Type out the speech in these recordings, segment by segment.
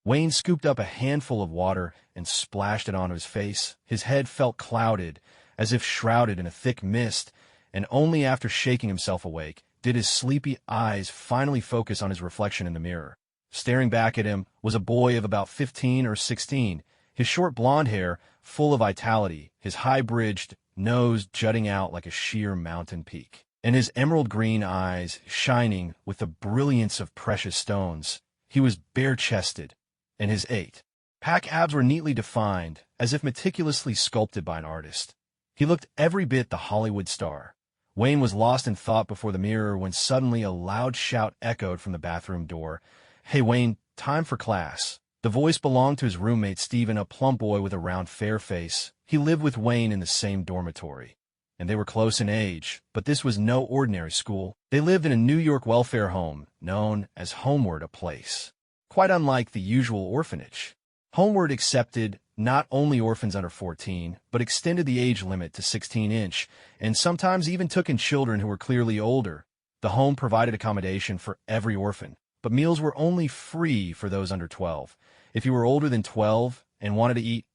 Wayne scooped up a handful of water and splashed it onto his face. His head felt clouded, as if shrouded in a thick mist, and only after shaking himself awake did his sleepy eyes finally focus on his reflection in the mirror. Staring back at him was a boy of about 15 or 16, his short blonde hair full of vitality, his high-bridged nose jutting out like a sheer mountain peak, and his emerald-green eyes shining with the brilliance of precious stones. He was bare-chested, and his eight-pack abs were neatly defined, as if meticulously sculpted by an artist. He looked every bit the Hollywood star. Wayne was lost in thought before the mirror when suddenly a loud shout echoed from the bathroom door. "Hey, Wayne, time for class." The voice belonged to his roommate Steven, a plump boy with a round, fair face. He lived with Wayne in the same dormitory, and they were close in age, but this was no ordinary school. They lived in a New York welfare home known as Homeward, a place quite unlike the usual orphanage. Homeward accepted not only orphans under 14, but extended the age limit to 16-inch, and sometimes even took in children who were clearly older. The home provided accommodation for every orphan, but meals were only free for those under 12. If you were older than 12 and wanted to eat,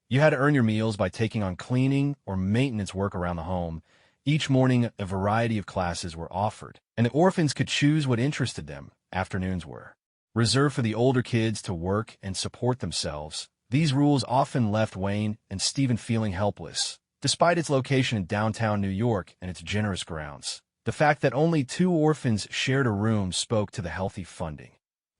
you had to earn your meals by taking on cleaning or maintenance work around the home. Each morning, a variety of classes were offered, and the orphans could choose what interested them. Afternoons were reserved for the older kids to work and support themselves. These rules often left Wayne and Steven feeling helpless, despite its location in downtown New York and its generous grounds. The fact that only 2 orphans shared a room spoke to the healthy funding.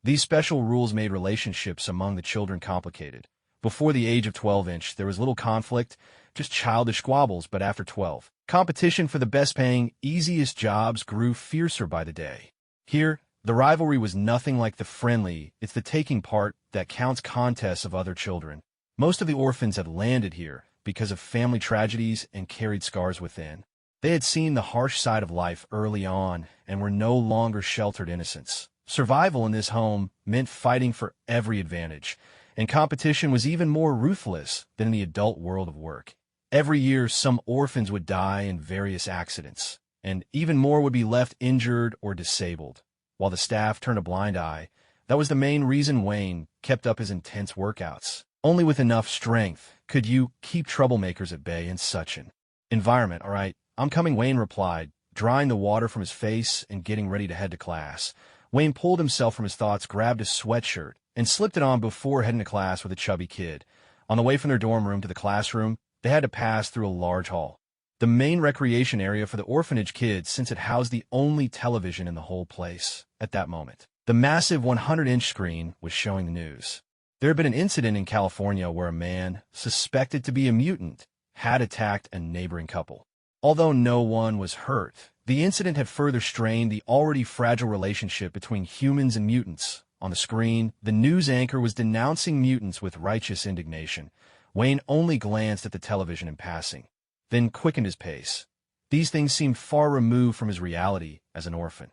These special rules made relationships among the children complicated. Before the age of 12-inch, there was little conflict, just childish squabbles, but after 12, competition for the best-paying, easiest jobs grew fiercer by the day. Here, the rivalry was nothing like the friendly, it's the taking part that counts contests of other children. Most of the orphans had landed here because of family tragedies and carried scars within. They had seen the harsh side of life early on and were no longer sheltered innocents. Survival in this home meant fighting for every advantage, and competition was even more ruthless than in the adult world of work. Every year, some orphans would die in various accidents, and even more would be left injured or disabled. While the staff turned a blind eye, that was the main reason Wayne kept up his intense workouts. Only with enough strength could you keep troublemakers at bay in such an environment. "All right, I'm coming," Wayne replied, drying the water from his face and getting ready to head to class. Wayne pulled himself from his thoughts, grabbed his sweatshirt, and slipped it on before heading to class with a chubby kid. On the way from their dorm room to the classroom, they had to pass through a large hall, the main recreation area for the orphanage kids, since it housed the only television in the whole place. At that moment, the massive 100-inch screen was showing the news. There had been an incident in California where a man, suspected to be a mutant, had attacked a neighboring couple. Although no one was hurt, the incident had further strained the already fragile relationship between humans and mutants. On the screen, the news anchor was denouncing mutants with righteous indignation. Wayne only glanced at the television in passing, then quickened his pace. These things seemed far removed from his reality as an orphan.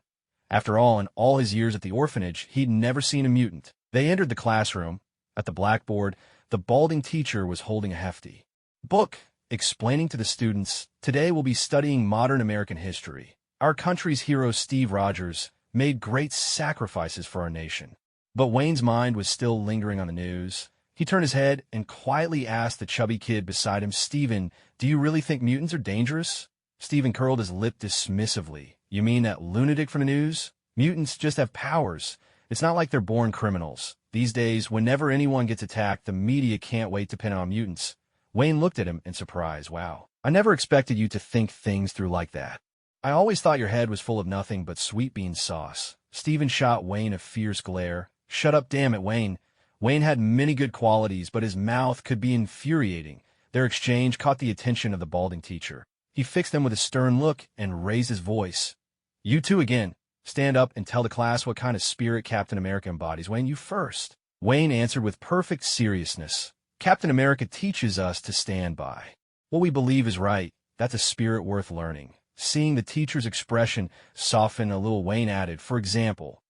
After all, in all his years at the orphanage, he'd never seen a mutant. They entered the classroom. At the blackboard, the balding teacher was holding a hefty book, explaining to the students, "Today we'll be studying modern American history. Our country's hero Steve Rogers made great sacrifices for our nation." But Wayne's mind was still lingering on the news. He turned his head and quietly asked the chubby kid beside him, "Steven, do you really think mutants are dangerous?" Steven curled his lip dismissively. "You mean that lunatic from the news? Mutants just have powers. It's not like they're born criminals. These days, whenever anyone gets attacked, the media can't wait to pin it on mutants." Wayne looked at him in surprise. "Wow, I never expected you to think things through like that. I always thought your head was full of nothing but sweet bean sauce." Steven shot Wayne a fierce glare. "Shut up, damn it, Wayne." Wayne had many good qualities, but his mouth could be infuriating. Their exchange caught the attention of the balding teacher. He fixed them with a stern look and raised his voice. "You two again. Stand up and tell the class what kind of spirit Captain America embodies. Wayne, you first." Wayne answered with perfect seriousness. "Captain America teaches us to stand by what we believe is right. That's a spirit worth learning." Seeing the teacher's expression soften a little, Wayne added, "For example,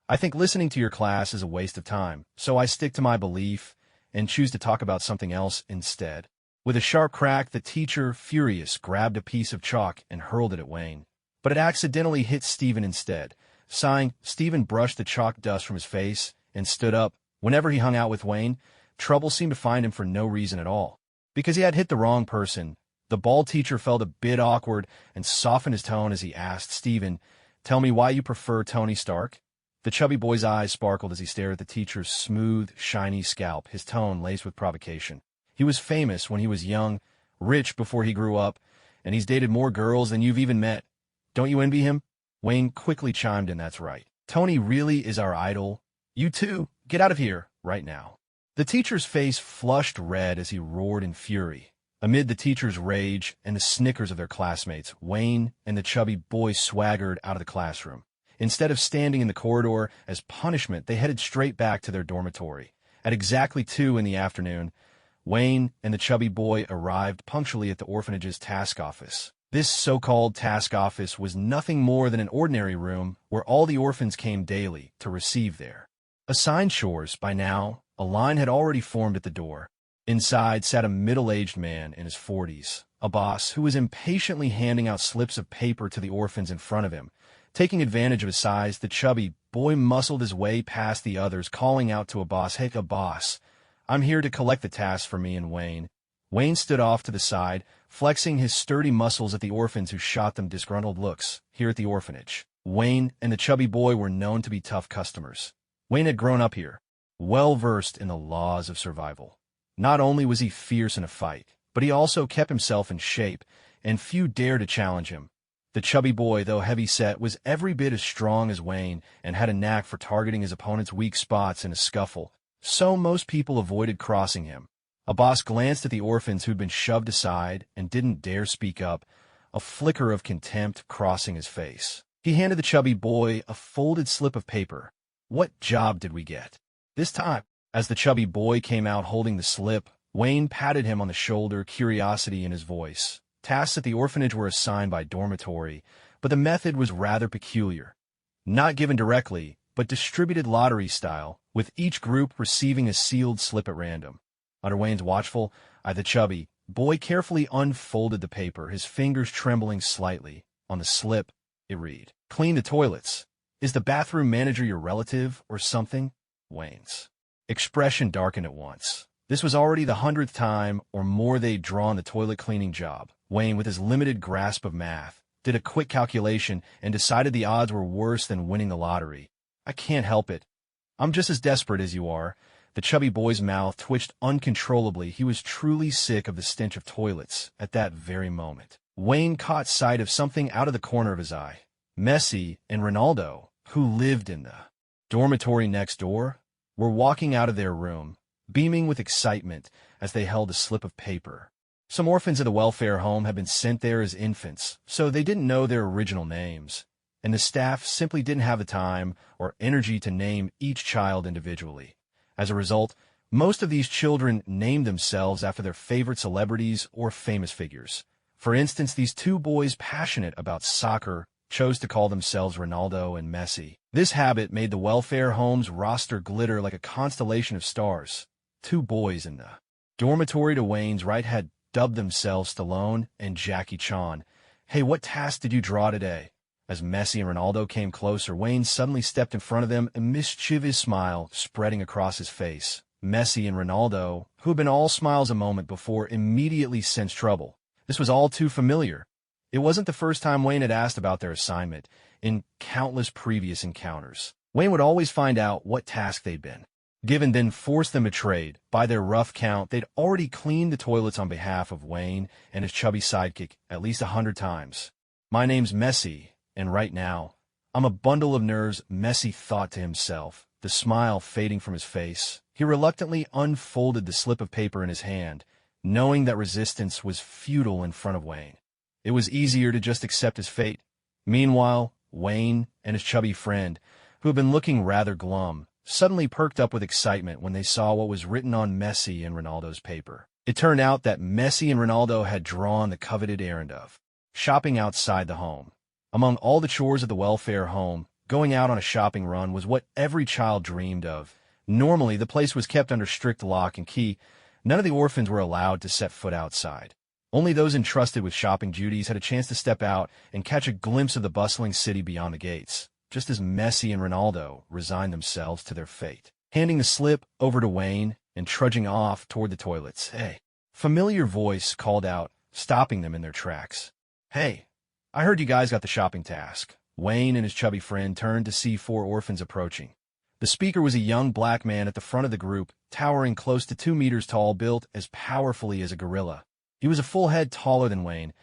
I think listening to your class is a waste of time, so I stick to my belief and choose to talk about something else instead." With a sharp crack, the teacher, furious, grabbed a piece of chalk and hurled it at Wayne. But it accidentally hit Steven instead. Sighing, Steven brushed the chalk dust from his face and stood up. Whenever he hung out with Wayne, trouble seemed to find him for no reason at all. Because he had hit the wrong person, the bald teacher felt a bit awkward and softened his tone as he asked, "Steven, tell me why you prefer Tony Stark?" The chubby boy's eyes sparkled as he stared at the teacher's smooth, shiny scalp, his tone laced with provocation. He was famous when he was young, rich before he grew up, and he's dated more girls than you've even met. Don't you envy him? Wayne quickly chimed in, "That's right. Tony really is our idol. You too, get out of here, right now." The teacher's face flushed red as he roared in fury. Amid the teacher's rage and the snickers of their classmates, Wayne and the chubby boy swaggered out of the classroom. Instead of standing in the corridor as punishment, they headed straight back to their dormitory. At exactly 2 in the afternoon, Wayne and the chubby boy arrived punctually at the orphanage's task office. This so-called task office was nothing more than an ordinary room where all the orphans came daily to receive their assigned chores. By now, a line had already formed at the door. Inside sat a middle-aged man in his 40s, a boss who was impatiently handing out slips of paper to the orphans in front of him. Taking advantage of his size, the chubby boy muscled his way past the others, calling out to a boss, "Hey, boss, I'm here to collect the tasks for me and Wayne." Wayne stood off to the side, flexing his sturdy muscles at the orphans who shot them disgruntled looks. Here at the orphanage, Wayne and the chubby boy were known to be tough customers. Wayne had grown up here, well-versed in the laws of survival. Not only was he fierce in a fight, but he also kept himself in shape, and few dared to challenge him. The chubby boy, though heavy-set, was every bit as strong as Wayne and had a knack for targeting his opponent's weak spots in a scuffle, so most people avoided crossing him. A boss glanced at the orphans who'd been shoved aside and didn't dare speak up, a flicker of contempt crossing his face. He handed the chubby boy a folded slip of paper. "What job did we get this time?" As the chubby boy came out holding the slip, Wayne patted him on the shoulder, curiosity in his voice. Tasks at the orphanage were assigned by dormitory, but the method was rather peculiar. Not given directly, but distributed lottery style, with each group receiving a sealed slip at random. Under Wayne's watchful eye, the chubby boy carefully unfolded the paper, his fingers trembling slightly. On the slip, it read, "Clean the toilets. Is the bathroom manager your relative or something?" Wayne's expression darkened at once. This was already the 100th time or more they'd drawn the toilet cleaning job. Wayne, with his limited grasp of math, did a quick calculation and decided the odds were worse than winning the lottery. "I can't help it. I'm just as desperate as you are." The chubby boy's mouth twitched uncontrollably. He was truly sick of the stench of toilets at that very moment. Wayne caught sight of something out of the corner of his eye. Messi and Ronaldo, who lived in the dormitory next door, were walking out of their room, beaming with excitement as they held a slip of paper. Some orphans of the welfare home had been sent there as infants, so they didn't know their original names, and the staff simply didn't have the time or energy to name each child individually. As a result, most of these children named themselves after their favorite celebrities or famous figures. For instance, these 2 boys passionate about soccer chose to call themselves Ronaldo and Messi. This habit made the welfare home's roster glitter like a constellation of stars. 2 boys in the dormitory to Wayne's right had dubbed themselves Stallone and Jackie Chan. "Hey, what task did you draw today?" As Messi and Ronaldo came closer, Wayne suddenly stepped in front of them, a mischievous smile spreading across his face. Messi and Ronaldo, who had been all smiles a moment before, immediately sensed trouble. This was all too familiar. It wasn't the first time Wayne had asked about their assignment. In countless previous encounters, Wayne would always find out what task they'd been given, then force them to trade. By their rough count, they'd already cleaned the toilets on behalf of Wayne and his chubby sidekick at least 100 times. "My name's Messi, and right now, I'm a bundle of nerves," Messi thought to himself, the smile fading from his face. He reluctantly unfolded the slip of paper in his hand, knowing that resistance was futile in front of Wayne. It was easier to just accept his fate. Meanwhile, Wayne and his chubby friend, who had been looking rather glum, suddenly perked up with excitement when they saw what was written on Messi and Ronaldo's paper. It turned out that Messi and Ronaldo had drawn the coveted errand of shopping outside the home. Among all the chores of the welfare home, going out on a shopping run was what every child dreamed of. Normally, the place was kept under strict lock and key. None of the orphans were allowed to set foot outside. Only those entrusted with shopping duties had a chance to step out and catch a glimpse of the bustling city beyond the gates, just as Messi and Ronaldo resigned themselves to their fate. handing the slip over to Wayne and trudging off toward the toilets. "Hey." Familiar voice called out, stopping them in their tracks. "Hey, I heard you guys got the shopping task." Wayne and his chubby friend turned to see 4 orphans approaching. The speaker was a young black man at the front of the group, towering close to 2 meters tall, built as powerfully as a gorilla. He was a full head taller than Wayne,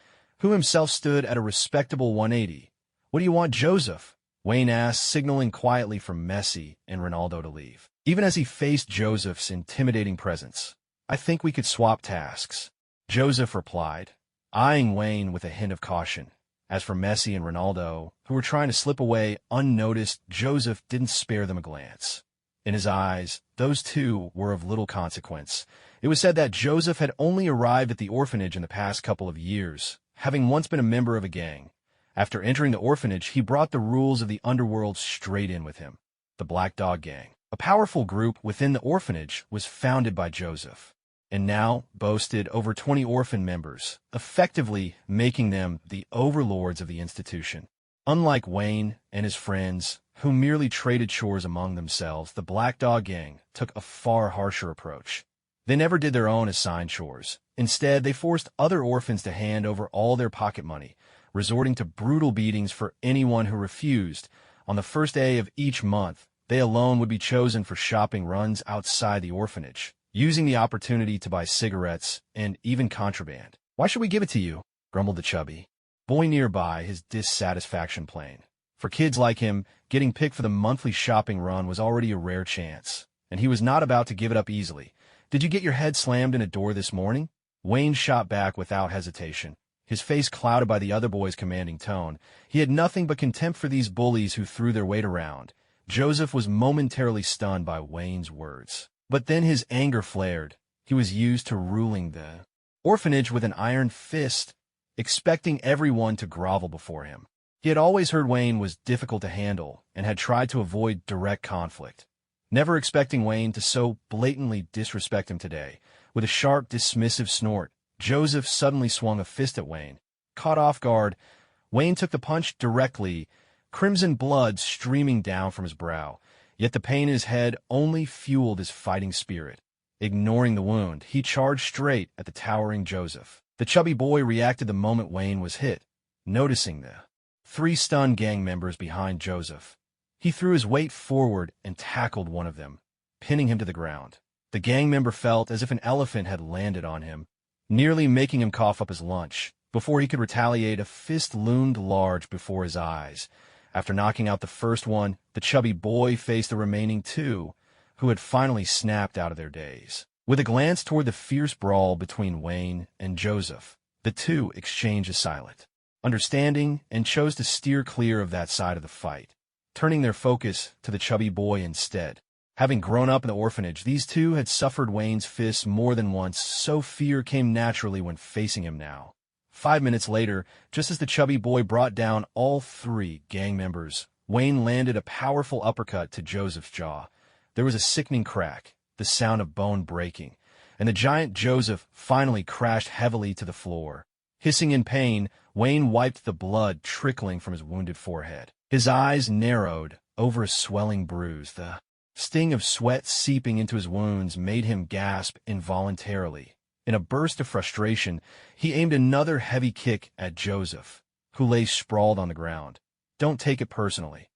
who himself stood at a respectable 180. "What do you want, Joseph?" Wayne asked, signaling quietly for Messi and Ronaldo to leave. Even as he faced Joseph's intimidating presence, "I think we could swap tasks," Joseph replied, eyeing Wayne with a hint of caution. As for Messi and Ronaldo, who were trying to slip away unnoticed, Joseph didn't spare them a glance. In his eyes, those two were of little consequence. It was said that Joseph had only arrived at the orphanage in the past couple of years, having once been a member of a gang. After entering the orphanage, he brought the rules of the underworld straight in with him. The Black Dog Gang, a powerful group within the orphanage, was founded by Joseph, and now boasted over 20 orphan members, effectively making them the overlords of the institution. Unlike Wayne and his friends, who merely traded chores among themselves, the Black Dog Gang took a far harsher approach. They never did their own assigned chores. Instead, they forced other orphans to hand over all their pocket money, resorting to brutal beatings for anyone who refused. On the first day of each month, they alone would be chosen for shopping runs outside the orphanage, using the opportunity to buy cigarettes and even contraband. "Why should we give it to you?" grumbled the chubby boy nearby, his dissatisfaction plain. For kids like him, getting picked for the monthly shopping run was already a rare chance, and he was not about to give it up easily. "Did you get your head slammed in a door this morning?" Wayne shot back without hesitation, his face clouded by the other boy's commanding tone. He had nothing but contempt for these bullies who threw their weight around. Joseph was momentarily stunned by Wayne's words, but then his anger flared. He was used to ruling the orphanage with an iron fist, expecting everyone to grovel before him. He had always heard Wayne was difficult to handle and had tried to avoid direct conflict, never expecting Wayne to so blatantly disrespect him today. With a sharp, dismissive snort, Joseph suddenly swung a fist at Wayne. Caught off guard, Wayne took the punch directly, crimson blood streaming down from his brow. Yet the pain in his head only fueled his fighting spirit. Ignoring the wound, he charged straight at the towering Joseph. The chubby boy reacted the moment Wayne was hit, noticing the 3 stunned gang members behind Joseph. He threw his weight forward and tackled one of them, pinning him to the ground. The gang member felt as if an elephant had landed on him, nearly making him cough up his lunch. Before he could retaliate, a fist loomed large before his eyes. After knocking out the first one, the chubby boy faced the remaining 2, who had finally snapped out of their daze. With a glance toward the fierce brawl between Wayne and Joseph, the 2 exchanged a silent understanding and chose to steer clear of that side of the fight, turning their focus to the chubby boy instead. Having grown up in the orphanage, these 2 had suffered Wayne's fists more than once, so fear came naturally when facing him now. 5 minutes later, just as the chubby boy brought down all 3 gang members, Wayne landed a powerful uppercut to Joseph's jaw. There was a sickening crack, the sound of bone breaking, and the giant Joseph finally crashed heavily to the floor. Hissing in pain, Wayne wiped the blood trickling from his wounded forehead. His eyes narrowed over a swelling bruise. The sting of sweat seeping into his wounds made him gasp involuntarily. In a burst of frustration, he aimed another heavy kick at Joseph, who lay sprawled on the ground. "Don't take it personally.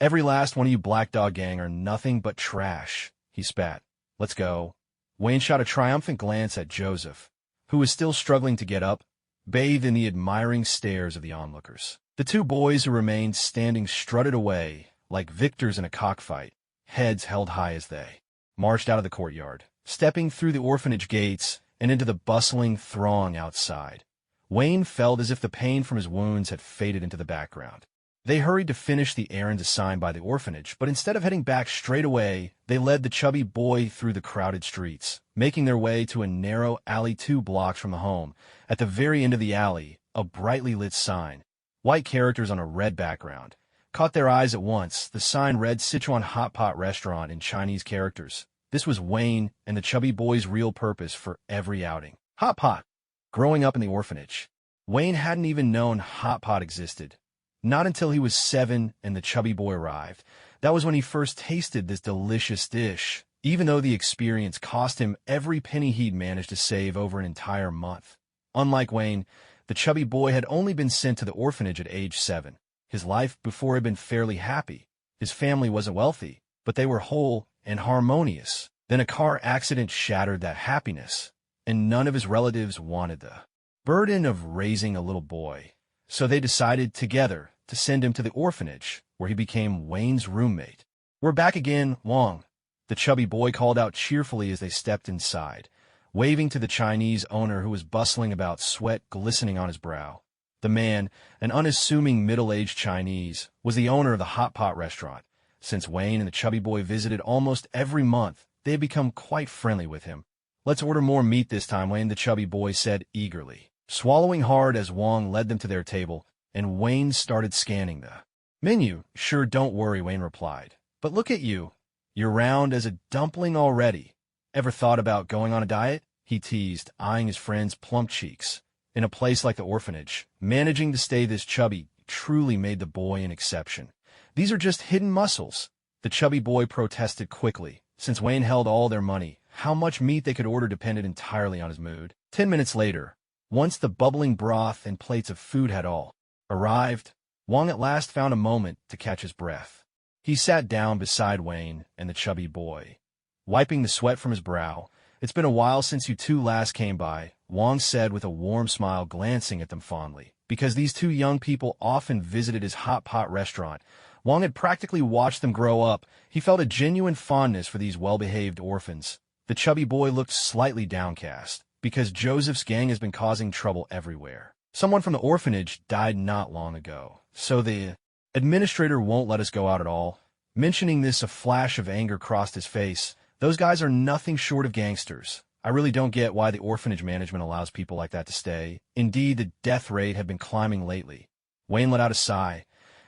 Every last one of you Black Dog Gang are nothing but trash," he spat. "Let's go." Wayne shot a triumphant glance at Joseph, who was still struggling to get up, bathed in the admiring stares of the onlookers. The 2 boys who remained standing strutted away like victors in a cockfight, heads held high as they marched out of the courtyard, stepping through the orphanage gates and into the bustling throng outside. Wayne felt as if the pain from his wounds had faded into the background. They hurried to finish the errands assigned by the orphanage, but instead of heading back straight away, they led the chubby boy through the crowded streets, making their way to a narrow alley 2 blocks from the home. At the very end of the alley, a brightly lit sign, white characters on a red background, caught their eyes at once. The sign read Sichuan Hot Pot Restaurant in Chinese characters. This was Wayne and the chubby boy's real purpose for every outing. Hot pot. Growing up in the orphanage, Wayne hadn't even known hot pot existed. Not until he was 7 and the chubby boy arrived. That was when he first tasted this delicious dish, even though the experience cost him every penny he'd managed to save over an entire month. Unlike Wayne, the chubby boy had only been sent to the orphanage at age 7. His life before had been fairly happy. His family wasn't wealthy, but they were whole and harmonious. Then a car accident shattered that happiness, and none of his relatives wanted the burden of raising a little boy. So they decided together to send him to the orphanage, where he became Wayne's roommate. "We're back again, Wong," the chubby boy called out cheerfully as they stepped inside, waving to the Chinese owner who was bustling about, sweat glistening on his brow. The man, an unassuming middle-aged Chinese, was the owner of the hot pot restaurant. Since Wayne and the chubby boy visited almost every month, they had become quite friendly with him. "Let's order more meat this time, Wayne," the chubby boy said eagerly, swallowing hard as Wong led them to their table, and Wayne started scanning the menu. "Sure, don't worry," Wayne replied. "But look at you. You're round as a dumpling already. Ever thought about going on a diet?" he teased, eyeing his friend's plump cheeks. In a place like the orphanage, managing to stay this chubby truly made the boy an exception. "These are just hidden muscles," the chubby boy protested quickly. Since Wayne held all their money, how much meat they could order depended entirely on his mood. 10 minutes later, once the bubbling broth and plates of food had all arrived, Wong at last found a moment to catch his breath. He sat down beside Wayne and the chubby boy, wiping the sweat from his brow. "It's been a while since you two last came by," Wong said with a warm smile, glancing at them fondly. Because these two young people often visited his hot pot restaurant, Wong had practically watched them grow up. He felt a genuine fondness for these well-behaved orphans. The chubby boy looked slightly downcast, because Joseph's gang has been causing trouble everywhere. "Someone from the orphanage died not long ago, so the administrator won't let us go out at all." Mentioning this, a flash of anger crossed his face. "Those guys are nothing short of gangsters. I really don't get why the orphanage management allows people like that to stay. Indeed, the death rate had been climbing lately." Wayne let out a sigh.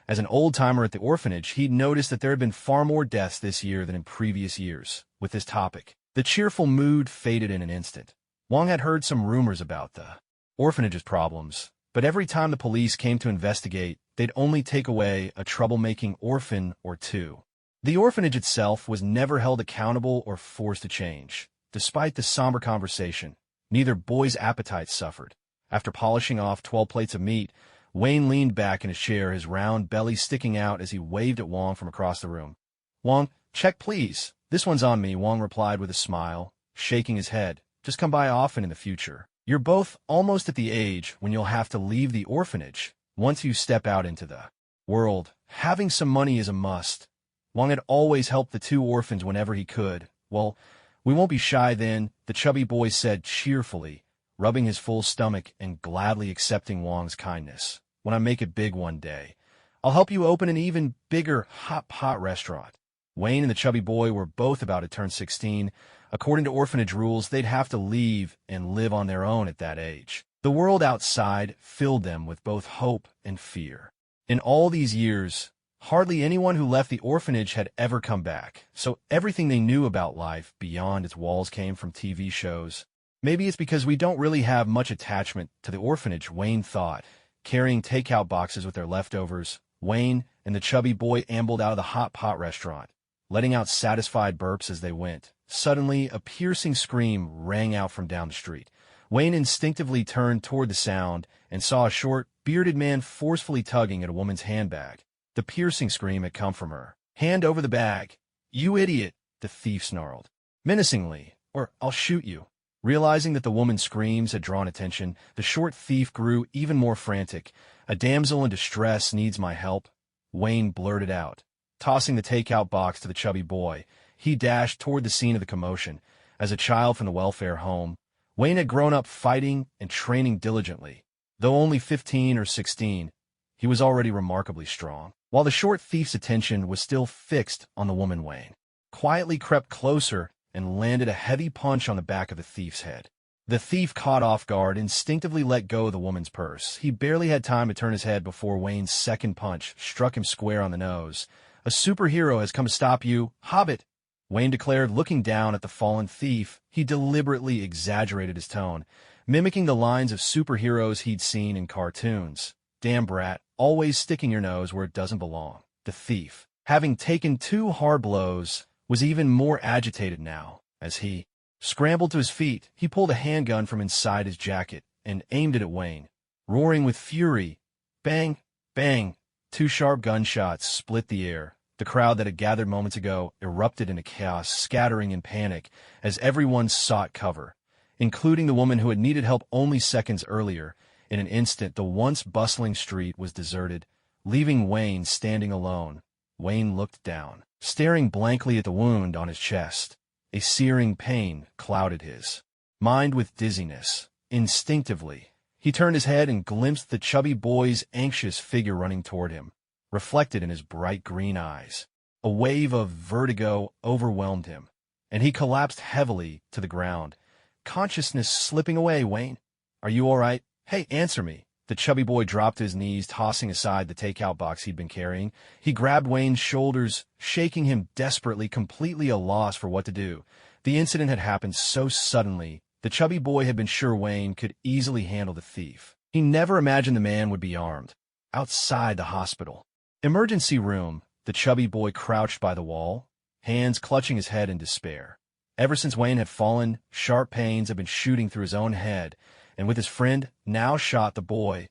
As an old-timer at the orphanage, he'd noticed that there had been far more deaths this year than in previous years. With this topic, the cheerful mood faded in an instant. Wong had heard some rumors about the orphanage's problems, but every time the police came to investigate, they'd only take away a troublemaking orphan or two. The orphanage itself was never held accountable or forced to change. Despite the somber conversation, neither boy's appetite suffered. After polishing off 12 plates of meat, Wayne leaned back in his chair, his round belly sticking out as he waved at Wong from across the room. "Wong, check please." "This one's on me," Wong replied with a smile, shaking his head. "Just come by often in the future. You're both almost at the age when you'll have to leave the orphanage. Once you step out into the world, having some money is a must." Wong had always helped the two orphans whenever he could. "Well, we won't be shy then," the chubby boy said cheerfully, rubbing his full stomach and gladly accepting Wong's kindness. "When I make it big one day, I'll help you open an even bigger hot pot restaurant." Wayne and the chubby boy were both about to turn 16. According to orphanage rules, they'd have to leave and live on their own at that age. The world outside filled them with both hope and fear. In all these years, hardly anyone who left the orphanage had ever come back, so everything they knew about life beyond its walls came from TV shows. "Maybe it's because we don't really have much attachment to the orphanage," Wayne thought. Carrying takeout boxes with their leftovers, Wayne and the chubby boy ambled out of the hot pot restaurant, letting out satisfied burps as they went. Suddenly, a piercing scream rang out from down the street. Wayne instinctively turned toward the sound and saw a short, bearded man forcefully tugging at a woman's handbag. The piercing scream had come from her. "Hand over the bag, you idiot," the thief snarled menacingly, "or I'll shoot you." Realizing that the woman's screams had drawn attention, the short thief grew even more frantic. "A damsel in distress needs my help," Wayne blurted out. Tossing the takeout box to the chubby boy, he dashed toward the scene of the commotion. As a child from the welfare home, Wayne had grown up fighting and training diligently. Though only 15 or 16, he was already remarkably strong. While the short thief's attention was still fixed on the woman, Wayne quietly crept closer and landed a heavy punch on the back of the thief's head. The thief, caught off guard, instinctively let go of the woman's purse. He barely had time to turn his head before Wayne's second punch struck him square on the nose. "A superhero has come to stop you, Hobbit," Wayne declared, looking down at the fallen thief. He deliberately exaggerated his tone, mimicking the lines of superheroes he'd seen in cartoons. "Damn brat, always sticking your nose where it doesn't belong," the thief having taken 2 hard blows, was even more agitated now. As he scrambled to his feet, he pulled a handgun from inside his jacket and aimed it at Wayne. Roaring with fury, bang, bang, 2 sharp gunshots split the air. The crowd that had gathered moments ago erupted into chaos, scattering in panic as everyone sought cover, including the woman who had needed help only seconds earlier. In an instant, the once bustling street was deserted, leaving Wayne standing alone. Wayne looked down, staring blankly at the wound on his chest. A searing pain clouded his mind with dizziness. Instinctively, he turned his head and glimpsed the chubby boy's anxious figure running toward him, reflected in his bright green eyes. A wave of vertigo overwhelmed him, and he collapsed heavily to the ground, consciousness slipping away. Wayne, are you all right? Hey, answer me. The chubby boy dropped to his knees, tossing aside the takeout box he'd been carrying. He grabbed Wayne's shoulders, shaking him desperately, completely at a loss for what to do. The incident had happened so suddenly. The chubby boy had been sure Wayne could easily handle the thief. He never imagined the man would be armed. Outside the hospital emergency room, the chubby boy crouched by the wall, hands clutching his head in despair. Ever since Wayne had fallen, sharp pains had been shooting through his own head, and with his friend now shot, the boy,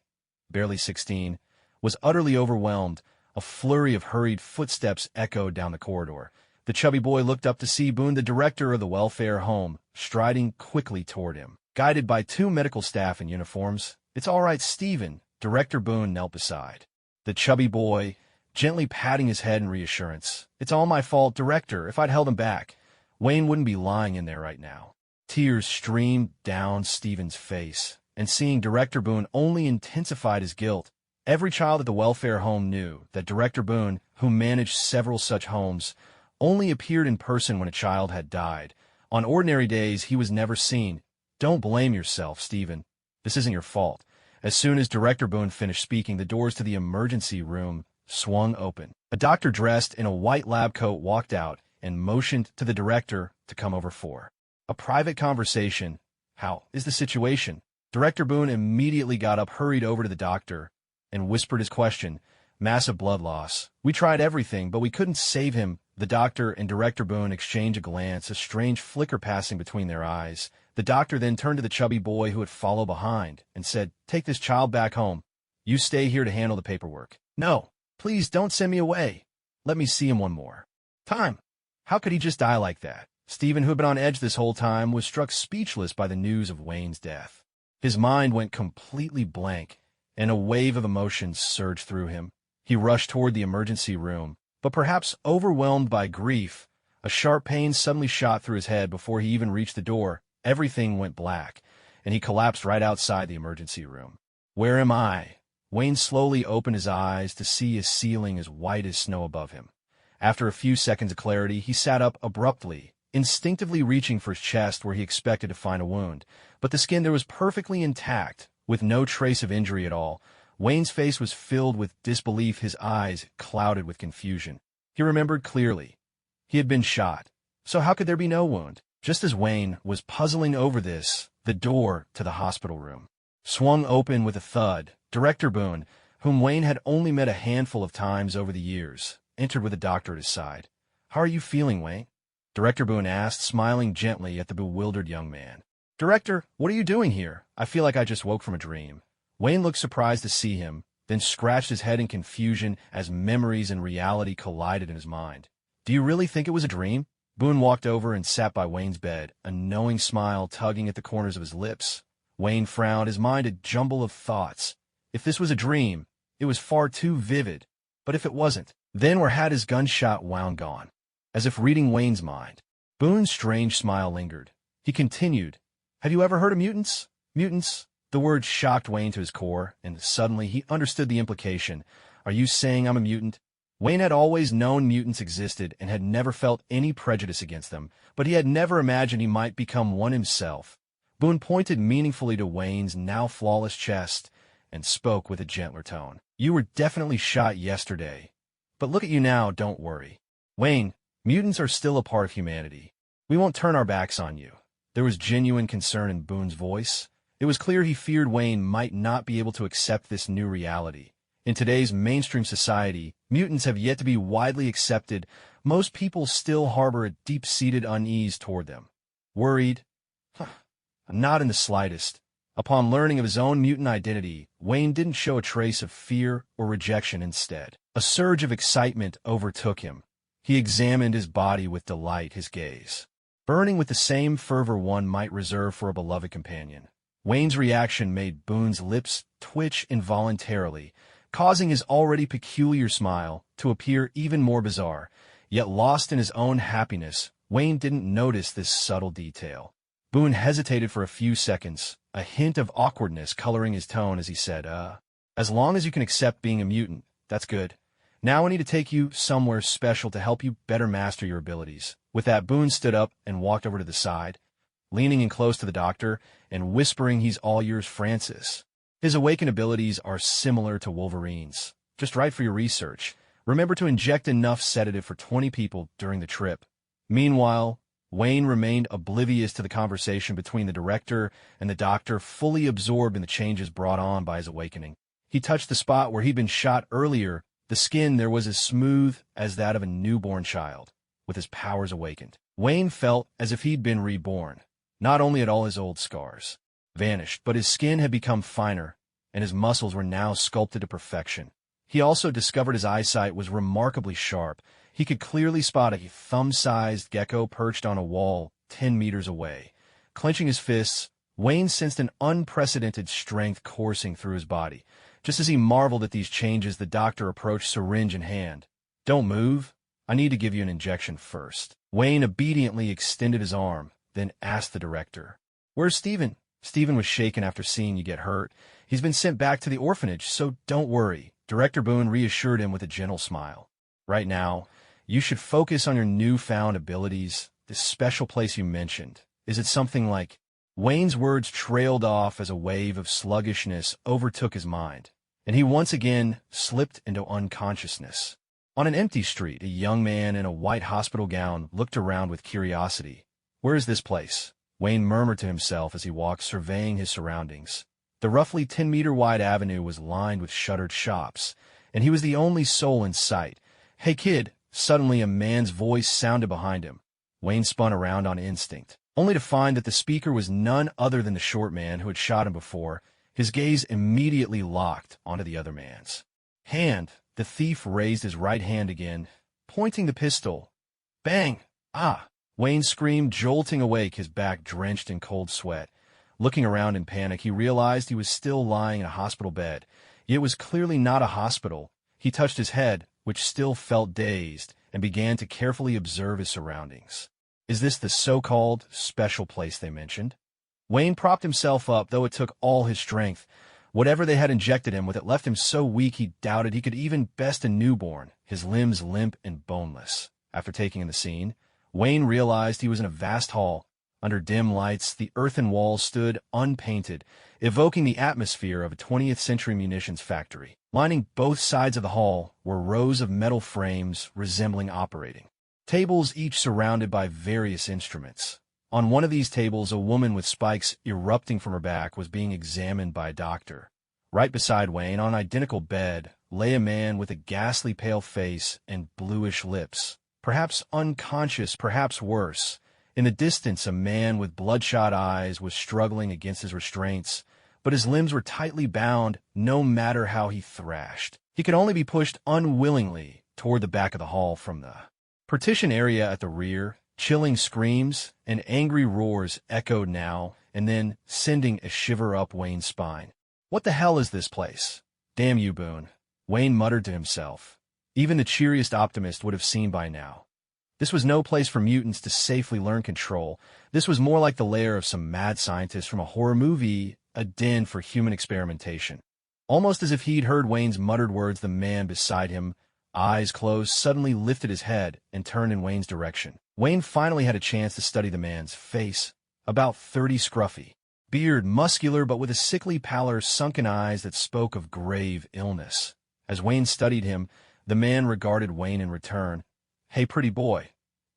barely 16, was utterly overwhelmed. A flurry of hurried footsteps echoed down the corridor. The chubby boy looked up to see Boone, the director of the welfare home, striding quickly toward him, guided by 2 medical staff in uniforms. It's all right, Stephen. Director Boone knelt beside the chubby boy, gently patting his head in reassurance. It's all my fault, Director. If I'd held him back, Wayne wouldn't be lying in there right now. Tears streamed down Stephen's face, and seeing Director Boone only intensified his guilt. Every child at the welfare home knew that Director Boone, who managed several such homes, only appeared in person when a child had died. On ordinary days, he was never seen. Don't blame yourself, Stephen. This isn't your fault. As soon as Director Boone finished speaking, the doors to the emergency room swung open. A doctor dressed in a white lab coat walked out and motioned to the director to come over for a private conversation. How is the situation? Director Boone immediately got up, hurried over to the doctor, and whispered his question. Massive blood loss. We tried everything, but we couldn't save him. The doctor and Director Boone exchanged a glance, a strange flicker passing between their eyes. The doctor then turned to the chubby boy who had followed behind and said, Take this child back home. You stay here to handle the paperwork. No, please don't send me away. Let me see him one more time. How could he just die like that? Stephen, who had been on edge this whole time, was struck speechless by the news of Wayne's death. His mind went completely blank, and a wave of emotions surged through him. He rushed toward the emergency room, but perhaps overwhelmed by grief, a sharp pain suddenly shot through his head before he even reached the door. Everything went black, and he collapsed right outside the emergency room. Where am I? Wayne slowly opened his eyes to see a ceiling as white as snow above him. After a few seconds of clarity, he sat up abruptly, instinctively reaching for his chest where he expected to find a wound. But the skin there was perfectly intact, with no trace of injury at all. Wayne's face was filled with disbelief, his eyes clouded with confusion. He remembered clearly. He had been shot. So how could there be no wound? Just as Wayne was puzzling over this, the door to the hospital room swung open with a thud. Director Boone, whom Wayne had only met a handful of times over the years, entered with a doctor at his side. How are you feeling, Wayne? Director Boone asked, smiling gently at the bewildered young man. Director, what are you doing here? I feel like I just woke from a dream. Wayne looked surprised to see him, then scratched his head in confusion as memories and reality collided in his mind. Do you really think it was a dream? Boone walked over and sat by Wayne's bed, a knowing smile tugging at the corners of his lips. Wayne frowned, his mind a jumble of thoughts. If this was a dream, it was far too vivid. But if it wasn't, then where had his gunshot wound gone? As if reading Wayne's mind, Boone's strange smile lingered. He continued, Have you ever heard of mutants? Mutants? The word shocked Wayne to his core, and suddenly he understood the implication. Are you saying I'm a mutant? Wayne had always known mutants existed and had never felt any prejudice against them, but he had never imagined he might become one himself. Boone pointed meaningfully to Wayne's now flawless chest and spoke with a gentler tone. You were definitely shot yesterday, but look at you now, don't worry. Wayne, mutants are still a part of humanity. We won't turn our backs on you. There was genuine concern in Boone's voice. It was clear he feared Wayne might not be able to accept this new reality. In today's mainstream society, mutants have yet to be widely accepted. Most people still harbor a deep-seated unease toward them. Worried? Not in the slightest. Upon learning of his own mutant identity, Wayne didn't show a trace of fear or rejection instead. A surge of excitement overtook him. He examined his body with delight, his gaze burning with the same fervor one might reserve for a beloved companion. Wayne's reaction made Boone's lips twitch involuntarily, causing his already peculiar smile to appear even more bizarre. Yet lost in his own happiness, Wayne didn't notice this subtle detail. Boone hesitated for a few seconds, a hint of awkwardness coloring his tone as he said, as long as you can accept being a mutant, that's good. Now I need to take you somewhere special to help you better master your abilities. With that, Boone stood up and walked over to the side, leaning in close to the doctor and whispering, "He's all yours, Francis. His awakened abilities are similar to Wolverine's. Just right for your research. Remember to inject enough sedative for 20 people during the trip." Meanwhile, Wayne remained oblivious to the conversation between the director and the doctor, fully absorbed in the changes brought on by his awakening. He touched the spot where he'd been shot earlier. The skin there was as smooth as that of a newborn child, with his powers awakened. Wayne felt as if he'd been reborn. Not only had all his old scars vanished, but his skin had become finer, and his muscles were now sculpted to perfection. He also discovered his eyesight was remarkably sharp. He could clearly spot a thumb-sized gecko perched on a wall 10 meters away. Clenching his fists, Wayne sensed an unprecedented strength coursing through his body. Just as he marveled at these changes, the doctor approached, syringe in hand. "Don't move. I need to give you an injection first." Wayne obediently extended his arm, then asked the director, "Where's Steven?" "Steven was shaken after seeing you get hurt. He's been sent back to the orphanage, so don't worry." Director Boone reassured him with a gentle smile. "Right now, you should focus on your newfound abilities, this special place you mentioned. Is it something like—" Wayne's words trailed off as a wave of sluggishness overtook his mind, and he once again slipped into unconsciousness. On an empty street, a young man in a white hospital gown looked around with curiosity. "Where is this place?" Wayne murmured to himself as he walked, surveying his surroundings. The roughly 10-meter-wide avenue was lined with shuttered shops, and he was the only soul in sight. "Hey, kid!" Suddenly a man's voice sounded behind him. Wayne spun around on instinct, only to find that the speaker was none other than the short man who had shot him before. His gaze immediately locked onto the other man's hand. The thief raised his right hand again, pointing the pistol. Bang! "Ah!" Wayne screamed, jolting awake, his back drenched in cold sweat. Looking around in panic, he realized he was still lying in a hospital bed. Yet it was clearly not a hospital. He touched his head, which still felt dazed, and began to carefully observe his surroundings. Is this the so-called special place they mentioned? Wayne propped himself up, though it took all his strength. Whatever they had injected him with, it left him so weak he doubted he could even best a newborn, his limbs limp and boneless. After taking in the scene, Wayne realized he was in a vast hall. Under dim lights, the earthen walls stood unpainted, evoking the atmosphere of a 20th-century munitions factory. Lining both sides of the hall were rows of metal frames resembling operating tables, each surrounded by various instruments. On one of these tables, a woman with spikes erupting from her back was being examined by a doctor. Right beside Wayne, on an identical bed, lay a man with a ghastly pale face and bluish lips. Perhaps unconscious, perhaps worse. In the distance, a man with bloodshot eyes was struggling against his restraints, but his limbs were tightly bound no matter how he thrashed. He could only be pushed unwillingly toward the back of the hall from the partition area at the rear. Chilling screams and angry roars echoed now and then, sending a shiver up Wayne's spine. "What the hell is this place? Damn you, Boone," Wayne muttered to himself. Even the cheeriest optimist would have seen by now. This was no place for mutants to safely learn control. This was more like the lair of some mad scientist from a horror movie, a den for human experimentation. Almost as if he'd heard Wayne's muttered words, the man beside him, eyes closed, suddenly lifted his head and turned in Wayne's direction. Wayne finally had a chance to study the man's face. About 30, scruffy, beard, muscular, but with a sickly pallor, sunken eyes that spoke of grave illness. As Wayne studied him, the man regarded Wayne in return. "Hey, pretty boy.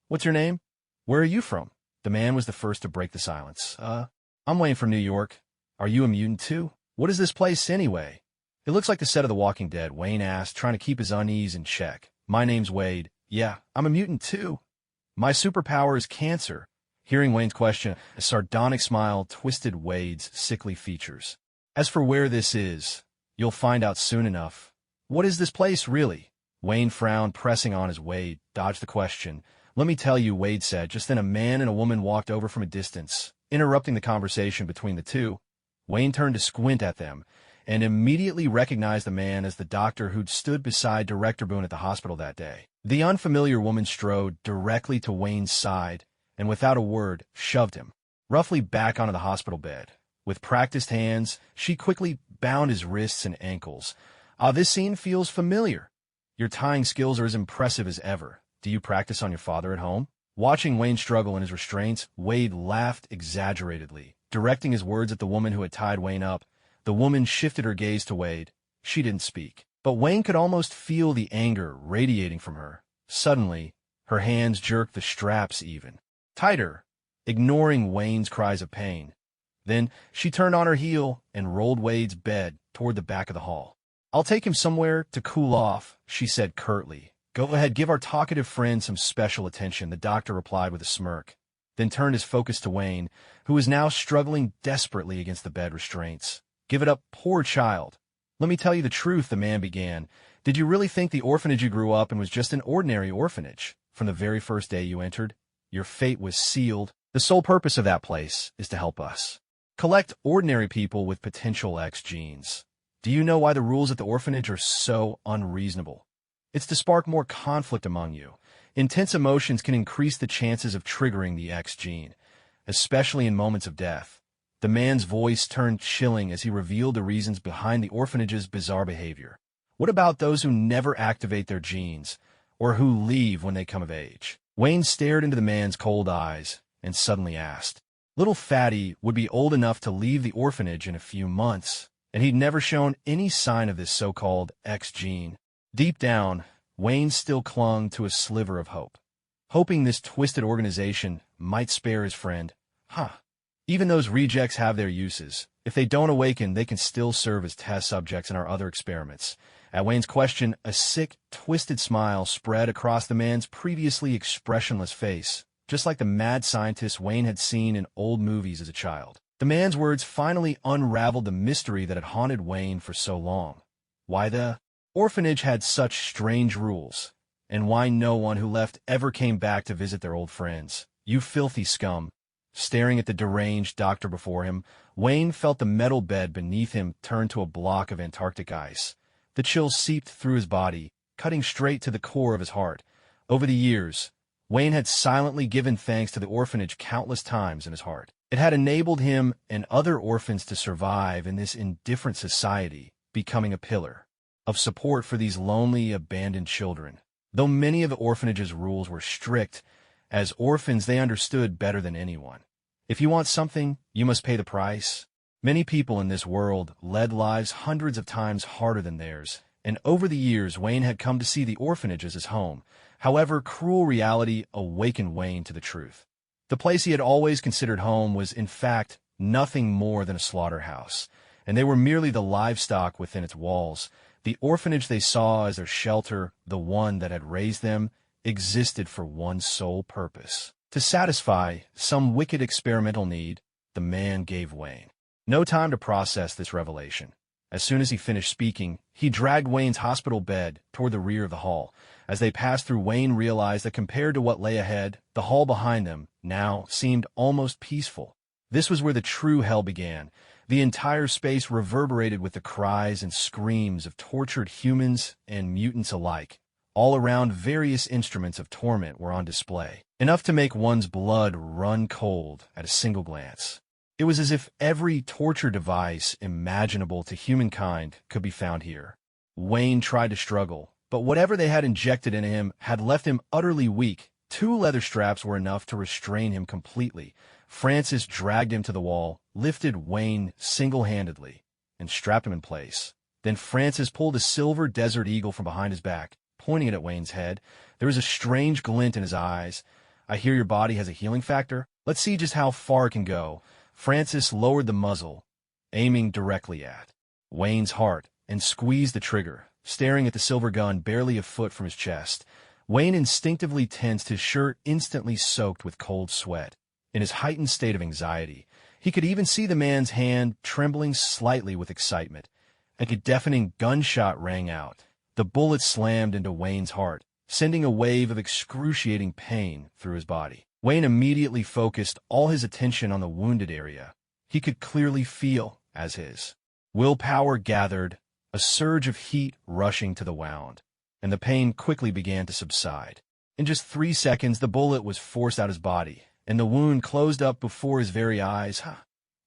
What's your name? Where are you from?" The man was the first to break the silence. I'm Wayne from New York. Are you a mutant too? What is this place anyway?" It looks like the set of The Walking Dead, Wayne asked, trying to keep his unease in check. My name's Wade. Yeah, I'm a mutant too. My superpower is cancer. Hearing Wayne's question, a sardonic smile twisted Wade's sickly features. As for where this is, you'll find out soon enough. What is this place, really? Wayne frowned, pressing on as Wade dodged the question. Let me tell you, Wade said. Just then a man and a woman walked over from a distance, interrupting the conversation between the two. Wayne turned to squint at them, and immediately recognized the man as the doctor who'd stood beside Director Boone at the hospital that day. The unfamiliar woman strode directly to Wayne's side, and without a word, shoved him roughly back onto the hospital bed. With practiced hands, she quickly bound his wrists and ankles. This scene feels familiar. Your tying skills are as impressive as ever. Do you practice on your father at home? Watching Wayne struggle in his restraints, Wade laughed exaggeratedly, directing his words at the woman who had tied Wayne up. The woman shifted her gaze to Wade. She didn't speak, but Wayne could almost feel the anger radiating from her. Suddenly, her hands jerked the straps even tighter, ignoring Wayne's cries of pain. Then she turned on her heel and rolled Wade's bed toward the back of the hall. I'll take him somewhere to cool off, she said curtly. Go ahead, give our talkative friend some special attention, the doctor replied with a smirk, then turned his focus to Wayne, who was now struggling desperately against the bed restraints. Give it up, poor child. Let me tell you the truth, the man began. Did you really think the orphanage you grew up in was just an ordinary orphanage? From the very first day you entered, your fate was sealed. The sole purpose of that place is to help us collect ordinary people with potential X genes. Do you know why the rules at the orphanage are so unreasonable? It's to spark more conflict among you. Intense emotions can increase the chances of triggering the X gene, especially in moments of death. The man's voice turned chilling as he revealed the reasons behind the orphanage's bizarre behavior. What about those who never activate their genes, or who leave when they come of age? Wayne stared into the man's cold eyes and suddenly asked. Little Fatty would be old enough to leave the orphanage in a few months, and he'd never shown any sign of this so-called X gene. Deep down, Wayne still clung to a sliver of hope, hoping this twisted organization might spare his friend. Even those rejects have their uses. If they don't awaken, they can still serve as test subjects in our other experiments. At Wayne's question, a sick, twisted smile spread across the man's previously expressionless face, just like the mad scientist Wayne had seen in old movies as a child. The man's words finally unraveled the mystery that had haunted Wayne for so long. Why the orphanage had such strange rules, and why no one who left ever came back to visit their old friends. You filthy scum. Staring at the deranged doctor before him, Wayne felt the metal bed beneath him turn to a block of Antarctic ice. The chill seeped through his body, cutting straight to the core of his heart. Over the years, Wayne had silently given thanks to the orphanage countless times in his heart. It had enabled him and other orphans to survive in this indifferent society, becoming a pillar of support for these lonely, abandoned children. Though many of the orphanage's rules were strict, as orphans they understood better than anyone. If you want something, you must pay the price. Many people in this world led lives hundreds of times harder than theirs, and over the years Wayne had come to see the orphanage as his home. However, cruel reality awakened Wayne to the truth. The place he had always considered home was, in fact, nothing more than a slaughterhouse, and they were merely the livestock within its walls. The orphanage they saw as their shelter, the one that had raised them, existed for one sole purpose: to satisfy some wicked experimental need. The man gave Wayne no time to process this revelation. As soon as he finished speaking, he dragged Wayne's hospital bed toward the rear of the hall. As they passed through, Wayne realized that compared to what lay ahead, the hall behind them now seemed almost peaceful. This was where the true hell began. The entire space reverberated with the cries and screams of tortured humans and mutants alike. All around, various instruments of torment were on display, enough to make one's blood run cold at a single glance. It was as if every torture device imaginable to humankind could be found here. Wayne tried to struggle, but whatever they had injected into him had left him utterly weak. 2 leather straps were enough to restrain him completely. Francis dragged him to the wall, lifted Wayne single-handedly, and strapped him in place. Then Francis pulled a silver desert eagle from behind his back, pointing it at Wayne's head. There was a strange glint in his eyes. I hear your body has a healing factor. Let's see just how far it can go. Francis lowered the muzzle, aiming directly at Wayne's heart. and squeezed the trigger, staring at the silver gun barely a foot from his chest. Wayne instinctively tensed, his shirt instantly soaked with cold sweat. In his heightened state of anxiety, he could even see the man's hand trembling slightly with excitement. A deafening gunshot rang out. The bullet slammed into Wayne's heart, sending a wave of excruciating pain through his body. Wayne immediately focused all his attention on the wounded area. He could clearly feel, as his willpower gathered, a surge of heat rushing to the wound, and the pain quickly began to subside. In just 3 seconds, the bullet was forced out his body, and the wound closed up before his very eyes.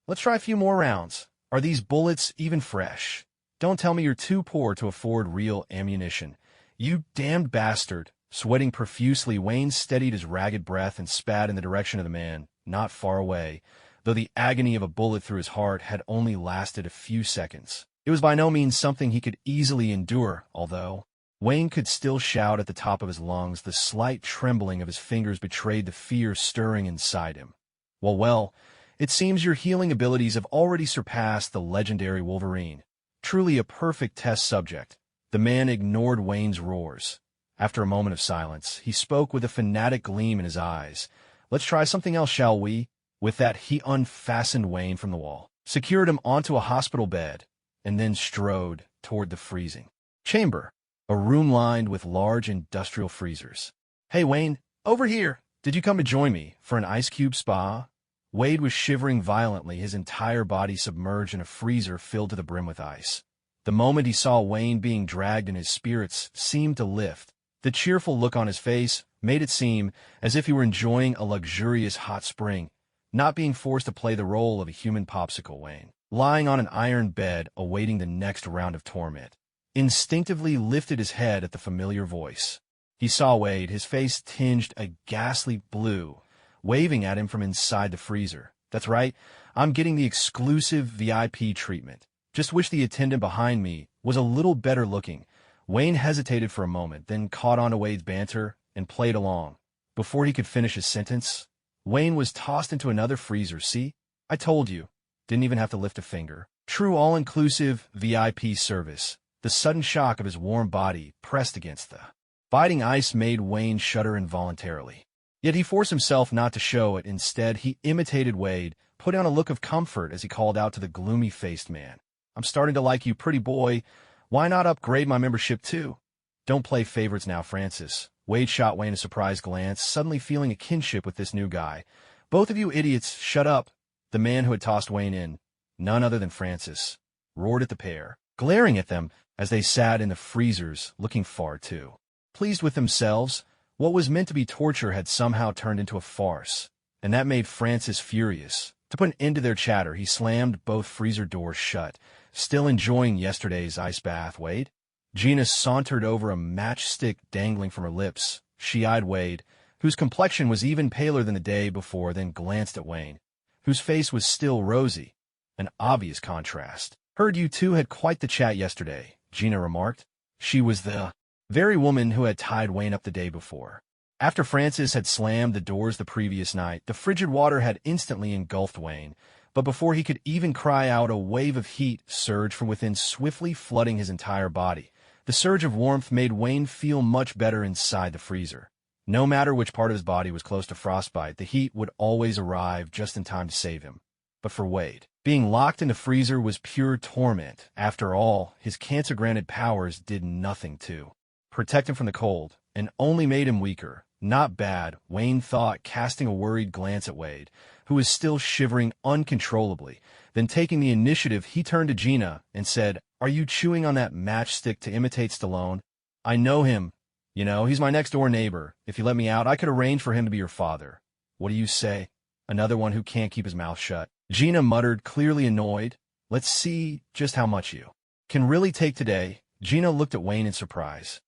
Let's try a few more rounds. Are these bullets even fresh? Don't tell me you're too poor to afford real ammunition. You damned bastard. Sweating profusely, Wayne steadied his ragged breath and spat in the direction of the man, not far away, though the agony of a bullet through his heart had only lasted a few seconds. It was by no means something he could easily endure, although Wayne could still shout at the top of his lungs. The slight trembling of his fingers betrayed the fear stirring inside him. Well, it seems your healing abilities have already surpassed the legendary Wolverine. Truly a perfect test subject. The man ignored Wayne's roars. After a moment of silence, he spoke with a fanatic gleam in his eyes. Let's try something else, shall we? With that, he unfastened Wayne from the wall, secured him onto a hospital bed, and then strode toward the freezing chamber, a room lined with large industrial freezers. Hey, Wayne, over here. Did you come to join me for an ice cube spa? Wade was shivering violently, his entire body submerged in a freezer filled to the brim with ice. The moment he saw Wayne being dragged in, his spirits seemed to lift. The cheerful look on his face made it seem as if he were enjoying a luxurious hot spring, not being forced to play the role of a human popsicle. Wayne, lying on an iron bed awaiting the next round of torment, instinctively lifted his head at the familiar voice. He saw Wade, his face tinged a ghastly blue, waving at him from inside the freezer. That's right, I'm getting the exclusive VIP treatment. Just wish the attendant behind me was a little better looking. Wayne hesitated for a moment, then caught on to Wade's banter and played along. Before he could finish his sentence, Wayne was tossed into another freezer. See? I told you. Didn't even have to lift a finger. True all-inclusive VIP service. The sudden shock of his warm body pressed against the biting ice made Wayne shudder involuntarily. Yet he forced himself not to show it. Instead, he imitated Wade, put on a look of comfort as he called out to the gloomy-faced man. I'm starting to like you, pretty boy. Why not upgrade my membership too? Don't play favorites now, Francis. Wade shot Wayne a surprised glance, suddenly feeling a kinship with this new guy. Both of you idiots, shut up. The man who had tossed Wayne in, none other than Francis, roared at the pair, glaring at them as they sat in the freezers, looking far too pleased with themselves. What was meant to be torture had somehow turned into a farce, and that made Francis furious. To put an end to their chatter, he slammed both freezer doors shut. Still enjoying yesterday's ice bath, Wade? Gina sauntered over, a matchstick dangling from her lips. She eyed Wade, whose complexion was even paler than the day before, then glanced at Wayne, whose face was still rosy, an obvious contrast. Heard you two had quite the chat yesterday, Gina remarked. She was the very woman who had tied Wayne up the day before. After Francis had slammed the doors the previous night, the frigid water had instantly engulfed Wayne, but before he could even cry out, a wave of heat surged from within, swiftly flooding his entire body. The surge of warmth made Wayne feel much better inside the freezer. No matter which part of his body was close to frostbite, the heat would always arrive just in time to save him. But for Wade, being locked in the freezer was pure torment. After all, his cancer-granted powers did nothing to protect him from the cold, and only made him weaker. Not bad, Wayne thought, casting a worried glance at Wade, who was still shivering uncontrollably. Then taking the initiative, he turned to Gina and said, Are you chewing on that matchstick to imitate Stallone? I know him. You know, he's my next-door neighbor. If you let me out, I could arrange for him to be your father. What do you say? Another one who can't keep his mouth shut. Gina muttered, clearly annoyed. Let's see just how much you can really take today. Gina looked at Wayne in surprise.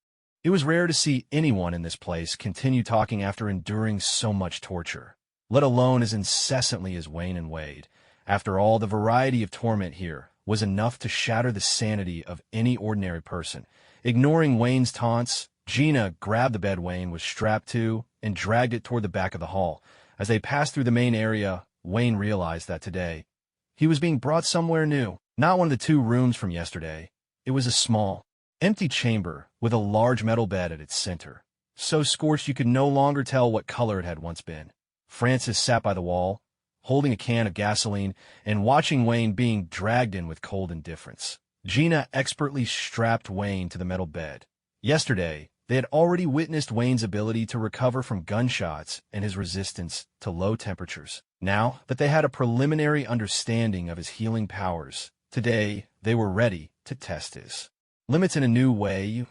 It was rare to see anyone in this place continue talking after enduring so much torture, let alone as incessantly as Wayne and Wade. After all, the variety of torment here was enough to shatter the sanity of any ordinary person. Ignoring Wayne's taunts, Gina grabbed the bed Wayne was strapped to and dragged it toward the back of the hall. As they passed through the main area, Wayne realized that today he was being brought somewhere new, not one of the two rooms from yesterday. It was a small, empty chamber with a large metal bed at its center, so scorched you could no longer tell what color it had once been. Francis sat by the wall, holding a can of gasoline and watching Wayne being dragged in with cold indifference. Gina expertly strapped Wayne to the metal bed. Yesterday, they had already witnessed Wayne's ability to recover from gunshots and his resistance to low temperatures. Now that they had a preliminary understanding of his healing powers, today they were ready to test his limits in a new way.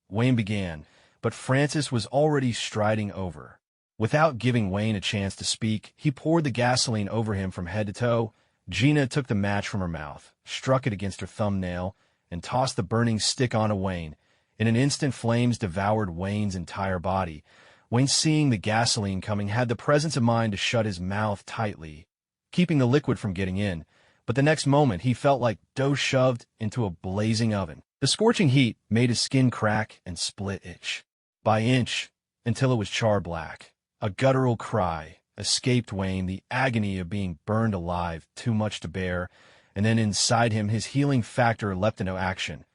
Wayne began, but Francis was already striding over. Without giving Wayne a chance to speak, he poured the gasoline over him from head to toe. Gina took the match from her mouth, struck it against her thumbnail, and tossed the burning stick onto Wayne. In an instant, flames devoured Wayne's entire body. Wayne, seeing the gasoline coming, had the presence of mind to shut his mouth tightly, keeping the liquid from getting in. But the next moment, he felt like dough shoved into a blazing oven. The scorching heat made his skin crack and split inch by inch until it was charred black. A guttural cry escaped Wayne, the agony of being burned alive, too much to bear, and then inside him his healing factor leapt into action.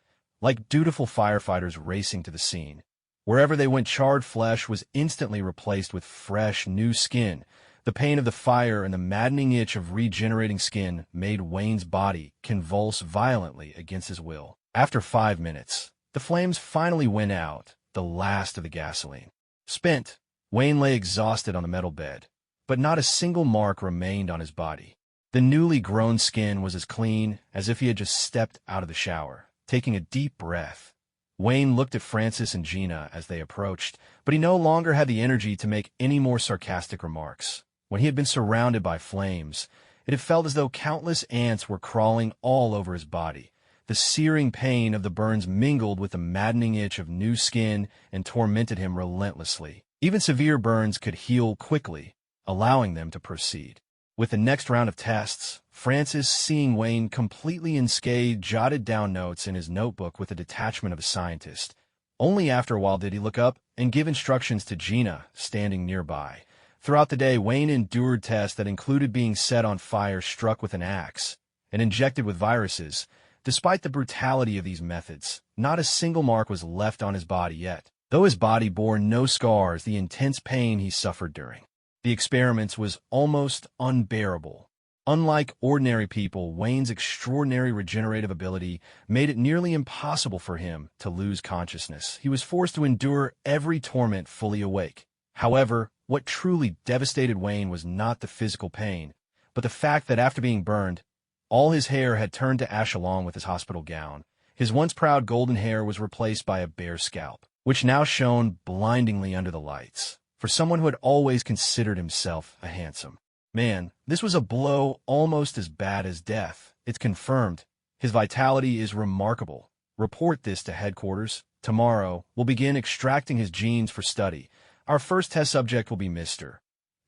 Like dutiful firefighters racing to the scene. Wherever they went, charred flesh was instantly replaced with fresh, new skin. The pain of the fire and the maddening itch of regenerating skin made Wayne's body convulse violently against his will. After 5 minutes, the flames finally went out, the last of the gasoline. Spent, Wayne lay exhausted on the metal bed, but not a single mark remained on his body. The newly grown skin was as clean as if he had just stepped out of the shower. Taking a deep breath, Wayne looked at Francis and Gina as they approached, but he no longer had the energy to make any more sarcastic remarks. When he had been surrounded by flames, it had felt as though countless ants were crawling all over his body. The searing pain of the burns mingled with the maddening itch of new skin and tormented him relentlessly. Even severe burns could heal quickly, allowing them to proceed. With the next round of tests, Francis, seeing Wayne completely unscathed, jotted down notes in his notebook with the detachment of a scientist. Only after a while did he look up and give instructions to Gina, standing nearby. Throughout the day, Wayne endured tests that included being set on fire, struck with an axe, and injected with viruses. Despite the brutality of these methods, not a single mark was left on his body yet. Though his body bore no scars, the intense pain he suffered during the experiments was almost unbearable. Unlike ordinary people, Wayne's extraordinary regenerative ability made it nearly impossible for him to lose consciousness. He was forced to endure every torment fully awake. However, what truly devastated Wayne was not the physical pain, but the fact that after being burned, all his hair had turned to ash along with his hospital gown. His once proud golden hair was replaced by a bare scalp, which now shone blindingly under the lights. For someone who had always considered himself a handsome man, this was a blow almost as bad as death. It's confirmed. His vitality is remarkable. Report this to headquarters. Tomorrow, we'll begin extracting his genes for study. Our first test subject will be Mr.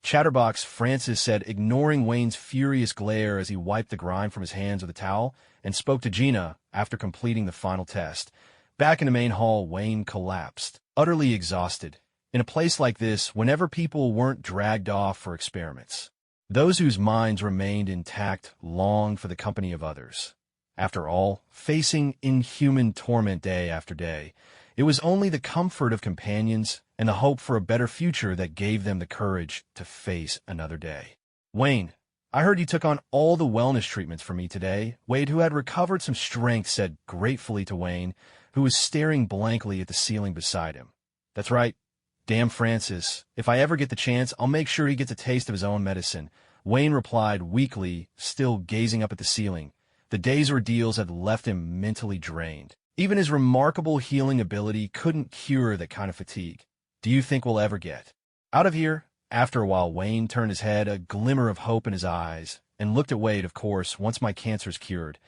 Chatterbox, Francis said, ignoring Wayne's furious glare as he wiped the grime from his hands with a towel, and spoke to Gina after completing the final test. Back in the main hall, Wayne collapsed, utterly exhausted. In a place like this, whenever people weren't dragged off for experiments, those whose minds remained intact longed for the company of others. After all, facing inhuman torment day after day, it was only the comfort of companions and the hope for a better future that gave them the courage to face another day. Wayne, I heard you took on all the wellness treatments for me today. Wade, who had recovered some strength, said gratefully to Wayne, who was staring blankly at the ceiling beside him. That's right. Damn Francis, if I ever get the chance, I'll make sure he gets a taste of his own medicine. Wayne replied weakly, still gazing up at the ceiling. The day's ordeals had left him mentally drained. Even his remarkable healing ability couldn't cure that kind of fatigue. Do you think we'll ever get out of here? After a while, Wayne turned his head, a glimmer of hope in his eyes, and looked at Wade. Of course, once my cancer's cured,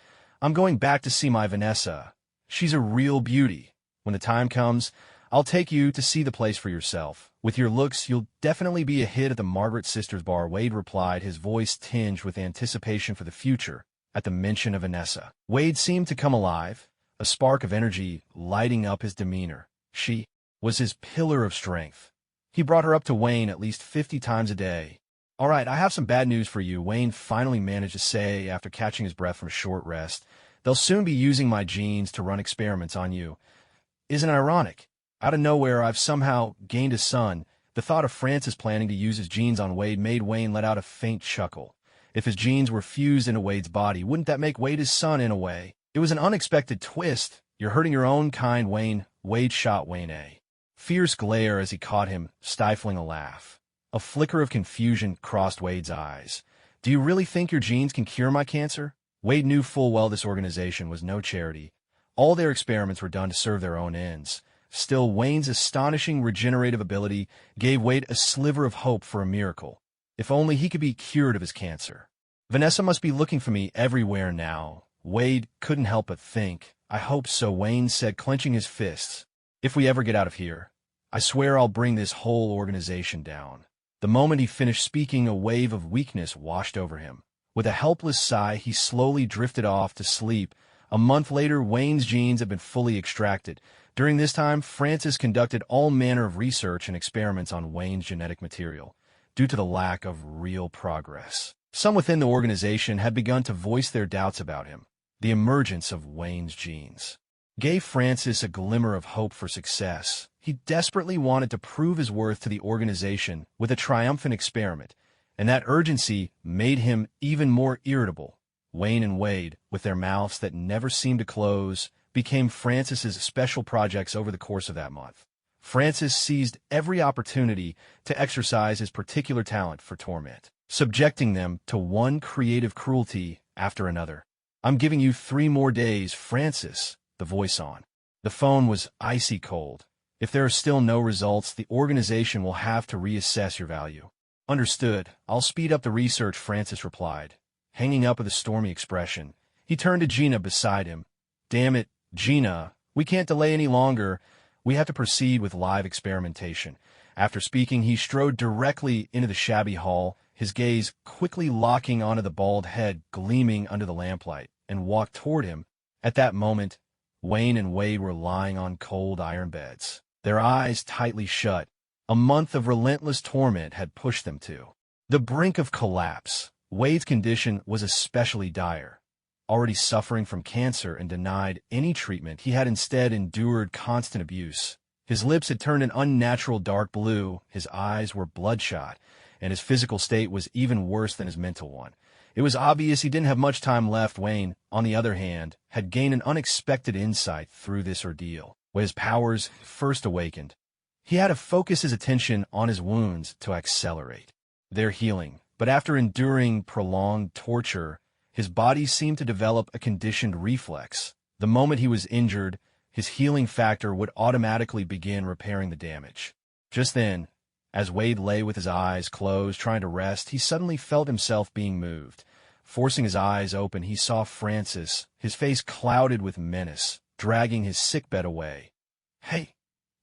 I'm going back to see my Vanessa. She's a real beauty. When the time comes, I'll take you to see the place for yourself. With your looks, you'll definitely be a hit at the Margaret Sisters Bar, Wade replied, his voice tinged with anticipation for the future. At the mention of Vanessa, Wade seemed to come alive, a spark of energy lighting up his demeanor. She was his pillar of strength. He brought her up to Wayne at least 50 times a day. All right, I have some bad news for you, Wayne finally managed to say after catching his breath from a short rest. They'll soon be using my genes to run experiments on you. Isn't it ironic? Out of nowhere, I've somehow gained a son. The thought of Francis planning to use his genes on Wade made Wayne let out a faint chuckle. If his genes were fused into Wade's body, wouldn't that make Wade his son in a way? It was an unexpected twist. You're hurting your own kind, Wayne. Wade shot Wayne a fierce glare as he caught him, stifling a laugh. A flicker of confusion crossed Wade's eyes. Do you really think your genes can cure my cancer? Wade knew full well this organization was no charity. All their experiments were done to serve their own ends. Still, Wayne's astonishing regenerative ability gave Wade a sliver of hope for a miracle. If only he could be cured of his cancer. Vanessa must be looking for me everywhere now. Wade couldn't help but think. I hope so, Wayne said, clenching his fists. If we ever get out of here, I swear I'll bring this whole organization down. The moment he finished speaking, a wave of weakness washed over him. With a helpless sigh, he slowly drifted off to sleep. A month later, Wayne's genes had been fully extracted. During this time, Francis conducted all manner of research and experiments on Wayne's genetic material, due to the lack of real progress. Some within the organization had begun to voice their doubts about him. The emergence of Wayne's genes gave Francis a glimmer of hope for success. He desperately wanted to prove his worth to the organization with a triumphant experiment, and that urgency made him even more irritable. Wayne and Wade, with their mouths that never seemed to close, became Francis's special projects over the course of that month. Francis seized every opportunity to exercise his particular talent for torment, subjecting them to one creative cruelty after another. I'm giving you 3 more days, Francis, the voice on the phone was icy cold. If there are still no results, the organization will have to reassess your value. Understood. I'll speed up the research, Francis replied. Hanging up with a stormy expression, he turned to Gina beside him. Damn it, Gina, we can't delay any longer. We have to proceed with live experimentation. After speaking, he strode directly into the shabby hall, his gaze quickly locking onto the bald head gleaming under the lamplight, and walked toward him. At that moment, Wayne and Wade were lying on cold iron beds, their eyes tightly shut. A month of relentless torment had pushed them to the brink of collapse. Wade's condition was especially dire. Already suffering from cancer and denied any treatment, he had instead endured constant abuse. His lips had turned an unnatural dark blue, his eyes were bloodshot, and his physical state was even worse than his mental one. It was obvious he didn't have much time left. Wayne, on the other hand, had gained an unexpected insight through this ordeal. When his powers first awakened, he had to focus his attention on his wounds to accelerate their healing. But after enduring prolonged torture, his body seemed to develop a conditioned reflex. The moment he was injured, his healing factor would automatically begin repairing the damage. Just then, as Wade lay with his eyes closed trying to rest, he suddenly felt himself being moved. Forcing his eyes open, he saw Francis, his face clouded with menace, dragging his sickbed away. Hey,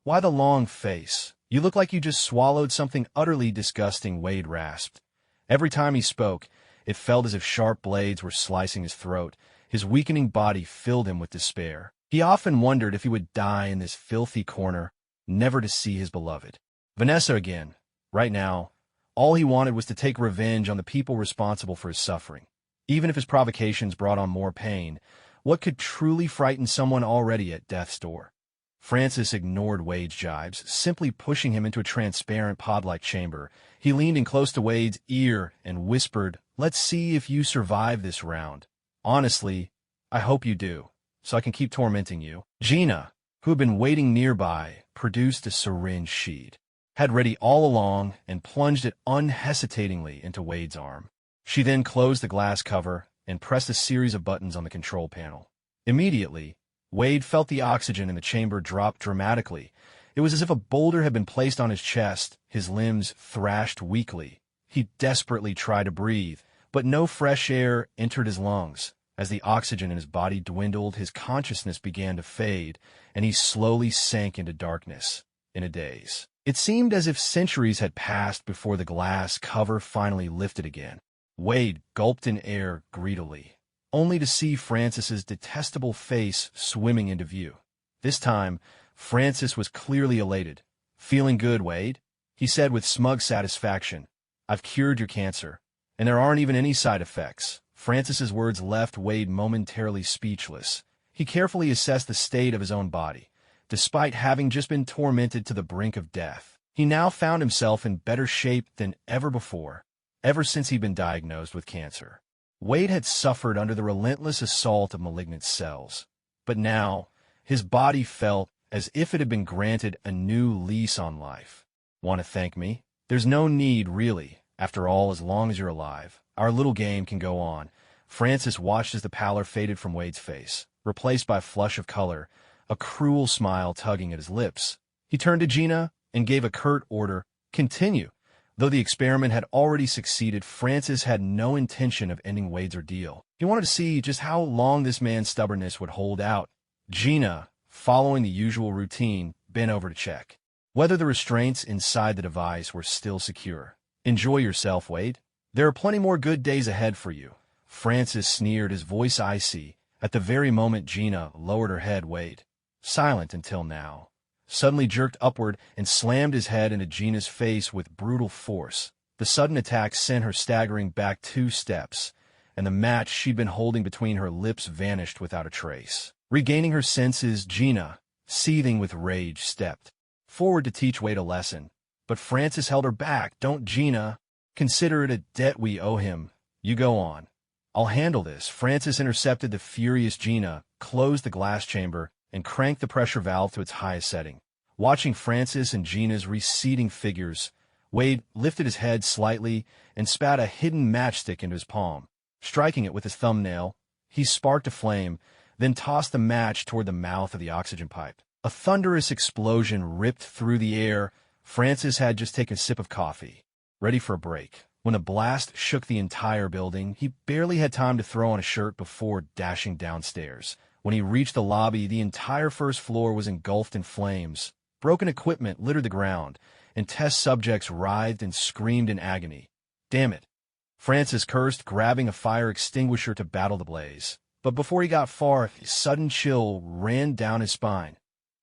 why the long face? You look like you just swallowed something utterly disgusting, Wade rasped. Every time he spoke, it felt as if sharp blades were slicing his throat. His weakening body filled him with despair. He often wondered if he would die in this filthy corner, never to see his beloved Vanessa again. Right now, all he wanted was to take revenge on the people responsible for his suffering. Even if his provocations brought on more pain, what could truly frighten someone already at death's door? Francis ignored Wade's jibes, simply pushing him into a transparent pod-like chamber. He leaned in close to Wade's ear and whispered, "Let's see if you survive this round. Honestly, I hope you do, so I can keep tormenting you." Gina, who had been waiting nearby, produced a syringe sheet, had ready all along, and plunged it unhesitatingly into Wade's arm. She then closed the glass cover and pressed a series of buttons on the control panel. Immediately, Wade felt the oxygen in the chamber drop dramatically. It was as if a boulder had been placed on his chest. His limbs thrashed weakly. He desperately tried to breathe, but no fresh air entered his lungs. As the oxygen in his body dwindled, his consciousness began to fade, and he slowly sank into darkness, in a daze. It seemed as if centuries had passed before the glass cover finally lifted again. Wade gulped in air greedily, only to see Francis's detestable face swimming into view. This time, Francis was clearly elated. "Feeling good, Wade?" he said with smug satisfaction. "I've cured your cancer, and there aren't even any side effects." Francis's words left Wade momentarily speechless. He carefully assessed the state of his own body. Despite having just been tormented to the brink of death, he now found himself in better shape than ever before, ever since he'd been diagnosed with cancer. Wade had suffered under the relentless assault of malignant cells, but now his body felt as if it had been granted a new lease on life. Want to thank me? There's no need, really. After all, as long as you're alive, our little game can go on. Francis watched as the pallor faded from Wade's face, replaced by a flush of color, a cruel smile tugging at his lips. He turned to Gina and gave a curt order, "Continue." Though the experiment had already succeeded, Francis had no intention of ending Wade's ordeal. He wanted to see just how long this man's stubbornness would hold out. Gina, following the usual routine, bent over to check whether the restraints inside the device were still secure. "Enjoy yourself, Wade. There are plenty more good days ahead for you." Francis sneered, his voice icy. At the very moment Gina lowered her head, Wade, silent until now, suddenly jerked upward and slammed his head into Gina's face with brutal force. The sudden attack sent her staggering back 2 steps, and the match she'd been holding between her lips vanished without a trace. Regaining her senses, Gina, seething with rage, stepped forward to teach Wade a lesson. But Francis held her back. "Don't, Gina. Consider it a debt we owe him. You go on. I'll handle this." Francis intercepted the furious Gina, closed the glass chamber, and cranked the pressure valve to its highest setting. Watching Francis and Gina's receding figures, Wade lifted his head slightly and spat a hidden matchstick into his palm. Striking it with his thumbnail, he sparked a flame, then tossed the match toward the mouth of the oxygen pipe. A thunderous explosion ripped through the air. Francis had just taken a sip of coffee, ready for a break, when a blast shook the entire building. He barely had time to throw on a shirt before dashing downstairs. When he reached the lobby, the entire first floor was engulfed in flames. Broken equipment littered the ground, and test subjects writhed and screamed in agony. "Damn it," Francis cursed, grabbing a fire extinguisher to battle the blaze. But before he got far, a sudden chill ran down his spine.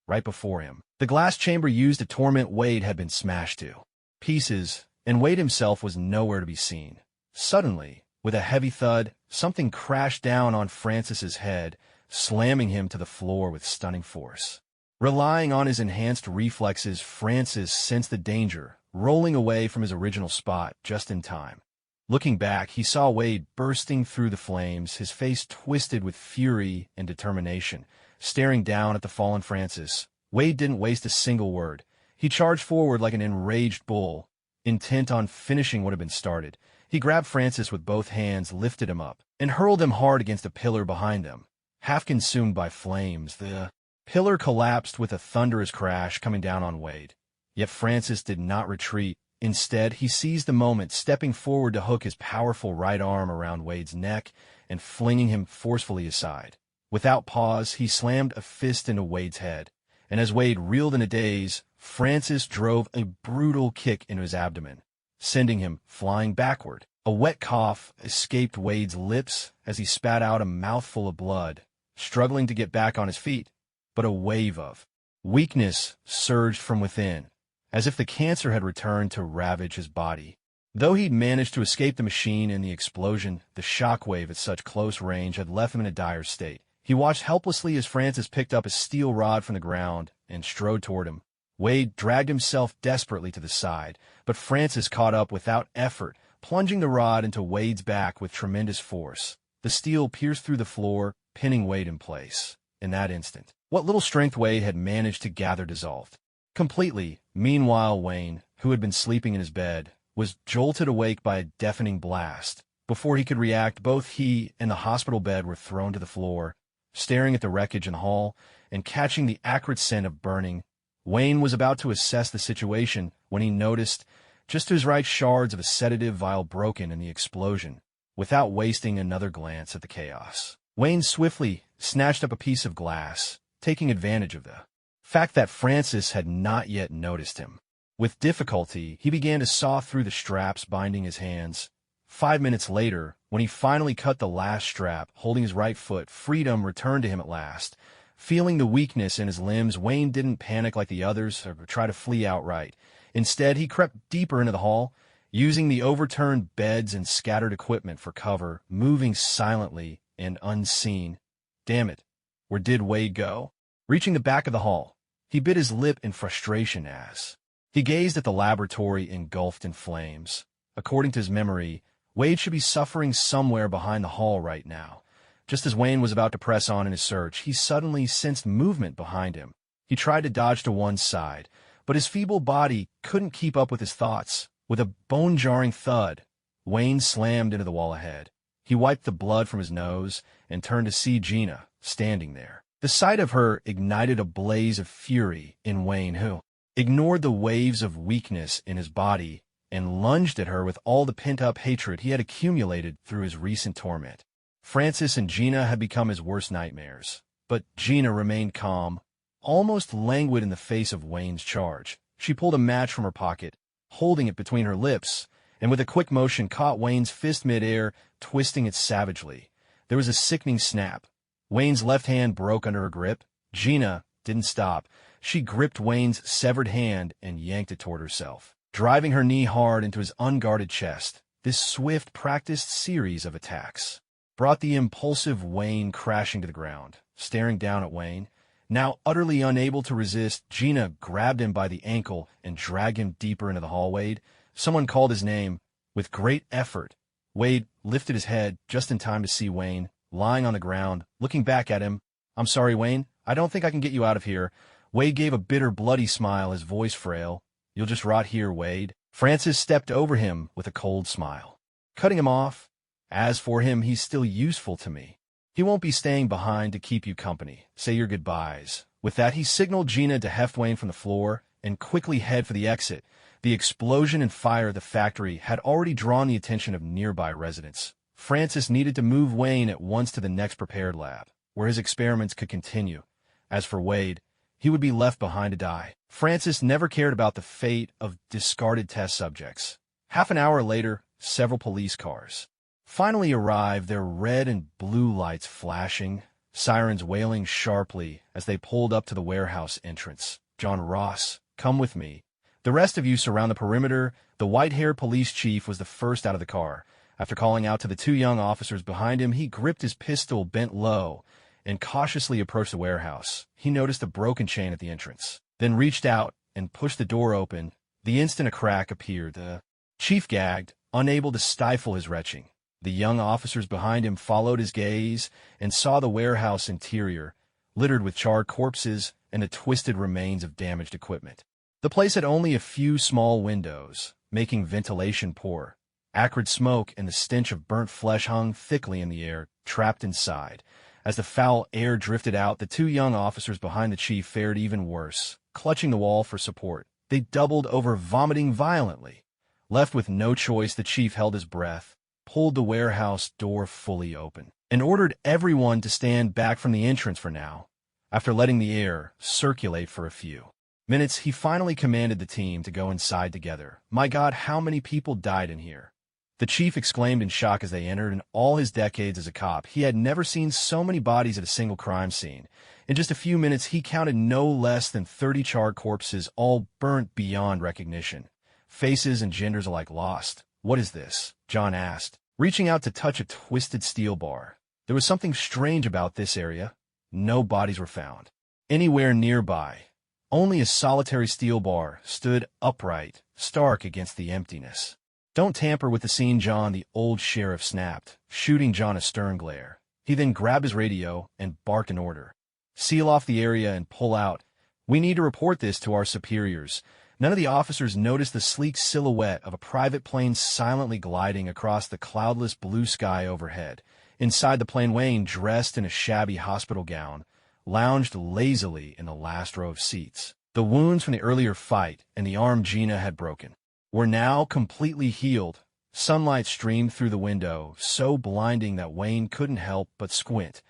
Right before him, the glass chamber used to torment Wade had been smashed to pieces, and Wade himself was nowhere to be seen. Suddenly, with a heavy thud, something crashed down on Francis's head, slamming him to the floor with stunning force. Relying on his enhanced reflexes, Francis sensed the danger, rolling away from his original spot just in time. Looking back, he saw Wade bursting through the flames, his face twisted with fury and determination, staring down at the fallen Francis. Wade didn't waste a single word. He charged forward like an enraged bull, intent on finishing what had been started. He grabbed Francis with both hands, lifted him up, and hurled him hard against a pillar behind them. Half consumed by flames, the pillar collapsed with a thunderous crash coming down on Wade. Yet Francis did not retreat. Instead, he seized the moment, stepping forward to hook his powerful right arm around Wade's neck and flinging him forcefully aside. Without pause, he slammed a fist into Wade's head, and as Wade reeled in a daze, Francis drove a brutal kick into his abdomen, sending him flying backward. A wet cough escaped Wade's lips as he spat out a mouthful of blood, struggling to get back on his feet. But a wave of weakness surged from within, as if the cancer had returned to ravage his body. Though he'd managed to escape the machine and the explosion, the shockwave at such close range had left him in a dire state. He watched helplessly as Francis picked up a steel rod from the ground and strode toward him. Wade dragged himself desperately to the side, but Francis caught up without effort, plunging the rod into Wade's back with tremendous force. The steel pierced through the floor, pinning Wade in place. In that instant, what little strength Wade had managed to gather dissolved completely. Meanwhile, Wayne, who had been sleeping in his bed, was jolted awake by a deafening blast. Before he could react, both he and the hospital bed were thrown to the floor. Staring at the wreckage in the hall and catching the acrid scent of burning, Wayne was about to assess the situation when he noticed, just to his right, shards of a sedative vial broken in the explosion. Without wasting another glance at the chaos, Wayne swiftly snatched up a piece of glass, taking advantage of the fact that Francis had not yet noticed him. With difficulty, he began to saw through the straps binding his hands. 5 minutes later, when he finally cut the last strap, holding his right foot, freedom returned to him at last. Feeling the weakness in his limbs, Wayne didn't panic like the others or try to flee outright. Instead, he crept deeper into the hall, using the overturned beds and scattered equipment for cover, moving silently and unseen. Damn it, where did Wade go? Reaching the back of the hall, he bit his lip in frustration as he gazed at the laboratory engulfed in flames. According to his memory, Wade should be suffering somewhere behind the hall right now. Just as Wayne was about to press on in his search, he suddenly sensed movement behind him. He tried to dodge to one side, but his feeble body couldn't keep up with his thoughts. With a bone-jarring thud, Wayne slammed into the wall ahead. He wiped the blood from his nose and turned to see Gina standing there. The sight of her ignited a blaze of fury in Wayne, who ignored the waves of weakness in his body and lunged at her with all the pent-up hatred he had accumulated through his recent torment. Francis and Gina had become his worst nightmares, but Gina remained calm, almost languid in the face of Wayne's charge. She pulled a match from her pocket, holding it between her lips, and with a quick motion caught Wayne's fist mid-air, twisting it savagely. There was a sickening snap. Wayne's left hand broke under her grip. Gina didn't stop. She gripped Wayne's severed hand and yanked it toward herself, driving her knee hard into his unguarded chest. This swift, practiced series of attacks brought the impulsive Wayne crashing to the ground. Staring down at Wayne, now utterly unable to resist, Gina grabbed him by the ankle and dragged him deeper into the hallway. Someone called his name. With great effort, Wade lifted his head just in time to see Wayne lying on the ground, looking back at him. "I'm sorry, Wayne. I don't think I can get you out of here." Wade gave a bitter, bloody smile, his voice frail. "You'll just rot here, Wade." Francis stepped over him with a cold smile, cutting him off. "As for him, he's still useful to me. He won't be staying behind to keep you company. Say your goodbyes." With that, he signaled Gina to heft Wayne from the floor and quickly head for the exit. The explosion and fire of the factory had already drawn the attention of nearby residents. Francis needed to move Wayne at once to the next prepared lab, where his experiments could continue. As for Wade, he would be left behind to die. Francis never cared about the fate of discarded test subjects. Half an hour later, several police cars finally arrived, their red and blue lights flashing, sirens wailing sharply as they pulled up to the warehouse entrance. "John Ross, come with me. The rest of you surround the perimeter." The white-haired police chief was the first out of the car. After calling out to the two young officers behind him, he gripped his pistol bent low and cautiously approached the warehouse. He noticed a broken chain at the entrance, then reached out and pushed the door open. The instant a crack appeared, the chief gagged, unable to stifle his retching. The young officers behind him followed his gaze and saw the warehouse interior, littered with charred corpses and the twisted remains of damaged equipment. The place had only a few small windows, making ventilation poor. Acrid smoke and the stench of burnt flesh hung thickly in the air, trapped inside. As the foul air drifted out, the two young officers behind the chief fared even worse. Clutching the wall for support, they doubled over, vomiting violently. Left with no choice, the chief held his breath, pulled the warehouse door fully open, and ordered everyone to stand back from the entrance for now. After letting the air circulate for a few minutes, he finally commanded the team to go inside together. "My God, how many people died in here?" the chief exclaimed in shock as they entered. In all his decades as a cop, he had never seen so many bodies at a single crime scene. In just a few minutes, he counted no less than 30 charred corpses, all burnt beyond recognition. Faces and genders alike lost. "What is this?" John asked, reaching out to touch a twisted steel bar. There was something strange about this area. No bodies were found anywhere nearby. Only a solitary steel bar stood upright, stark against the emptiness. "Don't tamper with the scene, John," the old sheriff snapped, shooting John a stern glare. He then grabbed his radio and barked an order. "Seal off the area and pull out. We need to report this to our superiors." None of the officers noticed the sleek silhouette of a private plane silently gliding across the cloudless blue sky overhead. Inside the plane, Wayne, dressed in a shabby hospital gown, lounged lazily in the last row of seats. The wounds from the earlier fight and the arm Gina had broken were now completely healed. Sunlight streamed through the window, so blinding that Wayne couldn't help but squint.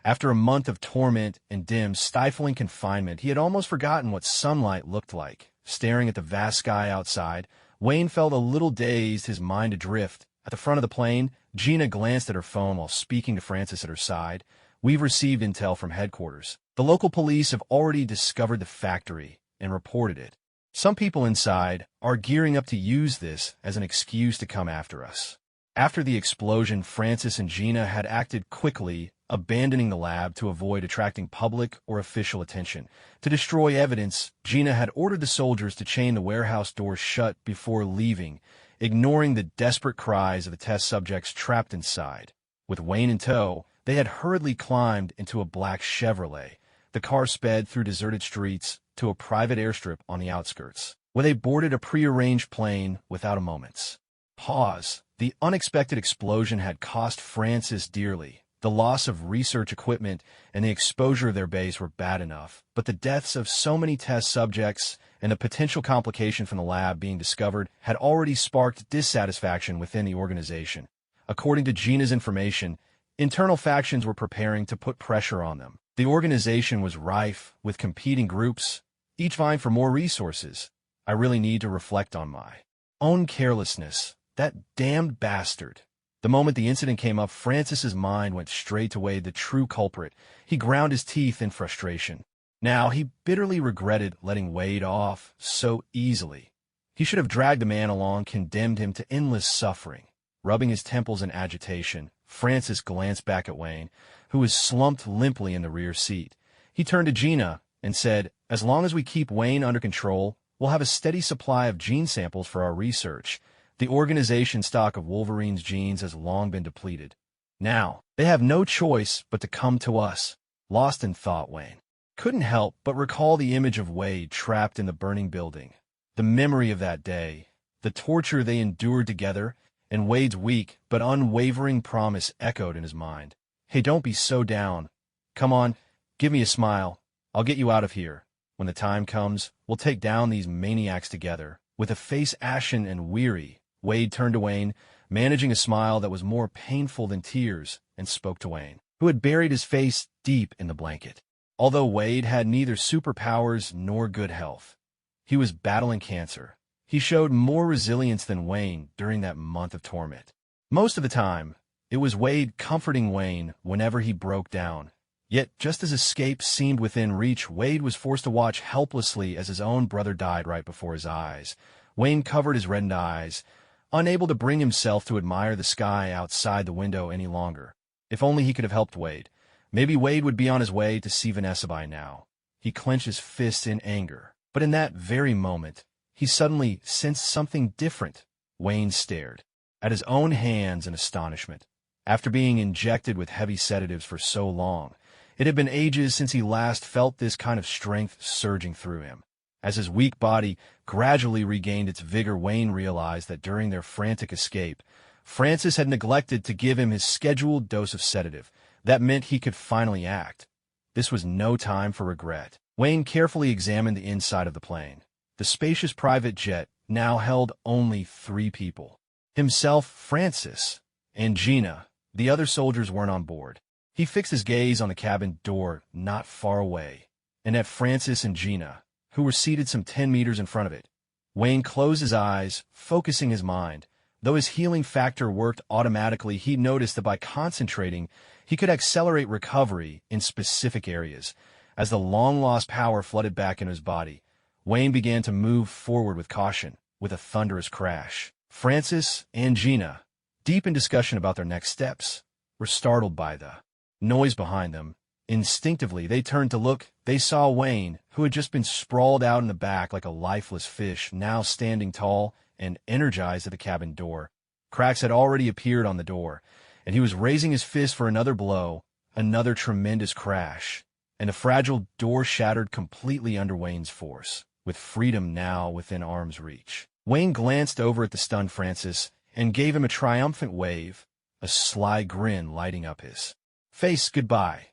After a month of torment and dim, stifling confinement, he had almost forgotten what sunlight looked like. Staring at the vast sky outside, Wayne felt a little dazed, his mind adrift. At the front of the plane, Gina glanced at her phone while speaking to Francis at her side. "We've received intel from headquarters. The local police have already discovered the factory and reported it. Some people inside are gearing up to use this as an excuse to come after us. After the explosion, Francis and Gina had acted quickly, abandoning the lab to avoid attracting public or official attention. To destroy evidence, Gina had ordered the soldiers to chain the warehouse doors shut before leaving, ignoring the desperate cries of the test subjects trapped inside. With Wayne in tow, they had hurriedly climbed into a black Chevrolet. The car sped through deserted streets to a private airstrip on the outskirts, where they boarded a prearranged plane without a moment's pause. The unexpected explosion had cost Francis dearly. The loss of research equipment and the exposure of their base were bad enough, but the deaths of so many test subjects and the potential complication from the lab being discovered had already sparked dissatisfaction within the organization. According to Gina's information, internal factions were preparing to put pressure on them. The organization was rife with competing groups, each vying for more resources. I really need to reflect on my own carelessness. That damned bastard. The moment the incident came up, Francis's mind went straight to Wade, the true culprit. He ground his teeth in frustration. Now he bitterly regretted letting Wade off so easily. He should have dragged the man along, condemned him to endless suffering. Rubbing his temples in agitation, Francis glanced back at Wayne, who was slumped limply in the rear seat. He turned to Gina and said, "As long as we keep Wayne under control, we'll have a steady supply of gene samples for our research. The organization's stock of Wolverine's genes has long been depleted. Now, they have no choice but to come to us." Lost in thought, Wayne couldn't help but recall the image of Wade trapped in the burning building. The memory of that day, the torture they endured together, and Wade's weak but unwavering promise echoed in his mind. "Hey, don't be so down. Come on, give me a smile. I'll get you out of here. When the time comes, we'll take down these maniacs together." With a face ashen and weary, Wade turned to Wayne, managing a smile that was more painful than tears, and spoke to Wayne, who had buried his face deep in the blanket. Although Wade had neither superpowers nor good health, he was battling cancer. He showed more resilience than Wayne during that month of torment. Most of the time, it was Wade comforting Wayne whenever he broke down. Yet, just as escape seemed within reach, Wade was forced to watch helplessly as his own brother died right before his eyes. Wayne covered his reddened eyes, unable to bring himself to admire the sky outside the window any longer. If only he could have helped Wade. Maybe Wade would be on his way to see Vanessa by now. He clenched his fists in anger. But in that very moment, he suddenly sensed something different. Wayne stared at his own hands in astonishment. After being injected with heavy sedatives for so long, it had been ages since he last felt this kind of strength surging through him. As his weak body gradually regained its vigor, Wayne realized that during their frantic escape, Francis had neglected to give him his scheduled dose of sedative. That meant he could finally act. This was no time for regret. Wayne carefully examined the inside of the plane. The spacious private jet now held only 3 people. Himself, Francis, and Gina. The other soldiers weren't on board. He fixed his gaze on the cabin door not far away, and at Francis and Gina, who were seated some 10 meters in front of it. Wayne closed his eyes, focusing his mind. Though his healing factor worked automatically, he noticed that by concentrating, he could accelerate recovery in specific areas. As the long-lost power flooded back into his body, Wayne began to move forward with caution. With a thunderous crash, Francis and Gina, deep in discussion about their next steps, were startled by the noise behind them. Instinctively, they turned to look. They saw Wayne, who had just been sprawled out in the back like a lifeless fish, now standing tall and energized at the cabin door. Cracks had already appeared on the door, and he was raising his fist for another blow. Another tremendous crash, and the fragile door shattered completely under Wayne's force, with freedom now within arm's reach. Wayne glanced over at the stunned Francis and gave him a triumphant wave, a sly grin lighting up his face. "Goodbye,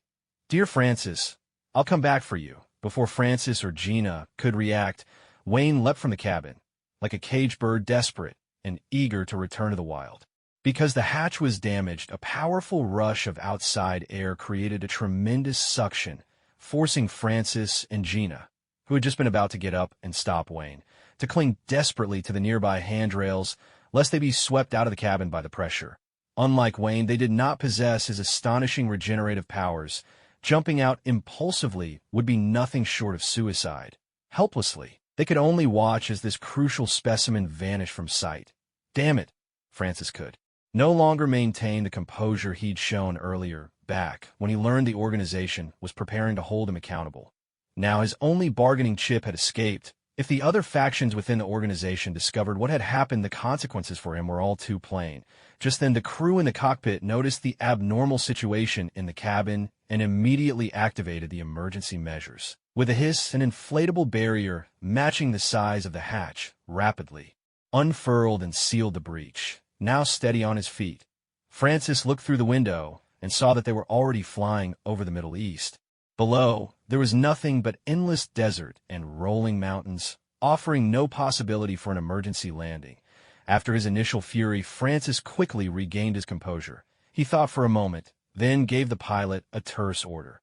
dear Francis. I'll come back for you." Before Francis or Gina could react, Wayne leapt from the cabin, like a caged bird, desperate and eager to return to the wild. Because the hatch was damaged, a powerful rush of outside air created a tremendous suction, forcing Francis and Gina, who had just been about to get up and stop Wayne, to cling desperately to the nearby handrails, lest they be swept out of the cabin by the pressure. Unlike Wayne, they did not possess his astonishing regenerative powers. Jumping out impulsively would be nothing short of suicide. Helplessly, They could only watch as this crucial specimen vanished from sight. Damn it, Francis could no longer maintain the composure he'd shown earlier, back when he learned the organization was preparing to hold him accountable. Now his only bargaining chip had escaped. If the other factions within the organization discovered what had happened, the consequences for him were all too plain. Just then the crew in the cockpit noticed the abnormal situation in the cabin and immediately activated the emergency measures. With a hiss, an inflatable barrier, matching the size of the hatch, rapidly unfurled and sealed the breach. Now steady on his feet, Francis looked through the window and saw that they were already flying over the Middle East. Below, there was nothing but endless desert and rolling mountains, offering no possibility for an emergency landing. After his initial fury, Francis quickly regained his composure. He thought for a moment, then gave the pilot a terse order.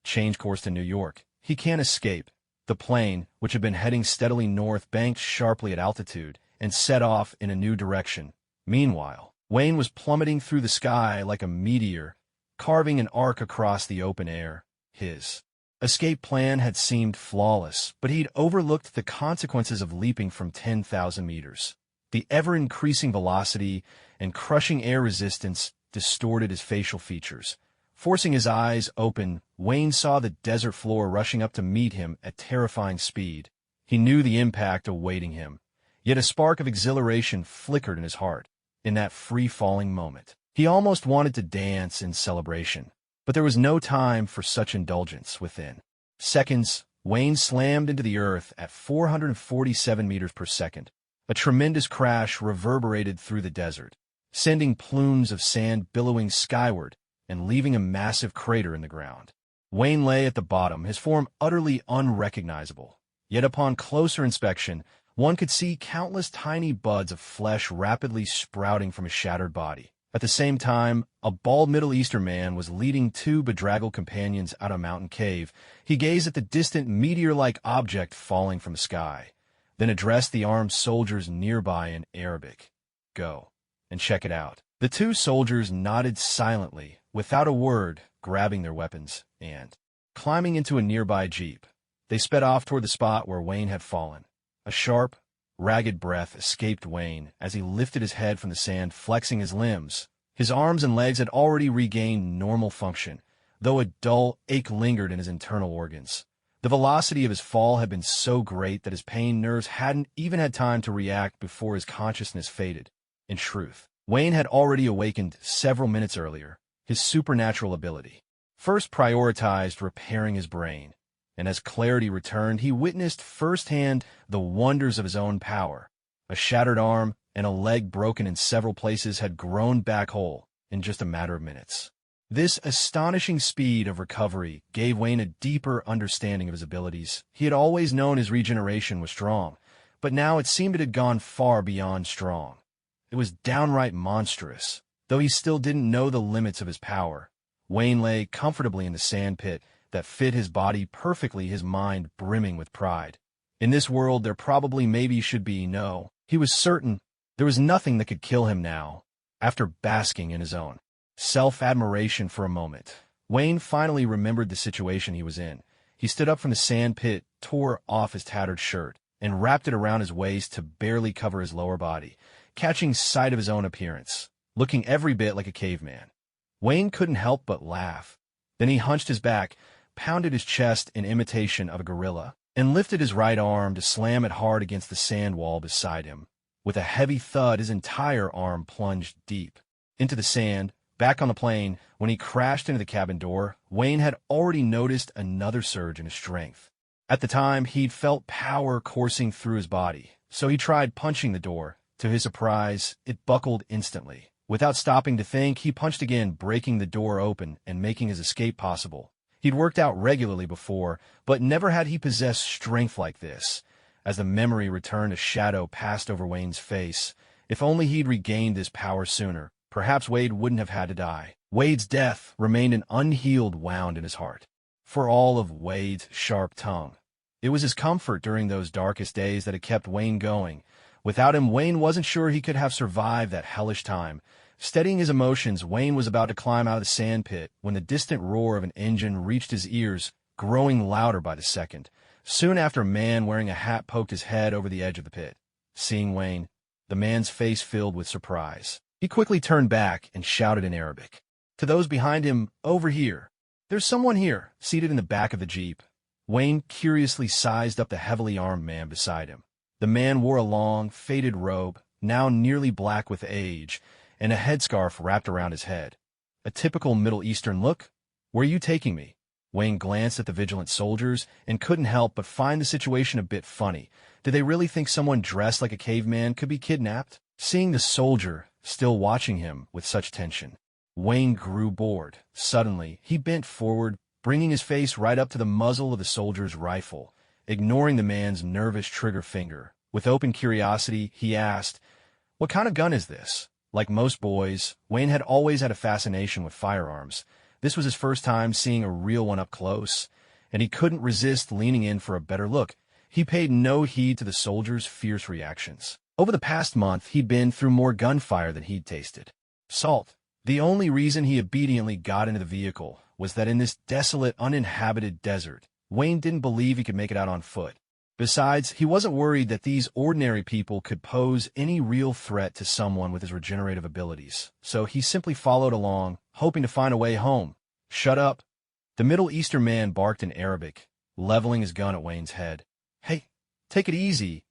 Change course to New York. He can't escape. The plane, which had been heading steadily north, banked sharply at altitude and set off in a new direction. Meanwhile, Wayne was plummeting through the sky like a meteor, carving an arc across the open air. His escape plan had seemed flawless, but he'd overlooked the consequences of leaping from 10,000 meters. The ever-increasing velocity and crushing air resistance distorted his facial features. Forcing his eyes open, Wayne saw the desert floor rushing up to meet him at terrifying speed. He knew the impact awaiting him, yet a spark of exhilaration flickered in his heart. In that free-falling moment, he almost wanted to dance in celebration. But there was no time for such indulgence. Within seconds, Wayne slammed into the earth at 447 meters per second. A tremendous crash reverberated through the desert, sending plumes of sand billowing skyward and leaving a massive crater in the ground. Wayne lay at the bottom, his form utterly unrecognizable. Yet upon closer inspection, one could see countless tiny buds of flesh rapidly sprouting from his shattered body. At the same time, a bald Middle Eastern man was leading two bedraggled companions out a mountain cave. He gazed at the distant meteor-like object falling from the sky, then addressed the armed soldiers nearby in Arabic. "Go and check it out." The two soldiers nodded silently, without a word, grabbing their weapons, and climbing into a nearby jeep. They sped off toward the spot where Wayne had fallen. A sharp, ragged breath escaped Wayne as he lifted his head from the sand, flexing his limbs. His arms and legs had already regained normal function, though a dull ache lingered in his internal organs. The velocity of his fall had been so great that his pain nerves hadn't even had time to react before his consciousness faded. In truth, Wayne had already awakened several minutes earlier. His supernatural ability first prioritized repairing his brain, and as clarity returned, he witnessed firsthand the wonders of his own power. A shattered arm and a leg broken in several places had grown back whole in just a matter of minutes. This astonishing speed of recovery gave Wayne a deeper understanding of his abilities. He had always known his regeneration was strong, but now it seemed it had gone far beyond strong. It was downright monstrous. Though he still didn't know the limits of his power, Wayne lay comfortably in the sand pit that fit his body perfectly, his mind brimming with pride. In this world, there probably maybe should be no. He was certain there was nothing that could kill him now. After basking in his own self-admiration for a moment, Wayne finally remembered the situation he was in. He stood up from the sand pit, tore off his tattered shirt, and wrapped it around his waist to barely cover his lower body, catching sight of his own appearance, looking every bit like a caveman. Wayne couldn't help but laugh. Then he hunched his back, pounded his chest in imitation of a gorilla, and lifted his right arm to slam it hard against the sand wall beside him. With a heavy thud, his entire arm plunged deep into the sand. Back on the plane, when he crashed into the cabin door, Wayne had already noticed another surge in his strength. At the time, he'd felt power coursing through his body, so he tried punching the door. To his surprise, it buckled instantly. Without stopping to think, he punched again, breaking the door open and making his escape possible. He'd worked out regularly before, but never had he possessed strength like this. As the memory returned, a shadow passed over Wayne's face. If only he'd regained this power sooner, perhaps Wade wouldn't have had to die. Wade's death remained an unhealed wound in his heart. For all of Wade's sharp tongue, it was his comfort during those darkest days that had kept Wayne going. Without him, Wayne wasn't sure he could have survived that hellish time. Steadying his emotions, Wayne was about to climb out of the sand pit when the distant roar of an engine reached his ears, growing louder by the second. Soon after, a man wearing a hat poked his head over the edge of the pit. Seeing Wayne, the man's face filled with surprise. He quickly turned back and shouted in Arabic. To those behind him, "Over here. There's someone here," seated in the back of the jeep. Wayne curiously sized up the heavily armed man beside him. The man wore a long, faded robe, now nearly black with age, and a headscarf wrapped around his head. A typical Middle Eastern look? "Where are you taking me?" Wayne glanced at the vigilant soldiers and couldn't help but find the situation a bit funny. Did they really think someone dressed like a caveman could be kidnapped? Seeing the soldier still watching him with such tension, Wayne grew bored. Suddenly, he bent forward, bringing his face right up to the muzzle of the soldier's rifle, ignoring the man's nervous trigger finger. With open curiosity, he asked, "What kind of gun is this?" Like most boys, Wayne had always had a fascination with firearms. This was his first time seeing a real one up close, and he couldn't resist leaning in for a better look. He paid no heed to the soldier's fierce reactions. Over the past month, he'd been through more gunfire than he'd tasted. Salt. The only reason he obediently got into the vehicle was that in this desolate, uninhabited desert, Wayne didn't believe he could make it out on foot. Besides, he wasn't worried that these ordinary people could pose any real threat to someone with his regenerative abilities, so he simply followed along, hoping to find a way home. "Shut up!" The Middle Eastern man barked in Arabic, leveling his gun at Wayne's head. "Hey, take it easy."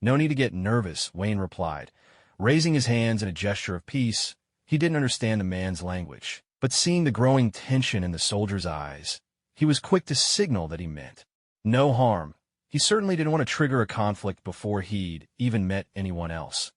"No need to get nervous," Wayne replied, raising his hands in a gesture of peace. He didn't understand the man's language, but seeing the growing tension in the soldier's eyes, he was quick to signal that he meant no harm. He certainly didn't want to trigger a conflict before he'd even met anyone else,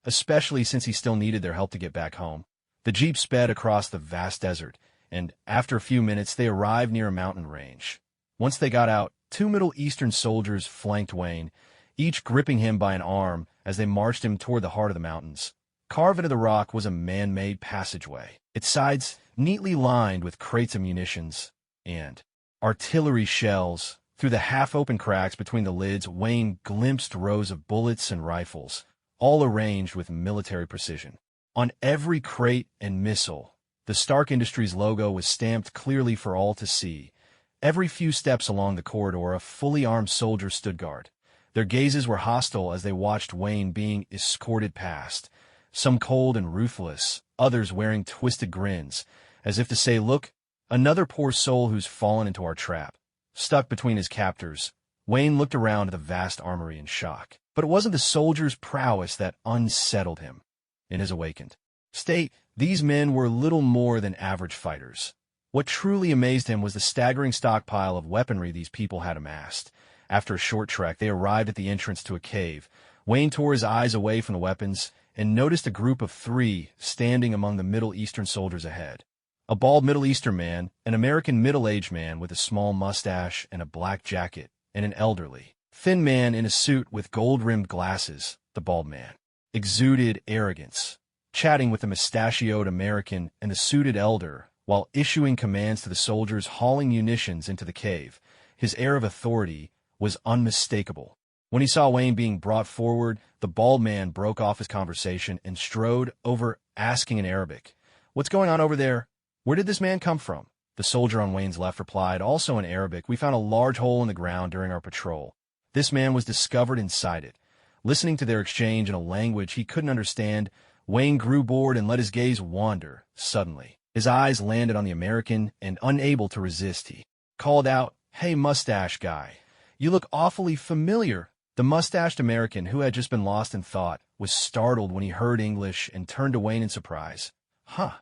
especially since he still needed their help to get back home. The jeep sped across the vast desert, and after a few minutes they arrived near a mountain range. Once they got out, two Middle Eastern soldiers flanked Wayne, each gripping him by an arm as they marched him toward the heart of the mountains. Carved into the rock was a man-made passageway, its sides neatly lined with crates of munitions and artillery shells. Through the half-open cracks between the lids, Wayne glimpsed rows of bullets and rifles, all arranged with military precision. On every crate and missile, the Stark Industries logo was stamped clearly for all to see. Every few steps along the corridor, a fully armed soldier stood guard. Their gazes were hostile as they watched Wayne being escorted past, some cold and ruthless, others wearing twisted grins, as if to say, "Look, another poor soul who's fallen into our trap." Stuck between his captors, Wayne looked around at the vast armory in shock. But it wasn't the soldiers' prowess that unsettled him. In his awakened state, these men were little more than average fighters. What truly amazed him was the staggering stockpile of weaponry these people had amassed. After a short trek, they arrived at the entrance to a cave. Wayne tore his eyes away from the weapons and noticed a group of three standing among the Middle Eastern soldiers ahead. A bald Middle Eastern man, an American middle-aged man with a small mustache and a black jacket, and an elderly, thin man in a suit with gold-rimmed glasses. The bald man exuded arrogance, chatting with the mustachioed American and the suited elder while issuing commands to the soldiers hauling munitions into the cave. His air of authority was unmistakable. When he saw Wayne being brought forward, the bald man broke off his conversation and strode over, asking in Arabic, "What's going on over there? Where did this man come from?" The soldier on Wayne's left replied, also in Arabic, "We found a large hole in the ground during our patrol. This man was discovered inside it." Listening to their exchange in a language he couldn't understand, Wayne grew bored and let his gaze wander. Suddenly, his eyes landed on the American, and unable to resist, he called out, "Hey, mustache guy, you look awfully familiar." The mustached American, who had just been lost in thought, was startled when he heard English and turned to Wayne in surprise. "Huh.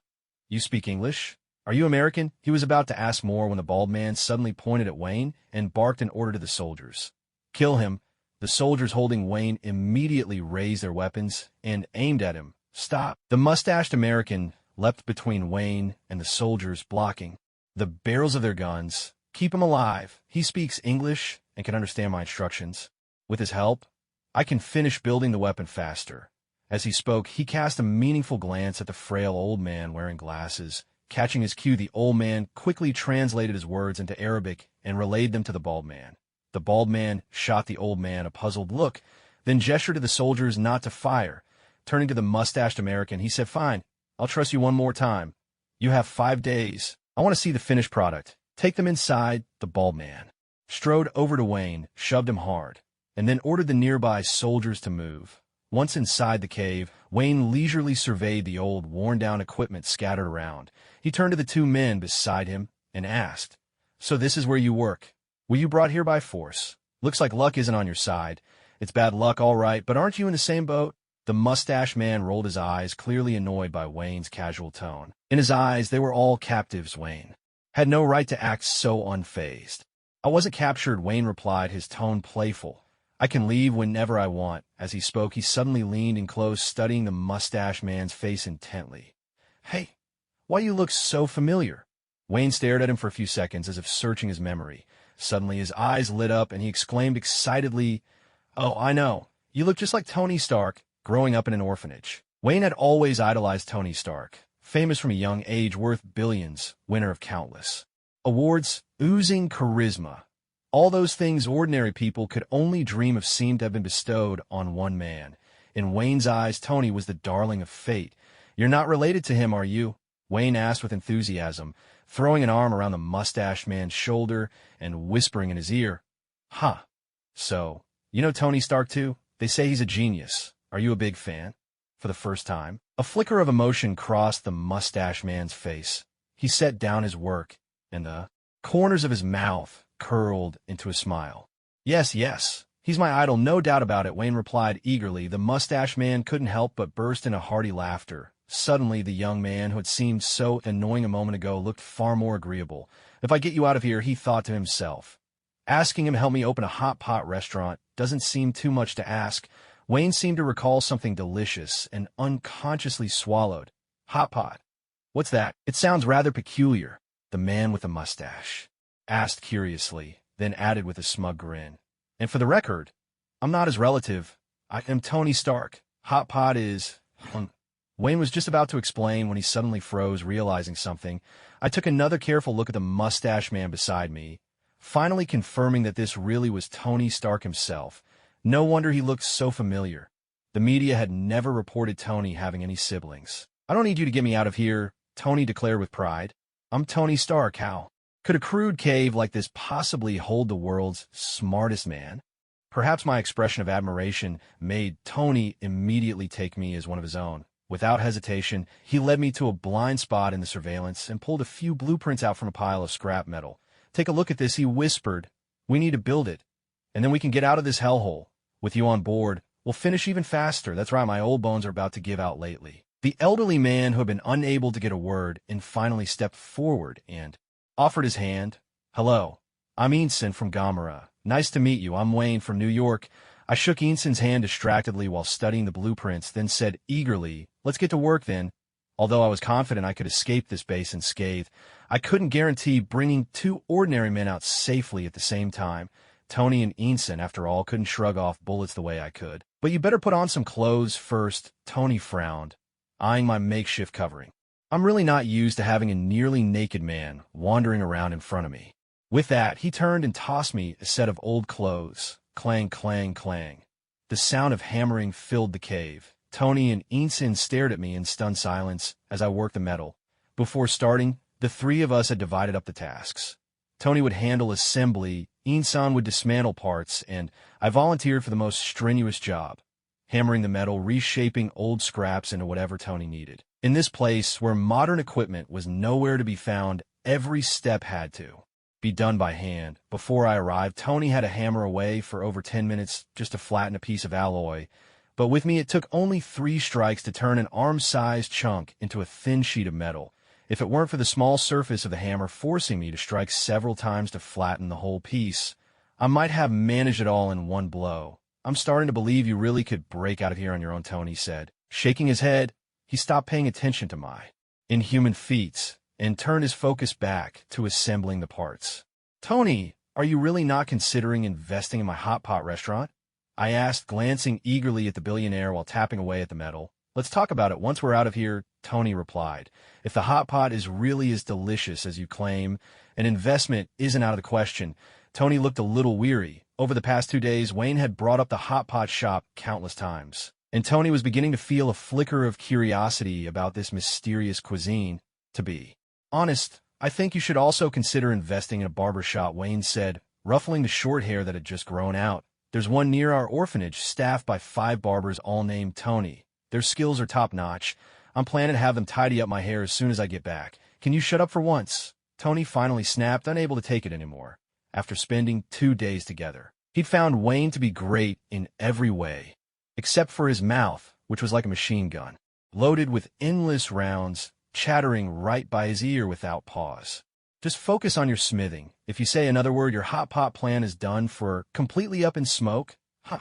You speak English? Are you American?" He was about to ask more when the bald man suddenly pointed at Wayne and barked an order to the soldiers. "Kill him." The soldiers holding Wayne immediately raised their weapons and aimed at him. "Stop." The mustached American leapt between Wayne and the soldiers, blocking the barrels of their guns. "Keep him alive. He speaks English and can understand my instructions. With his help, I can finish building the weapon faster." As he spoke, he cast a meaningful glance at the frail old man wearing glasses. Catching his cue, the old man quickly translated his words into Arabic and relayed them to the bald man. The bald man shot the old man a puzzled look, then gestured to the soldiers not to fire. Turning to the mustached American, he said, "Fine, I'll trust you one more time. You have 5 days. I want to see the finished product. Take them inside." The bald man strode over to Wayne, shoved him hard, and then ordered the nearby soldiers to move. Once inside the cave, Wayne leisurely surveyed the old, worn-down equipment scattered around. He turned to the two men beside him and asked, "So this is where you work? Were you brought here by force? Looks like luck isn't on your side. It's bad luck, all right, but aren't you in the same boat?" The mustache man rolled his eyes, clearly annoyed by Wayne's casual tone. In his eyes, they were all captives. Wayne had no right to act so unfazed. "I wasn't captured," Wayne replied, his tone playful. "I can leave whenever I want." As he spoke, he suddenly leaned in close, studying the mustache man's face intently. "Hey, why you look so familiar?" Wayne stared at him for a few seconds, as if searching his memory. Suddenly, his eyes lit up, and he exclaimed excitedly, "Oh, I know. You look just like Tony Stark, growing up in an orphanage." Wayne had always idolized Tony Stark, famous from a young age, worth billions, winner of countless awards, oozing charisma. All those things ordinary people could only dream of seemed to have been bestowed on one man. In Wayne's eyes, Tony was the darling of fate. "You're not related to him, are you?" Wayne asked with enthusiasm, throwing an arm around the mustache man's shoulder and whispering in his ear, "Huh. So, you know Tony Stark too? They say he's a genius. Are you a big fan?" For the first time, a flicker of emotion crossed the mustache man's face. He set down his work, and the corners of his mouth curled into a smile. Yes, he's my idol, no doubt about it," Wayne replied eagerly. The mustache man couldn't help but burst into hearty laughter. Suddenly, the young man, who had seemed so annoying a moment ago, looked far more agreeable. "If I get you out of here," he thought to himself, "asking him to help me open a hot pot restaurant doesn't seem too much to ask." Wayne seemed to recall something delicious and unconsciously swallowed. "Hot pot? What's that? It sounds rather peculiar." The man with the mustache asked curiously, then added with a smug grin, "And for the record, I'm not his relative. I am Tony Stark. Hot pot is..." Wayne was just about to explain when he suddenly froze, realizing something. I took another careful look at the mustache man beside me, finally confirming that this really was Tony Stark himself. No wonder he looked so familiar. The media had never reported Tony having any siblings. "I don't need you to get me out of here," Tony declared with pride. "I'm Tony Stark. How could a crude cave like this possibly hold the world's smartest man?" Perhaps my expression of admiration made Tony immediately take me as one of his own. Without hesitation, he led me to a blind spot in the surveillance and pulled a few blueprints out from a pile of scrap metal. "Take a look at this," he whispered. "We need to build it, and then we can get out of this hellhole. With you on board, we'll finish even faster." That's right, my old bones are about to give out lately. The elderly man, who had been unable to get a word in, finally stepped forward and offered his hand. "Hello, I'm Ensign from Gamera. Nice to meet you. I'm Wayne from New York." I shook Ensign's hand distractedly while studying the blueprints, then said eagerly, "Let's get to work then." Although I was confident I could escape this base unscathed, I couldn't guarantee bringing two ordinary men out safely at the same time. Tony and Ensign, after all, couldn't shrug off bullets the way I could. "But you better put on some clothes first," Tony frowned, eyeing my makeshift covering. "I'm really not used to having a nearly naked man wandering around in front of me." With that, he turned and tossed me a set of old clothes. Clang, clang, clang. The sound of hammering filled the cave. Tony and Ensign stared at me in stunned silence as I worked the metal. Before starting, the three of us had divided up the tasks. Tony would handle assembly, Ensign would dismantle parts, and I volunteered for the most strenuous job, hammering the metal, reshaping old scraps into whatever Tony needed. In this place, where modern equipment was nowhere to be found, every step had to be done by hand. Before I arrived, Tony had to hammer away for over 10 minutes just to flatten a piece of alloy, but with me it took only 3 strikes to turn an arm-sized chunk into a thin sheet of metal. If it weren't for the small surface of the hammer forcing me to strike several times to flatten the whole piece, I might have managed it all in one blow. "I'm starting to believe you really could break out of here on your own," Tony said. Shaking his head, he stopped paying attention to my inhuman feats and turned his focus back to assembling the parts. "Tony, are you really not considering investing in my hot pot restaurant?" I asked, glancing eagerly at the billionaire while tapping away at the metal. "Let's talk about it once we're out of here," Tony replied. "If the hot pot is really as delicious as you claim, an investment isn't out of the question." Tony looked a little weary. Over the past 2 days, Wayne had brought up the hot pot shop countless times, and Tony was beginning to feel a flicker of curiosity about this mysterious cuisine. "To be honest, I think you should also consider investing in a barber shop," Wayne said, ruffling the short hair that had just grown out. "There's one near our orphanage, staffed by 5 barbers all named Tony. Their skills are top-notch. I'm planning to have them tidy up my hair as soon as I get back. Can you shut up for once?" Tony finally snapped, unable to take it anymore. After spending 2 days together, he'd found Wayne to be great in every way, except for his mouth, which was like a machine gun, loaded with endless rounds, chattering right by his ear without pause. "Just focus on your smithing. If you say another word, your hot pot plan is done for, completely up in smoke." "Huh.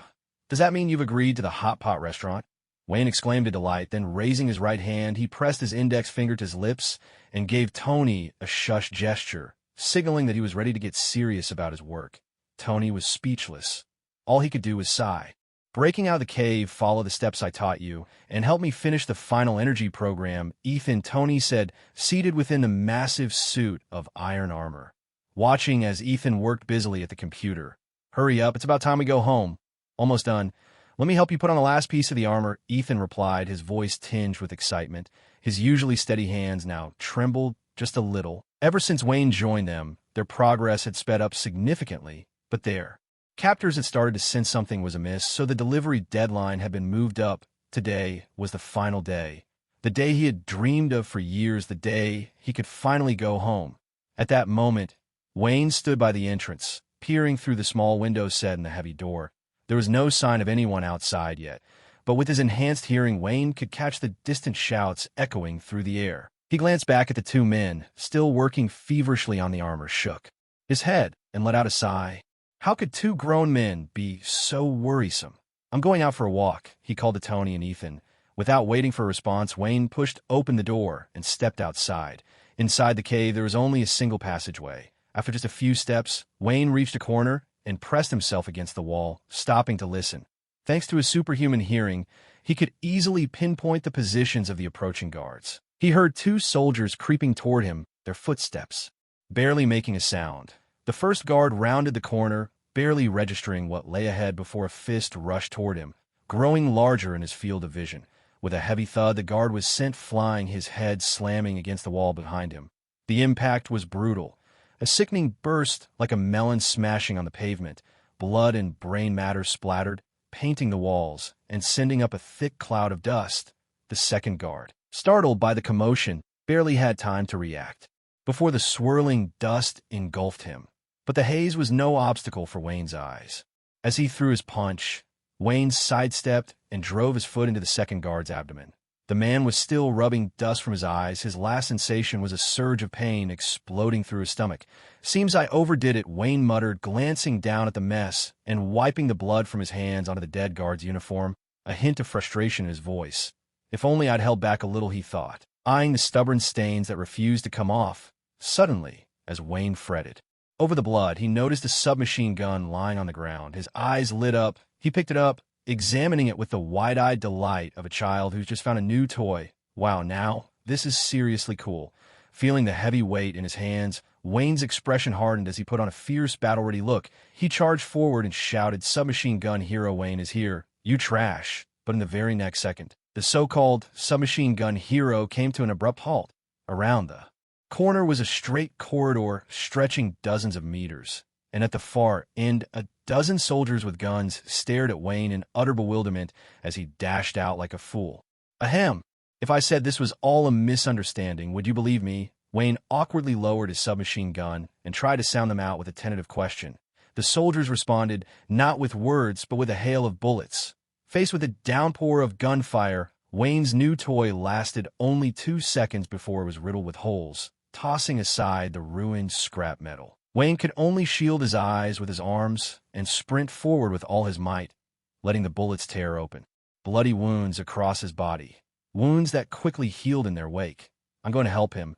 Does that mean you've agreed to the hot pot restaurant?" Wayne exclaimed in delight, then raising his right hand, he pressed his index finger to his lips and gave Tony a shush gesture, signaling that he was ready to get serious about his work. Tony was speechless. All he could do was sigh. "Breaking out of the cave, follow the steps I taught you, and help me finish the final energy program," Ethan, Tony said, seated within the massive suit of iron armor, watching as Ethan worked busily at the computer. "Hurry up, it's about time we go home." "Almost done. Let me help you put on the last piece of the armor," Ethan replied, his voice tinged with excitement. His usually steady hands now trembled just a little. Ever since Wayne joined them, their progress had sped up significantly, but their captors had started to sense something was amiss, so the delivery deadline had been moved up. Today was the final day. The day he had dreamed of for years, the day he could finally go home. At that moment, Wayne stood by the entrance, peering through the small window set in the heavy door. There was no sign of anyone outside yet, but with his enhanced hearing, Wayne could catch the distant shouts echoing through the air. He glanced back at the 2 men, still working feverishly on the armor, shook his head, and let out a sigh. How could 2 grown men be so worrisome? "I'm going out for a walk," he called to Tony and Ethan. Without waiting for a response, Wayne pushed open the door and stepped outside. Inside the cave, there was only a single passageway. After just a few steps, Wayne reached a corner and pressed himself against the wall, stopping to listen. Thanks to his superhuman hearing, he could easily pinpoint the positions of the approaching guards. He heard 2 soldiers creeping toward him, their footsteps barely making a sound. The first guard rounded the corner, barely registering what lay ahead before a fist rushed toward him, growing larger in his field of vision. With a heavy thud, the guard was sent flying, his head slamming against the wall behind him. The impact was brutal. A sickening burst like a melon smashing on the pavement. Blood and brain matter splattered, painting the walls and sending up a thick cloud of dust. The second guard, startled by the commotion, barely had time to react before the swirling dust engulfed him. But the haze was no obstacle for Wayne's eyes. As he threw his punch, Wayne sidestepped and drove his foot into the second guard's abdomen. The man was still rubbing dust from his eyes. His last sensation was a surge of pain exploding through his stomach. "Seems I overdid it," Wayne muttered, glancing down at the mess and wiping the blood from his hands onto the dead guard's uniform, a hint of frustration in his voice. "If only I'd held back a little," he thought, eyeing the stubborn stains that refused to come off. Suddenly, as Wayne fretted over the blood, he noticed a submachine gun lying on the ground. His eyes lit up. He picked it up, examining it with the wide-eyed delight of a child who's just found a new toy. "Wow, now, this is seriously cool." Feeling the heavy weight in his hands, Wayne's expression hardened as he put on a fierce, battle-ready look. He charged forward and shouted, "Submachine gun hero Wayne is here. You trash." But in the very next second, the so-called submachine gun hero came to an abrupt halt. Around the corner was a straight corridor stretching dozens of meters, and at the far end, a dozen soldiers with guns stared at Wayne in utter bewilderment as he dashed out like a fool. "Ahem. If I said this was all a misunderstanding, would you believe me?" Wayne awkwardly lowered his submachine gun and tried to sound them out with a tentative question. The soldiers responded, not with words, but with a hail of bullets. Faced with a downpour of gunfire, Wayne's new toy lasted only 2 seconds before it was riddled with holes, tossing aside the ruined scrap metal. Wayne could only shield his eyes with his arms and sprint forward with all his might, letting the bullets tear open bloody wounds across his body, wounds that quickly healed in their wake. "I'm going to help him."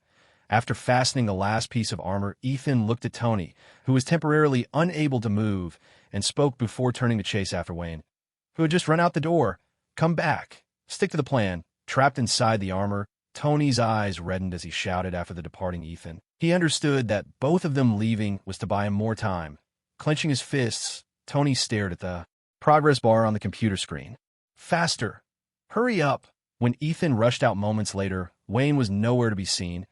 After fastening the last piece of armor, Ethan looked at Tony, who was temporarily unable to move, and spoke before turning to chase after Wayne, who had just run out the door. "Come back. Stick to the plan." Trapped inside the armor, Tony's eyes reddened as he shouted after the departing Ethan. He understood that both of them leaving was to buy him more time. Clenching his fists, Tony stared at the progress bar on the computer screen. "Faster! Hurry up!" When Ethan rushed out moments later, Wayne was nowhere to be seen.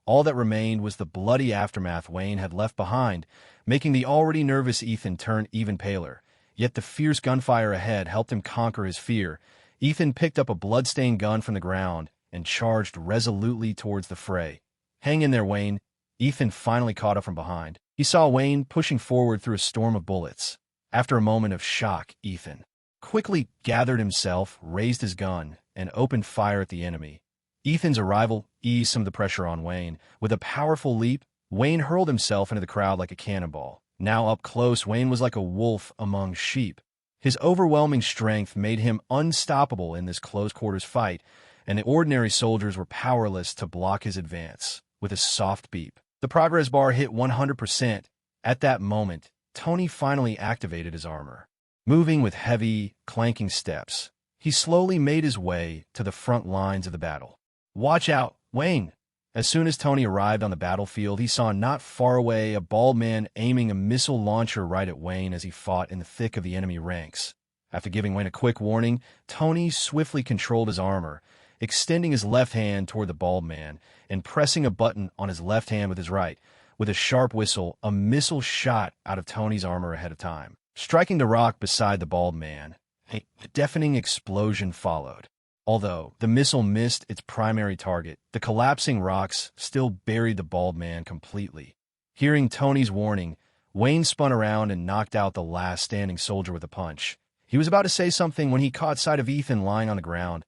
All that remained was the bloody aftermath Wayne had left behind, making the already nervous Ethan turn even paler. Yet the fierce gunfire ahead helped him conquer his fear. Ethan picked up a blood-stained gun from the ground and charged resolutely towards the fray. "Hang in there, Wayne." Ethan finally caught up from behind. He saw Wayne pushing forward through a storm of bullets. After a moment of shock, Ethan quickly gathered himself, raised his gun, and opened fire at the enemy. Ethan's arrival eased some of the pressure on Wayne. With a powerful leap, Wayne hurled himself into the crowd like a cannonball. Now up close, Wayne was like a wolf among sheep. His overwhelming strength made him unstoppable in this close-quarters fight, and the ordinary soldiers were powerless to block his advance. With a soft beep, the progress bar hit 100%. At that moment, Tony finally activated his armor. Moving with heavy, clanking steps, he slowly made his way to the front lines of the battle. "Watch out, Wayne!" As soon as Tony arrived on the battlefield, he saw not far away a bald man aiming a missile launcher right at Wayne as he fought in the thick of the enemy ranks. After giving Wayne a quick warning, Tony swiftly controlled his armor, extending his left hand toward the bald man and pressing a button on his left hand with his right. With a sharp whistle, a missile shot out of Tony's armor ahead of time, striking the rock beside the bald man. A deafening explosion followed. Although the missile missed its primary target, the collapsing rocks still buried the bald man completely. Hearing Tony's warning, Wayne spun around and knocked out the last standing soldier with a punch. He was about to say something when he caught sight of Ethan lying on the ground.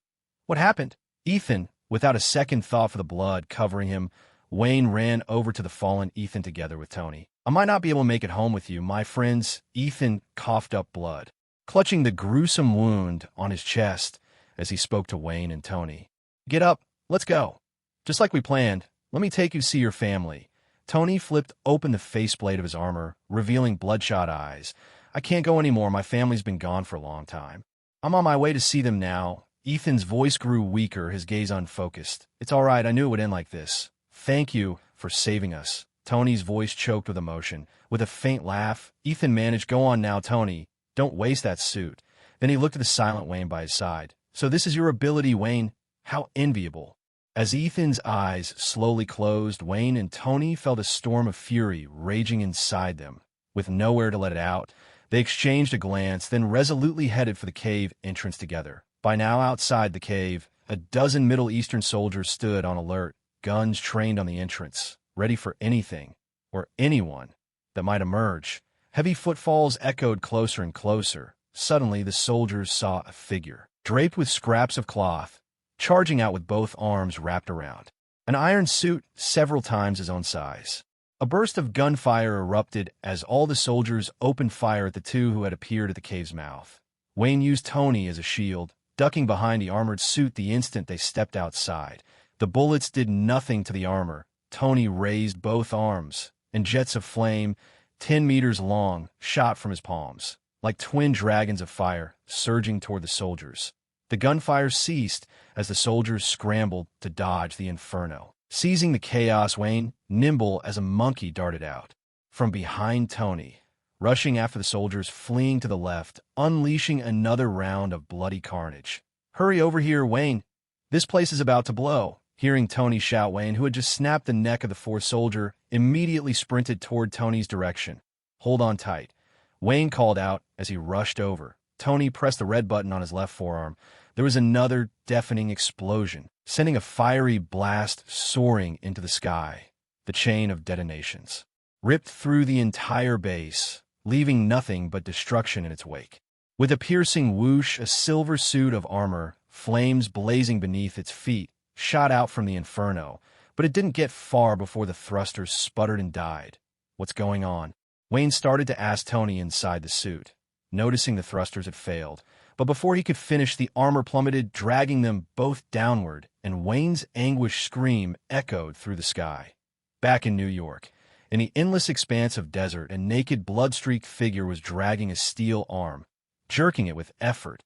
"What happened?" Ethan, without a second thought for the blood covering him, Wayne ran over to the fallen Ethan together with Tony. "I might not be able to make it home with you, my friends." Ethan coughed up blood, clutching the gruesome wound on his chest as he spoke to Wayne and Tony. "Get up, let's go. Just like we planned, let me take you to see your family." Tony flipped open the faceplate of his armor, revealing bloodshot eyes. "I can't go anymore, my family's been gone for a long time. I'm on my way to see them now." Ethan's voice grew weaker, his gaze unfocused. "It's all right, I knew it would end like this. Thank you for saving us." Tony's voice choked with emotion. With a faint laugh, Ethan managed, "Go on now, Tony. Don't waste that suit." Then he looked at the silent Wayne by his side. "So this is your ability, Wayne? How enviable." As Ethan's eyes slowly closed, Wayne and Tony felt a storm of fury raging inside them. With nowhere to let it out, they exchanged a glance, then resolutely headed for the cave entrance together. By now outside the cave, a dozen Middle Eastern soldiers stood on alert, guns trained on the entrance, ready for anything or anyone that might emerge. Heavy footfalls echoed closer and closer. Suddenly, the soldiers saw a figure, draped with scraps of cloth, charging out with both arms wrapped around an iron suit several times his own size. A burst of gunfire erupted as all the soldiers opened fire at the two who had appeared at the cave's mouth. Wayne used Tony as a shield, ducking behind the armored suit the instant they stepped outside. The bullets did nothing to the armor. Tony raised both arms, and jets of flame, 10 meters long, shot from his palms, like twin dragons of fire, surging toward the soldiers. The gunfire ceased as the soldiers scrambled to dodge the inferno. Seizing the chaos, Wayne, nimble as a monkey, darted out from behind Tony, rushing after the soldiers fleeing to the left, unleashing another round of bloody carnage. "Hurry over here, Wayne. This place is about to blow." Hearing Tony shout, Wayne, who had just snapped the neck of the fourth soldier, immediately sprinted toward Tony's direction. "Hold on tight," Wayne called out as he rushed over. Tony pressed the red button on his left forearm. There was another deafening explosion, sending a fiery blast soaring into the sky. The chain of detonations ripped through the entire base, leaving nothing but destruction in its wake. With a piercing whoosh, a silver suit of armor, flames blazing beneath its feet, shot out from the inferno, but it didn't get far before the thrusters sputtered and died. "What's going on?" Wayne started to ask Tony inside the suit, noticing the thrusters had failed. But before he could finish, the armor plummeted, dragging them both downward, and Wayne's anguished scream echoed through the sky. Back in New York, in the endless expanse of desert, a naked, blood-streaked figure was dragging a steel arm, jerking it with effort.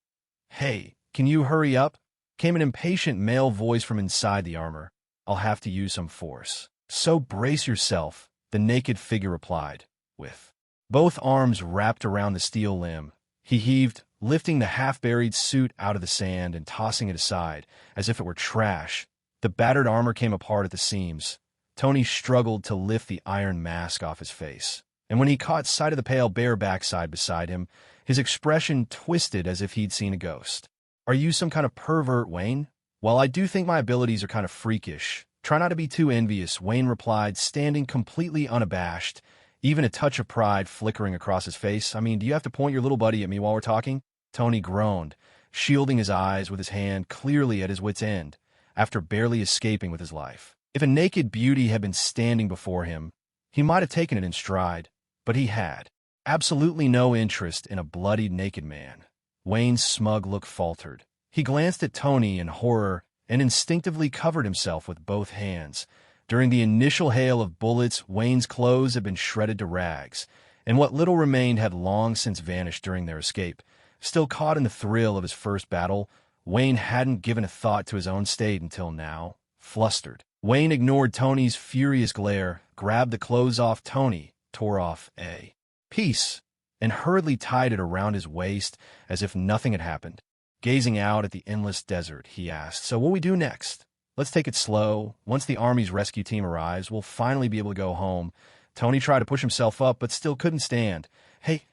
"Hey, can you hurry up?" Came an impatient male voice from inside the armor. "I'll have to use some force." "So brace yourself," the naked figure replied, with both arms wrapped around the steel limb. He heaved, lifting the half-buried suit out of the sand and tossing it aside as if it were trash. The battered armor came apart at the seams. Tony struggled to lift the iron mask off his face. And when he caught sight of the pale bare backside beside him, his expression twisted as if he'd seen a ghost. "Are you some kind of pervert, Wayne?" "Well, I do think my abilities are kind of freakish. Try not to be too envious," Wayne replied, standing completely unabashed, even a touch of pride flickering across his face. "I mean, do you have to point your little buddy at me while we're talking?" Tony groaned, shielding his eyes with his hand, clearly at his wit's end, after barely escaping with his life. If a naked beauty had been standing before him, he might have taken it in stride, but he had absolutely no interest in a bloodied naked man. Wayne's smug look faltered. He glanced at Tony in horror and instinctively covered himself with both hands. During the initial hail of bullets, Wayne's clothes had been shredded to rags, and what little remained had long since vanished during their escape. Still caught in the thrill of his first battle, Wayne hadn't given a thought to his own state until now. Flustered, Wayne ignored Tony's furious glare, grabbed the clothes off Tony, tore off a piece, and hurriedly tied it around his waist as if nothing had happened. Gazing out at the endless desert, he asked, "So what'll we do next?" "Let's take it slow. Once the Army's rescue team arrives, we'll finally be able to go home." Tony tried to push himself up, but still couldn't stand. "Hey,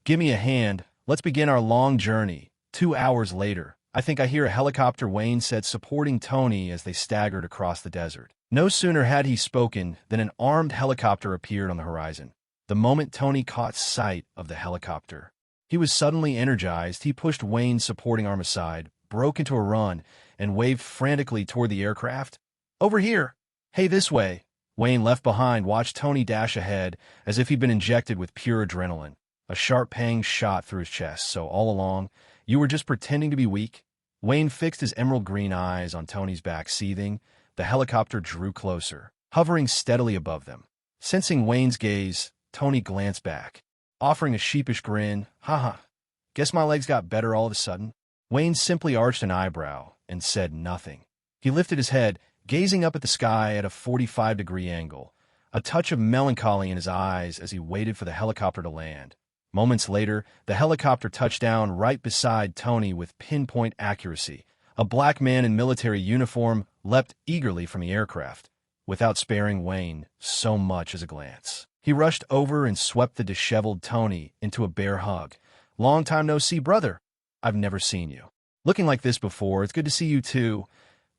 give me a hand. Let's begin our long journey." 2 hours later, "I think I hear a helicopter," Wayne said, supporting Tony as they staggered across the desert. No sooner had he spoken than an armed helicopter appeared on the horizon. The moment Tony caught sight of the helicopter, he was suddenly energized. He pushed Wayne's supporting arm aside, broke into a run, and waved frantically toward the aircraft. "Over here! Hey, this way!" Wayne, left behind, watched Tony dash ahead as if he'd been injected with pure adrenaline. A sharp pang shot through his chest. "So all along, you were just pretending to be weak?" Wayne fixed his emerald green eyes on Tony's back, seething. The helicopter drew closer, hovering steadily above them. Sensing Wayne's gaze, Tony glanced back, offering a sheepish grin. "Haha, guess my legs got better all of a sudden." Wayne simply arched an eyebrow and said nothing. He lifted his head, gazing up at the sky at a 45-degree angle, a touch of melancholy in his eyes as he waited for the helicopter to land. Moments later, the helicopter touched down right beside Tony with pinpoint accuracy. A black man in military uniform leapt eagerly from the aircraft, without sparing Wayne so much as a glance. He rushed over and swept the disheveled Tony into a bear hug. "Long time no see, brother. I've never seen you looking like this before. It's good to see you too."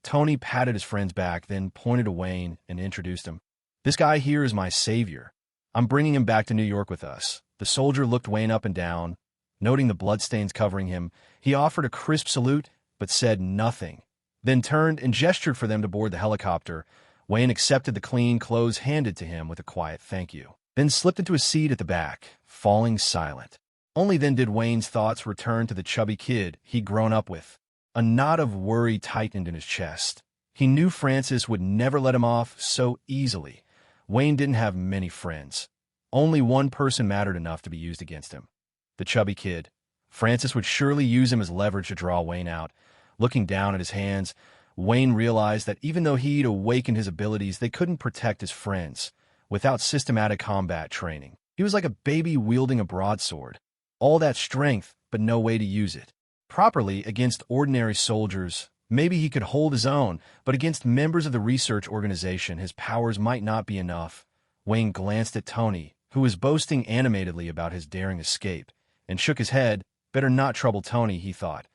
Tony patted his friend's back, then pointed to Wayne and introduced him. "This guy here is my savior. I'm bringing him back to New York with us." The soldier looked Wayne up and down. Noting the bloodstains covering him, he offered a crisp salute, but said nothing, then turned and gestured for them to board the helicopter. Wayne accepted the clean clothes handed to him with a quiet thank you, then slipped into a seat at the back, falling silent. Only then did Wayne's thoughts return to the chubby kid he'd grown up with. A knot of worry tightened in his chest. He knew Francis would never let him off so easily. Wayne didn't have many friends. Only one person mattered enough to be used against him: the chubby kid. Francis would surely use him as leverage to draw Wayne out. Looking down at his hands, Wayne realized that even though he'd awakened his abilities, they couldn't protect his friends without systematic combat training. He was like a baby wielding a broadsword. All that strength, but no way to use it properly against ordinary soldiers. Maybe he could hold his own, but against members of the research organization, his powers might not be enough. Wayne glanced at Tony, who was boasting animatedly about his daring escape, and shook his head. Better not trouble Tony, he thought.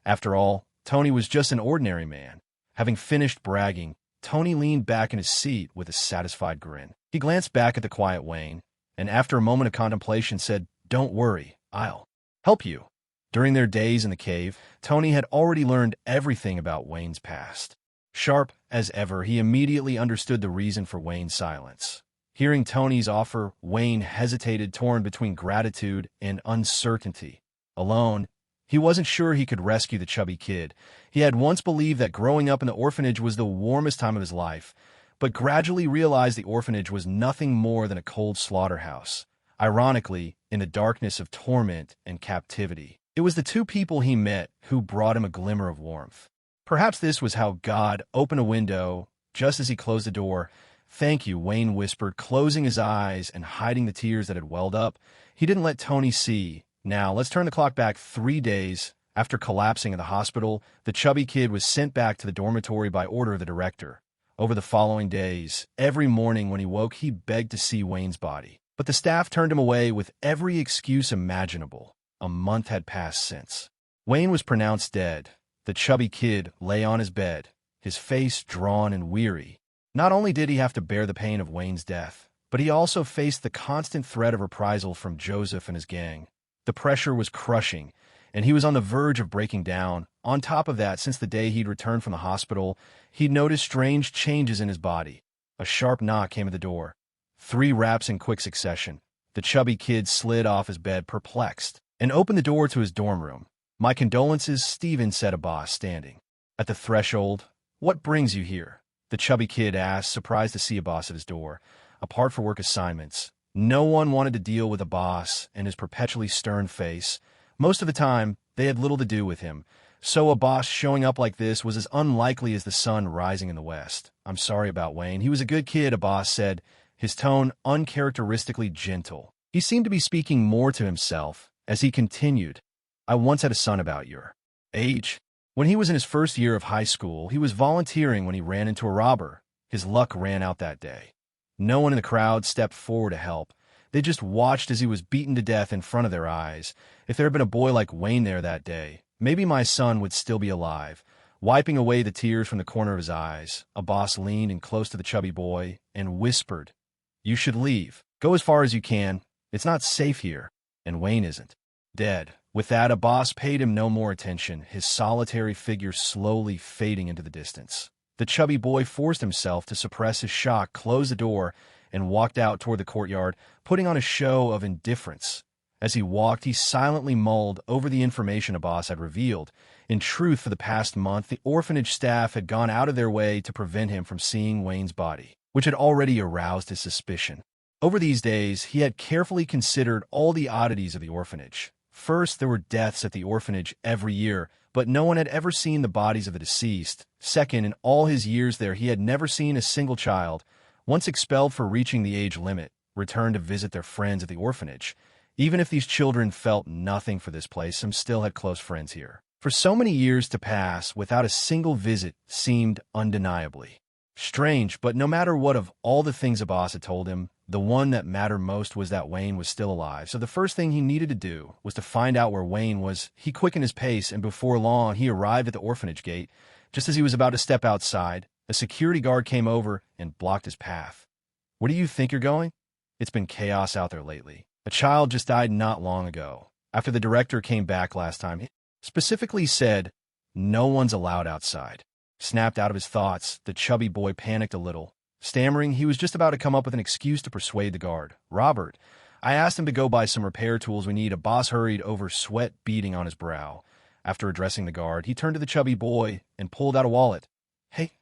After all, Tony was just an ordinary man. Having finished bragging, Tony leaned back in his seat with a satisfied grin. He glanced back at the quiet Wayne, and after a moment of contemplation said, "Don't worry, I'll help you." During their days in the cave, Tony had already learned everything about Wayne's past. Sharp as ever, he immediately understood the reason for Wayne's silence. Hearing Tony's offer, Wayne hesitated, torn between gratitude and uncertainty. Alone, he wasn't sure he could rescue the chubby kid. He had once believed that growing up in the orphanage was the warmest time of his life, but gradually realized the orphanage was nothing more than a cold slaughterhouse. Ironically, in the darkness of torment and captivity, it was the two people he met who brought him a glimmer of warmth. Perhaps this was how God opened a window just as he closed the door. "Thank you," Wayne whispered, closing his eyes and hiding the tears that had welled up. He didn't let Tony see. Now, let's turn the clock back 3 days. After collapsing in the hospital, the chubby kid was sent back to the dormitory by order of the director. Over the following days, every morning when he woke, he begged to see Wayne's body. But the staff turned him away with every excuse imaginable. A month had passed since. Wayne was pronounced dead. The chubby kid lay on his bed, his face drawn and weary. Not only did he have to bear the pain of Wayne's death, but he also faced the constant threat of reprisal from Joseph and his gang. The pressure was crushing, and he was on the verge of breaking down. On top of that, since the day he'd returned from the hospital, he'd noticed strange changes in his body. A sharp knock came at the door. 3 raps in quick succession. The chubby kid slid off his bed, perplexed, and opened the door to his dorm room. "My condolences, Stephen," said a boss standing at the threshold. "What brings you here?" the chubby kid asked, surprised to see a boss at his door. Apart for work assignments. No one wanted to deal with a boss and his perpetually stern face. Most of the time, they had little to do with him, so a boss showing up like this was as unlikely as the sun rising in the west. "I'm sorry about Wayne. He was a good kid," a boss said, his tone uncharacteristically gentle. He seemed to be speaking more to himself as he continued, "I once had a son about your age. When he was in his first year of high school, he was volunteering when he ran into a robber. His luck ran out that day. No one in the crowd stepped forward to help. They just watched as he was beaten to death in front of their eyes. If there had been a boy like Wayne there that day, maybe my son would still be alive." Wiping away the tears from the corner of his eyes, a boss leaned in close to the chubby boy and whispered, "You should leave. Go as far as you can. It's not safe here. And Wayne isn't dead." With that, a boss paid him no more attention, his solitary figure slowly fading into the distance. The chubby boy forced himself to suppress his shock, closed the door, and walked out toward the courtyard, putting on a show of indifference. As he walked, he silently mulled over the information a boss had revealed. In truth, for the past month, the orphanage staff had gone out of their way to prevent him from seeing Wayne's body, which had already aroused his suspicion. Over these days, he had carefully considered all the oddities of the orphanage. First, there were deaths at the orphanage every year, but no one had ever seen the bodies of the deceased. Second, in all his years there, he had never seen a single child, once expelled for reaching the age limit, return to visit their friends at the orphanage. Even if these children felt nothing for this place, some still had close friends here. For so many years to pass without a single visit seemed undeniably strange, but no matter what of all the things a boss had told him, the one that mattered most was that Wayne was still alive. So the first thing he needed to do was to find out where Wayne was. He quickened his pace, and before long, he arrived at the orphanage gate. Just as he was about to step outside, a security guard came over and blocked his path. "Where do you think you're going? It's been chaos out there lately. A child just died not long ago. After the director came back last time, he specifically said, 'No one's allowed outside.'" Snapped out of his thoughts, the chubby boy panicked a little. Stammering, he was just about to come up with an excuse to persuade the guard. "Robert, I asked him to go buy some repair tools we need." A boss hurried over, sweat beading on his brow. After addressing the guard, he turned to the chubby boy and pulled out a wallet. "Hey,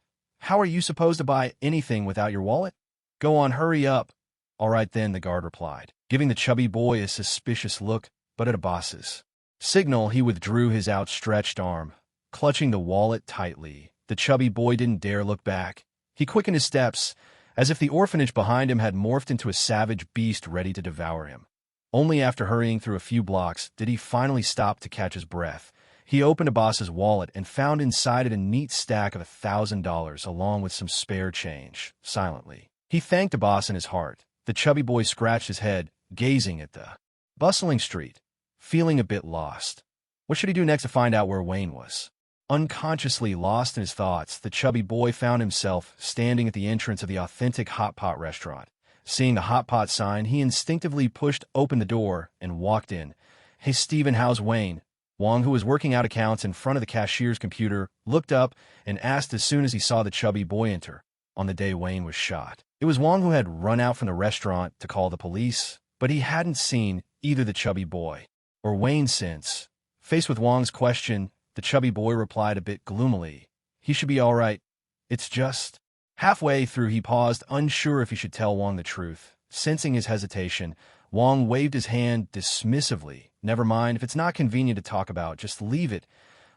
how are you supposed to buy anything without your wallet? Go on, hurry up." "All right then," the guard replied, giving the chubby boy a suspicious look, but at a boss's signal, he withdrew his outstretched arm, clutching the wallet tightly. The chubby boy didn't dare look back. He quickened his steps, as if the orphanage behind him had morphed into a savage beast ready to devour him. Only after hurrying through a few blocks did he finally stop to catch his breath. He opened a boss's wallet and found inside it a neat stack of $1,000 along with some spare change. Silently, he thanked the boss in his heart. The chubby boy scratched his head, gazing at the bustling street, feeling a bit lost. What should he do next to find out where Wayne was? Unconsciously lost in his thoughts, the chubby boy found himself standing at the entrance of the authentic hot pot restaurant. Seeing the hot pot sign, he instinctively pushed open the door and walked in. "Hey, Steven, how's Wayne?" Wong, who was working out accounts in front of the cashier's computer, looked up and asked as soon as he saw the chubby boy enter. On the day Wayne was shot, it was Wong who had run out from the restaurant to call the police, but he hadn't seen either the chubby boy or Wayne since. Faced with Wong's question, the chubby boy replied a bit gloomily, "He should be all right. It's just..." Halfway through, he paused, unsure if he should tell Wong the truth. Sensing his hesitation, Wong waved his hand dismissively. "Never mind, if it's not convenient to talk about, just leave it.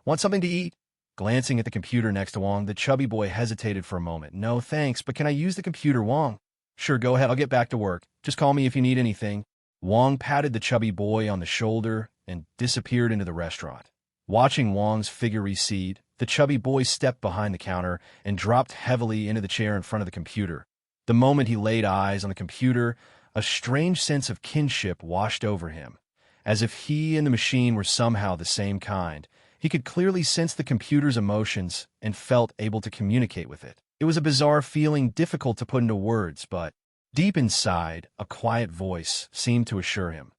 Want something to eat?" Glancing at the computer next to Wong, the chubby boy hesitated for a moment. "No, thanks, but can I use the computer, Wong?" "Sure, go ahead, I'll get back to work. Just call me if you need anything." Wong patted the chubby boy on the shoulder and disappeared into the restaurant. Watching Wong's figure recede, The chubby boy stepped behind the counter and dropped heavily into the chair in front of the computer. The moment he laid eyes on the computer, a strange sense of kinship washed over him, as if he and the machine were somehow the same kind. He could clearly sense the computer's emotions and felt able to communicate with it. It was a bizarre feeling difficult to put into words, but deep inside, a quiet voice seemed to assure him.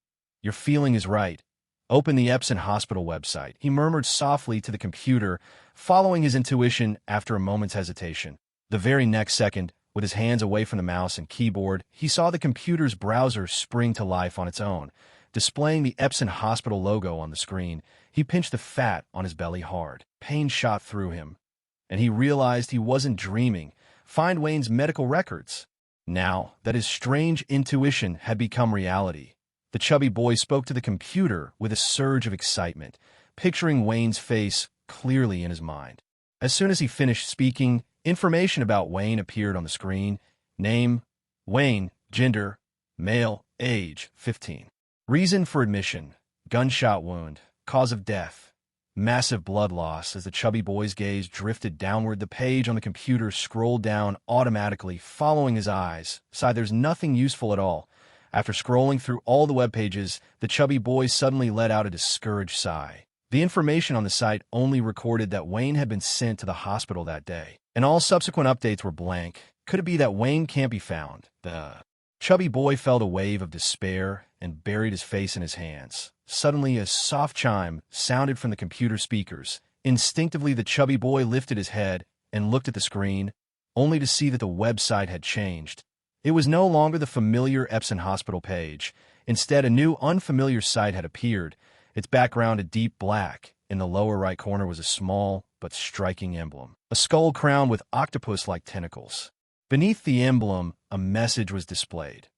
"Your feeling is right. Open the Epson Hospital website," he murmured softly to the computer, following his intuition after a moment's hesitation. The very next second, with his hands away from the mouse and keyboard, he saw the computer's browser spring to life on its own, displaying the Epson Hospital logo on the screen. He pinched the fat on his belly hard. Pain shot through him, and he realized he wasn't dreaming. Find Wayne's medical records. Now that his strange intuition had become reality, the chubby boy spoke to the computer with a surge of excitement, picturing Wayne's face clearly in his mind. As soon as he finished speaking, information about Wayne appeared on the screen. Name, Wayne. Gender, male. Age, 15. Reason for admission, gunshot wound. Cause of death, massive blood loss. As the chubby boy's gaze drifted downward, the page on the computer scrolled down automatically, following his eyes. There's nothing useful at all. After scrolling through all the web pages, the chubby boy suddenly let out a discouraged sigh. The information on the site only recorded that Wayne had been sent to the hospital that day, and all subsequent updates were blank. Could it be that Wayne can't be found? The chubby boy felt a wave of despair and buried his face in his hands. Suddenly, a soft chime sounded from the computer speakers. Instinctively, the chubby boy lifted his head and looked at the screen, only to see that the website had changed. It was no longer the familiar Epson Hospital page. Instead, a new, unfamiliar site had appeared, its background a deep black. In the lower right corner was a small but striking emblem, a skull crowned with octopus-like tentacles. Beneath the emblem, a message was displayed.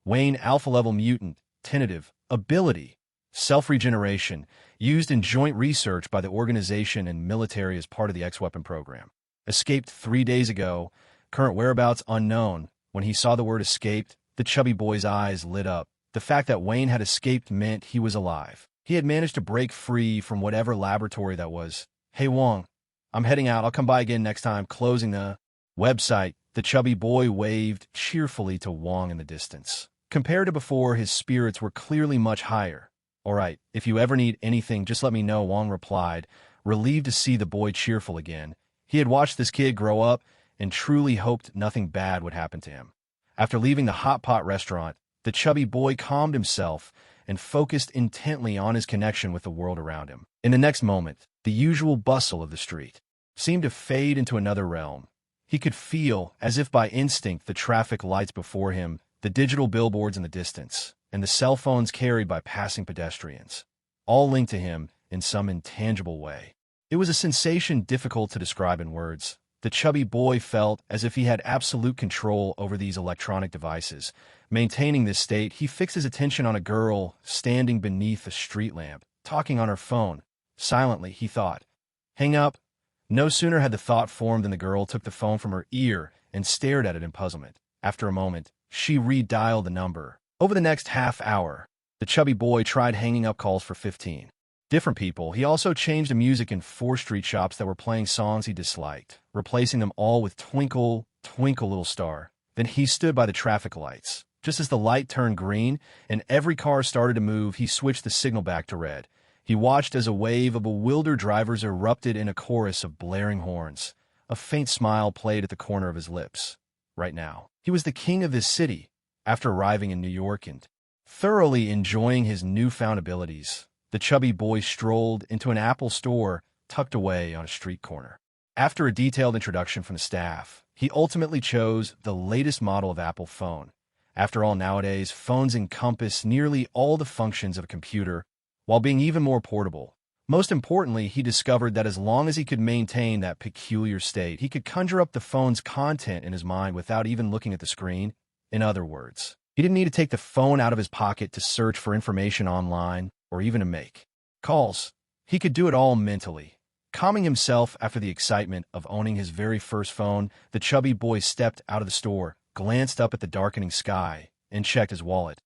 Wayne, alpha-level mutant, tentative, ability, self-regeneration, used in joint research by the organization and military as part of the X-Weapon program. Escaped 3 days ago, current whereabouts unknown. When he saw the word escaped, the chubby boy's eyes lit up. The fact that Wayne had escaped meant he was alive. He had managed to break free from whatever laboratory that was. "Hey, Wong, I'm heading out. I'll come by again next time." Closing the website, the chubby boy waved cheerfully to Wong in the distance. Compared to before, his spirits were clearly much higher. "All right, if you ever need anything, just let me know," Wong replied, relieved to see the boy cheerful again. He had watched this kid grow up and truly hoped nothing bad would happen to him. After leaving the hot pot restaurant, the chubby boy calmed himself and focused intently on his connection with the world around him. In the next moment, the usual bustle of the street seemed to fade into another realm. He could feel, as if by instinct, the traffic lights before him, the digital billboards in the distance, and the cell phones carried by passing pedestrians, all linked to him in some intangible way. It was a sensation difficult to describe in words. The chubby boy felt as if he had absolute control over these electronic devices. Maintaining this state, he fixed his attention on a girl standing beneath a street lamp, talking on her phone. Silently, he thought, "Hang up." No sooner had the thought formed than the girl took the phone from her ear and stared at it in puzzlement. After a moment, she redialed the number. Over the next half hour, the chubby boy tried hanging up calls for 15 different people. He also changed the music in 4 street shops that were playing songs he disliked, replacing them all with "Twinkle, Twinkle, Little Star." Then he stood by the traffic lights. Just as the light turned green and every car started to move, he switched the signal back to red. He watched as a wave of bewildered drivers erupted in a chorus of blaring horns. A faint smile played at the corner of his lips. Right now, he was the king of this city. After arriving in New York and thoroughly enjoying his newfound abilities, the chubby boy strolled into an Apple store tucked away on a street corner. After a detailed introduction from the staff, he ultimately chose the latest model of Apple phone. After all, nowadays, phones encompass nearly all the functions of a computer, while being even more portable. Most importantly, he discovered that as long as he could maintain that peculiar state, he could conjure up the phone's content in his mind without even looking at the screen. In other words, he didn't need to take the phone out of his pocket to search for information online or even to make calls. He could do it all mentally. Calming himself after the excitement of owning his very first phone, the chubby boy stepped out of the store, glanced up at the darkening sky, and checked his wallet.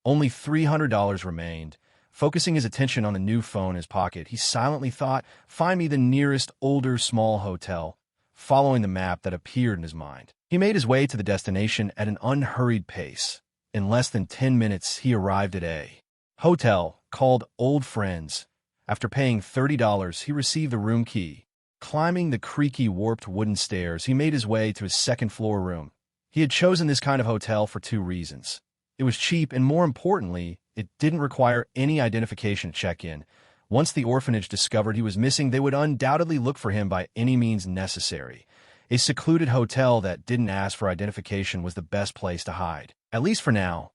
Only $300 remained. Focusing his attention on the new phone in his pocket, he silently thought, "Find me the nearest older small hotel," following the map that appeared in his mind. He made his way to the destination at an unhurried pace. In less than 10 minutes, he arrived at a hotel called Old Friends. After paying $30, he received the room key. Climbing the creaky, warped wooden stairs, he made his way to his second-floor room. He had chosen this kind of hotel for 2 reasons. It was cheap, and more importantly, it didn't require any identification to check in. Once the orphanage discovered he was missing, they would undoubtedly look for him by any means necessary. A secluded hotel that didn't ask for identification was the best place to hide, at least for now.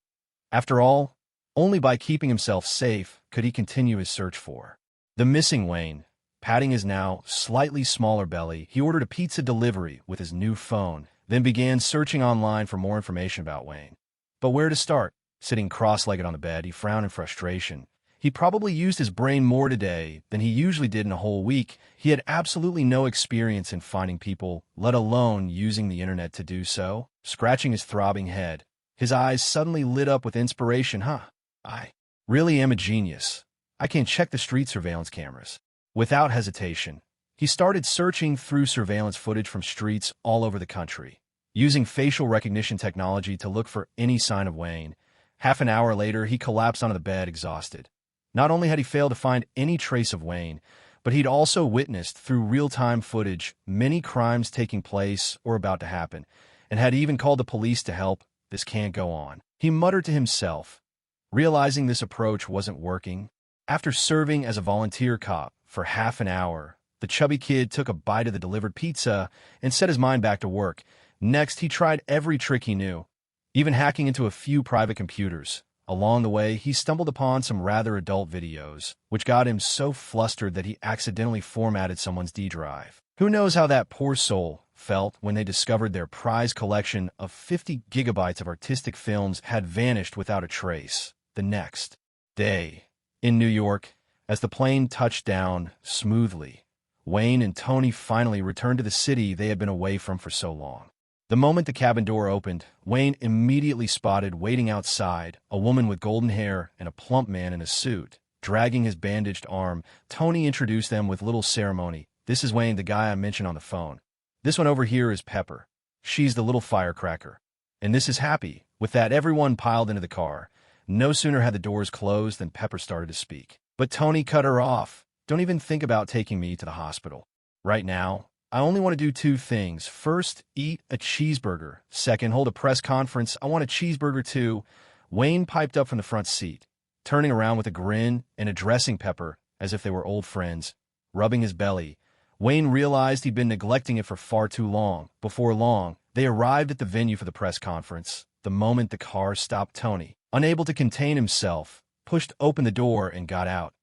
After all, only by keeping himself safe could he continue his search for the missing Wayne. Patting his now slightly smaller belly, he ordered a pizza delivery with his new phone, then began searching online for more information about Wayne. But where to start? Sitting cross-legged on the bed, he frowned in frustration. He probably used his brain more today than he usually did in a whole week. He had absolutely no experience in finding people, let alone using the internet to do so. Scratching his throbbing head, his eyes suddenly lit up with inspiration. I really am a genius. I can check the street surveillance cameras. Without hesitation, he started searching through surveillance footage from streets all over the country, using facial recognition technology to look for any sign of Wayne. Half an hour later, he collapsed onto the bed, exhausted. Not only had he failed to find any trace of Wayne, but he'd also witnessed through real-time footage many crimes taking place or about to happen, and had even called the police to help. This can't go on, he muttered to himself, realizing this approach wasn't working. After serving as a volunteer cop for half an hour, the chubby kid took a bite of the delivered pizza and set his mind back to work. Next, he tried every trick he knew, even hacking into a few private computers. Along the way, he stumbled upon some rather adult videos, which got him so flustered that he accidentally formatted someone's D drive. Who knows how that poor soul felt when they discovered their prized collection of 50 gigabytes of artistic films had vanished without a trace. The next day, in New York, as the plane touched down smoothly, Wayne and Tony finally returned to the city they had been away from for so long. The moment the cabin door opened, Wayne immediately spotted waiting outside a woman with golden hair and a plump man in a suit. Dragging his bandaged arm, Tony introduced them with little ceremony. "This is Wayne, the guy I mentioned on the phone. This one over here is Pepper. She's the little firecracker. And this is Happy." With that, everyone piled into the car. No sooner had the doors closed than Pepper started to speak. But Tony cut her off. "Don't even think about taking me to the hospital. Right now, I only want to do 2 things. First, eat a cheeseburger. Second, hold a press conference. I want a cheeseburger too." Wayne piped up from the front seat, turning around with a grin and addressing Pepper as if they were old friends. Rubbing his belly, Wayne realized he'd been neglecting it for far too long. Before long, they arrived at the venue for the press conference. The moment the car stopped, Tony, unable to contain himself, pushed open the door and got out,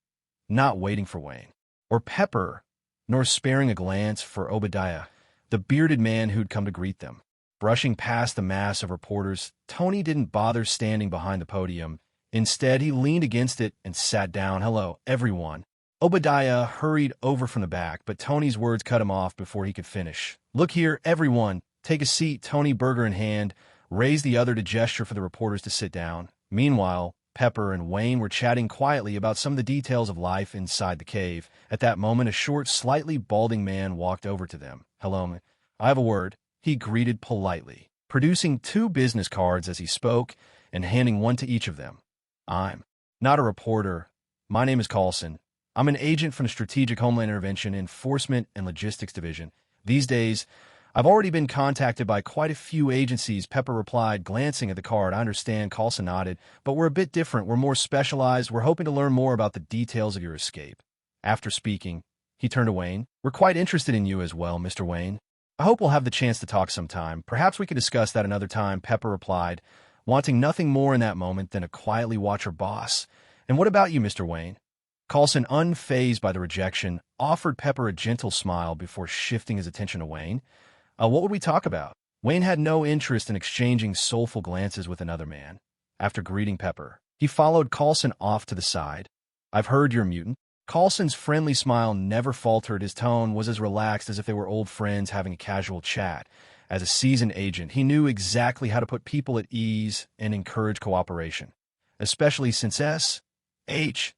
not waiting for Wayne or Pepper, nor sparing a glance for Obadiah, the bearded man who'd come to greet them. Brushing past the mass of reporters, Tony didn't bother standing behind the podium. Instead, he leaned against it and sat down. "Hello, everyone." Obadiah hurried over from the back, but Tony's words cut him off before he could finish. "Look here, everyone. Take a seat." Tony, burger in hand, raised the other to gesture for the reporters to sit down. Meanwhile, Pepper and Wayne were chatting quietly about some of the details of life inside the cave. At that moment, a short, slightly balding man walked over to them. "Hello, I have a word," he greeted politely, producing 2 business cards as he spoke and handing one to each of them. "I'm not a reporter. My name is Carlson. I'm an agent from the Strategic Homeland Intervention, Enforcement, and Logistics Division. These days, I've already been contacted by quite a few agencies," Pepper replied, glancing at the card. "I understand," Carlson nodded, "but we're a bit different. We're more specialized. We're hoping to learn more about the details of your escape." After speaking, he turned to Wayne. "We're quite interested in you as well, Mr. Wayne. I hope we'll have the chance to talk sometime. Perhaps we could discuss that another time," Pepper replied, wanting nothing more in that moment than to quietly watch her boss. "And what about you, Mr. Wayne?" Carlson, unfazed by the rejection, offered Pepper a gentle smile before shifting his attention to Wayne. What would we talk about?" Wayne had no interest in exchanging soulful glances with another man. After greeting Pepper, he followed Carlson off to the side. "I've heard you're a mutant." Carlson's friendly smile never faltered. His tone was as relaxed as if they were old friends having a casual chat. As a seasoned agent, he knew exactly how to put people at ease and encourage cooperation, especially since S.H.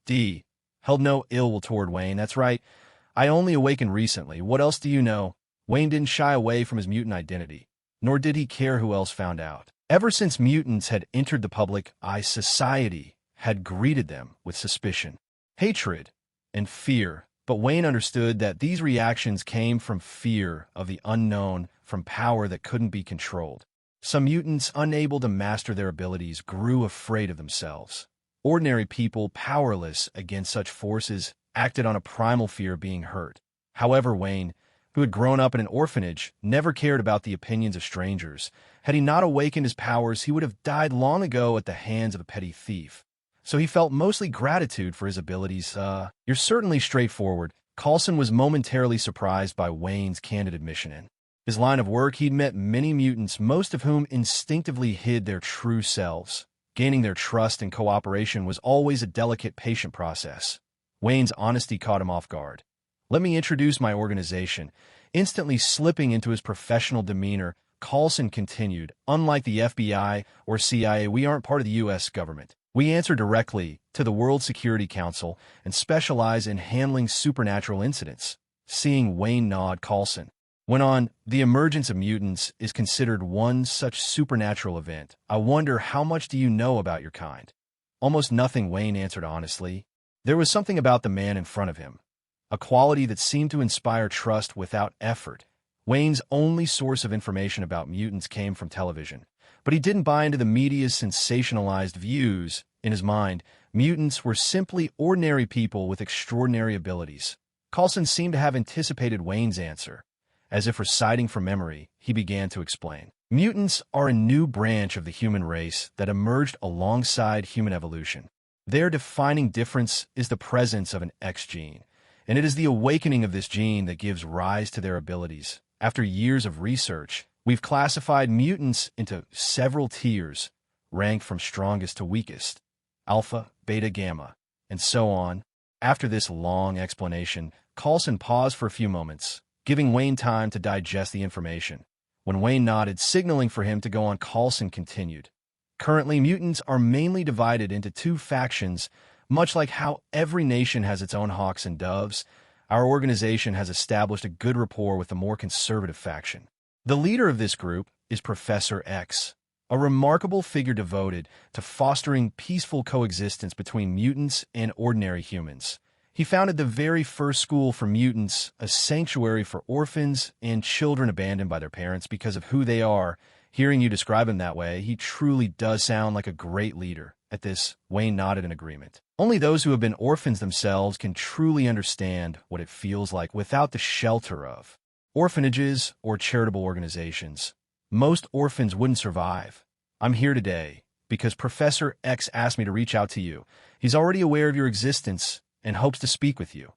D. Held no ill will toward Wayne. That's right. I only awakened recently. What else do you know? Wayne didn't shy away from his mutant identity, nor did he care who else found out. Ever since mutants had entered the public eye, society had greeted them with suspicion, hatred, and fear. But Wayne understood that these reactions came from fear of the unknown, from power that couldn't be controlled. Some mutants, unable to master their abilities, grew afraid of themselves. Ordinary people, powerless against such forces, acted on a primal fear of being hurt. However, Wayne, who had grown up in an orphanage, never cared about the opinions of strangers. Had he not awakened his powers, he would have died long ago at the hands of a petty thief. So he felt mostly gratitude for his abilities. You're certainly straightforward. Coulson was momentarily surprised by Wayne's candid admission. In his line of work, he'd met many mutants, most of whom instinctively hid their true selves. Gaining their trust and cooperation was always a delicate, patient process. Wayne's honesty caught him off guard. Let me introduce my organization. Instantly slipping into his professional demeanor, Coulson continued, unlike the FBI or CIA, we aren't part of the U.S. government. We answer directly to the World Security Council and specialize in handling supernatural incidents. Seeing Wayne nod, Coulson went on, the emergence of mutants is considered one such supernatural event. I wonder, how much do you know about your kind? Almost nothing, Wayne answered honestly. There was something about the man in front of him, a quality that seemed to inspire trust without effort. Wayne's only source of information about mutants came from television, but he didn't buy into the media's sensationalized views. In his mind, mutants were simply ordinary people with extraordinary abilities. Coulson seemed to have anticipated Wayne's answer. As if reciting from memory, he began to explain. Mutants are a new branch of the human race that emerged alongside human evolution. Their defining difference is the presence of an X gene, and it is the awakening of this gene that gives rise to their abilities. After years of research, we've classified mutants into several tiers, ranked from strongest to weakest, alpha, beta, gamma, and so on. After this long explanation, Coulson paused for a few moments, giving Wayne time to digest the information. When Wayne nodded, signaling for him to go on, Coulson continued. Currently, mutants are mainly divided into two factions, much like how every nation has its own hawks and doves. Our organization has established a good rapport with the more conservative faction. The leader of this group is Professor X, a remarkable figure devoted to fostering peaceful coexistence between mutants and ordinary humans. He founded the very first school for mutants, a sanctuary for orphans and children abandoned by their parents because of who they are. Hearing you describe him that way, he truly does sound like a great leader. At this, Wayne nodded in agreement. Only those who have been orphans themselves can truly understand what it feels like without the shelter of orphanages or charitable organizations. Most orphans wouldn't survive. I'm here today because Professor X asked me to reach out to you. He's already aware of your existence and hopes to speak with you.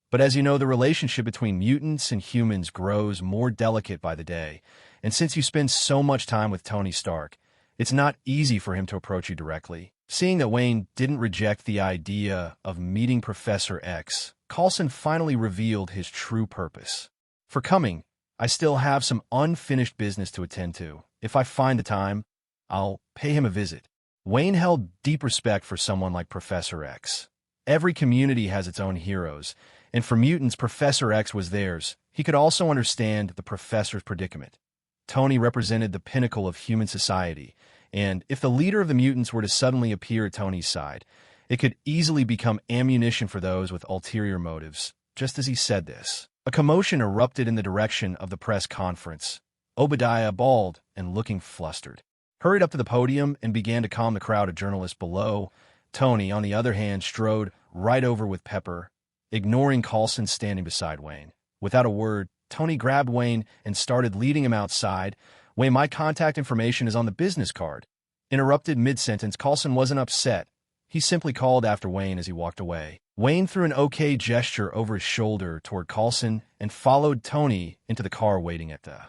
But as you know, the relationship between mutants and humans grows more delicate by the day, and since you spend so much time with Tony Stark, it's not easy for him to approach you directly. Seeing that Wayne didn't reject the idea of meeting Professor X, Coulson finally revealed his true purpose. For coming, I still have some unfinished business to attend to. If I find the time, I'll pay him a visit. Wayne held deep respect for someone like Professor X. Every community has its own heroes, and for mutants, Professor X was theirs. He could also understand the professor's predicament. Tony represented the pinnacle of human society, and if the leader of the mutants were to suddenly appear at Tony's side, it could easily become ammunition for those with ulterior motives. Just as he said this, a commotion erupted in the direction of the press conference. Obadiah, bald and looking flustered, hurried up to the podium and began to calm the crowd of journalists below. Tony, on the other hand, strode right over with Pepper, ignoring Coulson standing beside Wayne. Without a word, Tony grabbed Wayne and started leading him outside. Wayne, my contact information is on the business card. Interrupted mid-sentence, Coulson wasn't upset. He simply called after Wayne as he walked away. Wayne threw an okay gesture over his shoulder toward Coulson and followed Tony into the car waiting at the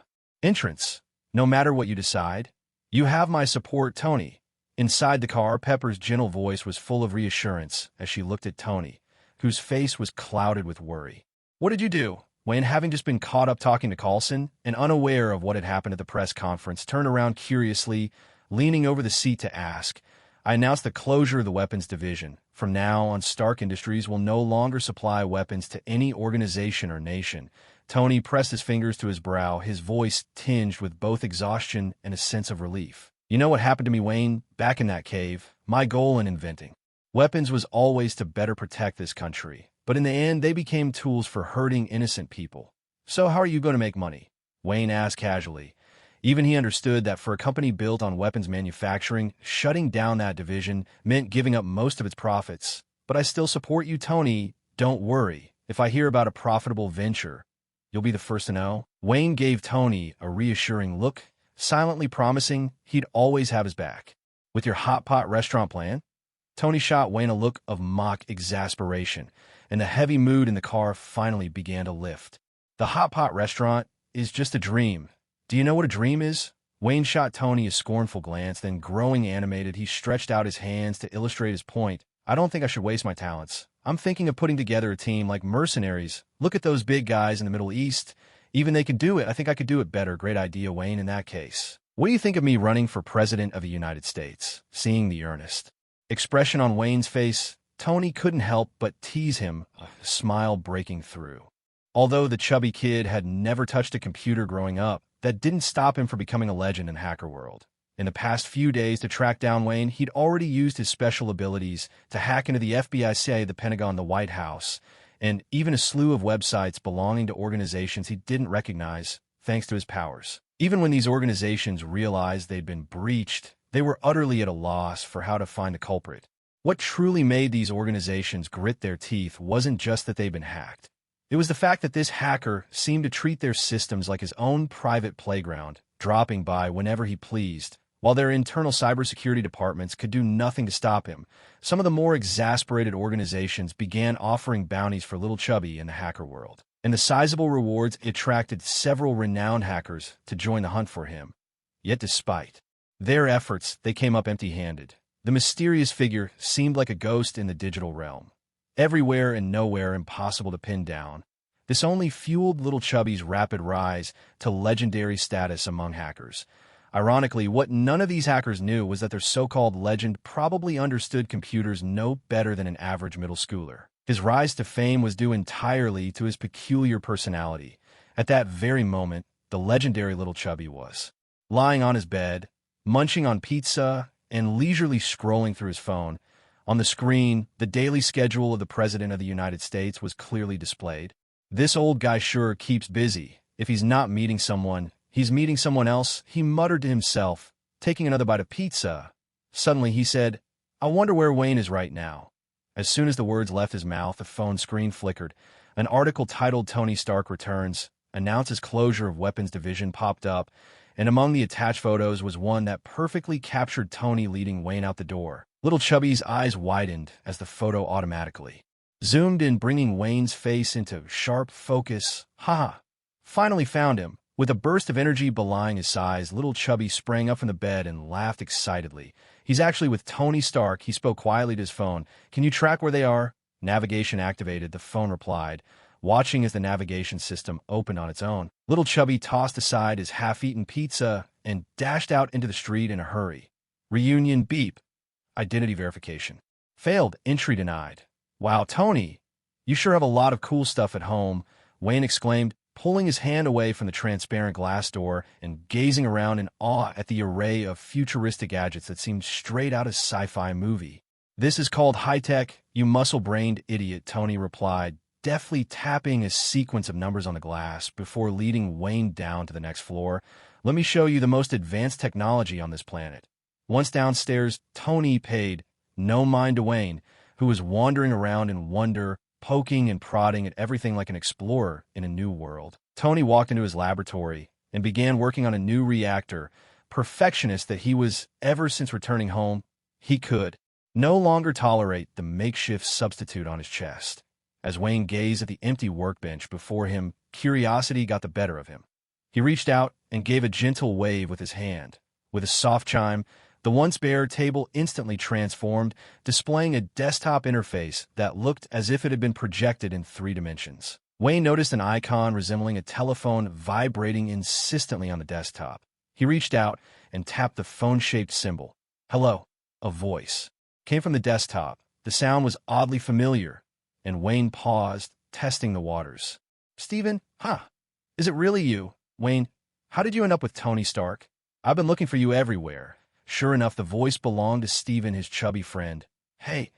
entrance. No matter what you decide, you have my support, Tony. Inside the car, Pepper's gentle voice was full of reassurance as she looked at Tony, whose face was clouded with worry. What did you do? Wayne, having just been caught up talking to Coulson and unaware of what had happened at the press conference, turned around curiously, leaning over the seat to ask, I announced the closure of the weapons division. From now on, Stark Industries will no longer supply weapons to any organization or nation. Tony pressed his fingers to his brow, his voice tinged with both exhaustion and a sense of relief. You know what happened to me, Wayne, back in that cave? My goal in inventing weapons was always to better protect this country. But in the end, they became tools for hurting innocent people. So how are you going to make money? Wayne asked casually. Even he understood that for a company built on weapons manufacturing, shutting down that division meant giving up most of its profits. But I still support you, Tony. Don't worry. If I hear about a profitable venture, you'll be the first to know. Wayne gave Tony a reassuring look, silently promising he'd always have his back. With your hot pot restaurant plan? Tony shot Wayne a look of mock exasperation, and the heavy mood in the car finally began to lift. The hot pot restaurant is just a dream. Do you know what a dream is? Wayne shot Tony a scornful glance, then growing animated, he stretched out his hands to illustrate his point. I don't think I should waste my talents. I'm thinking of putting together a team like mercenaries. Look at those big guys in the Middle East. Even they could do it. I think I could do it better. Great idea, Wayne, in that case. What do you think of me running for president of the United States? Seeing the earnest expression on Wayne's face, Tony couldn't help but tease him, a smile breaking through. Although the chubby kid had never touched a computer growing up, that didn't stop him from becoming a legend in hacker world. In the past few days to track down Wayne, he'd already used his special abilities to hack into the FBI, CIA, the Pentagon, the White House, and even a slew of websites belonging to organizations he didn't recognize, thanks to his powers. Even when these organizations realized they'd been breached, they were utterly at a loss for how to find the culprit. What truly made these organizations grit their teeth wasn't just that they'd been hacked. It was the fact that this hacker seemed to treat their systems like his own private playground, dropping by whenever he pleased, while their internal cybersecurity departments could do nothing to stop him. Some of the more exasperated organizations began offering bounties for Little Chubby in the hacker world, and the sizable rewards attracted several renowned hackers to join the hunt for him. Yet despite their efforts, they came up empty-handed. The mysterious figure seemed like a ghost in the digital realm. Everywhere and nowhere, impossible to pin down. This only fueled Little Chubby's rapid rise to legendary status among hackers. Ironically, what none of these hackers knew was that their so-called legend probably understood computers no better than an average middle schooler. His rise to fame was due entirely to his peculiar personality. At that very moment, the legendary Little Chubby was lying on his bed, munching on pizza, and leisurely scrolling through his phone. On the screen, the daily schedule of the President of the United States was clearly displayed. This old guy sure keeps busy. If he's not meeting someone, he's meeting someone else, he muttered to himself, taking another bite of pizza. Suddenly he said, I wonder where Wayne is right now. As soon as the words left his mouth, the phone screen flickered. An article titled Tony Stark Returns, announces closure of weapons division popped up, and among the attached photos was one that perfectly captured Tony leading Wayne out the door. Little Chubby's eyes widened as the photo automatically zoomed in, bringing Wayne's face into sharp focus. Ha! Finally found him. With a burst of energy belying his size, Little Chubby sprang up from the bed and laughed excitedly. He's actually with Tony Stark. He spoke quietly to his phone. Can you track where they are? Navigation activated, the phone replied, watching as the navigation system opened on its own. Little Chubby tossed aside his half-eaten pizza and dashed out into the street in a hurry. Reunion beep. Identity verification. Failed. Entry denied. Wow, Tony, you sure have a lot of cool stuff at home, Wayne exclaimed, pulling his hand away from the transparent glass door and gazing around in awe at the array of futuristic gadgets that seemed straight out of a sci-fi movie. This is called high-tech, you muscle-brained idiot, Tony replied, deftly tapping a sequence of numbers on the glass before leading Wayne down to the next floor. Let me show you the most advanced technology on this planet. Once downstairs, Tony paid no mind to Wayne, who was wandering around in wonder, poking and prodding at everything like an explorer in a new world. Tony walked into his laboratory and began working on a new reactor. Perfectionist that he was ever since returning home, he could no longer tolerate the makeshift substitute on his chest. As Wayne gazed at the empty workbench before him, curiosity got the better of him. He reached out and gave a gentle wave with his hand. With a soft chime, the once bare table instantly transformed, displaying a desktop interface that looked as if it had been projected in 3 dimensions. Wayne noticed an icon resembling a telephone vibrating insistently on the desktop. He reached out and tapped the phone-shaped symbol. Hello. A voice came from the desktop. The sound was oddly familiar, and Wayne paused, testing the waters. "Steven? Huh? Is it really you? Wayne, how did you end up with Tony Stark? I've been looking for you everywhere." Sure enough, the voice belonged to Steven, his chubby friend. "Hey,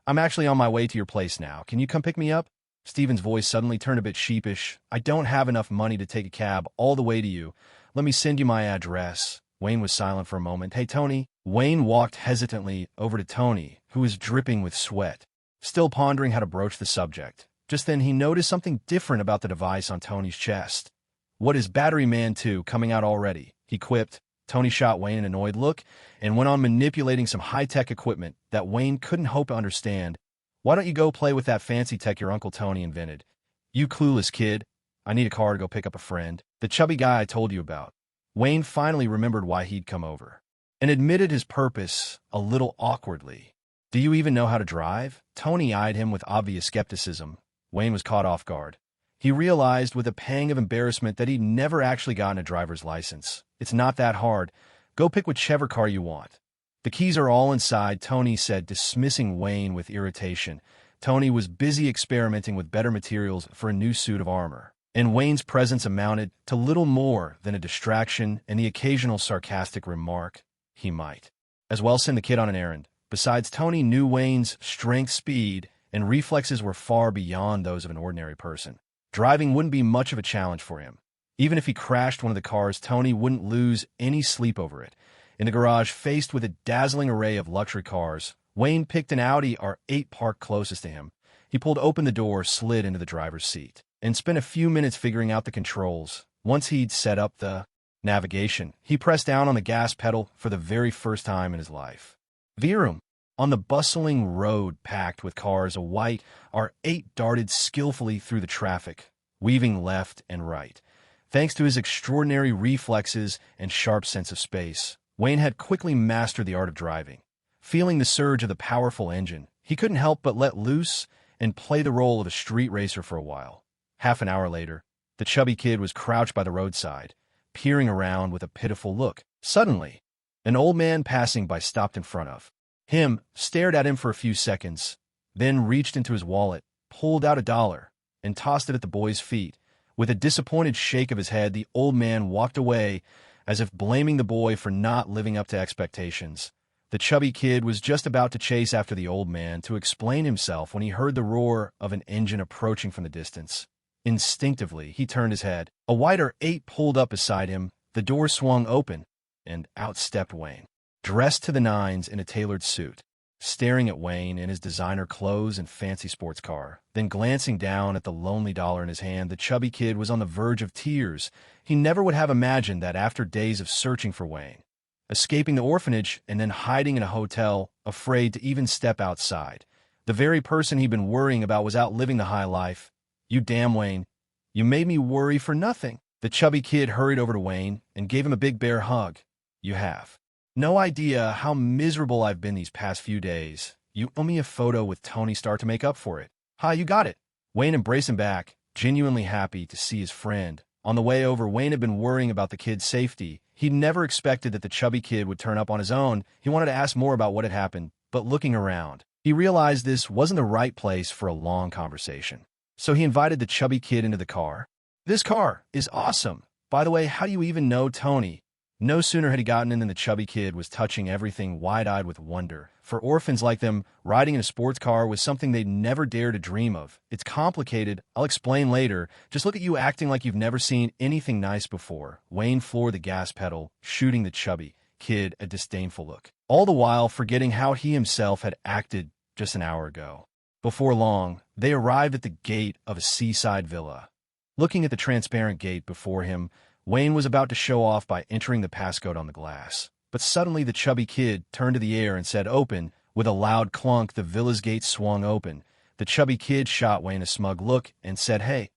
I'm actually on my way to your place now. Can you come pick me up?" Steven's voice suddenly turned a bit sheepish. "I don't have enough money to take a cab all the way to you. Let me send you my address." Wayne was silent for a moment. "Hey, Tony." Wayne walked hesitantly over to Tony, who was dripping with sweat, still pondering how to broach the subject. Just then, he noticed something different about the device on Tony's chest. "What is Battery Man 2 coming out already?" he quipped. Tony shot Wayne an annoyed look and went on manipulating some high-tech equipment that Wayne couldn't hope to understand. "Why don't you go play with that fancy tech your Uncle Tony invented? You clueless kid. I need a car to go pick up a friend. The chubby guy I told you about." Wayne finally remembered why he'd come over, and admitted his purpose a little awkwardly. "Do you even know how to drive?" Tony eyed him with obvious skepticism. Wayne was caught off guard. He realized with a pang of embarrassment that he'd never actually gotten a driver's license. "It's not that hard. Go pick whichever car you want. The keys are all inside," Tony said, dismissing Wayne with irritation. Tony was busy experimenting with better materials for a new suit of armor, and Wayne's presence amounted to little more than a distraction and the occasional sarcastic remark he might as well send the kid on an errand. Besides, Tony knew Wayne's strength, speed, and reflexes were far beyond those of an ordinary person. Driving wouldn't be much of a challenge for him. Even if he crashed one of the cars, Tony wouldn't lose any sleep over it. In the garage, faced with a dazzling array of luxury cars, Wayne picked an Audi R8 parked closest to him. He pulled open the door, slid into the driver's seat, and spent a few minutes figuring out the controls. Once he'd set up the navigation, he pressed down on the gas pedal for the very first time in his life. Virum. On the bustling road packed with cars, a white R8 darted skillfully through the traffic, weaving left and right. Thanks to his extraordinary reflexes and sharp sense of space, Wayne had quickly mastered the art of driving. Feeling the surge of the powerful engine, he couldn't help but let loose and play the role of a street racer for a while. Half an hour later, the chubby kid was crouched by the roadside, peering around with a pitiful look. Suddenly, an old man passing by stopped in front of him, stared at him for a few seconds, then reached into his wallet, pulled out $1, and tossed it at the boy's feet. With a disappointed shake of his head, the old man walked away, as if blaming the boy for not living up to expectations. The chubby kid was just about to chase after the old man to explain himself when he heard the roar of an engine approaching from the distance. Instinctively, he turned his head. A white R8 pulled up beside him, the door swung open, and out stepped Wayne, dressed to the nines in a tailored suit, staring at Wayne in his designer clothes and fancy sports car. Then glancing down at the lonely $1 in his hand, the chubby kid was on the verge of tears. He never would have imagined that after days of searching for Wayne, escaping the orphanage and then hiding in a hotel, afraid to even step outside, the very person he'd been worrying about was out living the high life. "You damn Wayne, you made me worry for nothing." The chubby kid hurried over to Wayne and gave him a big bear hug. "You have no idea how miserable I've been these past few days. You owe me a photo with Tony Stark to make up for it." "Ha, you got it." Wayne embraced him back, genuinely happy to see his friend. On the way over, Wayne had been worrying about the kid's safety. He'd never expected that the chubby kid would turn up on his own. He wanted to ask more about what had happened, but looking around, he realized this wasn't the right place for a long conversation. So he invited the chubby kid into the car. "This car is awesome. By the way, how do you even know Tony?" No sooner had he gotten in than the chubby kid was touching everything wide-eyed with wonder. For orphans like them, riding in a sports car was something they'd never dare to dream of. "It's complicated. I'll explain later. Just look at you acting like you've never seen anything nice before." Wayne floored the gas pedal, shooting the chubby kid a disdainful look, all the while forgetting how he himself had acted just an hour ago. Before long, they arrived at the gate of a seaside villa. Looking at the transparent gate before him, Wayne was about to show off by entering the passcode on the glass. But suddenly the chubby kid turned to the air and said, "Open." With a loud clunk, the villa's gate swung open. The chubby kid shot Wayne a smug look and said, "Hey,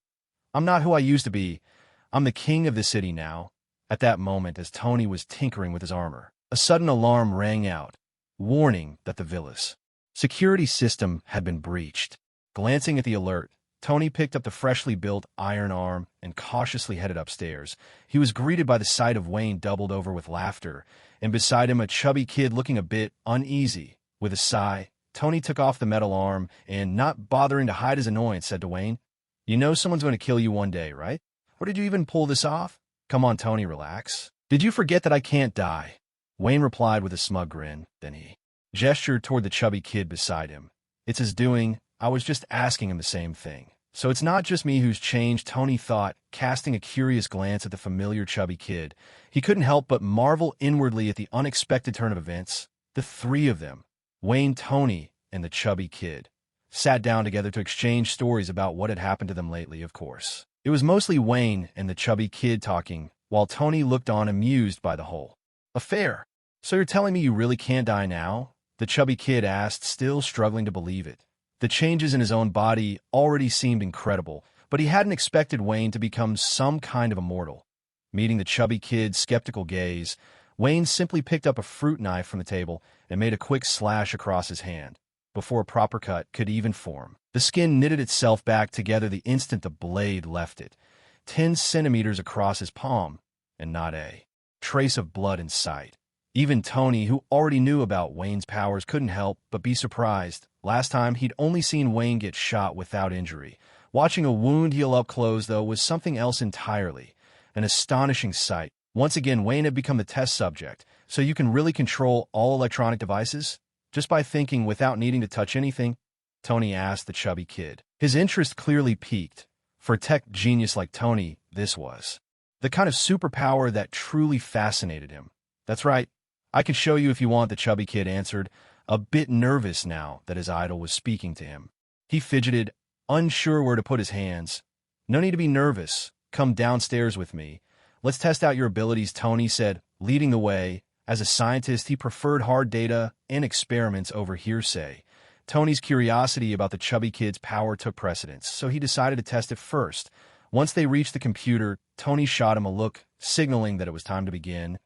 I'm not who I used to be. I'm the king of the city now." At that moment, as Tony was tinkering with his armor, a sudden alarm rang out, warning that the villa's security system had been breached. Glancing at the alert, Tony picked up the freshly built iron arm and cautiously headed upstairs. He was greeted by the sight of Wayne doubled over with laughter, and beside him a chubby kid looking a bit uneasy. With a sigh, Tony took off the metal arm and, not bothering to hide his annoyance, said to Wayne, "You know someone's going to kill you one day, right? Or did you even pull this off? Come on, Tony, relax. Did you forget that I can't die?" Wayne replied with a smug grin. Then he gestured toward the chubby kid beside him. "It's his doing. I was just asking him the same thing. So it's not just me who's changed," Tony thought, casting a curious glance at the familiar chubby kid. He couldn't help but marvel inwardly at the unexpected turn of events. The three of them, Wayne, Tony, and the chubby kid, sat down together to exchange stories about what had happened to them lately, of course. It was mostly Wayne and the chubby kid talking, while Tony looked on amused by the whole affair. "So you're telling me you really can't die now?" the chubby kid asked, still struggling to believe it. The changes in his own body already seemed incredible, but he hadn't expected Wayne to become some kind of immortal. Meeting the chubby kid's skeptical gaze, Wayne simply picked up a fruit knife from the table and made a quick slash across his hand, before a proper cut could even form. The skin knitted itself back together the instant the blade left it, 10 centimeters across his palm, and not a trace of blood in sight. Even Tony, who already knew about Wayne's powers, couldn't help but be surprised. Last time, he'd only seen Wayne get shot without injury. Watching a wound heal up close, though, was something else entirely. An astonishing sight. Once again, Wayne had become the test subject. "So you can really control all electronic devices? Just by thinking without needing to touch anything?" Tony asked the chubby kid. His interest clearly piqued. For a tech genius like Tony, this was the kind of superpower that truly fascinated him. "That's right. I can show you if you want," the chubby kid answered, a bit nervous now that his idol was speaking to him. He fidgeted, unsure where to put his hands. "No need to be nervous. Come downstairs with me. Let's test out your abilities," Tony said, leading the way. As a scientist, he preferred hard data and experiments over hearsay. Tony's curiosity about the chubby kid's power took precedence, so he decided to test it first. Once they reached the computer, Tony shot him a look, signaling that it was time to begin.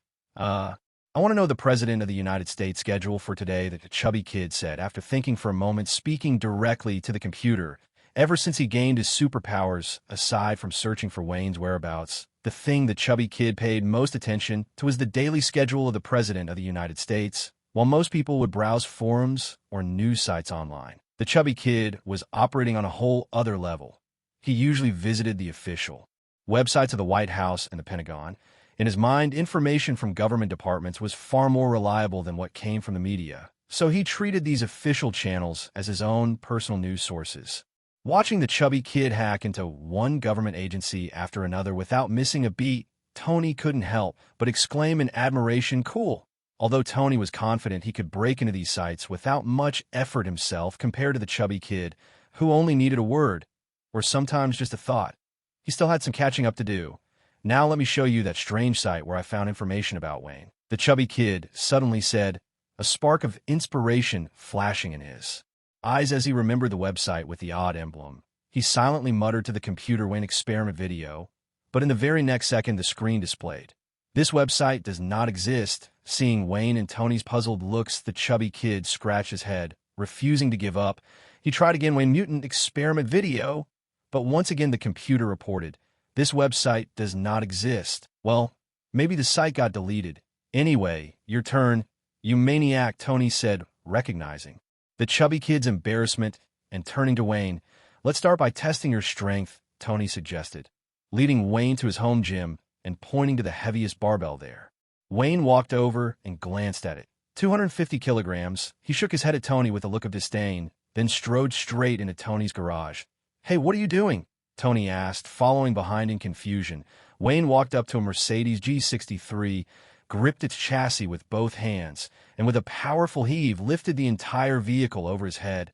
I want to know the President of the United States schedule for today," the chubby kid said, after thinking for a moment, speaking directly to the computer. Ever since he gained his superpowers, aside from searching for Wayne's whereabouts, the thing the chubby kid paid most attention to was the daily schedule of the President of the United States. While most people would browse forums or news sites online, the chubby kid was operating on a whole other level. He usually visited the official websites of the White House and the Pentagon. In his mind, information from government departments was far more reliable than what came from the media, so he treated these official channels as his own personal news sources. Watching the chubby kid hack into one government agency after another without missing a beat, Tony couldn't help but exclaim in admiration, "Cool." Although Tony was confident he could break into these sites without much effort himself compared to the chubby kid, who only needed a word, or sometimes just a thought, he still had some catching up to do. "Now let me show you that strange site where I found information about Wayne," the chubby kid suddenly said, a spark of inspiration flashing in his eyes as he remembered the website with the odd emblem. He silently muttered to the computer, "Wayne experiment video," but in the very next second the screen displayed, "This website does not exist." Seeing Wayne and Tony's puzzled looks, the chubby kid scratched his head, refusing to give up. He tried again, "Wayne mutant experiment video," but once again the computer reported, "This website does not exist." "Well, maybe the site got deleted. Anyway, your turn, you maniac," Tony said, recognizing the chubby kid's embarrassment and turning to Wayne. "Let's start by testing your strength," Tony suggested, leading Wayne to his home gym and pointing to the heaviest barbell there. Wayne walked over and glanced at it. 250 kilograms. He shook his head at Tony with a look of disdain, then strode straight into Tony's garage. "Hey, what are you doing?" Tony asked, following behind in confusion. Wayne walked up to a Mercedes G63, gripped its chassis with both hands, and with a powerful heave lifted the entire vehicle over his head.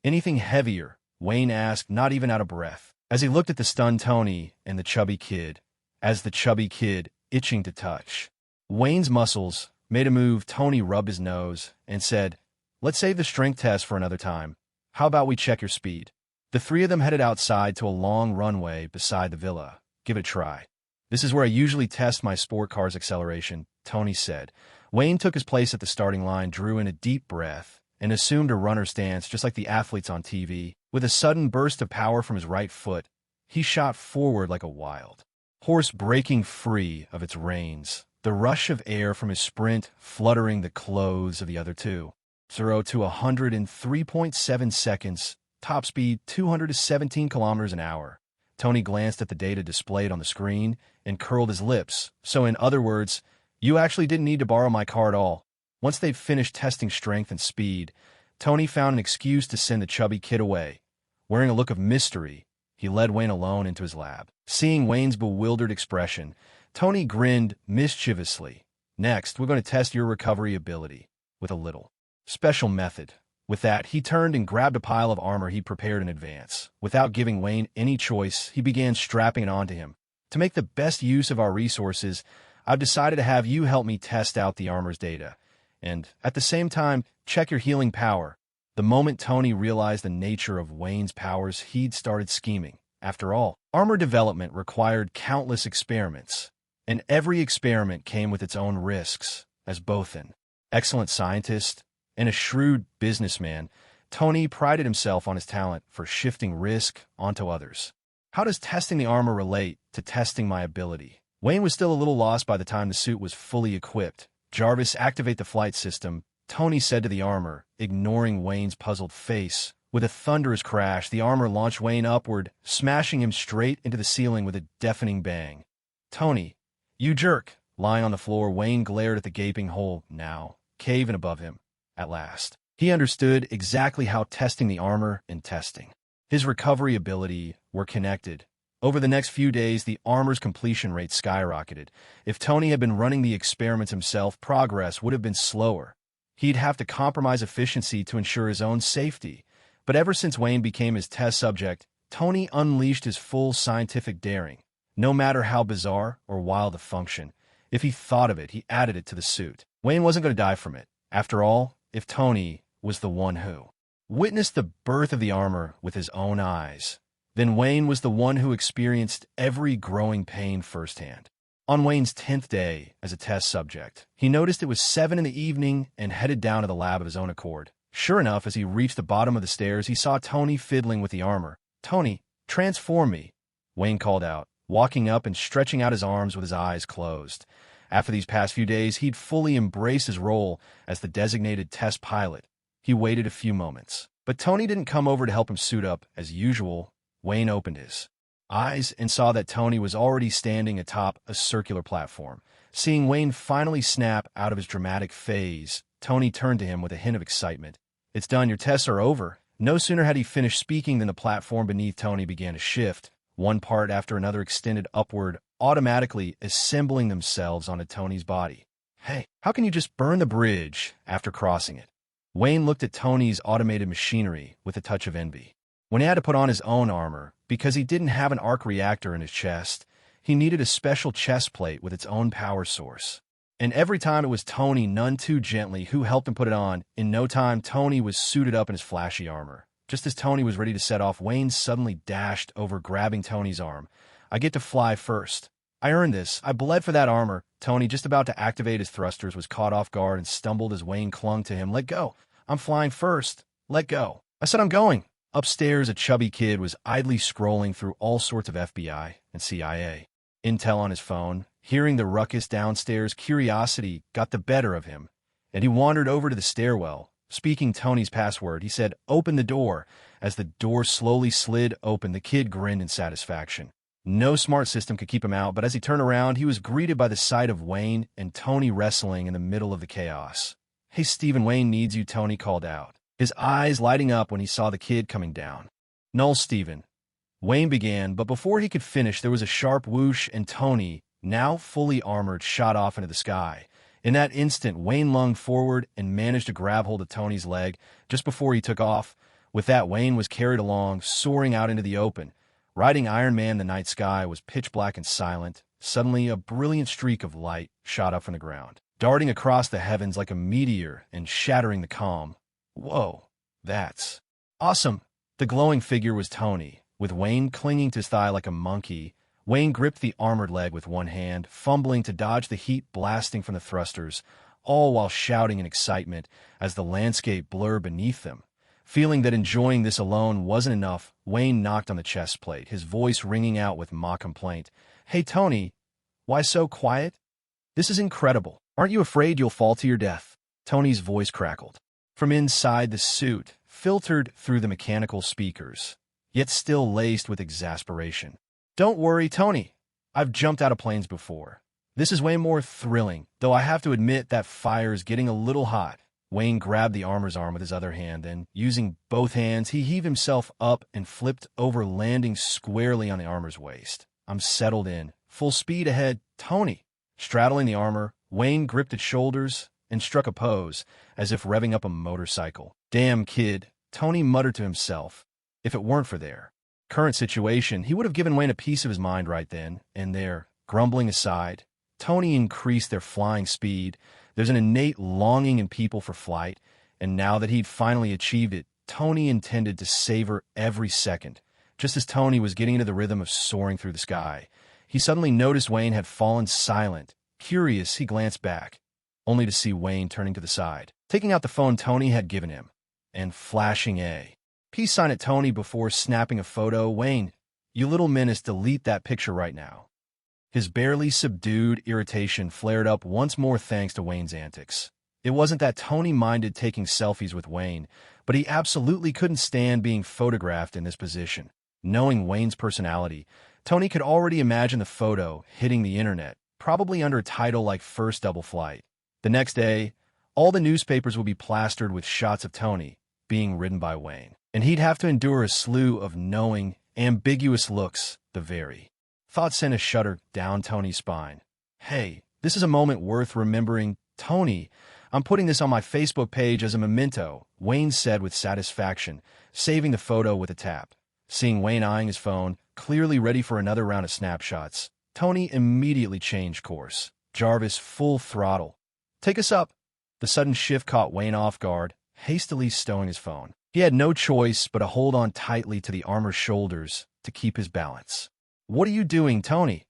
"Anything heavier?" Wayne asked, not even out of breath, as he looked at the stunned Tony and the chubby kid, itching to touch Wayne's muscles, made a move. Tony rubbed his nose and said, "Let's save the strength test for another time. How about we check your speed?" The three of them headed outside to a long runway beside the villa. "Give it a try." "This is where I usually test my sport car's acceleration," Tony said. Wayne took his place at the starting line, drew in a deep breath, and assumed a runner stance just like the athletes on TV. With a sudden burst of power from his right foot, he shot forward like a wild horse breaking free of its reins, the rush of air from his sprint fluttering the clothes of the other two. 0 to 100 in 3.7 seconds, top speed 217 kilometers an hour. Tony glanced at the data displayed on the screen and curled his lips. So in other words, you actually didn't need to borrow my car at all. Once they'd finished testing strength and speed, Tony found an excuse to send the chubby kid away. Wearing a look of mystery, he led Wayne alone into his lab. Seeing Wayne's bewildered expression, Tony grinned mischievously. Next, we're going to test your recovery ability with a little special method. With that, he turned and grabbed a pile of armor he'd prepared in advance. Without giving Wayne any choice, he began strapping it onto him. To make the best use of our resources, I've decided to have you help me test out the armor's data. And, at the same time, check your healing power. The moment Tony realized the nature of Wayne's powers, he'd started scheming. After all, armor development required countless experiments, and every experiment came with its own risks. As both an excellent scientist and a shrewd businessman, Tony prided himself on his talent for shifting risk onto others. How does testing the armor relate to testing my ability? Wayne was still a little lost by the time the suit was fully equipped. Jarvis, activate the flight system, Tony said to the armor, ignoring Wayne's puzzled face. With a thunderous crash, the armor launched Wayne upward, smashing him straight into the ceiling with a deafening bang. Tony, you jerk! Lying on the floor, Wayne glared at the gaping hole, now caving above him. At last, he understood exactly how testing the armor and testing his recovery ability were connected. Over the next few days, the armor's completion rate skyrocketed. If Tony had been running the experiments himself, progress would have been slower. He'd have to compromise efficiency to ensure his own safety. But ever since Wayne became his test subject, Tony unleashed his full scientific daring. No matter how bizarre or wild the function, if he thought of it, he added it to the suit. Wayne wasn't going to die from it. After all, if Tony was the one who witnessed the birth of the armor with his own eyes, then Wayne was the one who experienced every growing pain firsthand. On Wayne's 10th day as a test subject, he noticed it was 7 in the evening and headed down to the lab of his own accord. Sure enough, as he reached the bottom of the stairs, he saw Tony fiddling with the armor. "Tony, transform me," Wayne called out, walking up and stretching out his arms with his eyes closed. After these past few days, he'd fully embraced his role as the designated test pilot. He waited a few moments, but Tony didn't come over to help him suit up. As usual, Wayne opened his eyes and saw that Tony was already standing atop a circular platform. Seeing Wayne finally snap out of his dramatic phase, Tony turned to him with a hint of excitement. "It's done, your tests are over." No sooner had he finished speaking than the platform beneath Tony began to shift. One part after another extended upward, automatically assembling themselves onto Tony's body. "Hey, how can you just burn the bridge after crossing it?" Wayne looked at Tony's automated machinery with a touch of envy. When he had to put on his own armor, because he didn't have an arc reactor in his chest, he needed a special chest plate with its own power source. And every time it was Tony, none too gently, who helped him put it on. In no time, Tony was suited up in his flashy armor. Just as Tony was ready to set off, Wayne suddenly dashed over, grabbing Tony's arm. "I get to fly first. I earned this. I bled for that armor." Tony, just about to activate his thrusters, was caught off guard and stumbled as Wayne clung to him. "Let go. I'm flying first. Let go." "I said I'm going." Upstairs, a chubby kid was idly scrolling through all sorts of FBI and CIA intel on his phone. Hearing the ruckus downstairs, curiosity got the better of him, and he wandered over to the stairwell. Speaking Tony's password, he said, "Open the door." As the door slowly slid open, the kid grinned in satisfaction. No smart system could keep him out, but as he turned around, he was greeted by the sight of Wayne and Tony wrestling in the middle of the chaos. "Hey, Stephen, Wayne needs you," Tony called out, his eyes lighting up when he saw the kid coming down. "Null, Stephen," Wayne began, but before he could finish, there was a sharp whoosh, and Tony, now fully armored, shot off into the sky. In that instant, Wayne lunged forward and managed to grab hold of Tony's leg just before he took off. With that, Wayne was carried along, soaring out into the open. Riding Iron Man, the night sky was pitch black and silent. Suddenly, a brilliant streak of light shot up from the ground, darting across the heavens like a meteor and shattering the calm. "Whoa, that's awesome." The glowing figure was Tony, with Wayne clinging to his thigh like a monkey. Wayne gripped the armored leg with one hand, fumbling to dodge the heat blasting from the thrusters, all while shouting in excitement as the landscape blurred beneath them. Feeling that enjoying this alone wasn't enough, Wayne knocked on the chest plate, his voice ringing out with mock complaint. "Hey, Tony, why so quiet? This is incredible. Aren't you afraid you'll fall to your death?" Tony's voice crackled. From inside the suit, filtered through the mechanical speakers, yet still laced with exasperation. "Don't worry, Tony. I've jumped out of planes before. This is way more thrilling, though I have to admit that fire's getting a little hot." Wayne grabbed the armor's arm with his other hand, and, using both hands, he heaved himself up and flipped over, landing squarely on the armor's waist. "I'm settled in. Full speed ahead, Tony." Straddling the armor, Wayne gripped its shoulders and struck a pose, as if revving up a motorcycle. "Damn kid," Tony muttered to himself. If it weren't for their current situation, he would have given Wayne a piece of his mind right then and there. Grumbling aside, Tony increased their flying speed. There's an innate longing in people for flight, and now that he'd finally achieved it, Tony intended to savor every second. Just as Tony was getting into the rhythm of soaring through the sky, he suddenly noticed Wayne had fallen silent. Curious, he glanced back, only to see Wayne turning to the side, taking out the phone Tony had given him, and flashing a peace sign at Tony before snapping a photo. "Wayne, you little menace, delete that picture right now." His barely subdued irritation flared up once more thanks to Wayne's antics. It wasn't that Tony minded taking selfies with Wayne, but he absolutely couldn't stand being photographed in this position. Knowing Wayne's personality, Tony could already imagine the photo hitting the internet, probably under a title like First Double Flight. The next day, all the newspapers would be plastered with shots of Tony being ridden by Wayne, and he'd have to endure a slew of knowing, ambiguous looks. The very thought sent a shudder down Tony's spine. "Hey, this is a moment worth remembering, Tony. I'm putting this on my Facebook page as a memento," Wayne said with satisfaction, saving the photo with a tap. Seeing Wayne eyeing his phone, clearly ready for another round of snapshots, Tony immediately changed course. Jarvis full throttle. "Take us up." The sudden shift caught Wayne off guard, hastily stowing his phone. He had no choice but to hold on tightly to the armor's shoulders to keep his balance. "What are you doing, Tony?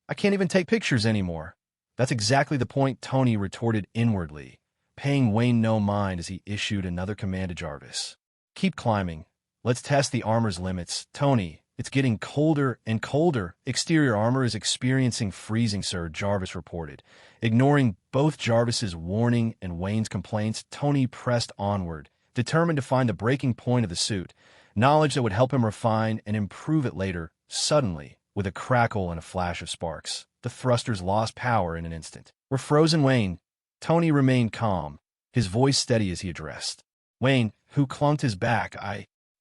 I can't even take pictures anymore." "That's exactly the point," Tony retorted inwardly, paying Wayne no mind as he issued another command to Jarvis. "Keep climbing. Let's test the armor's limits. Tony, it's getting colder and colder." "Exterior armor is experiencing freezing, sir," Jarvis reported. Ignoring both Jarvis's warning and Wayne's complaints, Tony pressed onward, determined to find the breaking point of the suit, knowledge that would help him refine and improve it later. Suddenly, with a crackle and a flash of sparks, the thrusters lost power in an instant. "We're frozen, Wayne." Tony remained calm, his voice steady as he addressed Wayne, who clung to his back.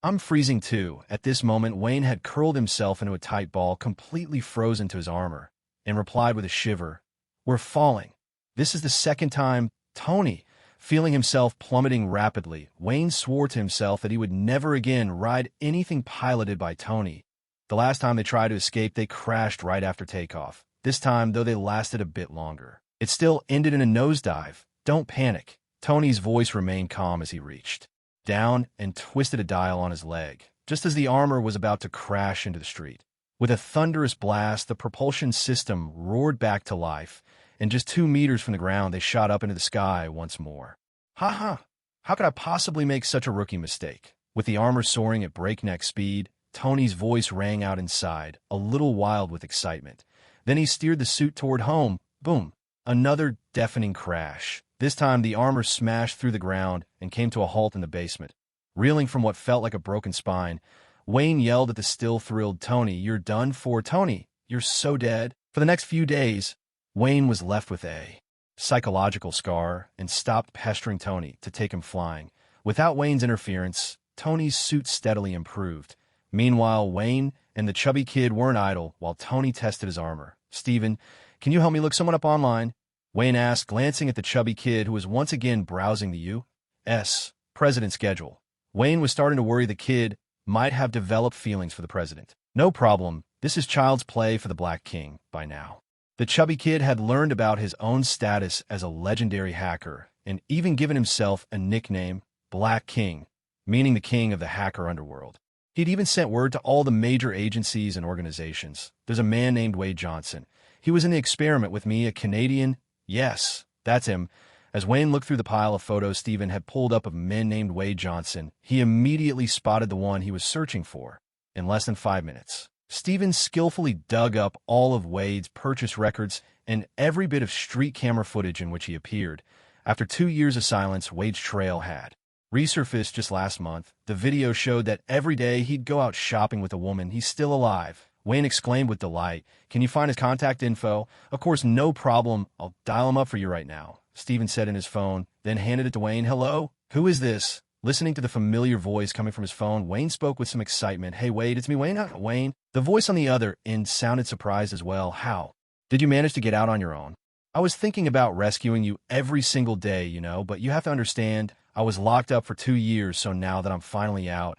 I'm freezing too." At this moment, Wayne had curled himself into a tight ball, completely frozen to his armor, and replied with a shiver, "We're falling." "This is the second time, Tony." Feeling himself plummeting rapidly, Wayne swore to himself that he would never again ride anything piloted by Tony. The last time they tried to escape, they crashed right after takeoff. This time, though, they lasted a bit longer. It still ended in a nosedive. "Don't panic." Tony's voice remained calm as he reached down and twisted a dial on his leg, just as the armor was about to crash into the street. With a thunderous blast, the propulsion system roared back to life, and just 2 meters from the ground, they shot up into the sky once more. "Ha! How could I possibly make such a rookie mistake?" With the armor soaring at breakneck speed, Tony's voice rang out inside, a little wild with excitement. Then he steered the suit toward home. Boom! Another deafening crash. This time, the armor smashed through the ground and came to a halt in the basement. Reeling from what felt like a broken spine, Wayne yelled at the still-thrilled Tony, "You're done for, Tony. You're so dead." For the next few days, Wayne was left with a psychological scar and stopped pestering Tony to take him flying. Without Wayne's interference, Tony's suit steadily improved. Meanwhile, Wayne and the chubby kid weren't idle while Tony tested his armor. "Steven, can you help me look someone up online?" Wayne asked, glancing at the chubby kid who was once again browsing the U.S. president's schedule. Wayne was starting to worry the kid might have developed feelings for the president. "No problem. This is child's play for the Black King by now." The chubby kid had learned about his own status as a legendary hacker and even given himself a nickname, Black King, meaning the king of the hacker underworld. He'd even sent word to all the major agencies and organizations. "There's a man named Wade Johnson. He was in the experiment with me, a Canadian." "Yes, that's him. As Wayne looked through the pile of photos Stephen had pulled up of men named Wade Johnson, he immediately spotted the one he was searching for. In less than 5 minutes, Stephen skillfully dug up all of Wade's purchase records and every bit of street camera footage in which he appeared. After 2 years of silence, Wade's trail had resurfaced just last month. The video showed that every day he'd go out shopping with a woman. He's still alive. Wayne exclaimed with delight. Can you find his contact info? Of course, no problem. I'll dial him up for you right now, Stephen said in his phone, then handed it to Wayne. Hello? Who is this? Listening to the familiar voice coming from his phone, Wayne spoke with some excitement. Hey, Wade, it's me, Wayne. Wayne. The voice on the other end sounded surprised as well. How did you manage to get out on your own? I was thinking about rescuing you every single day, but you have to understand, I was locked up for 2 years, so now that I'm finally out,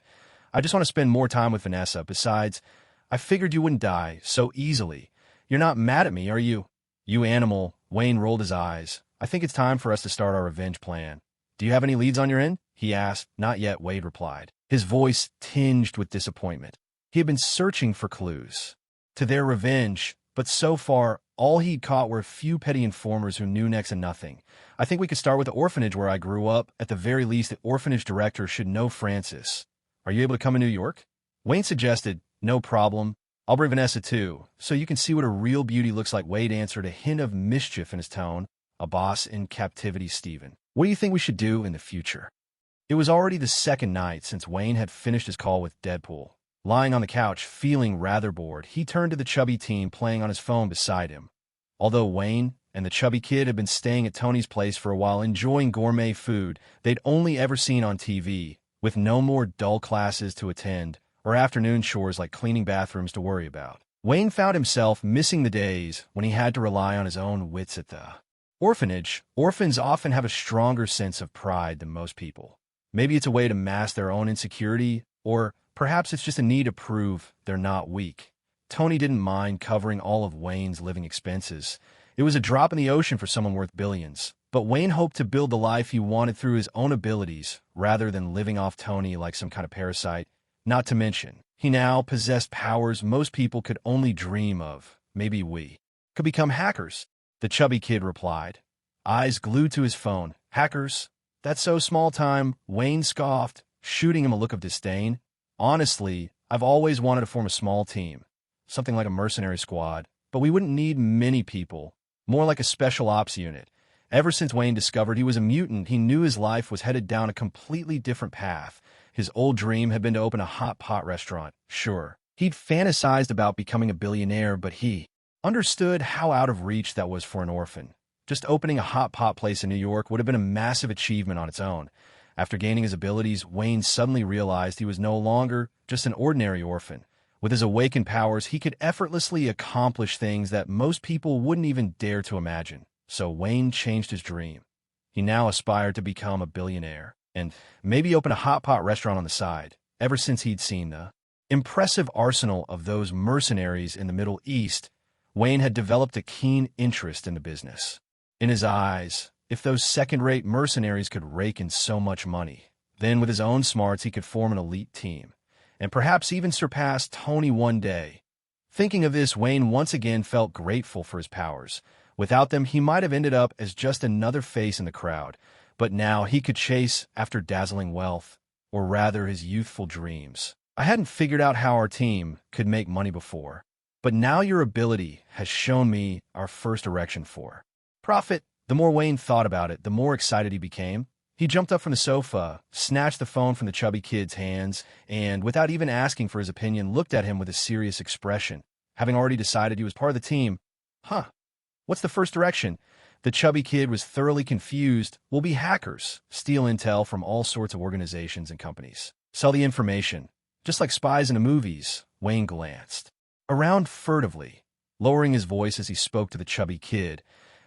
I just want to spend more time with Vanessa. Besides, I figured you wouldn't die so easily. You're not mad at me, are you? You animal. Wayne rolled his eyes. I think it's time for us to start our revenge plan. Do you have any leads on your end? He asked. Not yet, Wade replied, his voice tinged with disappointment. He had been searching for clues to their revenge, but so far, all he'd caught were a few petty informers who knew next to nothing. I think we could start with the orphanage where I grew up. At the very least, the orphanage director should know Francis. Are you able to come to New York? Wayne suggested. No problem. I'll bring Vanessa too, so you can see what a real beauty looks like. Wade answered, a hint of mischief in his tone. A boss in captivity, Stephen. What do you think we should do in the future? It was already the second night since Wayne had finished his call with Deadpool. Lying on the couch, feeling rather bored, he turned to the chubby teen playing on his phone beside him. Although Wayne and the chubby kid had been staying at Tony's place for a while enjoying gourmet food they'd only ever seen on TV, with no more dull classes to attend or afternoon chores like cleaning bathrooms to worry about, Wayne found himself missing the days when he had to rely on his own wits at the orphanage. Orphans often have a stronger sense of pride than most people. Maybe it's a way to mask their own insecurity, or perhaps it's just a need to prove they're not weak. Tony didn't mind covering all of Wayne's living expenses. It was a drop in the ocean for someone worth billions. But Wayne hoped to build the life he wanted through his own abilities, rather than living off Tony like some kind of parasite. Not to mention, he now possessed powers most people could only dream of. Maybe we could become hackers, the chubby kid replied, eyes glued to his phone. Hackers? That's so small time, Wayne scoffed, shooting him a look of disdain. Honestly, I've always wanted to form a small team, something like a mercenary squad, but we wouldn't need many people, more like a special ops unit. Ever since Wayne discovered he was a mutant, he knew his life was headed down a completely different path. His old dream had been to open a hot pot restaurant. Sure, he'd fantasized about becoming a billionaire, but he understood how out of reach that was for an orphan. Just opening a hot pot place in New York would have been a massive achievement on its own. After gaining his abilities, Wayne suddenly realized he was no longer just an ordinary orphan. With his awakened powers, he could effortlessly accomplish things that most people wouldn't even dare to imagine. So Wayne changed his dream. He now aspired to become a billionaire, and maybe open a hot pot restaurant on the side. Ever since he'd seen the impressive arsenal of those mercenaries in the Middle East, Wayne had developed a keen interest in the business. In his eyes, if those second-rate mercenaries could rake in so much money, then with his own smarts he could form an elite team, and perhaps even surpass Tony one day. Thinking of this, Wayne once again felt grateful for his powers. Without them, he might have ended up as just another face in the crowd, but now he could chase after dazzling wealth, or rather his youthful dreams. I hadn't figured out how our team could make money before, but now your ability has shown me our first erection for profit. The more Wayne thought about it, the more excited he became. He jumped up from the sofa, snatched the phone from the chubby kid's hands, and, without even asking for his opinion, looked at him with a serious expression. Having already decided he was part of the team, what's the first direction? The chubby kid was thoroughly confused. We'll be hackers, steal intel from all sorts of organizations and companies, sell the information, just like spies in the movies. Wayne glanced around furtively, lowering his voice as he spoke to the chubby kid,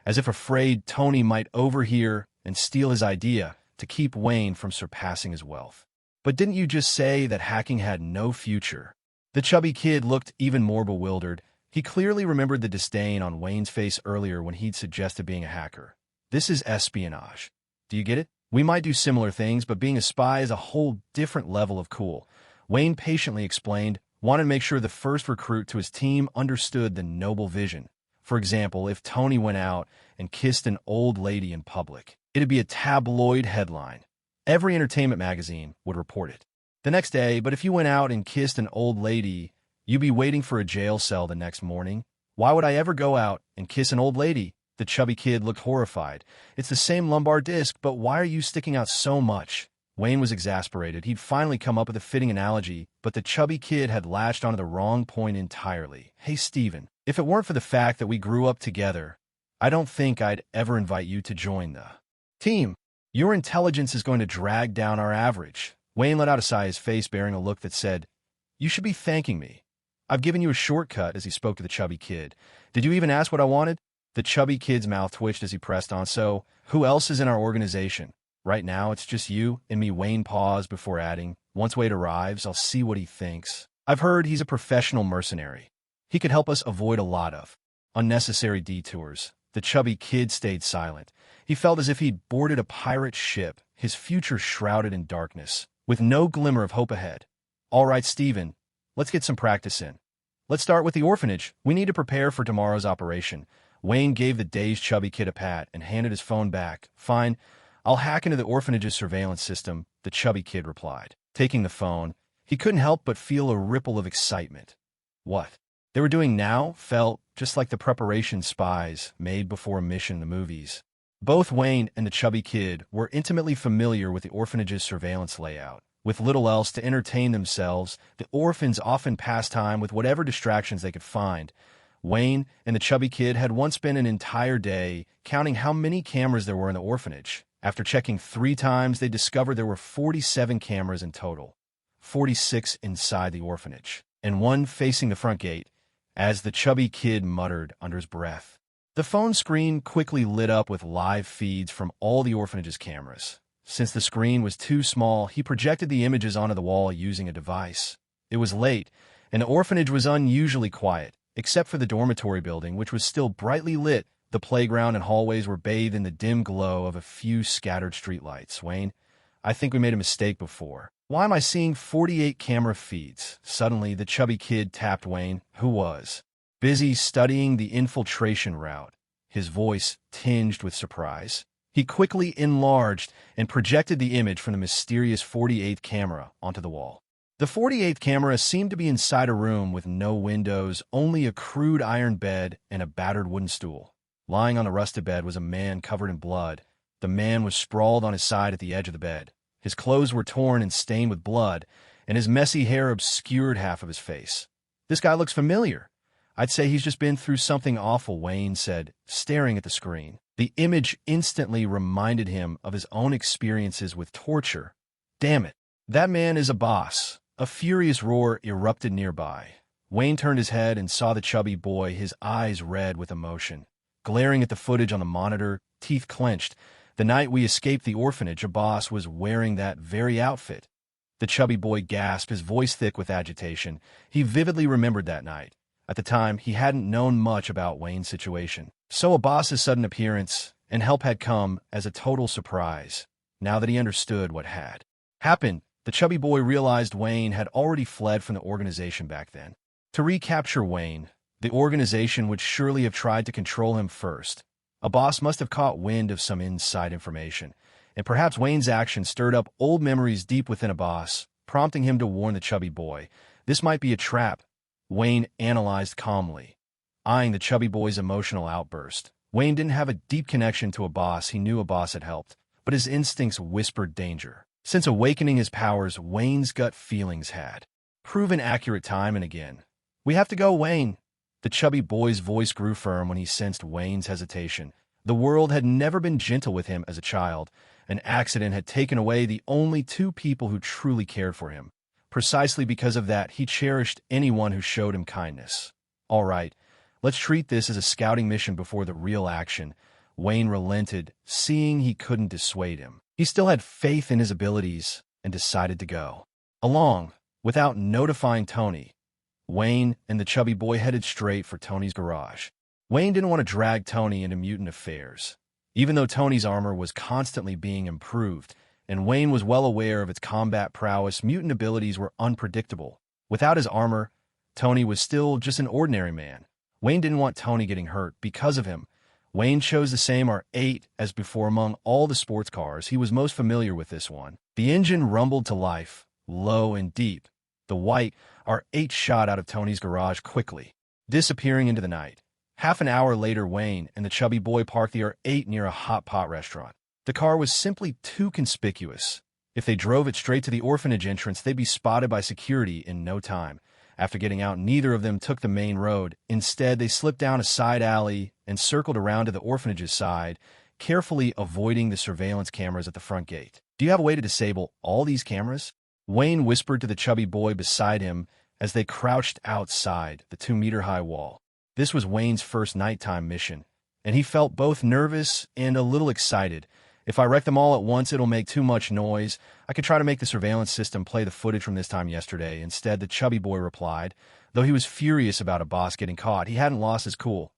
as if afraid Tony might overhear and steal his idea to keep Wayne from surpassing his wealth. But didn't you just say that hacking had no future? The chubby kid looked even more bewildered. He clearly remembered the disdain on Wayne's face earlier when he'd suggested being a hacker. This is espionage. Do you get it? We might do similar things, but being a spy is a whole different level of cool. Wayne patiently explained, wanted to make sure the first recruit to his team understood the noble vision. For example, if Tony went out and kissed an old lady in public, It'd be a tabloid headline. Every entertainment magazine would report it. The next day, but if you went out and kissed an old lady, you'd be waiting for a jail cell the next morning. Why would I ever go out and kiss an old lady? The chubby kid looked horrified. It's the same lumbar disc, but why are you sticking out so much? Wayne was exasperated. He'd finally come up with a fitting analogy, but the chubby kid had latched onto the wrong point entirely. Hey, Steven, if it weren't for the fact that we grew up together, I don't think I'd ever invite you to join the team. Your intelligence is going to drag down our average. Wayne let out a sigh, his face bearing a look that said, You should be thanking me. I've given you a shortcut, as he spoke to the chubby kid. Did you even ask what I wanted? The chubby kid's mouth twitched as he pressed on. So, who else is in our organization? Right now, it's just you and me. Wayne paused before adding, Once Wade arrives, I'll see what he thinks. I've heard he's a professional mercenary. He could help us avoid a lot of unnecessary detours. The chubby kid stayed silent. He felt as if he'd boarded a pirate ship, his future shrouded in darkness, with no glimmer of hope ahead. All right, Steven, let's get some practice in. Let's start with the orphanage. We need to prepare for tomorrow's operation. Wayne gave the dazed chubby kid a pat and handed his phone back. Fine, I'll hack into the orphanage's surveillance system, the chubby kid replied. Taking the phone, he couldn't help but feel a ripple of excitement. What they were doing now felt just like the preparation spies made before a mission in the movies. Both Wayne and the chubby kid were intimately familiar with the orphanage's surveillance layout. With little else to entertain themselves, the orphans often passed time with whatever distractions they could find. Wayne and the chubby kid had once spent an entire day counting how many cameras there were in the orphanage. After checking 3 times, they discovered there were 47 cameras in total, 46 inside the orphanage, and 1 facing the front gate, as the chubby kid muttered under his breath. The phone screen quickly lit up with live feeds from all the orphanage's cameras. Since the screen was too small, he projected the images onto the wall using a device. It was late, and the orphanage was unusually quiet, except for the dormitory building, which was still brightly lit. The playground and hallways were bathed in the dim glow of a few scattered streetlights. Wayne, I think we made a mistake before. Why am I seeing 48 camera feeds? Suddenly, the chubby kid tapped Wayne, who was busy studying the infiltration route, his voice tinged with surprise. He quickly enlarged and projected the image from the mysterious 48th camera onto the wall. The 48th camera seemed to be inside a room with no windows, only a crude iron bed and a battered wooden stool. Lying on the rusted bed was a man covered in blood. The man was sprawled on his side at the edge of the bed. His clothes were torn and stained with blood, and his messy hair obscured half of his face. This guy looks familiar. I'd say he's just been through something awful, Wayne said, staring at the screen. The image instantly reminded him of his own experiences with torture. Damn it. That man is a boss. A furious roar erupted nearby. Wayne turned his head and saw the chubby boy, his eyes red with emotion. Glaring at the footage on the monitor, teeth clenched. The night we escaped the orphanage, a boss was wearing that very outfit. The chubby boy gasped, his voice thick with agitation. He vividly remembered that night. At the time, he hadn't known much about Wayne's situation. So a boss's sudden appearance and help had come as a total surprise. Now that he understood what had happened, the chubby boy realized Wayne had already fled from the organization back then. To recapture Wayne, the organization would surely have tried to control him first. A boss must have caught wind of some inside information, and perhaps Wayne's action stirred up old memories deep within a boss, prompting him to warn the chubby boy. This might be a trap, Wayne analyzed calmly, eyeing the chubby boy's emotional outburst. Wayne didn't have a deep connection to a boss. He knew a boss had helped, but his instincts whispered danger. Since awakening his powers, Wayne's gut feelings had proven accurate time and again. We have to go, Wayne. The chubby boy's voice grew firm when he sensed Wayne's hesitation. The world had never been gentle with him as a child. An accident had taken away the only 2 people who truly cared for him. Precisely because of that, he cherished anyone who showed him kindness. All right, let's treat this as a scouting mission before the real action. Wayne relented, seeing he couldn't dissuade him. He still had faith in his abilities and decided to go along. Without notifying Tony, Wayne and the chubby boy headed straight for Tony's garage. Wayne didn't want to drag Tony into mutant affairs. Even though Tony's armor was constantly being improved, and Wayne was well aware of its combat prowess, mutant abilities were unpredictable. Without his armor, Tony was still just an ordinary man. Wayne didn't want Tony getting hurt because of him. Wayne chose the same R8 as before among all the sports cars. He was most familiar with this one. The engine rumbled to life, low and deep. The white R8 shot out of Tony's garage quickly, disappearing into the night. Half an hour later, Wayne and the chubby boy parked the R8 near a hot pot restaurant. The car was simply too conspicuous. If they drove it straight to the orphanage entrance, they'd be spotted by security in no time. After getting out, neither of them took the main road. Instead, they slipped down a side alley and circled around to the orphanage's side, carefully avoiding the surveillance cameras at the front gate. "Do you have a way to disable all these cameras?" Wayne whispered to the chubby boy beside him as they crouched outside the 2-meter-high wall. This was Wayne's first nighttime mission, and he felt both nervous and a little excited. "If I wreck them all at once, it'll make too much noise. I could try to make the surveillance system play the footage from this time yesterday." Instead, the chubby boy replied. Though he was furious about a boss getting caught, he hadn't lost his cool.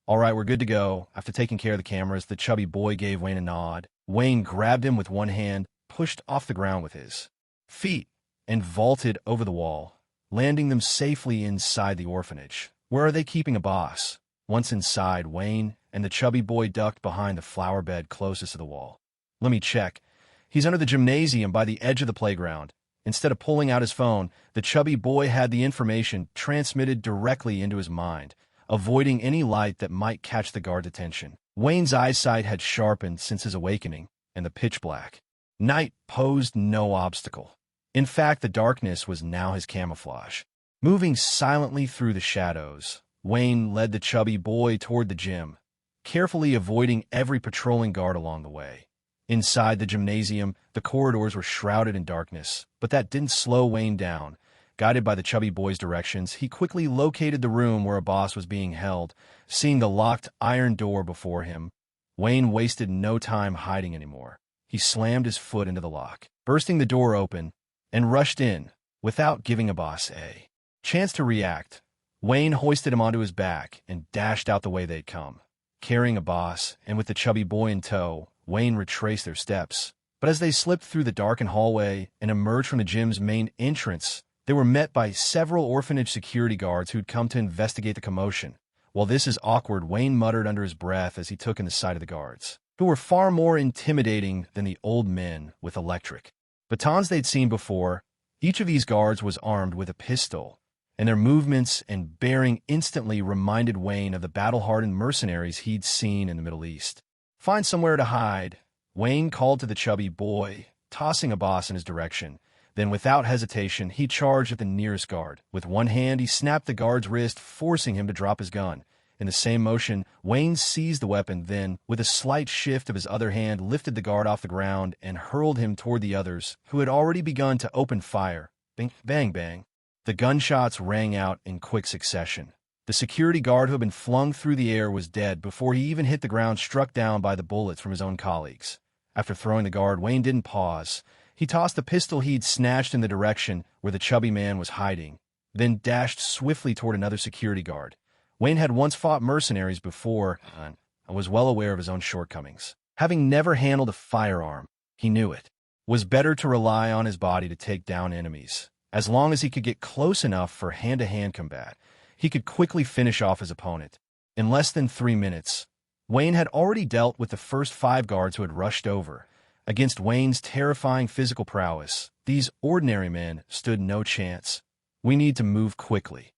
"All right, we're good to go." After taking care of the cameras, the chubby boy gave Wayne a nod. Wayne grabbed him with one hand, pushed off the ground with his feet, and vaulted over the wall, landing them safely inside the orphanage. Where are they keeping a boss? Once inside, Wayne and the chubby boy ducked behind the flower bed closest to the wall. "Let me check. He's under the gymnasium by the edge of the playground." Instead of pulling out his phone, the chubby boy had the information transmitted directly into his mind, avoiding any light that might catch the guard's attention. Wayne's eyesight had sharpened since his awakening, and the pitch black night posed no obstacle. In fact, the darkness was now his camouflage. Moving silently through the shadows, Wayne led the chubby boy toward the gym, carefully avoiding every patrolling guard along the way. Inside the gymnasium, the corridors were shrouded in darkness, but that didn't slow Wayne down. Guided by the chubby boy's directions, he quickly located the room where a boss was being held. Seeing the locked iron door before him, Wayne wasted no time hiding anymore. He slammed his foot into the lock, bursting the door open, and rushed in, without giving a boss a chance to react. Wayne hoisted him onto his back and dashed out the way they'd come. Carrying a boss, and with the chubby boy in tow, Wayne retraced their steps. But as they slipped through the darkened hallway and emerged from the gym's main entrance, they were met by several orphanage security guards who'd come to investigate the commotion. "Well, this is awkward," Wayne muttered under his breath as he took in the sight of the guards, who were far more intimidating than the old men with electric batons they'd seen before. Each of these guards was armed with a pistol, and their movements and bearing instantly reminded Wayne of the battle-hardened mercenaries he'd seen in the Middle East. "Find somewhere to hide," Wayne called to the chubby boy, tossing a boss in his direction. Then, without hesitation, he charged at the nearest guard. With one hand, he snapped the guard's wrist, forcing him to drop his gun. In the same motion, Wayne seized the weapon, then, with a slight shift of his other hand, lifted the guard off the ground and hurled him toward the others, who had already begun to open fire. Bang, bang, bang. The gunshots rang out in quick succession. The security guard who had been flung through the air was dead before he even hit the ground, struck down by the bullets from his own colleagues. After throwing the guard, Wayne didn't pause. He tossed the pistol he'd snatched in the direction where the chubby man was hiding, then dashed swiftly toward another security guard. Wayne had once fought mercenaries before and was well aware of his own shortcomings. Having never handled a firearm, he knew it was better to rely on his body to take down enemies. As long as he could get close enough for hand-to-hand combat, he could quickly finish off his opponent. In less than 3 minutes, Wayne had already dealt with the first 5 guards who had rushed over. Against Wayne's terrifying physical prowess, these ordinary men stood no chance. "We need to move quickly.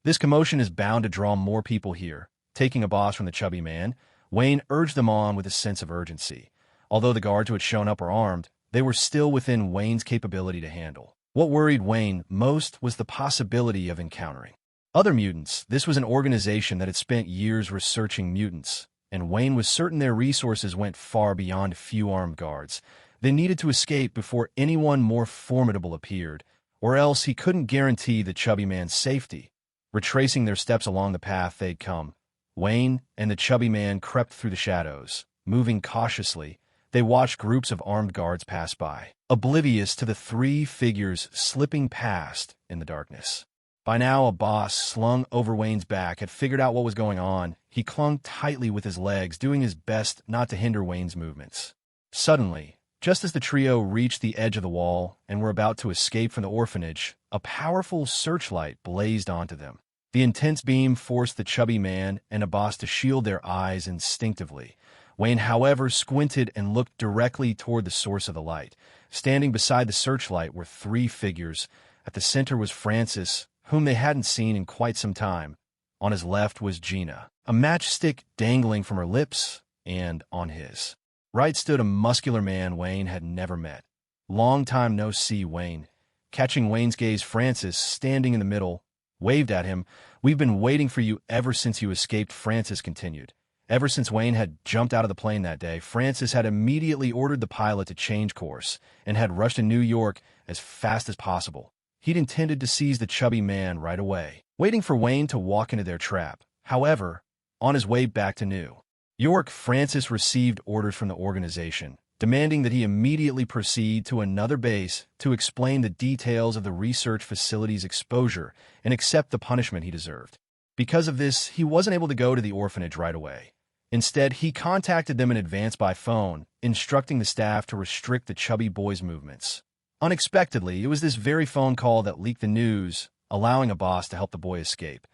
This commotion is bound to draw more people here." Taking a boss from the chubby man, Wayne urged them on with a sense of urgency. Although the guards who had shown up were armed, they were still within Wayne's capability to handle. What worried Wayne most was the possibility of encountering other mutants. This was an organization that had spent years researching mutants, and Wayne was certain their resources went far beyond a few armed guards. They needed to escape before anyone more formidable appeared, or else he couldn't guarantee the chubby man's safety. Retracing their steps along the path they'd come, Wayne and the chubby man crept through the shadows. Moving cautiously, they watched groups of armed guards pass by, oblivious to the 3 figures slipping past in the darkness. By now, a boss slung over Wayne's back had figured out what was going on. He clung tightly with his legs, doing his best not to hinder Wayne's movements. Suddenly, just as the trio reached the edge of the wall and were about to escape from the orphanage, a powerful searchlight blazed onto them. The intense beam forced the chubby man and a boss to shield their eyes instinctively. Wayne, however, squinted and looked directly toward the source of the light. Standing beside the searchlight were three figures. At the center was Francis, whom they hadn't seen in quite some time. On his left was Gina, a matchstick dangling from her lips, and on his right stood a muscular man Wayne had never met. "Long time no see, Wayne." Catching Wayne's gaze, Francis, standing in the middle, waved at him. "We've been waiting for you ever since you escaped," Francis continued. Ever since Wayne had jumped out of the plane that day, Francis had immediately ordered the pilot to change course and had rushed to New York as fast as possible. He'd intended to seize the chubby man right away, waiting for Wayne to walk into their trap. However, on his way back to New York, Francis received orders from the organization, demanding that he immediately proceed to another base to explain the details of the research facility's exposure and accept the punishment he deserved. Because of this, he wasn't able to go to the orphanage right away. Instead, he contacted them in advance by phone, instructing the staff to restrict the chubby boy's movements. Unexpectedly, it was this very phone call that leaked the news, allowing a boss to help the boy escape.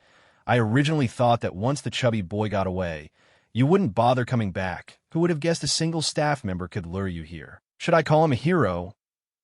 "I originally thought that once the chubby boy got away, you wouldn't bother coming back. Who would have guessed a single staff member could lure you here? Should I call him a hero,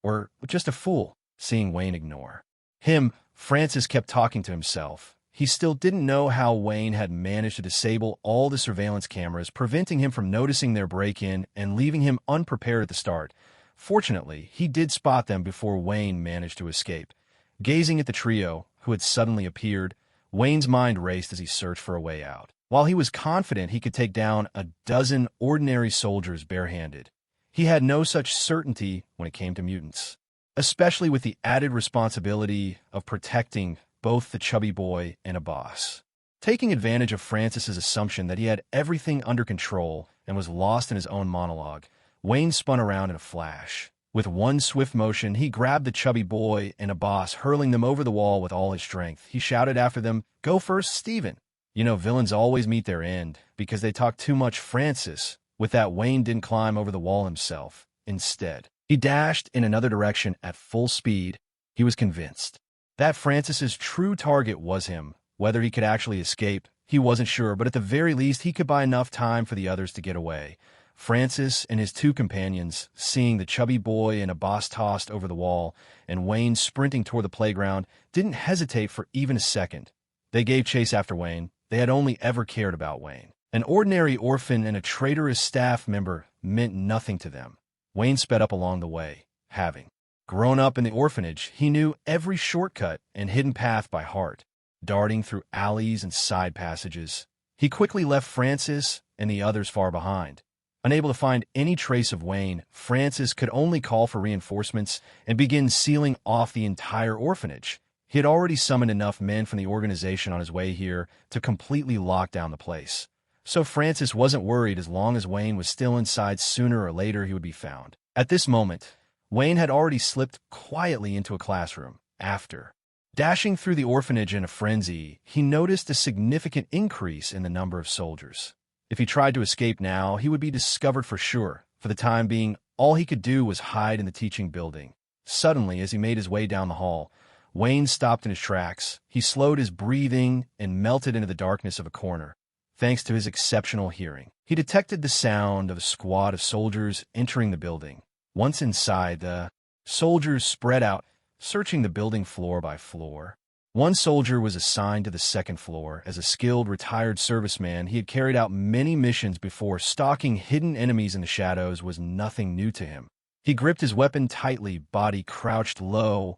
or just a fool?" Seeing Wayne ignore him, Francis kept talking to himself. He still didn't know how Wayne had managed to disable all the surveillance cameras, preventing him from noticing their break-in and leaving him unprepared at the start. Fortunately, he did spot them before Wayne managed to escape. Gazing at the trio, who had suddenly appeared, Wayne's mind raced as he searched for a way out. While he was confident he could take down a dozen ordinary soldiers barehanded, he had no such certainty when it came to mutants, especially with the added responsibility of protecting both the chubby boy and a boss. Taking advantage of Francis's assumption that he had everything under control and was lost in his own monologue, Wayne spun around in a flash. With one swift motion, he grabbed the chubby boy and a boss, hurling them over the wall with all his strength. He shouted after them, "Go first, Steven. You know, villains always meet their end because they talk too much." Francis. With that, Wayne didn't climb over the wall himself. Instead, he dashed in another direction at full speed. He was convinced that Francis's true target was him. Whether he could actually escape, he wasn't sure, but at the very least, he could buy enough time for the others to get away. Francis and his two companions, seeing the chubby boy and a boss tossed over the wall, and Wayne sprinting toward the playground, didn't hesitate for even a second. They gave chase after Wayne. They had only ever cared about Wayne. An ordinary orphan and a traitorous staff member meant nothing to them. Wayne sped up along the way. Having grown up in the orphanage, he knew every shortcut and hidden path by heart. Darting through alleys and side passages, he quickly left Francis and the others far behind. Unable to find any trace of Wayne, Francis could only call for reinforcements and begin sealing off the entire orphanage. He had already summoned enough men from the organization on his way here to completely lock down the place. So Francis wasn't worried as long as Wayne was still inside. Sooner or later he would be found. At this moment, Wayne had already slipped quietly into a classroom. After dashing through the orphanage in a frenzy, he noticed a significant increase in the number of soldiers. If he tried to escape now, he would be discovered for sure. For the time being, all he could do was hide in the teaching building. Suddenly, as he made his way down the hall, Wayne stopped in his tracks. He slowed his breathing and melted into the darkness of a corner. Thanks to his exceptional hearing, he detected the sound of a squad of soldiers entering the building. Once inside, the soldiers spread out, searching the building floor by floor. One soldier was assigned to the second floor. As a skilled retired serviceman, he had carried out many missions before. Stalking hidden enemies in the shadows was nothing new to him. He gripped his weapon tightly, body crouched low,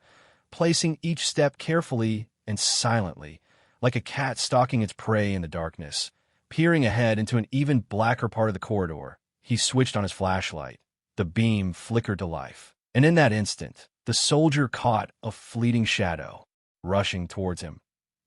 placing each step carefully and silently, like a cat stalking its prey in the darkness. Peering ahead into an even blacker part of the corridor, he switched on his flashlight. The beam flickered to life, and in that instant, the soldier caught a fleeting shadow rushing towards him.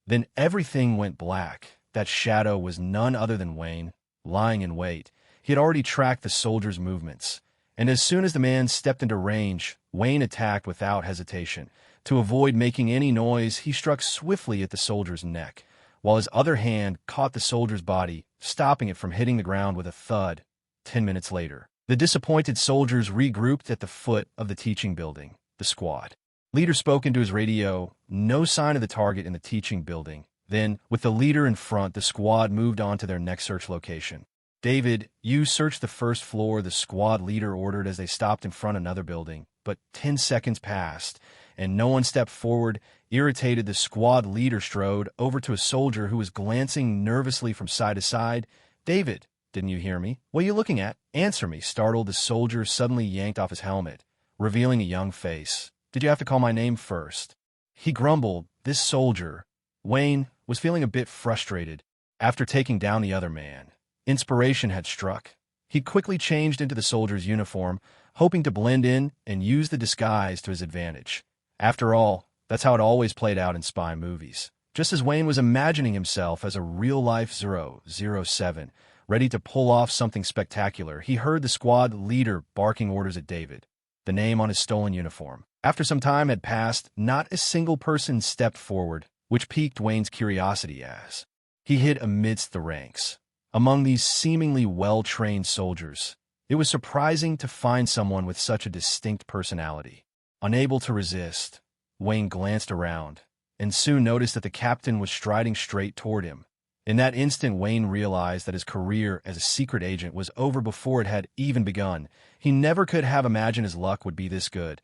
Then everything went black. That shadow was none other than Wayne, lying in wait. He had already tracked the soldier's movements, and as soon as the man stepped into range, Wayne attacked without hesitation. To avoid making any noise, he struck swiftly at the soldier's neck, while his other hand caught the soldier's body, stopping it from hitting the ground with a thud. 10 minutes later, the disappointed soldiers regrouped at the foot of the teaching building. The squad leader spoke into his radio. No sign of the target in the teaching building. Then, with the leader in front, the squad moved on to their next search location. "David, you search the first floor," the squad leader ordered as they stopped in front of another building. But 10 seconds passed, and no one stepped forward. Irritated, the squad leader strode over to a soldier who was glancing nervously from side to side. "David, didn't you hear me? What are you looking at? Answer me." Startled, the soldier suddenly yanked off his helmet, revealing a young face. "Did you have to call my name first?" He grumbled. This soldier, Wayne, was feeling a bit frustrated after taking down the other man. Inspiration had struck. He quickly changed into the soldier's uniform, hoping to blend in and use the disguise to his advantage. After all, that's how it always played out in spy movies. Just as Wayne was imagining himself as a real-life 007, ready to pull off something spectacular, he heard the squad leader barking orders at David, the name on his stolen uniform. After some time had passed, not a single person stepped forward, which piqued Wayne's curiosity as he hid amidst the ranks. Among these seemingly well-trained soldiers, it was surprising to find someone with such a distinct personality. Unable to resist, Wayne glanced around, and soon noticed that the captain was striding straight toward him. In that instant, Wayne realized that his career as a secret agent was over before it had even begun. He never could have imagined his luck would be this good.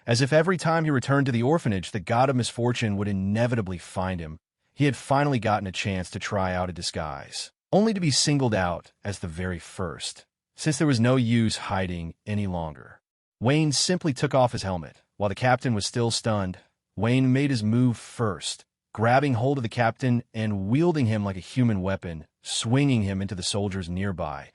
As if every time he returned to the orphanage, the god of misfortune would inevitably find him. He had finally gotten a chance to try out a disguise, only to be singled out as the very first. Since there was no use hiding any longer, Wayne simply took off his helmet. While the captain was still stunned, Wayne made his move first, grabbing hold of the captain and wielding him like a human weapon, swinging him into the soldiers nearby.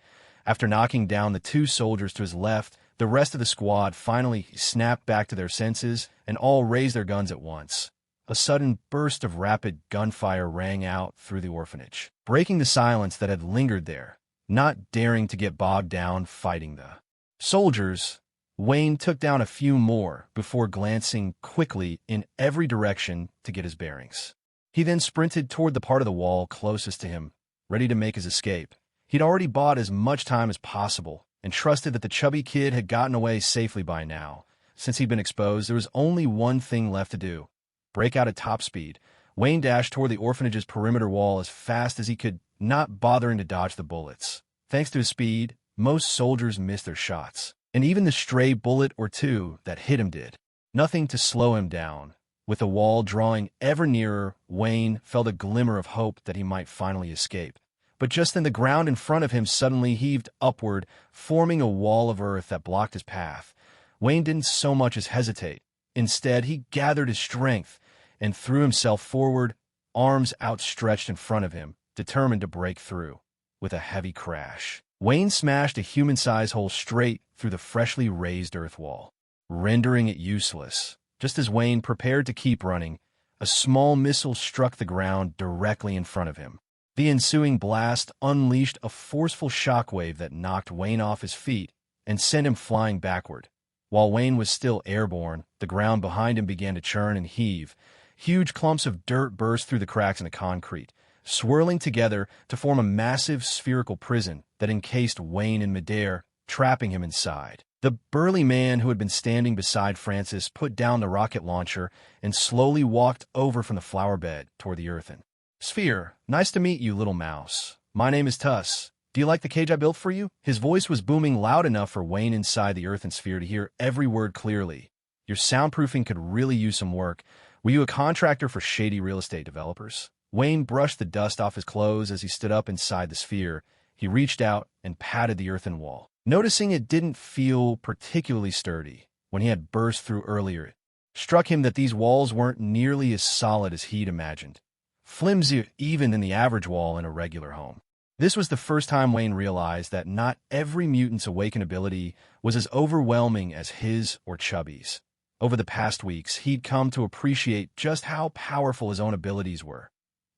After knocking down the 2 soldiers to his left, the rest of the squad finally snapped back to their senses and all raised their guns at once. A sudden burst of rapid gunfire rang out through the orphanage, breaking the silence that had lingered there. Not daring to get bogged down fighting the soldiers, Wayne took down a few more before glancing quickly in every direction to get his bearings. He then sprinted toward the part of the wall closest to him, ready to make his escape. He'd already bought as much time as possible and trusted that the chubby kid had gotten away safely by now. Since he'd been exposed, there was only one thing left to do: break out at top speed. Wayne dashed toward the orphanage's perimeter wall as fast as he could, not bothering to dodge the bullets. Thanks to his speed, most soldiers missed their shots, and even the stray bullet or two that hit him did nothing to slow him down. With the wall drawing ever nearer, Wayne felt a glimmer of hope that he might finally escape. But just then the ground in front of him suddenly heaved upward, forming a wall of earth that blocked his path. Wayne didn't so much as hesitate. Instead, he gathered his strength and threw himself forward, arms outstretched in front of him, determined to break through. With a heavy crash, Wayne smashed a human-sized hole straight through the freshly raised earth wall, rendering it useless. Just as Wayne prepared to keep running, a small missile struck the ground directly in front of him. The ensuing blast unleashed a forceful shockwave that knocked Wayne off his feet and sent him flying backward. While Wayne was still airborne, the ground behind him began to churn and heave. Huge clumps of dirt burst through the cracks in the concrete, swirling together to form a massive spherical prison that encased Wayne in midair, trapping him inside. The burly man who had been standing beside Francis put down the rocket launcher and slowly walked over from the flower bed toward the earthen sphere. "Nice to meet you, little mouse. My name is Tuss. Do you like the cage I built for you?" His voice was booming loud enough for Wayne inside the earthen sphere to hear every word clearly. "Your soundproofing could really use some work. Were you a contractor for shady real estate developers?" Wayne brushed the dust off his clothes as he stood up inside the sphere. He reached out and patted the earthen wall, noticing it didn't feel particularly sturdy when he had burst through earlier. It struck him that these walls weren't nearly as solid as he'd imagined, flimsier even than the average wall in a regular home. This was the first time Wayne realized that not every mutant's awakened ability was as overwhelming as his or Chubby's. Over the past weeks, he'd come to appreciate just how powerful his own abilities were.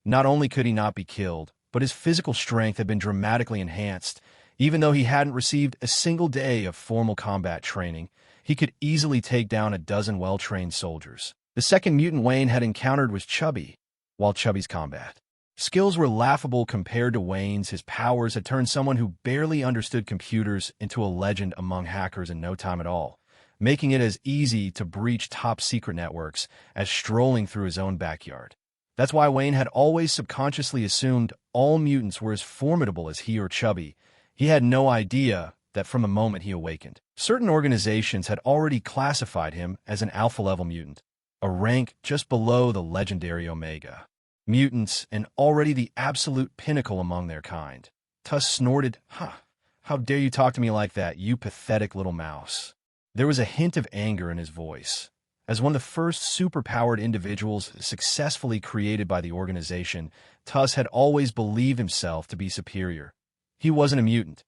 Not only could he not be killed, but his physical strength had been dramatically enhanced. Even though he hadn't received a single day of formal combat training, he could easily take down a dozen well-trained soldiers. The second mutant Wayne had encountered was Chubby. While Chubby's combat skills were laughable compared to Wayne's, his powers had turned someone who barely understood computers into a legend among hackers in no time at all, making it as easy to breach top-secret networks as strolling through his own backyard. That's why Wayne had always subconsciously assumed all mutants were as formidable as he or Chubby. He had no idea that from the moment he awakened, certain organizations had already classified him as an alpha-level mutant, a rank just below the legendary Omega. Mutants, and already the absolute pinnacle among their kind. Tuss snorted, how dare you talk to me like that, you pathetic little mouse. There was a hint of anger in his voice. As one of the first superpowered individuals successfully created by the organization, Tuss had always believed himself to be superior. He wasn't a mutant.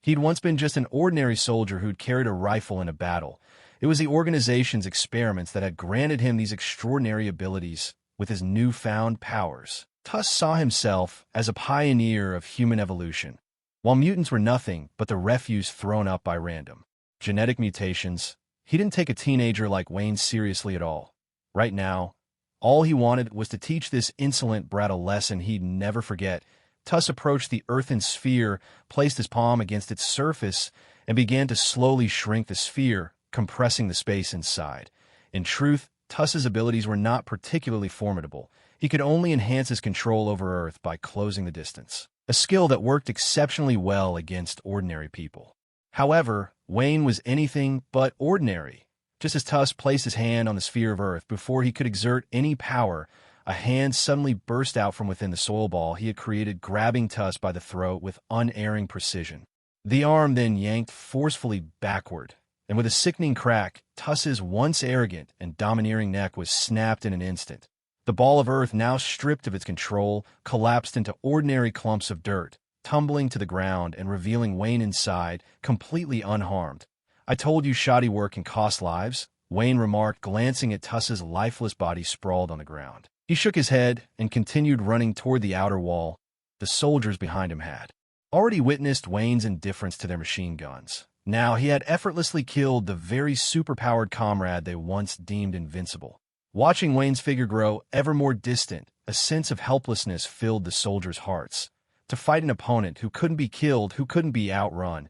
He'd once been just an ordinary soldier who'd carried a rifle in a battle. It was the organization's experiments that had granted him these extraordinary abilities with his newfound powers. Tuss saw himself as a pioneer of human evolution, while mutants were nothing but the refuse thrown up by random genetic mutations. He didn't take a teenager like Wayne seriously at all. Right now, all he wanted was to teach this insolent brat a lesson he'd never forget. Tuss approached the earthen sphere, placed his palm against its surface, and began to slowly shrink the sphere, compressing the space inside. In truth, Tuss's abilities were not particularly formidable. He could only enhance his control over Earth by closing the distance, a skill that worked exceptionally well against ordinary people. However, Wayne was anything but ordinary. Just as Tuss placed his hand on the sphere of Earth, before he could exert any power, a hand suddenly burst out from within the soil ball he had created, grabbing Tuss by the throat with unerring precision. The arm then yanked forcefully backward, and with a sickening crack, Tuss's once arrogant and domineering neck was snapped in an instant. The ball of Earth, now stripped of its control, collapsed into ordinary clumps of dirt, tumbling to the ground and revealing Wayne inside, completely unharmed. "I told you shoddy work can cost lives," Wayne remarked, glancing at Tuss's lifeless body sprawled on the ground. He shook his head and continued running toward the outer wall. The soldiers behind him had already witnessed Wayne's indifference to their machine guns. Now he had effortlessly killed the very superpowered comrade they once deemed invincible. Watching Wayne's figure grow ever more distant, a sense of helplessness filled the soldiers' hearts. To fight an opponent who couldn't be killed, who couldn't be outrun,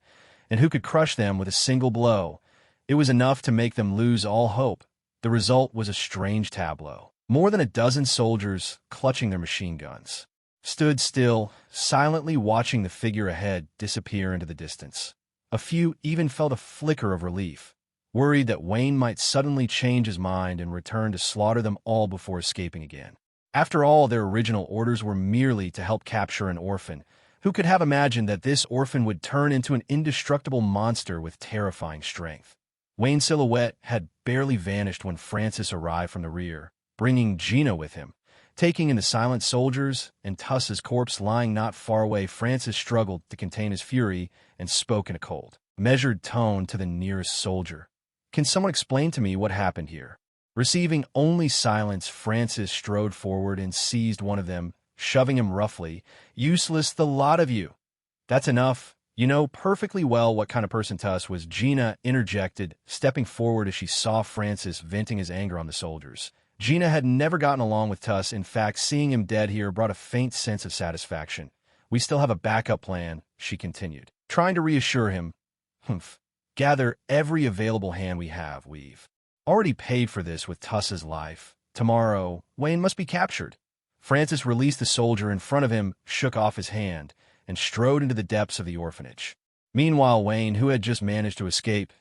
and who could crush them with a single blow, it was enough to make them lose all hope. The result was a strange tableau. More than a dozen soldiers, clutching their machine guns, stood still, silently watching the figure ahead disappear into the distance. A few even felt a flicker of relief, worried that Wayne might suddenly change his mind and return to slaughter them all before escaping again. After all, their original orders were merely to help capture an orphan. Who could have imagined that this orphan would turn into an indestructible monster with terrifying strength? Wayne's silhouette had barely vanished when Francis arrived from the rear, bringing Gina with him. Taking in the silent soldiers and Tuss's corpse lying not far away, Francis struggled to contain his fury and spoke in a cold, measured tone to the nearest soldier. "Can someone explain to me what happened here?" Receiving only silence, Francis strode forward and seized one of them, shoving him roughly. "Useless, the lot of you. That's enough. You know perfectly well what kind of person Tuss was," Gina interjected, stepping forward as she saw Francis venting his anger on the soldiers. Gina had never gotten along with Tuss. In fact, seeing him dead here brought a faint sense of satisfaction. "We still have a backup plan," she continued, trying to reassure him. "Humph. Gather every available hand we have. We've already paid for this with Tuss's life. Tomorrow, Wayne must be captured." Francis released the soldier in front of him, shook off his hand, and strode into the depths of the orphanage. Meanwhile, Wayne, who had just managed to escape,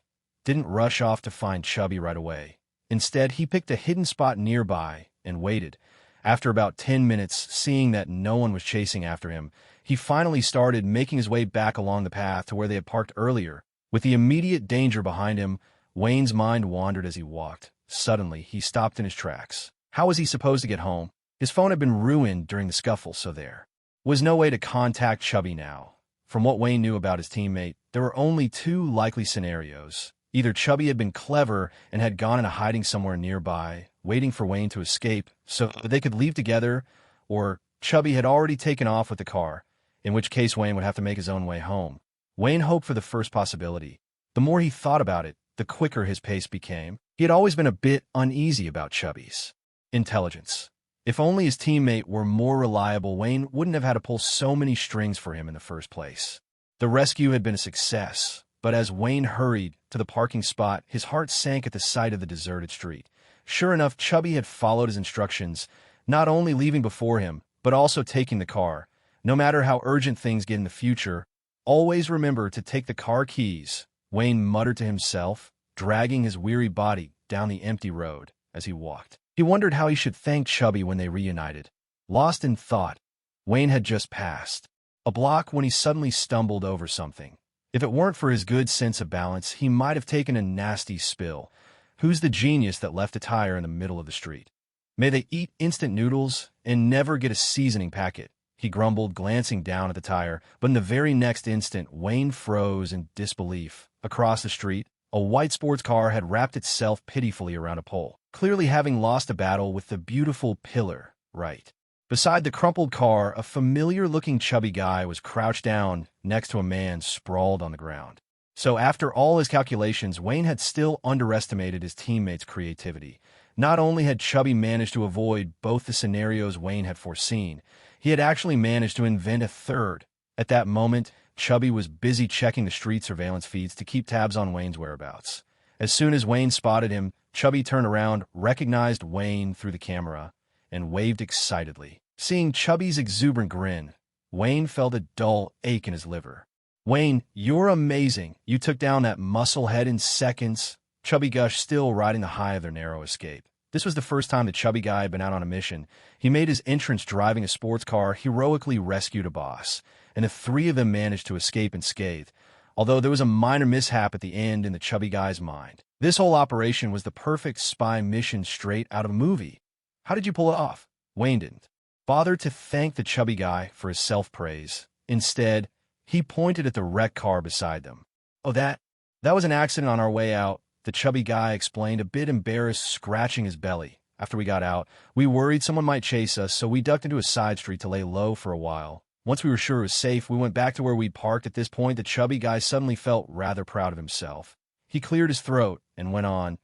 didn't rush off to find Chubby right away. Instead, he picked a hidden spot nearby and waited. After about 10 minutes, seeing that no one was chasing after him, he finally started making his way back along the path to where they had parked earlier. With the immediate danger behind him, Wayne's mind wandered as he walked. Suddenly, he stopped in his tracks. How was he supposed to get home? His phone had been ruined during the scuffle, so there was no way to contact Chubby now. From what Wayne knew about his teammate, there were only two likely scenarios. Either Chubby had been clever and had gone into hiding somewhere nearby, waiting for Wayne to escape so that they could leave together, or Chubby had already taken off with the car, in which case Wayne would have to make his own way home. Wayne hoped for the first possibility. The more he thought about it, the quicker his pace became. He had always been a bit uneasy about Chubby's intelligence. If only his teammate were more reliable, Wayne wouldn't have had to pull so many strings for him in the first place. The rescue had been a success, but as Wayne hurried to the parking spot, his heart sank at the sight of the deserted street. Sure enough, Chubby had followed his instructions, not only leaving before him, but also taking the car. No matter how urgent things get in the future, always remember to take the car keys, Wayne muttered to himself, dragging his weary body down the empty road as he walked. He wondered how he should thank Chubby when they reunited. Lost in thought, Wayne had just passed a block when he suddenly stumbled over something. If it weren't for his good sense of balance, he might have taken a nasty spill. Who's the genius that left a tire in the middle of the street? May they eat instant noodles and never get a seasoning packet, he grumbled, glancing down at the tire. But in the very next instant, Wayne froze in disbelief. Across the street, a white sports car had wrapped itself pitifully around a pole, clearly having lost a battle with the beautiful pillar right. Beside the crumpled car, a familiar-looking chubby guy was crouched down next to a man sprawled on the ground. So after all his calculations, Wayne had still underestimated his teammates' creativity. Not only had Chubby managed to avoid both the scenarios Wayne had foreseen, he had actually managed to invent a third. At that moment, Chubby was busy checking the street surveillance feeds to keep tabs on Wayne's whereabouts. As soon as Wayne spotted him, Chubby turned around, recognized Wayne through the camera, and waved excitedly. Seeing Chubby's exuberant grin, Wayne felt a dull ache in his liver. "Wayne, you're amazing. You took down that musclehead in seconds," Chubby gushed, still riding the high of their narrow escape. This was the first time the chubby guy had been out on a mission. He made his entrance driving a sports car, heroically rescued a boss, and the three of them managed to escape unscathed, although there was a minor mishap at the end in the chubby guy's mind. This whole operation was the perfect spy mission straight out of a movie. How did you pull it off? Wayne didn't bother to thank the chubby guy for his self-praise. Instead, he pointed at the wrecked car beside them. "Oh, that was an accident on our way out," the chubby guy explained, a bit embarrassed, scratching his belly. "After we got out, we worried someone might chase us, so we ducked into a side street to lay low for a while. Once we were sure it was safe, we went back to where we'd parked." At this point, the chubby guy suddenly felt rather proud of himself. He cleared his throat and went on.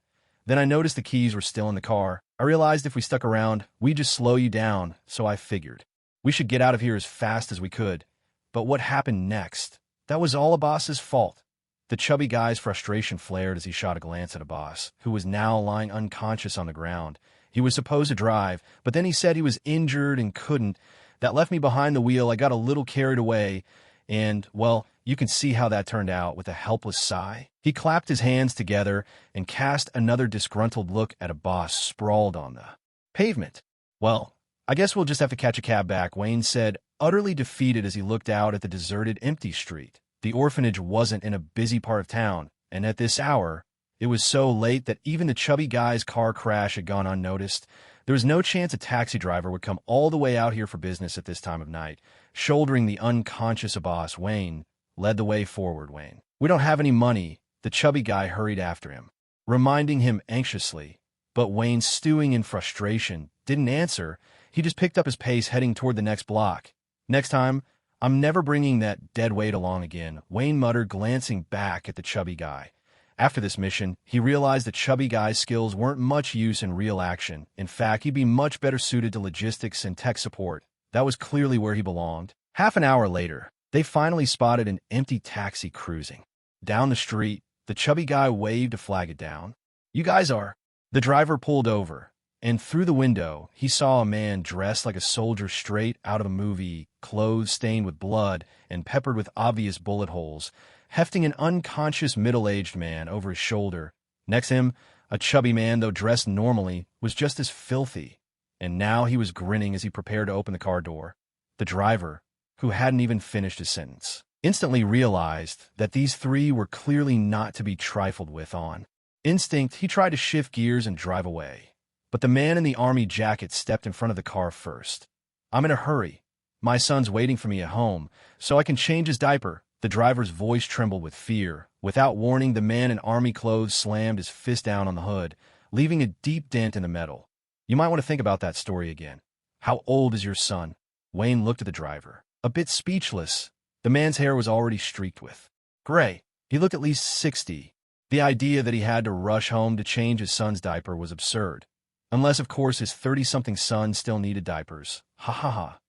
"Then I noticed the keys were still in the car. I realized if we stuck around, we'd just slow you down, so I figured we should get out of here as fast as we could. But what happened next? That was all a boss's fault." The chubby guy's frustration flared as he shot a glance at a boss, who was now lying unconscious on the ground. He was supposed to drive, but then he said he was injured and couldn't. "That left me behind the wheel. I got a little carried away, and, well, you can see how that turned out." With a helpless sigh, he clapped his hands together and cast another disgruntled look at a boss sprawled on the pavement. "Well, I guess we'll just have to catch a cab back," Wayne said, utterly defeated as he looked out at the deserted, empty street. The orphanage wasn't in a busy part of town, and at this hour, it was so late that even the chubby guy's car crash had gone unnoticed. There was no chance a taxi driver would come all the way out here for business at this time of night. Shouldering the unconscious boss, Wayne led the way forward. "Wayne, we don't have any money," the chubby guy hurried after him, reminding him anxiously. But Wayne, stewing in frustration, didn't answer. He just picked up his pace, heading toward the next block. "Next time, I'm never bringing that dead weight along again," Wayne muttered, glancing back at the chubby guy. After this mission, he realized the chubby guy's skills weren't much use in real action. In fact, he'd be much better suited to logistics and tech support. That was clearly where he belonged. Half an hour later, they finally spotted an empty taxi cruising down the street. The chubby guy waved to flag it down. "You guys are..." The driver pulled over, and through the window, he saw a man dressed like a soldier straight out of a movie, clothes stained with blood and peppered with obvious bullet holes, hefting an unconscious middle-aged man over his shoulder. Next to him, a chubby man, though dressed normally, was just as filthy, and now he was grinning as he prepared to open the car door. The driver, who hadn't even finished his sentence, instantly realized that these three were clearly not to be trifled with. On instinct, he tried to shift gears and drive away. But the man in the army jacket stepped in front of the car first. "I'm in a hurry. My son's waiting for me at home, so I can change his diaper." The driver's voice trembled with fear. Without warning, the man in army clothes slammed his fist down on the hood, leaving a deep dent in the metal. "You might want to think about that story again." "How old is your son?" Wayne looked at the driver, a bit speechless. The man's hair was already streaked with gray. He looked at least 60. The idea that he had to rush home to change his son's diaper was absurd. Unless, of course, his 30-something son still needed diapers. "Ha ha ha.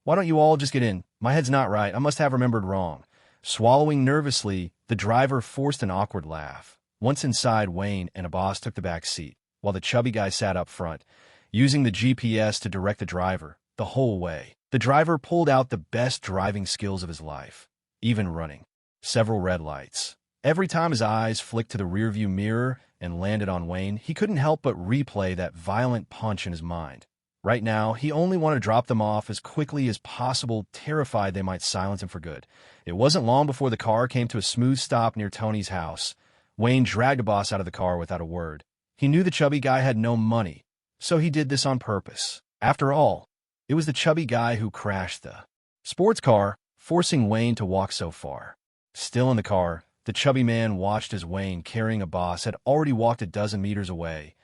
Why don't you all just get in? My head's not right. I must have remembered wrong." Swallowing nervously, the driver forced an awkward laugh. Once inside, Wayne and a boss took the back seat, while the chubby guy sat up front. using the GPS to direct the driver the whole way. The driver pulled out the best driving skills of his life, even running several red lights. Every time his eyes flicked to the rearview mirror and landed on Wayne, he couldn't help but replay that violent punch in his mind. Right now, he only wanted to drop them off as quickly as possible, terrified they might silence him for good. It wasn't long before the car came to a smooth stop near Tony's house. Wayne dragged the boss out of the car without a word. He knew the chubby guy had no money, so he did this on purpose. After all, it was the chubby guy who crashed the sports car, forcing Wayne to walk so far. Still in the car, the chubby man watched as Wayne, carrying a boss, had already walked a dozen meters away.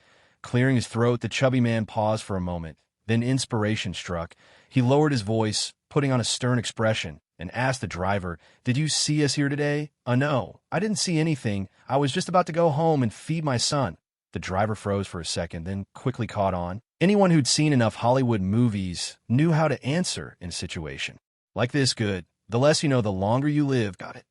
Clearing his throat, the chubby man paused for a moment. Then inspiration struck. He lowered his voice, putting on a stern expression, and asked the driver, "Did you see us here today?" No, I didn't see anything. I was just about to go home and feed my son." The driver froze for a second, then quickly caught on. Anyone who'd seen enough Hollywood movies knew how to answer in a situation like this. "Good. The less you know, the longer you live." "Got it,"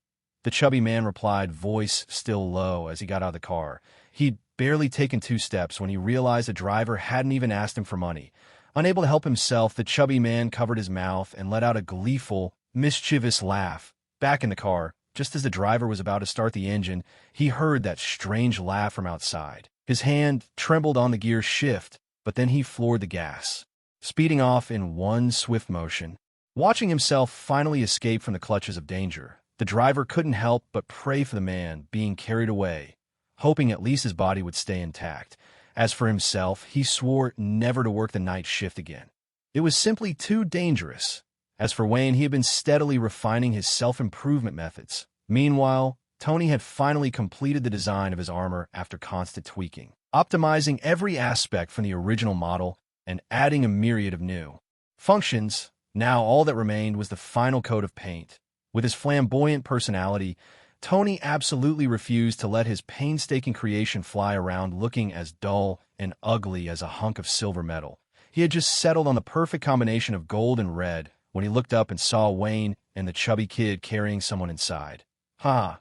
the chubby man replied, voice still low, as he got out of the car. He'd barely taken 2 steps when he realized the driver hadn't even asked him for money. Unable to help himself, the chubby man covered his mouth and let out a gleeful, mischievous laugh. Back in the car, just as the driver was about to start the engine, he heard that strange laugh from outside. His hand trembled on the gear shift, but then he floored the gas, speeding off in one swift motion. Watching himself finally escape from the clutches of danger, the driver couldn't help but pray for the man being carried away, hoping at least his body would stay intact. As for himself, he swore never to work the night shift again. It was simply too dangerous. As for Wayne, he had been steadily refining his self-improvement methods. Meanwhile, Tony had finally completed the design of his armor after constant tweaking, optimizing every aspect from the original model and adding a myriad of new functions. Now all that remained was the final coat of paint. With his flamboyant personality, Tony absolutely refused to let his painstaking creation fly around looking as dull and ugly as a hunk of silver metal. He had just settled on the perfect combination of gold and red when he looked up and saw Wayne and the chubby kid carrying someone inside. "Ha!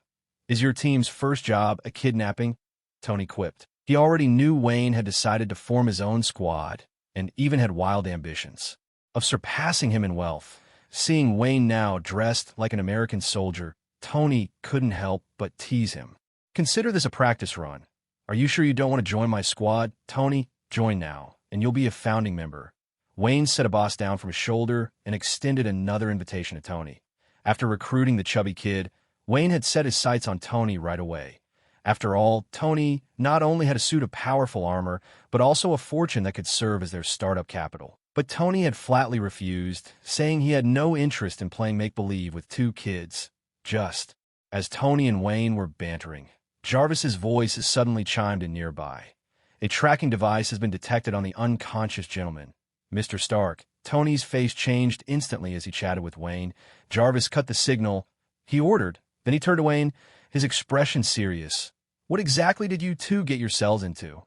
Is your team's first job a kidnapping?" Tony quipped. He already knew Wayne had decided to form his own squad and even had wild ambitions of surpassing him in wealth. Seeing Wayne now dressed like an American soldier, Tony couldn't help but tease him. "Consider this a practice run. Are you sure you don't want to join my squad? Tony, join now, and you'll be a founding member." Wayne set a boss down from his shoulder and extended another invitation to Tony. After recruiting the chubby kid, Wayne had set his sights on Tony right away. After all, Tony not only had a suit of powerful armor, but also a fortune that could serve as their startup capital. But Tony had flatly refused, saying he had no interest in playing make-believe with 2 kids. Just as Tony and Wayne were bantering, Jarvis's voice suddenly chimed in nearby. "A tracking device has been detected on the unconscious gentleman. Mr. Stark." Tony's face changed instantly as he chatted with Wayne. Jarvis cut the signal. He ordered. Then he turned to Wayne, his expression serious. "What exactly did you 2 get yourselves into?"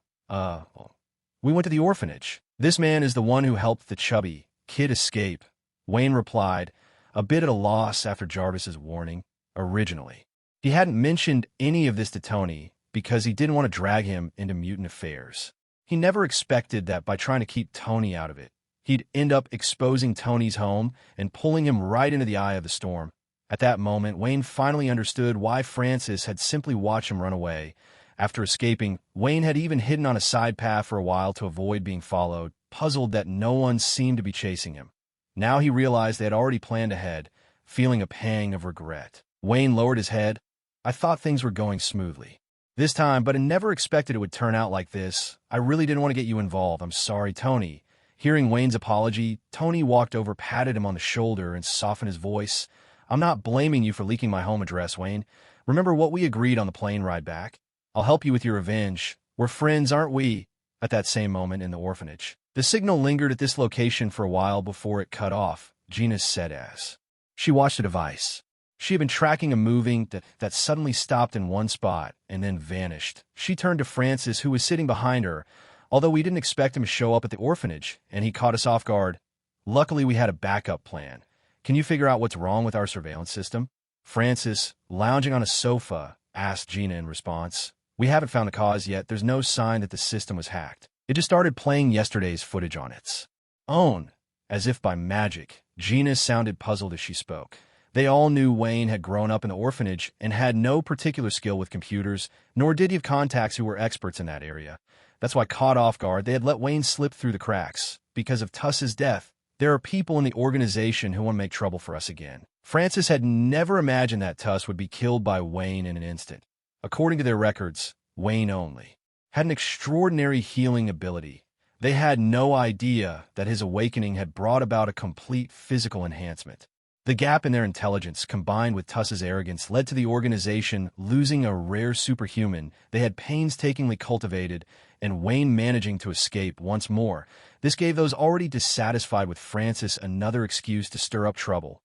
We went to the orphanage. This man is the one who helped the chubby kid escape," Wayne replied, a bit at a loss after Jarvis's warning. Originally, he hadn't mentioned any of this to Tony because he didn't want to drag him into mutant affairs. He never expected that by trying to keep Tony out of it, he'd end up exposing Tony's home and pulling him right into the eye of the storm. At that moment, Wayne finally understood why Francis had simply watched him run away. After escaping, Wayne had even hidden on a side path for a while to avoid being followed, puzzled that no one seemed to be chasing him. Now he realized they had already planned ahead, feeling a pang of regret. Wayne lowered his head. "I thought things were going smoothly this time, but I never expected it would turn out like this. I really didn't want to get you involved. I'm sorry, Tony." Hearing Wayne's apology, Tony walked over, patted him on the shoulder, and softened his voice. "I'm not blaming you for leaking my home address, Wayne. Remember what we agreed on the plane ride back? I'll help you with your revenge. We're friends, aren't we?" At that same moment in the orphanage, the signal lingered at this location for a while before it cut off, Gina said as she watched the device. She had been tracking a moving that suddenly stopped in one spot and then vanished. She turned to Francis, who was sitting behind her, although we didn't expect him to show up at the orphanage, and he caught us off guard. "Luckily, we had a backup plan. Can you figure out what's wrong with our surveillance system?" Francis, lounging on a sofa, asked Gina in response. "We haven't found the cause yet. There's no sign that the system was hacked." It just started playing yesterday's footage on its own. As if by magic, Gina sounded puzzled as she spoke. They all knew Wayne had grown up in the orphanage and had no particular skill with computers, nor did he have contacts who were experts in that area. That's why, caught off guard, they had let Wayne slip through the cracks. Because of Tuss's death, there are people in the organization who want to make trouble for us again. Francis had never imagined that Tuss would be killed by Wayne in an instant. According to their records, Wayne only had an extraordinary healing ability. They had no idea that his awakening had brought about a complete physical enhancement. The gap in their intelligence, combined with Tuss's arrogance, led to the organization losing a rare superhuman they had painstakingly cultivated, and Wayne managing to escape once more. This gave those already dissatisfied with Francis another excuse to stir up trouble.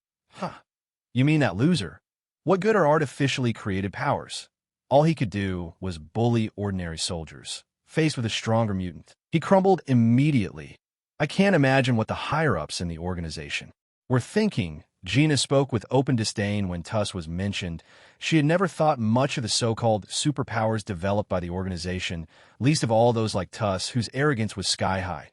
You mean that loser? What good are artificially created powers? All he could do was bully ordinary soldiers. Faced with a stronger mutant, he crumbled immediately. I can't imagine what the higher-ups in the organization were thinking. Gina spoke with open disdain when Tuss was mentioned. She had never thought much of the so-called superpowers developed by the organization, least of all those like Tuss, whose arrogance was sky-high.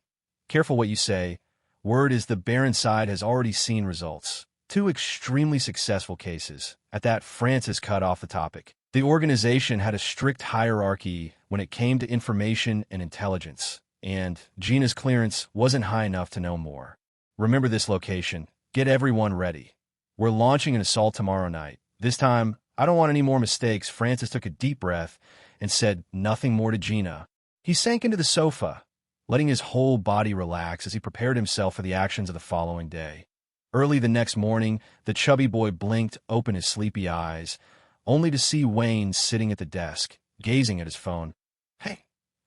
Careful what you say. Word is the Baron side has already seen results. 2 extremely successful cases. At that, Francis cut off the topic. The organization had a strict hierarchy when it came to information and intelligence, and Gina's clearance wasn't high enough to know more. Remember this location. Get everyone ready. We're launching an assault tomorrow night. This time, I don't want any more mistakes. Francis took a deep breath and said nothing more to Gina. He sank into the sofa, letting his whole body relax as he prepared himself for the actions of the following day. Early the next morning, the chubby boy blinked open his sleepy eyes, only to see Wayne sitting at the desk, gazing at his phone. "Hey,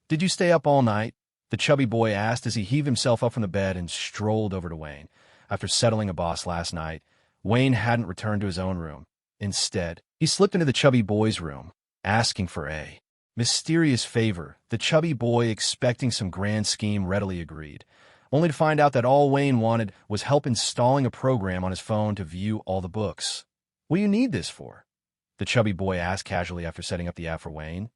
did you stay up all night?" the chubby boy asked as he heaved himself up from the bed and strolled over to Wayne. After settling a boss last night, Wayne hadn't returned to his own room. Instead, he slipped into the chubby boy's room, asking for a mysterious favor. The chubby boy, expecting some grand scheme, readily agreed, only to find out that all Wayne wanted was help installing a program on his phone to view all the books. "What do you need this for?" the chubby boy asked casually after setting up the app for Wayne.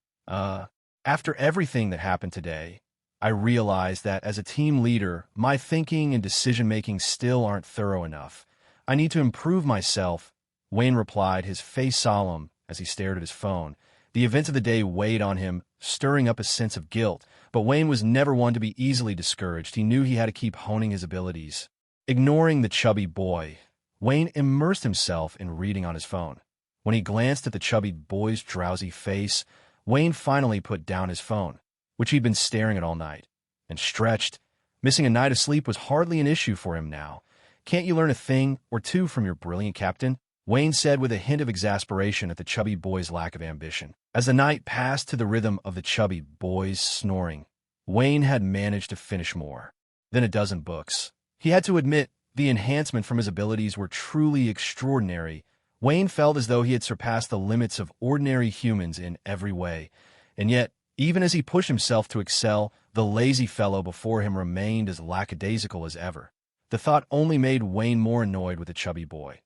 After everything that happened today, I realized that as a team leader, my thinking and decision-making still aren't thorough enough. I need to improve myself," Wayne replied, his face solemn as he stared at his phone. The events of the day weighed on him, stirring up a sense of guilt, but Wayne was never one to be easily discouraged. He knew he had to keep honing his abilities. Ignoring the chubby boy, Wayne immersed himself in reading on his phone. When he glanced at the chubby boy's drowsy face, Wayne finally put down his phone, which he'd been staring at all night, and stretched. Missing a night of sleep was hardly an issue for him now. "Can't you learn a thing or two from your brilliant captain?" Wayne said with a hint of exasperation at the chubby boy's lack of ambition. As the night passed to the rhythm of the chubby boy's snoring, Wayne had managed to finish more than a dozen books. He had to admit the enhancement from his abilities were truly extraordinary. Wayne felt as though he had surpassed the limits of ordinary humans in every way, and yet, even as he pushed himself to excel, the lazy fellow before him remained as lackadaisical as ever. The thought only made Wayne more annoyed with the chubby boy.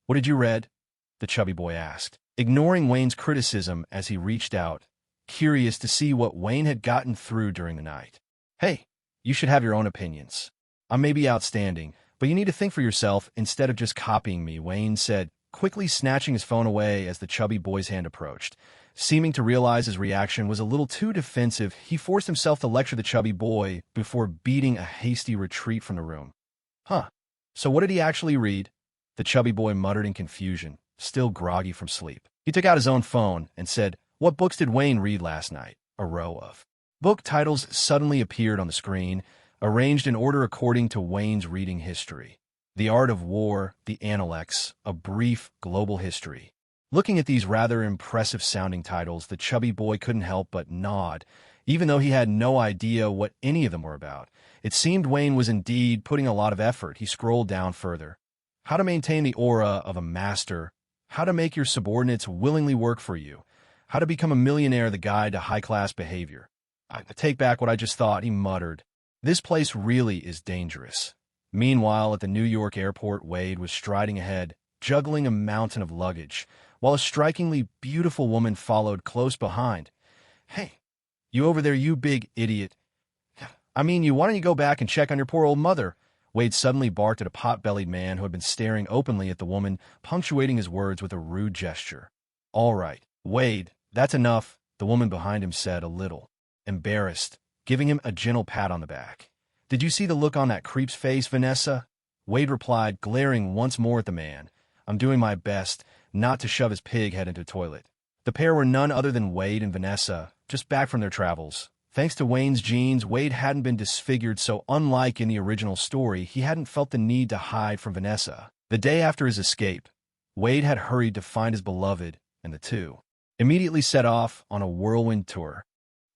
"What did you read?" the chubby boy asked, ignoring Wayne's criticism as he reached out, curious to see what Wayne had gotten through during the night. "Hey, you should have your own opinions. I may be outstanding, but you need to think for yourself instead of just copying me," Wayne said, quickly snatching his phone away as the chubby boy's hand approached. Seeming to realize his reaction was a little too defensive, he forced himself to lecture the chubby boy before beating a hasty retreat from the room. So what did he actually read?" the chubby boy muttered in confusion, still groggy from sleep. He took out his own phone and said, "What books did Wayne read last night?" A row of book titles suddenly appeared on the screen, arranged in order according to Wayne's reading history. The Art of War, The Analects, A Brief Global History. Looking at these rather impressive-sounding titles, the chubby boy couldn't help but nod, even though he had no idea what any of them were about. It seemed Wayne was indeed putting a lot of effort. He scrolled down further. How to maintain the aura of a master. How to make your subordinates willingly work for you. How to become a millionaire, the guide to high-class behavior. "I take back what I just thought," he muttered. "This place really is dangerous." Meanwhile, at the New York airport, Wade was striding ahead, juggling a mountain of luggage, while a strikingly beautiful woman followed close behind. "Hey, you over there, you big idiot. Why don't you go back and check on your poor old mother? Wade suddenly barked at a pot-bellied man who had been staring openly at the woman, punctuating his words with a rude gesture. All right, Wade, that's enough, the woman behind him said, a little embarrassed, giving him a gentle pat on the back. Did you see the look on that creep's face, Vanessa? Wade replied, glaring once more at the man. I'm doing my best not to shove his pig head into the toilet. The pair were none other than Wade and Vanessa, just back from their travels. Thanks to Wayne's genes, Wade hadn't been disfigured, so unlike in the original story, he hadn't felt the need to hide from Vanessa. The day after his escape, Wade had hurried to find his beloved, and the two immediately set off on a whirlwind tour.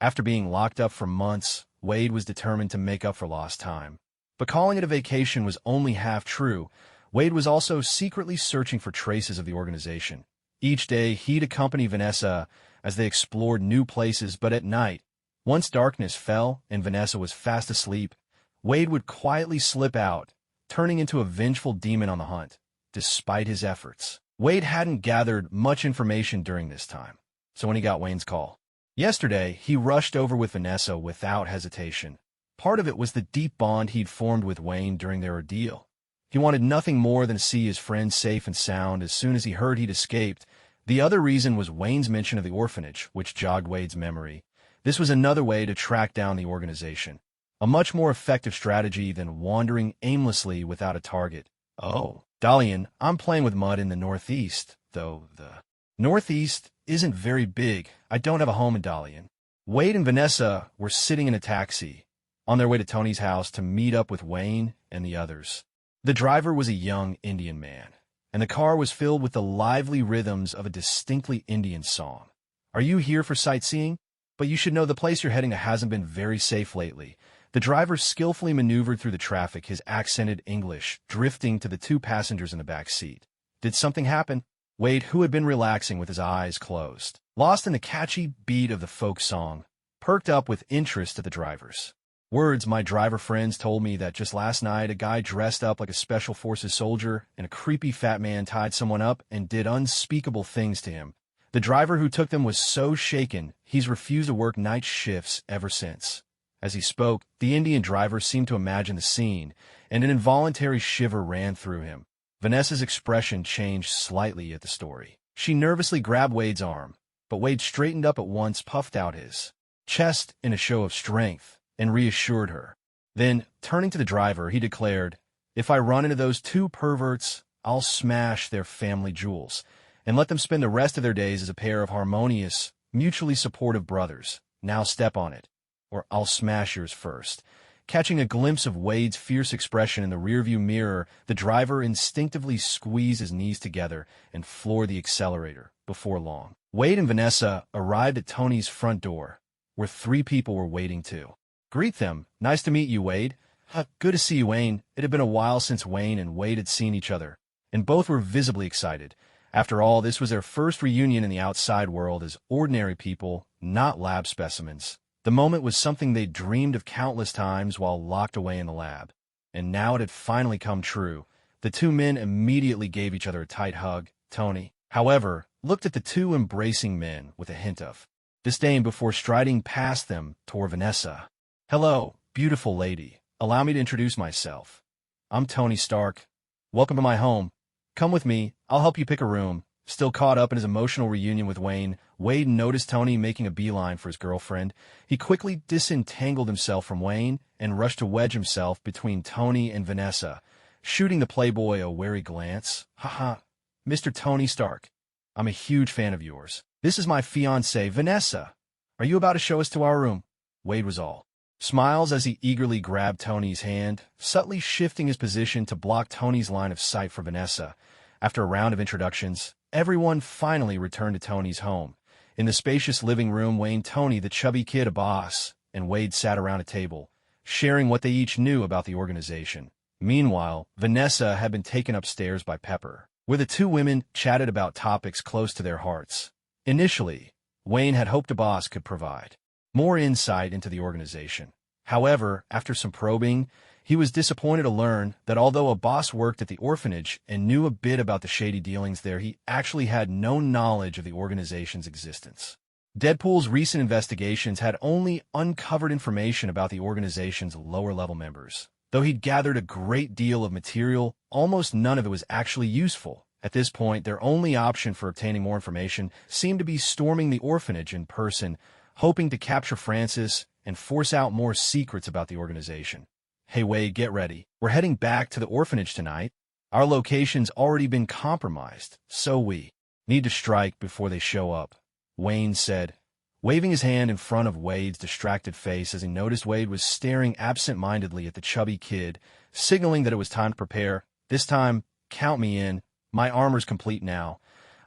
After being locked up for months, Wade was determined to make up for lost time. But calling it a vacation was only half true. Wade was also secretly searching for traces of the organization. Each day, he'd accompany Vanessa as they explored new places, but at night, once darkness fell and Vanessa was fast asleep, Wade would quietly slip out, turning into a vengeful demon on the hunt. Despite his efforts, Wade hadn't gathered much information during this time, so when he got Wayne's call yesterday, he rushed over with Vanessa without hesitation. Part of it was the deep bond he'd formed with Wayne during their ordeal. He wanted nothing more than to see his friend safe and sound as soon as he heard he'd escaped. The other reason was Wayne's mention of the orphanage, which jogged Wade's memory. This was another way to track down the organization, a much more effective strategy than wandering aimlessly without a target. Oh, Dalian, I'm playing with mud in the Northeast, though the Northeast isn't very big. I don't have a home in Dalian. Wade and Vanessa were sitting in a taxi, on their way to Tony's house to meet up with Wayne and the others. The driver was a young Indian man, and the car was filled with the lively rhythms of a distinctly Indian song. Are you here for sightseeing? But you should know the place you're heading to hasn't been very safe lately. The driver skillfully maneuvered through the traffic, his accented English drifting to the two passengers in the back seat. Did something happen? Wade, who had been relaxing with his eyes closed, lost in the catchy beat of the folk song, perked up with interest at the driver's words. My driver friends told me that just last night a guy dressed up like a special forces soldier and a creepy fat man tied someone up and did unspeakable things to him. The driver who took them was so shaken, he's refused to work night shifts ever since. As he spoke, the Indian driver seemed to imagine the scene, and an involuntary shiver ran through him. Vanessa's expression changed slightly at the story. She nervously grabbed Wade's arm, but Wade straightened up at once, puffed out his chest in a show of strength, and reassured her. Then, turning to the driver, he declared, "If I run into those two perverts, I'll smash their family jewels and let them spend the rest of their days as a pair of harmonious, mutually supportive brothers. Now step on it, or I'll smash yours first." Catching a glimpse of Wade's fierce expression in the rearview mirror, the driver instinctively squeezed his knees together and floored the accelerator. Before long, Wade and Vanessa arrived at Tony's front door, where three people were waiting too. "Greet them. Nice to meet you, Wade." "Good to see you, Wayne." It had been a while since Wayne and Wade had seen each other, and both were visibly excited. After all, this was their first reunion in the outside world as ordinary people, not lab specimens. The moment was something they'd dreamed of countless times while locked away in the lab. And now it had finally come true. The two men immediately gave each other a tight hug. Tony, however, looked at the two embracing men with a hint of disdain before striding past them toward Vanessa. "Hello, beautiful lady. Allow me to introduce myself. I'm Tony Stark. Welcome to my home. Come with me, I'll help you pick a room." Still caught up in his emotional reunion with Wayne, Wade noticed Tony making a beeline for his girlfriend. He quickly disentangled himself from Wayne and rushed to wedge himself between Tony and Vanessa, shooting the playboy a wary glance. "Haha, Mr. Tony Stark, I'm a huge fan of yours. This is my fiancée, Vanessa. Are you about to show us to our room?" Wade was all smiles as he eagerly grabbed Tony's hand, subtly shifting his position to block Tony's line of sight for Vanessa. After a round of introductions, everyone finally returned to Tony's home. In the spacious living room, Wayne, Tony, the chubby kid, a boss, and Wade sat around a table, sharing what they each knew about the organization. Meanwhile, Vanessa had been taken upstairs by Pepper, where the two women chatted about topics close to their hearts. Initially, Wayne had hoped a boss could provide more insight into the organization. However, after some probing, he was disappointed to learn that although a boss worked at the orphanage and knew a bit about the shady dealings there, he actually had no knowledge of the organization's existence. Deadpool's recent investigations had only uncovered information about the organization's lower-level members. Though he'd gathered a great deal of material, almost none of it was actually useful. At this point, their only option for obtaining more information seemed to be storming the orphanage in person, hoping to capture Francis and force out more secrets about the organization. "Hey Wade, get ready. We're heading back to the orphanage tonight. Our location's already been compromised, so we need to strike before they show up," Wayne said, waving his hand in front of Wade's distracted face as he noticed Wade was staring absent-mindedly at the chubby kid, signaling that it was time to prepare. "This time, count me in. My armor's complete now.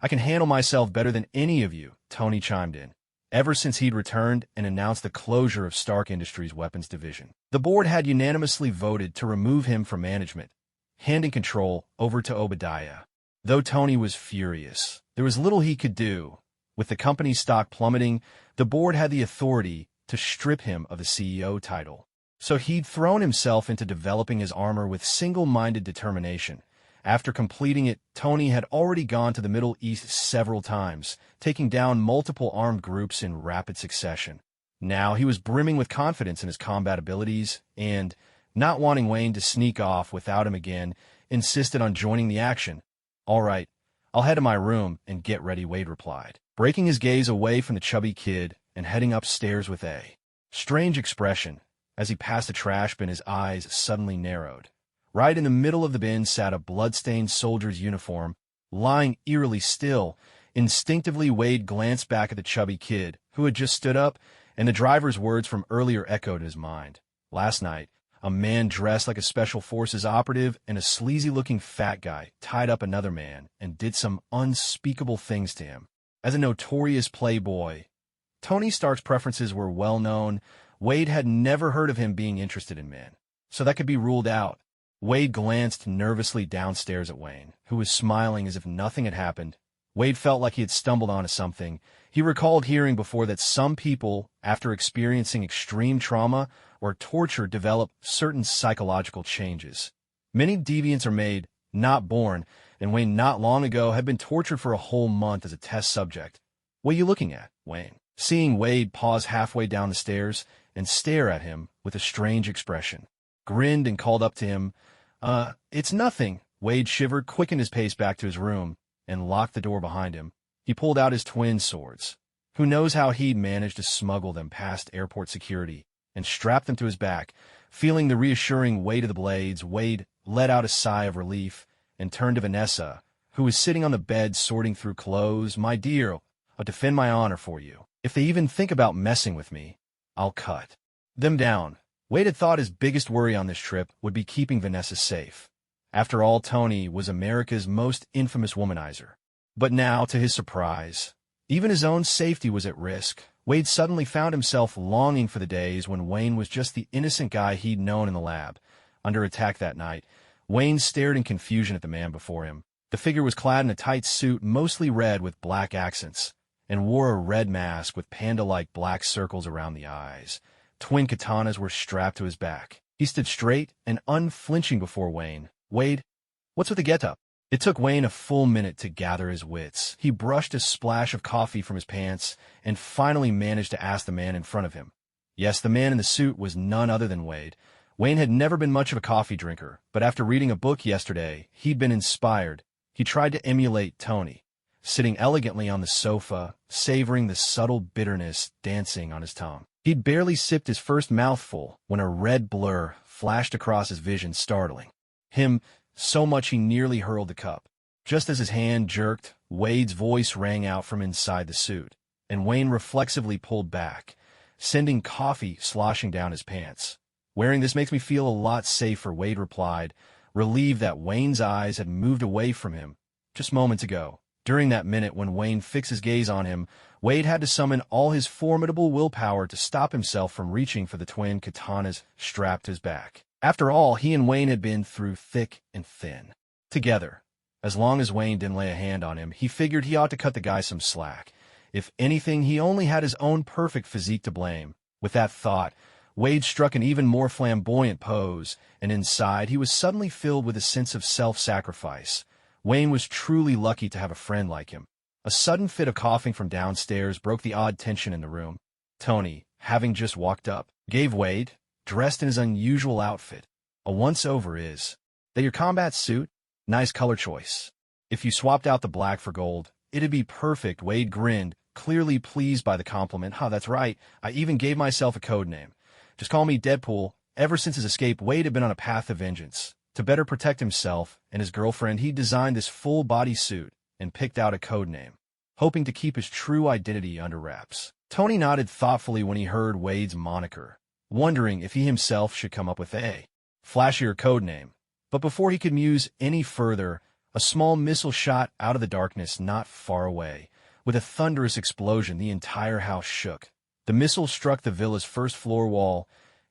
I can handle myself better than any of you," Tony chimed in. Ever since he'd returned and announced the closure of Stark Industries' weapons division, the board had unanimously voted to remove him from management, handing control over to Obadiah. Though Tony was furious, there was little he could do. With the company's stock plummeting, the board had the authority to strip him of the CEO title. So he'd thrown himself into developing his armor with single-minded determination. After completing it, Tony had already gone to the Middle East several times, taking down multiple armed groups in rapid succession. Now he was brimming with confidence in his combat abilities and, not wanting Wayne to sneak off without him again, insisted on joining the action. "All right, I'll head to my room and get ready," Wade replied, breaking his gaze away from the chubby kid and heading upstairs with a strange expression. As he passed the trash bin, his eyes suddenly narrowed. Right in the middle of the bin sat a blood-stained soldier's uniform, lying eerily still. Instinctively, Wade glanced back at the chubby kid, who had just stood up, and the driver's words from earlier echoed in his mind. Last night, a man dressed like a Special Forces operative and a sleazy-looking fat guy tied up another man and did some unspeakable things to him. As a notorious playboy, Tony Stark's preferences were well known. Wade had never heard of him being interested in men, so that could be ruled out. Wade glanced nervously downstairs at Wayne, who was smiling as if nothing had happened. Wade felt like he had stumbled onto something. He recalled hearing before that some people, after experiencing extreme trauma or torture, develop certain psychological changes. Many deviants are made, not born, and Wayne not long ago had been tortured for a whole month as a test subject. "What are you looking at, Wayne?" Seeing Wade pause halfway down the stairs and stare at him with a strange expression, grinned and called up to him, It's nothing." Wade shivered, quickened his pace back to his room, and locked the door behind him. He pulled out his twin swords. Who knows how he'd managed to smuggle them past airport security and strap them to his back. Feeling the reassuring weight of the blades, Wade let out a sigh of relief and turned to Vanessa, who was sitting on the bed sorting through clothes. "My dear, I'll defend my honor for you. If they even think about messing with me, I'll cut them down." Wade had thought his biggest worry on this trip would be keeping Vanessa safe. After all, Tony was America's most infamous womanizer. But now, to his surprise, even his own safety was at risk. Wade suddenly found himself longing for the days when Wayne was just the innocent guy he'd known in the lab. Under attack that night, Wayne stared in confusion at the man before him. The figure was clad in a tight suit, mostly red with black accents, and wore a red mask with panda-like black circles around the eyes. Twin katanas were strapped to his back. He stood straight and unflinching before Wayne. "Wade, what's with the get-up?" It took Wayne a full minute to gather his wits. He brushed a splash of coffee from his pants and finally managed to ask the man in front of him. Yes, the man in the suit was none other than Wade. Wayne had never been much of a coffee drinker, but after reading a book yesterday, he'd been inspired. He tried to emulate Tony, sitting elegantly on the sofa, savoring the subtle bitterness dancing on his tongue. He'd barely sipped his first mouthful when a red blur flashed across his vision, startling him so much he nearly hurled the cup. Just as his hand jerked, Wade's voice rang out from inside the suit, and Wayne reflexively pulled back, sending coffee sloshing down his pants. "Wearing this makes me feel a lot safer," Wade replied, relieved that Wayne's eyes had moved away from him just moments ago. During that minute when Wayne fixed his gaze on him, Wade had to summon all his formidable willpower to stop himself from reaching for the twin katanas strapped to his back. After all, he and Wayne had been through thick and thin together. As long as Wayne didn't lay a hand on him, he figured he ought to cut the guy some slack. If anything, he only had his own perfect physique to blame. With that thought, Wade struck an even more flamboyant pose, and inside he was suddenly filled with a sense of self-sacrifice. Wayne was truly lucky to have a friend like him. A sudden fit of coughing from downstairs broke the odd tension in the room. Tony, having just walked up, gave Wade, dressed in his unusual outfit, a once-over is. That your combat suit? Nice color choice. If you swapped out the black for gold, it'd be perfect. Wade grinned, clearly pleased by the compliment. That's right. I even gave myself a code name. Just call me Deadpool. Ever since his escape, Wade had been on a path of vengeance. To better protect himself and his girlfriend, he designed this full-body suit and picked out a code name, hoping to keep his true identity under wraps. Tony nodded thoughtfully when he heard Wade's moniker, wondering if he himself should come up with a flashier code name. But before he could muse any further, a small missile shot out of the darkness not far away. With a thunderous explosion, the entire house shook. The missile struck the villa's first floor wall,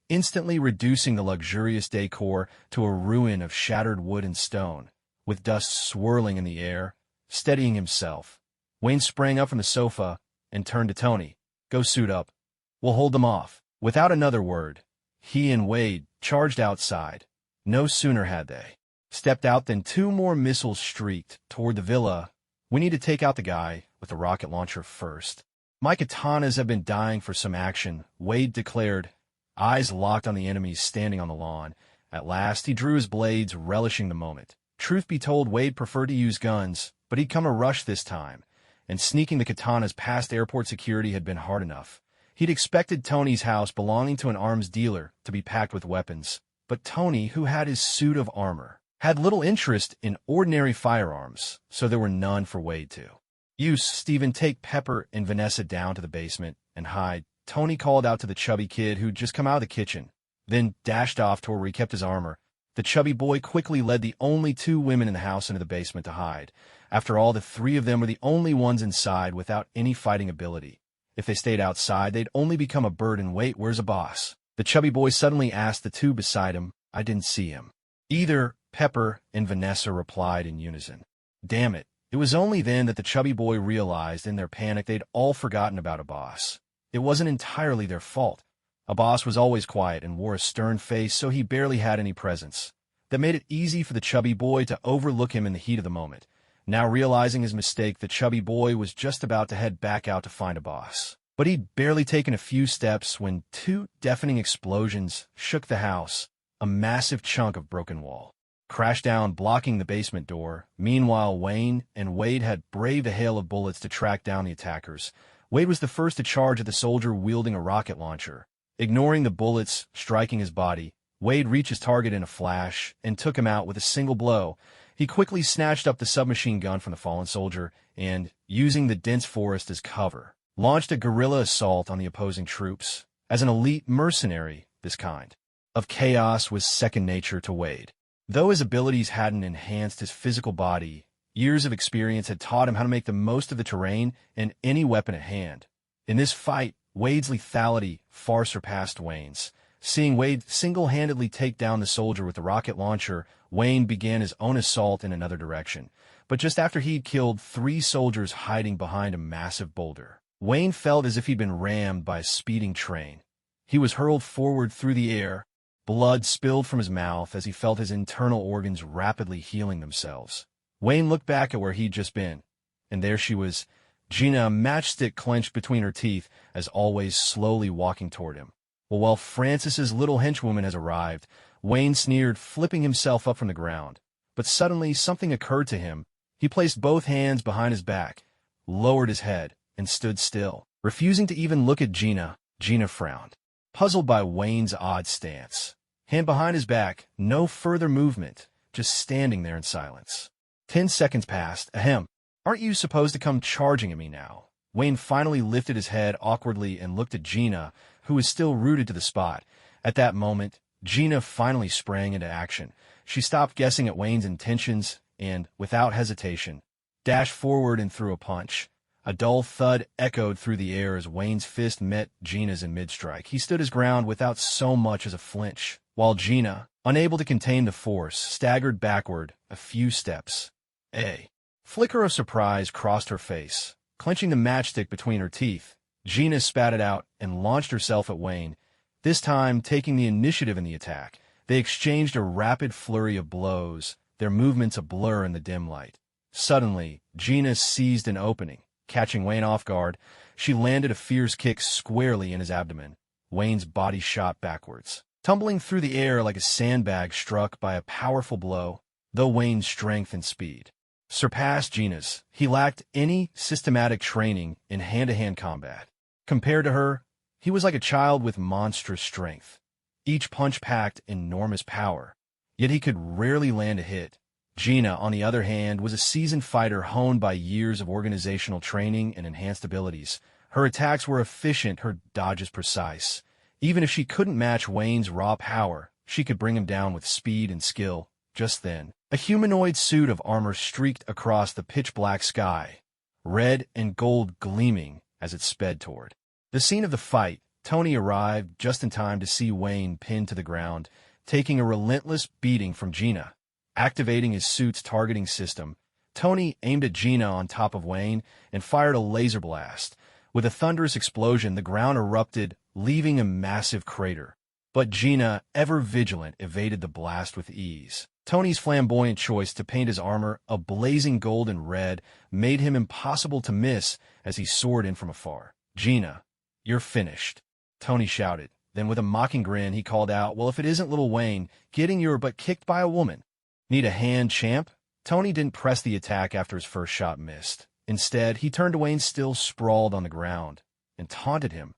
instantly reducing the luxurious decor to a ruin of shattered wood and stone. With dust swirling in the air, steadying himself, Wayne sprang up from the sofa and turned to Tony. Go suit up. We'll hold them off. Without another word, he and Wade charged outside. No sooner had they stepped out than two more missiles streaked toward the villa. We need to take out the guy with the rocket launcher first. My katanas have been dying for some action, Wade declared, eyes locked on the enemies standing on the lawn. At last, he drew his blades, relishing the moment. Truth be told, Wade preferred to use guns, but he'd come a rush this time, and sneaking the katanas past airport security had been hard enough. He'd expected Tony's house, belonging to an arms dealer, to be packed with weapons, but Tony, who had his suit of armor, had little interest in ordinary firearms, so there were none for Wade to use. Stephen, take Pepper and Vanessa down to the basement and hide, Tony called out to the chubby kid who'd just come out of the kitchen, then dashed off to where he kept his armor. The chubby boy quickly led the only two women in the house into the basement to hide. After all, the three of them were the only ones inside without any fighting ability. If they stayed outside, they'd only become a burden. Wait, where's a boss? The chubby boy suddenly asked the two beside him. I didn't see him either, Pepper and Vanessa replied in unison. Damn it. It was only then that the chubby boy realized in their panic they'd all forgotten about a boss. It wasn't entirely their fault. A boss was always quiet and wore a stern face, so he barely had any presence. That made it easy for the chubby boy to overlook him in the heat of the moment. Now realizing his mistake, the chubby boy was just about to head back out to find a boss. But he'd barely taken a few steps when two deafening explosions shook the house. A massive chunk of broken wall crashed down, blocking the basement door. Meanwhile, Wayne and Wade had braved a hail of bullets to track down the attackers. Wade was the first to charge at the soldier wielding a rocket launcher. Ignoring the bullets striking his body, Wade reached his target in a flash and took him out with a single blow. He quickly snatched up the submachine gun from the fallen soldier and, using the dense forest as cover, launched a guerrilla assault on the opposing troops. As an elite mercenary, this kind of chaos was second nature to Wade. Though his abilities hadn't enhanced his physical body, years of experience had taught him how to make the most of the terrain and any weapon at hand. In this fight, Wade's lethality far surpassed Wayne's. Seeing Wade single-handedly take down the soldier with the rocket launcher, Wayne began his own assault in another direction. But just after he'd killed three soldiers hiding behind a massive boulder, Wayne felt as if he'd been rammed by a speeding train. He was hurled forward through the air. Blood spilled from his mouth as he felt his internal organs rapidly healing themselves. Wayne looked back at where he'd just been, and there she was, Gina, a matchstick clenched between her teeth, as always slowly walking toward him. While Francis's little henchwoman has arrived, Wayne sneered, flipping himself up from the ground. But suddenly something occurred to him. He placed both hands behind his back, lowered his head, and stood still. Refusing to even look at Gina, Gina frowned, puzzled by Wayne's odd stance. Hand behind his back, no further movement, just standing there in silence. 10 seconds passed. Ahem. Aren't you supposed to come charging at me now? Wayne finally lifted his head awkwardly and looked at Gina, who was still rooted to the spot. At that moment, Gina finally sprang into action. She stopped guessing at Wayne's intentions and, without hesitation, dashed forward and threw a punch. A dull thud echoed through the air as Wayne's fist met Gina's in mid-strike. He stood his ground without so much as a flinch, while Gina, unable to contain the force, staggered backward a few steps. A flicker of surprise crossed her face. Clenching the matchstick between her teeth, Gina spat it out and launched herself at Wayne, this time taking the initiative in the attack. They exchanged a rapid flurry of blows, their movements a blur in the dim light. Suddenly, Gina seized an opening. Catching Wayne off guard, she landed a fierce kick squarely in his abdomen. Wayne's body shot backwards, tumbling through the air like a sandbag struck by a powerful blow. Though Wayne's strength and speed surpassed Gina's, he lacked any systematic training in hand-to-hand combat. Compared to her, he was like a child with monstrous strength. Each punch packed enormous power, yet he could rarely land a hit. Gina, on the other hand, was a seasoned fighter honed by years of organizational training and enhanced abilities. Her attacks were efficient, her dodges precise. Even if she couldn't match Wayne's raw power, she could bring him down with speed and skill. Just then, a humanoid suit of armor streaked across the pitch-black sky, red and gold gleaming as it sped toward the scene of the fight. Tony arrived just in time to see Wayne pinned to the ground, taking a relentless beating from Gina. Activating his suit's targeting system, Tony aimed at Gina on top of Wayne and fired a laser blast. With a thunderous explosion, the ground erupted, leaving a massive crater. But Gina, ever vigilant, evaded the blast with ease. Tony's flamboyant choice to paint his armor a blazing gold and red made him impossible to miss as he soared in from afar. "Gina, you're finished," Tony shouted. Then with a mocking grin, he called out, "Well, if it isn't little Wayne getting your butt kicked by a woman. Need a hand, champ?" Tony didn't press the attack after his first shot missed. Instead, he turned to Wayne still sprawled on the ground and taunted him.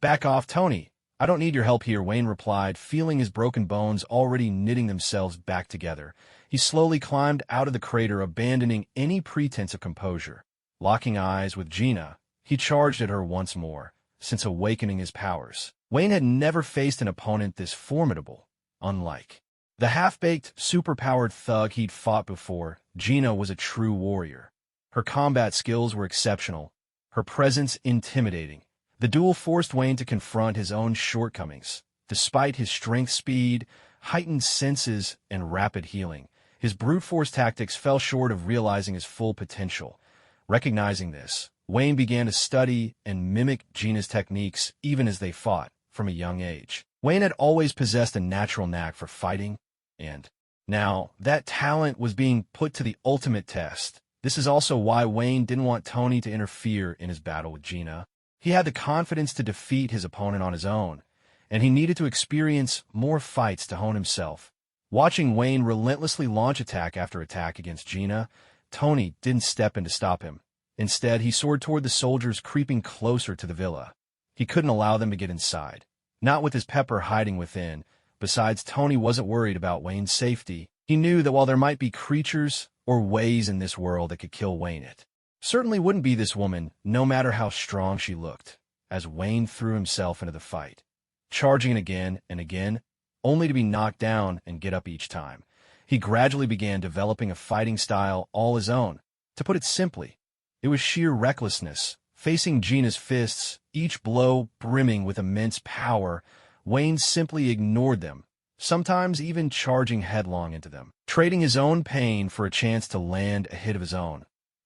"Back off, Tony. I don't need your help here," Wayne replied, feeling his broken bones already knitting themselves back together. He slowly climbed out of the crater, abandoning any pretense of composure. Locking eyes with Gina, he charged at her once more, since awakening his powers. Wayne had never faced an opponent this formidable. Unlike the half-baked, super-powered thug he'd fought before, Gina was a true warrior. Her combat skills were exceptional, her presence intimidating. The duel forced Wayne to confront his own shortcomings. Despite his strength, speed, heightened senses, and rapid healing, his brute force tactics fell short of realizing his full potential. Recognizing this, Wayne began to study and mimic Gina's techniques even as they fought from a young age. Wayne had always possessed a natural knack for fighting, and now that talent was being put to the ultimate test. This is also why Wayne didn't want Tony to interfere in his battle with Gina. He had the confidence to defeat his opponent on his own, and he needed to experience more fights to hone himself. Watching Wayne relentlessly launch attack after attack against Gina, Tony didn't step in to stop him. Instead, he soared toward the soldiers creeping closer to the villa. He couldn't allow them to get inside, not with his pepper hiding within. Besides, Tony wasn't worried about Wayne's safety. He knew that while there might be creatures or ways in this world that could kill Wayne, it certainly wouldn't be this woman, no matter how strong she looked. As Wayne threw himself into the fight, charging again and again, only to be knocked down and get up each time, he gradually began developing a fighting style all his own. To put it simply, it was sheer recklessness. Facing Gina's fists, each blow brimming with immense power, Wayne simply ignored them, sometimes even charging headlong into them, trading his own pain for a chance to land a hit of his own.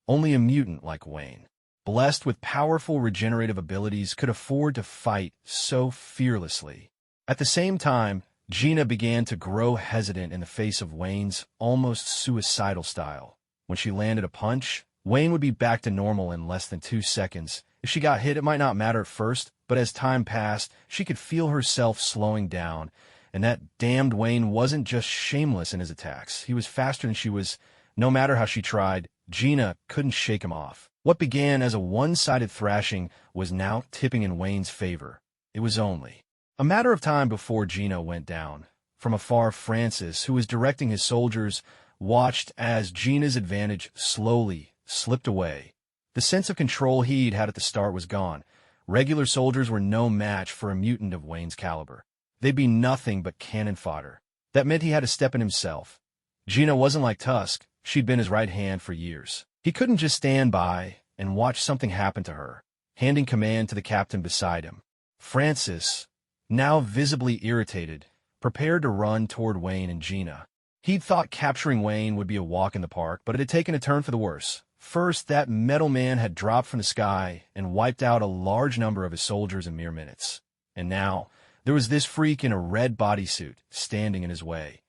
Only a mutant like Wayne, blessed with powerful regenerative abilities, could afford to fight so fearlessly. At the same time, Gina began to grow hesitant in the face of Wayne's almost suicidal style. When she landed a punch, Wayne would be back to normal in less than 2 seconds. If she got hit, it might not matter at first, but as time passed, she could feel herself slowing down. And that damned Wayne wasn't just shameless in his attacks. He was faster than she was. No matter how she tried, Gina couldn't shake him off. What began as a one-sided thrashing was now tipping in Wayne's favor. It was only a matter of time before Gina went down. From afar, Francis, who was directing his soldiers, watched as Gina's advantage slowly slipped away. The sense of control he'd had at the start was gone. Regular soldiers were no match for a mutant of Wayne's caliber. They'd be nothing but cannon fodder. That meant he had to step in himself. Gina wasn't like Tusk. She'd been his right hand for years. He couldn't just stand by and watch something happen to her, handing command to the captain beside him. Francis, now visibly irritated, prepared to run toward Wayne and Gina. He'd thought capturing Wayne would be a walk in the park, but it had taken a turn for the worse. First, that metal man had dropped from the sky and wiped out a large number of his soldiers in mere minutes. And now, there was this freak in a red bodysuit standing in his way.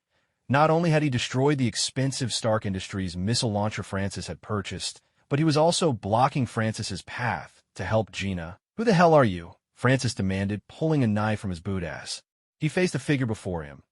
Not only had he destroyed the expensive Stark Industries missile launcher Francis had purchased, but he was also blocking Francis's path to help Gina. "Who the hell are you?" Francis demanded, pulling a knife from his boot-ass. He faced the figure before him.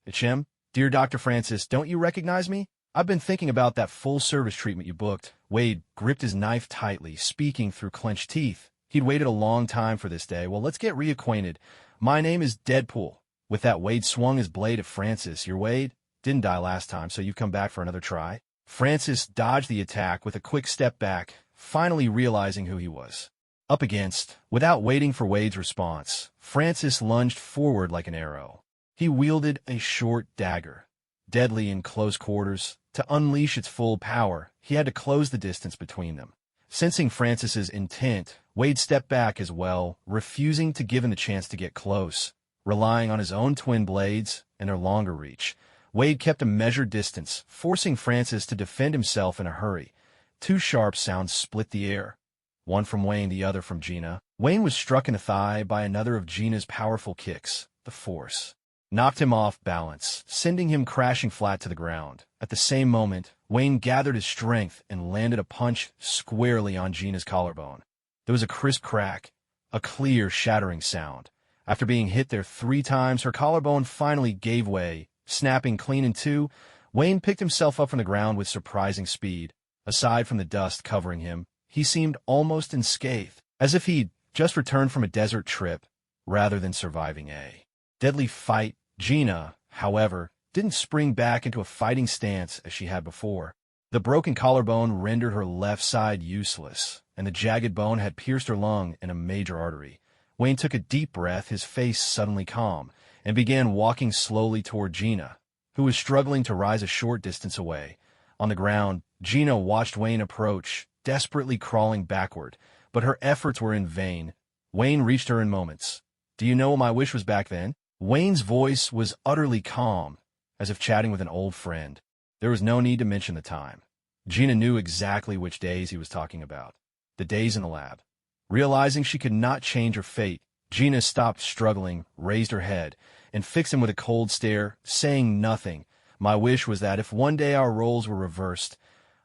"It's him? Dear Dr. Francis, don't you recognize me? I've been thinking about that full-service treatment you booked." Wade gripped his knife tightly, speaking through clenched teeth. He'd waited a long time for this day. "Well, let's get reacquainted. My name is Deadpool." With that, Wade swung his blade at Francis. "You're Wade? Didn't die last time, so you've come back for another try?" Francis dodged the attack with a quick step back, finally realizing who he was up against. Without waiting for Wade's response, Francis lunged forward like an arrow. He wielded a short dagger, deadly in close quarters. To unleash its full power, he had to close the distance between them. Sensing Francis's intent, Wade stepped back as well, refusing to give him the chance to get close. Relying on his own twin blades and their longer reach, Wade kept a measured distance, forcing Francis to defend himself in a hurry. Two sharp sounds split the air, one from Wayne, the other from Gina. Wayne was struck in the thigh by another of Gina's powerful kicks. The force knocked him off balance, sending him crashing flat to the ground. At the same moment, Wayne gathered his strength and landed a punch squarely on Gina's collarbone. There was a crisp crack, a clear, shattering sound. After being hit there 3 times, her collarbone finally gave way. Snapping clean in two, Wayne picked himself up from the ground with surprising speed. Aside from the dust covering him, he seemed almost unscathed, as if he'd just returned from a desert trip rather than surviving a deadly fight. Gina, however, didn't spring back into a fighting stance as she had before. The broken collarbone rendered her left side useless, and the jagged bone had pierced her lung and a major artery. Wayne took a deep breath, his face suddenly calm, and began walking slowly toward Gina, who was struggling to rise a short distance away. On the ground, Gina watched Wayne approach, desperately crawling backward, but her efforts were in vain. Wayne reached her in moments. "Do you know what my wish was back then?" Wayne's voice was utterly calm, as if chatting with an old friend. There was no need to mention the time. Gina knew exactly which days he was talking about. The days in the lab. Realizing she could not change her fate, Gina stopped struggling, raised her head, and fixed him with a cold stare, saying nothing. "My wish was that if one day our roles were reversed,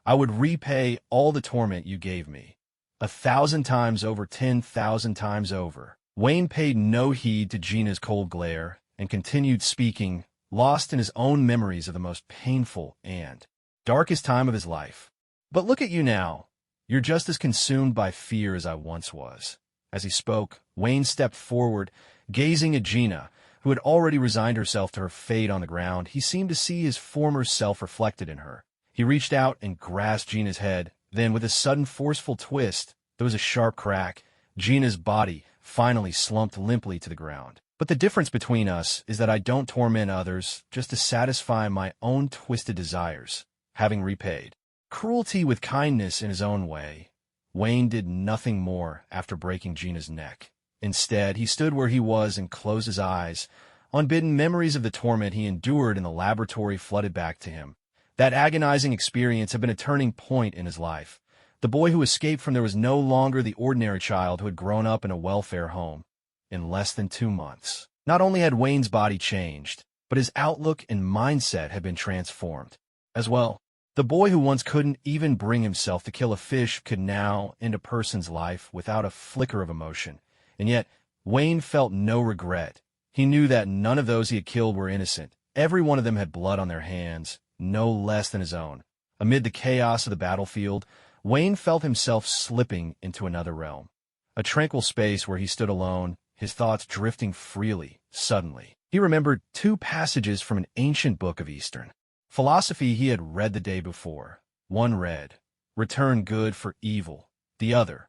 I would repay all the torment you gave me. 1,000 times over, 10,000 times over." Wayne paid no heed to Gina's cold glare and continued speaking, lost in his own memories of the most painful and darkest time of his life. "But look at you now. You're just as consumed by fear as I once was." As he spoke, Wayne stepped forward, gazing at Gina, who had already resigned herself to her fate on the ground. He seemed to see his former self reflected in her. He reached out and grasped Gina's head. Then, with a sudden forceful twist, there was a sharp crack. Gina's body finally slumped limply to the ground. "But the difference between us is that I don't torment others just to satisfy my own twisted desires." Having repaid cruelty with kindness in his own way, Wayne did nothing more after breaking Gina's neck. Instead, he stood where he was and closed his eyes. Unbidden memories of the torment he endured in the laboratory flooded back to him. That agonizing experience had been a turning point in his life. The boy who escaped from there was no longer the ordinary child who had grown up in a welfare home. In less than 2 months, not only had Wayne's body changed, but his outlook and mindset had been transformed as well. The boy who once couldn't even bring himself to kill a fish could now end a person's life without a flicker of emotion. And yet, Wayne felt no regret. He knew that none of those he had killed were innocent. Every one of them had blood on their hands, no less than his own. Amid the chaos of the battlefield, Wayne felt himself slipping into another realm. A tranquil space where he stood alone, his thoughts drifting freely. Suddenly, he remembered 2 passages from an ancient book of Eastern philosophy he had read the day before. One read, "Return good for evil." The other,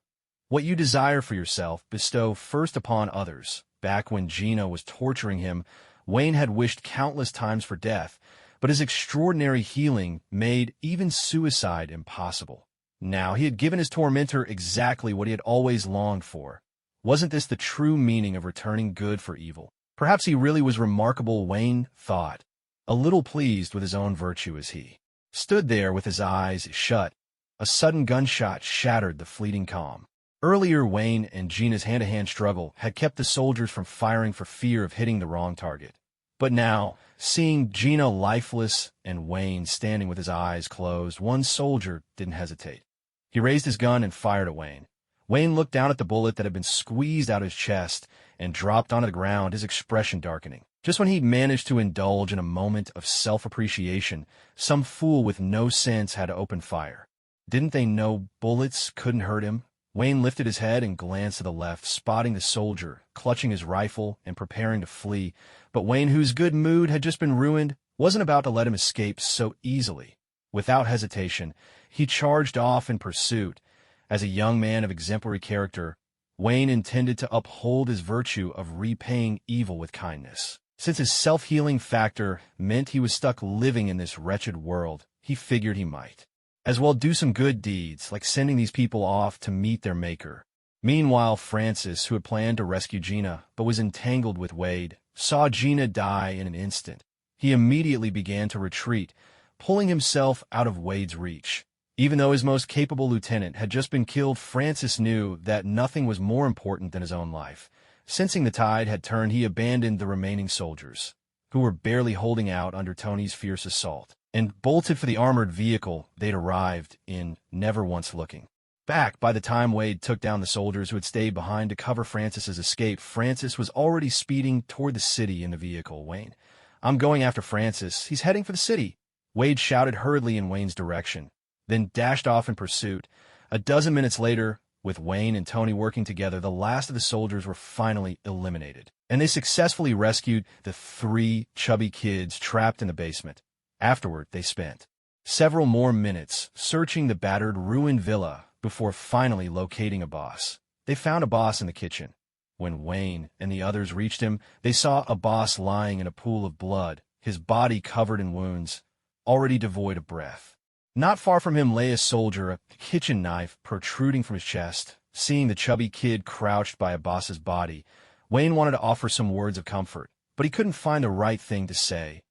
"What you desire for yourself, bestow first upon others." Back when Gina was torturing him, Wayne had wished countless times for death, but his extraordinary healing made even suicide impossible. Now he had given his tormentor exactly what he had always longed for. Wasn't this the true meaning of returning good for evil? Perhaps he really was remarkable, Wayne thought, a little pleased with his own virtue as he stood there with his eyes shut. A sudden gunshot shattered the fleeting calm. Earlier, Wayne and Gina's hand-to-hand struggle had kept the soldiers from firing for fear of hitting the wrong target. But now, seeing Gina lifeless and Wayne standing with his eyes closed, one soldier didn't hesitate. He raised his gun and fired at Wayne. Wayne looked down at the bullet that had been squeezed out of his chest and dropped onto the ground, his expression darkening. Just when he'd managed to indulge in a moment of self-appreciation, some fool with no sense had to open fire. Didn't they know bullets couldn't hurt him? Wayne lifted his head and glanced to the left, spotting the soldier, clutching his rifle and preparing to flee. But Wayne, whose good mood had just been ruined, wasn't about to let him escape so easily. Without hesitation, he charged off in pursuit. As a young man of exemplary character, Wayne intended to uphold his virtue of repaying evil with kindness. Since his self-healing factor meant he was stuck living in this wretched world, he figured he might as well do some good deeds, like sending these people off to meet their maker. Meanwhile, Francis, who had planned to rescue Gina but was entangled with Wade, saw Gina die in an instant. He immediately began to retreat, pulling himself out of Wade's reach. Even though his most capable lieutenant had just been killed, Francis knew that nothing was more important than his own life. Sensing the tide had turned, he abandoned the remaining soldiers, who were barely holding out under Tony's fierce assault, and bolted for the armored vehicle they'd arrived in, never once looking back. By the time Wade took down the soldiers who had stayed behind to cover Francis's escape, Francis was already speeding toward the city in the vehicle. "Wayne, I'm going after Francis. He's heading for the city," Wade shouted hurriedly in Wayne's direction, then dashed off in pursuit. A dozen minutes later, with Wayne and Tony working together, the last of the soldiers were finally eliminated, and they successfully rescued the 3 chubby kids trapped in the basement. Afterward, they spent several more minutes searching the battered, ruined villa before finally locating a boss. They found a boss in the kitchen. When Wayne and the others reached him, they saw a boss lying in a pool of blood, his body covered in wounds, already devoid of breath. Not far from him lay a soldier, a kitchen knife protruding from his chest. Seeing the chubby kid crouched by a boss's body, Wayne wanted to offer some words of comfort, but he couldn't find the right thing to say.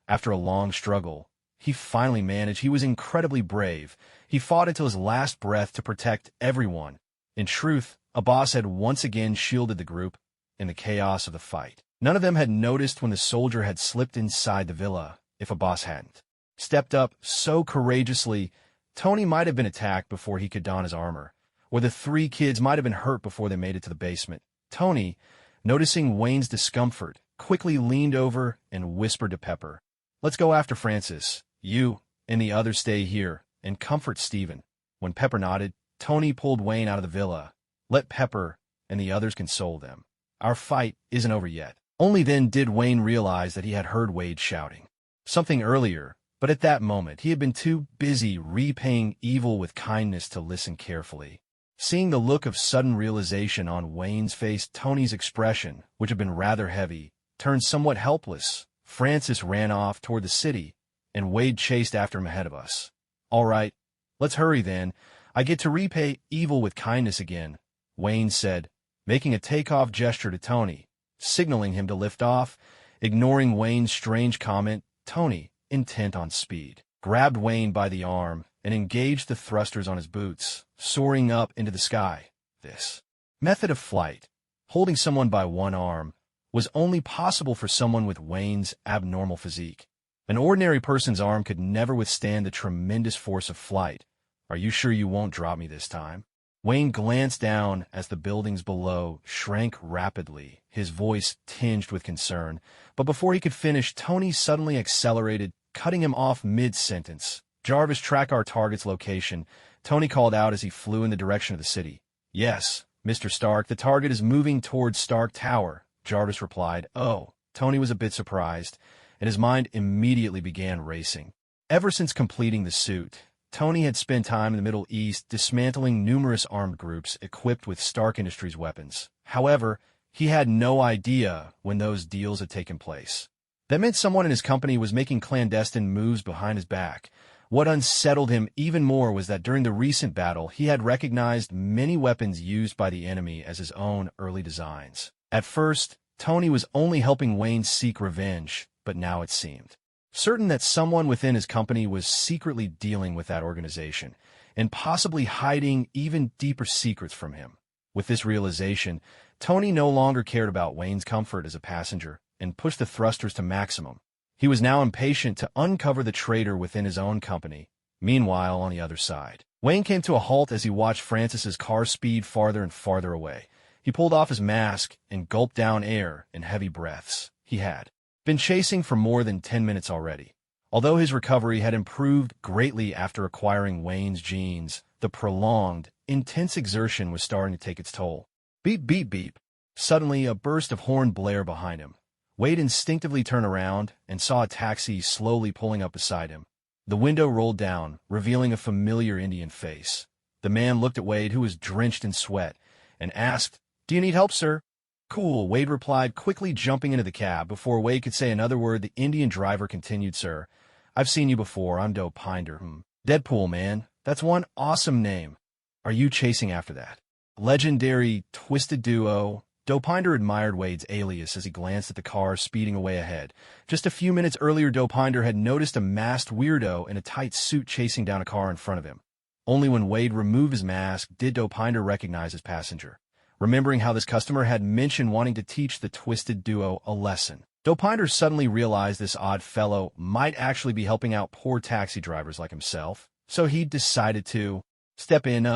After a long struggle, he finally managed. He was incredibly brave. He fought until his last breath to protect everyone. In truth, a boss had once again shielded the group in the chaos of the fight. None of them had noticed when the soldier had slipped inside the villa, if a boss hadn't stepped up so courageously. Tony might have been attacked before he could don his armor, or the 3 kids might have been hurt before they made it to the basement. Tony, noticing Wayne's discomfort, quickly leaned over and whispered to Pepper, "Let's go after Francis. You and the others stay here and comfort Stephen." When Pepper nodded, Tony pulled Wayne out of the villa. "Let Pepper and the others console them. Our fight isn't over yet." Only then did Wayne realize that he had heard Wade shouting something earlier, but at that moment he had been too busy repaying evil with kindness to listen carefully. Seeing the look of sudden realization on Wayne's face, Tony's expression, which had been rather heavy, turned somewhat helpless. Francis ran off toward the city, and Wade chased after him ahead of us. "All right, let's hurry then. I get to repay evil with kindness again," Wayne said, making a takeoff gesture to Tony, signaling him to lift off. Ignoring Wayne's strange comment, Tony, intent on speed, grabbed Wayne by the arm and engaged the thrusters on his boots, soaring up into the sky. This method of flight, holding someone by one arm, was only possible for someone with Wayne's abnormal physique. An ordinary person's arm could never withstand the tremendous force of flight. "Are you sure you won't drop me this time?" Wayne glanced down as the buildings below shrank rapidly, his voice tinged with concern. But before he could finish, Tony suddenly accelerated, cutting him off mid-sentence. "Jarvis, track our target's location," Tony called out as he flew in the direction of the city. "Yes, Mr. Stark, the target is moving towards Stark Tower," Jarvis replied. "Oh." Tony was a bit surprised, and his mind immediately began racing. Ever since completing the suit, Tony had spent time in the Middle East dismantling numerous armed groups equipped with Stark Industries weapons. However, he had no idea when those deals had taken place. That meant someone in his company was making clandestine moves behind his back. What unsettled him even more was that during the recent battle, he had recognized many weapons used by the enemy as his own early designs. At first, Tony was only helping Wayne seek revenge, but now it seemed certain that someone within his company was secretly dealing with that organization and possibly hiding even deeper secrets from him. With this realization, Tony no longer cared about Wayne's comfort as a passenger. and pushed the thrusters to maximum. He was now impatient to uncover the traitor within his own company. Meanwhile, on the other side, Wayne came to a halt as he watched Francis's car speed farther and farther away. He pulled off his mask and gulped down air in heavy breaths. He had been chasing for more than 10 minutes already. Although his recovery had improved greatly after acquiring Wayne's genes, the prolonged, intense exertion was starting to take its toll. Beep, beep, beep. Suddenly, a burst of horn blared behind him. Wade instinctively turned around and saw a taxi slowly pulling up beside him. The window rolled down, revealing a familiar Indian face. The man looked at Wade, who was drenched in sweat, and asked, "Do you need help, sir?" "Cool," Wade replied, quickly jumping into the cab. Before Wade could say another word, the Indian driver continued, "Sir, I've seen you before. I'm Dopinder. Deadpool, man. That's one awesome name. Are you chasing after that legendary twisted duo?" Dopinder admired Wade's alias as he glanced at the car speeding away ahead. Just a few minutes earlier, Dopinder had noticed a masked weirdo in a tight suit chasing down a car in front of him. Only when Wade removed his mask did Dopinder recognize his passenger. Remembering how this customer had mentioned wanting to teach the twisted duo a lesson, Dopinder suddenly realized this odd fellow might actually be helping out poor taxi drivers like himself, so he decided to step in.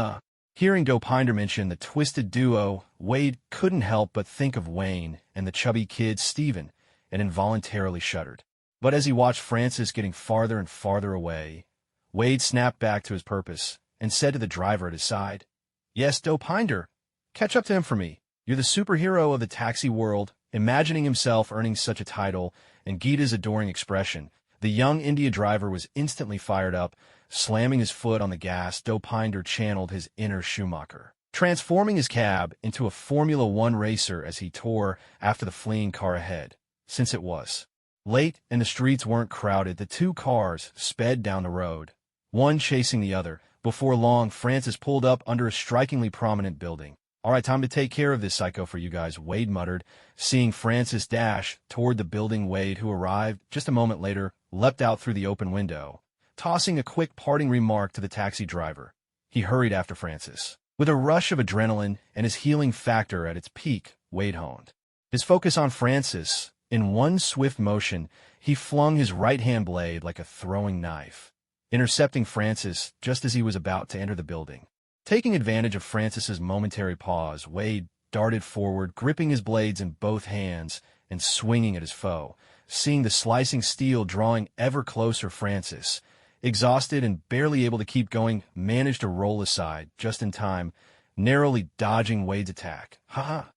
Hearing Dopinder mention the twisted duo, Wade couldn't help but think of Wayne and the chubby kid Steven, and involuntarily shuddered. But as he watched Francis getting farther and farther away, Wade snapped back to his purpose and said to the driver at his side, "Yes, Dopinder, catch up to him for me. You're the superhero of the taxi world." Imagining himself earning such a title and Geeta's adoring expression, the young India driver was instantly fired up. Slamming his foot on the gas, Dopinder channeled his inner Schumacher, transforming his cab into a Formula One racer as he tore after the fleeing car ahead. Since it was late and the streets weren't crowded, the two cars sped down the road, one chasing the other. Before long, Francis pulled up under a strikingly prominent building. "All right, time to take care of this psycho for you guys," Wade muttered, seeing Francis dash toward the building. Wade, who arrived just a moment later, leapt out through the open window, tossing a quick parting remark to the taxi driver. He hurried after Francis. With a rush of adrenaline and his healing factor at its peak, Wade honed his focus on Francis. In one swift motion, he flung his right-hand blade like a throwing knife, intercepting Francis just as he was about to enter the building. Taking advantage of Francis's momentary pause, Wade darted forward, gripping his blades in both hands and swinging at his foe. Seeing the slicing steel drawing ever closer, Francis, exhausted and barely able to keep going, managed to roll aside just in time, narrowly dodging Wade's attack. "Ha!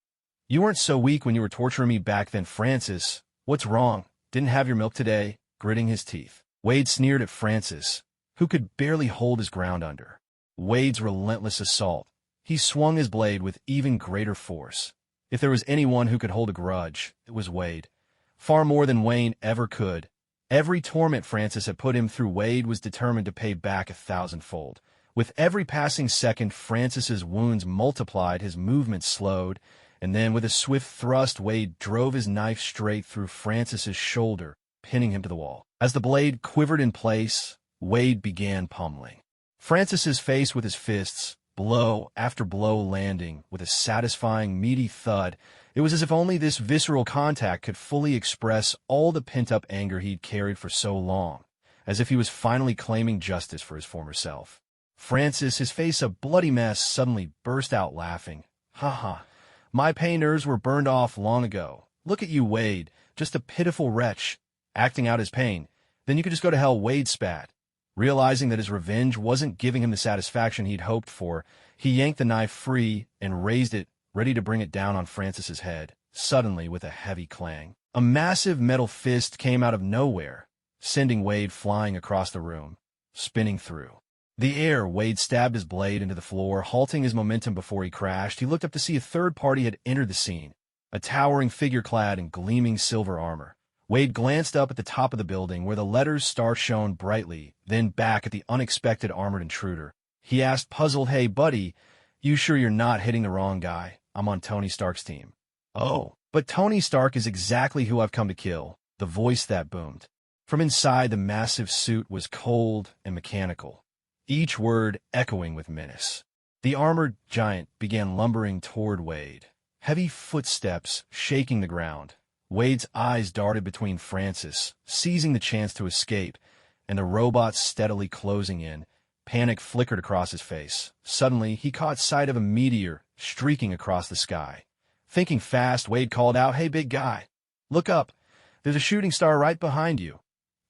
You weren't so weak when you were torturing me back then, Francis. What's wrong? Didn't have your milk today?" Gritting his teeth, Wade sneered at Francis, who could barely hold his ground under Wade's relentless assault. He swung his blade with even greater force. If there was anyone who could hold a grudge, it was Wade. Far more than Wayne ever could. Every torment Francis had put him through, Wade was determined to pay back 1,000-fold. With every passing second, Francis's wounds multiplied, his movements slowed, and then with a swift thrust, Wade drove his knife straight through Francis's shoulder, pinning him to the wall. As the blade quivered in place, Wade began pummeling Francis's face with his fists, blow after blow landing with a satisfying, meaty thud. It was as if only this visceral contact could fully express all the pent-up anger he'd carried for so long, as if he was finally claiming justice for his former self. Francis, his face a bloody mess, suddenly burst out laughing. "Ha ha, my pain nerves were burned off long ago. Look at you, Wade, just a pitiful wretch, acting out his pain. Then you could just go to hell," Wade spat. Realizing that his revenge wasn't giving him the satisfaction he'd hoped for, he yanked the knife free and raised it, ready to bring it down on Francis's head. Suddenly, with a heavy clang, a massive metal fist came out of nowhere, sending Wade flying across the room, spinning through the air. Wade stabbed his blade into the floor, halting his momentum before he crashed. He looked up to see a third party had entered the scene, a towering figure clad in gleaming silver armor. Wade glanced up at the top of the building, where the letters star shone brightly, then back at the unexpected armored intruder. He asked, puzzled, "Hey, buddy, you sure you're not hitting the wrong guy? I'm on Tony Stark's team." "Oh, but Tony Stark is exactly who I've come to kill," the voice that boomed from inside the massive suit was cold and mechanical, each word echoing with menace. The armored giant began lumbering toward Wade, heavy footsteps shaking the ground. Wade's eyes darted between Francis, seizing the chance to escape, and the robot steadily closing in. Panic flickered across his face. Suddenly, he caught sight of a meteor streaking across the sky. Thinking fast, Wade called out, "Hey, big guy, look up. There's a shooting star right behind you."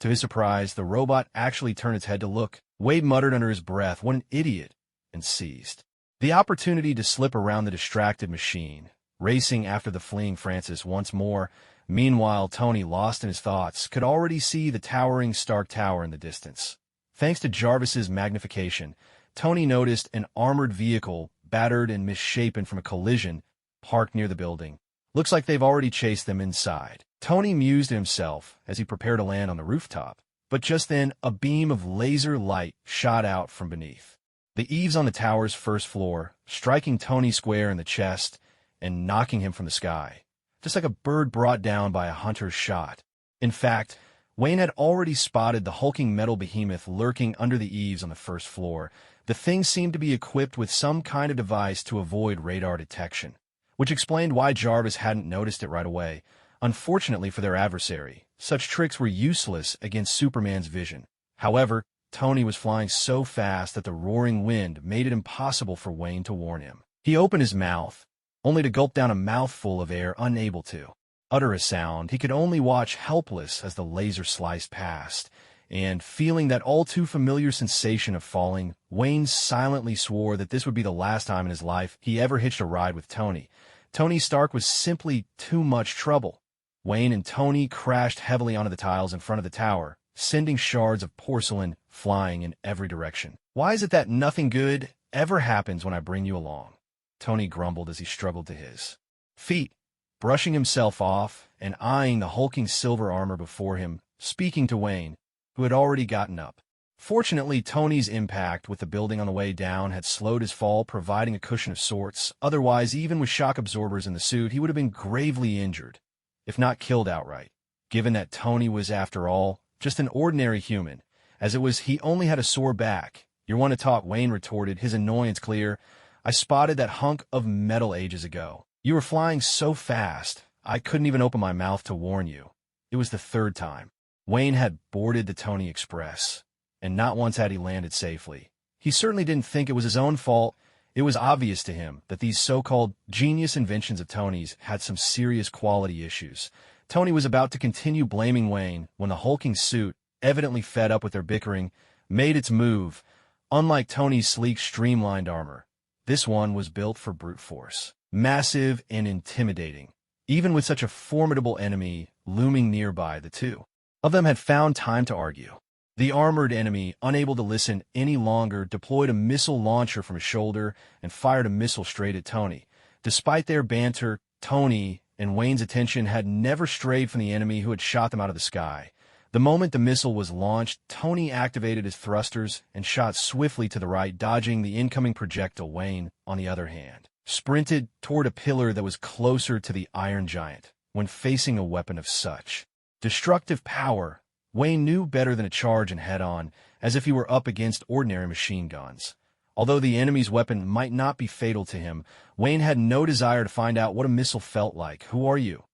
To his surprise, the robot actually turned its head to look. Wade muttered under his breath, "What an idiot," and seized the opportunity to slip around the distracted machine, racing after the fleeing Francis once more. Meanwhile, Tony, lost in his thoughts, could already see the towering Stark Tower in the distance. Thanks to Jarvis's magnification, Tony noticed an armored vehicle, battered and misshapen from a collision, parked near the building. Looks like they've already chased them inside. Tony mused to himself as he prepared to land on the rooftop. But just then, a beam of laser light shot out from beneath the eaves on the tower's first floor, striking Tony square in the chest and knocking him from the sky, just like a bird brought down by a hunter's shot. In fact, Wayne had already spotted the hulking metal behemoth lurking under the eaves on the first floor. The thing seemed to be equipped with some kind of device to avoid radar detection, which explained why Jarvis hadn't noticed it right away. Unfortunately for their adversary, such tricks were useless against Superman's vision. However, Tony was flying so fast that the roaring wind made it impossible for Wayne to warn him. He opened his mouth, only to gulp down a mouthful of air, unable to utter a sound. He could only watch helpless as the laser sliced past, and feeling that all too familiar sensation of falling, Wayne silently swore that this would be the last time in his life he ever hitched a ride with Tony. Tony Stark was simply too much trouble. Wayne and Tony crashed heavily onto the tiles in front of the tower, sending shards of porcelain flying in every direction. "Why is it that nothing good ever happens when I bring you along?" Tony grumbled as he struggled to his feet, brushing himself off and eyeing the hulking silver armor before him, speaking to Wayne, who had already gotten up. Fortunately, Tony's impact with the building on the way down had slowed his fall, providing a cushion of sorts. Otherwise, even with shock absorbers in the suit, he would have been gravely injured, if not killed outright. Given that Tony was, after all, just an ordinary human, as it was he only had a sore back. "You're one to talk," Wayne retorted, his annoyance clear. "I spotted that hunk of metal ages ago. You were flying so fast, I couldn't even open my mouth to warn you." It was the third time Wayne had boarded the Tony Express, and not once had he landed safely. He certainly didn't think it was his own fault. It was obvious to him that these so-called genius inventions of Tony's had some serious quality issues. Tony was about to continue blaming Wayne when the hulking suit, evidently fed up with their bickering, made its move. Unlike Tony's sleek, streamlined armor, this one was built for brute force, massive and intimidating. Even with such a formidable enemy looming nearby, the two of them had found time to argue. The armored enemy, unable to listen any longer, deployed a missile launcher from his shoulder and fired a missile straight at Tony. Despite their banter, Tony and Wayne's attention had never strayed from the enemy who had shot them out of the sky. The moment the missile was launched, Tony activated his thrusters and shot swiftly to the right, dodging the incoming projectile. Wayne, on the other hand, sprinted toward a pillar that was closer to the Iron Giant. When facing a weapon of such destructive power, Wayne knew better than to charge and head-on, as if he were up against ordinary machine guns. Although the enemy's weapon might not be fatal to him, Wayne had no desire to find out what a missile felt like. "Who are you?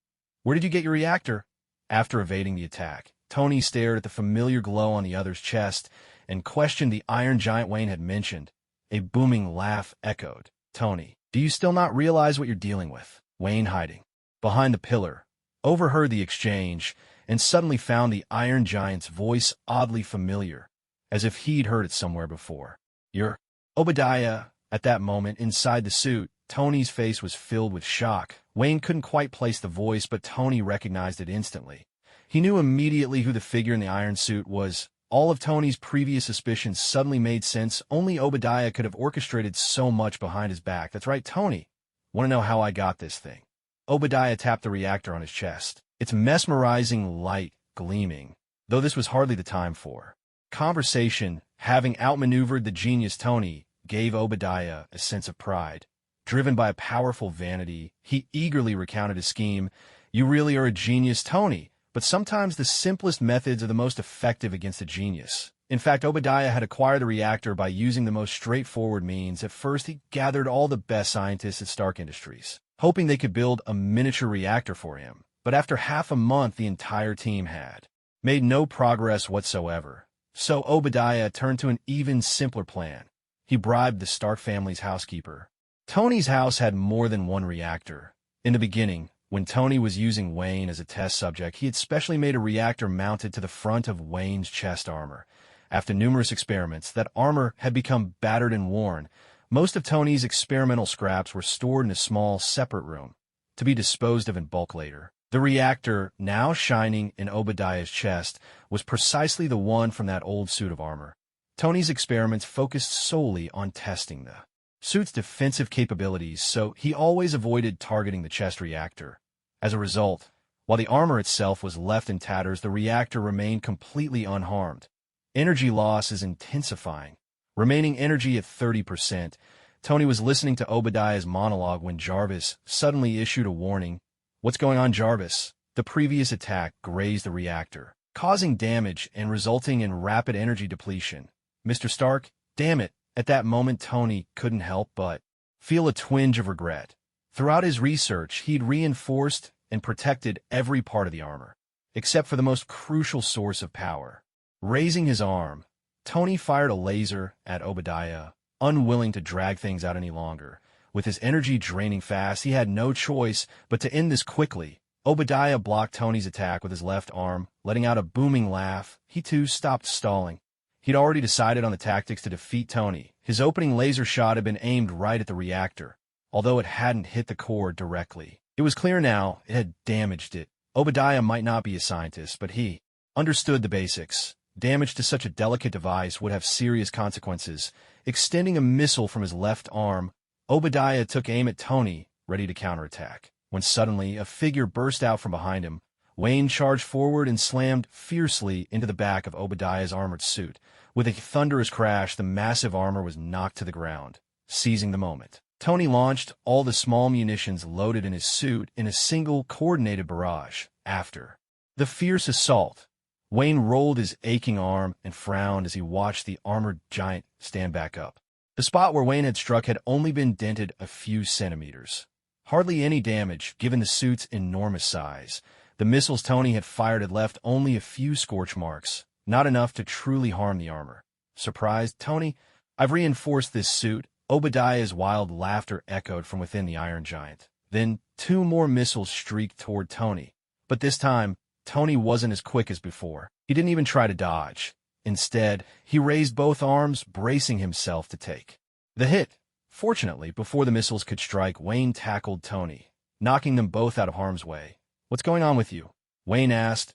Where did you get your reactor?" After evading the attack, Tony stared at the familiar glow on the other's chest and questioned the Iron Giant Wayne had mentioned. A booming laugh echoed. "Tony, do you still not realize what you're dealing with?" Wayne, hiding behind the pillar, overheard the exchange and suddenly found the Iron Giant's voice oddly familiar, as if he'd heard it somewhere before. "You're Obadiah." At that moment, inside the suit, Tony's face was filled with shock. Wayne couldn't quite place the voice, but Tony recognized it instantly. He knew immediately who the figure in the iron suit was. All of Tony's previous suspicions suddenly made sense. Only Obadiah could have orchestrated so much behind his back. "That's right, Tony. Want to know how I got this thing?" Obadiah tapped the reactor on his chest, its mesmerizing light gleaming, though this was hardly the time for conversation. Having outmaneuvered the genius Tony gave Obadiah a sense of pride. Driven by a powerful vanity, he eagerly recounted his scheme. "You really are a genius, Tony, but sometimes the simplest methods are the most effective against a genius." In fact, Obadiah had acquired the reactor by using the most straightforward means. At first, he gathered all the best scientists at Stark Industries, hoping they could build a miniature reactor for him. But after half a month, the entire team had made no progress whatsoever. So Obadiah turned to an even simpler plan. He bribed the Stark family's housekeeper. Tony's house had more than one reactor. In the beginning, when Tony was using Wayne as a test subject, he had specially made a reactor mounted to the front of Wayne's chest armor. After numerous experiments, that armor had become battered and worn. Most of Tony's experimental scraps were stored in a small, separate room, to be disposed of in bulk later. The reactor, now shining in Obadiah's chest, was precisely the one from that old suit of armor. Tony's experiments focused solely on testing the suit's defensive capabilities, so he always avoided targeting the chest reactor. As a result, while the armor itself was left in tatters, the reactor remained completely unharmed. Energy loss is intensifying. Remaining energy at 30%. Tony was listening to Obadiah's monologue when Jarvis suddenly issued a warning. "What's going on, Jarvis?" The previous attack grazed the reactor, causing damage and resulting in rapid energy depletion. "Mr. Stark, damn it." At that moment, Tony couldn't help but feel a twinge of regret. Throughout his research, he'd reinforced and protected every part of the armor, except for the most crucial source of power. Raising his arm, Tony fired a laser at Obadiah, unwilling to drag things out any longer. With his energy draining fast, he had no choice but to end this quickly. Obadiah blocked Tony's attack with his left arm, letting out a booming laugh. He too stopped stalling. He'd already decided on the tactics to defeat Tony. His opening laser shot had been aimed right at the reactor, although it hadn't hit the core directly. It was clear now it had damaged it. Obadiah might not be a scientist, but he understood the basics. Damage to such a delicate device would have serious consequences. Extending a missile from his left arm, Obadiah took aim at Tony, ready to counterattack, when suddenly a figure burst out from behind him. Wayne charged forward and slammed fiercely into the back of Obadiah's armored suit. With a thunderous crash, the massive armor was knocked to the ground. Seizing the moment, Tony launched all the small munitions loaded in his suit in a single coordinated barrage. After the fierce assault, Wayne rolled his aching arm and frowned as he watched the armored giant stand back up. The spot where Wayne had struck had only been dented a few centimeters. Hardly any damage, given the suit's enormous size. The missiles Tony had fired had left only a few scorch marks, not enough to truly harm the armor. Surprised, "Tony, I've reinforced this suit." Obadiah's wild laughter echoed from within the Iron Giant. Then 2 more missiles streaked toward Tony. But this time, Tony wasn't as quick as before. He didn't even try to dodge. Instead, he raised both arms, bracing himself to take the hit. Fortunately, before the missiles could strike, Wayne tackled Tony, knocking them both out of harm's way. "What's going on with you?" Wayne asked,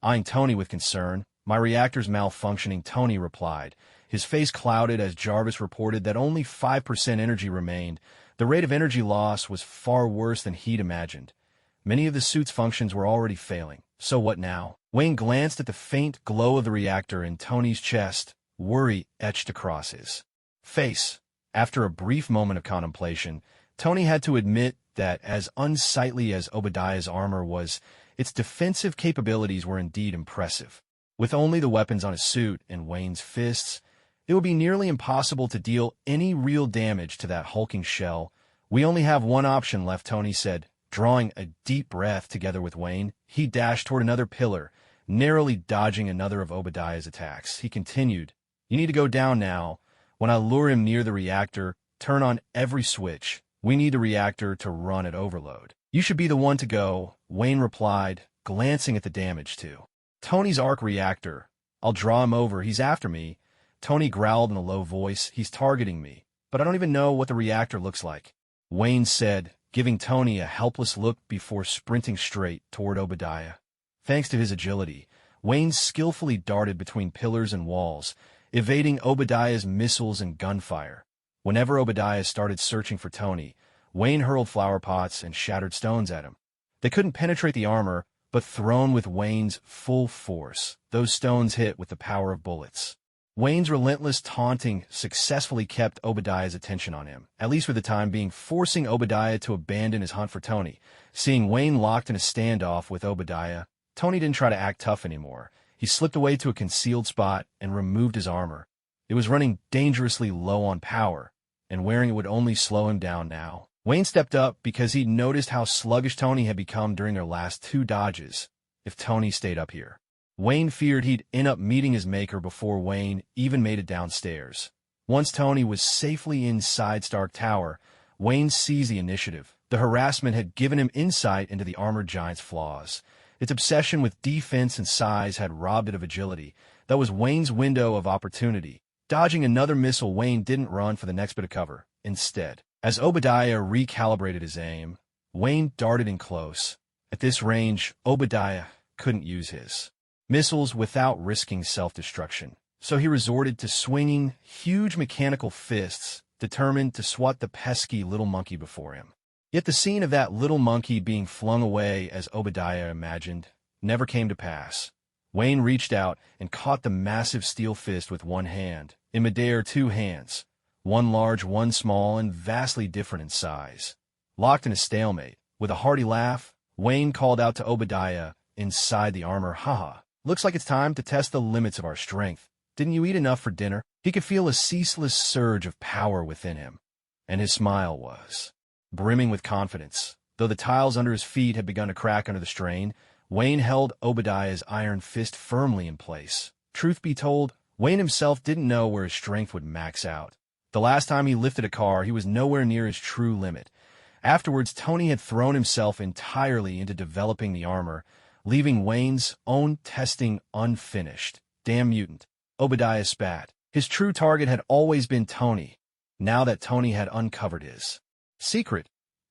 eyeing Tony with concern. "My reactor's malfunctioning," Tony replied. His face clouded as Jarvis reported that only 5% energy remained. The rate of energy loss was far worse than he'd imagined. Many of the suit's functions were already failing. So what now? Wayne glanced at the faint glow of the reactor in Tony's chest, worry etched across his face. After a brief moment of contemplation, Tony had to admit that as unsightly as Obadiah's armor was, its defensive capabilities were indeed impressive. With only the weapons on his suit and Wayne's fists, it would be nearly impossible to deal any real damage to that hulking shell. "We only have one option left," Tony said. Drawing a deep breath together with Wayne, he dashed toward another pillar, narrowly dodging another of Obadiah's attacks. He continued, "You need to go down now. When I lure him near the reactor, turn on every switch. We need the reactor to run at overload." "You should be the one to go," Wayne replied, glancing at the damage to Tony's arc reactor. "I'll draw him over. He's after me." Tony growled in a low voice. "He's targeting me, but I don't even know what the reactor looks like," Wayne said, giving Tony a helpless look before sprinting straight toward Obadiah. Thanks to his agility, Wayne skillfully darted between pillars and walls, evading Obadiah's missiles and gunfire. Whenever Obadiah started searching for Tony, Wayne hurled flower pots and shattered stones at him. They couldn't penetrate the armor, but thrown with Wayne's full force, those stones hit with the power of bullets. Wayne's relentless taunting successfully kept Obadiah's attention on him, at least for the time being, forcing Obadiah to abandon his hunt for Tony. Seeing Wayne locked in a standoff with Obadiah, Tony didn't try to act tough anymore. He slipped away to a concealed spot and removed his armor. It was running dangerously low on power, and wearing it would only slow him down now. Wayne stepped up because he'd noticed how sluggish Tony had become during their last two dodges. If Tony stayed up here, Wayne feared he'd end up meeting his maker before Wayne even made it downstairs. Once Tony was safely inside Stark Tower, Wayne seized the initiative. The harassment had given him insight into the armored giant's flaws. Its obsession with defense and size had robbed it of agility. That was Wayne's window of opportunity. Dodging another missile, Wayne didn't run for the next bit of cover. Instead, as Obadiah recalibrated his aim, Wayne darted in close. At this range, Obadiah couldn't use his missiles without risking self-destruction, so he resorted to swinging huge mechanical fists, determined to swat the pesky little monkey before him. Yet the scene of that little monkey being flung away as Obadiah imagined never came to pass. Wayne reached out and caught the massive steel fist with one hand. In midair, two hands, one large, one small, and vastly different in size. Locked in a stalemate, with a hearty laugh, Wayne called out to Obadiah inside the armor, "Haha, looks like it's time to test the limits of our strength. Didn't you eat enough for dinner?" He could feel a ceaseless surge of power within him, and his smile was brimming with confidence. Though the tiles under his feet had begun to crack under the strain, Wayne held Obadiah's iron fist firmly in place. Truth be told, Wayne himself didn't know where his strength would max out. The last time he lifted a car, he was nowhere near his true limit. Afterwards, Tony had thrown himself entirely into developing the armor, leaving Wayne's own testing unfinished. Damn mutant. Obadiah spat. His true target had always been Tony. Now that Tony had uncovered his secret,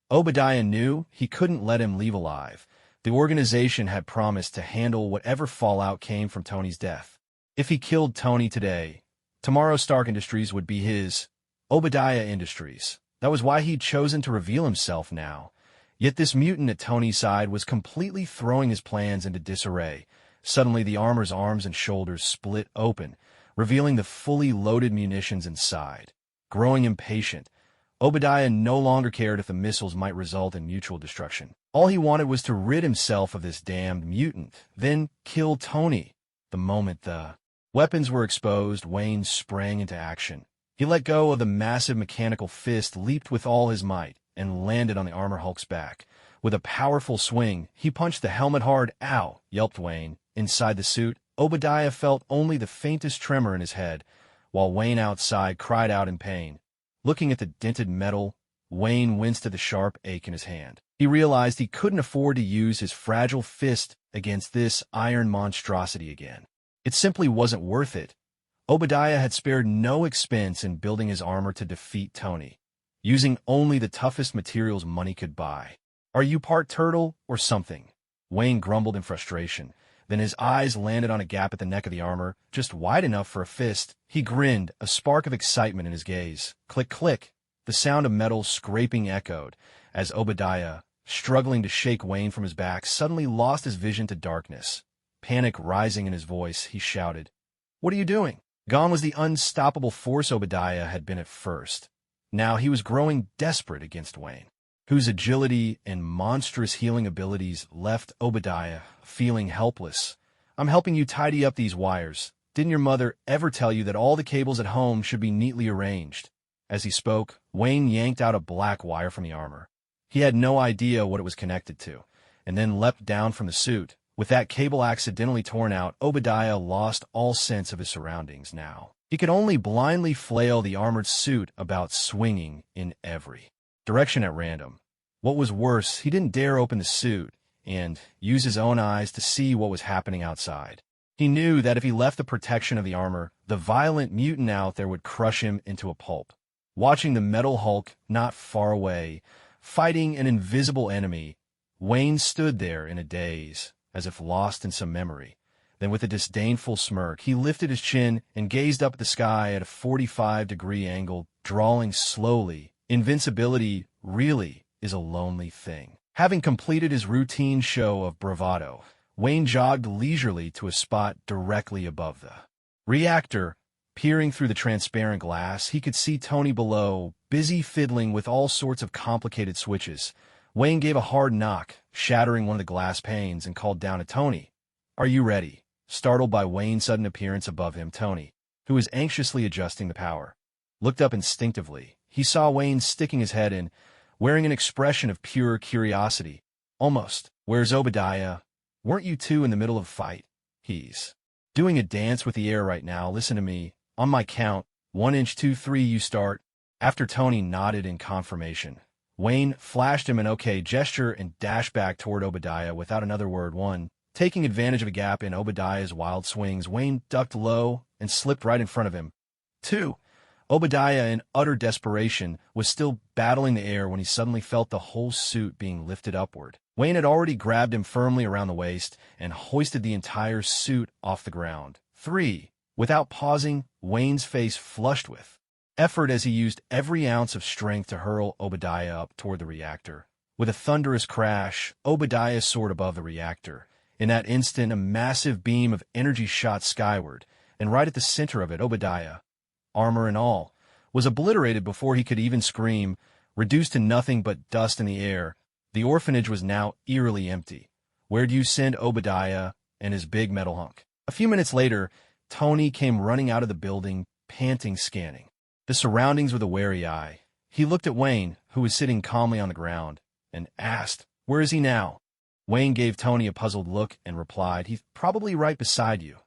Obadiah knew he couldn't let him leave alive. The organization had promised to handle whatever fallout came from Tony's death. If he killed Tony today, tomorrow Stark Industries would be his. Obadiah Industries. That was why he'd chosen to reveal himself now. Yet this mutant at Tony's side was completely throwing his plans into disarray. Suddenly the armor's arms and shoulders split open, revealing the fully loaded munitions inside. Growing impatient, Obadiah no longer cared if the missiles might result in mutual destruction. All he wanted was to rid himself of this damned mutant, then kill Tony. The moment the weapons were exposed, Wayne sprang into action. He let go of the massive mechanical fist, leaped with all his might, and landed on the armor Hulk's back. With a powerful swing, he punched the helmet hard. "Ow!" yelped Wayne. Inside the suit, Obadiah felt only the faintest tremor in his head, while Wayne outside cried out in pain. Looking at the dented metal, Wayne winced at the sharp ache in his hand. He realized he couldn't afford to use his fragile fist against this iron monstrosity again. It simply wasn't worth it. Obadiah had spared no expense in building his armor to defeat Tony, using only the toughest materials money could buy. "Are you part turtle or something?" Wayne grumbled in frustration. Then his eyes landed on a gap at the neck of the armor, just wide enough for a fist. He grinned, a spark of excitement in his gaze. Click, click. The sound of metal scraping echoed as Obadiah, struggling to shake Wayne from his back, suddenly lost his vision to darkness. Panic rising in his voice, he shouted, "What are you doing?" Gone was the unstoppable force Obadiah had been at first. Now he was growing desperate against Wayne, whose agility and monstrous healing abilities left Obadiah feeling helpless. "I'm helping you tidy up these wires. Didn't your mother ever tell you that all the cables at home should be neatly arranged?" As he spoke, Wayne yanked out a black wire from the armor. He had no idea what it was connected to, and then leapt down from the suit. With that cable accidentally torn out, Obadiah lost all sense of his surroundings now. He could only blindly flail the armored suit about, swinging in every direction at random. What was worse, he didn't dare open the suit and use his own eyes to see what was happening outside. He knew that if he left the protection of the armor, the violent mutant out there would crush him into a pulp. Watching the metal Hulk not far away, fighting an invisible enemy, Wayne stood there in a daze, as if lost in some memory. Then with a disdainful smirk, he lifted his chin and gazed up at the sky at a 45-degree angle, drawling slowly. Invincibility really is a lonely thing. Having completed his routine show of bravado, Wayne jogged leisurely to a spot directly above the reactor. Peering through the transparent glass, he could see Tony below, busy fiddling with all sorts of complicated switches. Wayne gave a hard knock, shattering one of the glass panes, and called down to Tony, "Are you ready?" Startled by Wayne's sudden appearance above him, Tony, who was anxiously adjusting the power, looked up instinctively. He saw Wayne sticking his head in. wearing an expression of pure curiosity. Almost. Where's Obadiah? Weren't you two in the middle of a fight? He's doing a dance with the air right now. Listen to me. On my count, 1 inch, 2, 3, you start. After Tony nodded in confirmation, Wayne flashed him an okay gesture and dashed back toward Obadiah without another word. 1. Taking advantage of a gap in Obadiah's wild swings, Wayne ducked low and slipped right in front of him. 2. Obadiah, in utter desperation, was still battling the air when he suddenly felt the whole suit being lifted upward. Wayne had already grabbed him firmly around the waist and hoisted the entire suit off the ground. 3. Without pausing, Wayne's face flushed with effort as he used every ounce of strength to hurl Obadiah up toward the reactor. With a thunderous crash, Obadiah soared above the reactor. In that instant, a massive beam of energy shot skyward, and right at the center of it, Obadiah, armor and all, was obliterated before he could even scream. Reduced to nothing but dust in the air, the orphanage was now eerily empty. Where'd you send Obadiah and his big metal hunk? A few minutes later, Tony came running out of the building, panting, scanning the surroundings with a wary eye. He looked at Wayne, who was sitting calmly on the ground, and asked, "Where is he now?" Wayne gave Tony a puzzled look and replied, "He's probably right beside you."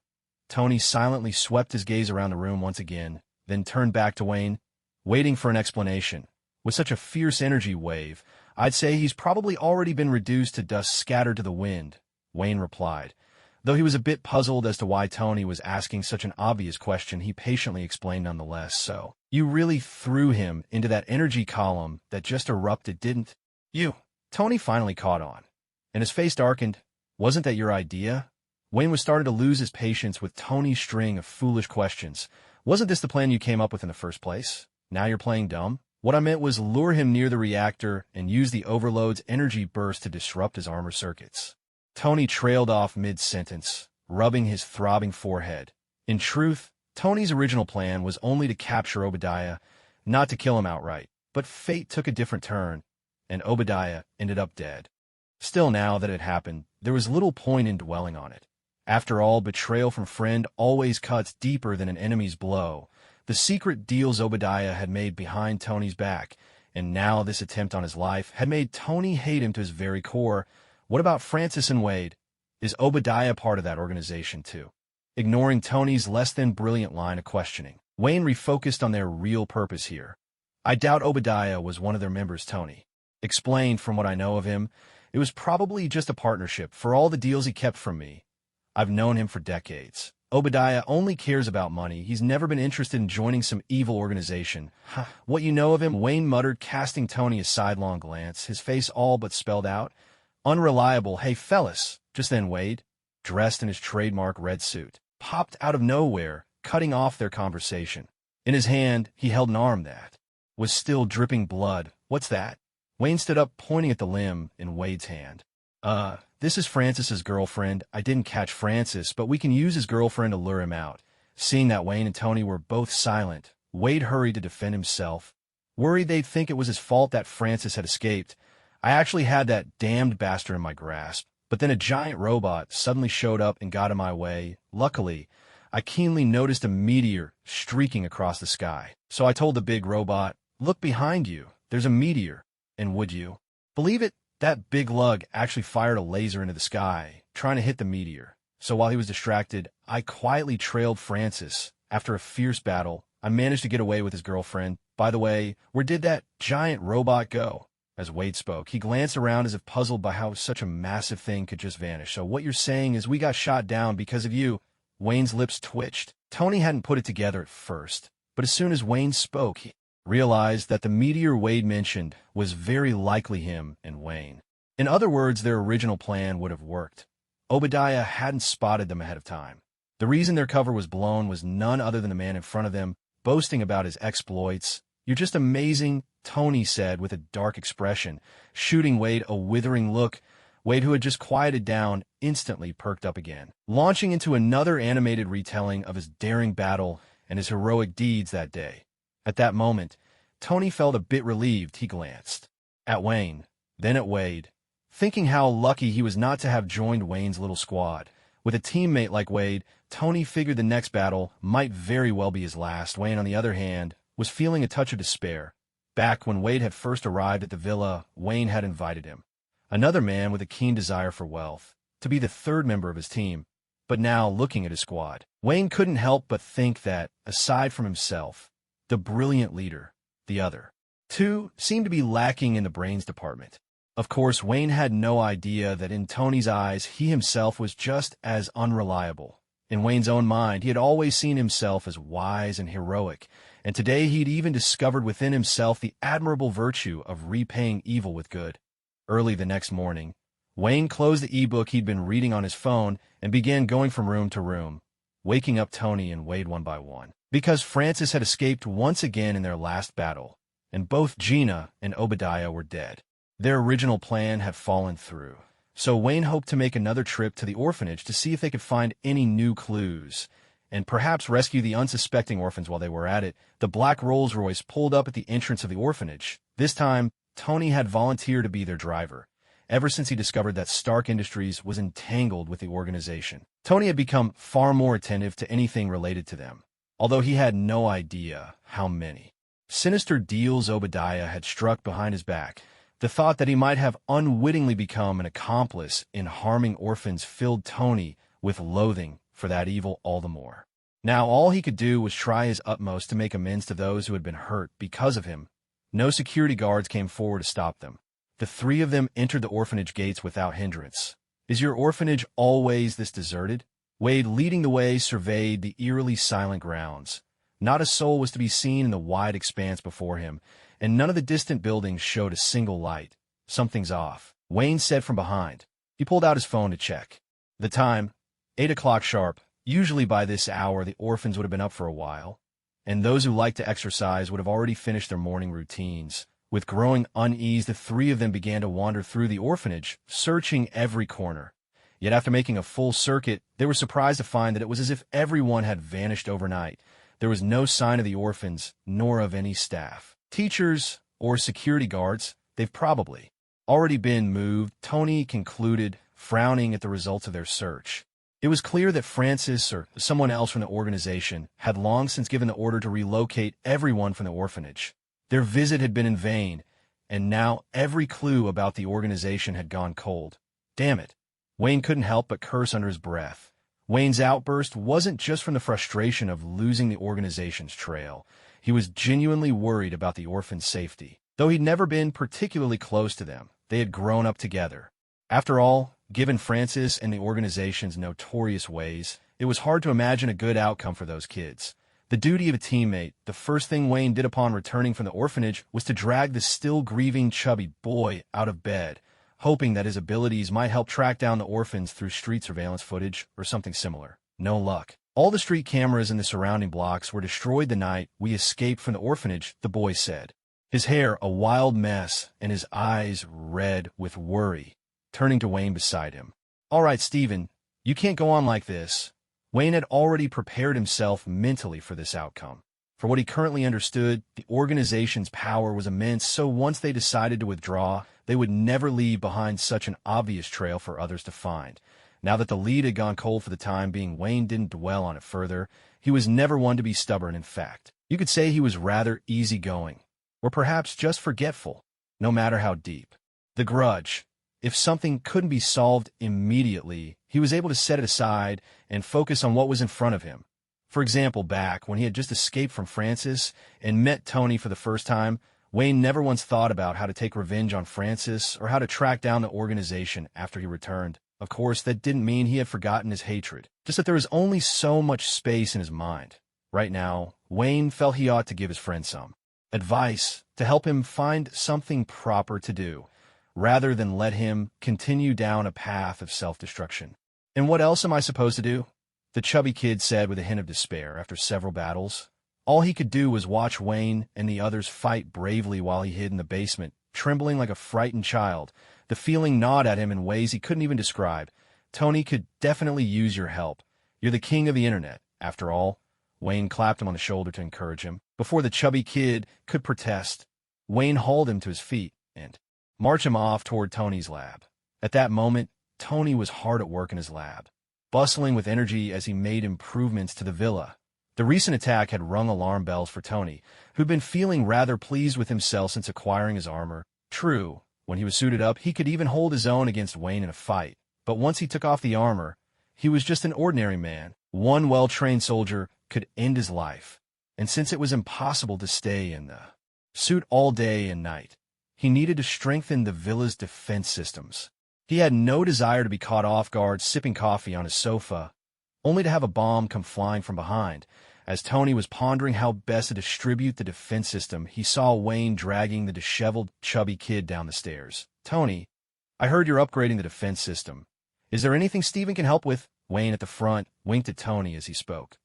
Tony silently swept his gaze around the room once again, then turned back to Wayne, waiting for an explanation. With such a fierce energy wave, I'd say he's probably already been reduced to dust scattered to the wind, Wayne replied. Though he was a bit puzzled as to why Tony was asking such an obvious question, he patiently explained nonetheless. "So, you really threw him into that energy column that just erupted, didn't you?" Tony finally caught on, and his face darkened. "Wasn't that your idea?" Wayne was starting to lose his patience with Tony's string of foolish questions. "Wasn't this the plan you came up with in the first place? Now you're playing dumb?" "What I meant was lure him near the reactor and use the overload's energy burst to disrupt his armor circuits." Tony trailed off mid-sentence, rubbing his throbbing forehead. In truth, Tony's original plan was only to capture Obadiah, not to kill him outright. But fate took a different turn, and Obadiah ended up dead. Still, now that it happened, there was little point in dwelling on it. After all, betrayal from friend always cuts deeper than an enemy's blow. The secret deals Obadiah had made behind Tony's back, and now this attempt on his life, had made Tony hate him to his very core. What about Francis and Wade? Is Obadiah part of that organization too? Ignoring Tony's less than brilliant line of questioning, Wayne refocused on their real purpose here. "I doubt Obadiah was one of their members," Tony explained. "From what I know of him, it was probably just a partnership for all the deals he kept from me. I've known him for decades. Obadiah only cares about money. He's never been interested in joining some evil organization." "Huh. What you know of him?" Wayne muttered, casting Tony a sidelong glance, his face all but spelled out. "Unreliable." "Hey, fellas." Just then Wade, dressed in his trademark red suit, popped out of nowhere, cutting off their conversation. In his hand, he held an arm that was still dripping blood. "What's that?" Wayne stood up, pointing at the limb in Wade's hand. This is Francis's girlfriend. I didn't catch Francis, but we can use his girlfriend to lure him out." Seeing that Wayne and Tony were both silent, Wade hurried to defend himself, worried they'd think it was his fault that Francis had escaped. "I actually had that damned bastard in my grasp, but then a giant robot suddenly showed up and got in my way. Luckily, I keenly noticed a meteor streaking across the sky. So I told the big robot, 'Look behind you, there's a meteor.' And would you believe it? That big lug actually fired a laser into the sky, trying to hit the meteor. So while he was distracted, I quietly trailed Francis. After a fierce battle, I managed to get away with his girlfriend. By the way, where did that giant robot go?" As Wade spoke, he glanced around as if puzzled by how such a massive thing could just vanish. "So what you're saying is we got shot down because of you?" Wayne's lips twitched. Tony hadn't put it together at first, but as soon as Wayne spoke, he realized that the meteor Wade mentioned was very likely him and Wayne. In other words, their original plan would have worked. Obadiah hadn't spotted them ahead of time. The reason their cover was blown was none other than the man in front of them, boasting about his exploits. "You're just amazing," Tony said with a dark expression, shooting Wade a withering look. Wade, who had just quieted down, instantly perked up again, launching into another animated retelling of his daring battle and his heroic deeds that day. At that moment, Tony felt a bit relieved. He glanced at Wayne, then at Wade, thinking how lucky he was not to have joined Wayne's little squad. With a teammate like Wade, Tony figured the next battle might very well be his last. Wayne, on the other hand, was feeling a touch of despair. Back when Wade had first arrived at the villa, Wayne had invited him, another man with a keen desire for wealth, to be the third member of his team. But now, looking at his squad, Wayne couldn't help but think that, aside from himself, the brilliant leader, the other two seemed to be lacking in the brains department. Of course, Wayne had no idea that in Tony's eyes, he himself was just as unreliable. In Wayne's own mind, he had always seen himself as wise and heroic, and today he'd even discovered within himself the admirable virtue of repaying evil with good. Early the next morning, Wayne closed the ebook he'd been reading on his phone and began going from room to room, waking up Tony and Wade one by one. Because Francis had escaped once again in their last battle, and both Gina and Obadiah were dead. Their original plan had fallen through. So Wayne hoped to make another trip to the orphanage to see if they could find any new clues, and perhaps rescue the unsuspecting orphans while they were at it. The black Rolls-Royce pulled up at the entrance of the orphanage. This time, Tony had volunteered to be their driver, ever since he discovered that Stark Industries was entangled with the organization. Tony had become far more attentive to anything related to them, although he had no idea how many sinister deals Obadiah had struck behind his back. The thought that he might have unwittingly become an accomplice in harming orphans filled Tony with loathing for that evil all the more. Now all he could do was try his utmost to make amends to those who had been hurt because of him. No security guards came forward to stop them. The three of them entered the orphanage gates without hindrance. Is your orphanage always this deserted? Wade, leading the way, surveyed the eerily silent grounds. Not a soul was to be seen in the wide expanse before him, and none of the distant buildings showed a single light. Something's off, Wayne said from behind. He pulled out his phone to check. The time, 8 o'clock sharp. Usually by this hour the orphans would have been up for a while, and those who liked to exercise would have already finished their morning routines. With growing unease, the three of them began to wander through the orphanage, searching every corner. Yet after making a full circuit, they were surprised to find that it was as if everyone had vanished overnight. There was no sign of the orphans, nor of any staff, teachers, or security guards. They've probably already been moved, Tony concluded, frowning at the results of their search. It was clear that Francis or someone else from the organization had long since given the order to relocate everyone from the orphanage. Their visit had been in vain, and now every clue about the organization had gone cold. Damn it. Wayne couldn't help but curse under his breath. Wayne's outburst wasn't just from the frustration of losing the organization's trail. He was genuinely worried about the orphans' safety. Though he'd never been particularly close to them, they had grown up together. After all, given Francis and the organization's notorious ways, it was hard to imagine a good outcome for those kids. The duty of a teammate, the first thing Wayne did upon returning from the orphanage was to drag the still grieving chubby boy out of bed, hoping that his abilities might help track down the orphans through street surveillance footage or something similar. No luck. All the street cameras in the surrounding blocks were destroyed the night we escaped from the orphanage, the boy said, his hair a wild mess and his eyes red with worry, turning to Wayne beside him. All right, Stephen, you can't go on like this. Wayne had already prepared himself mentally for this outcome. For what he currently understood, the organization's power was immense, so once they decided to withdraw, they would never leave behind such an obvious trail for others to find. Now that the lead had gone cold for the time being, Wayne didn't dwell on it further. He was never one to be stubborn. In fact, you could say he was rather easygoing, or perhaps just forgetful, no matter how deep. The grudge. If something couldn't be solved immediately, he was able to set it aside and focus on what was in front of him. For example, back when he had just escaped from Francis and met Tony for the first time, Wayne never once thought about how to take revenge on Francis or how to track down the organization after he returned. Of course, that didn't mean he had forgotten his hatred, just that there was only so much space in his mind. Right now, Wayne felt he ought to give his friend some advice to help him find something proper to do, rather than let him continue down a path of self-destruction. And what else am I supposed to do? The chubby kid said with a hint of despair after several battles. All he could do was watch Wayne and the others fight bravely while he hid in the basement, trembling like a frightened child. The feeling gnawed at him in ways he couldn't even describe. Tony could definitely use your help. You're the king of the internet, after all. Wayne clapped him on the shoulder to encourage him. Before the chubby kid could protest, Wayne hauled him to his feet and marched him off toward Tony's lab. At that moment, Tony was hard at work in his lab, bustling with energy as he made improvements to the villa. The recent attack had rung alarm bells for Tony, who'd been feeling rather pleased with himself since acquiring his armor. True, when he was suited up, he could even hold his own against Wayne in a fight. But once he took off the armor, he was just an ordinary man. One well-trained soldier could end his life. And since it was impossible to stay in the suit all day and night, he needed to strengthen the villa's defense systems. He had no desire to be caught off guard sipping coffee on his sofa, only to have a bomb come flying from behind. As Tony was pondering how best to distribute the defense system, he saw Wayne dragging the disheveled, chubby kid down the stairs. "Tony, I heard you're upgrading the defense system. Is there anything Steven can help with?" Wayne at the front winked at Tony as he spoke.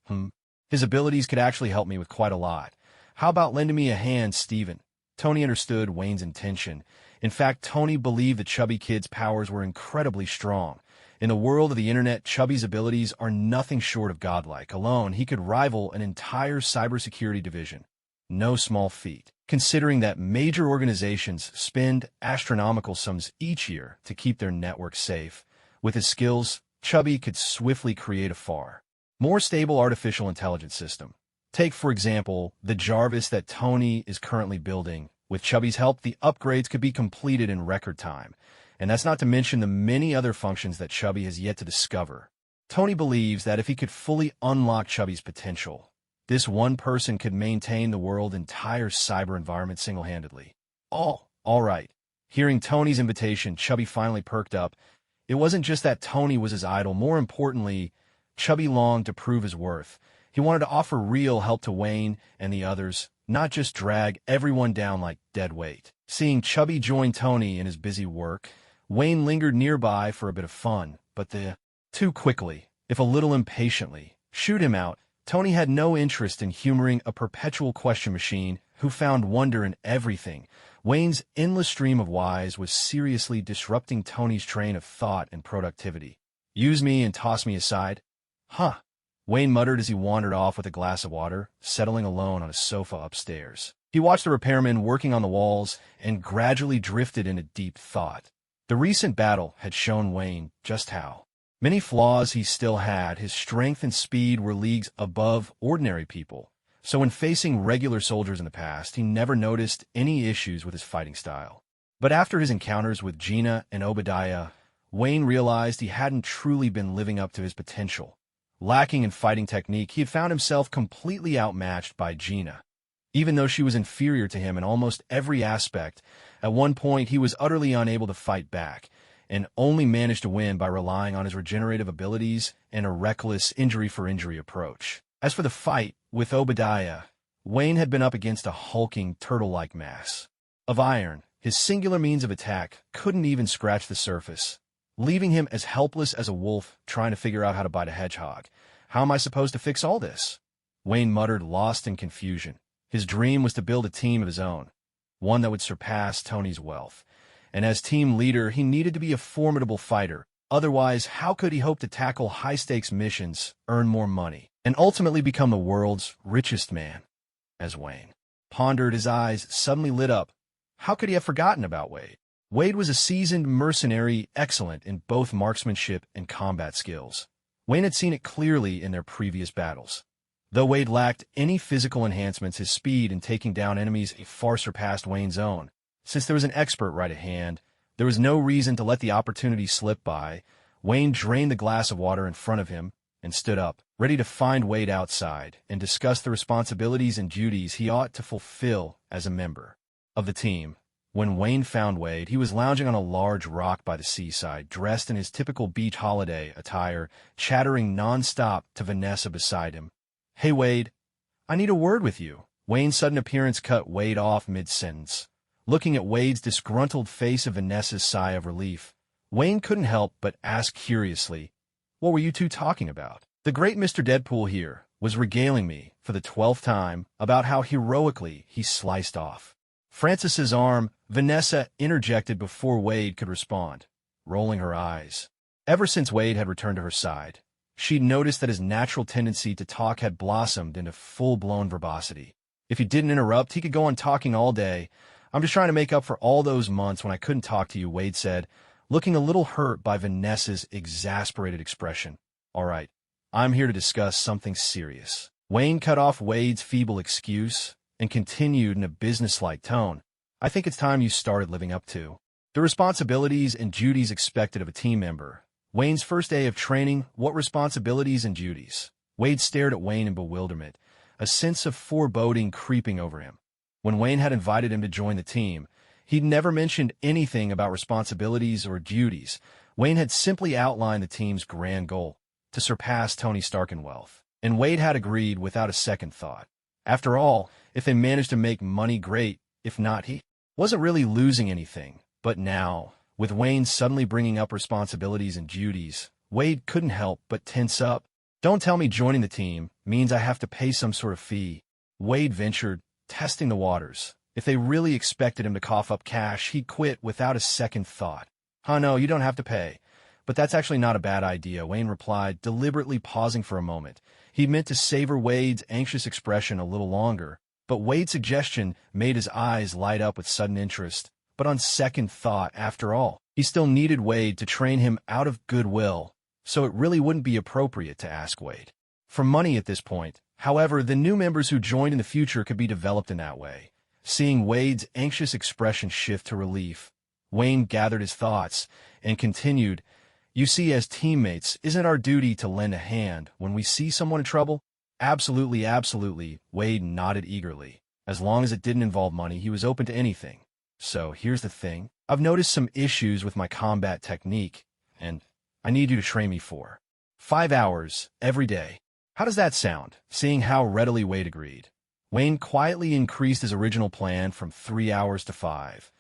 His abilities could actually help me with quite a lot. How about lending me a hand, Steven?" Tony understood Wayne's intention. In fact, Tony believed the chubby kid's powers were incredibly strong. In the world of the internet, Chubby's abilities are nothing short of godlike. Alone, he could rival an entire cybersecurity division. No small feat, considering that major organizations spend astronomical sums each year to keep their networks safe. With his skills, Chubby could swiftly create a far more stable artificial intelligence system. Take, for example, the Jarvis that Tony is currently building. With Chubby's help, the upgrades could be completed in record time. And that's not to mention the many other functions that Chubby has yet to discover. Tony believes that if he could fully unlock Chubby's potential, this one person could maintain the world's entire cyber environment single-handedly. All right. Hearing Tony's invitation, Chubby finally perked up. It wasn't just that Tony was his idol. More importantly, Chubby longed to prove his worth. He wanted to offer real help to Wayne and the others, not just drag everyone down like dead weight. Seeing Chubby join Tony in his busy work, Wayne lingered nearby for a bit of fun, but too quickly, if a little impatiently, shoot him out. Tony had no interest in humoring a perpetual question machine who found wonder in everything. Wayne's endless stream of whys was seriously disrupting Tony's train of thought and productivity. "Use me and toss me aside?" "Huh," Wayne muttered as he wandered off with a glass of water, settling alone on a sofa upstairs. He watched the repairmen working on the walls and gradually drifted into deep thought. The recent battle had shown Wayne just how many flaws he still had. His strength and speed were leagues above ordinary people. So when facing regular soldiers in the past, he never noticed any issues with his fighting style. But after his encounters with Gina and Obadiah, Wayne realized he hadn't truly been living up to his potential. Lacking in fighting technique, he had found himself completely outmatched by Gina. Even though she was inferior to him in almost every aspect, at one point he was utterly unable to fight back, and only managed to win by relying on his regenerative abilities and a reckless injury-for-injury approach. As for the fight with Obadiah, Wayne had been up against a hulking, turtle-like mass of iron. His singular means of attack couldn't even scratch the surface, leaving him as helpless as a wolf trying to figure out how to bite a hedgehog. "How am I supposed to fix all this?" Wayne muttered, lost in confusion. His dream was to build a team of his own, one that would surpass Tony's wealth. And as team leader, he needed to be a formidable fighter. Otherwise, how could he hope to tackle high-stakes missions, earn more money, and ultimately become the world's richest man? As Wayne pondered, his eyes suddenly lit up. How could he have forgotten about Wade? Wade was a seasoned mercenary, excellent in both marksmanship and combat skills. Wayne had seen it clearly in their previous battles. Though Wade lacked any physical enhancements, his speed in taking down enemies far surpassed Wayne's own. Since there was an expert right at hand, there was no reason to let the opportunity slip by. Wayne drained the glass of water in front of him and stood up, ready to find Wade outside and discuss the responsibilities and duties he ought to fulfill as a member of the team. When Wayne found Wade, he was lounging on a large rock by the seaside, dressed in his typical beach holiday attire, chattering nonstop to Vanessa beside him. "Hey, Wade, I need a word with you." Wayne's sudden appearance cut Wade off mid-sentence. Looking at Wade's disgruntled face and Vanessa's sigh of relief, Wayne couldn't help but ask curiously, "What were you two talking about?" The great Mr. Deadpool here was regaling me, for the 12th time, about how heroically he sliced off Francis's arm. Vanessa interjected before Wade could respond, rolling her eyes. Ever since Wade had returned to her side, she'd noticed that his natural tendency to talk had blossomed into full-blown verbosity. If he didn't interrupt, he could go on talking all day. "I'm just trying to make up for all those months when I couldn't talk to you," Wade said, looking a little hurt by Vanessa's exasperated expression. "All right, I'm here to discuss something serious." Wayne cut off Wade's feeble excuse and continued in a businesslike tone. I think it's time you started living up to the responsibilities and duties expected of a team member. Wayne's first day of training, what responsibilities and duties? Wade stared at Wayne in bewilderment, a sense of foreboding creeping over him. When Wayne had invited him to join the team, he'd never mentioned anything about responsibilities or duties. Wayne had simply outlined the team's grand goal, to surpass Tony Stark in wealth. And Wade had agreed without a second thought. After all, if they managed to make money, great. If not, he wasn't really losing anything. But now, with Wayne suddenly bringing up responsibilities and duties, Wade couldn't help but tense up. Don't tell me joining the team means I have to pay some sort of fee. Wade ventured, testing the waters. If they really expected him to cough up cash, he'd quit without a second thought. No, you don't have to pay. But that's actually not a bad idea, Wayne replied, deliberately pausing for a moment. He meant to savor Wade's anxious expression a little longer, but Wade's suggestion made his eyes light up with sudden interest. But on second thought, after all, he still needed Wade to train him out of goodwill, so it really wouldn't be appropriate to ask Wade for money at this point. However, the new members who joined in the future could be developed in that way. Seeing Wade's anxious expression shift to relief, Wayne gathered his thoughts and continued, You see, as teammates, isn't our duty to lend a hand when we see someone in trouble? Absolutely, absolutely, Wade nodded eagerly. As long as it didn't involve money, he was open to anything. So, here's the thing. I've noticed some issues with my combat technique, and I need you to train me for 5 hours every day. How does that sound? Seeing how readily Wade agreed, Wayne quietly increased his original plan from 3 hours to 5.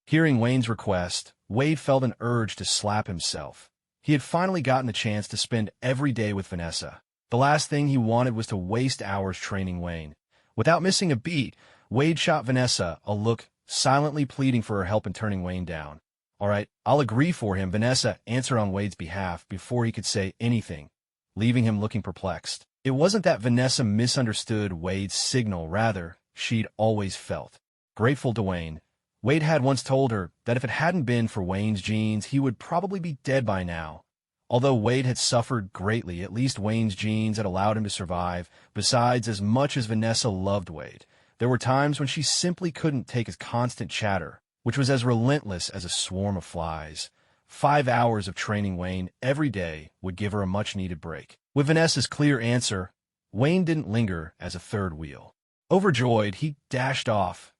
Hearing Wayne's request, Wade felt an urge to slap himself. He had finally gotten the chance to spend every day with Vanessa. The last thing he wanted was to waste hours training Wayne. Without missing a beat, Wade shot Vanessa a look, silently pleading for her help in turning Wayne down. All right, I'll agree for him, Vanessa answered on Wade's behalf before he could say anything, leaving him looking perplexed. It wasn't that Vanessa misunderstood Wade's signal, rather, she'd always felt grateful to Wayne. Wade had once told her that if it hadn't been for Wayne's genes, he would probably be dead by now. Although Wade had suffered greatly, at least Wayne's genes had allowed him to survive. Besides, as much as Vanessa loved Wade, there were times when she simply couldn't take his constant chatter, which was as relentless as a swarm of flies. 5 hours of training Wayne every day would give her a much-needed break. With Vanessa's clear answer, Wayne didn't linger as a third wheel. Overjoyed, he dashed off,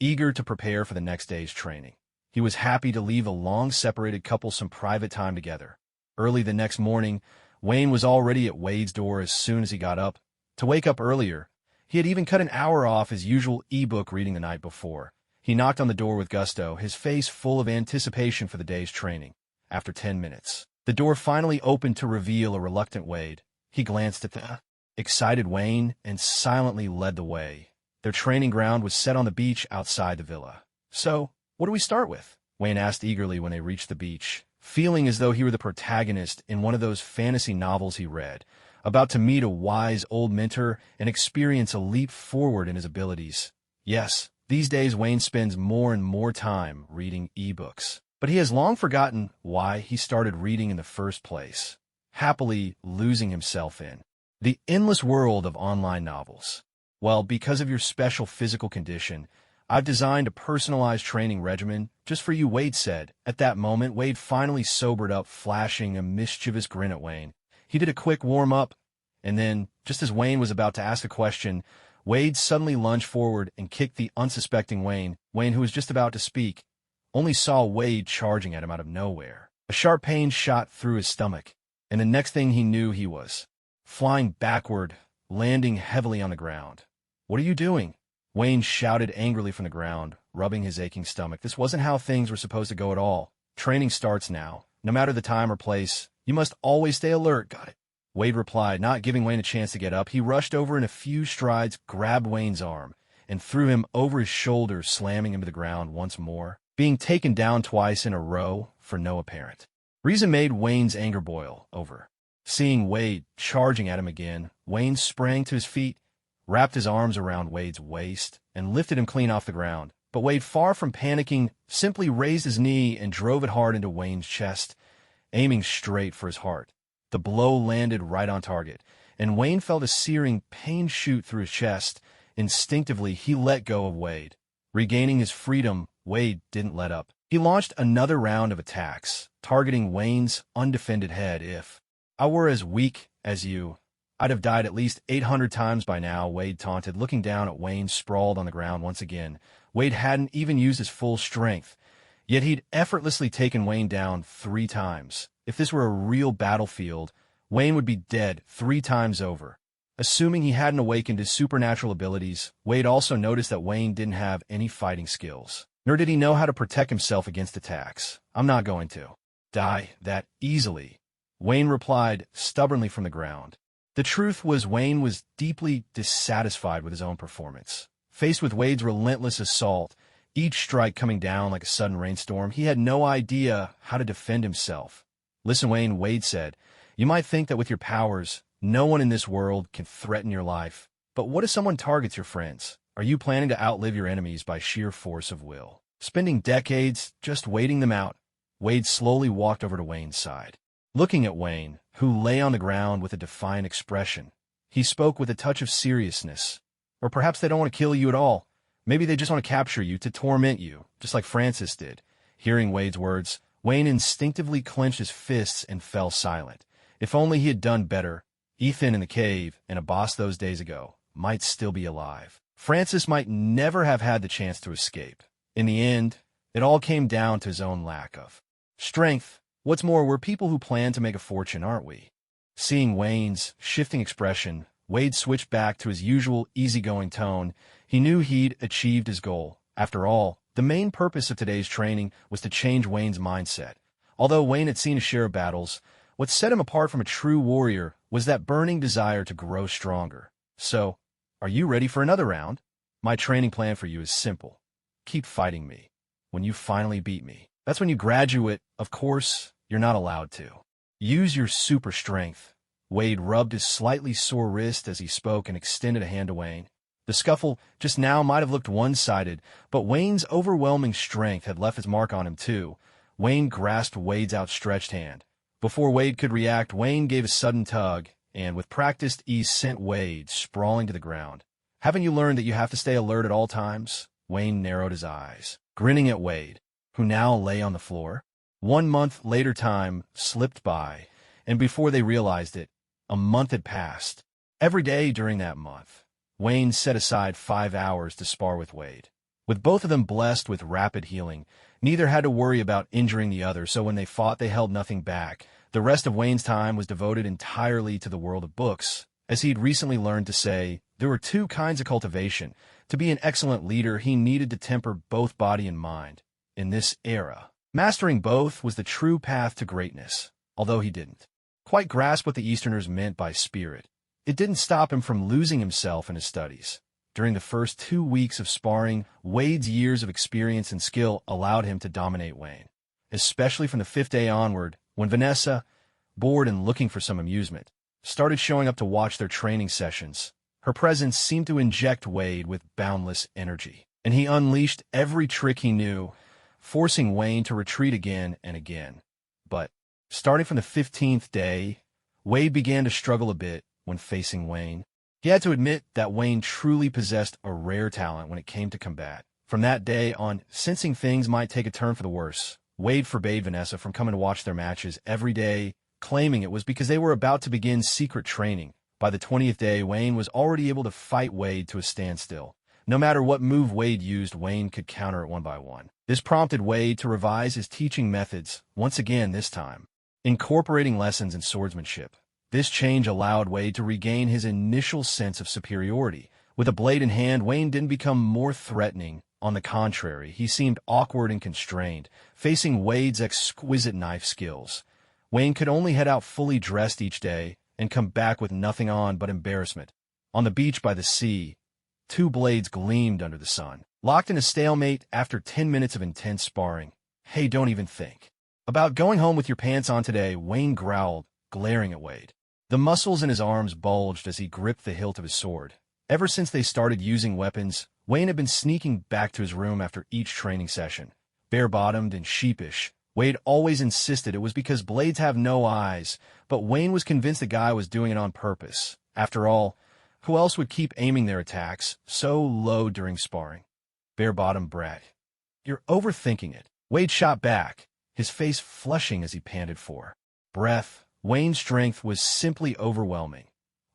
eager to prepare for the next day's training. He was happy to leave a long-separated couple some private time together. Early the next morning, Wayne was already at Wade's door as soon as he got up. To wake up earlier, he had even cut an hour off his usual e-book reading the night before. He knocked on the door with gusto, his face full of anticipation for the day's training. After 10 minutes, the door finally opened to reveal a reluctant Wade. He glanced at the excited Wayne and silently led the way. Their training ground was set on the beach outside the villa. So, what do we start with? Wayne asked eagerly when they reached the beach, feeling as though he were the protagonist in one of those fantasy novels he read, about to meet a wise old mentor and experience a leap forward in his abilities. Yes, these days Wayne spends more and more time reading e-books, but he has long forgotten why he started reading in the first place, happily losing himself in the endless world of online novels. Well, because of your special physical condition, I've designed a personalized training regimen just for you, Wade said. At that moment, Wade finally sobered up, flashing a mischievous grin at Wayne. He did a quick warm-up, and then, just as Wayne was about to ask a question, Wade suddenly lunged forward and kicked the unsuspecting Wayne. Wayne, who was just about to speak, only saw Wade charging at him out of nowhere. A sharp pain shot through his stomach, and the next thing he knew, he was flying backward, landing heavily on the ground. What are you doing? Wayne shouted angrily from the ground, rubbing his aching stomach. This wasn't how things were supposed to go at all. Training starts now. No matter the time or place, you must always stay alert. Got it? Wade replied, not giving Wayne a chance to get up. He rushed over in a few strides, grabbed Wayne's arm, and threw him over his shoulder, slamming him to the ground once more, being taken down twice in a row for no apparent reason made Wayne's anger boil over. Seeing Wade charging at him again, Wayne sprang to his feet, wrapped his arms around Wade's waist, and lifted him clean off the ground. But Wade, far from panicking, simply raised his knee and drove it hard into Wayne's chest, aiming straight for his heart. The blow landed right on target, and Wayne felt a searing pain shoot through his chest. Instinctively, he let go of Wade. Regaining his freedom, Wade didn't let up. He launched another round of attacks, targeting Wayne's undefended head. "If I were as weak as you, I'd have died at least 800 times by now," Wade taunted, looking down at Wayne sprawled on the ground once again. Wade hadn't even used his full strength, yet he'd effortlessly taken Wayne down 3 times. If this were a real battlefield, Wayne would be dead 3 times over. Assuming he hadn't awakened his supernatural abilities, Wade also noticed that Wayne didn't have any fighting skills, nor did he know how to protect himself against attacks. "I'm not going to die that easily," Wayne replied stubbornly from the ground. The truth was Wayne was deeply dissatisfied with his own performance. Faced with Wade's relentless assault, each strike coming down like a sudden rainstorm, he had no idea how to defend himself. "Listen, Wayne," Wade said, "you might think that with your powers, no one in this world can threaten your life. But what if someone targets your friends? Are you planning to outlive your enemies by sheer force of will, spending decades just waiting them out?" Wade slowly walked over to Wayne's side. Looking at Wayne, who lay on the ground with a defiant expression, he spoke with a touch of seriousness. "Or perhaps they don't want to kill you at all. Maybe they just want to capture you to torment you, just like Francis did." Hearing Wade's words, Wayne instinctively clenched his fists and fell silent. If only he had done better. Ethan in the cave and a boss those days ago might still be alive. Francis might never have had the chance to escape. In the end, it all came down to his own lack of strength. What's more, we're people who plan to make a fortune, aren't we? Seeing Wayne's shifting expression, Wade switched back to his usual easygoing tone. He knew he'd achieved his goal. After all, the main purpose of today's training was to change Wayne's mindset. Although Wayne had seen a share of battles, what set him apart from a true warrior was that burning desire to grow stronger. "So, are you ready for another round? My training plan for you is simple. Keep fighting me. When you finally beat me, that's when you graduate. Of course, you're not allowed to use your super strength." Wade rubbed his slightly sore wrist as he spoke and extended a hand to Wayne. The scuffle just now might have looked one-sided, but Wayne's overwhelming strength had left its mark on him too. Wayne grasped Wade's outstretched hand. Before Wade could react, Wayne gave a sudden tug, and with practiced ease sent Wade sprawling to the ground. "Haven't you learned that you have to stay alert at all times?" Wayne narrowed his eyes, grinning at Wade, who now lay on the floor. 1 month later time slipped by, and before they realized it, a month had passed. Every day during that month, Wayne set aside 5 hours to spar with Wade. With both of them blessed with rapid healing, neither had to worry about injuring the other, so when they fought, they held nothing back. The rest of Wayne's time was devoted entirely to the world of books. As he'd recently learned to say, there were 2 kinds of cultivation. To be an excellent leader, he needed to temper both body and mind. In this era, mastering both was the true path to greatness, although he didn't quite grasp what the Easterners meant by spirit. It didn't stop him from losing himself in his studies. During the first 2 weeks of sparring, Wade's years of experience and skill allowed him to dominate Wayne, especially from the 5th day onward, when Vanessa, bored and looking for some amusement, started showing up to watch their training sessions. Her presence seemed to inject Wade with boundless energy, and he unleashed every trick he knew, forcing Wayne to retreat again and again. But starting from the 15th day, Wade began to struggle a bit when facing Wayne. He had to admit that Wayne truly possessed a rare talent when it came to combat. From that day on, sensing things might take a turn for the worse, Wade forbade Vanessa from coming to watch their matches every day, claiming it was because they were about to begin secret training. By the 20th day, Wayne was already able to fight Wade to a standstill. No matter what move Wade used, Wayne could counter it one by one. This prompted Wade to revise his teaching methods, once again this time, incorporating lessons in swordsmanship. This change allowed Wade to regain his initial sense of superiority. With a blade in hand, Wayne didn't become more threatening. On the contrary, he seemed awkward and constrained, facing Wade's exquisite knife skills. Wayne could only head out fully dressed each day and come back with nothing on but embarrassment. On the beach by the sea, 2 blades gleamed under the sun. Locked in a stalemate after 10 minutes of intense sparring. "Hey, don't even think about going home with your pants on today," Wayne growled, glaring at Wade. The muscles in his arms bulged as he gripped the hilt of his sword. Ever since they started using weapons, Wayne had been sneaking back to his room after each training session. Bare-bottomed and sheepish, Wade always insisted it was because blades have no eyes, but Wayne was convinced the guy was doing it on purpose. After all, who else would keep aiming their attacks so low during sparring? Bare-bottom Brett. You're overthinking it. Wade shot back, his face flushing as he panted for breath. Wayne's strength was simply overwhelming.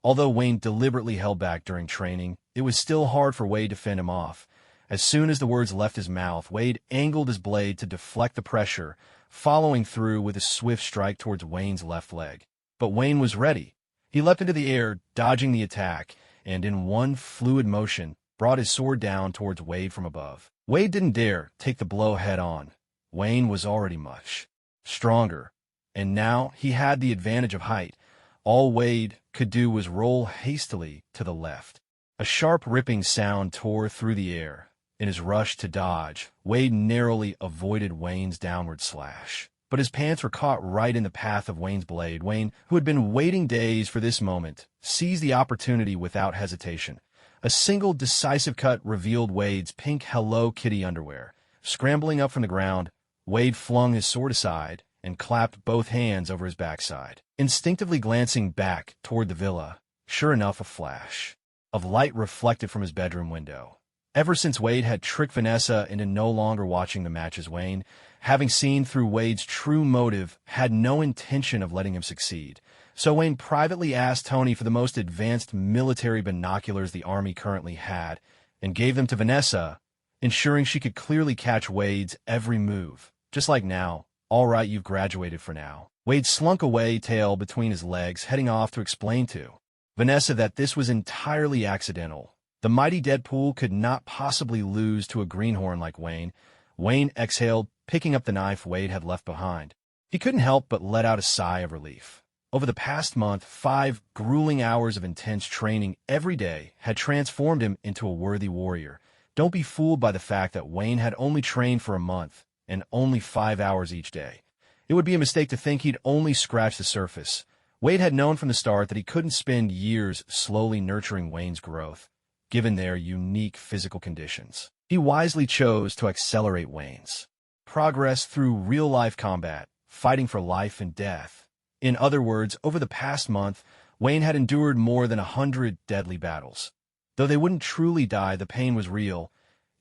Although Wayne deliberately held back during training, it was still hard for Wade to fend him off. As soon as the words left his mouth, Wade angled his blade to deflect the pressure, following through with a swift strike towards Wayne's left leg. But Wayne was ready. He leapt into the air, dodging the attack, and in one fluid motion, brought his sword down towards Wade from above. Wade didn't dare take the blow head-on. Wayne was already much stronger, and now he had the advantage of height. All Wade could do was roll hastily to the left. A sharp ripping sound tore through the air. In his rush to dodge, Wade narrowly avoided Wayne's downward slash. But his pants were caught right in the path of Wayne's blade. Wayne, who had been waiting days for this moment, seized the opportunity without hesitation. A single decisive cut revealed Wade's pink Hello Kitty underwear. Scrambling up from the ground, Wade flung his sword aside and clapped both hands over his backside. Instinctively glancing back toward the villa, sure enough, a flash of light reflected from his bedroom window. Ever since Wade had tricked Vanessa into no longer watching the matches, Wayne, having seen through Wade's true motive, had no intention of letting him succeed. So Wayne privately asked Tony for the most advanced military binoculars the Army currently had, and gave them to Vanessa, ensuring she could clearly catch Wade's every move. Just like now. All right, you've graduated for now. Wade slunk away, tail between his legs, heading off to explain to Vanessa that this was entirely accidental. The mighty Deadpool could not possibly lose to a greenhorn like Wayne. Wayne exhaled, picking up the knife Wade had left behind. He couldn't help but let out a sigh of relief. Over the past month, 5 grueling hours of intense training every day had transformed him into a worthy warrior. Don't be fooled by the fact that Wayne had only trained for a month, and only 5 hours each day. It would be a mistake to think he'd only scratched the surface. Wade had known from the start that he couldn't spend years slowly nurturing Wayne's growth, given their unique physical conditions. He wisely chose to accelerate Wayne's progress through real-life combat, fighting for life and death. In other words, over the past month, Wayne had endured more than 100 deadly battles. Though they wouldn't truly die, the pain was real.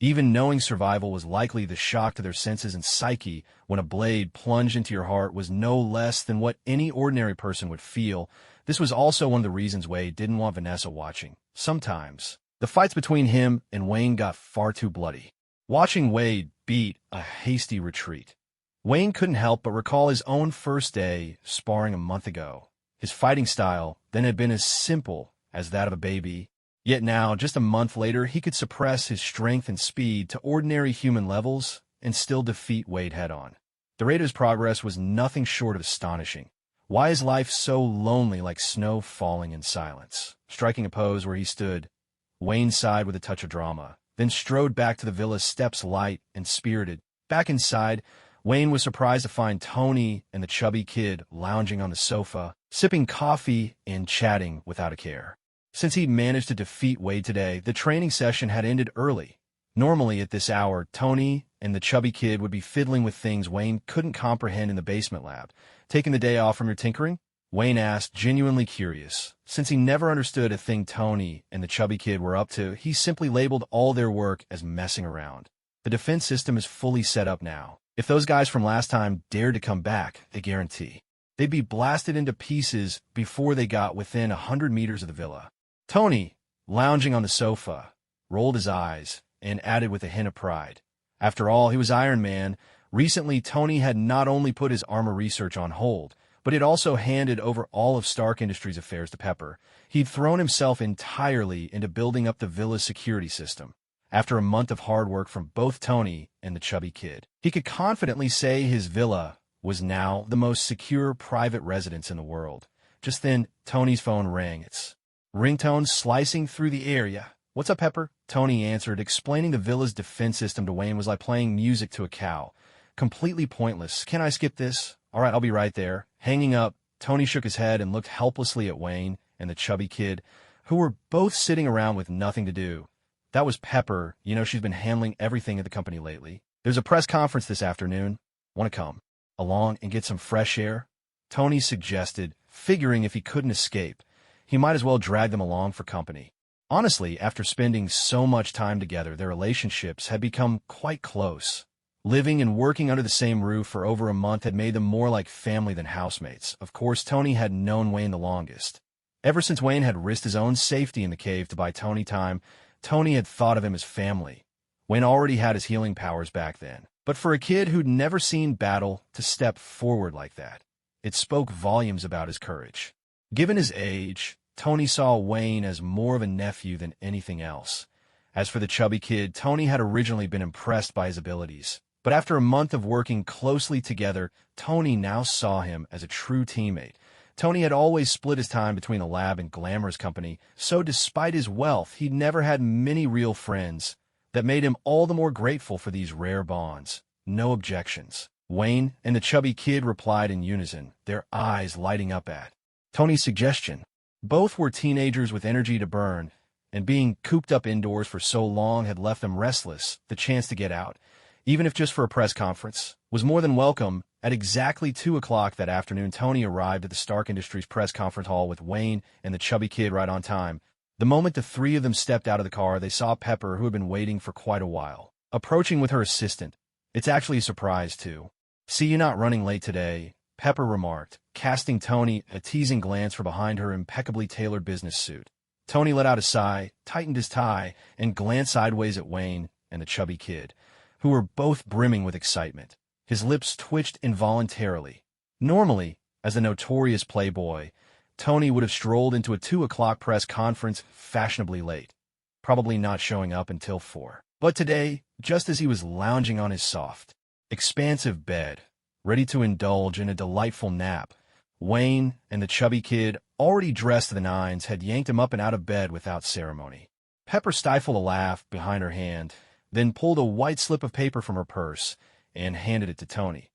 Even knowing survival was likely the shock to their senses and psyche when a blade plunged into your heart was no less than what any ordinary person would feel. This was also one of the reasons Wade didn't want Vanessa watching. Sometimes, the fights between him and Wayne got far too bloody. Watching Wade beat a hasty retreat, Wayne couldn't help but recall his own first day sparring a month ago. His fighting style then had been as simple as that of a baby. Yet now, just a month later, he could suppress his strength and speed to ordinary human levels and still defeat Wade head-on. The rate of his progress was nothing short of astonishing. Why is life so lonely, like snow falling in silence? Striking a pose where he stood, Wayne sighed with a touch of drama, then strode back to the villa's steps, light and spirited. Back inside, Wayne was surprised to find Tony and the chubby kid lounging on the sofa, sipping coffee and chatting without a care. Since he'd managed to defeat Wade today, the training session had ended early. Normally at this hour, Tony and the chubby kid would be fiddling with things Wayne couldn't comprehend in the basement lab. Taking the day off from your tinkering? Wayne asked, genuinely curious. Since he never understood a thing Tony and the chubby kid were up to, he simply labeled all their work as messing around. The defense system is fully set up now. If those guys from last time dared to come back, they guarantee they'd be blasted into pieces before they got within 100 meters of the villa. Tony, lounging on the sofa, rolled his eyes and added with a hint of pride. After all, he was Iron Man. Recently, Tony had not only put his armor research on hold, but had also handed over all of Stark Industries' affairs to Pepper. He'd thrown himself entirely into building up the villa's security system. After a month of hard work from both Tony and the chubby kid, he could confidently say his villa was now the most secure private residence in the world. Just then, Tony's phone rang. Its ringtone slicing through the area. "What's up, Pepper?" Tony answered, explaining the villa's defense system to Wayne was like playing music to a cow. Completely pointless. "Can I skip this?" "All right, I'll be right there." Hanging up, Tony shook his head and looked helplessly at Wayne and the chubby kid, who were both sitting around with nothing to do. That was Pepper. You know, she's been handling everything at the company lately. "There's a press conference this afternoon. Want to come along and get some fresh air?" Tony suggested, figuring if he couldn't escape, he might as well drag them along for company. Honestly, after spending so much time together, their relationships had become quite close. Living and working under the same roof for over a month had made them more like family than housemates. Of course, Tony had known Wayne the longest. Ever since Wayne had risked his own safety in the cave to buy Tony time, Tony had thought of him as family. Wayne already had his healing powers back then. But for a kid who'd never seen battle to step forward like that, it spoke volumes about his courage. Given his age, Tony saw Wayne as more of a nephew than anything else. As for the chubby kid, Tony had originally been impressed by his abilities. But after a month of working closely together, Tony now saw him as a true teammate. Tony had always split his time between the lab and glamorous company, so despite his wealth, he'd never had many real friends. That made him all the more grateful for these rare bonds. No objections. Wayne and the chubby kid replied in unison, their eyes lighting up at Tony's suggestion. Both were teenagers with energy to burn, and being cooped up indoors for so long had left them restless. The chance to get out, even if just for a press conference, was more than welcome. At exactly 2 o'clock that afternoon, Tony arrived at the Stark Industries press conference hall with Wayne and the chubby kid right on time. The moment the three of them stepped out of the car, they saw Pepper, who had been waiting for quite a while, approaching with her assistant. It's actually a surprise, too. See you not running late today, Pepper remarked, casting Tony a teasing glance from behind her impeccably tailored business suit. Tony let out a sigh, tightened his tie, and glanced sideways at Wayne and the chubby kid, who were both brimming with excitement. His lips twitched involuntarily. Normally, as the notorious playboy, Tony would have strolled into a 2 o'clock press conference fashionably late, probably not showing up until 4. But today, just as he was lounging on his soft, expansive bed, ready to indulge in a delightful nap, Wayne and the chubby kid, already dressed to the nines, had yanked him up and out of bed without ceremony. Pepper stifled a laugh behind her hand, then pulled a white slip of paper from her purse and handed it to Tony.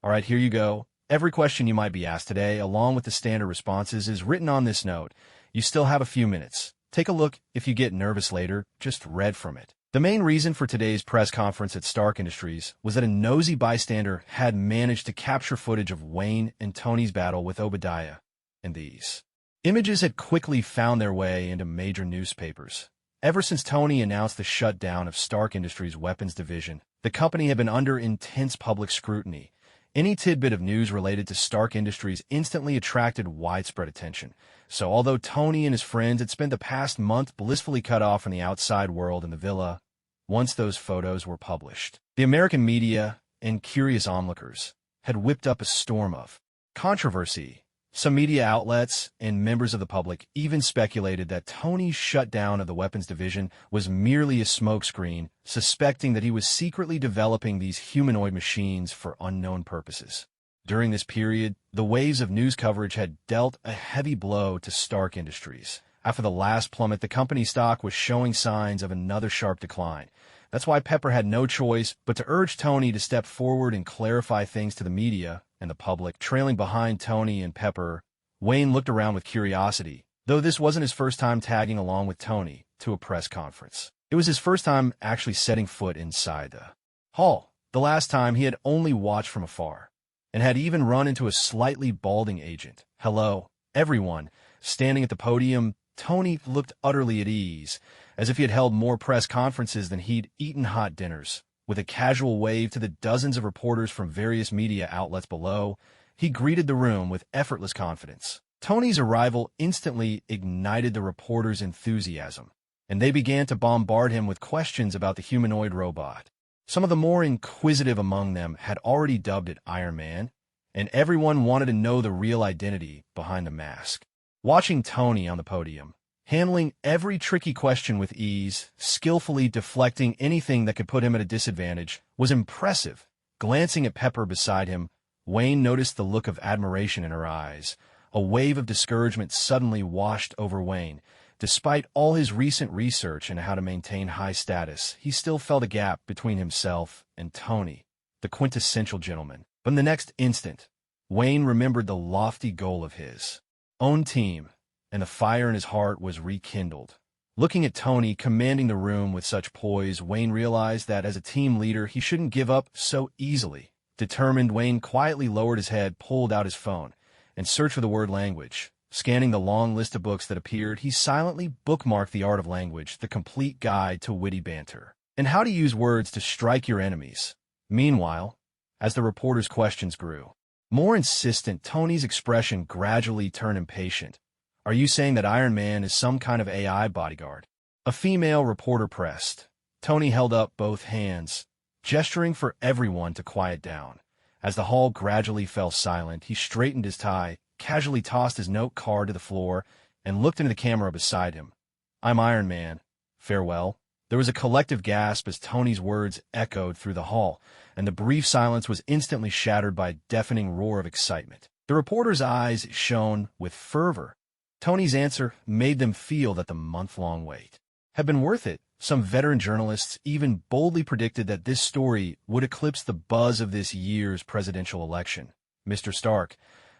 All right, here you go. Every question you might be asked today, along with the standard responses, is written on this note. You still have a few minutes. Take a look. If you get nervous later, just read from it. The main reason for today's press conference at Stark Industries was that a nosy bystander had managed to capture footage of Wayne and Tony's battle with Obadiah, and these images had quickly found their way into major newspapers. Ever since Tony announced the shutdown of Stark Industries' weapons division, the company had been under intense public scrutiny. Any tidbit of news related to Stark Industries instantly attracted widespread attention. So although Tony and his friends had spent the past month blissfully cut off from the outside world in the villa, once those photos were published, the American media and curious onlookers had whipped up a storm of controversy. Some media outlets and members of the public even speculated that Tony's shutdown of the weapons division was merely a smokescreen, suspecting that he was secretly developing these humanoid machines for unknown purposes. During this period, the waves of news coverage had dealt a heavy blow to Stark Industries. After the last plummet, the company's stock was showing signs of another sharp decline. That's why Pepper had no choice but to urge Tony to step forward and clarify things to the media and the public. Trailing behind Tony and Pepper, Wayne looked around with curiosity, though this wasn't his first time tagging along with Tony to a press conference. It was his first time actually setting foot inside the hall. The last time he had only watched from afar, and had even run into a slightly balding agent. Hello, everyone. Standing at the podium, Tony looked utterly at ease, as if he had held more press conferences than he'd eaten hot dinners. With a casual wave to the dozens of reporters from various media outlets below, he greeted the room with effortless confidence. Tony's arrival instantly ignited the reporters' enthusiasm, and they began to bombard him with questions about the humanoid robot. Some of the more inquisitive among them had already dubbed it Iron Man, and everyone wanted to know the real identity behind the mask. Watching Tony on the podium, handling every tricky question with ease, skillfully deflecting anything that could put him at a disadvantage, was impressive. Glancing at Pepper beside him, Wayne noticed the look of admiration in her eyes. A wave of discouragement suddenly washed over Wayne. Despite all his recent research into how to maintain high status, he still felt a gap between himself and Tony, the quintessential gentleman. But in the next instant, Wayne remembered the lofty goal of his own team, and the fire in his heart was rekindled. Looking at Tony commanding the room with such poise, Wayne realized that as a team leader, he shouldn't give up so easily. Determined, Wayne quietly lowered his head, pulled out his phone, and searched for the word language. Scanning the long list of books that appeared, he silently bookmarked The Art of Language, the complete guide to witty banter, and how to use words to strike your enemies. Meanwhile, as the reporter's questions grew more insistent, Tony's expression gradually turned impatient. Are you saying that Iron Man is some kind of AI bodyguard? A female reporter pressed. Tony held up both hands, gesturing for everyone to quiet down. As the hall gradually fell silent, he straightened his tie, casually tossed his note card to the floor, and looked into the camera beside him. I'm Iron Man. Farewell. There was a collective gasp as Tony's words echoed through the hall, and the brief silence was instantly shattered by a deafening roar of excitement. The reporter's eyes shone with fervor. Tony's answer made them feel that the month-long wait had been worth it. Some veteran journalists even boldly predicted that this story would eclipse the buzz of this year's presidential election. Mr. Stark,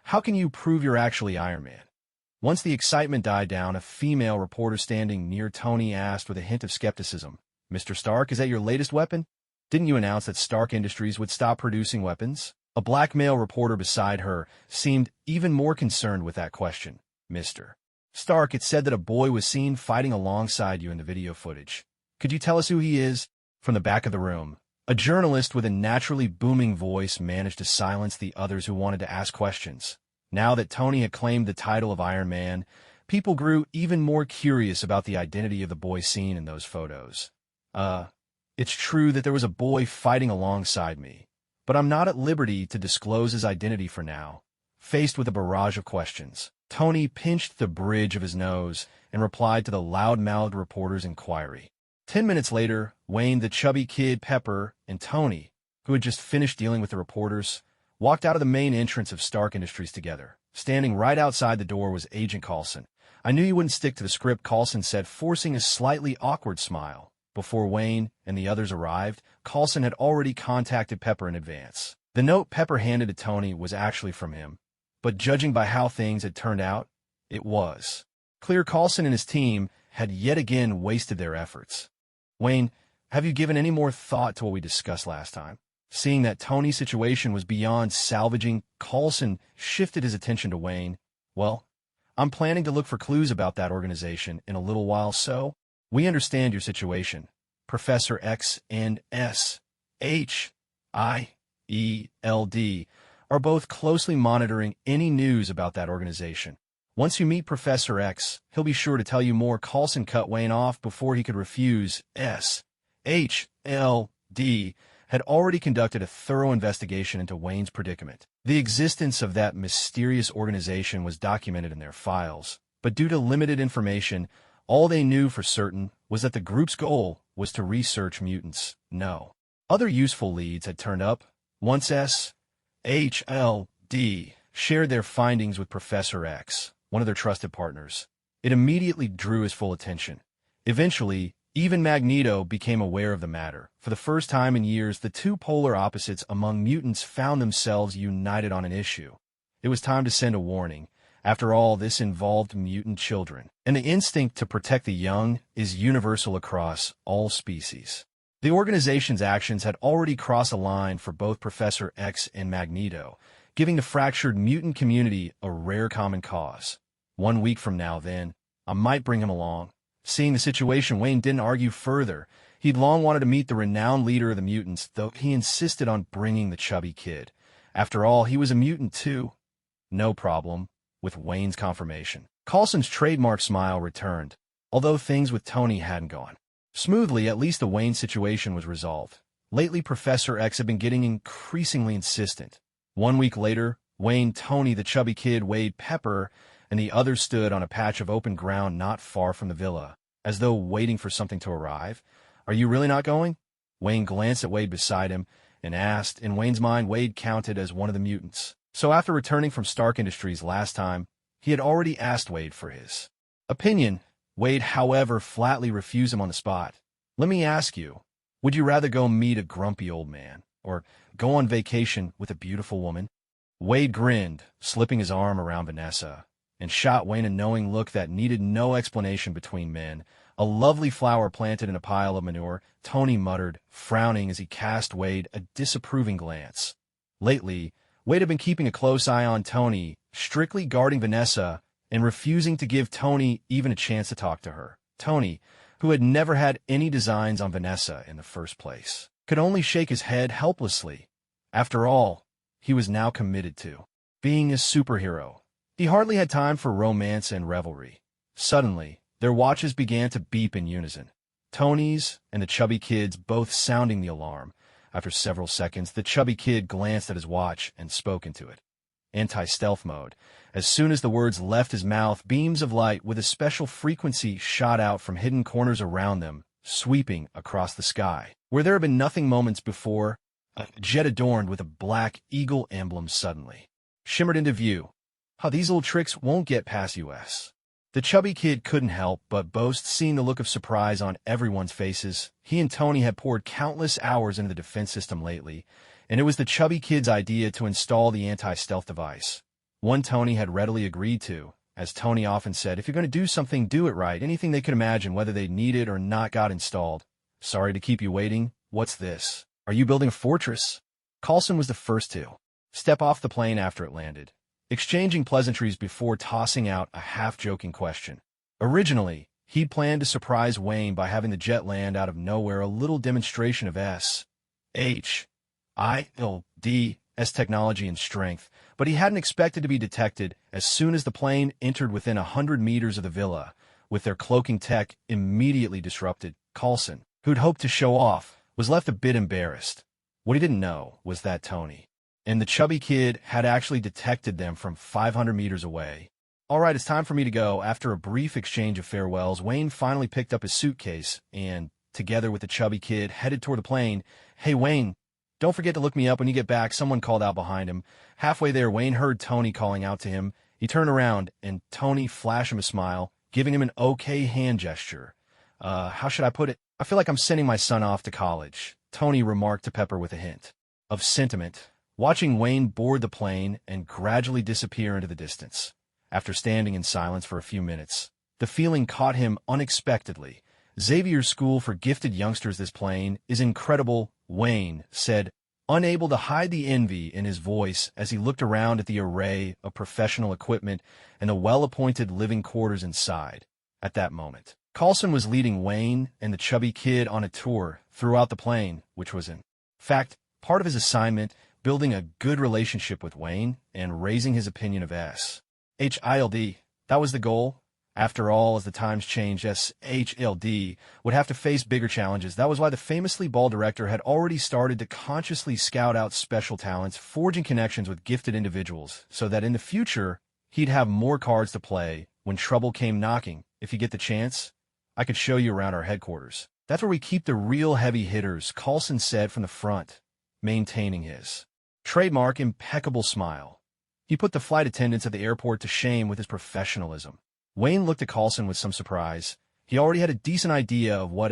how can you prove you're actually Iron Man? Once the excitement died down, a female reporter standing near Tony asked with a hint of skepticism, Mr. Stark, is that your latest weapon? Didn't you announce that Stark Industries would stop producing weapons? A black male reporter beside her seemed even more concerned with that question. Mr. Stark, it said that a boy was seen fighting alongside you in the video footage. Could you tell us who he is? From the back of the room, a journalist with a naturally booming voice managed to silence the others who wanted to ask questions. Now that Tony had claimed the title of Iron Man, people grew even more curious about the identity of the boy seen in those photos. It's true that there was a boy fighting alongside me, but I'm not at liberty to disclose his identity for now. Faced with a barrage of questions, Tony pinched the bridge of his nose and replied to the loud-mouthed reporter's inquiry. 10 minutes later, Wayne, the chubby kid, Pepper, and Tony, who had just finished dealing with the reporters, walked out of the main entrance of Stark Industries together. Standing right outside the door was Agent Coulson. I knew you wouldn't stick to the script, Coulson said, forcing a slightly awkward smile. Before Wayne and the others arrived, Coulson had already contacted Pepper in advance. The note Pepper handed to Tony was actually from him, but judging by how things had turned out, it was clear Coulson and his team had yet again wasted their efforts. Wayne, have you given any more thought to what we discussed last time? Seeing that Tony's situation was beyond salvaging, Coulson shifted his attention to Wayne. Well, I'm planning to look for clues about that organization in a little while, so we understand your situation. Professor X and SHIELD are both closely monitoring any news about that organization. Once you meet Professor X, he'll be sure to tell you more. Coulson cut Wayne off before he could refuse. SHIELD had already conducted a thorough investigation into Wayne's predicament. The existence of that mysterious organization was documented in their files, but due to limited information, all they knew for certain was that the group's goal was to research mutants. No other useful leads had turned up. Once SHIELD shared their findings with Professor X, one of their trusted partners, it immediately drew his full attention. Eventually, even Magneto became aware of the matter. For the first time in years, the two polar opposites among mutants found themselves united on an issue. It was time to send a warning. After all, this involved mutant children, and the instinct to protect the young is universal across all species. The organization's actions had already crossed a line for both Professor X and Magneto, giving the fractured mutant community a rare common cause. 1 week from now, then, I might bring him along. Seeing the situation, Wayne didn't argue further. He'd long wanted to meet the renowned leader of the mutants, though he insisted on bringing the chubby kid. After all, he was a mutant too. No problem, with Wayne's confirmation. Coulson's trademark smile returned, although things with Tony hadn't gone smoothly. At least the Wayne situation was resolved. Lately, Professor X had been getting increasingly insistent. 1 week later, Wayne, Tony, the chubby kid, Wade, Pepper, and the others stood on a patch of open ground not far from the villa, as though waiting for something to arrive. Are you really not going? Wayne glanced at Wade beside him and asked. In Wayne's mind, Wade counted as one of the mutants. So after returning from Stark Industries last time, he had already asked Wade for his opinion. Wade, however, flatly refused him on the spot. Let me ask you, would you rather go meet a grumpy old man or go on vacation with a beautiful woman? Wade grinned, slipping his arm around Vanessa, and shot Wayne a knowing look that needed no explanation between men. A lovely flower planted in a pile of manure, Tony muttered, frowning as he cast Wade a disapproving glance. Lately, Wade had been keeping a close eye on Tony, strictly guarding Vanessa and refusing to give Tony even a chance to talk to her. Tony, who had never had any designs on Vanessa in the first place, could only shake his head helplessly. After all, he was now committed to being a superhero. He hardly had time for romance and revelry. Suddenly, their watches began to beep in unison. Tony's and the chubby kid's both sounding the alarm. After several seconds, the chubby kid glanced at his watch and spoke into it. Anti-stealth mode. As soon as the words left his mouth, beams of light with a special frequency shot out from hidden corners around them, sweeping across the sky. Where there had been nothing moments before, a jet adorned with a black eagle emblem suddenly shimmered into view. How these little tricks won't get past US. The chubby kid couldn't help but boast, seeing the look of surprise on everyone's faces. He and Tony had poured countless hours into the defense system lately, and it was the chubby kid's idea to install the anti-stealth device. One Tony had readily agreed to. As Tony often said, if you're going to do something, do it right. Anything they could imagine, whether they need it or not, got installed. Sorry to keep you waiting. What's this? Are you building a fortress? Coulson was the first to step off the plane after it landed, exchanging pleasantries before tossing out a half-joking question. Originally, he'd planned to surprise Wayne by having the jet land out of nowhere, a little demonstration of SHIELD's technology and strength, but he hadn't expected to be detected as soon as the plane entered within 100 meters of the villa, with their cloaking tech immediately disrupted. Coulson, who'd hoped to show off, was left a bit embarrassed. What he didn't know was that Tony and the chubby kid had actually detected them from 500 meters away. All right, it's time for me to go. After a brief exchange of farewells, Wayne finally picked up his suitcase and, together with the chubby kid, headed toward the plane. Hey, Wayne, don't forget to look me up when you get back, someone called out behind him. Halfway there, Wayne heard Tony calling out to him. He turned around, and Tony flashed him a smile, giving him an okay hand gesture. How should I put it? I feel like I'm sending my son off to college, Tony remarked to Pepper with a hint of sentiment, watching Wayne board the plane and gradually disappear into the distance. After standing in silence for a few minutes, the feeling caught him unexpectedly. Xavier's School for Gifted Youngsters. This plane is incredible, Wayne said, unable to hide the envy in his voice as he looked around at the array of professional equipment and the well-appointed living quarters inside. At that moment, Coulson was leading Wayne and the chubby kid on a tour throughout the plane, which was in fact part of his assignment, building a good relationship with Wayne and raising his opinion of SHIELD. That was the goal. After all, as the times changed, SHIELD would have to face bigger challenges. That was why the famously bald director had already started to consciously scout out special talents, forging connections with gifted individuals, so that in the future, he'd have more cards to play when trouble came knocking. If you get the chance, I could show you around our headquarters. That's where we keep the real heavy hitters, Coulson said from the front, maintaining his trademark impeccable smile. He put the flight attendants at the airport to shame with his professionalism. Wayne looked at Coulson with some surprise. He already had a decent idea of what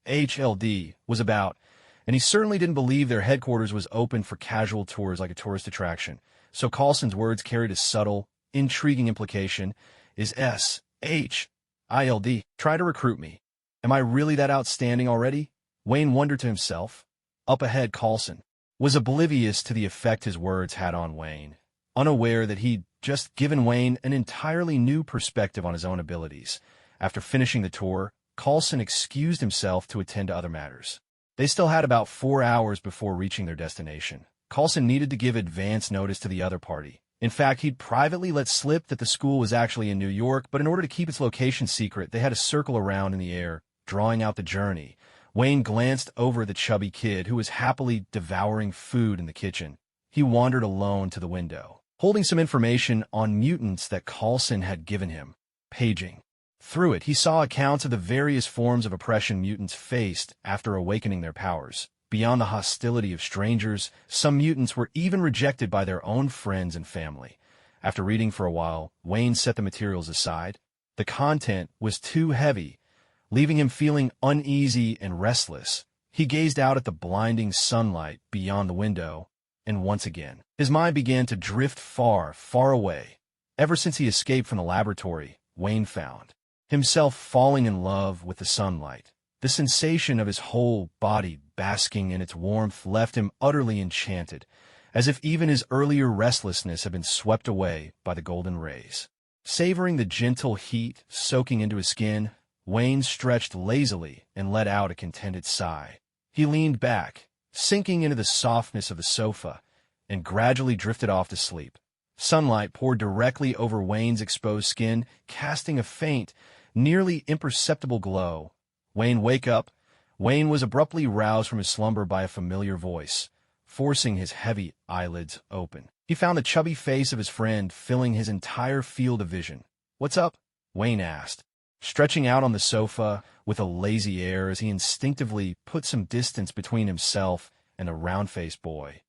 SHIELD was about, and he certainly didn't believe their headquarters was open for casual tours like a tourist attraction. So Coulson's words carried a subtle, intriguing implication. Is SHIELD try to recruit me? Am I really that outstanding already? Wayne wondered to himself. Up ahead, Coulson was oblivious to the effect his words had on Wayne, unaware that he'd just given Wayne an entirely new perspective on his own abilities. After finishing the tour, Coulson excused himself to attend to other matters. They still had about 4 hours before reaching their destination. Coulson needed to give advance notice to the other party. In fact, he'd privately let slip that the school was actually in New York, but in order to keep its location secret, they had to circle around in the air, drawing out the journey. Wayne glanced over at the chubby kid, who was happily devouring food in the kitchen. He wandered alone to the window, holding some information on mutants that Coulson had given him. Paging through it, he saw accounts of the various forms of oppression mutants faced after awakening their powers. Beyond the hostility of strangers, some mutants were even rejected by their own friends and family. After reading for a while, Wayne set the materials aside. The content was too heavy, leaving him feeling uneasy and restless. He gazed out at the blinding sunlight beyond the window, and once again, his mind began to drift far, far away. Ever since he escaped from the laboratory, Wayne found himself falling in love with the sunlight. The sensation of his whole body basking in its warmth left him utterly enchanted, as if even his earlier restlessness had been swept away by the golden rays. Savoring the gentle heat soaking into his skin, Wayne stretched lazily and let out a contented sigh. He leaned back, sinking into the softness of the sofa, and gradually drifted off to sleep. Sunlight poured directly over Wayne's exposed skin, casting a faint, nearly imperceptible glow. "Wayne, wake up!" Wayne was abruptly roused from his slumber by a familiar voice, forcing his heavy eyelids open. He found the chubby face of his friend filling his entire field of vision. "What's up?" Wayne asked, stretching out on the sofa with a lazy air as he instinctively put some distance between himself and the round-faced boy.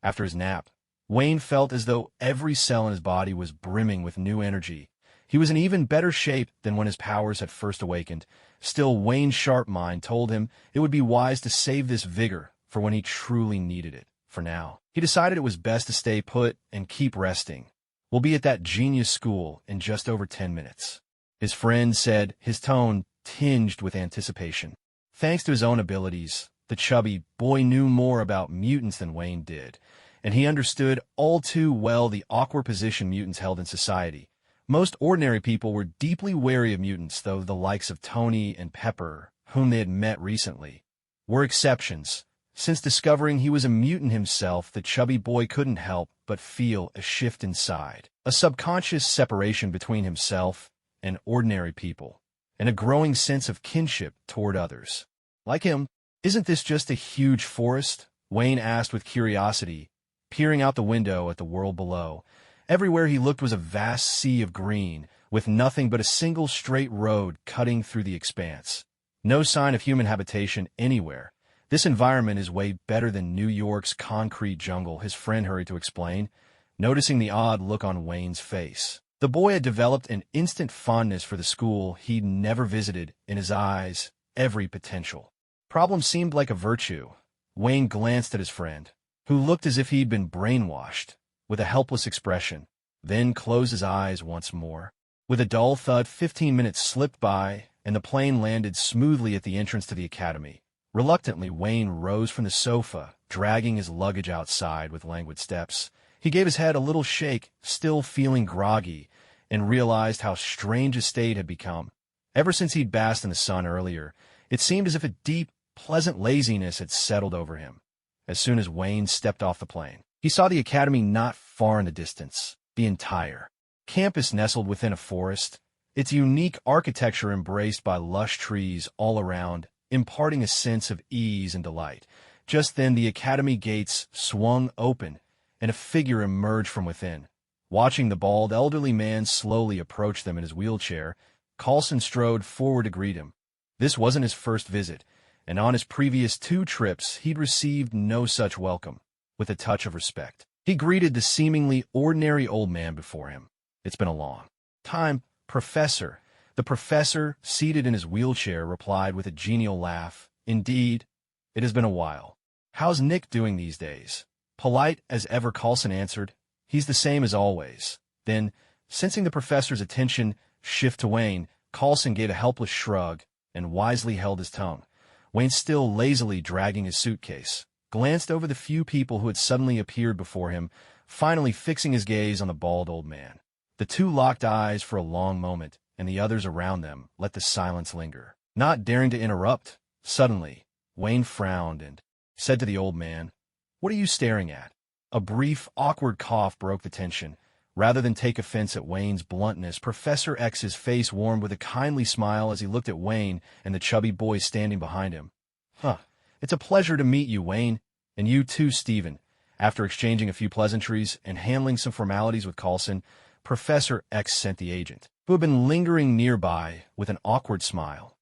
After his nap, Wayne felt as though every cell in his body was brimming with new energy. He was in even better shape than when his powers had first awakened. Still, Wayne's sharp mind told him it would be wise to save this vigor for when he truly needed it. For now, he decided it was best to stay put and keep resting. "We'll be at that genius school in just over 10 minutes. His friend said, his tone tinged with anticipation. Thanks to his own abilities, the chubby boy knew more about mutants than Wayne did, and he understood all too well the awkward position mutants held in society. Most ordinary people were deeply wary of mutants, though the likes of Tony and Pepper, whom they had met recently, were exceptions. Since discovering he was a mutant himself, the chubby boy couldn't help but feel a shift inside, a subconscious separation between himself and ordinary people, and a growing sense of kinship toward others. Like him, "Isn't this just a huge forest?" Wayne asked with curiosity, peering out the window at the world below. Everywhere he looked was a vast sea of green, with nothing but a single straight road cutting through the expanse. No sign of human habitation anywhere. "This environment is way better than New York's concrete jungle," his friend hurried to explain, noticing the odd look on Wayne's face. The boy had developed an instant fondness for the school he'd never visited. In his eyes, every potential problem seemed like a virtue. Wayne glanced at his friend, who looked as if he'd been brainwashed, with a helpless expression, then closed his eyes once more. With a dull thud, 15 minutes slipped by, and the plane landed smoothly at the entrance to the academy. Reluctantly, Wayne rose from the sofa, dragging his luggage outside with languid steps. He gave his head a little shake, still feeling groggy, and realized how strange his state had become. Ever since he'd basked in the sun earlier, it seemed as if a deep, pleasant laziness had settled over him. As soon as Wayne stepped off the plane, he saw the academy not far in the distance. The entire campus nestled within a forest, its unique architecture embraced by lush trees all around, imparting a sense of ease and delight. Just then, the academy gates swung open, and a figure emerged from within. Watching the bald, elderly man slowly approach them in his wheelchair, Coulson strode forward to greet him. This wasn't his first visit, and on his previous 2 trips, he'd received no such welcome. With a touch of respect, he greeted the seemingly ordinary old man before him. "It's been a long time, Professor." The professor, seated in his wheelchair, replied with a genial laugh. "Indeed, it has been a while. How's Nick doing these days?" Polite as ever, Coulson answered, "He's the same as always." Then, sensing the professor's attention shift to Wayne, Coulson gave a helpless shrug and wisely held his tongue. Wayne, still lazily dragging his suitcase, glanced over the few people who had suddenly appeared before him, finally fixing his gaze on the bald old man. The two locked eyes for a long moment, and the others around them let the silence linger. Not daring to interrupt, suddenly, Wayne frowned and said to the old man, "What are you staring at?" A brief, awkward cough broke the tension. Rather than take offense at Wayne's bluntness, Professor X's face warmed with a kindly smile as he looked at Wayne and the chubby boy standing behind him. It's a pleasure to meet you, Wayne. And you too, Stephen." After exchanging a few pleasantries and handling some formalities with Coulson, Professor X sent the agent, who had been lingering nearby, with an awkward smile.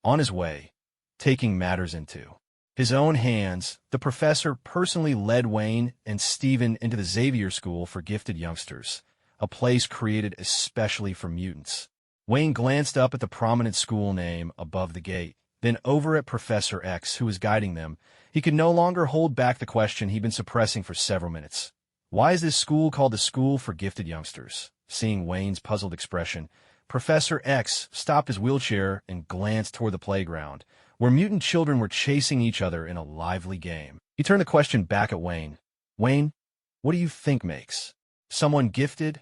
On his way, taking matters into his own hands, the professor personally led Wayne and Stephen into the Xavier School for Gifted Youngsters, a place created especially for mutants. Wayne glanced up at the prominent school name above the gate, then over at Professor X, who was guiding them. He could no longer hold back the question he'd been suppressing for several minutes. "Why is this school called the School for Gifted Youngsters?" Seeing Wayne's puzzled expression, Professor X stopped his wheelchair and glanced toward the playground, where mutant children were chasing each other in a lively game. He turned the question back at Wayne. "Wayne, what do you think makes someone gifted?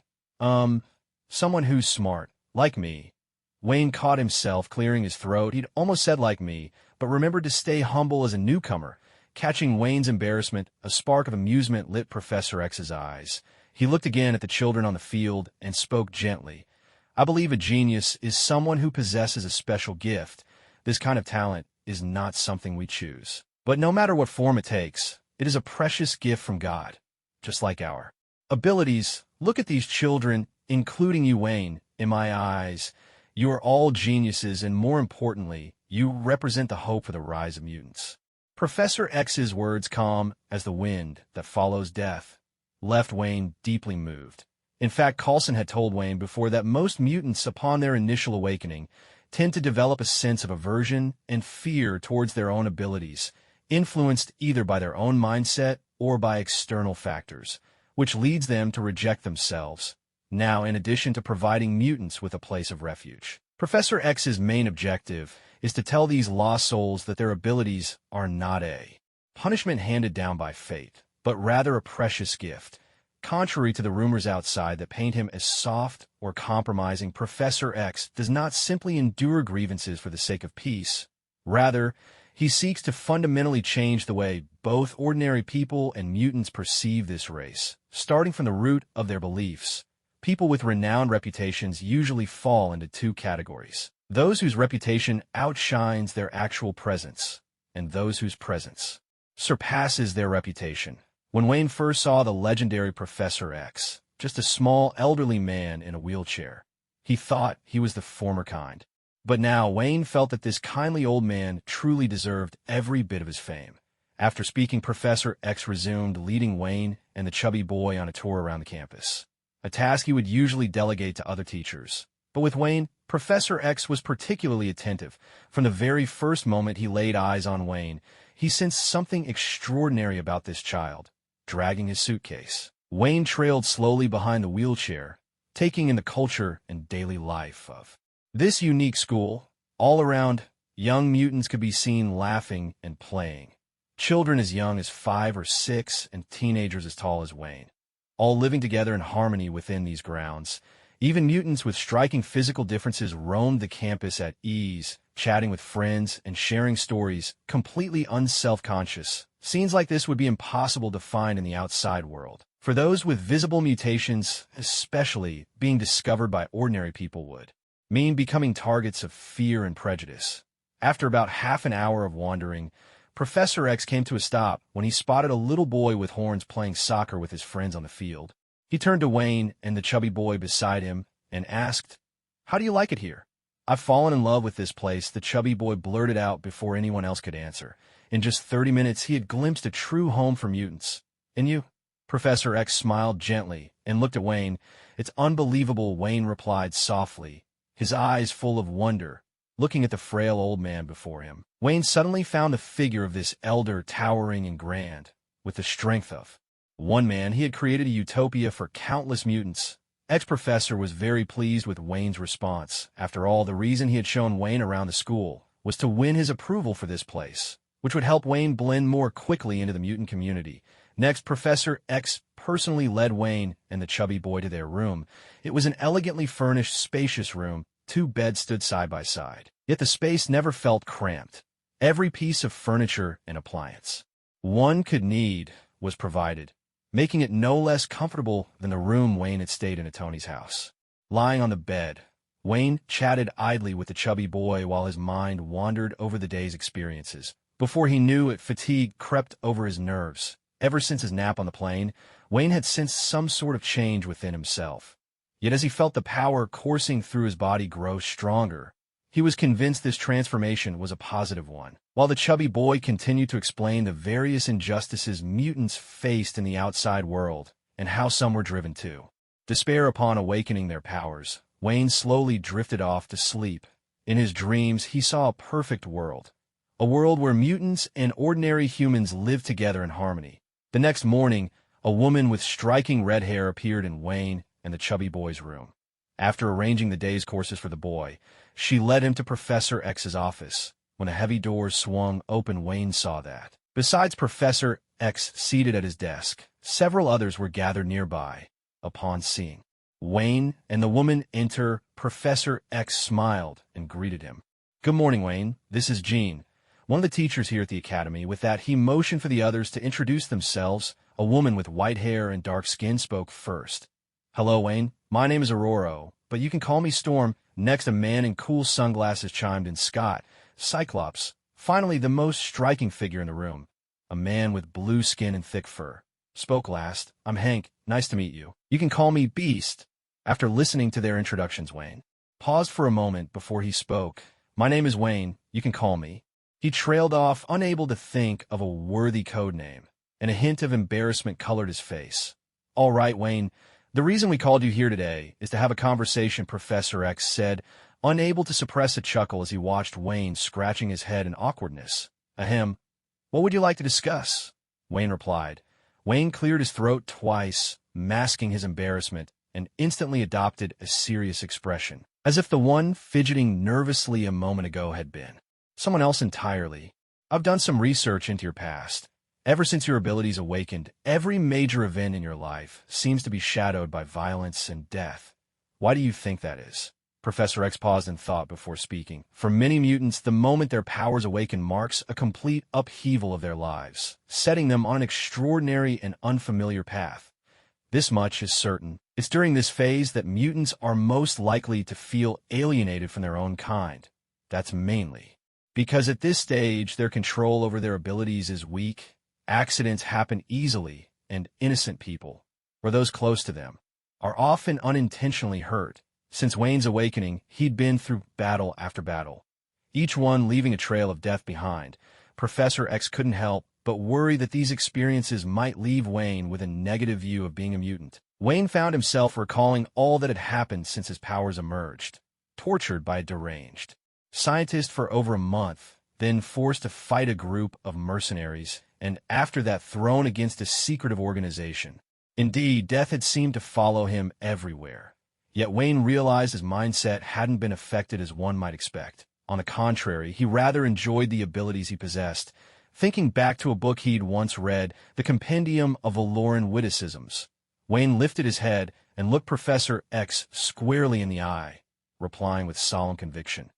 Someone who's smart, like me. Wayne caught himself clearing his throat. He'd almost said like me, but remembered to stay humble as a newcomer. Catching Wayne's embarrassment, a spark of amusement lit Professor X's eyes. He looked again at the children on the field and spoke gently. I believe a genius is someone who possesses a special gift. This kind of talent is not something we choose. But no matter what form it takes, it is a precious gift from God, just like our abilities. Look at these children, including you, Wayne. In my eyes, you are all geniuses, and more importantly, you represent the hope for the rise of mutants. Professor X's words, calm as the wind that follows death, left Wayne deeply moved. In fact, Coulson had told Wayne before that most mutants, upon their initial awakening, tend to develop a sense of aversion and fear towards their own abilities, influenced either by their own mindset or by external factors, which leads them to reject themselves. Now, in addition to providing mutants with a place of refuge, Professor X's main objective is to tell these lost souls that their abilities are not a punishment handed down by fate, but rather a precious gift. Contrary to the rumors outside that paint him as soft or compromising, Professor X does not simply endure grievances for the sake of peace. Rather, he seeks to fundamentally change the way both ordinary people and mutants perceive this race, starting from the root of their beliefs. People with renowned reputations usually fall into two categories: those whose reputation outshines their actual presence, and those whose presence surpasses their reputation. When Wayne first saw the legendary Professor X, just a small elderly man in a wheelchair, he thought he was the former kind. But now Wayne felt that this kindly old man truly deserved every bit of his fame. After speaking, Professor X resumed, leading Wayne and the chubby boy on a tour around the campus, a task he would usually delegate to other teachers. But with Wayne, Professor X was particularly attentive. From the very first moment he laid eyes on Wayne, he sensed something extraordinary about this child. Dragging his suitcase, Wayne trailed slowly behind the wheelchair, taking in the culture and daily life of this unique school. All around, young mutants could be seen laughing and playing. Children as young as 5 or 6 and teenagers as tall as Wayne, all living together in harmony within these grounds. Even mutants with striking physical differences roamed the campus at ease, chatting with friends and sharing stories, completely unself-conscious. Scenes like this would be impossible to find in the outside world. For those with visible mutations, especially, being discovered by ordinary people would mean becoming targets of fear and prejudice. After about half an hour of wandering, Professor X came to a stop when he spotted a little boy with horns playing soccer with his friends on the field. He turned to Wayne and the chubby boy beside him and asked, "How do you like it here?" "I've fallen in love with this place," the chubby boy blurted out before anyone else could answer. In just 30 minutes, he had glimpsed a true home for mutants. "And you?" Professor X smiled gently and looked at Wayne. "It's unbelievable," Wayne replied softly, his eyes full of wonder, looking at the frail old man before him. Wayne suddenly found the figure of this elder towering and grand, with the strength of one man. He had created a utopia for countless mutants. Ex-professor was very pleased with Wayne's response. After all, the reason he had shown Wayne around the school was to win his approval for this place, which would help Wayne blend more quickly into the mutant community. Next, Professor X personally led Wayne and the chubby boy to their room. It was an elegantly furnished, spacious room. 2 beds stood side by side. Yet the space never felt cramped. Every piece of furniture and appliance one could need was provided, making it no less comfortable than the room Wayne had stayed in at Tony's house. Lying on the bed, Wayne chatted idly with the chubby boy while his mind wandered over the day's experiences. Before he knew it, fatigue crept over his nerves. Ever since his nap on the plane, Wayne had sensed some sort of change within himself. Yet as he felt the power coursing through his body grow stronger, he was convinced this transformation was a positive one. While the chubby boy continued to explain the various injustices mutants faced in the outside world, and how some were driven to despair upon awakening their powers, Wayne slowly drifted off to sleep. In his dreams, he saw a perfect world. A world where mutants and ordinary humans lived together in harmony. The next morning, a woman with striking red hair appeared in Wayne and the chubby boy's room. After arranging the day's courses for the boy, she led him to Professor X's office. When a heavy door swung open, Wayne saw that, besides Professor X seated at his desk, several others were gathered nearby. Upon seeing Wayne and the woman enter. Professor X smiled and greeted him. Good morning, Wayne. This is Jean, one of the teachers here at the academy. With that, he motioned for the others to introduce themselves. A woman with white hair and dark skin spoke first. Hello, Wayne. My name is Aurora, but you can call me Storm. Next, a man in cool sunglasses chimed in. Scott, Cyclops. Finally, the most striking figure in the room, a man with blue skin and thick fur, spoke last. I'm Hank. Nice to meet you. You can call me Beast. After listening to their introductions, Wayne paused for a moment before he spoke. My name is Wayne. You can call me. He trailed off, unable to think of a worthy code name, and a hint of embarrassment colored his face. All right, Wayne. The reason we called you here today is to have a conversation, Professor X said, unable to suppress a chuckle as he watched Wayne scratching his head in awkwardness. Ahem. What would you like to discuss? Wayne replied. Wayne cleared his throat twice, masking his embarrassment, and instantly adopted a serious expression, as if the one fidgeting nervously a moment ago had been someone else entirely. I've done some research into your past. Ever since your abilities awakened, every major event in your life seems to be shadowed by violence and death. Why do you think that is? Professor X paused in thought before speaking. For many mutants, the moment their powers awaken marks a complete upheaval of their lives, setting them on an extraordinary and unfamiliar path. This much is certain. It's during this phase that mutants are most likely to feel alienated from their own kind. That's mainly because at this stage, their control over their abilities is weak, accidents happen easily, and innocent people, or those close to them, are often unintentionally hurt. Since Wayne's awakening, he'd been through battle after battle, each one leaving a trail of death behind. Professor X couldn't help but worry that these experiences might leave Wayne with a negative view of being a mutant. Wayne found himself recalling all that had happened since his powers emerged. Tortured by a deranged scientist for over a month, then forced to fight a group of mercenaries, and after that thrown against a secretive organization. Indeed, death had seemed to follow him everywhere. Yet Wayne realized his mindset hadn't been affected as one might expect. On the contrary, he rather enjoyed the abilities he possessed. Thinking back to a book he'd once read, the Compendium of Valoran Witticisms, Wayne lifted his head and looked Professor X squarely in the eye, replying with solemn conviction.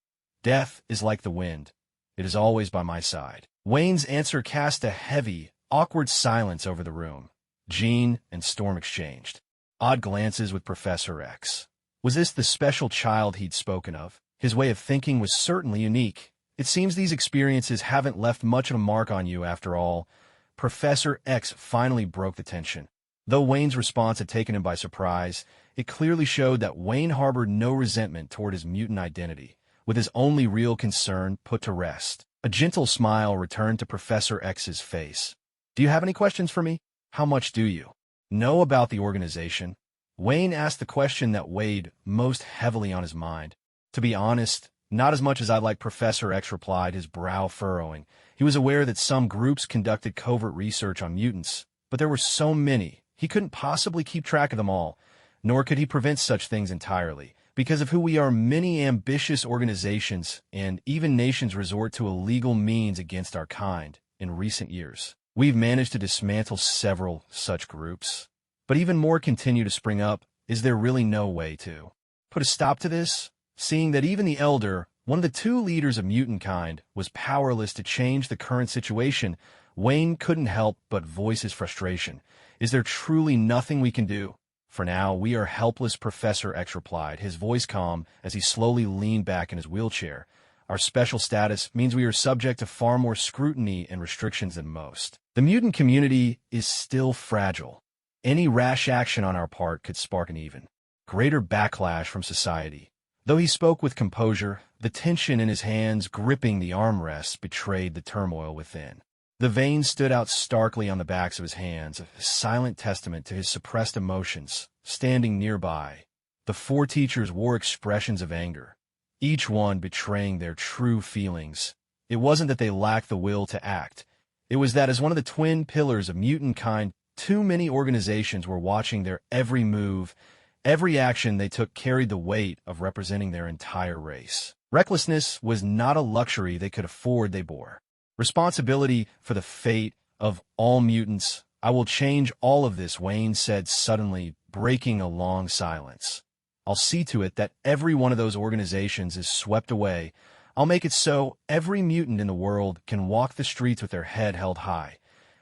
Death is like the wind. It is always by my side. Wayne's answer cast a heavy, awkward silence over the room. Jean and Storm exchanged odd glances with Professor X. Was this the special child he'd spoken of? His way of thinking was certainly unique. It seems these experiences haven't left much of a mark on you after all. Professor X finally broke the tension. Though Wayne's response had taken him by surprise, it clearly showed that Wayne harbored no resentment toward his mutant identity, with his only real concern put to rest. A gentle smile returned to Professor X's face. Do you have any questions for me? How much do you know about the organization? Wayne asked the question that weighed most heavily on his mind. To be honest, not as much as I'd like, Professor X replied, his brow furrowing. He was aware that some groups conducted covert research on mutants, but there were so many, he couldn't possibly keep track of them all, nor could he prevent such things entirely. Because of who we are, many ambitious organizations and even nations resort to illegal means against our kind. In recent years, we've managed to dismantle several such groups, but even more continue to spring up. Is there really no way to put a stop to this? Seeing that even the Elder, one of the two leaders of mutant kind, was powerless to change the current situation, Wayne couldn't help but voice his frustration. Is there truly nothing we can do? For now, we are helpless, Professor X replied, his voice calm as he slowly leaned back in his wheelchair. Our special status means we are subject to far more scrutiny and restrictions than most. The mutant community is still fragile. Any rash action on our part could spark an even greater backlash from society. Though he spoke with composure, the tension in his hands gripping the armrests betrayed the turmoil within. The veins stood out starkly on the backs of his hands, a silent testament to his suppressed emotions. Standing nearby, the four teachers wore expressions of anger, each one betraying their true feelings. It wasn't that they lacked the will to act. It was that as one of the twin pillars of mutant kind, too many organizations were watching their every move. Every action they took carried the weight of representing their entire race. Recklessness was not a luxury they could afford. They bore responsibility for the fate of all mutants, I will change all of this, Wayne said suddenly, breaking a long silence. I'll see to it that every one of those organizations is swept away. I'll make it so every mutant in the world can walk the streets with their head held high.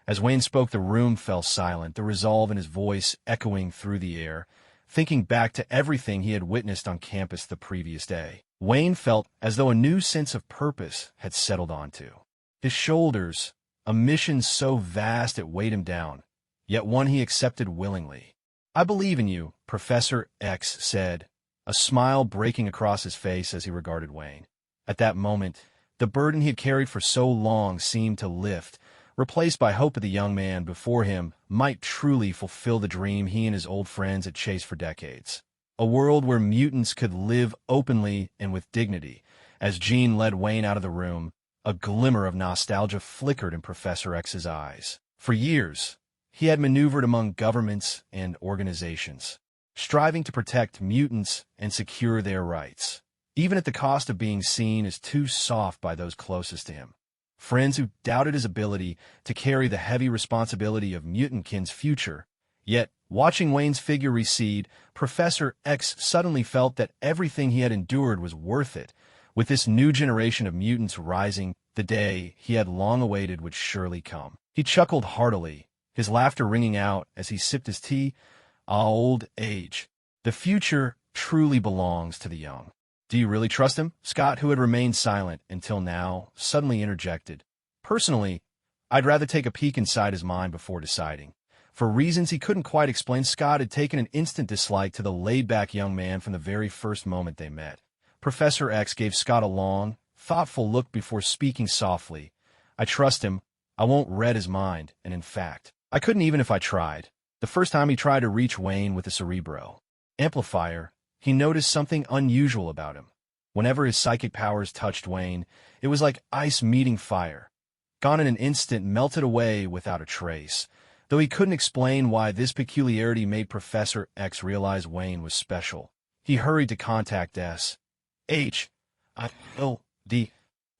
As Wayne spoke, the room fell silent, the resolve in his voice echoing through the air, thinking back to everything he had witnessed on campus the previous day. Wayne felt as though a new sense of purpose had settled onto his shoulders, a mission so vast it weighed him down, yet one he accepted willingly. I believe in you, Professor X said, a smile breaking across his face as he regarded Wayne. At that moment, the burden he had carried for so long seemed to lift, replaced by hope that the young man before him might truly fulfill the dream he and his old friends had chased for decades. A world where mutants could live openly and with dignity. As Jean led Wayne out of the room, a glimmer of nostalgia flickered in Professor X's eyes. For years, he had maneuvered among governments and organizations, striving to protect mutants and secure their rights, even at the cost of being seen as too soft by those closest to him. Friends who doubted his ability to carry the heavy responsibility of Mutantkin's future. Yet, watching Wayne's figure recede, Professor X suddenly felt that everything he had endured was worth it. With this new generation of mutants rising, the day he had long awaited would surely come. He chuckled heartily, his laughter ringing out as he sipped his tea. Old age. The future truly belongs to the young. Do you really trust him? Scott, who had remained silent until now, suddenly interjected. Personally, I'd rather take a peek inside his mind before deciding. For reasons he couldn't quite explain, Scott had taken an instant dislike to the laid-back young man from the very first moment they met. Professor X gave Scott a long, thoughtful look before speaking softly. I trust him. I won't read his mind, and in fact, I couldn't even if I tried. The first time he tried to reach Wayne with the Cerebro amplifier, he noticed something unusual about him. Whenever his psychic powers touched Wayne, it was like ice meeting fire. Gone in an instant, melted away without a trace. Though he couldn't explain why this peculiarity made Professor X realize Wayne was special. He hurried to contact S.H.I.L.D.,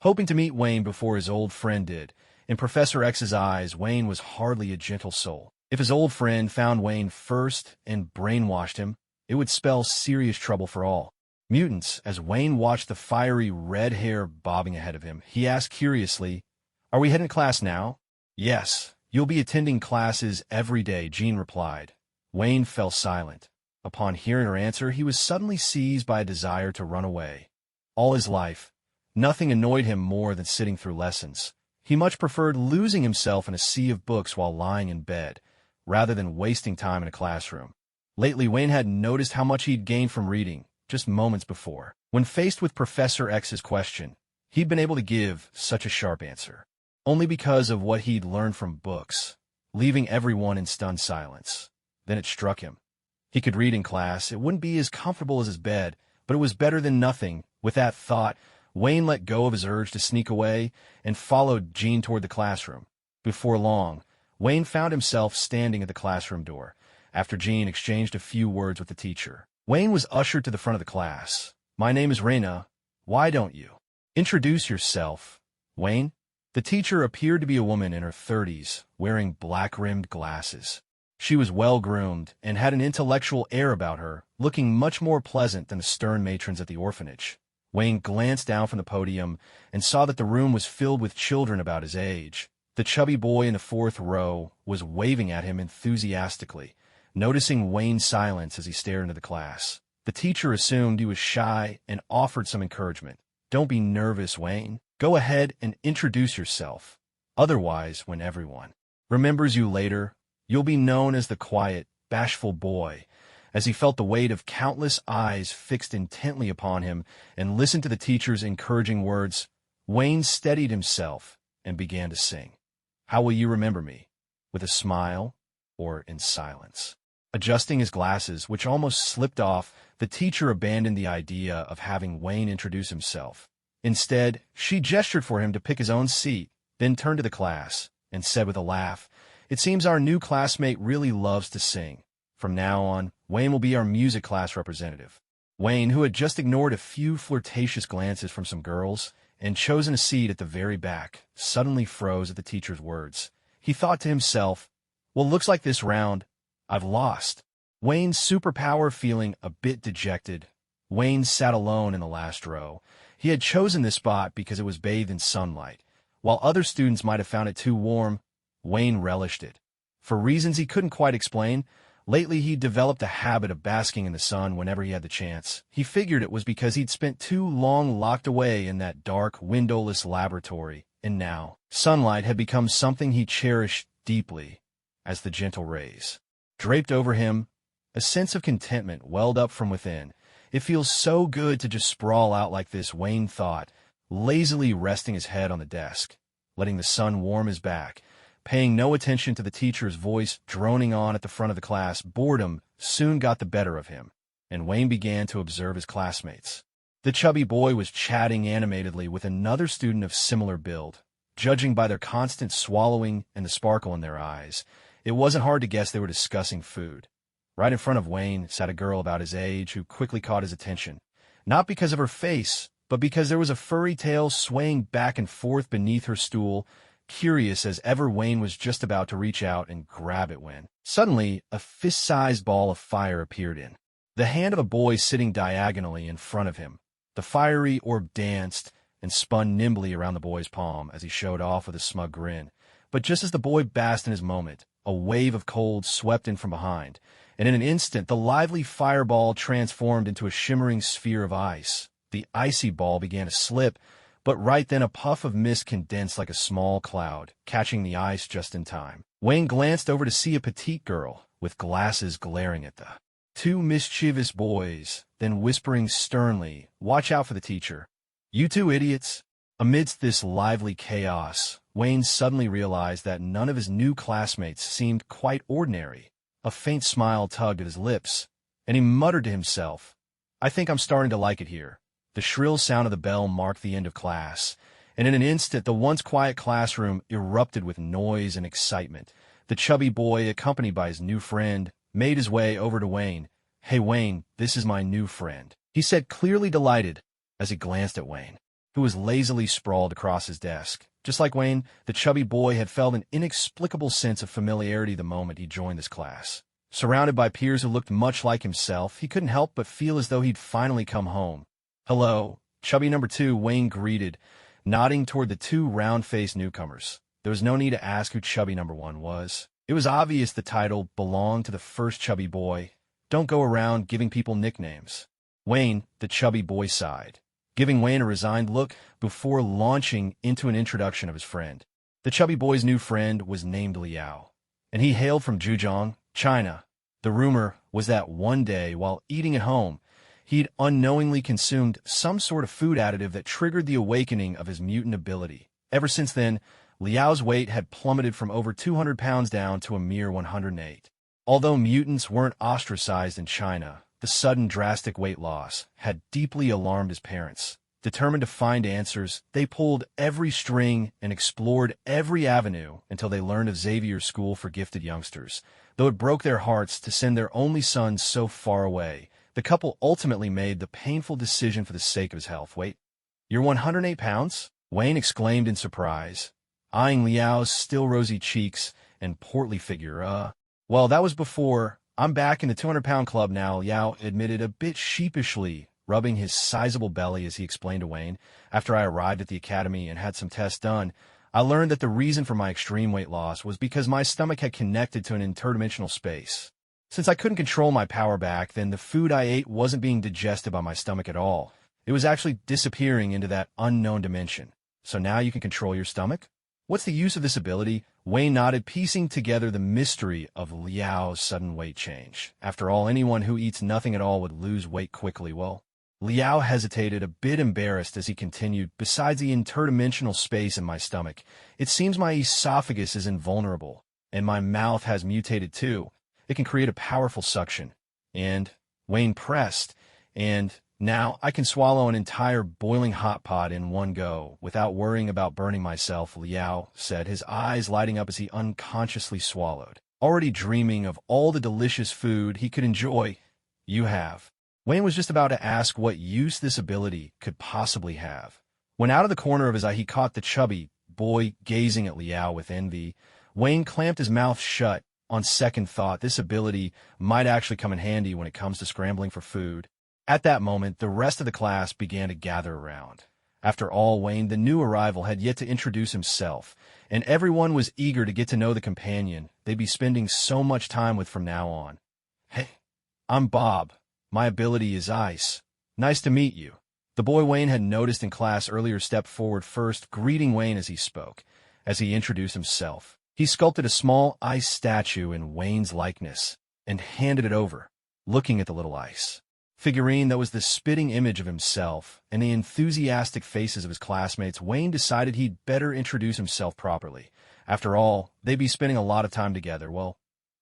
hoping to meet Wayne before his old friend did. In Professor X's eyes, Wayne was hardly a gentle soul. If his old friend found Wayne first and brainwashed him, it would spell serious trouble for all mutants. As Wayne watched the fiery red hair bobbing ahead of him, he asked curiously, "Are we heading to class now?" "Yes, you'll be attending classes every day," Jean replied. Wayne fell silent. Upon hearing her answer, he was suddenly seized by a desire to run away. All his life, nothing annoyed him more than sitting through lessons. He much preferred losing himself in a sea of books while lying in bed, rather than wasting time in a classroom. Lately, Wayne had noticed how much he'd gained from reading, just moments before. When faced with Professor X's question, he'd been able to give such a sharp answer, only because of what he'd learned from books, leaving everyone in stunned silence. Then it struck him. He could read in class. It wouldn't be as comfortable as his bed, but it was better than nothing. With that thought, Wayne let go of his urge to sneak away and followed Jean toward the classroom. Before long, Wayne found himself standing at the classroom door, after Jean exchanged a few words with the teacher. Wayne was ushered to the front of the class. "My name is Reina. Why don't you introduce yourself, Wayne?" The teacher appeared to be a woman in her 30s, wearing black-rimmed glasses. She was well-groomed and had an intellectual air about her, looking much more pleasant than the stern matrons at the orphanage. Wayne glanced down from the podium and saw that the room was filled with children about his age. The chubby boy in the fourth row was waving at him enthusiastically, noticing Wayne's silence as he stared into the class. The teacher assumed he was shy and offered some encouragement. "Don't be nervous, Wayne. Go ahead and introduce yourself. Otherwise, when everyone remembers you later, you'll be known as the quiet, bashful boy." As he felt the weight of countless eyes fixed intently upon him and listened to the teacher's encouraging words, Wayne steadied himself and began to sing. "How will you remember me? With a smile or in silence?" Adjusting his glasses, which almost slipped off, the teacher abandoned the idea of having Wayne introduce himself. Instead, she gestured for him to pick his own seat, then turned to the class and said with a laugh, "It seems our new classmate really loves to sing. From now on, Wayne will be our music class representative." Wayne, who had just ignored a few flirtatious glances from some girls and chosen a seat at the very back, suddenly froze at the teacher's words. He thought to himself, Well, looks like this round, I've lost. Wayne's superpower feeling a bit dejected. Wayne sat alone in the last row. He had chosen this spot because it was bathed in sunlight. While other students might have found it too warm, Wayne relished it. For reasons he couldn't quite explain, lately he'd developed a habit of basking in the sun whenever he had the chance. He figured it was because he'd spent too long locked away in that dark, windowless laboratory, and now sunlight had become something he cherished deeply as the gentle rays draped over him. A sense of contentment welled up from within. It feels so good to just sprawl out like this, Wayne thought, lazily resting his head on the desk, letting the sun warm his back, paying no attention to the teacher's voice droning on at the front of the class. Boredom soon got the better of him, and Wayne began to observe his classmates. The chubby boy was chatting animatedly with another student of similar build. Judging by their constant swallowing and the sparkle in their eyes, it wasn't hard to guess they were discussing food. Right in front of Wayne sat a girl about his age who quickly caught his attention, not because of her face, but because there was a furry tail swaying back and forth beneath her stool. Curious as ever, Wayne was just about to reach out and grab it when, suddenly, a fist-sized ball of fire appeared in the hand of a boy sitting diagonally in front of him. The fiery orb danced and spun nimbly around the boy's palm as he showed off with a smug grin. But just as the boy basked in his moment, a wave of cold swept in from behind, and in an instant the lively fireball transformed into a shimmering sphere of ice. The icy ball began to slip, but right then a puff of mist condensed like a small cloud, catching the ice just in time. Wayne glanced over to see a petite girl with glasses glaring at the two mischievous boys, then whispering sternly, "Watch out for the teacher. You two idiots." Amidst this lively chaos, Wayne suddenly realized that none of his new classmates seemed quite ordinary. A faint smile tugged at his lips, and he muttered to himself, "I think I'm starting to like it here." The shrill sound of the bell marked the end of class, and in an instant the once quiet classroom erupted with noise and excitement. The chubby boy, accompanied by his new friend, made his way over to Wayne. "Hey Wayne, this is my new friend," he said, clearly delighted as he glanced at Wayne, who was lazily sprawled across his desk. Just like Wayne, the chubby boy had felt an inexplicable sense of familiarity the moment he joined this class. Surrounded by peers who looked much like himself, he couldn't help but feel as though he'd finally come home. "Hello, chubby number 2, Wayne greeted, nodding toward the two round-faced newcomers. There was no need to ask who chubby number 1 was. It was obvious the title belonged to the first chubby boy. Don't go around giving people nicknames. Wayne, the chubby boy, sighed, giving Wayne a resigned look before launching into an introduction of his friend. The chubby boy's new friend was named Liao, and he hailed from Zhejiang, China. The rumor was that one day, while eating at home, he'd unknowingly consumed some sort of food additive that triggered the awakening of his mutant ability. Ever since then, Liao's weight had plummeted from over 200 pounds down to a mere 108. Although mutants weren't ostracized in China, the sudden drastic weight loss had deeply alarmed his parents. Determined to find answers, they pulled every string and explored every avenue until they learned of Xavier's school for gifted youngsters. Though it broke their hearts to send their only son so far away, the couple ultimately made the painful decision for the sake of his health. "Wait, you're 108 pounds? Wayne exclaimed in surprise, eyeing Liao's still rosy cheeks and portly figure. Well, that was before. I'm back in the 200-pound club now," Liao admitted a bit sheepishly, rubbing his sizable belly as he explained to Wayne. "After I arrived at the academy and had some tests done, I learned that the reason for my extreme weight loss was because my stomach had connected to an interdimensional space. Since I couldn't control my power back, then the food I ate wasn't being digested by my stomach at all. It was actually disappearing into that unknown dimension. So now you can control your stomach? What's the use of this ability?" Wayne nodded, piecing together the mystery of Liao's sudden weight change. After all, anyone who eats nothing at all would lose weight quickly. "Well," Liao hesitated, a bit embarrassed as he continued, "besides the interdimensional space in my stomach, it seems my esophagus is invulnerable, and my mouth has mutated too. It can create a powerful suction. And," Wayne pressed, "and now I can swallow an entire boiling hot pot in one go without worrying about burning myself," Liao said, his eyes lighting up as he unconsciously swallowed, already dreaming of all the delicious food he could enjoy. "You have." Wayne was just about to ask what use this ability could possibly have, when out of the corner of his eye he caught the chubby boy gazing at Liao with envy. Wayne clamped his mouth shut On second thought, this ability might actually come in handy when it comes to scrambling for food. At that moment, the rest of the class began to gather around. After all, Wayne, the new arrival, had yet to introduce himself, and everyone was eager to get to know the companion they'd be spending so much time with from now on. "Hey, I'm Bob. My ability is ice. Nice to meet you." The boy Wayne had noticed in class earlier stepped forward first, greeting Wayne as he spoke. As he introduced himself, he sculpted a small ice statue in Wayne's likeness and handed it over, looking at the little ice figurine that was the spitting image of himself and the enthusiastic faces of his classmates. Wayne decided he'd better introduce himself properly. After all, they'd be spending a lot of time together. "Well,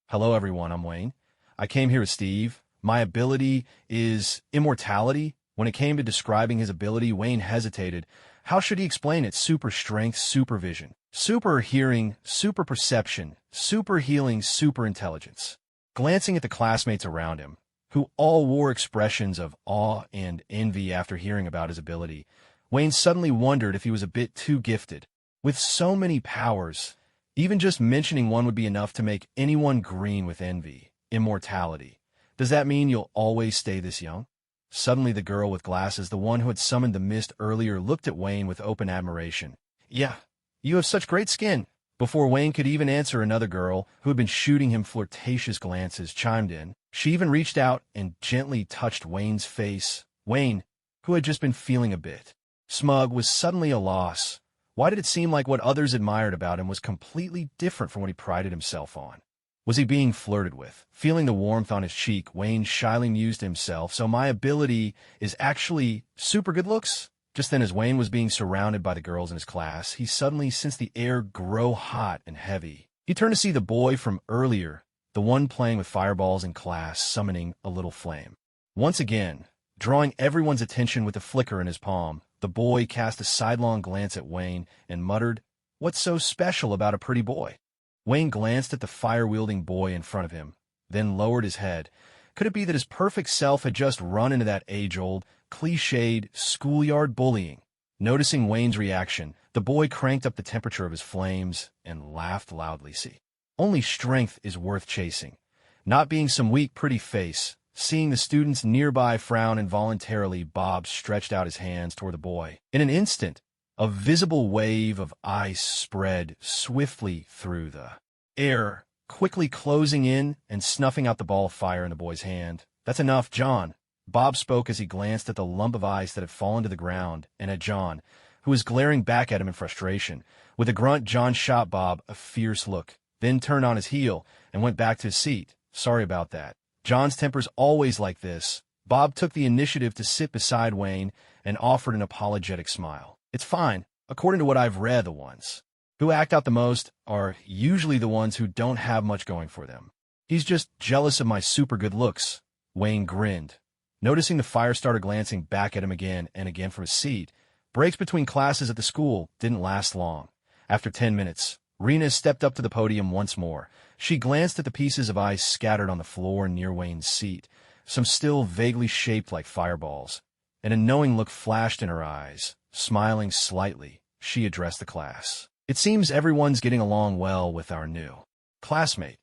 hello everyone, I'm Wayne. I came here with Steve. My ability is immortality." When it came to describing his ability, Wayne hesitated. How should he explain it? Super strength, super vision, super hearing, super perception, super healing, super intelligence. Glancing at the classmates around him, who all wore expressions of awe and envy after hearing about his ability, Wayne suddenly wondered if he was a bit too gifted. With so many powers, even just mentioning one would be enough to make anyone green with envy. Immortality. Does that mean you'll always stay this young? Suddenly the girl with glasses, the one who had summoned the mist earlier, looked at Wayne with open admiration. "Yeah, you have such great skin." Before Wayne could even answer, another girl, who had been shooting him flirtatious glances, chimed in. She even reached out and gently touched Wayne's face. Wayne, who had just been feeling a bit smug, was suddenly a loss. Why did it seem like what others admired about him was completely different from what he prided himself on? Was he being flirted with? Feeling the warmth on his cheek, Wayne shyly mused to himself, "So my ability is actually super good looks?" Just then, as Wayne was being surrounded by the girls in his class, he suddenly sensed the air grow hot and heavy. He turned to see the boy from earlier, the one playing with fireballs in class, summoning a little flame. Once again, drawing everyone's attention with a flicker in his palm, the boy cast a sidelong glance at Wayne and muttered, "What's so special about a pretty boy?" Wayne glanced at the fire-wielding boy in front of him, then lowered his head. Could it be that his perfect self had just run into that age-old, cliched schoolyard bullying? Noticing Wayne's reaction, the boy cranked up the temperature of his flames and laughed loudly. "See, only strength is worth chasing, not being some weak, pretty face." Seeing the students nearby frown involuntarily, Bob stretched out his hands toward the boy. In an instant, a visible wave of ice spread swiftly through the air, quickly closing in and snuffing out the ball of fire in the boy's hand. "That's enough, John." Bob spoke as he glanced at the lump of ice that had fallen to the ground and at John, who was glaring back at him in frustration. With a grunt, John shot Bob a fierce look, then turned on his heel and went back to his seat. "Sorry about that." John's temper's always like this. Bob took the initiative to sit beside Wayne and offered an apologetic smile. "It's fine. According to what I've read, the ones who act out the most are usually the ones who don't have much going for them. He's just jealous of my super good looks." Wayne grinned, noticing the fire starter glancing back at him again and again from his seat. Breaks between classes at the school didn't last long. After 10 minutes, Rena stepped up to the podium once more. She glanced at the pieces of ice scattered on the floor near Wayne's seat, some still vaguely shaped like fireballs, and a knowing look flashed in her eyes. Smiling slightly, she addressed the class. "It seems everyone's getting along well with our new classmate.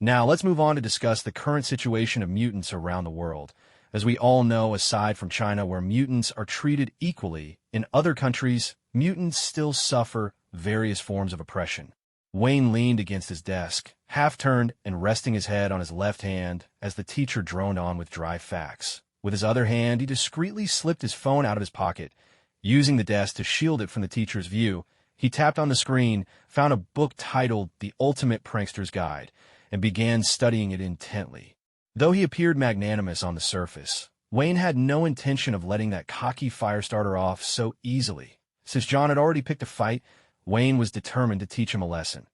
Now let's move on to discuss the current situation of mutants around the world. As we all know, aside from China, where mutants are treated equally, in other countries, mutants still suffer various forms of oppression." Wayne leaned against his desk, half-turned and resting his head on his left hand as the teacher droned on with dry facts. With his other hand, he discreetly slipped his phone out of his pocket. Using the desk to shield it from the teacher's view, he tapped on the screen, found a book titled The Ultimate Prankster's Guide, and began studying it intently. Though he appeared magnanimous on the surface, Wayne had no intention of letting that cocky firestarter off so easily. Since John had already picked a fight, Wayne was determined to teach him a lesson,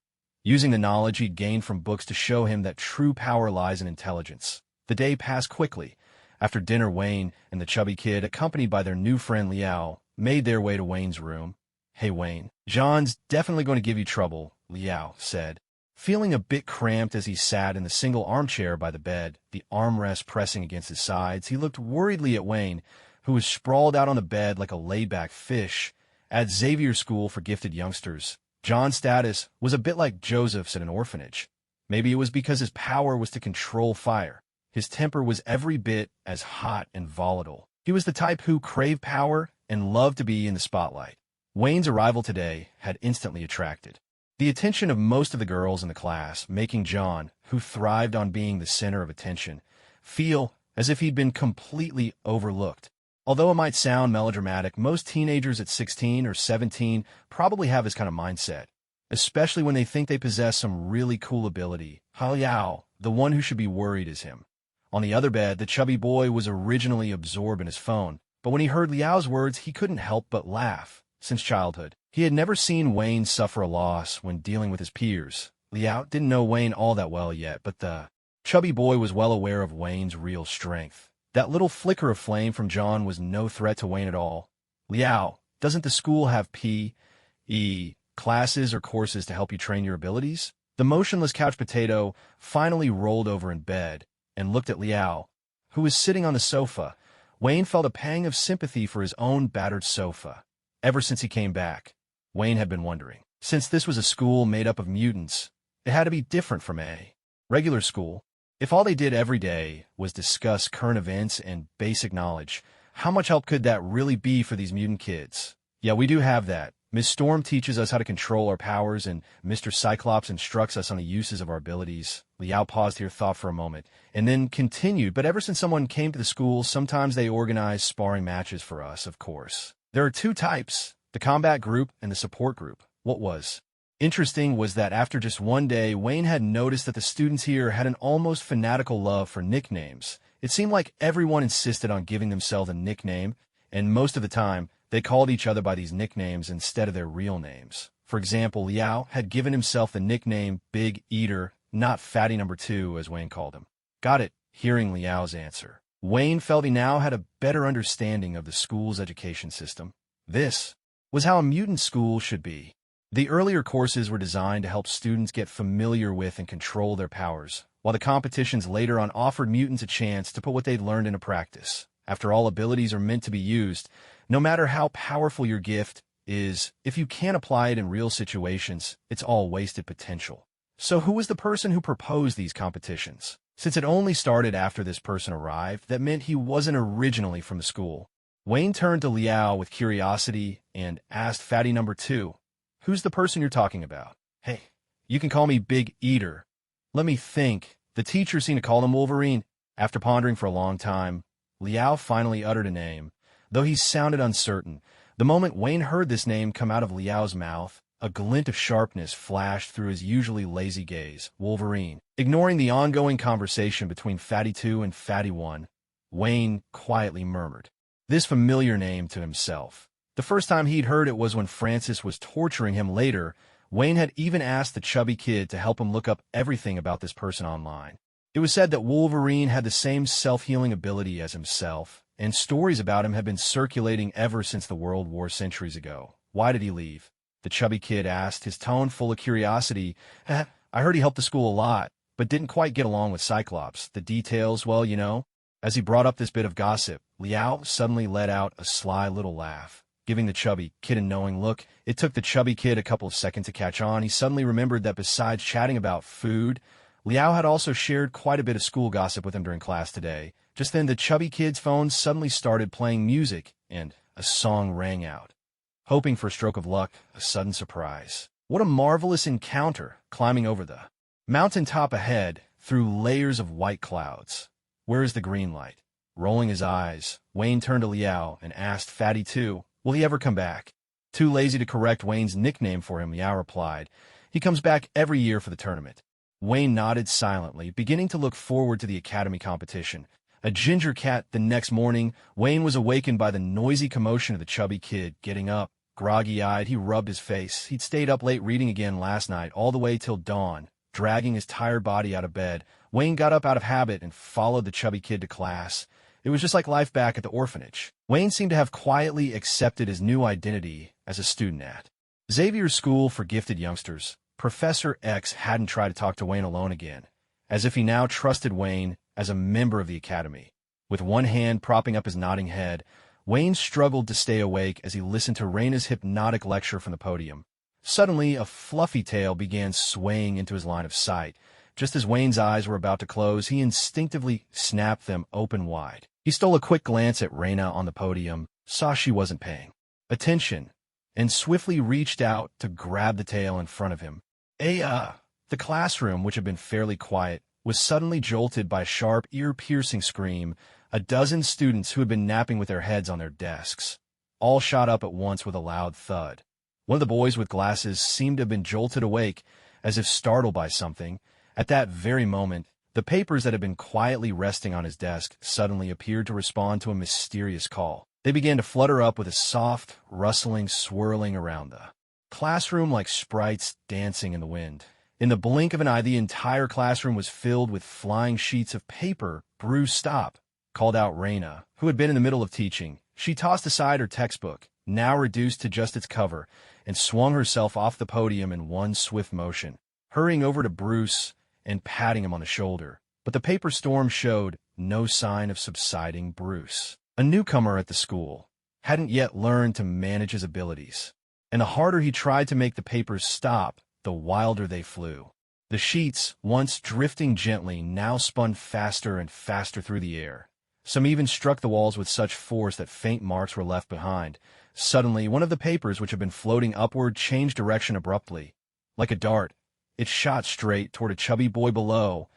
using the knowledge he'd gained from books to show him that true power lies in intelligence. The day passed quickly. After dinner, Wayne and the chubby kid, accompanied by their new friend Liao, made their way to Wayne's room. "Hey, Wayne, John's definitely going to give you trouble," Liao said. Feeling a bit cramped as he sat in the single armchair by the bed, the armrest pressing against his sides, he looked worriedly at Wayne, who was sprawled out on the bed like a laid-back fish. At Xavier's school for gifted youngsters, John's status was a bit like Joseph's at an orphanage. Maybe it was because his power was to control fire. His temper was every bit as hot and volatile. He was the type who craved power and loved to be in the spotlight. Wayne's arrival today had instantly attracted the attention of most of the girls in the class, making John, who thrived on being the center of attention, feel as if he'd been completely overlooked. Although it might sound melodramatic, most teenagers at 16 or 17 probably have this kind of mindset, especially when they think they possess some really cool ability. Liao, the one who should be worried, is him. On the other bed, the chubby boy was originally absorbed in his phone, but when he heard Liao's words, he couldn't help but laugh. Since childhood, he had never seen Wayne suffer a loss when dealing with his peers. Liao didn't know Wayne all that well yet, but the chubby boy was well aware of Wayne's real strength. That little flicker of flame from John was no threat to Wayne at all. Liao, doesn't the school have P.E. classes or courses to help you train your abilities? The motionless couch potato finally rolled over in bed and looked at Liao, who was sitting on the sofa. Wayne felt a pang of sympathy for his own battered sofa. Ever since he came back, Wayne had been wondering. Since this was a school made up of mutants, it had to be different from a regular school. If all they did every day was discuss current events and basic knowledge, how much help could that really be for these mutant kids? Yeah, we do have that. Miss Storm teaches us how to control our powers, and Mr. Cyclops instructs us on the uses of our abilities. Liao paused here, thought for a moment, and then continued, but ever since someone came to the school, sometimes they organize sparring matches for us, of course. There are two types, the combat group and the support group. What was interesting was that after just one day, Wayne had noticed that the students here had an almost fanatical love for nicknames. It seemed like everyone insisted on giving themselves a nickname, and most of the time, they called each other by these nicknames instead of their real names. For example, Liao had given himself the nickname Big Eater, not Fatty Number 2, as Wayne called him. Got it, hearing Liao's answer. Wayne felt he now had a better understanding of the school's education system. This was how a mutant school should be. The earlier courses were designed to help students get familiar with and control their powers, while the competitions later on offered mutants a chance to put what they'd learned into practice. After all, abilities are meant to be used. No matter how powerful your gift is, if you can't apply it in real situations, it's all wasted potential. So who was the person who proposed these competitions? Since it only started after this person arrived, that meant he wasn't originally from the school. Wayne turned to Liao with curiosity and asked Fatty Number 2, "Who's the person you're talking about?" "Hey, you can call me Big Eater." "Let me think." The teacher seemed to call him Wolverine. After pondering for a long time, Liao finally uttered a name, though he sounded uncertain. The moment Wayne heard this name come out of Liao's mouth, a glint of sharpness flashed through his usually lazy gaze. Wolverine. Ignoring the ongoing conversation between Fatty 2 and Fatty 1, Wayne quietly murmured this familiar name to himself. The first time he'd heard it was when Francis was torturing him later. Wayne had even asked the chubby kid to help him look up everything about this person online. It was said that Wolverine had the same self-healing ability as himself, and stories about him had been circulating ever since the World War centuries ago. Why did he leave? The chubby kid asked, his tone full of curiosity. "I heard he helped the school a lot, but didn't quite get along with Cyclops. The details, well, you know." As he brought up this bit of gossip, Liao suddenly let out a sly little laugh, giving the chubby kid a knowing look. It took the chubby kid a couple of seconds to catch on. He suddenly remembered that besides chatting about food, Liao had also shared quite a bit of school gossip with him during class today. Just then, the chubby kid's phone suddenly started playing music, and a song rang out. Hoping for a stroke of luck, a sudden surprise. What a marvelous encounter, climbing over the mountaintop ahead through layers of white clouds. Where is the green light? Rolling his eyes, Wayne turned to Liao and asked Fatty 2, "Will he ever come back?" Too lazy to correct Wayne's nickname for him, Liao replied, "He comes back every year for the tournament." Wayne nodded silently, beginning to look forward to the academy competition. A ginger cat. The next morning, Wayne was awakened by the noisy commotion of the chubby kid. Getting up, groggy-eyed, he rubbed his face. He'd stayed up late reading again last night, all the way till dawn. Dragging his tired body out of bed, Wayne got up out of habit and followed the chubby kid to class. It was just like life back at the orphanage. Wayne seemed to have quietly accepted his new identity as a student at Xavier's School for Gifted Youngsters. Professor X hadn't tried to talk to Wayne alone again, as if he now trusted Wayne as a member of the academy. With one hand propping up his nodding head, Wayne struggled to stay awake as he listened to Raina's hypnotic lecture from the podium. Suddenly, a fluffy tail began swaying into his line of sight. Just as Wayne's eyes were about to close, he instinctively snapped them open wide. He stole a quick glance at Reina on the podium, saw she wasn't paying attention, and swiftly reached out to grab the tail in front of him. The classroom, which had been fairly quiet, was suddenly jolted by a sharp, ear-piercing scream. A dozen students who had been napping with their heads on their desks all shot up at once with a loud thud. One of the boys with glasses seemed to have been jolted awake, as if startled by something. At that very moment, the papers that had been quietly resting on his desk suddenly appeared to respond to a mysterious call. They began to flutter up with a soft, rustling, swirling around the classroom like sprites dancing in the wind. In the blink of an eye, the entire classroom was filled with flying sheets of paper. "Bruce, stop," called out Reina, who had been in the middle of teaching. She tossed aside her textbook, now reduced to just its cover, and swung herself off the podium in one swift motion, hurrying over to Bruce and patting him on the shoulder. But the paper storm showed no sign of subsiding. Bruce, a newcomer at the school, hadn't yet learned to manage his abilities, and the harder he tried to make the papers stop, the wilder they flew. The sheets, once drifting gently, now spun faster and faster through the air. Some even struck the walls with such force that faint marks were left behind. Suddenly, one of the papers, which had been floating upward, changed direction abruptly. Like a dart, it shot straight toward a chubby boy below,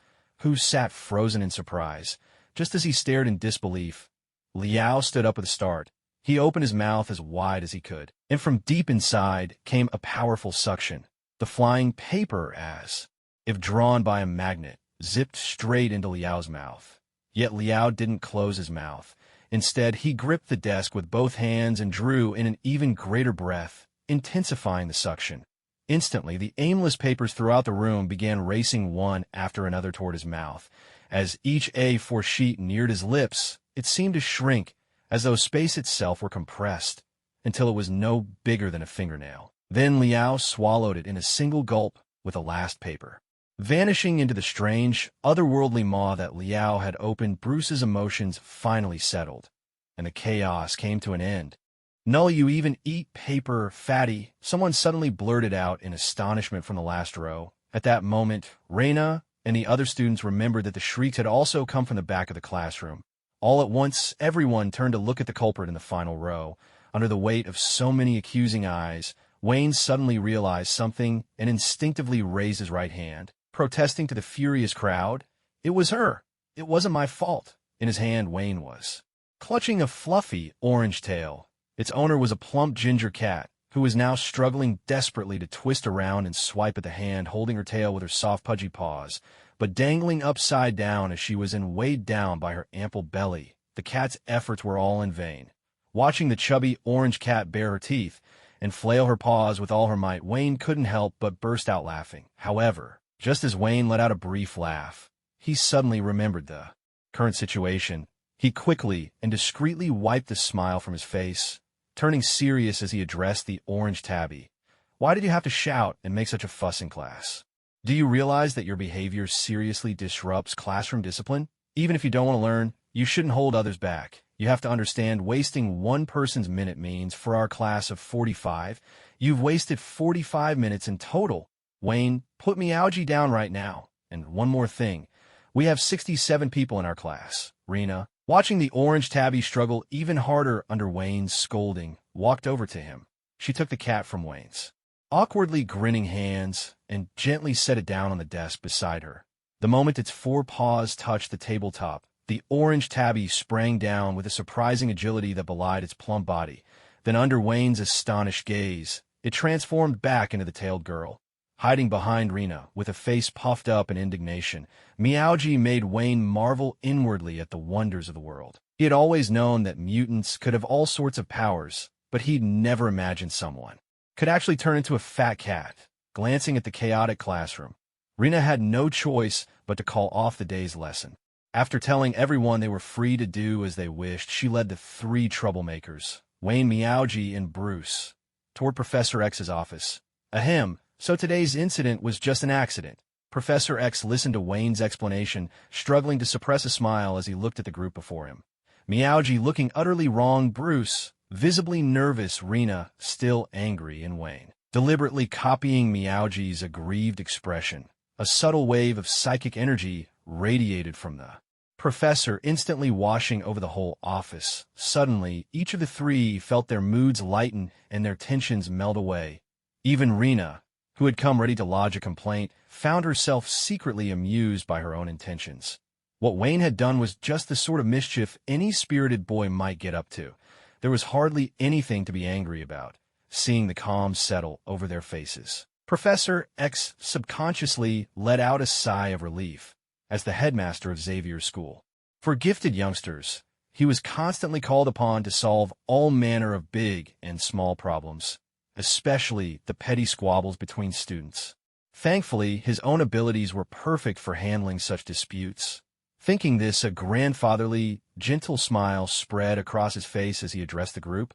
who sat frozen in surprise. Just as he stared in disbelief, Liao stood up with a start. He opened his mouth as wide as he could, and from deep inside came a powerful suction. The flying paper, as if drawn by a magnet, zipped straight into Liao's mouth. Yet Liao didn't close his mouth. Instead, he gripped the desk with both hands and drew in an even greater breath, intensifying the suction. Instantly, the aimless papers throughout the room began racing one after another toward his mouth. As each A4 sheet neared his lips, it seemed to shrink, as though space itself were compressed, until it was no bigger than a fingernail. Then Liao swallowed it in a single gulp with the last paper. Vanishing into the strange, otherworldly maw that Liao had opened, Bruce's emotions finally settled, and the chaos came to an end. "No, you even eat paper, fatty," someone suddenly blurted out in astonishment from the last row. At that moment, Reina and the other students remembered that the shrieks had also come from the back of the classroom. All at once, everyone turned to look at the culprit in the final row. Under the weight of so many accusing eyes, Wayne suddenly realized something and instinctively raised his right hand, protesting to the furious crowd. "It was her. It wasn't my fault." In his hand, Wayne was clutching a fluffy orange tail. Its owner was a plump ginger cat, who was now struggling desperately to twist around and swipe at the hand, holding her tail with her soft, pudgy paws, but dangling upside down as she was weighed down by her ample belly. The cat's efforts were all in vain. Watching the chubby orange cat bare her teeth and flail her paws with all her might, Wayne couldn't help but burst out laughing. However, just as Wayne let out a brief laugh, he suddenly remembered the current situation. He quickly and discreetly wiped the smile from his face, turning serious as he addressed the orange tabby. "Why did you have to shout and make such a fuss in class? Do you realize that your behavior seriously disrupts classroom discipline? Even if you don't want to learn, you shouldn't hold others back. You have to understand, wasting one person's minute means, for our class of 45, you've wasted 45 minutes in total. Wayne, put Meowji down right now. And one more thing. We have 67 people in our class." Reina, watching the orange tabby struggle even harder under Wayne's scolding, walked over to him. She took the cat from Wayne's awkwardly grinning hands and gently set it down on the desk beside her. The moment its four paws touched the tabletop, the orange tabby sprang down with a surprising agility that belied its plump body. Then, under Wayne's astonished gaze, it transformed back into the tailed girl. Hiding behind Reina, with a face puffed up in indignation, Meowji made Wayne marvel inwardly at the wonders of the world. He had always known that mutants could have all sorts of powers, but he'd never imagined someone could actually turn into a fat cat. Glancing at the chaotic classroom, Reina had no choice but to call off the day's lesson. After telling everyone they were free to do as they wished, she led the three troublemakers, Wayne, Meowji, and Bruce, toward Professor X's office. Ahem, so today's incident was just an accident. Professor X listened to Wayne's explanation, struggling to suppress a smile as he looked at the group before him. Meowji looking utterly wrong, Bruce visibly nervous, Reina still angry, and Wayne deliberately copying Meowji's aggrieved expression. A subtle wave of psychic energy radiated from the professor, instantly washing over the whole office. Suddenly, each of the three felt their moods lighten and their tensions melt away. Even Rena, who had come ready to lodge a complaint, found herself secretly amused by her own intentions. What Wayne had done was just the sort of mischief any spirited boy might get up to. There was hardly anything to be angry about, seeing the calm settle over their faces. Professor X subconsciously let out a sigh of relief. As the headmaster of Xavier's school, for gifted youngsters, he was constantly called upon to solve all manner of big and small problems, especially the petty squabbles between students. Thankfully, his own abilities were perfect for handling such disputes. Thinking this, a grandfatherly, gentle smile spread across his face as he addressed the group.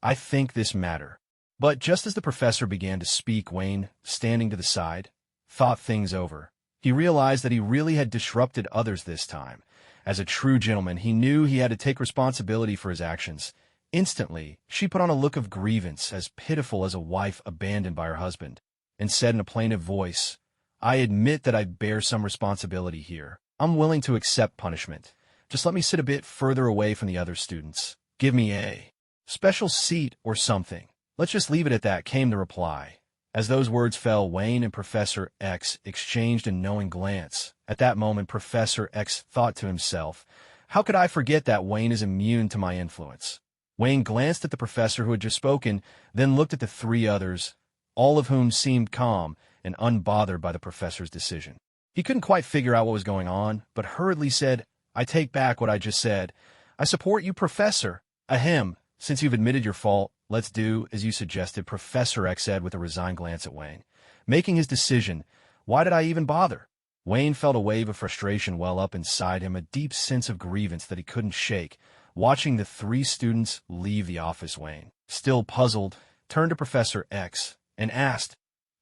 "I think this matter." But just as the professor began to speak, Wayne, standing to the side, thought things over. He realized that he really had disrupted others this time. As a true gentleman, he knew he had to take responsibility for his actions. Instantly, she put on a look of grievance, as pitiful as a wife abandoned by her husband, and said in a plaintive voice, "I admit that I bear some responsibility here. I'm willing to accept punishment. Just let me sit a bit further away from the other students. Give me a special seat or something. Let's just leave it at that," came the reply. As those words fell, Wayne and Professor X exchanged a knowing glance. At that moment, Professor X thought to himself, "How could I forget that Wayne is immune to my influence?" Wayne glanced at the professor who had just spoken, then looked at the three others, all of whom seemed calm and unbothered by the professor's decision. He couldn't quite figure out what was going on, but hurriedly said, "I take back what I just said. I support you, Professor. Ahem, since you've admitted your fault, let's do as you suggested," Professor X said with a resigned glance at Wayne. Making his decision, why did I even bother? Wayne felt a wave of frustration well up inside him, a deep sense of grievance that he couldn't shake. Watching the three students leave the office, Wayne, still puzzled, turned to Professor X and asked,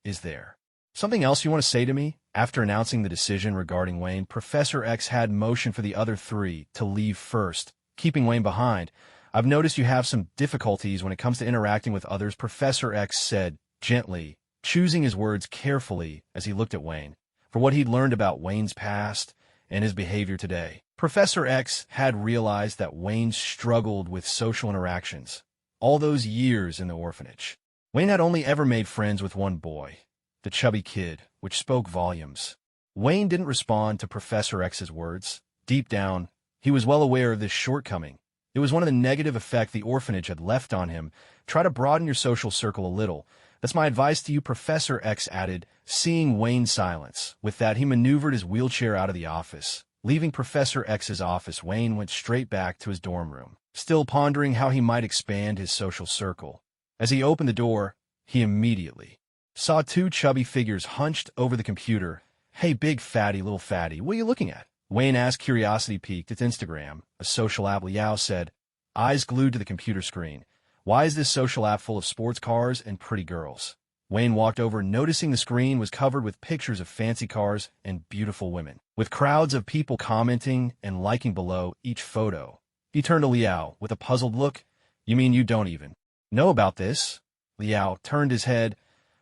"Is there something else you want to say to me?" After announcing the decision regarding Wayne, Professor X had motion for the other three to leave first, keeping Wayne behind. "I've noticed you have some difficulties when it comes to interacting with others," Professor X said gently, choosing his words carefully as he looked at Wayne. For what he'd learned about Wayne's past and his behavior today, Professor X had realized that Wayne struggled with social interactions. All those years in the orphanage, Wayne had only ever made friends with one boy, the chubby kid, which spoke volumes. Wayne didn't respond to Professor X's words. Deep down, he was well aware of this shortcoming. It was one of the negative effects the orphanage had left on him. Try to broaden your social circle a little. That's my advice to you, Professor X added, seeing Wayne's silence. With that, he maneuvered his wheelchair out of the office. Leaving Professor X's office, Wayne went straight back to his dorm room, still pondering how he might expand his social circle. As he opened the door, he immediately saw two chubby figures hunched over the computer. "Hey, big fatty, little fatty, what are you looking at?" Wayne asked, curiosity piqued. "It's Instagram, a social app," Liao said, eyes glued to the computer screen. "Why is this social app full of sports cars and pretty girls?" Wayne walked over, noticing the screen was covered with pictures of fancy cars and beautiful women, with crowds of people commenting and liking below each photo. He turned to Liao with a puzzled look. "You mean you don't even know about this?" Liao turned his head,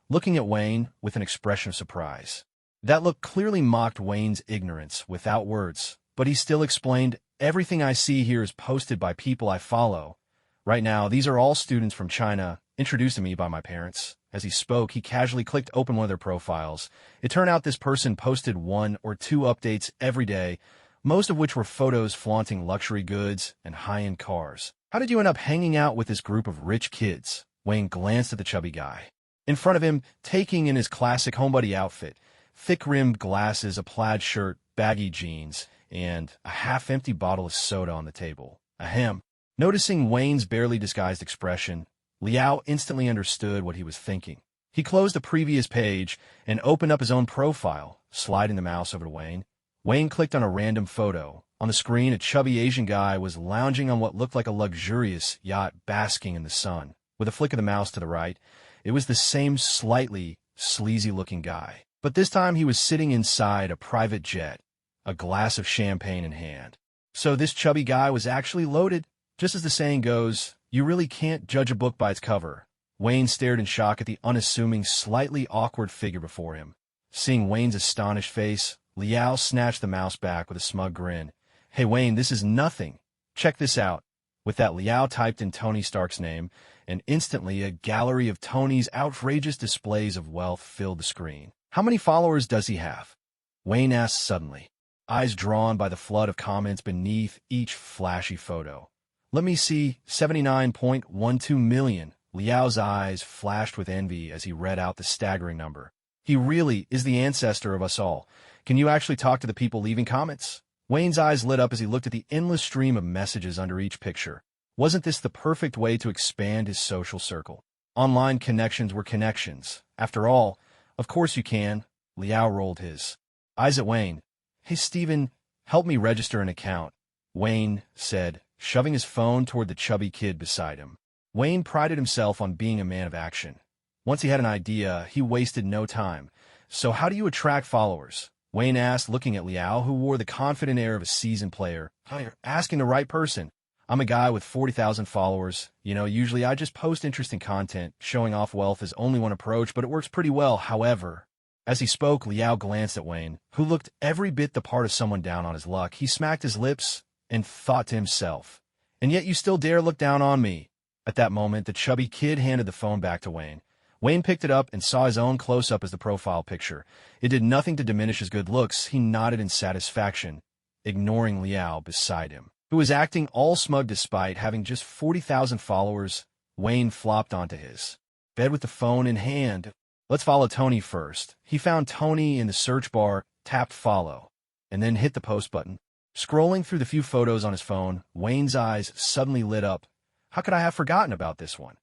looking at Wayne with an expression of surprise. That look clearly mocked Wayne's ignorance without words, but he still explained, "Everything I see here is posted by people I follow. Right now, these are all students from China, introduced to me by my parents." As he spoke, he casually clicked open one of their profiles. It turned out this person posted 1 or 2 updates every day, most of which were photos flaunting luxury goods and high-end cars. "How did you end up hanging out with this group of rich kids?" Wayne glanced at the chubby guy in front of him, taking in his classic homebody outfit, thick-rimmed glasses, a plaid shirt, baggy jeans, and a half-empty bottle of soda on the table. Ahem. Noticing Wayne's barely disguised expression, Liao instantly understood what he was thinking. He closed the previous page and opened up his own profile, sliding the mouse over to Wayne. Wayne clicked on a random photo. On the screen, a chubby Asian guy was lounging on what looked like a luxurious yacht basking in the sun. With a flick of the mouse to the right, it was the same slightly sleazy-looking guy. But this time he was sitting inside a private jet, a glass of champagne in hand. So this chubby guy was actually loaded. Just as the saying goes, you really can't judge a book by its cover. Wayne stared in shock at the unassuming, slightly awkward figure before him. Seeing Wayne's astonished face, Liao snatched the mouse back with a smug grin. "Hey Wayne, this is nothing. Check this out." With that, Liao typed in Tony Stark's name, and instantly a gallery of Tony's outrageous displays of wealth filled the screen. "How many followers does he have?" Wayne asked suddenly, eyes drawn by the flood of comments beneath each flashy photo. "Let me see, 79.12 million. Liao's eyes flashed with envy as he read out the staggering number. "He really is the ancestor of us all. Can you actually talk to the people leaving comments?" Wayne's eyes lit up as he looked at the endless stream of messages under each picture. Wasn't this the perfect way to expand his social circle? Online connections were connections. After all, of course you can. Liao rolled his eyes at Wayne. "Hey, Steven, help me register an account," Wayne said, shoving his phone toward the chubby kid beside him. Wayne prided himself on being a man of action. Once he had an idea, he wasted no time. "So how do you attract followers?" Wayne asked, looking at Liao, who wore the confident air of a seasoned player. "You're asking the right person. I'm a guy with 40,000 followers. Usually I just post interesting content. Showing off wealth is only one approach, but it works pretty well. However..." As he spoke, Liao glanced at Wayne, who looked every bit the part of someone down on his luck. He smacked his lips and thought to himself, "And yet you still dare look down on me." At that moment, the chubby kid handed the phone back to Wayne. Wayne picked it up and saw his own close-up as the profile picture. It did nothing to diminish his good looks. He nodded in satisfaction, ignoring Liao beside him, who was acting all smug despite having just 40,000 followers. Wayne flopped onto his bed with the phone in hand. "Let's follow Tony first." He found Tony in the search bar, tapped follow, and then hit the post button. Scrolling through the few photos on his phone, Wayne's eyes suddenly lit up. How could I have forgotten about this one?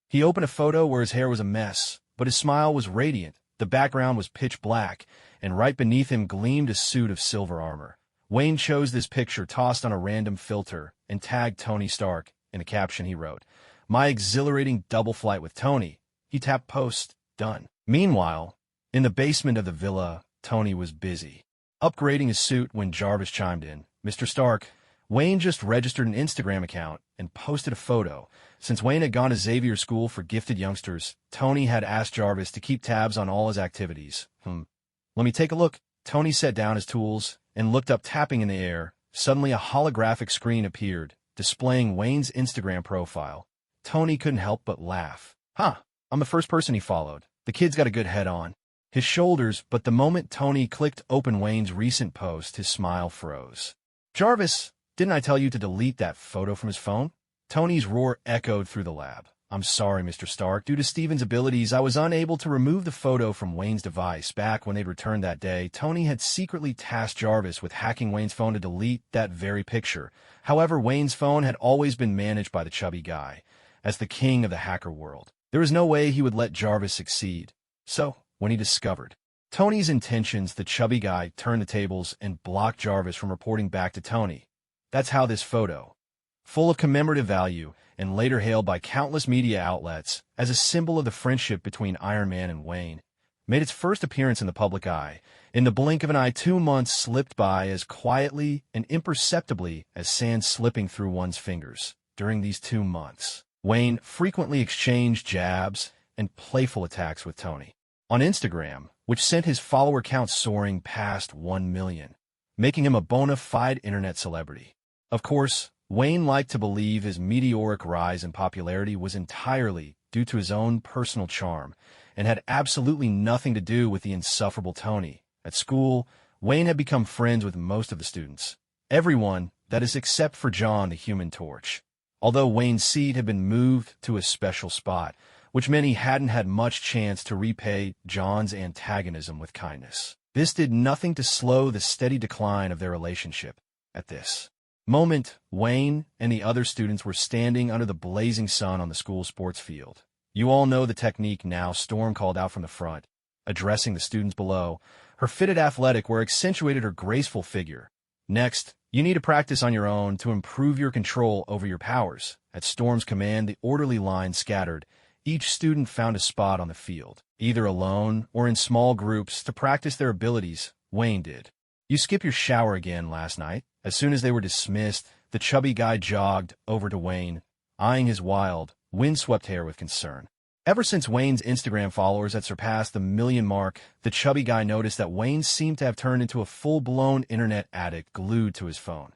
He opened a photo where his hair was a mess, but his smile was radiant. The background was pitch black, and right beneath him gleamed a suit of silver armor. Wayne chose this picture tossed on a random filter and tagged Tony Stark. In a caption he wrote, "My exhilarating double flight with Tony." He tapped post. Done. Meanwhile, in the basement of the villa, Tony was busy upgrading his suit when Jarvis chimed in. "Mr. Stark, Wayne just registered an Instagram account and posted a photo. Since Wayne had gone to Xavier School for Gifted Youngsters, Tony had asked Jarvis to keep tabs on all his activities." Let me take a look." Tony set down his tools and looked up, tapping in the air. Suddenly a holographic screen appeared, displaying Wayne's Instagram profile. Tony couldn't help but laugh. I'm the first person he followed. The kid's got a good head on his shoulders, but the moment Tony clicked open Wayne's recent post, his smile froze. "Jarvis, didn't I tell you to delete that photo from his phone?" Tony's roar echoed through the lab. "I'm sorry, Mr. Stark. Due to Steven's abilities, I was unable to remove the photo from Wayne's device." Back when they'd returned that day, Tony had secretly tasked Jarvis with hacking Wayne's phone to delete that very picture. However, Wayne's phone had always been managed by the chubby guy. As the king of the hacker world, there was no way he would let Jarvis succeed. So, when he discovered Tony's intentions, the chubby guy turned the tables and blocked Jarvis from reporting back to Tony. That's how this photo, full of commemorative value and later hailed by countless media outlets as a symbol of the friendship between Iron Man and Wayne, made its first appearance in the public eye. In the blink of an eye, 2 months slipped by as quietly and imperceptibly as sand slipping through one's fingers. During these 2 months, Wayne frequently exchanged jabs and playful attacks with Tony on Instagram, which sent his follower count soaring past 1 million, making him a bona fide internet celebrity. Of course, Wayne liked to believe his meteoric rise in popularity was entirely due to his own personal charm and had absolutely nothing to do with the insufferable Tony. At school, Wayne had become friends with most of the students. Everyone, that is, except for John the Human Torch. Although Wayne's seat had been moved to a special spot, which meant he hadn't had much chance to repay John's antagonism with kindness. This did nothing to slow the steady decline of their relationship. At this moment, Wayne and the other students were standing under the blazing sun on the school sports field. "You all know the technique now," Storm called out from the front, addressing the students below. Her fitted athletic wear accentuated her graceful figure. "Next, you need to practice on your own to improve your control over your powers." At Storm's command, the orderly line scattered. Each student found a spot on the field, either alone or in small groups, to practice their abilities. Wayne did. "You skip your shower again last night." As soon as they were dismissed, the chubby guy jogged over to Wayne, eyeing his wild, windswept hair with concern. Ever since Wayne's Instagram followers had surpassed the million mark, the chubby guy noticed that Wayne seemed to have turned into a full-blown internet addict glued to his phone,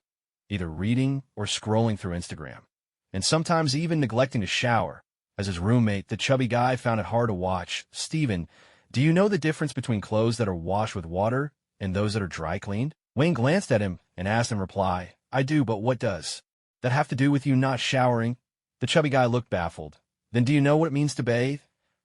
either reading or scrolling through Instagram, and sometimes even neglecting to shower. As his roommate, the chubby guy found it hard to watch. "Steven, do you know the difference between clothes that are washed with water and those that are dry cleaned?" Wayne glanced at him and asked in reply, "I do, but what does that have to do with you not showering?" The chubby guy looked baffled. "Then do you know what it means to bathe?"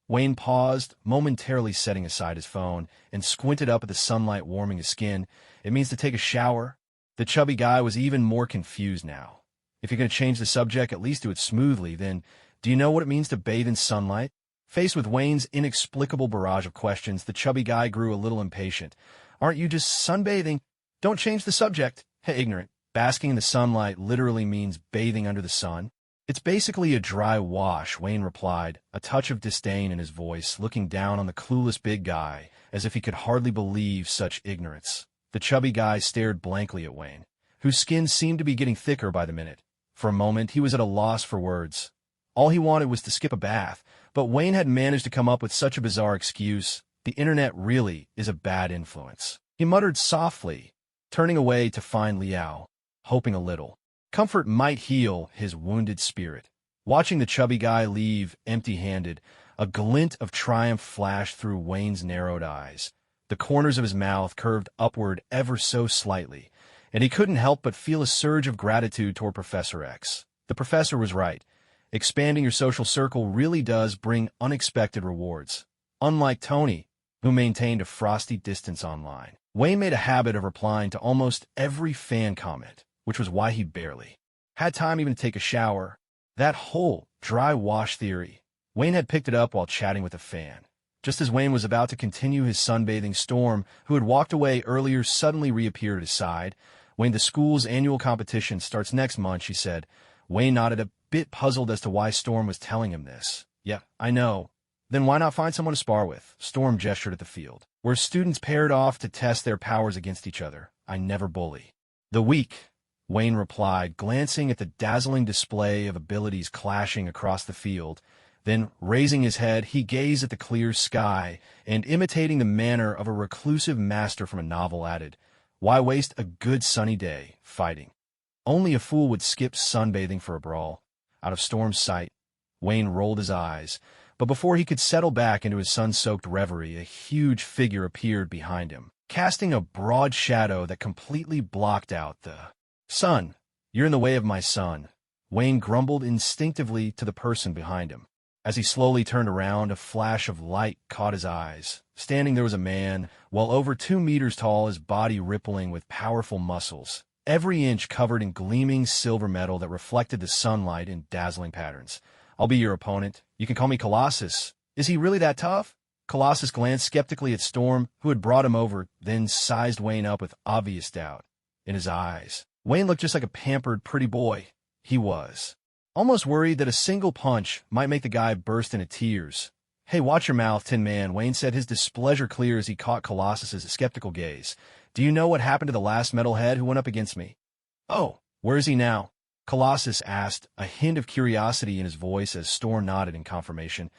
Wayne paused, momentarily setting aside his phone, and squinted up at the sunlight warming his skin. "It means to take a shower." The chubby guy was even more confused now. "If you're going to change the subject, at least do it smoothly. Then, do you know what it means to bathe in sunlight?" Faced with Wayne's inexplicable barrage of questions, the chubby guy grew a little impatient. "Aren't you just sunbathing? Don't change the subject." "Hey, ignorant. Basking in the sunlight literally means bathing under the sun. It's basically a dry wash," Wayne replied, a touch of disdain in his voice, looking down on the clueless big guy, as if he could hardly believe such ignorance. The chubby guy stared blankly at Wayne, whose skin seemed to be getting thicker by the minute. For a moment, he was at a loss for words. All he wanted was to skip a bath, but Wayne had managed to come up with such a bizarre excuse. The internet really is a bad influence. He muttered softly, turning away to find Liao, hoping a little comfort might heal his wounded spirit. Watching the chubby guy leave empty-handed, a glint of triumph flashed through Wayne's narrowed eyes. The corners of his mouth curved upward ever so slightly, and he couldn't help but feel a surge of gratitude toward Professor X. The professor was right. Expanding your social circle really does bring unexpected rewards. Unlike Tony, who maintained a frosty distance online, Wayne made a habit of replying to almost every fan comment, which was why he barely had time even to take a shower. That whole dry wash theory, Wayne had picked it up while chatting with a fan. Just as Wayne was about to continue his sunbathing, Storm, who had walked away earlier, suddenly reappeared at his side. "Wayne, the school's annual competition starts next month," she said. Wayne nodded, a bit puzzled as to why Storm was telling him this. "Yeah, I know." "Then why not find someone to spar with?" Storm gestured at the field, where students paired off to test their powers against each other. "I never bully the weak," Wayne replied, glancing at the dazzling display of abilities clashing across the field. Then, raising his head, he gazed at the clear sky, and imitating the manner of a reclusive master from a novel, added, "Why waste a good sunny day fighting? Only a fool would skip sunbathing for a brawl." Out of Storm's sight, Wayne rolled his eyes, but before he could settle back into his sun-soaked reverie, a huge figure appeared behind him, casting a broad shadow that completely blocked out the sun. "You're in the way of my son," Wayne grumbled instinctively to the person behind him. As he slowly turned around, a flash of light caught his eyes. Standing there was a man, well over 2 meters tall, his body rippling with powerful muscles, every inch covered in gleaming silver metal that reflected the sunlight in dazzling patterns. "I'll be your opponent. You can call me Colossus." "Is he really that tough?" Colossus glanced skeptically at Storm, who had brought him over, then sized Wayne up with obvious doubt in his eyes. Wayne looked just like a pampered, pretty boy. He was almost worried that a single punch might make the guy burst into tears. "Hey, watch your mouth, Tin Man," Wayne said, his displeasure clear as he caught Colossus's skeptical gaze. "Do you know what happened to the last metalhead who went up against me?" "Oh, where is he now?" Colossus asked, a hint of curiosity in his voice as Storm nodded in confirmation.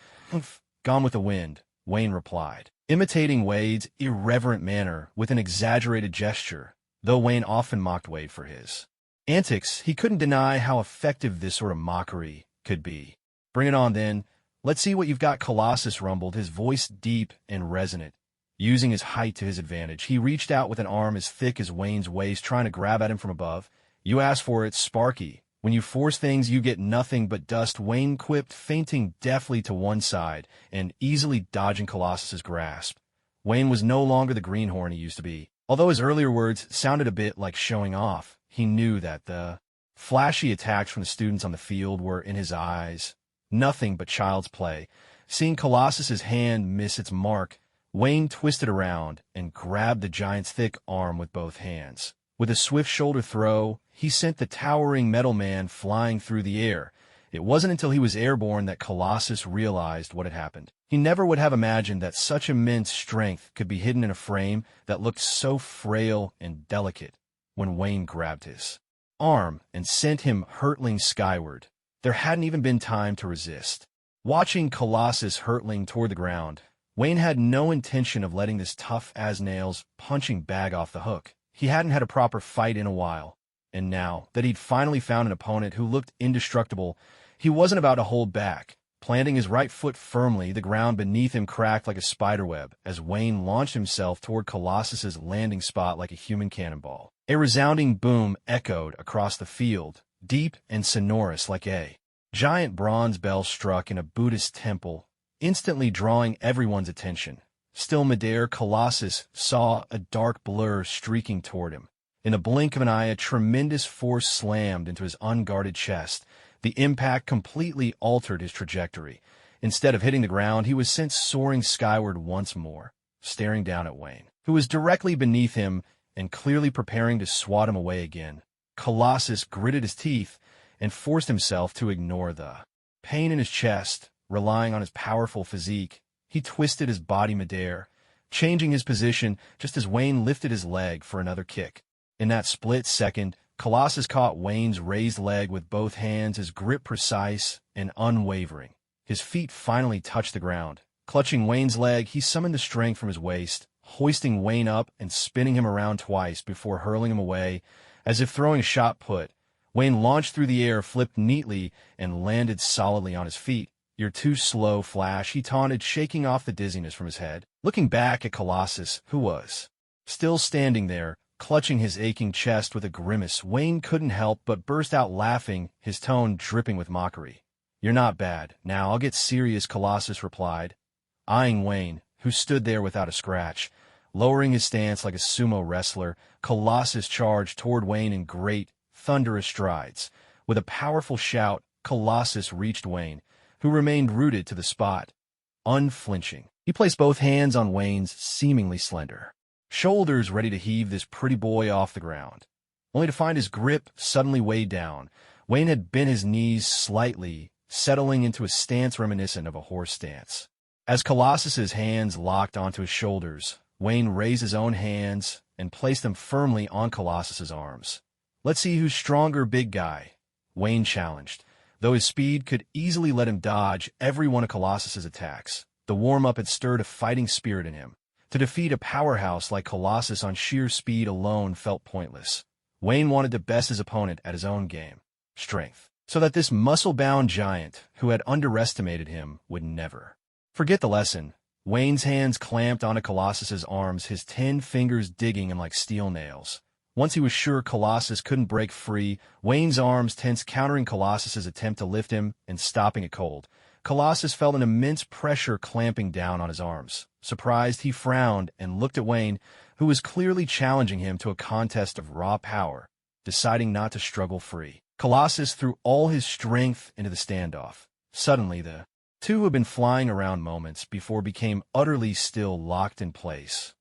"Gone with the wind," Wayne replied, imitating Wade's irreverent manner with an exaggerated gesture, though Wayne often mocked Wade for his antics. He couldn't deny how effective this sort of mockery could be. "Bring it on, then. Let's see what you've got," Colossus rumbled, his voice deep and resonant. Using his height to his advantage, he reached out with an arm as thick as Wayne's waist, trying to grab at him from above. "You asked for it, Sparky. When you force things, you get nothing but dust," Wayne quipped, feinting deftly to one side and easily dodging Colossus's grasp. Wayne was no longer the greenhorn he used to be. Although his earlier words sounded a bit like showing off, he knew that the flashy attacks from the students on the field were, in his eyes, nothing but child's play. Seeing Colossus's hand miss its mark, Wayne twisted around and grabbed the giant's thick arm with both hands. With a swift shoulder throw, he sent the towering metal man flying through the air. It wasn't until he was airborne that Colossus realized what had happened. He never would have imagined that such immense strength could be hidden in a frame that looked so frail and delicate. When Wayne grabbed his arm and sent him hurtling skyward, there hadn't even been time to resist. Watching Colossus hurtling toward the ground, Wayne had no intention of letting this tough-as-nails punching bag off the hook. He hadn't had a proper fight in a while, and now that he'd finally found an opponent who looked indestructible, he wasn't about to hold back. Planting his right foot firmly, the ground beneath him cracked like a spiderweb as Wayne launched himself toward Colossus's landing spot like a human cannonball. A resounding boom echoed across the field, deep and sonorous like a giant bronze bell struck in a Buddhist temple, instantly drawing everyone's attention. Still midair, Colossus saw a dark blur streaking toward him. In a blink of an eye, a tremendous force slammed into his unguarded chest. The impact completely altered his trajectory. Instead of hitting the ground, he was sent soaring skyward once more, staring down at Wayne, who was directly beneath him and clearly preparing to swat him away again. Colossus gritted his teeth and forced himself to ignore the pain in his chest, relying on his powerful physique. He twisted his body midair, changing his position just as Wayne lifted his leg for another kick. In that split second, Colossus caught Wayne's raised leg with both hands, his grip precise and unwavering. His feet finally touched the ground. Clutching Wayne's leg, he summoned the strength from his waist, hoisting Wayne up and spinning him around twice before hurling him away. As if throwing a shot put, Wayne launched through the air, flipped neatly, and landed solidly on his feet. "You're too slow, Flash," he taunted, shaking off the dizziness from his head. Looking back at Colossus, who was still standing there, clutching his aching chest with a grimace, Wayne couldn't help but burst out laughing, his tone dripping with mockery. "You're not bad. Now, I'll get serious," Colossus replied, eyeing Wayne, who stood there without a scratch. Lowering his stance like a sumo wrestler, Colossus charged toward Wayne in great, thunderous strides. With a powerful shout, Colossus reached Wayne, who remained rooted to the spot, unflinching. He placed both hands on Wayne's seemingly slender shoulders, ready to heave this pretty boy off the ground, only to find his grip suddenly weighed down. Wayne had bent his knees slightly, settling into a stance reminiscent of a horse stance. As Colossus's hands locked onto his shoulders, Wayne raised his own hands and placed them firmly on Colossus's arms. "Let's see who's stronger, big guy," Wayne challenged, though his speed could easily let him dodge every one of Colossus's attacks. The warm-up had stirred a fighting spirit in him. To defeat a powerhouse like Colossus on sheer speed alone felt pointless. Wayne wanted to best his opponent at his own game, strength, so that this muscle-bound giant, who had underestimated him, would never forget the lesson. Wayne's hands clamped onto Colossus's arms, his 10 fingers digging him like steel nails. Once he was sure Colossus couldn't break free, Wayne's arms tensed, countering Colossus's attempt to lift him and stopping it cold. Colossus felt an immense pressure clamping down on his arms. Surprised, he frowned and looked at Wayne, who was clearly challenging him to a contest of raw power, deciding not to struggle free. Colossus threw all his strength into the standoff. Suddenly, the two who had been flying around moments before became utterly still, locked in place.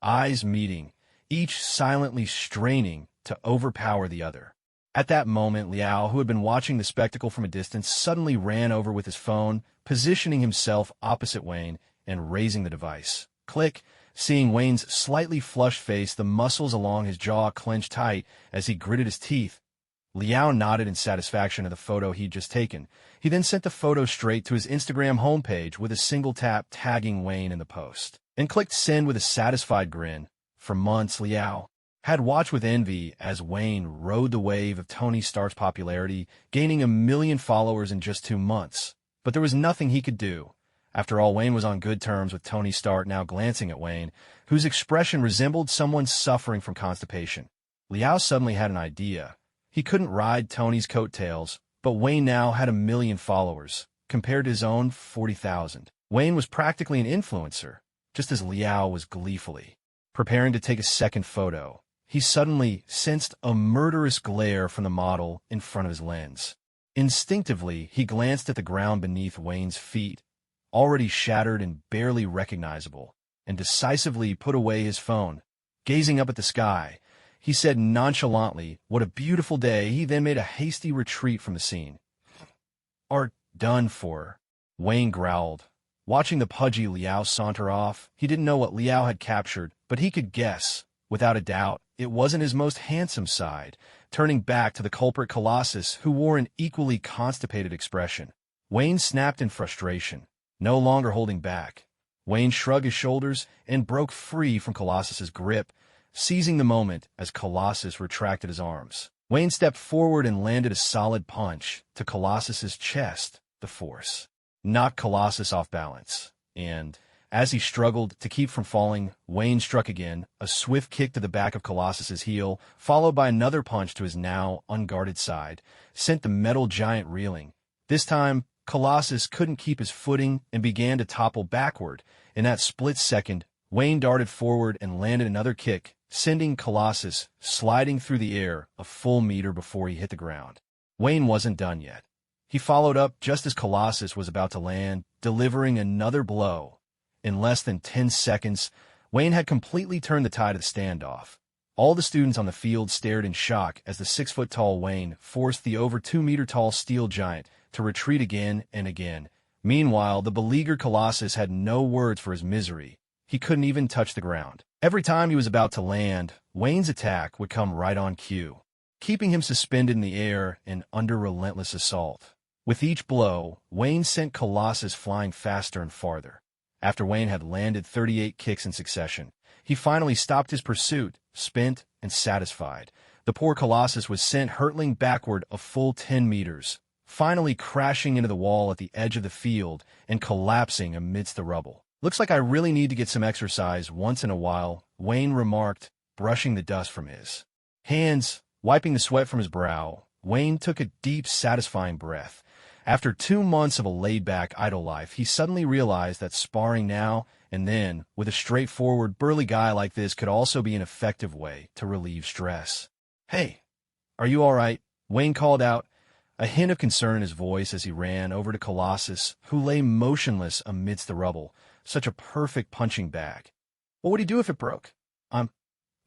Eyes meeting, each silently straining to overpower the other. At that moment, Liao, who had been watching the spectacle from a distance, suddenly ran over with his phone, positioning himself opposite Wayne and raising the device. Click! Seeing Wayne's slightly flushed face, the muscles along his jaw clenched tight as he gritted his teeth. Liao nodded in satisfaction at the photo he'd just taken. He then sent the photo straight to his Instagram homepage with a single tap, tagging Wayne in the post, and clicked send with a satisfied grin. For months, Liao had watched with envy as Wayne rode the wave of Tony Stark's popularity, gaining 1 million followers in just 2 months. But there was nothing he could do. After all, Wayne was on good terms with Tony Stark. Now glancing at Wayne, whose expression resembled someone suffering from constipation, Liao suddenly had an idea. He couldn't ride Tony's coattails, but Wayne now had 1 million followers, compared to his own 40,000. Wayne was practically an influencer, just as Liao was gleefully preparing to take a second photo. He suddenly sensed a murderous glare from the model in front of his lens. Instinctively, he glanced at the ground beneath Wayne's feet, already shattered and barely recognizable, and decisively put away his phone. Gazing up at the sky, he said nonchalantly, "What a beautiful day." He then made a hasty retreat from the scene. "Art done for," Wayne growled. Watching the pudgy Liao saunter off, he didn't know what Liao had captured, but he could guess, without a doubt, it wasn't his most handsome side. Turning back to the culprit Colossus, who wore an equally constipated expression, Wayne snapped in frustration, no longer holding back. Wayne shrugged his shoulders and broke free from Colossus's grip, seizing the moment as Colossus retracted his arms. Wayne stepped forward and landed a solid punch to Colossus's chest. The force knocked Colossus off balance, and as he struggled to keep from falling, Wayne struck again, a swift kick to the back of Colossus's heel, followed by another punch to his now unguarded side, sent the metal giant reeling. This time, Colossus couldn't keep his footing and began to topple backward. In that split second, Wayne darted forward and landed another kick, sending Colossus sliding through the air a full meter before he hit the ground. Wayne wasn't done yet. He followed up just as Colossus was about to land, delivering another blow. In less than 10 seconds, Wayne had completely turned the tide of the standoff. All the students on the field stared in shock as the 6-foot-tall Wayne forced the over 2-meter-tall steel giant to retreat again and again. Meanwhile, the beleaguered Colossus had no words for his misery. He couldn't even touch the ground. Every time he was about to land, Wayne's attack would come right on cue, keeping him suspended in the air and under relentless assault. With each blow, Wayne sent Colossus flying faster and farther. After Wayne had landed 38 kicks in succession, he finally stopped his pursuit, spent and satisfied. The poor Colossus was sent hurtling backward a full 10 meters, finally crashing into the wall at the edge of the field and collapsing amidst the rubble. "Looks like I really need to get some exercise once in a while," Wayne remarked, brushing the dust from his hands. Wiping the sweat from his brow, Wayne took a deep, satisfying breath. After 2 months of a laid-back, idle life, he suddenly realized that sparring now and then with a straightforward, burly guy like this could also be an effective way to relieve stress. "Hey, are you all right?" Wayne called out, a hint of concern in his voice as he ran over to Colossus, who lay motionless amidst the rubble, such a perfect punching bag. "What would he do if it broke?" "I'm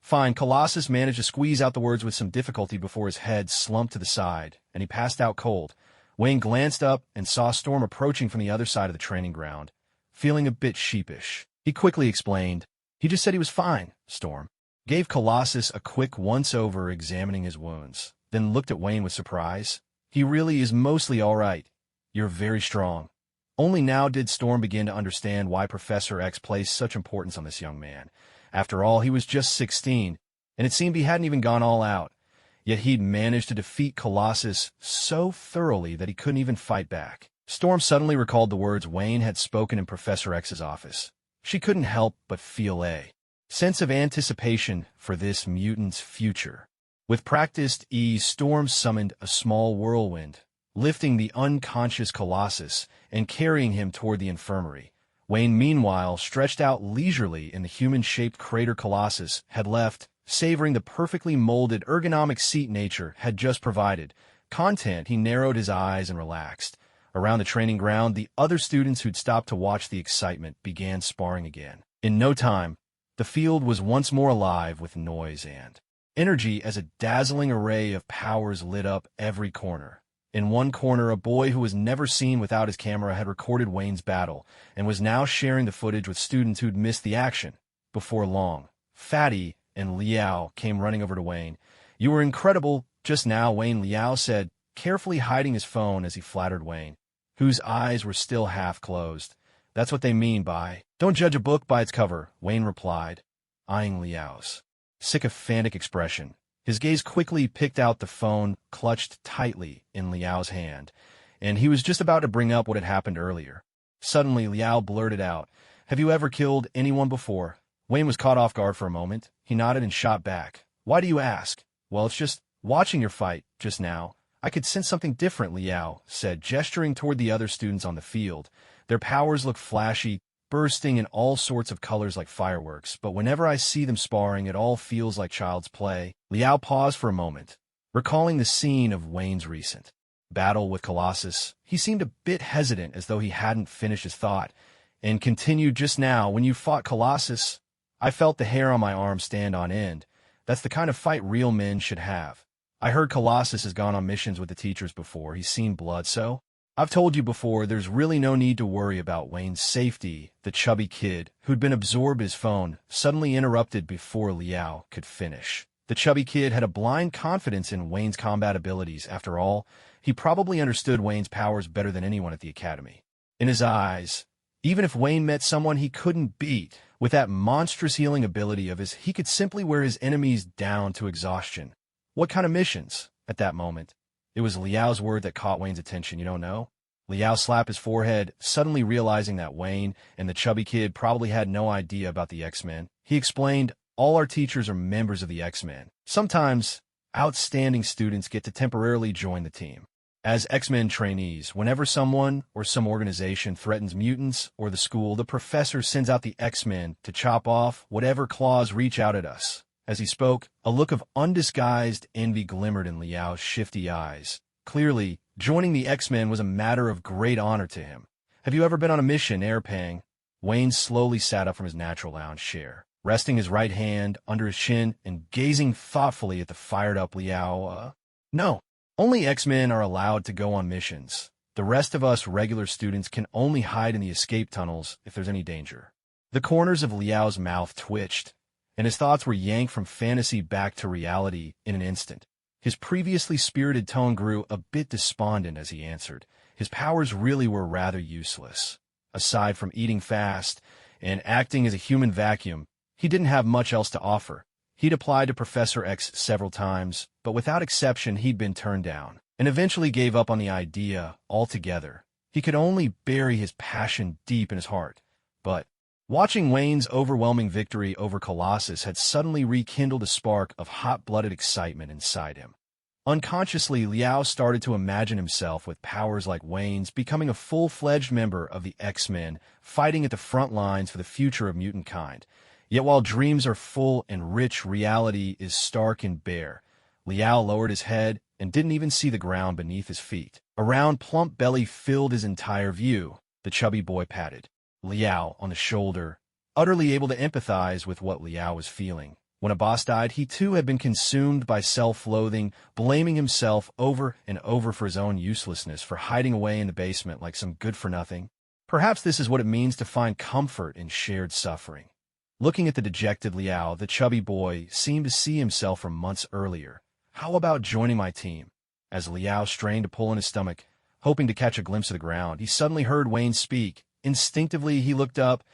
fine." Colossus managed to squeeze out the words with some difficulty before his head slumped to the side, and he passed out cold. Wayne glanced up and saw Storm approaching from the other side of the training ground, feeling a bit sheepish. He quickly explained, "He just said he was fine." Storm gave Colossus a quick once-over examining his wounds, then looked at Wayne with surprise. "He really is mostly all right. You're very strong." Only now did Storm begin to understand why Professor X placed such importance on this young man. After all, he was just 16, and it seemed he hadn't even gone all out. Yet he'd managed to defeat Colossus so thoroughly that he couldn't even fight back. Storm suddenly recalled the words Wayne had spoken in Professor X's office. She couldn't help but feel a sense of anticipation for this mutant's future. With practiced ease, Storm summoned a small whirlwind, lifting the unconscious Colossus and carrying him toward the infirmary. Wayne, meanwhile, stretched out leisurely in the human-shaped crater Colossus had left, savoring the perfectly molded ergonomic seat nature had just provided. Content, he narrowed his eyes and relaxed. Around the training ground, the other students who'd stopped to watch the excitement began sparring again. In no time, the field was once more alive with noise and energy as a dazzling array of powers lit up every corner. In one corner, a boy who was never seen without his camera had recorded Wayne's battle and was now sharing the footage with students who'd missed the action. Before long, Fatty and Liao came running over to Wayne. "You were incredible just now," Wayne, Liao said, carefully hiding his phone as he flattered Wayne, whose eyes were still half closed. "That's what they mean by don't judge a book by its cover," Wayne replied, eyeing Liao's sycophantic expression. His gaze quickly picked out the phone clutched tightly in Liao's hand, and he was just about to bring up what had happened earlier. Suddenly, Liao blurted out, "Have you ever killed anyone before?" Wayne was caught off guard for a moment. He nodded and shot back. "Why do you ask?" "Well, it's just watching your fight just now. I could sense something different," Liao said, gesturing toward the other students on the field. "Their powers look flashy, bursting in all sorts of colors like fireworks, but whenever I see them sparring, it all feels like child's play." Liao paused for a moment, recalling the scene of Wayne's recent battle with Colossus. He seemed a bit hesitant, as though he hadn't finished his thought, and continued, "Just now, when you fought Colossus, I felt the hair on my arm stand on end. That's the kind of fight real men should have. I heard Colossus has gone on missions with the teachers before. He's seen blood, so I've told you before, there's really no need to worry about Wayne's safety." The chubby kid, who'd been absorbed in his phone, suddenly interrupted before Liao could finish. The chubby kid had a blind confidence in Wayne's combat abilities. After all, he probably understood Wayne's powers better than anyone at the academy. In his eyes, even if Wayne met someone he couldn't beat, with that monstrous healing ability of his, he could simply wear his enemies down to exhaustion. What kind of missions? At that moment, it was Liao's word that caught Wayne's attention. You don't know? Liao slapped his forehead, suddenly realizing that Wayne and the chubby kid probably had no idea about the X-Men. He explained, all our teachers are members of the X-Men. Sometimes, outstanding students get to temporarily join the team. As X-Men trainees, whenever someone or some organization threatens mutants or the school, the professor sends out the X-Men to chop off whatever claws reach out at us. As he spoke, a look of undisguised envy glimmered in Liao's shifty eyes. Clearly, joining the X-Men was a matter of great honor to him. Have you ever been on a mission, Pang? Wayne slowly sat up from his natural lounge chair, resting his right hand under his chin and gazing thoughtfully at the fired-up Liao. No. Only X-Men are allowed to go on missions. The rest of us regular students can only hide in the escape tunnels if there's any danger. The corners of Liao's mouth twitched, and his thoughts were yanked from fantasy back to reality in an instant. His previously spirited tone grew a bit despondent as he answered. His powers really were rather useless. Aside from eating fast and acting as a human vacuum, he didn't have much else to offer. He'd applied to Professor X several times, but without exception he'd been turned down, and eventually gave up on the idea altogether. He could only bury his passion deep in his heart. But watching Wayne's overwhelming victory over Colossus had suddenly rekindled a spark of hot-blooded excitement inside him. Unconsciously, Liao started to imagine himself with powers like Wayne's becoming a full-fledged member of the X-Men, fighting at the front lines for the future of mutant kind. Yet while dreams are full and rich, reality is stark and bare. Liao lowered his head and didn't even see the ground beneath his feet. A round, plump belly filled his entire view. The chubby boy patted Liao on the shoulder, utterly able to empathize with what Liao was feeling. When a boss died, he too had been consumed by self-loathing, blaming himself over and over for his own uselessness, for hiding away in the basement like some good-for-nothing. Perhaps this is what it means to find comfort in shared suffering. Looking at the dejected Liao, the chubby boy seemed to see himself from months earlier. How about joining my team? As Liao strained to pull in his stomach, hoping to catch a glimpse of the ground, he suddenly heard Wayne speak. Instinctively, he looked up,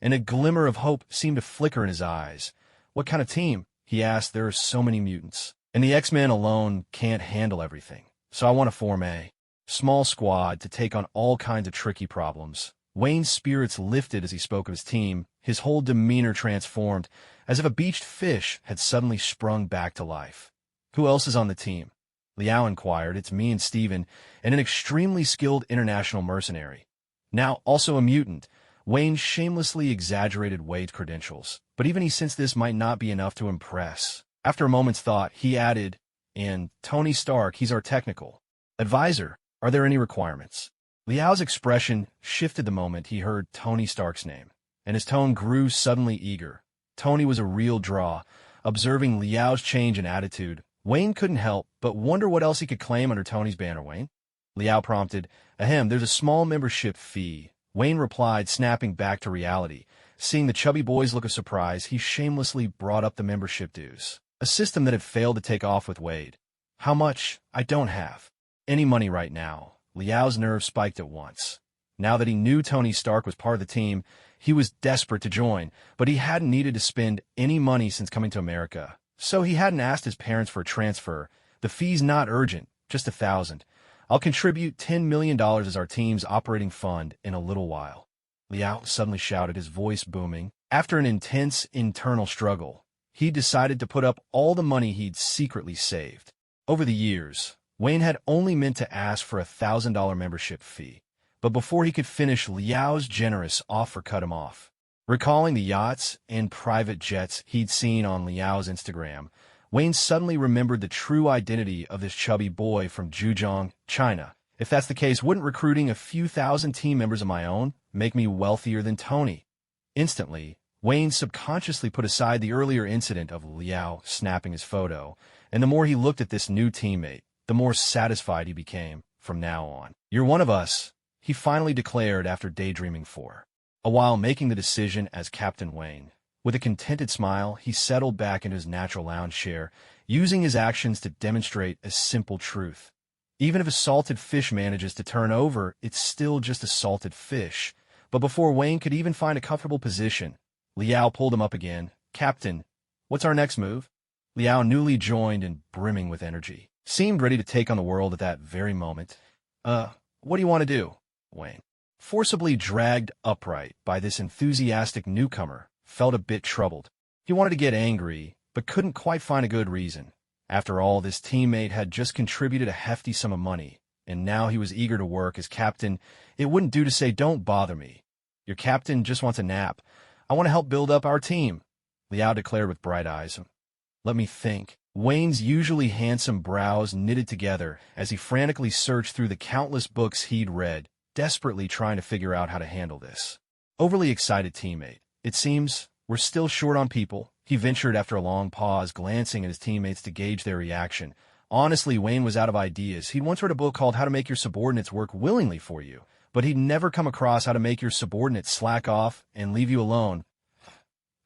and a glimmer of hope seemed to flicker in his eyes. What kind of team? He asked. There are so many mutants, and the X-Men alone can't handle everything. So I want to form a small squad to take on all kinds of tricky problems. Wayne's spirits lifted as he spoke of his team, his whole demeanor transformed, as if a beached fish had suddenly sprung back to life. Who else is on the team? Liao inquired. It's me and Steven, and an extremely skilled international mercenary. Now also a mutant. Wayne shamelessly exaggerated Wade's credentials, but even he sensed this might not be enough to impress. After a moment's thought, he added, and Tony Stark, he's our technical advisor. Are there any requirements? Liao's expression shifted the moment he heard Tony Stark's name, and his tone grew suddenly eager. Tony was a real draw. Observing Liao's change in attitude, Wayne couldn't help but wonder what else he could claim under Tony's banner. Wayne? Liao prompted. Ahem, there's a small membership fee. Wayne replied, snapping back to reality. Seeing the chubby boy's look of surprise, he shamelessly brought up the membership dues, a system that had failed to take off with Wade. How much? I don't have any money right now. Liao's nerves spiked at once. Now that he knew Tony Stark was part of the team, he was desperate to join, but he hadn't needed to spend any money since coming to America. So he hadn't asked his parents for a transfer. The fee's not urgent, just $1,000. I'll contribute $10 million as our team's operating fund in a little while. Liao suddenly shouted, his voice booming. After an intense internal struggle, he decided to put up all the money he'd secretly saved. Over the years, Wayne had only meant to ask for a $1,000 membership fee, but before he could finish, Liao's generous offer cut him off. Recalling the yachts and private jets he'd seen on Liao's Instagram, Wayne suddenly remembered the true identity of this chubby boy from Zhejiang, China. If that's the case, wouldn't recruiting a few thousand team members of my own make me wealthier than Tony? Instantly, Wayne subconsciously put aside the earlier incident of Liao snapping his photo, and the more he looked at this new teammate, the more satisfied he became from now on. You're one of us, he finally declared after daydreaming for a while, making the decision as Captain Wayne. With a contented smile, he settled back into his natural lounge chair, using his actions to demonstrate a simple truth. Even if a salted fish manages to turn over, it's still just a salted fish. But before Wayne could even find a comfortable position, Liao pulled him up again. "Captain, what's our next move?" Liao, newly joined and brimming with energy, seemed ready to take on the world at that very moment. What do you want to do?" Wayne, forcibly dragged upright by this enthusiastic newcomer, felt a bit troubled. He wanted to get angry, but couldn't quite find a good reason. After all, this teammate had just contributed a hefty sum of money, and now he was eager to work as captain. It wouldn't do to say, "Don't bother me. Your captain just wants a nap. I want to help build up our team," Liao declared with bright eyes. "Let me think." Wayne's usually handsome brows knitted together as he frantically searched through the countless books he'd read, desperately trying to figure out how to handle this overly excited teammate. "It seems we're still short on people," he ventured after a long pause, glancing at his teammates to gauge their reaction. Honestly, Wayne was out of ideas. He'd once read a book called How to Make Your Subordinates Work Willingly for You, but he'd never come across how to make your subordinates slack off and leave you alone.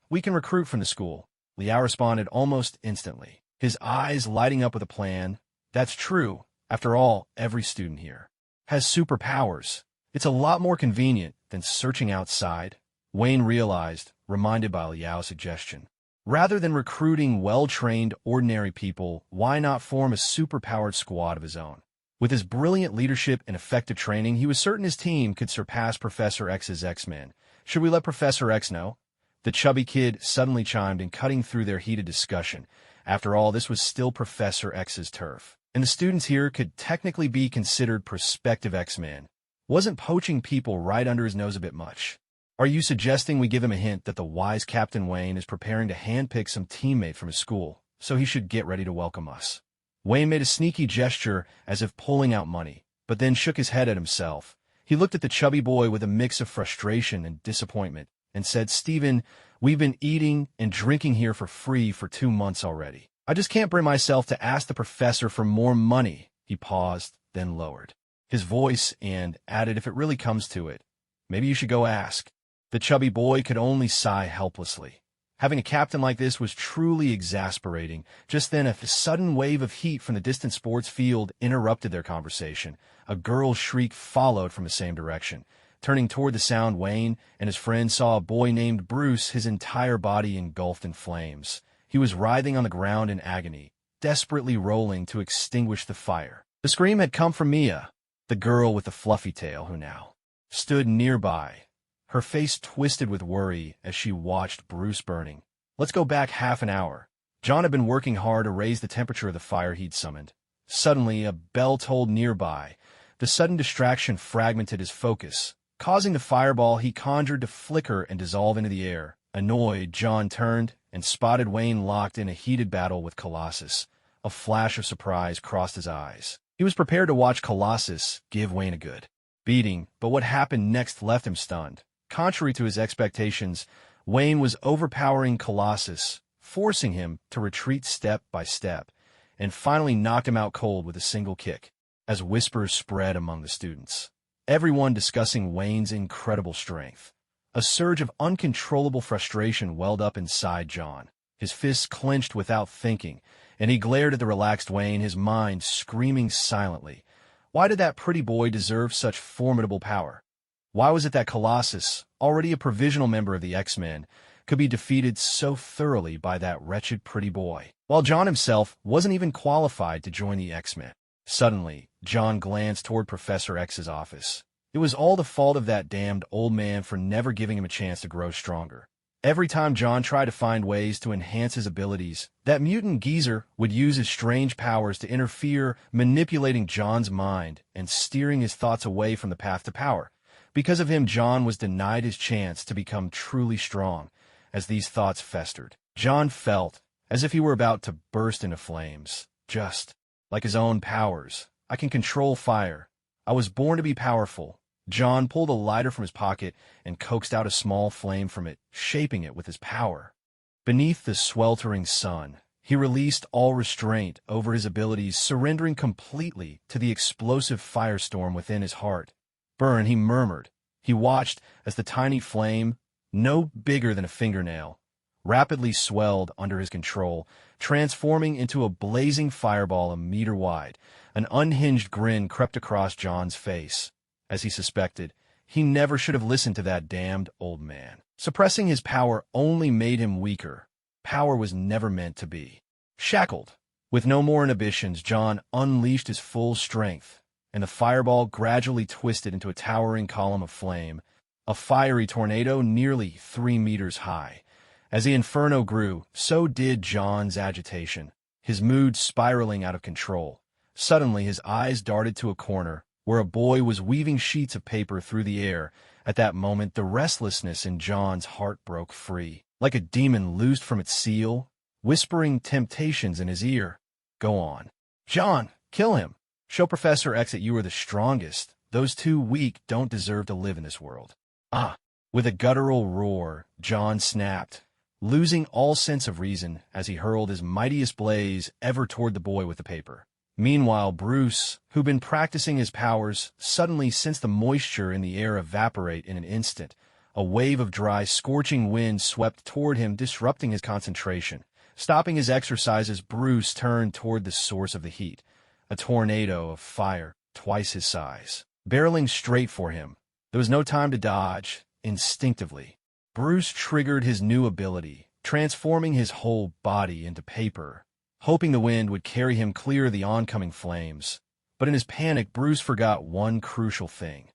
"We can recruit from the school," Liao responded almost instantly, his eyes lighting up with a plan. "That's true. After all, every student here has superpowers. It's a lot more convenient than searching outside," Wayne realized, reminded by Liao's suggestion. Rather than recruiting well-trained, ordinary people, why not form a superpowered squad of his own? With his brilliant leadership and effective training, he was certain his team could surpass Professor X's X-Men. "Should we let Professor X know?" The chubby kid suddenly chimed in, cutting through their heated discussion. After all, this was still Professor X's turf, and the students here could technically be considered prospective X-Men. Wasn't poaching people right under his nose a bit much? "Are you suggesting we give him a hint that the wise Captain Wayne is preparing to handpick some teammate from his school, so he should get ready to welcome us?" Wayne made a sneaky gesture as if pulling out money, but then shook his head at himself. He looked at the chubby boy with a mix of frustration and disappointment, and said, "Stephen, we've been eating and drinking here for free for 2 months already. I just can't bring myself to ask the professor for more money." He paused, then lowered his voice and added, "If it really comes to it, maybe you should go ask." The chubby boy could only sigh helplessly. Having a captain like this was truly exasperating. Just then, a sudden wave of heat from the distant sports field interrupted their conversation. A girl's shriek followed from the same direction. Turning toward the sound, Wayne and his friend saw a boy named Bruce, his entire body engulfed in flames. He was writhing on the ground in agony, desperately rolling to extinguish the fire. The scream had come from Mia, the girl with the fluffy tail, who now stood nearby, her face twisted with worry as she watched Bruce burning. "Let's go back half an hour." John had been working hard to raise the temperature of the fire he'd summoned. Suddenly, a bell tolled nearby. The sudden distraction fragmented his focus, causing the fireball he conjured to flicker and dissolve into the air. Annoyed, John turned and spotted Wayne locked in a heated battle with Colossus. A flash of surprise crossed his eyes. He was prepared to watch Colossus give Wayne a good beating, but what happened next left him stunned. Contrary to his expectations, Wayne was overpowering Colossus, forcing him to retreat step by step, and finally knocked him out cold with a single kick. As whispers spread among the students, everyone discussing Wayne's incredible strength, a surge of uncontrollable frustration welled up inside John. His fists clenched without thinking, and he glared at the relaxed Wayne, his mind screaming silently. Why did that pretty boy deserve such formidable power? Why was it that Colossus, already a provisional member of the X-Men, could be defeated so thoroughly by that wretched pretty boy, while John himself wasn't even qualified to join the X-Men? Suddenly, John glanced toward Professor X's office. It was all the fault of that damned old man for never giving him a chance to grow stronger. Every time John tried to find ways to enhance his abilities, that mutant geezer would use his strange powers to interfere, manipulating John's mind and steering his thoughts away from the path to power. Because of him, John was denied his chance to become truly strong. As these thoughts festered, John felt as if he were about to burst into flames. Just like his own powers. "I can control fire. I was born to be powerful." John pulled a lighter from his pocket and coaxed out a small flame from it, shaping it with his power. Beneath the sweltering sun, he released all restraint over his abilities, surrendering completely to the explosive firestorm within his heart. "Burn," he murmured. He watched as the tiny flame, no bigger than a fingernail, rapidly swelled under his control, transforming into a blazing fireball a meter wide. An unhinged grin crept across John's face. As he suspected, he never should have listened to that damned old man. Suppressing his power only made him weaker. Power was never meant to be. Shackled, with no more inhibitions, John unleashed his full strength, and the fireball gradually twisted into a towering column of flame, a fiery tornado nearly 3 meters high. As the inferno grew, so did John's agitation, his mood spiraling out of control. Suddenly, his eyes darted to a corner, where a boy was weaving sheets of paper through the air. At that moment, the restlessness in John's heart broke free, like a demon loosed from its seal, whispering temptations in his ear. Go on. John, kill him. Show Professor X that you are the strongest. Those too weak don't deserve to live in this world. Ah! With a guttural roar, John snapped, losing all sense of reason as he hurled his mightiest blaze ever toward the boy with the paper. Meanwhile, Bruce, who'd been practicing his powers, suddenly sensed the moisture in the air evaporate in an instant. A wave of dry, scorching wind swept toward him, disrupting his concentration. Stopping his exercises, Bruce turned toward the source of the heat, a tornado of fire twice his size, barreling straight for him. There was no time to dodge. Instinctively, Bruce triggered his new ability, transforming his whole body into paper, hoping the wind would carry him clear of the oncoming flames. But in his panic, Bruce forgot one crucial thing.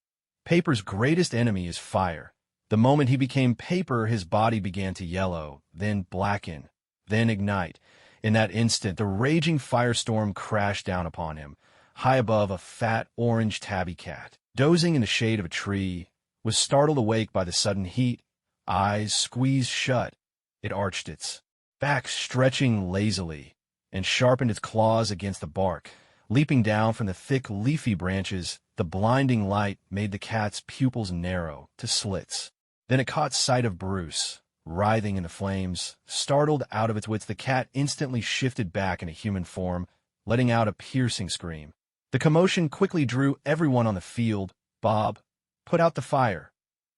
Paper's greatest enemy is fire. The moment he became paper, his body began to yellow, then blacken, then ignite. In that instant, the raging firestorm crashed down upon him. High above, a fat orange tabby cat, dozing in the shade of a tree, was startled awake by the sudden heat. Eyes squeezed shut, it arched its back, stretching lazily, and sharpened its claws against the bark. Leaping down from the thick, leafy branches, the blinding light made the cat's pupils narrow to slits. Then it caught sight of Bruce, writhing in the flames. Startled out of its wits, the cat instantly shifted back into human form, letting out a piercing scream. The commotion quickly drew everyone on the field. Bob, put out the fire.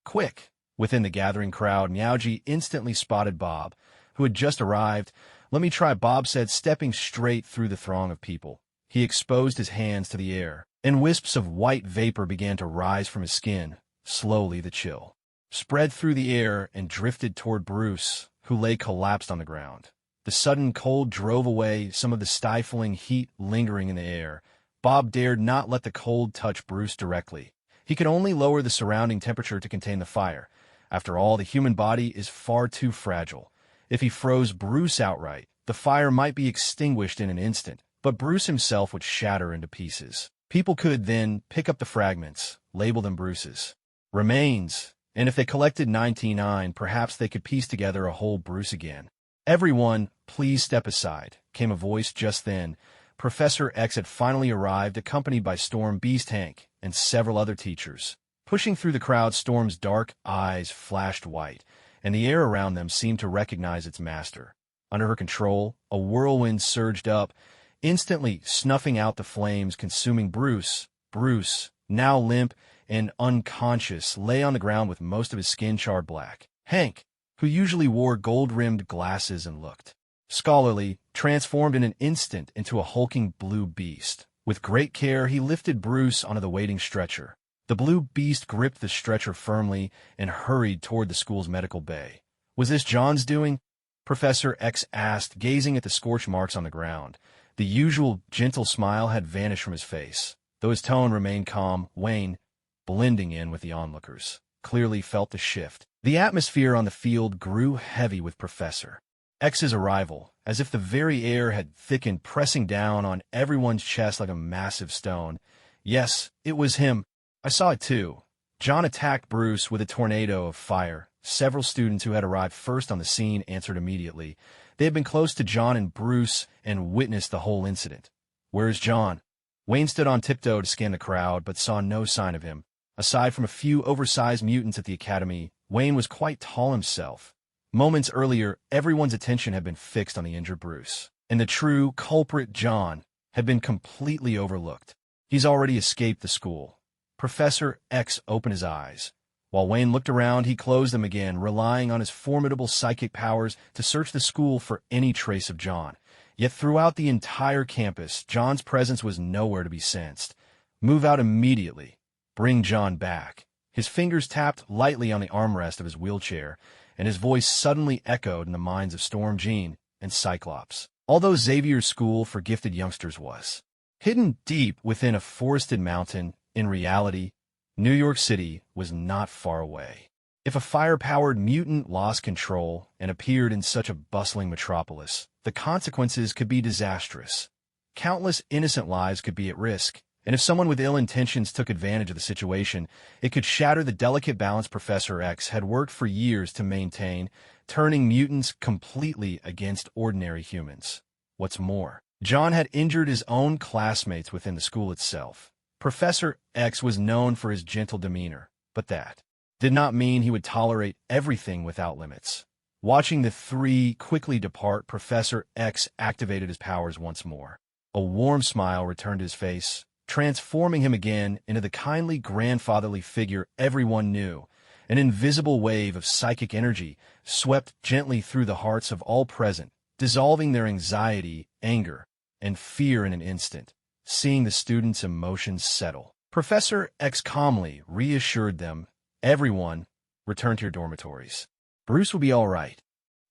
Quick! Within the gathering crowd, Meowji instantly spotted Bob, who had just arrived. Let me try, Bob said, stepping straight through the throng of people. He exposed his hands to the air, and wisps of white vapor began to rise from his skin. Slowly, the chill spread through the air and drifted toward Bruce, who lay collapsed on the ground. The sudden cold drove away some of the stifling heat lingering in the air. Bob dared not let the cold touch Bruce directly. He could only lower the surrounding temperature to contain the fire. After all, the human body is far too fragile. If he froze Bruce outright, the fire might be extinguished in an instant, but Bruce himself would shatter into pieces. People could then pick up the fragments, label them Bruce's remains, and if they collected 99, perhaps they could piece together a whole Bruce again. Everyone, please step aside, came a voice just then. Professor X had finally arrived, accompanied by Storm Beast Hank and several other teachers. Pushing through the crowd, Storm's dark eyes flashed white, and the air around them seemed to recognize its master. Under her control, a whirlwind surged up, instantly snuffing out the flames, consuming Bruce. Bruce, now limp and unconscious, lay on the ground with most of his skin charred black. Hank, who usually wore gold-rimmed glasses and looked scholarly, transformed in an instant into a hulking blue beast. With great care, he lifted Bruce onto the waiting stretcher. The blue beast gripped the stretcher firmly and hurried toward the school's medical bay. Was this John's doing? Professor X asked, gazing at the scorch marks on the ground. The usual gentle smile had vanished from his face, though his tone remained calm. Wayne, blending in with the onlookers, clearly felt the shift. The atmosphere on the field grew heavy with Professor X's arrival, as if the very air had thickened, pressing down on everyone's chest like a massive stone. Yes, it was him. I saw it too. John attacked Bruce with a tornado of fire. Several students who had arrived first on the scene answered immediately. They had been close to John and Bruce and witnessed the whole incident. Where is John? Wayne stood on tiptoe to scan the crowd, but saw no sign of him. Aside from a few oversized mutants at the academy, Wayne was quite tall himself. Moments earlier, everyone's attention had been fixed on the injured Bruce, and the true culprit, John, had been completely overlooked. He's already escaped the school. Professor X opened his eyes, While Wayne looked around, he closed them again, relying on his formidable psychic powers to search the school for any trace of John. Yet throughout the entire campus, John's presence was nowhere to be sensed. "Move out immediately. Bring John back." His fingers tapped lightly on the armrest of his wheelchair, and his voice suddenly echoed in the minds of Storm Jean and Cyclops. Although Xavier's school for gifted youngsters was hidden deep within a forested mountain, in reality, New York City was not far away. If a fire-powered mutant lost control and appeared in such a bustling metropolis, the consequences could be disastrous. Countless innocent lives could be at risk, and if someone with ill intentions took advantage of the situation, it could shatter the delicate balance Professor X had worked for years to maintain, turning mutants completely against ordinary humans. What's more, John had injured his own classmates within the school itself. Professor X was known for his gentle demeanor, but that did not mean he would tolerate everything without limits. Watching the three quickly depart, Professor X activated his powers once more. A warm smile returned to his face, transforming him again into the kindly grandfatherly figure everyone knew. An invisible wave of psychic energy swept gently through the hearts of all present, dissolving their anxiety, anger, and fear in an instant. Seeing the students' emotions settle, Professor X calmly reassured them, "Everyone, return to your dormitories. Bruce will be all right."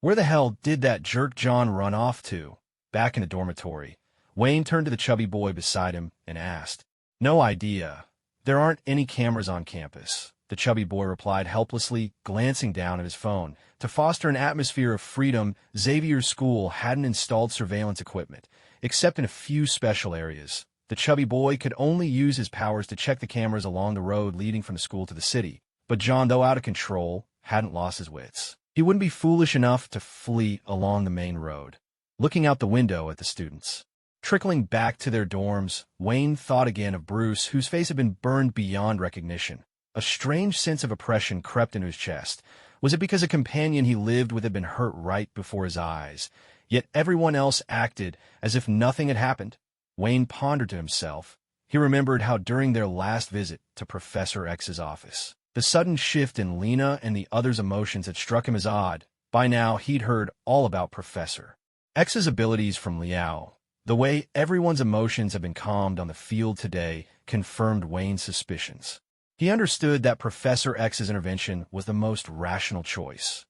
Where the hell did that jerk John run off to? Back in the dormitory, Wayne turned to the chubby boy beside him and asked, "No idea. There aren't any cameras on campus," the chubby boy replied helplessly, glancing down at his phone. To foster an atmosphere of freedom, Xavier's school hadn't installed surveillance equipment, except in a few special areas. The chubby boy could only use his powers to check the cameras along the road leading from the school to the city. But John, though out of control, hadn't lost his wits. He wouldn't be foolish enough to flee along the main road. Looking out the window at the students trickling back to their dorms, Wayne thought again of Bruce, whose face had been burned beyond recognition. A strange sense of oppression crept into his chest. Was it because a companion he lived with had been hurt right before his eyes? Yet everyone else acted as if nothing had happened. Wayne pondered to himself. He remembered how during their last visit to Professor X's office, the sudden shift in Lena and the others' emotions had struck him as odd. By now, he'd heard all about Professor X's abilities from Liao. The way everyone's emotions had been calmed on the field today confirmed Wayne's suspicions. He understood that Professor X's intervention was the most rational choice.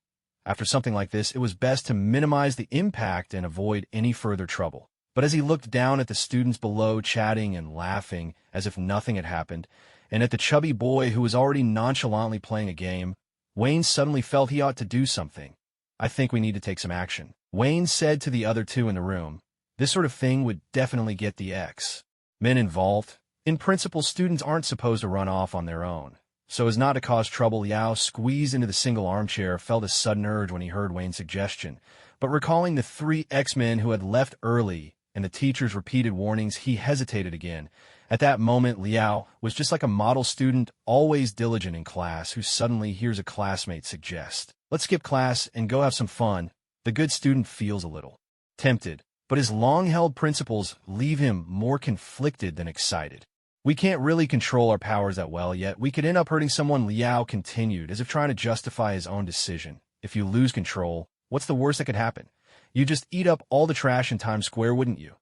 After something like this, it was best to minimize the impact and avoid any further trouble. But as he looked down at the students below chatting and laughing as if nothing had happened, and at the chubby boy who was already nonchalantly playing a game, Wayne suddenly felt he ought to do something. "I think we need to take some action," Wayne said to the other two in the room. "This sort of thing would definitely get the men involved. In principle, students aren't supposed to run off on their own." So as not to cause trouble, Yao, squeezed into the single armchair, felt a sudden urge when he heard Wayne's suggestion. But recalling the three X-Men who had left early and the teacher's repeated warnings, he hesitated again. At that moment, Liao was just like a model student, always diligent in class, who suddenly hears a classmate suggest, "Let's skip class and go have some fun." The good student feels a little tempted, but his long-held principles leave him more conflicted than excited. "We can't really control our powers that well yet. We could end up hurting someone," Liao continued, as if trying to justify his own decision. "If you lose control, what's the worst that could happen? You'd just eat up all the trash in Times Square, wouldn't you?"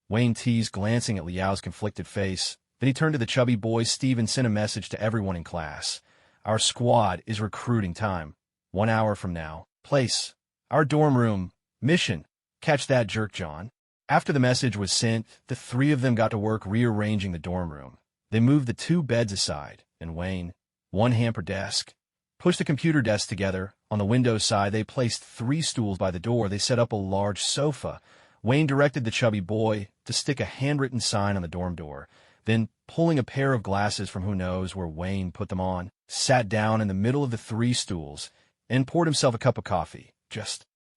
Wayne teased, glancing at Liao's conflicted face. Then he turned to the chubby boy. "Steve, and sent a message to everyone in class. Our squad is recruiting time. 1 hour from now. Place. Our dorm room. Mission. Catch that jerk, John." After the message was sent, the three of them got to work rearranging the dorm room. They moved the 2 beds aside, and Wayne, one hand per desk, pushed the computer desks together. On the window side, they placed 3 stools by the door. They set up a large sofa. Wayne directed the chubby boy to stick a handwritten sign on the dorm door. Then, pulling a pair of glasses from who knows where, Wayne put them on, sat down in the middle of the 3 stools, and poured himself a cup of coffee.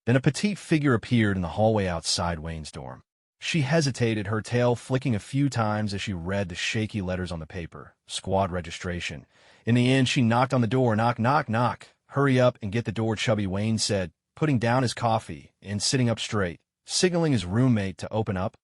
Then a petite figure appeared in the hallway outside Wayne's dorm. She hesitated, her tail flicking a few times as she read the shaky letters on the paper. Squad registration. In the end, she knocked on the door. "Knock, knock, knock. Hurry up and get the door," Chubby Wayne said, putting down his coffee and sitting up straight, signaling his roommate to open up.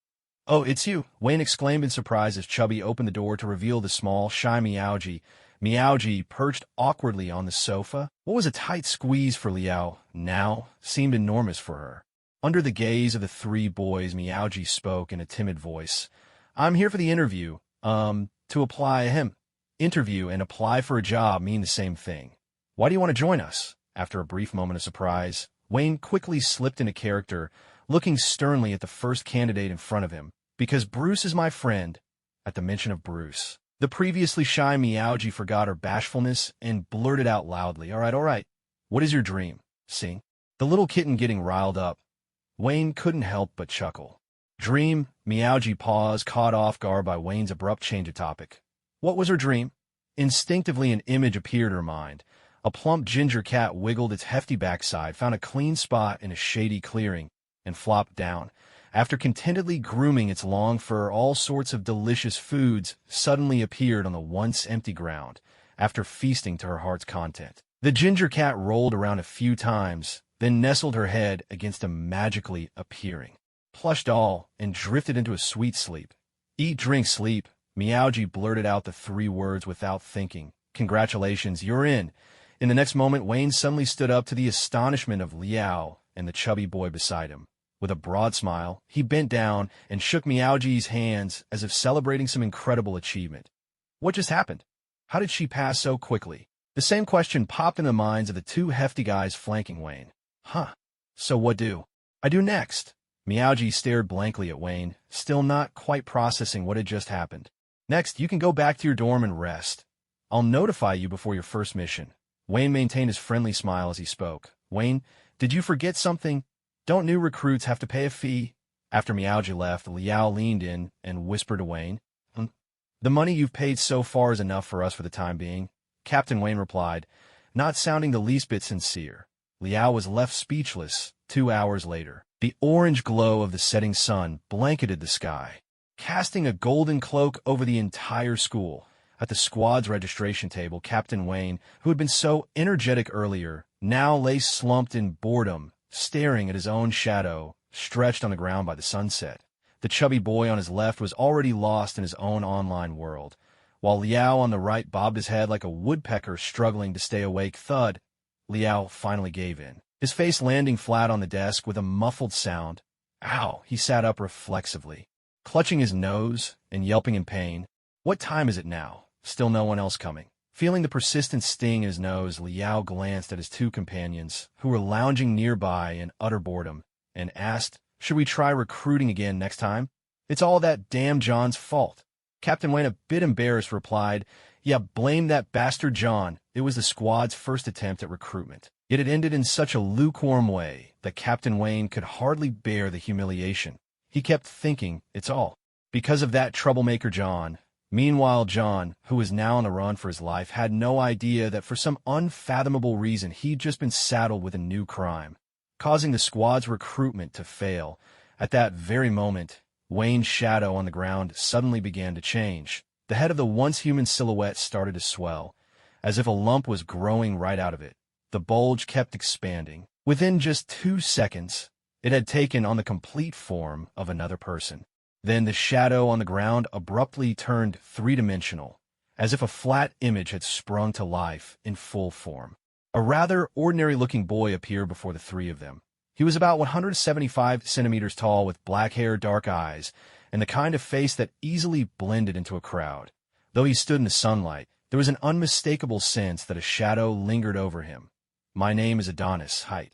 "Oh, it's you," Wayne exclaimed in surprise as Chubby opened the door to reveal the small, shy Meowji. Miaoji perched awkwardly on the sofa. What was a tight squeeze for Liao now seemed enormous for her. Under the gaze of the three boys, Miaoji spoke in a timid voice. I'm here for the interview. To apply interview and apply for a job mean the same thing. Why do you want to join us? After a brief moment of surprise, Wayne quickly slipped into character, looking sternly at the first candidate in front of him. Because Bruce is my friend. At the mention of Bruce, the previously shy Miaoji forgot her bashfulness and blurted out loudly, all right. What is your dream? Sing. The little kitten getting riled up. Wayne couldn't help but chuckle. Dream? Miaoji paused, caught off guard by Wayne's abrupt change of topic. What was her dream? Instinctively an image appeared in her mind. A plump ginger cat wiggled its hefty backside, found a clean spot in a shady clearing, and flopped down. After contentedly grooming its long fur, all sorts of delicious foods suddenly appeared on the once empty ground, after feasting to her heart's content. The ginger cat rolled around a few times, then nestled her head against a magically appearing plush doll and drifted into a sweet sleep. Eat, drink, sleep. Miaoji blurted out the three words without thinking. Congratulations, you're in. In the next moment, Wayne suddenly stood up to the astonishment of Liao and the chubby boy beside him. With a broad smile, he bent down and shook Miaoji's hands as if celebrating some incredible achievement. What just happened? How did she pass so quickly? The same question popped in the minds of the two hefty guys flanking Wayne. So what do I do next? Miaoji stared blankly at Wayne, still not quite processing what had just happened. Next, you can go back to your dorm and rest. I'll notify you before your first mission. Wayne maintained his friendly smile as he spoke. Wayne, did you forget something? Don't new recruits have to pay a fee? After Miaoji left, Liao leaned in and whispered to Wayne. The money you've paid so far is enough for us for the time being. Captain Wayne replied, not sounding the least bit sincere. Liao was left speechless 2 hours later. The orange glow of the setting sun blanketed the sky, casting a golden cloak over the entire school. At the squad's registration table, Captain Wayne, who had been so energetic earlier, now lay slumped in boredom, staring at his own shadow, stretched on the ground by the sunset. The chubby boy on his left was already lost in his own online world, while Liao on the right bobbed his head like a woodpecker struggling to stay awake. Thud. Liao finally gave in, his face landing flat on the desk with a muffled sound. Ow! He sat up reflexively, clutching his nose and yelping in pain. What time is it now? Still no one else coming. Feeling the persistent sting in his nose, Liao glanced at his two companions, who were lounging nearby in utter boredom, and asked, should we try recruiting again next time? It's all that damn John's fault. Captain Wayne, a bit embarrassed, replied, yeah, blame that bastard John. It was the squad's first attempt at recruitment. Yet it ended in such a lukewarm way that Captain Wayne could hardly bear the humiliation. He kept thinking, it's all because of that troublemaker John. Meanwhile, John, who was now on the run for his life, had no idea that for some unfathomable reason he'd just been saddled with a new crime, causing the squad's recruitment to fail. At that very moment, Wayne's shadow on the ground suddenly began to change. The head of the once human silhouette started to swell, as if a lump was growing right out of it. The bulge kept expanding. Within just 2 seconds, it had taken on the complete form of another person. Then the shadow on the ground abruptly turned three-dimensional, as if a flat image had sprung to life in full form. A rather ordinary-looking boy appeared before the three of them. He was about 175 centimeters tall, with black hair, dark eyes, and the kind of face that easily blended into a crowd. Though he stood in the sunlight, there was an unmistakable sense that a shadow lingered over him. My name is Adonis, height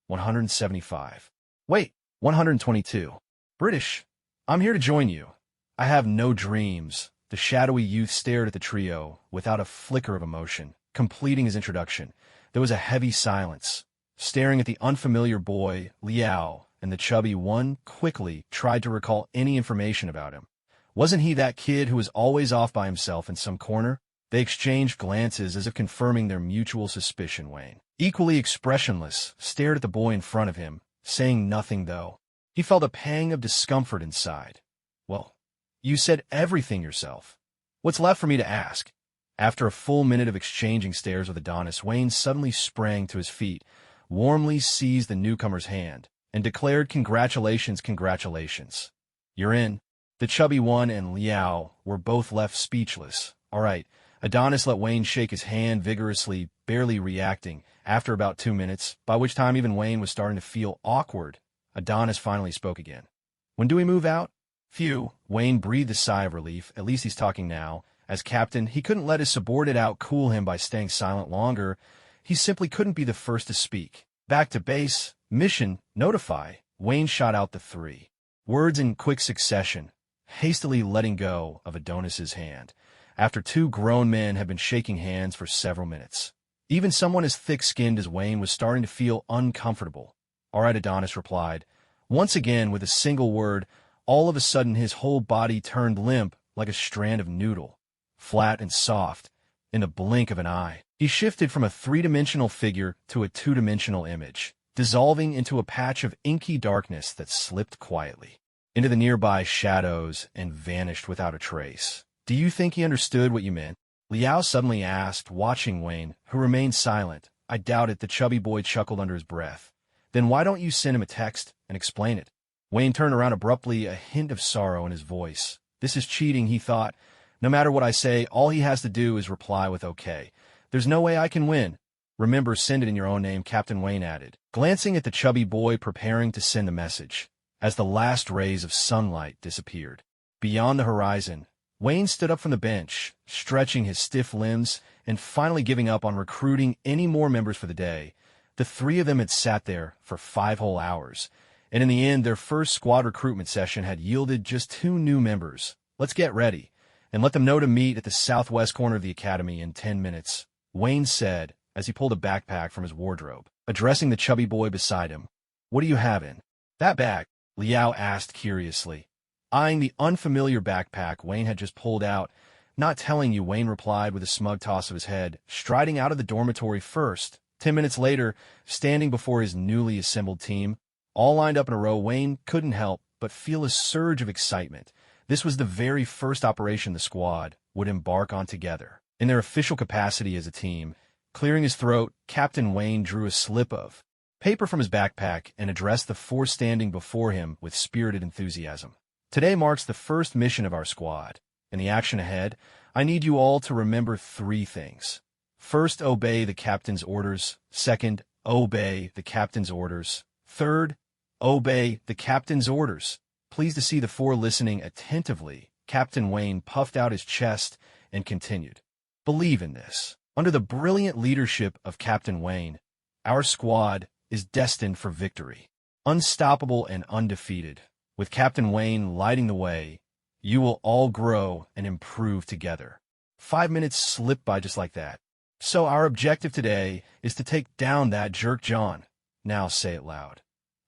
175. Weight 122. British. I'm here to join you. I have no dreams. The shadowy youth stared at the trio without a flicker of emotion. Completing his introduction, there was a heavy silence. Staring at the unfamiliar boy, Liao and the chubby one quickly tried to recall any information about him. Wasn't he that kid who was always off by himself in some corner? They exchanged glances as if confirming their mutual suspicion. Wayne, equally expressionless, stared at the boy in front of him, saying nothing though. He felt a pang of discomfort inside. Well, you said everything yourself. What's left for me to ask? After a full minute of exchanging stares with Adonis, Wayne suddenly sprang to his feet, warmly seized the newcomer's hand, and declared, congratulations, congratulations. You're in. The chubby one and Liao were both left speechless. All right, Adonis let Wayne shake his hand vigorously, barely reacting. After about 2 minutes, by which time even Wayne was starting to feel awkward, Adonis finally spoke again. "When do we move out?" "Phew." Wayne breathed a sigh of relief. At least he's talking now. As captain, he couldn't let his subordinate out-cool him by staying silent longer. He simply couldn't be the first to speak. "Back to base. Mission. Notify." Wayne shot out the 3 words in quick succession, hastily letting go of Adonis's hand, after 2 grown men had been shaking hands for several minutes. Even someone as thick-skinned as Wayne was starting to feel uncomfortable. "All right," Adonis replied. Once again, with a single word, all of a sudden his whole body turned limp like a strand of noodle, flat and soft, in the blink of an eye. He shifted from a 3-dimensional figure to a 2-dimensional image, dissolving into a patch of inky darkness that slipped quietly into the nearby shadows and vanished without a trace. "Do you think he understood what you meant?" Liao suddenly asked, watching Wayne, who remained silent. "I doubt it," the chubby boy chuckled under his breath. "Then why don't you send him a text and explain it?" Wayne turned around abruptly, a hint of sorrow in his voice. "This is cheating," he thought. "No matter what I say, all he has to do is reply with okay. There's no way I can win." "Remember, send it in your own name," Captain Wayne added, glancing at the chubby boy preparing to send the message. As the last rays of sunlight disappeared beyond the horizon, Wayne stood up from the bench, stretching his stiff limbs and finally giving up on recruiting any more members for the day. The 3 of them had sat there for 5 whole hours, and in the end their first squad recruitment session had yielded just 2 new members. "Let's get ready, and let them know to meet at the southwest corner of the academy in 10 minutes, Wayne said as he pulled a backpack from his wardrobe, addressing the chubby boy beside him. "What do you have in that bag?" Liao asked curiously, eyeing the unfamiliar backpack Wayne had just pulled out. "Not telling you," Wayne replied with a smug toss of his head, striding out of the dormitory first. 10 minutes later, standing before his newly assembled team, all lined up in a row, Wayne couldn't help but feel a surge of excitement. This was the very first operation the squad would embark on together, in their official capacity as a team. Clearing his throat, Captain Wayne drew a slip of paper from his backpack and addressed the 4 standing before him with spirited enthusiasm. "Today marks the first mission of our squad. In the action ahead, I need you all to remember 3 things. First, obey the captain's orders. Second, obey the captain's orders. Third, obey the captain's orders." Pleased to see the 4 listening attentively, Captain Wayne puffed out his chest and continued. "Believe in this. Under the brilliant leadership of Captain Wayne, our squad is destined for victory. Unstoppable and undefeated. With Captain Wayne lighting the way, you will all grow and improve together." 5 minutes slipped by just like that. "So our objective today is to take down that jerk John." "Now say it loud."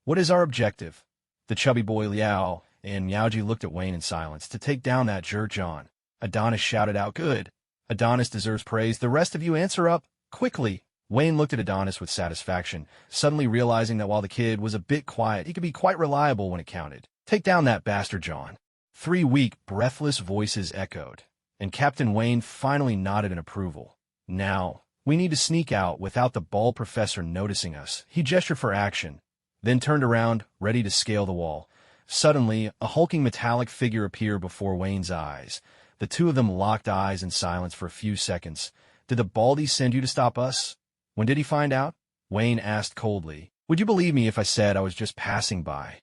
"What is our objective?" The chubby boy Liao and Miaoji looked at Wayne in silence. "To take down that jerk John." Adonis shouted out, "Good. Adonis deserves praise. The rest of you answer up, quickly." Wayne looked at Adonis with satisfaction, suddenly realizing that while the kid was a bit quiet, he could be quite reliable when it counted. "Take down that bastard John." 3 weak, breathless voices echoed, and Captain Wayne finally nodded in approval. "Now, we need to sneak out without the bald professor noticing us." He gestured for action, then turned around, ready to scale the wall. Suddenly, a hulking metallic figure appeared before Wayne's eyes. The 2 of them locked eyes in silence for a few seconds. "Did the Baldy send you to stop us?" "When did he find out?" Wayne asked coldly. "Would you believe me if I said I was just passing by?"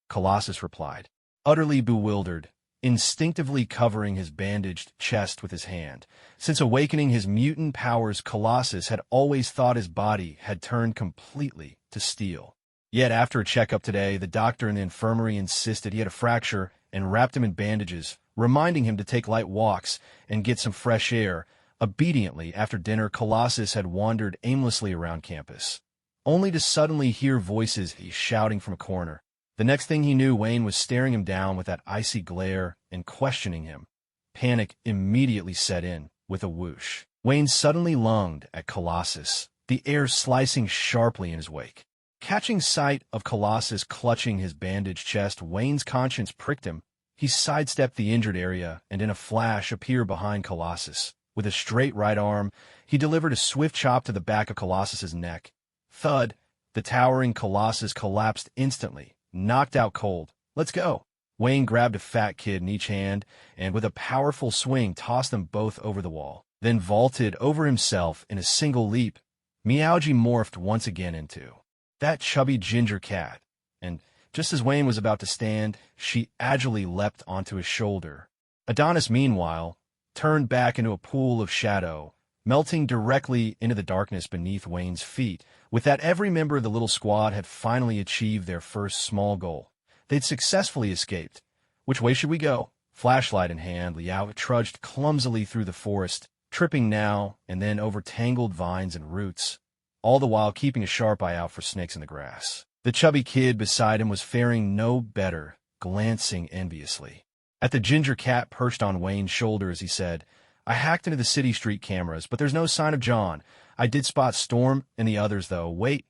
Colossus replied, utterly bewildered, instinctively covering his bandaged chest with his hand. Since awakening his mutant powers, Colossus had always thought his body had turned completely to steel. Yet after a checkup today, the doctor in the infirmary insisted he had a fracture and wrapped him in bandages, reminding him to take light walks and get some fresh air. Obediently, after dinner, Colossus had wandered aimlessly around campus, only to suddenly hear voices shouting from a corner. The next thing he knew, Wayne was staring him down with that icy glare and questioning him. Panic immediately set in with a whoosh. Wayne suddenly lunged at Colossus, the air slicing sharply in his wake. Catching sight of Colossus clutching his bandaged chest, Wayne's conscience pricked him. He sidestepped the injured area and in a flash appeared behind Colossus. With a straight right arm, he delivered a swift chop to the back of Colossus's neck. Thud! The towering Colossus collapsed instantly, knocked out cold. "Let's go." Wayne grabbed a fat kid in each hand and with a powerful swing tossed them both over the wall. then vaulted over himself in a single leap. Meowji morphed once again into that chubby ginger cat, and just as Wayne was about to stand, she agilely leapt onto his shoulder. Adonis, meanwhile, turned back into a pool of shadow, melting directly into the darkness beneath Wayne's feet. With that, every member of the little squad had finally achieved their first small goal. They'd successfully escaped. Which way should we go? Flashlight in hand, Liao trudged clumsily through the forest, tripping now and then over tangled vines and roots, all the while keeping a sharp eye out for snakes in the grass. The chubby kid beside him was faring no better, glancing enviously at the ginger cat perched on Wayne's shoulder as he said, I hacked into the city street cameras, but there's no sign of John. I did spot Storm and the others, though. Wait,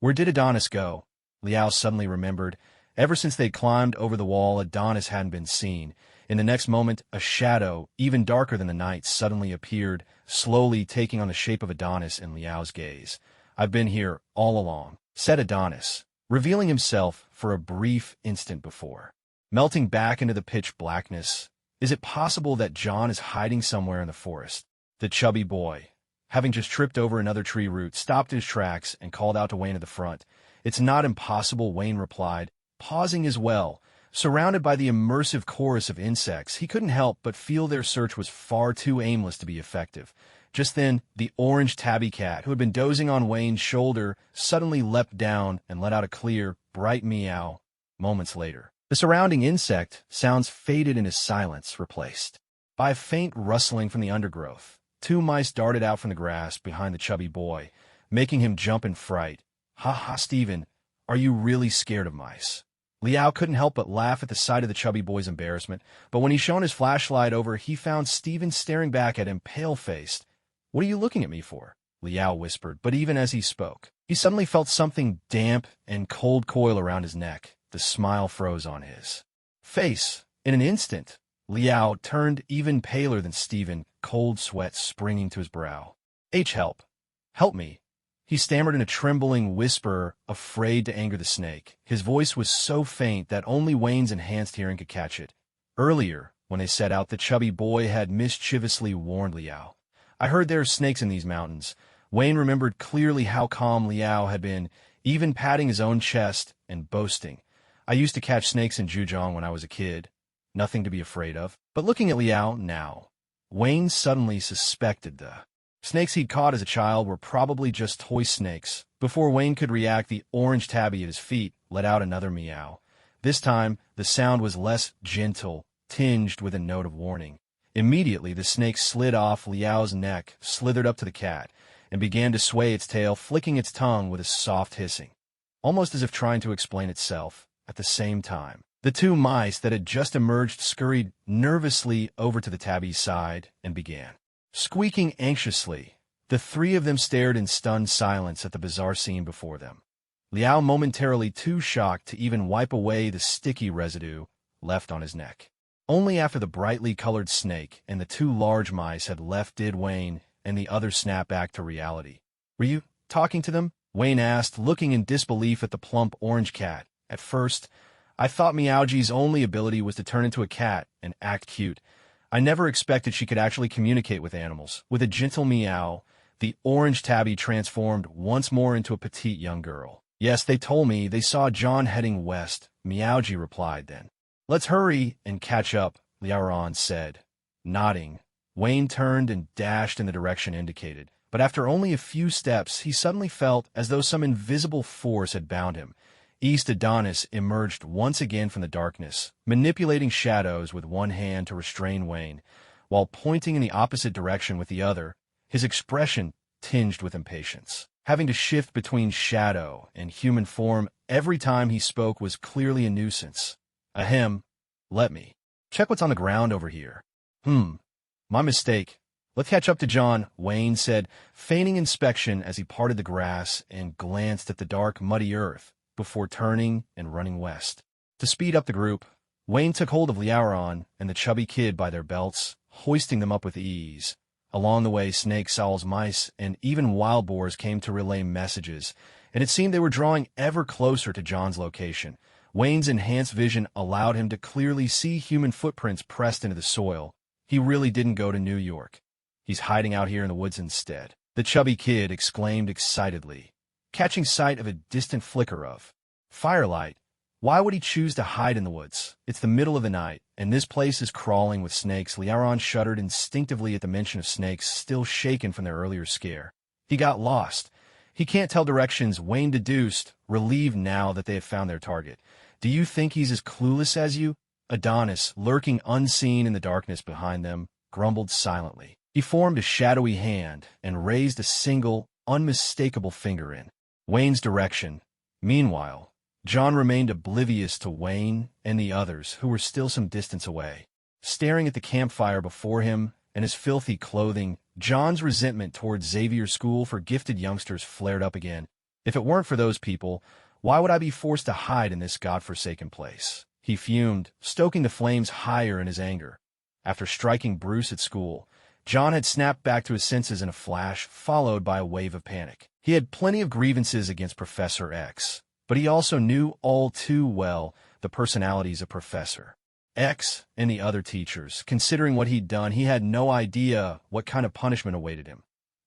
where did Adonis go? Liao suddenly remembered. Ever since they climbed over the wall, Adonis hadn't been seen. In the next moment, a shadow, even darker than the night, suddenly appeared, slowly taking on the shape of Adonis in Liao's gaze. I've been here all along, said Adonis, revealing himself for a brief instant before melting back into the pitch blackness. Is it possible that John is hiding somewhere in the forest? The chubby boy, having just tripped over another tree root, stopped his tracks and called out to Wayne at the front. It's not impossible, Wayne replied, pausing as well. Surrounded by the immersive chorus of insects, he couldn't help but feel their search was far too aimless to be effective. Just then, the orange tabby cat, who had been dozing on Wayne's shoulder, suddenly leapt down and let out a clear, bright meow. Moments later, the surrounding insect sounds faded into silence, replaced by a faint rustling from the undergrowth. Two mice darted out from the grass behind the chubby boy, making him jump in fright. Ha ha, Steven, are you really scared of mice? Liao couldn't help but laugh at the sight of the chubby boy's embarrassment, but when he shone his flashlight over, he found Steven staring back at him, pale-faced. What are you looking at me for? Liao whispered, but even as he spoke, he suddenly felt something damp and cold coil around his neck. The smile froze on his face. In an instant, Liao turned even paler than Steven, cold sweat springing to his brow. Help. Help me. He stammered in a trembling whisper, afraid to anger the snake. His voice was so faint that only Wayne's enhanced hearing could catch it. Earlier, when they set out, the chubby boy had mischievously warned Liao. I heard there are snakes in these mountains. Wayne remembered clearly how calm Liao had been, even patting his own chest and boasting. I used to catch snakes in Zhejiang when I was a kid. Nothing to be afraid of. But looking at Liao now, Wayne suddenly suspected the snakes he'd caught as a child were probably just toy snakes. Before Wayne could react, the orange tabby at his feet let out another meow. This time, the sound was less gentle, tinged with a note of warning. Immediately, the snake slid off Liao's neck, slithered up to the cat, and began to sway its tail, flicking its tongue with a soft hissing, almost as if trying to explain itself. At the same time, the two mice that had just emerged scurried nervously over to the tabby's side and began squeaking anxiously. The three of them stared in stunned silence at the bizarre scene before them. Liao momentarily too shocked to even wipe away the sticky residue left on his neck. Only after the brightly colored snake and the two large mice had left did Wayne and the others snap back to reality. Were you talking to them? Wayne asked, looking in disbelief at the plump orange cat. At first, I thought Meowji's only ability was to turn into a cat and act cute. I never expected she could actually communicate with animals. With a gentle meow, the orange tabby transformed once more into a petite young girl. Yes, they told me they saw John heading west, Meowji replied then. Let's hurry and catch up, Liaoran said. Nodding, Wayne turned and dashed in the direction indicated, but after only a few steps, he suddenly felt as though some invisible force had bound him. East Adonis emerged once again from the darkness, manipulating shadows with one hand to restrain Wayne, while pointing in the opposite direction with the other, his expression tinged with impatience. Having to shift between shadow and human form every time he spoke was clearly a nuisance. Ahem, let me check what's on the ground over here. My mistake. Let's catch up to John, Wayne said, feigning inspection as he parted the grass and glanced at the dark, muddy earth before turning and running west. To speed up the group, Wayne took hold of Liaoran and the chubby kid by their belts, hoisting them up with ease. Along the way, snakes, owls, mice, and even wild boars came to relay messages, and it seemed they were drawing ever closer to John's location. Wayne's enhanced vision allowed him to clearly see human footprints pressed into the soil. He really didn't go to New York. He's hiding out here in the woods instead," the chubby kid exclaimed excitedly, catching sight of a distant flicker of firelight. "Why would he choose to hide in the woods? It's the middle of the night, and this place is crawling with snakes." Liaron shuddered instinctively at the mention of snakes, still shaken from their earlier scare. "He got lost. He can't tell directions," Wayne deduced, relieved now that they had found their target. "Do you think he's as clueless as you?" Adonis, lurking unseen in the darkness behind them, grumbled silently. He formed a shadowy hand and raised a single, unmistakable finger in Wayne's direction. Meanwhile, John remained oblivious to Wayne and the others, who were still some distance away. Staring at the campfire before him and his filthy clothing, John's resentment toward Xavier's school for gifted youngsters flared up again. "If it weren't for those people, why would I be forced to hide in this godforsaken place?" he fumed, stoking the flames higher in his anger. After striking Bruce at school, John had snapped back to his senses in a flash, followed by a wave of panic. He had plenty of grievances against Professor X, but he also knew all too well the personalities of Professor X and the other teachers. Considering what he'd done, he had no idea what kind of punishment awaited him.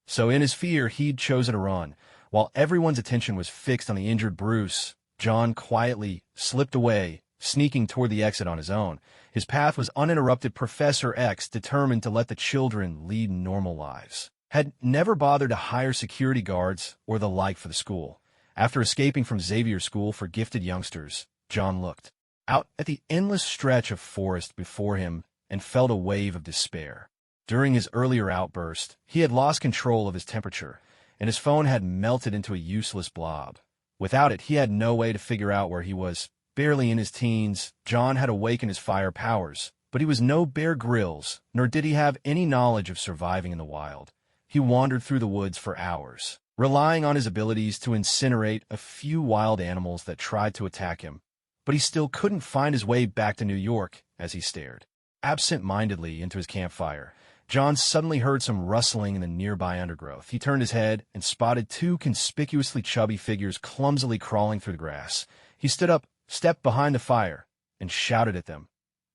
So in his fear, he'd chosen to run. While everyone's attention was fixed on the injured Bruce, John quietly slipped away, sneaking toward the exit on his own. His path was uninterrupted. Professor X, determined to let the children lead normal lives, had never bothered to hire security guards or the like for the school. After escaping from Xavier's school for gifted youngsters, John looked out at the endless stretch of forest before him and felt a wave of despair. During his earlier outburst, he had lost control of his temperature, and his phone had melted into a useless blob. Without it, he had no way to figure out where he was. Barely in his teens, John had awakened his fire powers, but he was no Bear Grylls, nor did he have any knowledge of surviving in the wild. He wandered through the woods for hours, relying on his abilities to incinerate a few wild animals that tried to attack him. But he still couldn't find his way back to New York. As he stared absent-mindedly into his campfire, John suddenly heard some rustling in the nearby undergrowth. He turned his head and spotted two conspicuously chubby figures clumsily crawling through the grass. He stood up, stepped behind the fire, and shouted at them.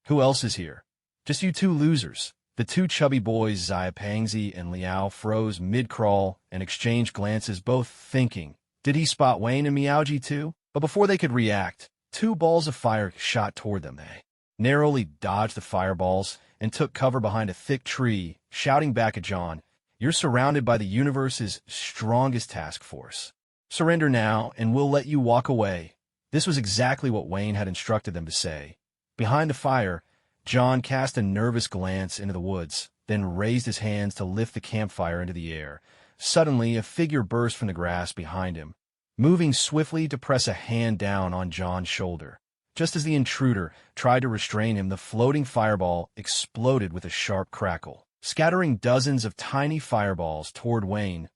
"Who else is here?" "Just you two losers." The two chubby boys, Xiapangzi and Liao, froze mid-crawl and exchanged glances, both thinking, did he spot Wayne and Miaoji too? But before they could react, two balls of fire shot toward them. They narrowly dodged the fireballs and took cover behind a thick tree, shouting back at John, "You're surrounded by the universe's strongest task force. Surrender now, and we'll let you walk away." This was exactly what Wayne had instructed them to say. Behind the fire, John cast a nervous glance into the woods, then raised his hands to lift the campfire into the air. Suddenly, a figure burst from the grass behind him, moving swiftly to press a hand down on John's shoulder. Just as the intruder tried to restrain him, the floating fireball exploded with a sharp crackle, scattering dozens of tiny fireballs toward Wayne,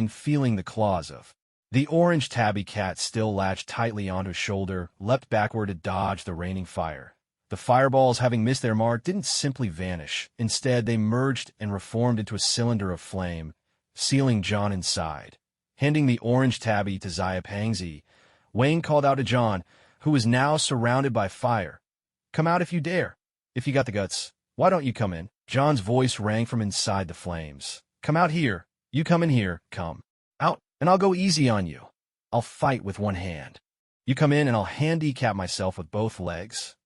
feeling the claws of the orange tabby cat still latched tightly onto his shoulder, leapt backward to dodge the raining fire. The fireballs, having missed their mark, didn't simply vanish. Instead, they merged and reformed into a cylinder of flame, sealing John inside. Handing the orange tabby to Xiapangzi, Wayne called out to John, who was now surrounded by fire. "Come out if you dare. If you got the guts, why don't you come in?" John's voice rang from inside the flames. "Come out here. You come in here. Come out, and I'll go easy on you. I'll fight with one hand. You come in, and I'll handicap myself with both legs.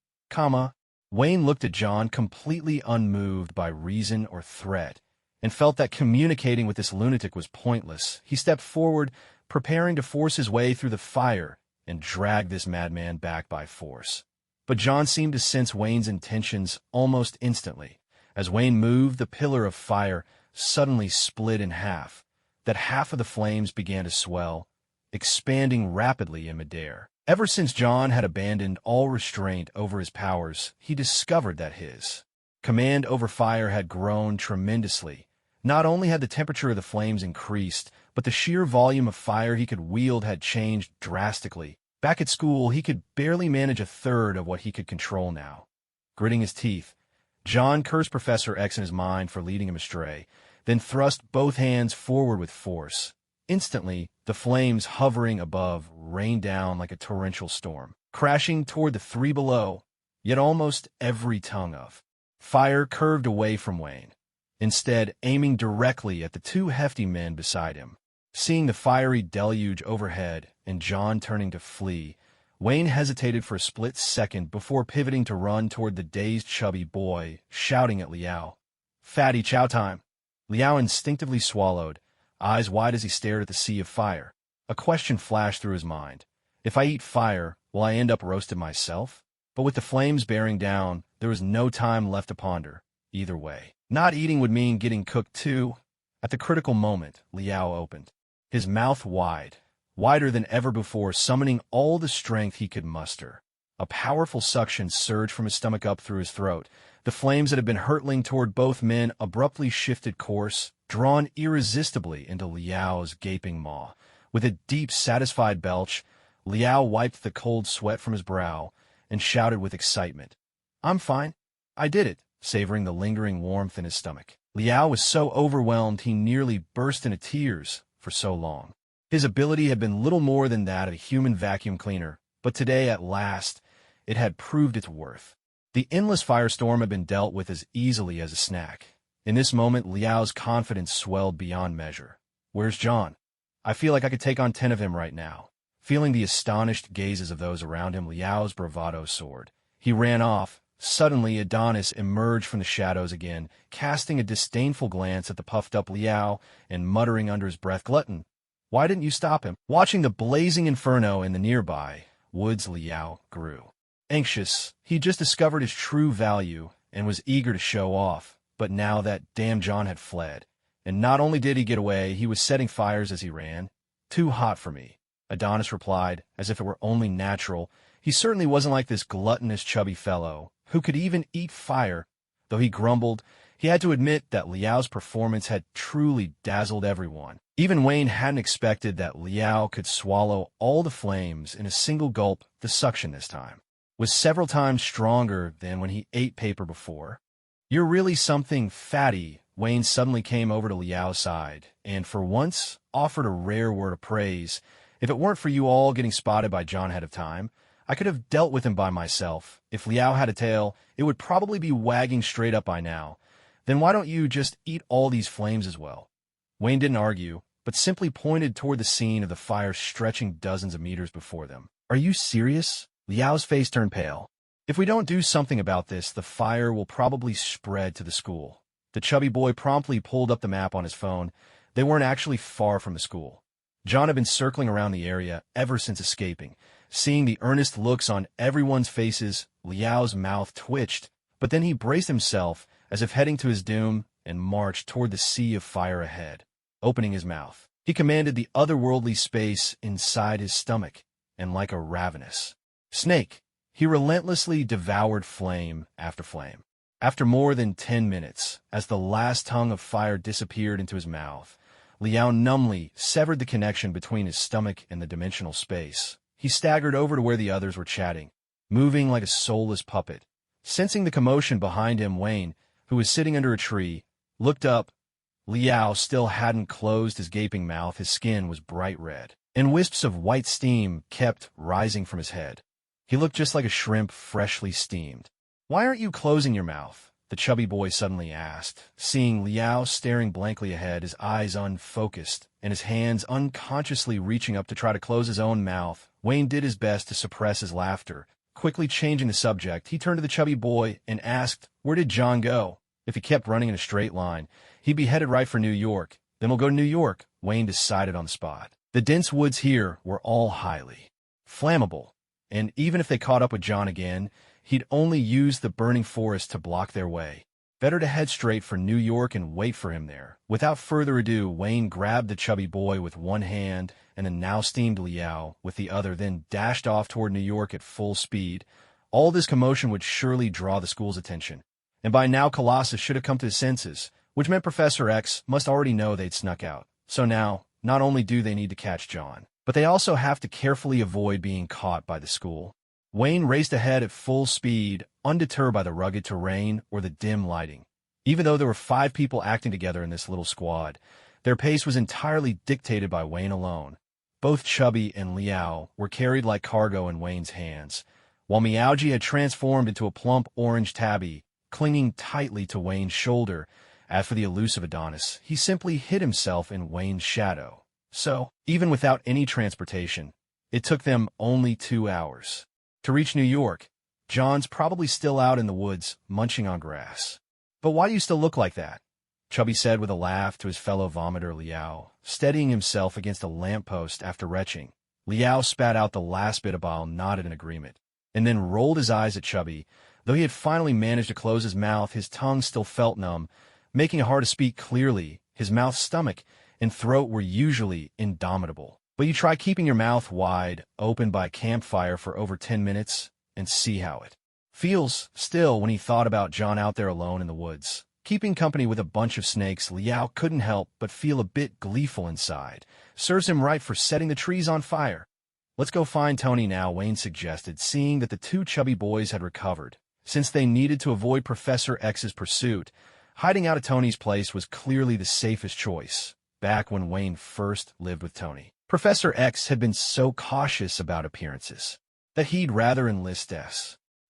Wayne looked at John, completely unmoved by reason or threat, and felt that communicating with this lunatic was pointless. He stepped forward, preparing to force his way through the fire and drag this madman back by force. But John seemed to sense Wayne's intentions almost instantly. As Wayne moved, the pillar of fire suddenly split in half. That half of the flames began to swell, expanding rapidly in midair. Ever since John had abandoned all restraint over his powers, he discovered that his command over fire had grown tremendously. Not only had the temperature of the flames increased, but the sheer volume of fire he could wield had changed drastically. Back at school, he could barely manage a third of what he could control now. Gritting his teeth, John cursed Professor X in his mind for leading him astray, then thrust both hands forward with force. Instantly, the flames hovering above rained down like a torrential storm, crashing toward the three below, yet almost every tongue of fire curved away from Wayne. instead aiming directly at the two hefty men beside him. Seeing the fiery deluge overhead and John turning to flee, Wayne hesitated for a split second before pivoting to run toward the dazed chubby boy, shouting at Liao. "Fatty, chow time!" Liao instinctively swallowed, eyes wide as he stared at the sea of fire. A question flashed through his mind. If I eat fire, will I end up roasted myself? But with the flames bearing down, there was no time left to ponder. Either way, not eating would mean getting cooked too. At the critical moment, Liao opened, his mouth wide, wider than ever before, summoning all the strength he could muster. A powerful suction surged from his stomach up through his throat. The flames that had been hurtling toward both men abruptly shifted course, drawn irresistibly into Liao's gaping maw. With a deep, satisfied belch, Liao wiped the cold sweat from his brow and shouted with excitement, "I'm fine. I did it," savoring the lingering warmth in his stomach. Liao was so overwhelmed he nearly burst into tears. For so long, his ability had been little more than that of a human vacuum cleaner, but today, at last, it had proved its worth. The endless firestorm had been dealt with as easily as a snack. In this moment, Liao's confidence swelled beyond measure. "Where's John? I feel like I could take on 10 of him right now." Feeling the astonished gazes of those around him, Liao's bravado soared. He ran off. Suddenly, Adonis emerged from the shadows again, casting a disdainful glance at the puffed-up Liao and muttering under his breath, "Glutton, why didn't you stop him?" Watching the blazing inferno in the nearby woods, Liao grew anxious. He just discovered his true value and was eager to show off, but now that damn John had fled. And not only did he get away, he was setting fires as he ran. "Too hot for me," Adonis replied, as if it were only natural. He certainly wasn't like this gluttonous chubby fellow, who could even eat fire. Though he grumbled, he had to admit that Liao's performance had truly dazzled everyone. Even Wayne hadn't expected that Liao could swallow all the flames in a single gulp. The suction this time was several times stronger than when he ate paper before. "You're really something, Fatty." Wayne suddenly came over to Liao's side, and for once offered a rare word of praise. "If it weren't for you all getting spotted by John ahead of time, I could have dealt with him by myself. If Liao had a tail, it would probably be wagging straight up by now. Then why don't you just eat all these flames as well?" Wayne didn't argue, but simply pointed toward the scene of the fire stretching dozens of meters before them. "Are you serious?" Liao's face turned pale. "If we don't do something about this, the fire will probably spread to the school." The chubby boy promptly pulled up the map on his phone. They weren't actually far from the school. John had been circling around the area ever since escaping. Seeing the earnest looks on everyone's faces, Liao's mouth twitched, but then he braced himself as if heading to his doom and marched toward the sea of fire ahead. Opening his mouth, he commanded the otherworldly space inside his stomach, and like a ravenous snake, he relentlessly devoured flame after flame. After more than 10 minutes, as the last tongue of fire disappeared into his mouth, Liao numbly severed the connection between his stomach and the dimensional space. He staggered over to where the others were chatting, moving like a soulless puppet. Sensing the commotion behind him, Wayne, who was sitting under a tree, looked up. Liao still hadn't closed his gaping mouth. His skin was bright red, and wisps of white steam kept rising from his head. He looked just like a shrimp freshly steamed. "Why aren't you closing your mouth?" the chubby boy suddenly asked. Seeing Liao staring blankly ahead, his eyes unfocused, and his hands unconsciously reaching up to try to close his own mouth, Wayne did his best to suppress his laughter. Quickly changing the subject, he turned to the chubby boy and asked, "Where did John go?" If he kept running in a straight line, he'd be headed right for New York. "Then we'll go to New York," Wayne decided on the spot. The dense woods here were all highly flammable, and even if they caught up with John again, he'd only use the burning forest to block their way. Better to head straight for New York and wait for him there. Without further ado, Wayne grabbed the chubby boy with one hand and the now-steamed Liao with the other, then dashed off toward New York at full speed. All this commotion would surely draw the school's attention, and by now Colossus should have come to his senses, which meant Professor X must already know they'd snuck out. So now, not only do they need to catch John, but they also have to carefully avoid being caught by the school. Wayne raced ahead at full speed, undeterred by the rugged terrain or the dim lighting. Even though there were 5 people acting together in this little squad, their pace was entirely dictated by Wayne alone. Both Chubby and Liao were carried like cargo in Wayne's hands, while Meowji had transformed into a plump orange tabby, clinging tightly to Wayne's shoulder As for the elusive Adonis, he simply hid himself in Wayne's shadow. So, even without any transportation, it took them only 2 hours. To reach New York, John's probably still out in the woods, munching on grass. "But why do you still look like that?" Chubby said with a laugh to his fellow vomiter Liao, steadying himself against a lamppost after retching. Liao spat out the last bit of bile, nodded in agreement, and then rolled his eyes at Chubby. Though he had finally managed to close his mouth, his tongue still felt numb, making it hard to speak clearly. His mouth, stomach, and throat were usually indomitable. But you try keeping your mouth wide open by a campfire for over 10 minutes and see how it feels. Still, when he thought about John out there alone in the woods, keeping company with a bunch of snakes, Liao couldn't help but feel a bit gleeful inside. Serves him right for setting the trees on fire. "Let's go find Tony now," Wayne suggested, seeing that the two chubby boys had recovered. Since they needed to avoid Professor X's pursuit, hiding out at Tony's place was clearly the safest choice. Back when Wayne first lived with Tony, Professor X had been so cautious about appearances that he'd rather enlist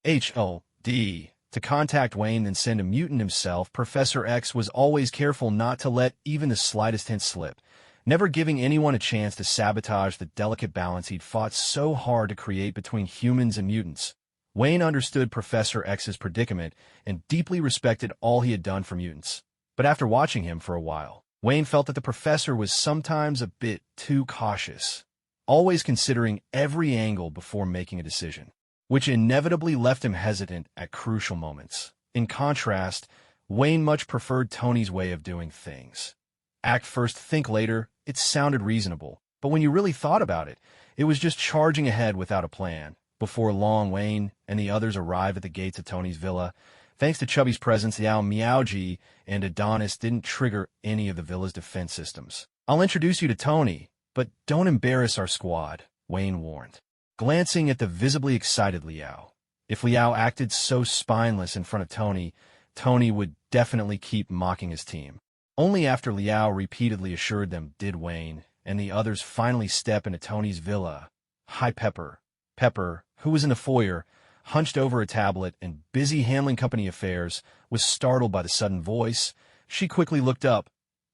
SHOD to contact Wayne than send a mutant himself. Professor X was always careful not to let even the slightest hint slip, never giving anyone a chance to sabotage the delicate balance he'd fought so hard to create between humans and mutants. Wayne understood Professor X's predicament and deeply respected all he had done for mutants. But after watching him for a while, Wayne felt that the professor was sometimes a bit too cautious, always considering every angle before making a decision, which inevitably left him hesitant at crucial moments. In contrast, Wayne much preferred Tony's way of doing things. Act first, think later. It sounded reasonable, but when you really thought about it, it was just charging ahead without a plan. Before long, Wayne and the others arrived at the gates of Tony's villa. Thanks to Chubby's presence, Yao Meowji and Adonis didn't trigger any of the villa's defense systems. "I'll introduce you to Tony, but don't embarrass our squad," Wayne warned, glancing at the visibly excited Liao. If Liao acted so spineless in front of Tony, Tony would definitely keep mocking his team. Only after Liao repeatedly assured them did Wayne and the others finally step into Tony's villa. "Hi, Pepper." Pepper, who was in the foyer, hunched over a tablet and busy handling company affairs, was startled by the sudden voice. She quickly looked up.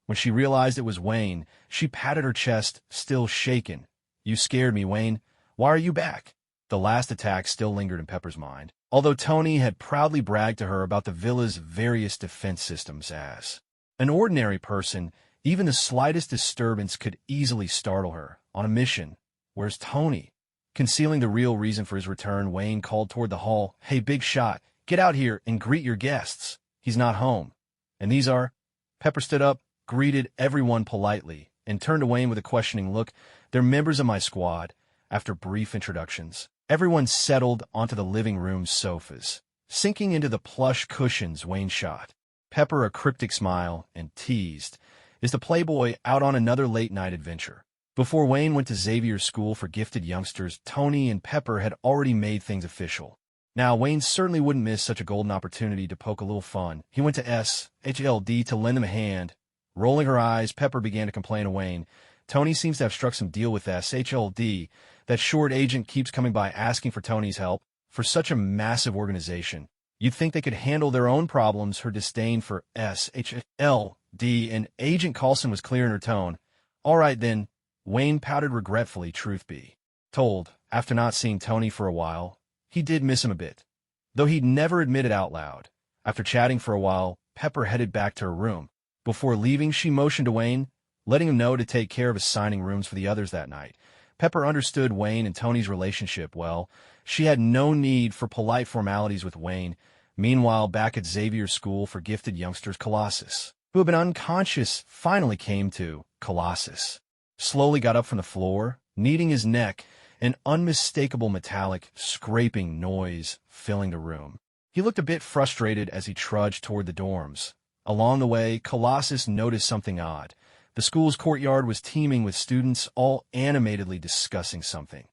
When she realized it was Wayne, she patted her chest, still shaken. "You scared me, Wayne. Why are you back?" The last attack still lingered in Pepper's mind, although Tony had proudly bragged to her about the villa's various defense systems. As an ordinary person, even the slightest disturbance could easily startle her. On a mission, where's Tony? Concealing the real reason for his return, Wayne called toward the hall. "Hey, big shot, get out here and greet your guests. He's not home. And these are—" Pepper stood up, greeted everyone politely, and turned to Wayne with a questioning look. "They're members of my squad." After brief introductions, everyone settled onto the living room sofas, sinking into the plush cushions. Wayne shot Pepper a cryptic smile and teased, "Is the Playboy out on another late-night adventure?" Before Wayne went to Xavier's school for gifted youngsters, Tony and Pepper had already made things official. Now, Wayne certainly wouldn't miss such a golden opportunity to poke a little fun. He went to SHLD to lend them a hand. Rolling her eyes, Pepper began to complain to Wayne. "Tony seems to have struck some deal with SHLD. That short agent keeps coming by asking for Tony's help. For such a massive organization, you'd think they could handle their own problems." Her disdain for SHLD and Agent Coulson was clear in her tone. "All right, then." Wayne pouted regretfully. Truth be told, after not seeing Tony for a while, he did miss him a bit, though he'd never admit it out loud. After chatting for a while, Pepper headed back to her room. Before leaving, she motioned to Wayne, letting him know to take care of assigning rooms for the others that night. Pepper understood Wayne and Tony's relationship well. She had no need for polite formalities with Wayne. Meanwhile, back at Xavier's school for gifted youngsters, Colossus, who had been unconscious, finally came to. Colossus slowly got up from the floor, kneading his neck, an unmistakable metallic, scraping noise filling the room. He looked a bit frustrated as he trudged toward the dorms. Along the way, Colossus noticed something odd. The school's courtyard was teeming with students, all animatedly discussing something.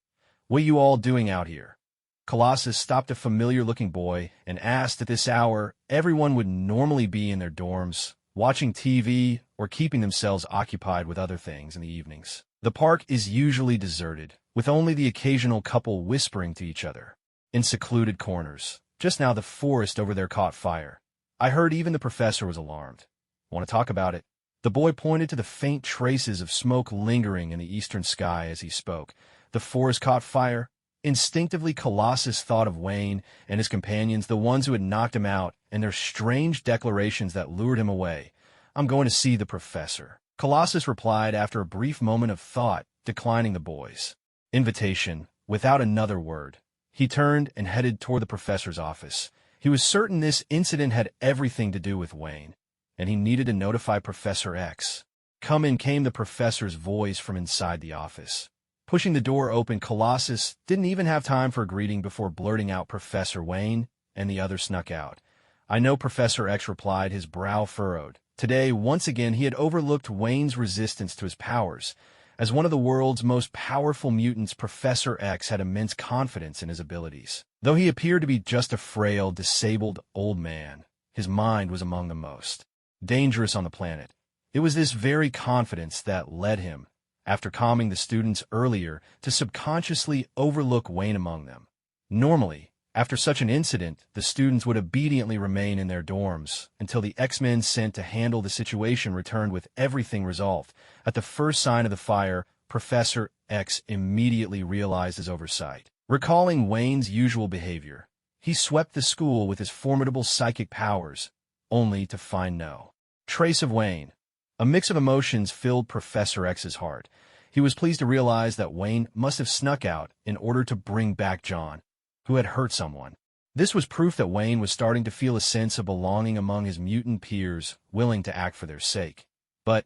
"What you all doing out here?" Colossus stopped a familiar-looking boy and asked. At this hour, everyone would normally be in their dorms, watching TV or keeping themselves occupied with other things in the evenings. The park is usually deserted, with only the occasional couple whispering to each other in secluded corners. Just now the forest over there caught fire. I heard even the professor was alarmed. Want to talk about it? The boy pointed to the faint traces of smoke lingering in the eastern sky as he spoke. The forest caught fire. Instinctively, Colossus thought of Wayne and his companions, the ones who had knocked him out, and their strange declarations that lured him away. I'm going to see the professor. Colossus replied after a brief moment of thought, declining the boy's invitation without another word. He turned and headed toward the professor's office. He was certain this incident had everything to do with Wayne, and he needed to notify Professor X. Come in, came the professor's voice from inside the office. Pushing the door open, Colossus didn't even have time for a greeting before blurting out Professor Wayne, and the other snuck out. I know, Professor X replied, his brow furrowed. Today, once again, he had overlooked Wayne's resistance to his powers. As one of the world's most powerful mutants, Professor X had immense confidence in his abilities. Though he appeared to be just a frail, disabled old man, his mind was among the most dangerous on the planet. It was this very confidence that led him, after calming the students earlier, to subconsciously overlook Wayne among them. Normally, after such an incident, the students would obediently remain in their dorms until the X-Men sent to handle the situation returned with everything resolved. At the first sign of the fire, Professor X immediately realized his oversight. Recalling Wayne's usual behavior, he swept the school with his formidable psychic powers, only to find no trace of Wayne. A mix of emotions filled Professor X's heart. He was pleased to realize that Wayne must have snuck out in order to bring back John, who had hurt someone. This was proof that Wayne was starting to feel a sense of belonging among his mutant peers, willing to act for their sake. But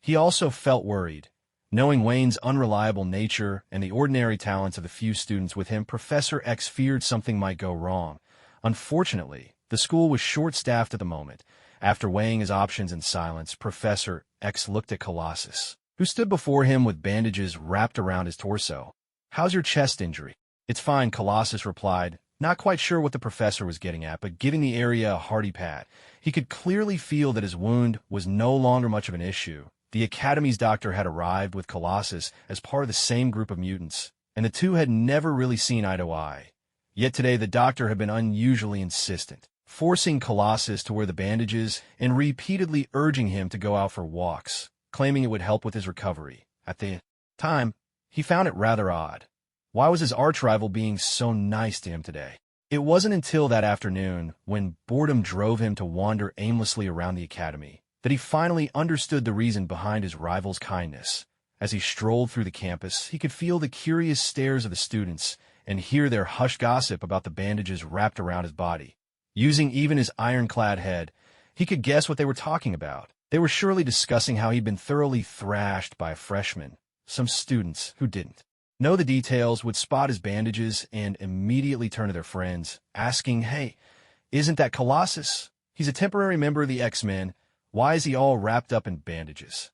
he also felt worried. Knowing Wayne's unreliable nature and the ordinary talents of the few students with him, Professor X feared something might go wrong. Unfortunately, the school was short-staffed at the moment. After weighing his options in silence, Professor X looked at Colossus, who stood before him with bandages wrapped around his torso. How's your chest injury? It's fine, Colossus replied, not quite sure what the professor was getting at, but giving the area a hearty pat. He could clearly feel that his wound was no longer much of an issue. The Academy's doctor had arrived with Colossus as part of the same group of mutants, and the two had never really seen eye to eye. Yet today the doctor had been unusually insistent, forcing Colossus to wear the bandages and repeatedly urging him to go out for walks, claiming it would help with his recovery. At the time, he found it rather odd. Why was his arch-rival being so nice to him today? It wasn't until that afternoon, when boredom drove him to wander aimlessly around the academy, that he finally understood the reason behind his rival's kindness. As he strolled through the campus, he could feel the curious stares of the students and hear their hushed gossip about the bandages wrapped around his body. Using even his ironclad head, he could guess what they were talking about. They were surely discussing how he'd been thoroughly thrashed by a freshman. Some students who didn't know the details would spot his bandages and immediately turn to their friends, asking, "Hey, isn't that Colossus? He's a temporary member of the X-Men. Why is he all wrapped up in bandages?"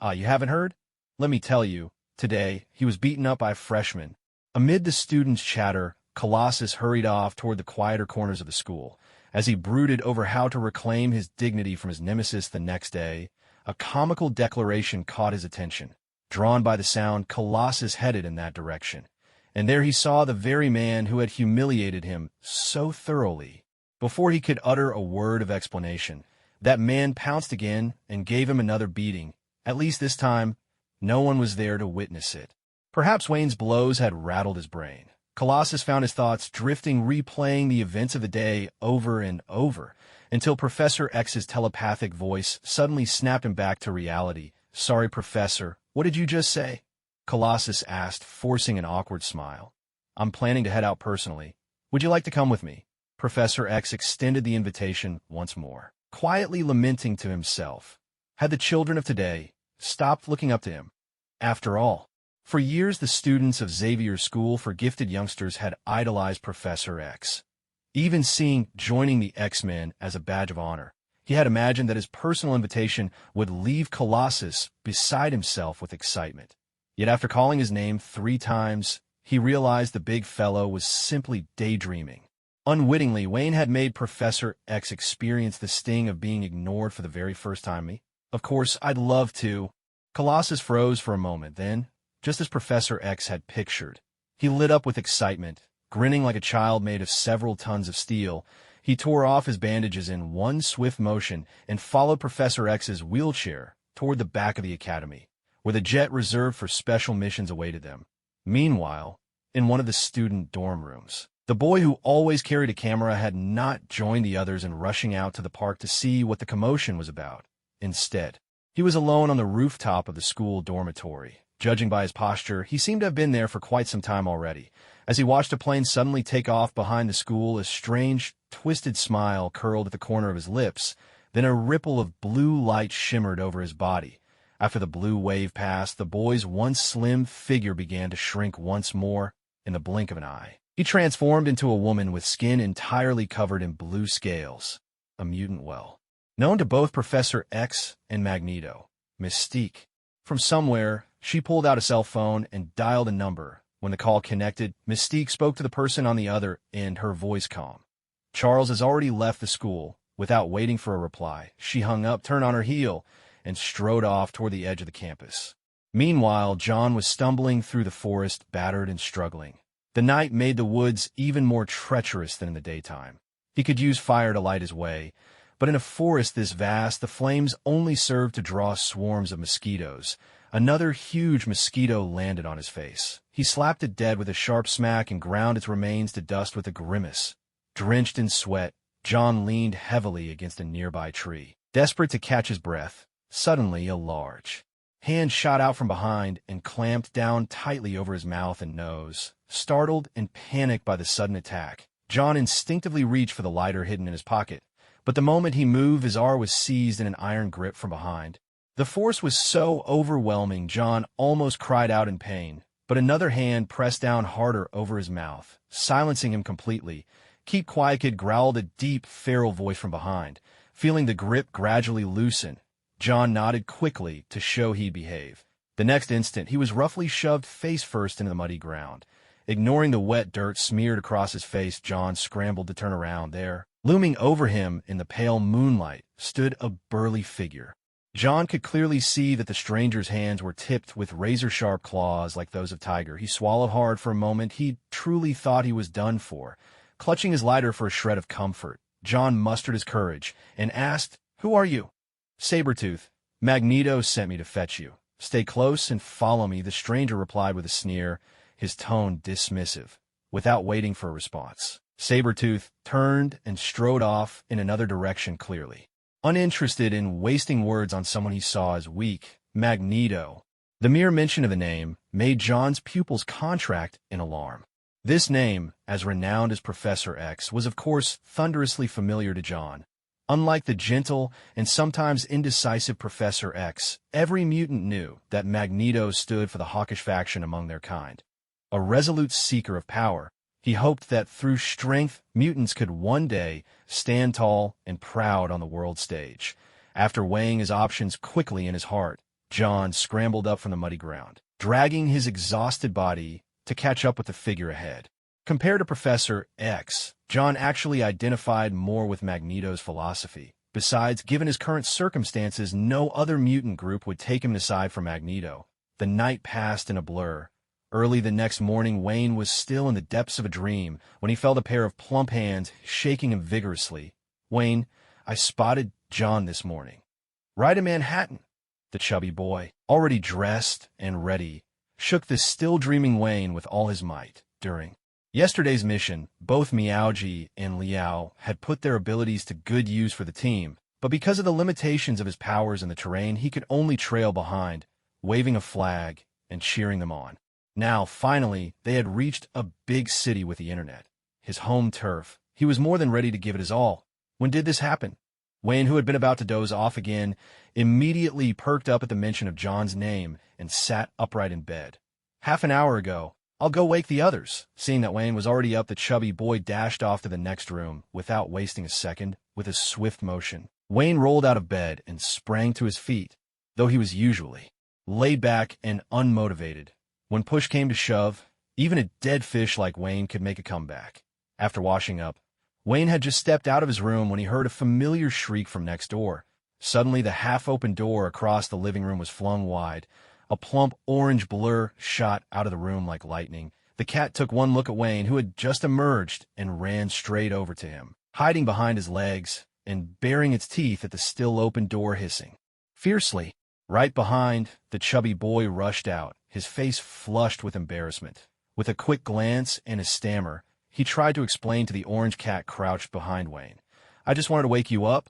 You haven't heard? Let me tell you, today he was beaten up by a freshman. Amid the students' chatter, Colossus hurried off toward the quieter corners of the school. As he brooded over how to reclaim his dignity from his nemesis the next day, a comical declaration caught his attention. Drawn by the sound, Colossus headed in that direction, and there he saw the very man who had humiliated him so thoroughly. Before he could utter a word of explanation, that man pounced again and gave him another beating. At least this time, no one was there to witness it. Perhaps Wayne's blows had rattled his brain. Colossus found his thoughts drifting, replaying the events of the day over and over, until Professor X's telepathic voice suddenly snapped him back to reality. "Sorry, Professor, what did you just say?" Colossus asked, forcing an awkward smile. "I'm planning to head out personally. Would you like to come with me?" Professor X extended the invitation once more, quietly lamenting to himself. Had the children of today stopped looking up to him? After all, for years the students of Xavier's School for Gifted Youngsters had idolized Professor X, even seeing joining the X-Men as a badge of honor. He had imagined that his personal invitation would leave Colossus beside himself with excitement. Yet after calling his name 3 times, he realized the big fellow was simply daydreaming. Unwittingly, Wayne had made Professor X experience the sting of being ignored for the very first time. Of course, I'd love to. Colossus froze for a moment, then, just as Professor X had pictured, he lit up with excitement, grinning like a child made of several tons of steel. He tore off his bandages in one swift motion and followed Professor X's wheelchair toward the back of the academy, where the jet reserved for special missions awaited them. Meanwhile, in one of the student dorm rooms, the boy who always carried a camera had not joined the others in rushing out to the park to see what the commotion was about. Instead, he was alone on the rooftop of the school dormitory. Judging by his posture, he seemed to have been there for quite some time already. As he watched a plane suddenly take off behind the school, a strange, twisted smile curled at the corner of his lips. Then a ripple of blue light shimmered over his body. After the blue wave passed, the boy's once slim figure began to shrink once more in the blink of an eye. He transformed into a woman with skin entirely covered in blue scales, a mutant well known to both Professor X and Magneto, Mystique. From somewhere, she pulled out a cell phone and dialed a number. When the call connected, Mystique spoke to the person on the other end, her voice calm. Charles has already left the school. Without waiting for a reply, she hung up, turned on her heel, and strode off toward the edge of the campus. Meanwhile, John was stumbling through the forest, battered and struggling. The night made the woods even more treacherous than in the daytime. He could use fire to light his way, but in a forest this vast, the flames only served to draw swarms of mosquitoes. Another huge mosquito landed on his face. He slapped it dead with a sharp smack and ground its remains to dust with a grimace. Drenched in sweat, John leaned heavily against a nearby tree, desperate to catch his breath. Suddenly, a large hand shot out from behind and clamped down tightly over his mouth and nose. Startled and panicked by the sudden attack, John instinctively reached for the lighter hidden in his pocket. But the moment he moved, his arm was seized in an iron grip from behind. The force was so overwhelming, John almost cried out in pain. But another hand pressed down harder over his mouth, silencing him completely. "Keep quiet, kid," growled a deep, feral voice from behind. Feeling the grip gradually loosen, John nodded quickly to show he'd behave. The next instant, he was roughly shoved face first into the muddy ground. Ignoring the wet dirt smeared across his face, John scrambled to turn around. There, looming over him in the pale moonlight, stood a burly figure. John could clearly see that the stranger's hands were tipped with razor-sharp claws like those of Tiger. He swallowed hard for a moment. He truly thought he was done for. Clutching his lighter for a shred of comfort, John mustered his courage and asked, "Who are you?" "Sabretooth. Magneto sent me to fetch you. Stay close and follow me," the stranger replied with a sneer, his tone dismissive. Without waiting for a response, Sabretooth turned and strode off in another direction clearly, uninterested in wasting words on someone he saw as weak. Magneto. The mere mention of the name made John's pupils contract in alarm. This name, as renowned as Professor X, was of course thunderously familiar to John. Unlike the gentle and sometimes indecisive Professor X, every mutant knew that Magneto stood for the hawkish faction among their kind. A resolute seeker of power, he hoped that through strength, mutants could one day stand tall and proud on the world stage. After weighing his options quickly in his heart, John scrambled up from the muddy ground, dragging his exhausted body to catch up with the figure ahead. Compared to Professor X, John actually identified more with Magneto's philosophy. Besides, given his current circumstances, no other mutant group would take him aside from Magneto. The night passed in a blur. Early the next morning, Wayne was still in the depths of a dream when he felt a pair of plump hands shaking him vigorously. "Wayne, I spotted John this morning." "Right in Manhattan." The chubby boy, already dressed and ready, shook the still dreaming Wayne with all his might. During yesterday's mission, both Meowji and Liao had put their abilities to good use for the team, but because of the limitations of his powers in the terrain, he could only trail behind, waving a flag and cheering them on. Now, finally, they had reached a big city with the internet, his home turf. He was more than ready to give it his all. When did this happen? Wayne, who had been about to doze off again, immediately perked up at the mention of John's name and sat upright in bed. "Half an hour ago. I'll go wake the others." Seeing that Wayne was already up, the chubby boy dashed off to the next room without wasting a second. With a swift motion, Wayne rolled out of bed and sprang to his feet, though he was usually laid back and unmotivated. When push came to shove, even a dead fish like Wayne could make a comeback. After washing up, Wayne had just stepped out of his room when he heard a familiar shriek from next door. Suddenly, the half-open door across the living room was flung wide. A plump orange blur shot out of the room like lightning. The cat took one look at Wayne, who had just emerged, and ran straight over to him. hiding behind his legs and baring its teeth at the still-open door, hissing fiercely. Right behind, the chubby boy rushed out, his face flushed with embarrassment. With a quick glance and a stammer, he tried to explain to the orange cat crouched behind Wayne. "I just wanted to wake you up."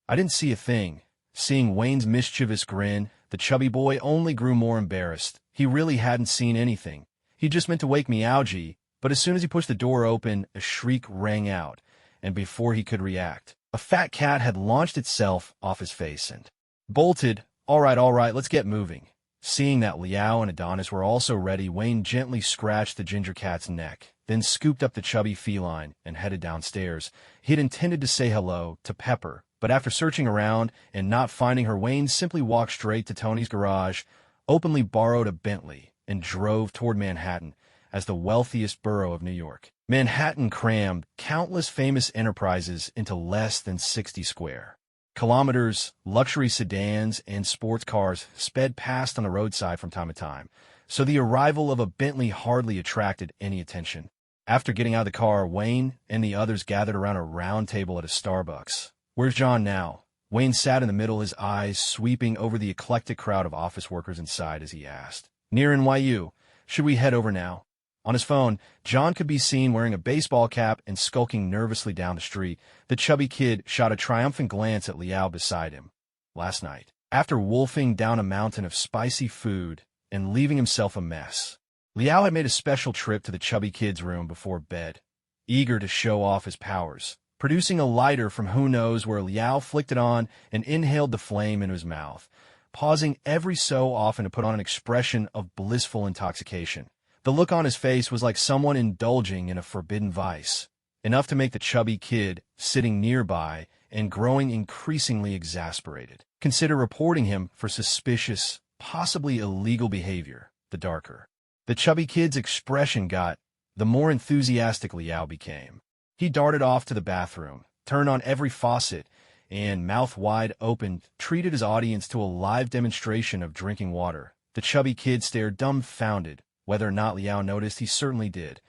"I didn't see a thing." Seeing Wayne's mischievous grin, the chubby boy only grew more embarrassed. He really hadn't seen anything. He just meant to wake Meowji, but as soon as he pushed the door open, a shriek rang out, and before he could react, a fat cat had launched itself off his face and bolted. All right, let's get moving." Seeing that Liao and Adonis were also ready, Wayne gently scratched the ginger cat's neck, then scooped up the chubby feline and headed downstairs. He had intended to say hello to Pepper, but after searching around and not finding her, Wayne simply walked straight to Tony's garage, openly borrowed a Bentley, and drove toward Manhattan as the wealthiest borough of New York. Manhattan crammed countless famous enterprises into less than 60 square kilometers. Luxury sedans and sports cars sped past on the roadside from time to time, so the arrival of a Bentley hardly attracted any attention. After getting out of the car, Wayne and the others gathered around a round table at a Starbucks. "Where's John now?" Wayne sat in the middle, his eyes sweeping over the eclectic crowd of office workers inside as he asked. "Near NYU. Should we head over now?" On his phone, John could be seen wearing a baseball cap and skulking nervously down the street. The chubby kid shot a triumphant glance at Liao beside him. Last night, after wolfing down a mountain of spicy food and leaving himself a mess, Liao had made a special trip to the chubby kid's room before bed, eager to show off his powers. Producing a lighter from who knows where, Liao flicked it on and inhaled the flame into his mouth, pausing every so often to put on an expression of blissful intoxication. The look on his face was like someone indulging in a forbidden vice, enough to make the chubby kid, sitting nearby and growing increasingly exasperated, consider reporting him for suspicious, possibly illegal behavior. The darker the chubby kid's expression got, the more enthusiastic Liao became. He darted off to the bathroom, turned on every faucet, and, mouth wide open, treated his audience to a live demonstration of drinking water. The chubby kid stared dumbfounded. Whether or not Liao noticed, he certainly did.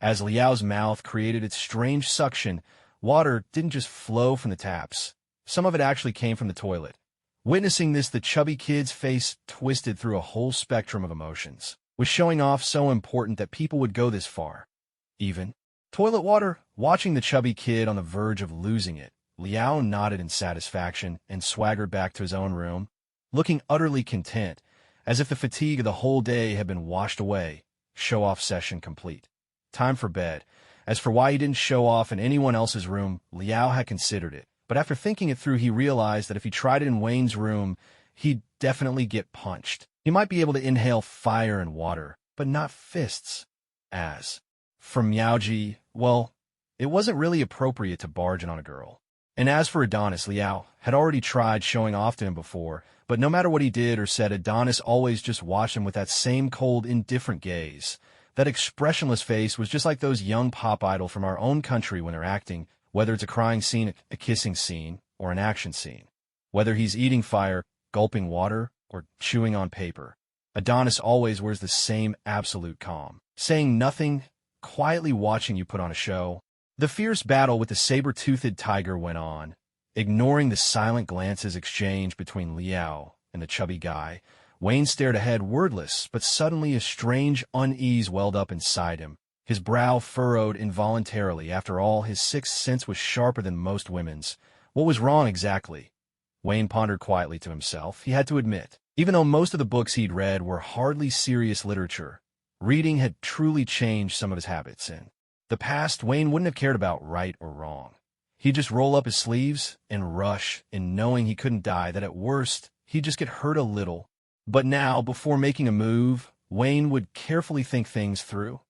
As Liao's mouth created its strange suction, water didn't just flow from the taps. Some of it actually came from the toilet. Witnessing this, the chubby kid's face twisted through a whole spectrum of emotions. Was showing off so important that people would go this far? Even toilet water? Watching the chubby kid on the verge of losing it, Liao nodded in satisfaction and swaggered back to his own room, looking utterly content, as if the fatigue of the whole day had been washed away. Show-off session complete. Time for bed. As for why he didn't show off in anyone else's room, Liao had considered it. But after thinking it through, he realized that if he tried it in Wayne's room, he'd definitely get punched. He might be able to inhale fire and water, but not fists. As for Meowji, well, it wasn't really appropriate to barge in on a girl. And as for Adonis, Liao had already tried showing off to him before, but no matter what he did or said, Adonis always just watched him with that same cold, indifferent gaze. That expressionless face was just like those young pop idols from our own country when they're acting, whether it's a crying scene, a kissing scene, or an action scene. Whether he's eating fire, gulping water, or chewing on paper, Adonis always wears the same absolute calm, saying nothing, quietly watching you put on a show. The fierce battle with the saber-toothed tiger went on. Ignoring the silent glances exchanged between Liao and the chubby guy, Wayne stared ahead wordless, but suddenly a strange unease welled up inside him. His brow furrowed involuntarily. After all, his sixth sense was sharper than most women's. What was wrong exactly? Wayne pondered quietly to himself. He had to admit, even though most of the books he'd read were hardly serious literature, reading had truly changed some of his habits. In the past, Wayne wouldn't have cared about right or wrong. He'd just roll up his sleeves and rush, in knowing he couldn't die, that at worst, he'd just get hurt a little. But now, before making a move, Wayne would carefully think things through.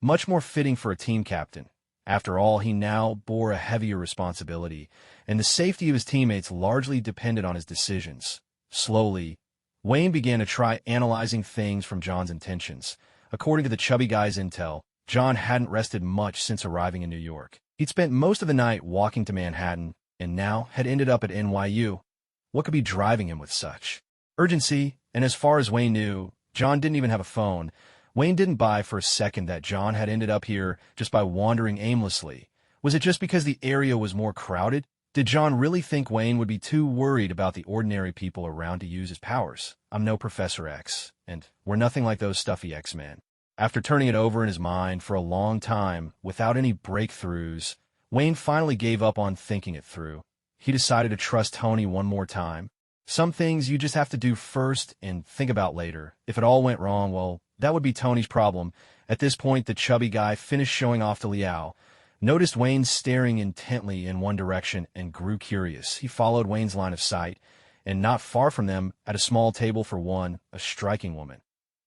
Much more fitting for a team captain. After all, he now bore a heavier responsibility, and the safety of his teammates largely depended on his decisions. Slowly, Wayne began to try analyzing things from John's intentions. According to the chubby guy's intel, John hadn't rested much since arriving in New York. He'd spent most of the night walking to Manhattan, and now had ended up at NYU. What could be driving him with such urgency? And as far as Wayne knew, John didn't even have a phone. Wayne didn't buy for a second that John had ended up here just by wandering aimlessly. Was it just because the area was more crowded? Did John really think Wayne would be too worried about the ordinary people around to use his powers? I'm no Professor X, and we're nothing like those stuffy X-Men. After turning it over in his mind for a long time, without any breakthroughs, Wayne finally gave up on thinking it through. He decided to trust Tony one more time. Some things you just have to do first and think about later. If it all went wrong, well, that would be Tony's problem. At this point, the chubby guy finished showing off to Liao, noticed Wayne staring intently in one direction, and grew curious. He followed Wayne's line of sight, and not far from them, at a small table for one, a striking woman,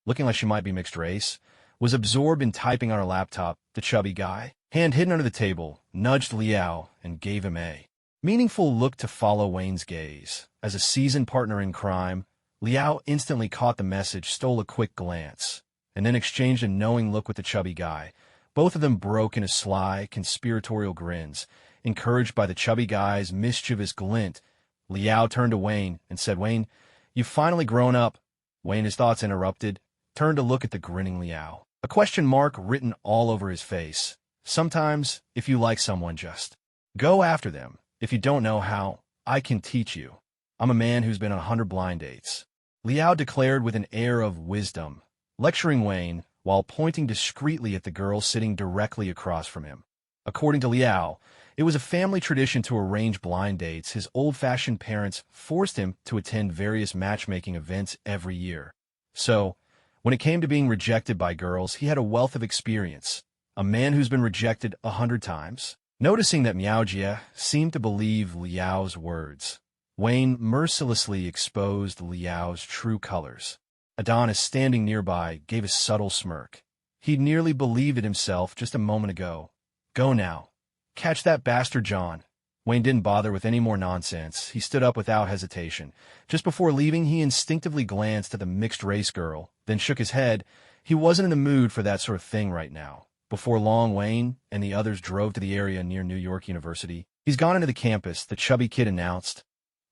looking like she might be mixed race, was absorbed in typing on her laptop. The chubby guy, hand hidden under the table, nudged Liao and gave him a meaningful look to follow Wayne's gaze. As a seasoned partner in crime, Liao instantly caught the message, stole a quick glance, and then exchanged a knowing look with the chubby guy. Both of them broke into sly, conspiratorial grins. Encouraged by the chubby guy's mischievous glint, Liao turned to Wayne and said, "Wayne, you've finally grown up." Wayne, his thoughts interrupted, turned to look at the grinning Liao, a question mark written all over his face. Sometimes, if you like someone, just go after them. If you don't know how, I can teach you. I'm a man who's been on 100 blind dates, Liao declared with an air of wisdom, lecturing Wayne while pointing discreetly at the girl sitting directly across from him. According to Liao, it was a family tradition to arrange blind dates. His old-fashioned parents forced him to attend various matchmaking events every year. So, when it came to being rejected by girls, he had a wealth of experience. A man who's been rejected 100 times. Noticing that Miaojia seemed to believe Liao's words, Wayne mercilessly exposed Liao's true colors. Adonis, standing nearby, gave a subtle smirk. He'd nearly believed it himself just a moment ago. Go now. Catch that bastard John. Wayne didn't bother with any more nonsense. He stood up without hesitation. Just before leaving, he instinctively glanced at the mixed-race girl, then shook his head. He wasn't in the mood for that sort of thing right now. Before long, Wayne and the others drove to the area near New York University. He's gone into the campus, the chubby kid announced,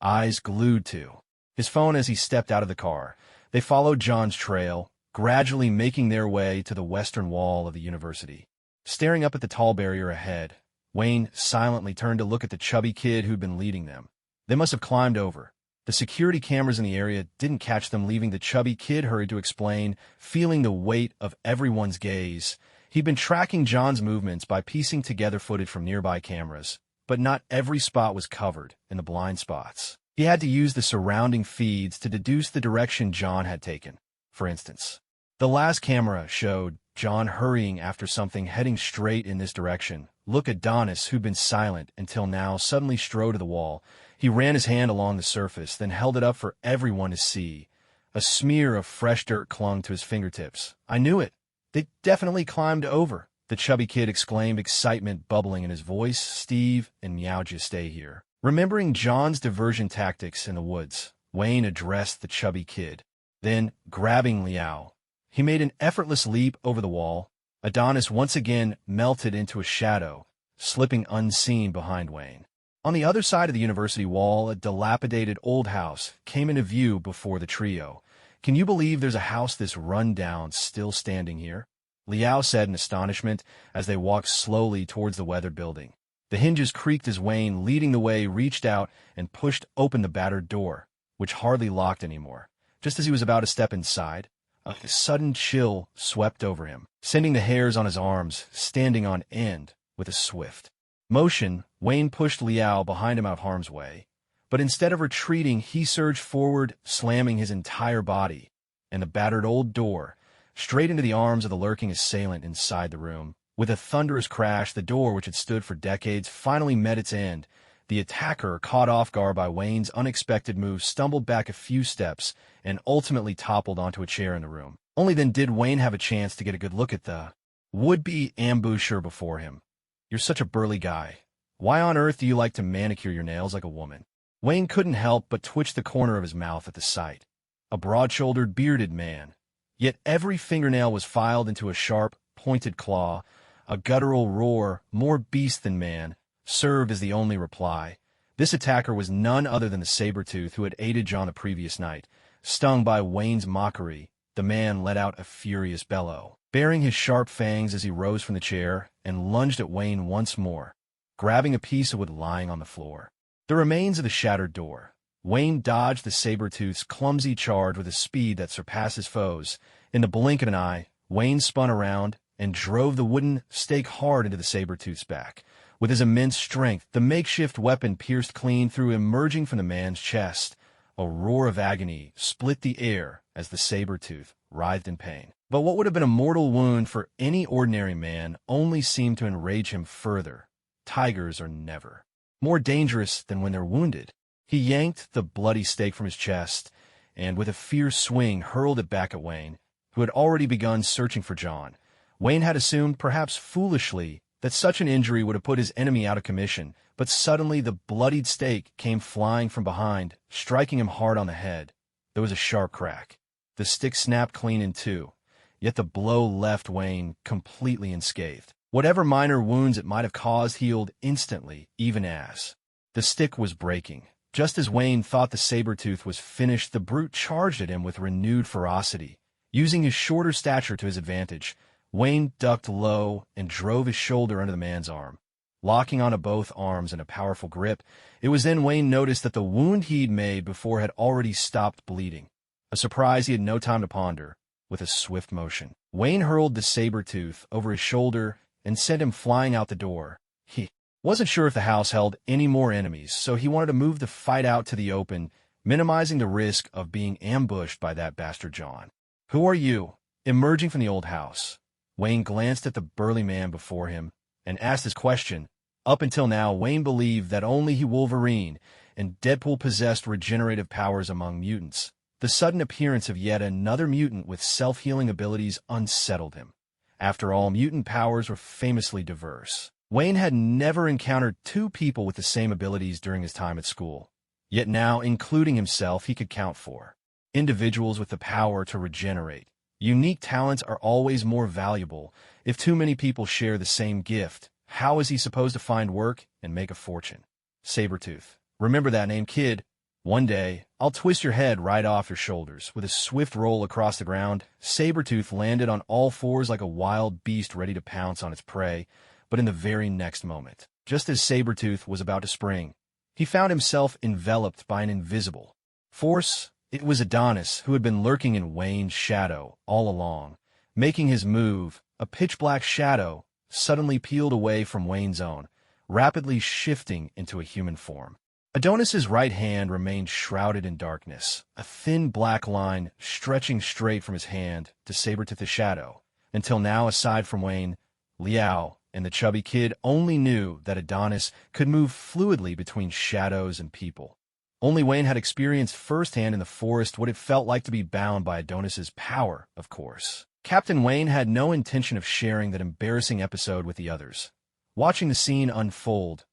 eyes glued to his phone as he stepped out of the car. They followed John's trail, gradually making their way to the western wall of the university. Staring up at the tall barrier ahead, Wayne silently turned to look at the chubby kid who'd been leading them. They must have climbed over. The security cameras in the area didn't catch them leaving. The chubby kid hurried to explain, feeling the weight of everyone's gaze. He'd been tracking John's movements by piecing together footage from nearby cameras, but not every spot was covered in the blind spots. He had to use the surrounding feeds to deduce the direction John had taken. For instance, the last camera showed John hurrying after something heading straight in this direction. Look, Adonis, who'd been silent until now, suddenly strode to the wall. He ran his hand along the surface, then held it up for everyone to see. A smear of fresh dirt clung to his fingertips. I knew it. They definitely climbed over, the chubby kid exclaimed, excitement bubbling in his voice. Steve and Miaojia stay here. Remembering John's diversion tactics in the woods, Wayne addressed the chubby kid. Then, grabbing Liao, he made an effortless leap over the wall. Adonis once again melted into a shadow, slipping unseen behind Wayne. On the other side of the university wall, a dilapidated old house came into view before the trio. Can you believe there's a house this run-down still standing here? Liao said in astonishment as they walked slowly towards the weathered building. The hinges creaked as Wayne, leading the way, reached out and pushed open the battered door, which hardly locked anymore. Just as he was about to step inside, a sudden chill swept over him, sending the hairs on his arms standing on end. With a swift motion, Wayne pushed Liao behind him out of harm's way. But instead of retreating, he surged forward, slamming his entire body and the battered old door straight into the arms of the lurking assailant inside the room. With a thunderous crash, the door, which had stood for decades, finally met its end. The attacker, caught off guard by Wayne's unexpected move, stumbled back a few steps and ultimately toppled onto a chair in the room. Only then did Wayne have a chance to get a good look at the would-be ambusher before him. You're such a burly guy. Why on earth do you like to manicure your nails like a woman? Wayne couldn't help but twitch the corner of his mouth at the sight. A broad-shouldered, bearded man. Yet every fingernail was filed into a sharp, pointed claw. A guttural roar, more beast than man, served as the only reply. This attacker was none other than the saber-tooth who had aided John the previous night. Stung by Wayne's mockery, the man let out a furious bellow, baring his sharp fangs as he rose from the chair and lunged at Wayne once more. grabbing a piece of wood lying on the floor. The remains of the shattered door. Wayne dodged the saber-tooth's clumsy charge with a speed that surpassed his foes. In the blink of an eye, Wayne spun around and drove the wooden stake hard into the saber-tooth's back. With his immense strength, the makeshift weapon pierced clean through, emerging from the man's chest. A roar of agony split the air as the saber-tooth writhed in pain. But what would have been a mortal wound for any ordinary man only seemed to enrage him further. Tigers are never more dangerous than when they're wounded. He yanked the bloody stake from his chest and, with a fierce swing, hurled it back at Wayne, who had already begun searching for John. Wayne had assumed, perhaps foolishly, that such an injury would have put his enemy out of commission, but suddenly the bloodied stake came flying from behind, striking him hard on the head. There was a sharp crack. The stick snapped clean in two, yet the blow left Wayne completely unscathed. Whatever minor wounds it might have caused healed instantly, even as the stick was breaking. Just as Wayne thought the saber-tooth was finished, the brute charged at him with renewed ferocity. Using his shorter stature to his advantage, Wayne ducked low and drove his shoulder under the man's arm. Locking onto both arms in a powerful grip, it was then Wayne noticed that the wound he'd made before had already stopped bleeding. A surprise he had no time to ponder. With a swift motion, Wayne hurled the saber-tooth over his shoulder and sent him flying out the door. He wasn't sure if the house held any more enemies, so he wanted to move the fight out to the open, minimizing the risk of being ambushed by that bastard John. "Who are you?" Emerging from the old house, Wayne glanced at the burly man before him and asked his question. Up until now, Wayne believed that only Wolverine and Deadpool possessed regenerative powers among mutants. The sudden appearance of yet another mutant with self-healing abilities unsettled him. After all, mutant powers were famously diverse. Wayne had never encountered two people with the same abilities during his time at school. Yet now, including himself, he could count four individuals with the power to regenerate. Unique talents are always more valuable. If too many people share the same gift, how is he supposed to find work and make a fortune? Sabretooth. Remember that name, kid. One day, I'll twist your head right off your shoulders. With a swift roll across the ground, Sabretooth landed on all fours like a wild beast ready to pounce on its prey. But in the very next moment, just as Sabretooth was about to spring, he found himself enveloped by an invisible force. It was Adonis, who had been lurking in Wayne's shadow all along. Making his move, a pitch-black shadow suddenly peeled away from Wayne's own, rapidly shifting into a human form. Adonis's right hand remained shrouded in darkness, a thin black line stretching straight from his hand to Sabretooth's shadow. Until now, aside from Wayne, Liao and the chubby kid only knew that Adonis could move fluidly between shadows and people. Only Wayne had experienced firsthand in the forest what it felt like to be bound by Adonis's power, of course. Captain Wayne had no intention of sharing that embarrassing episode with the others. Watching the scene unfold,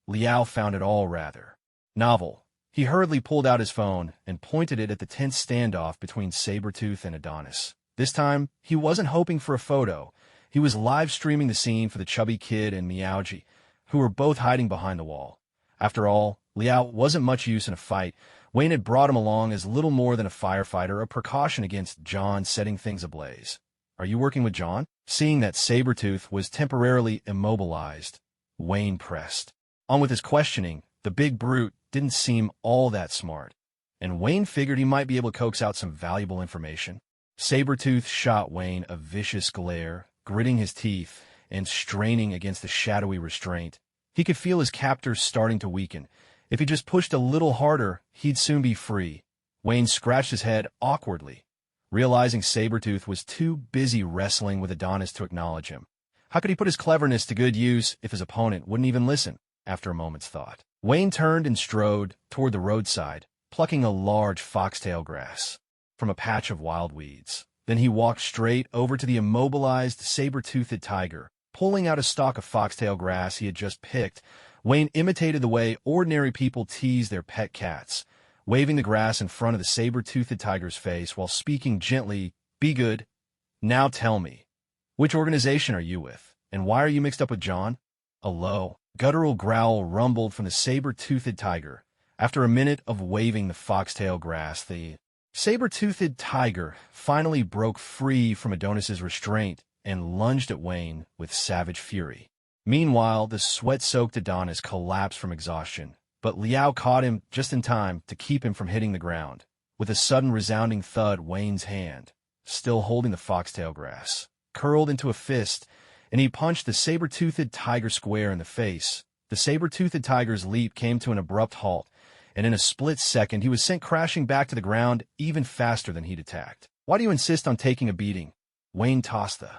Liao found it all rather novel. He hurriedly pulled out his phone and pointed it at the tense standoff between Sabretooth and Adonis. This time, he wasn't hoping for a photo. He was live-streaming the scene for the chubby kid and Meowji, who were both hiding behind the wall. After all, Liao wasn't much use in a fight. Wayne had brought him along as little more than a firefighter, a precaution against John setting things ablaze. "Are you working with John?" Seeing that Sabretooth was temporarily immobilized, Wayne pressed on with his questioning. The big brute didn't seem all that smart, and Wayne figured he might be able to coax out some valuable information. Sabretooth shot Wayne a vicious glare, gritting his teeth and straining against the shadowy restraint. He could feel his captors starting to weaken. If he just pushed a little harder, he'd soon be free. Wayne scratched his head awkwardly, realizing Sabretooth was too busy wrestling with Adonis to acknowledge him. How could he put his cleverness to good use if his opponent wouldn't even listen? After a moment's thought, Wayne turned and strode toward the roadside, plucking a large foxtail grass from a patch of wild weeds. Then he walked straight over to the immobilized saber-toothed tiger. Pulling out a stalk of foxtail grass he had just picked, Wayne imitated the way ordinary people tease their pet cats, waving the grass in front of the saber-toothed tiger's face while speaking gently, "Be good. Now tell me, which organization are you with, and why are you mixed up with John?" A low, guttural growl rumbled from the saber-toothed tiger. After a minute of waving the foxtail grass, the saber-toothed tiger finally broke free from Adonis's restraint and lunged at Wayne with savage fury. Meanwhile, the sweat-soaked Adonis collapsed from exhaustion, but Liao caught him just in time to keep him from hitting the ground. With a sudden resounding thud, Wayne's hand, still holding the foxtail grass, curled into a fist, and he punched the saber-toothed tiger square in the face. The saber-toothed tiger's leap came to an abrupt halt, and in a split second he was sent crashing back to the ground even faster than he'd attacked. "Why do you insist on taking a beating?" Wayne tossed the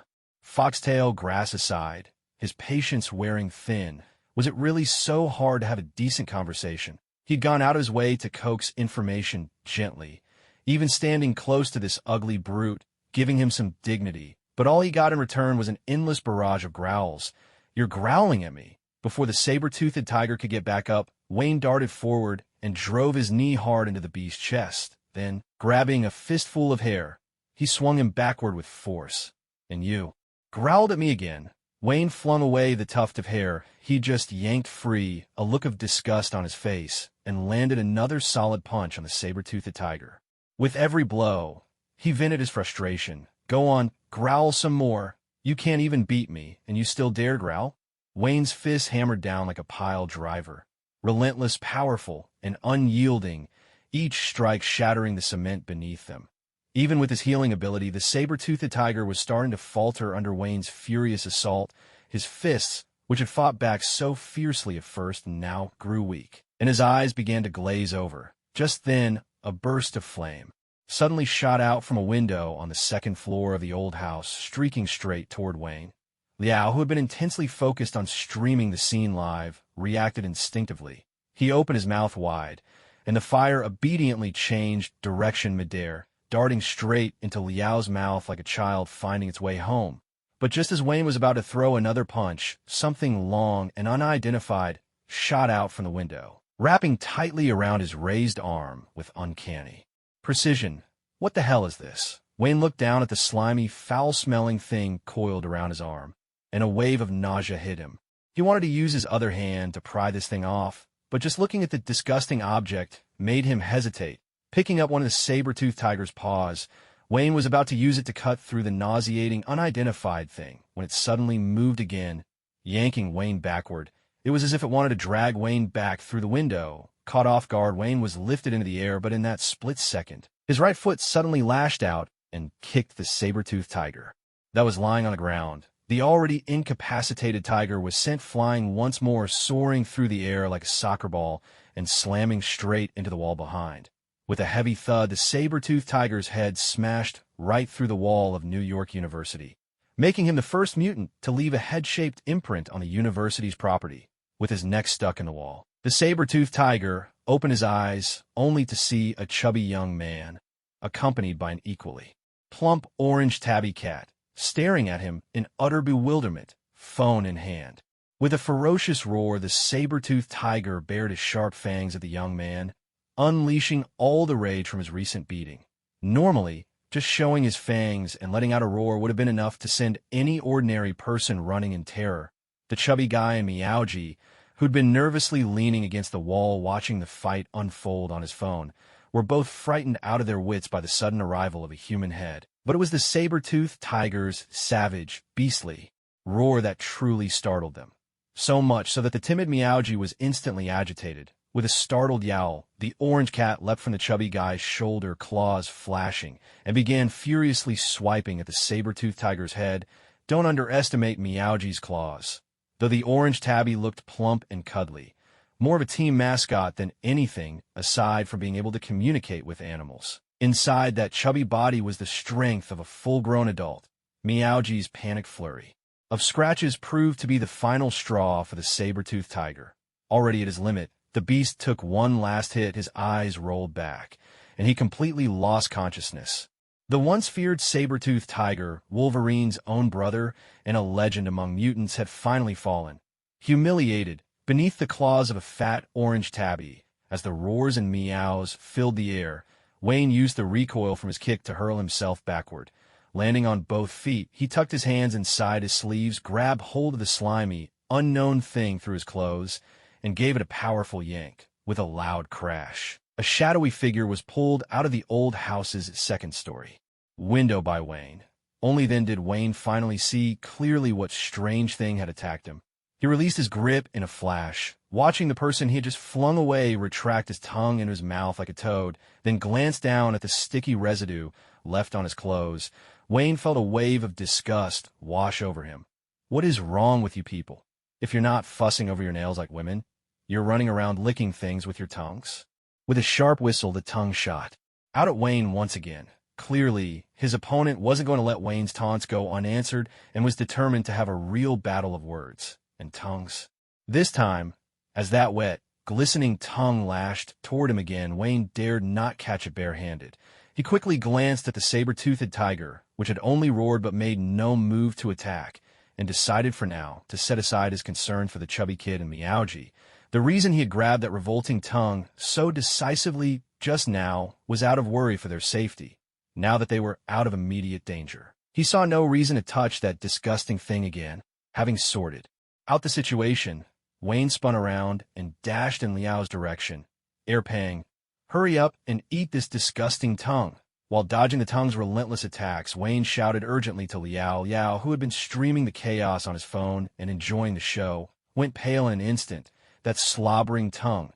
foxtail grass aside, his patience wearing thin. Was it really so hard to have a decent conversation? He'd gone out of his way to coax information gently, even standing close to this ugly brute, giving him some dignity. But all he got in return was an endless barrage of growls. "You're growling at me." Before the saber-toothed tiger could get back up, Wayne darted forward and drove his knee hard into the beast's chest. Then, grabbing a fistful of hair, he swung him backward with force. "And you growled at me again." Wayne flung away the tuft of hair he'd just yanked free, a look of disgust on his face, and landed another solid punch on the saber-toothed tiger. With every blow, he vented his frustration. "Go on, growl some more. You can't even beat me, and you still dare growl?" Wayne's fist hammered down like a pile driver, relentless, powerful, and unyielding, each strike shattering the cement beneath them. Even with his healing ability, the saber-toothed tiger was starting to falter under Wayne's furious assault. His fists, which had fought back so fiercely at first, now grew weak, and his eyes began to glaze over. Just then, a burst of flame suddenly shot out from a window on the second floor of the old house, streaking straight toward Wayne. Liao, who had been intensely focused on streaming the scene live, reacted instinctively. He opened his mouth wide, and the fire obediently changed direction midair, darting straight into Liao's mouth like a child finding its way home. But just as Wayne was about to throw another punch, something long and unidentified shot out from the window, wrapping tightly around his raised arm with uncanny precision. "What the hell is this?" Wayne looked down at the slimy, foul-smelling thing coiled around his arm, and a wave of nausea hit him. He wanted to use his other hand to pry this thing off, but just looking at the disgusting object made him hesitate. Picking up one of the saber-toothed tiger's paws, Wayne was about to use it to cut through the nauseating, unidentified thing when it suddenly moved again, yanking Wayne backward. It was as if it wanted to drag Wayne back through the window. Caught off guard, Wayne was lifted into the air, but in that split second, his right foot suddenly lashed out and kicked the saber-toothed tiger that was lying on the ground. The already incapacitated tiger was sent flying once more, soaring through the air like a soccer ball and slamming straight into the wall behind. With a heavy thud, the saber-toothed tiger's head smashed right through the wall of New York University, making him the first mutant to leave a head-shaped imprint on the university's property. With his neck stuck in the wall, the saber-toothed tiger opened his eyes only to see a chubby young man, accompanied by an equally plump orange tabby cat, staring at him in utter bewilderment, phone in hand. With a ferocious roar, the saber-toothed tiger bared his sharp fangs at the young man, unleashing all the rage from his recent beating. Normally, just showing his fangs and letting out a roar would have been enough to send any ordinary person running in terror. The chubby guy in Meowji, who'd been nervously leaning against the wall watching the fight unfold on his phone, were both frightened out of their wits by the sudden arrival of a human head. But it was the saber-toothed tiger's savage, beastly roar that truly startled them. So much so that the timid Meowji was instantly agitated. With a startled yowl, the orange cat leapt from the chubby guy's shoulder, claws flashing, and began furiously swiping at the saber-toothed tiger's head. Don't underestimate Meowji's claws. Though the orange tabby looked plump and cuddly, more of a team mascot than anything aside from being able to communicate with animals. Inside that chubby body was the strength of a full-grown adult. Meowji's panic flurry of scratches proved to be the final straw for the saber-toothed tiger. Already at his limit, the beast took one last hit, his eyes rolled back, and he completely lost consciousness. The once feared saber-toothed tiger, Wolverine's own brother and a legend among mutants, had finally fallen, humiliated, beneath the claws of a fat orange tabby. As the roars and meows filled the air, Wayne used the recoil from his kick to hurl himself backward. Landing on both feet, he tucked his hands inside his sleeves, grabbed hold of the slimy, unknown thing through his clothes, and gave it a powerful yank. With a loud crash, a shadowy figure was pulled out of the old house's second story window by Wayne. Only then did Wayne finally see clearly what strange thing had attacked him. He released his grip in a flash, watching the person he had just flung away retract his tongue into his mouth like a toad, then glanced down at the sticky residue left on his clothes. Wayne felt a wave of disgust wash over him. What is wrong with you people? If you're not fussing over your nails like women, you're running around licking things with your tongues. With a sharp whistle, the tongue shot out at Wayne once again. Clearly, his opponent wasn't going to let Wayne's taunts go unanswered and was determined to have a real battle of words and tongues. This time, as that wet, glistening tongue lashed toward him again, Wayne dared not catch it barehanded. He quickly glanced at the saber-toothed tiger, which had only roared but made no move to attack, and decided for now to set aside his concern for the chubby kid and Meowji. The reason he had grabbed that revolting tongue so decisively just now was out of worry for their safety, now that they were out of immediate danger. He saw no reason to touch that disgusting thing again. Having sorted out the situation, Wayne spun around and dashed in Liao's direction, air-paying, "Hurry up and eat this disgusting tongue." While dodging the tongue's relentless attacks, Wayne shouted urgently to Liao. Liao, who had been streaming the chaos on his phone and enjoying the show, went pale in an instant. That slobbering tongue.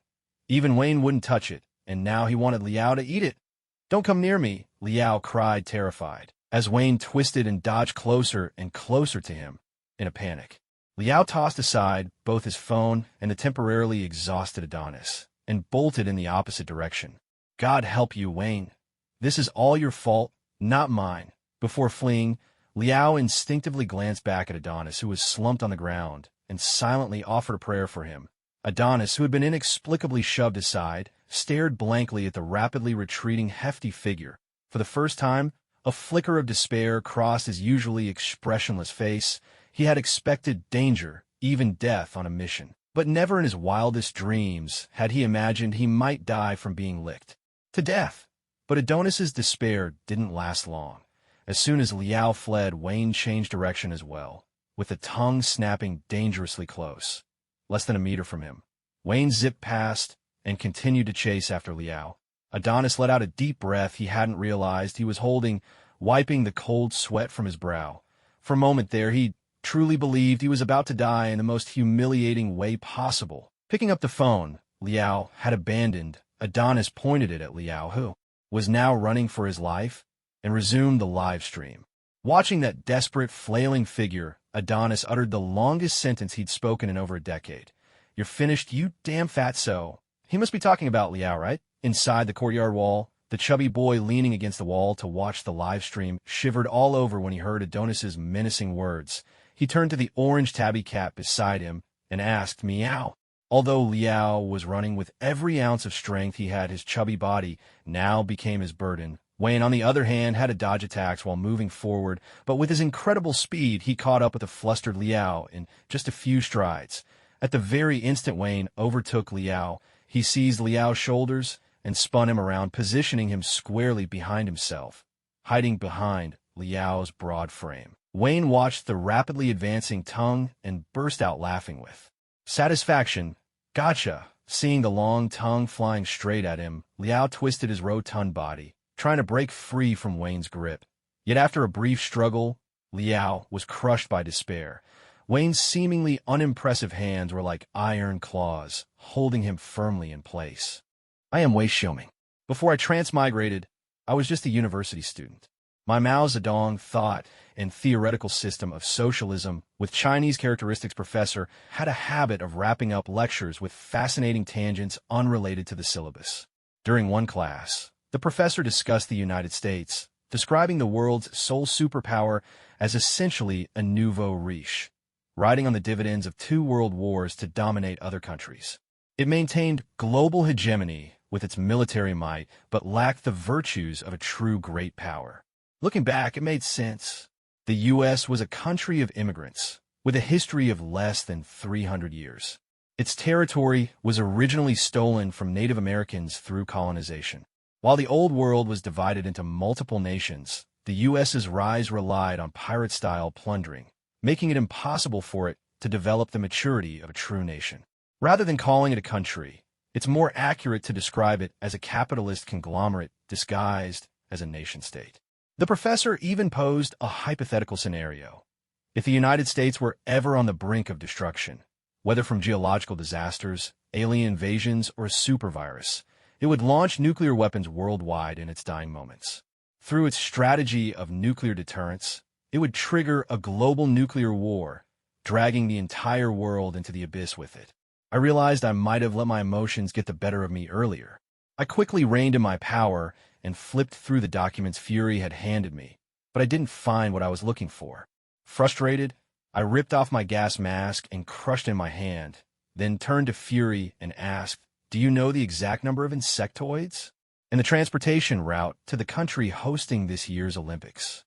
Even Wayne wouldn't touch it, and now he wanted Liao to eat it. "Don't come near me," Liao cried, terrified, as Wayne twisted and dodged closer and closer to him in a panic. Liao tossed aside both his phone and the temporarily exhausted Adonis, and bolted in the opposite direction. "God help you, Wayne. This is all your fault, not mine." Before fleeing, Liao instinctively glanced back at Adonis, who was slumped on the ground, and silently offered a prayer for him. Adonis, who had been inexplicably shoved aside, stared blankly at the rapidly retreating hefty figure. For the first time, a flicker of despair crossed his usually expressionless face. He had expected danger, even death, on a mission. But never in his wildest dreams had he imagined he might die from being licked to death. But Adonis's despair didn't last long. As soon as Liao fled, Wayne changed direction as well, with the tongue snapping dangerously close. Less than a meter from him, Wayne zipped past and continued to chase after Liao. Adonis let out a deep breath he hadn't realized he was holding, wiping the cold sweat from his brow. For a moment there, he truly believed he was about to die in the most humiliating way possible. Picking up the phone Liao had abandoned, Adonis pointed it at Liao, who was now running for his life, and resumed the live stream. Watching that desperate, flailing figure, Adonis uttered the longest sentence he'd spoken in over a decade. "You're finished, you damn fatso." He must be talking about Liao, right? Inside the courtyard wall, the chubby boy leaning against the wall to watch the live stream shivered all over when he heard Adonis's menacing words. He turned to the orange tabby cat beside him and asked, "Meow." Although Liao was running with every ounce of strength he had, his chubby body now became his burden. Wayne, on the other hand, had to dodge attacks while moving forward, but with his incredible speed, he caught up with the flustered Liao in just a few strides. At the very instant Wayne overtook Liao, he seized Liao's shoulders and spun him around, positioning him squarely behind himself, hiding behind Liao's broad frame. Wayne watched the rapidly advancing tongue and burst out laughing with satisfaction. "Gotcha." Seeing the long tongue flying straight at him, Liao twisted his rotund body, trying to break free from Wayne's grip. Yet after a brief struggle, Liao was crushed by despair. Wayne's seemingly unimpressive hands were like iron claws, holding him firmly in place. "I am Wei Xiaoming. Before I transmigrated, I was just a university student. My Mao Zedong thought and theoretical system of socialism with Chinese characteristics professor had a habit of wrapping up lectures with fascinating tangents unrelated to the syllabus. During one class, the professor discussed the United States, describing the world's sole superpower as essentially a nouveau riche, riding on the dividends of 2 world wars to dominate other countries. It maintained global hegemony with its military might, but lacked the virtues of a true great power. Looking back, it made sense. The U.S. was a country of immigrants, with a history of less than 300 years. Its territory was originally stolen from Native Americans through colonization. While the Old World was divided into multiple nations, the U.S.'s rise relied on pirate-style plundering, making it impossible for it to develop the maturity of a true nation. Rather than calling it a country, it's more accurate to describe it as a capitalist conglomerate disguised as a nation-state. The professor even posed a hypothetical scenario. If the United States were ever on the brink of destruction, whether from geological disasters, alien invasions, or a supervirus. It would launch nuclear weapons worldwide in its dying moments. Through its strategy of nuclear deterrence, it would trigger a global nuclear war, dragging the entire world into the abyss with it. I realized I might have let my emotions get the better of me earlier. I quickly reined in my power and flipped through the documents Fury had handed me, but I didn't find what I was looking for. Frustrated, I ripped off my gas mask and crushed it in my hand, then turned to Fury and asked, "Do you know the exact number of insectoids and the transportation route to the country hosting this year's Olympics?"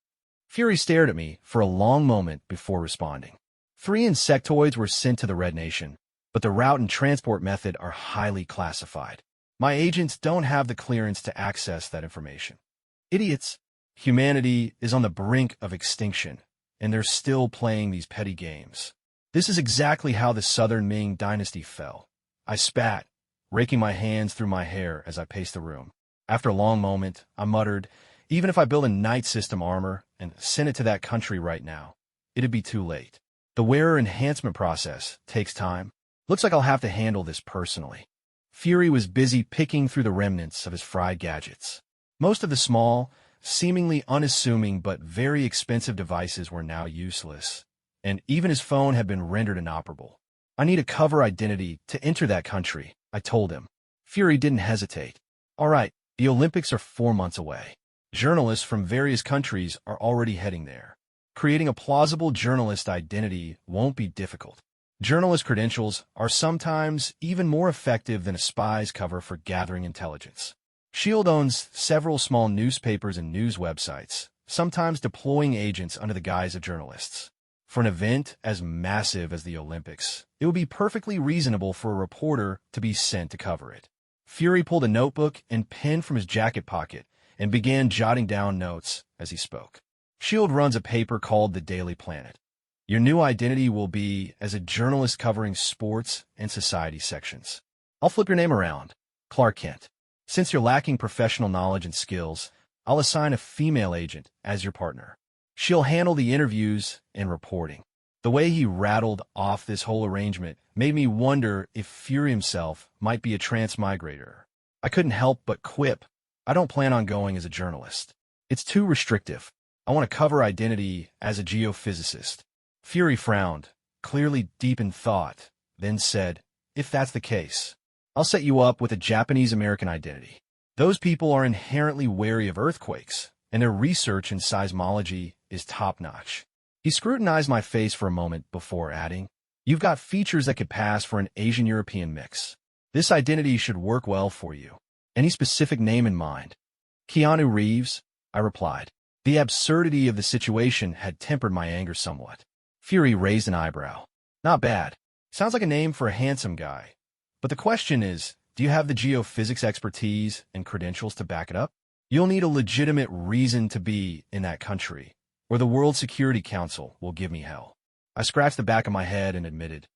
Fury stared at me for a long moment before responding. 3 insectoids were sent to the Red Nation, but the route and transport method are highly classified. My agents don't have the clearance to access that information. Idiots! Humanity is on the brink of extinction, and they're still playing these petty games. This is exactly how the Southern Ming dynasty fell. I spat, raking my hands through my hair as I paced the room. After a long moment, I muttered, even if I build a night system armor and send it to that country right now, it'd be too late. The wearer enhancement process takes time. Looks like I'll have to handle this personally. Fury was busy picking through the remnants of his fried gadgets. Most of the small, seemingly unassuming but very expensive devices were now useless, and even his phone had been rendered inoperable. "I need a cover identity to enter that country," I told him. Fury didn't hesitate. "All right, the Olympics are 4 months away. Journalists from various countries are already heading there. Creating a plausible journalist identity won't be difficult. Journalist credentials are sometimes even more effective than a spy's cover for gathering intelligence. S.H.I.E.L.D. owns several small newspapers and news websites, sometimes deploying agents under the guise of journalists. For an event as massive as the Olympics, it would be perfectly reasonable for a reporter to be sent to cover it." Fury pulled a notebook and pen from his jacket pocket and began jotting down notes as he spoke. S.H.I.E.L.D. runs a paper called The Daily Planet. Your new identity will be as a journalist covering sports and society sections. I'll flip your name around. Clark Kent. Since you're lacking professional knowledge and skills, I'll assign a female agent as your partner. She'll handle the interviews and reporting. The way he rattled off this whole arrangement made me wonder if Fury himself might be a transmigrator. I couldn't help but quip, "I don't plan on going as a journalist. It's too restrictive. I want to cover identity as a geophysicist." Fury frowned, clearly deep in thought, then said, "If that's the case, I'll set you up with a Japanese-American identity. Those people are inherently wary of earthquakes, and their research in seismology is top-notch." He scrutinized my face for a moment before adding, "You've got features that could pass for an Asian-European mix. This identity should work well for you. Any specific name in mind?" "Keanu Reeves," I replied. The absurdity of the situation had tempered my anger somewhat. Fury raised an eyebrow. "Not bad. Sounds like a name for a handsome guy. But the question is, do you have the geophysics expertise and credentials to back it up? You'll need a legitimate reason to be in that country, or the World Security Council will give me hell." I scratched the back of my head and admitted,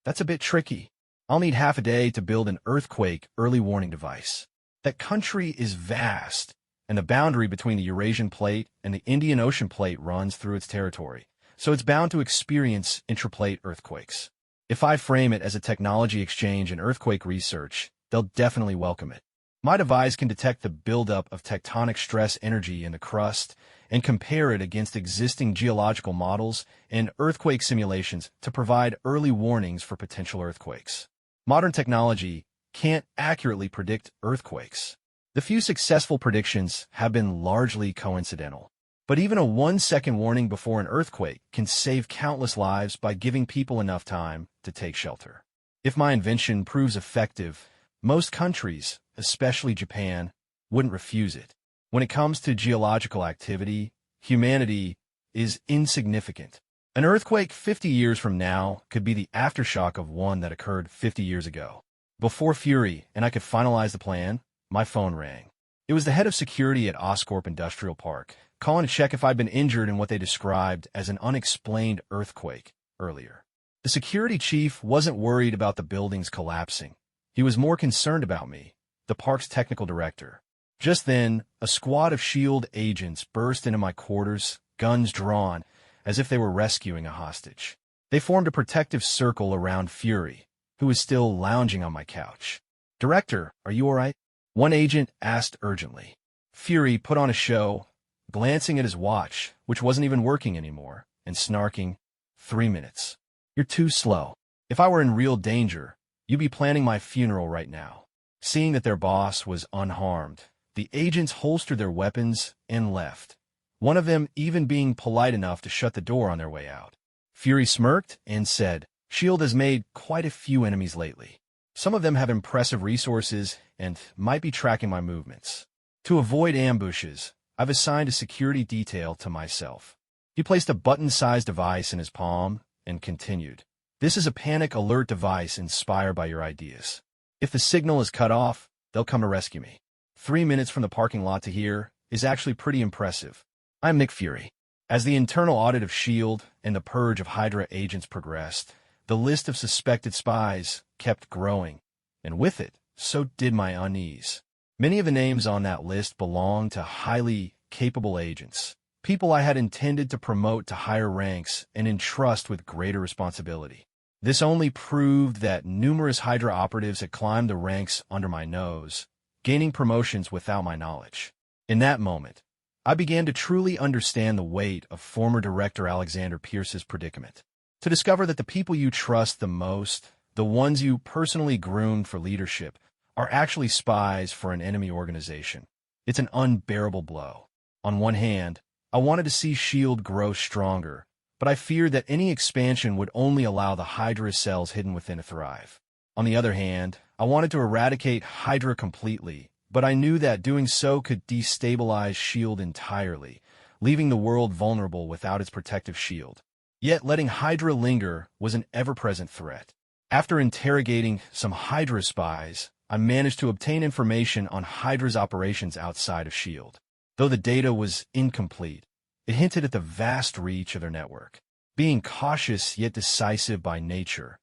"That's a bit tricky. I'll need half a day to build an earthquake early warning device. That country is vast, and the boundary between the Eurasian Plate and the Indian Ocean Plate runs through its territory, so it's bound to experience intraplate earthquakes. If I frame it as a technology exchange and earthquake research, they'll definitely welcome it. My device can detect the buildup of tectonic stress energy in the crust and compare it against existing geological models and earthquake simulations to provide early warnings for potential earthquakes. Modern technology can't accurately predict earthquakes. The few successful predictions have been largely coincidental. But even a 1-second warning before an earthquake can save countless lives by giving people enough time to take shelter. If my invention proves effective, most countries, especially Japan, wouldn't refuse it. When it comes to geological activity, humanity is insignificant. An earthquake 50 years from now could be the aftershock of one that occurred 50 years ago. Before Fury and I could finalize the plan, my phone rang. It was the head of security at Oscorp Industrial Park, calling to check if I'd been injured in what they described as an unexplained earthquake earlier. The security chief wasn't worried about the buildings collapsing. He was more concerned about me, the park's technical director. Just then, a squad of S.H.I.E.L.D. agents burst into my quarters, guns drawn, as if they were rescuing a hostage. They formed a protective circle around Fury, who was still lounging on my couch. "Director, are you all right?" one agent asked urgently. Fury put on a show, glancing at his watch, which wasn't even working anymore, and snarking, "3 minutes. You're too slow. If I were in real danger, you'd be planning my funeral right now." Seeing that their boss was unharmed, the agents holstered their weapons and left, one of them even being polite enough to shut the door on their way out. Fury smirked and said, "S.H.I.E.L.D. has made quite a few enemies lately. Some of them have impressive resources and might be tracking my movements. To avoid ambushes, I've assigned a security detail to myself." He placed a button-sized device in his palm and continued, "This is a panic alert device inspired by your ideas. If the signal is cut off, they'll come to rescue me. 3 minutes from the parking lot to here is actually pretty impressive. I'm Nick Fury." As the internal audit of S.H.I.E.L.D. and the purge of Hydra agents progressed, the list of suspected spies kept growing, and with it, so did my unease. Many of the names on that list belonged to highly capable agents, people I had intended to promote to higher ranks and entrust with greater responsibility. This only proved that numerous Hydra operatives had climbed the ranks under my nose, gaining promotions without my knowledge. In that moment, I began to truly understand the weight of former director Alexander Pierce's predicament. To discover that the people you trust the most, the ones you personally groomed for leadership, are actually spies for an enemy organization. It's an unbearable blow. On one hand, I wanted to see S.H.I.E.L.D. grow stronger, but I feared that any expansion would only allow the Hydra cells hidden within to thrive. On the other hand, I wanted to eradicate Hydra completely, but I knew that doing so could destabilize S.H.I.E.L.D. entirely, leaving the world vulnerable without its protective shield. Yet letting Hydra linger was an ever-present threat. After interrogating some Hydra spies, I managed to obtain information on Hydra's operations outside of S.H.I.E.L.D. Though the data was incomplete, it hinted at the vast reach of their network. Being cautious yet decisive by nature,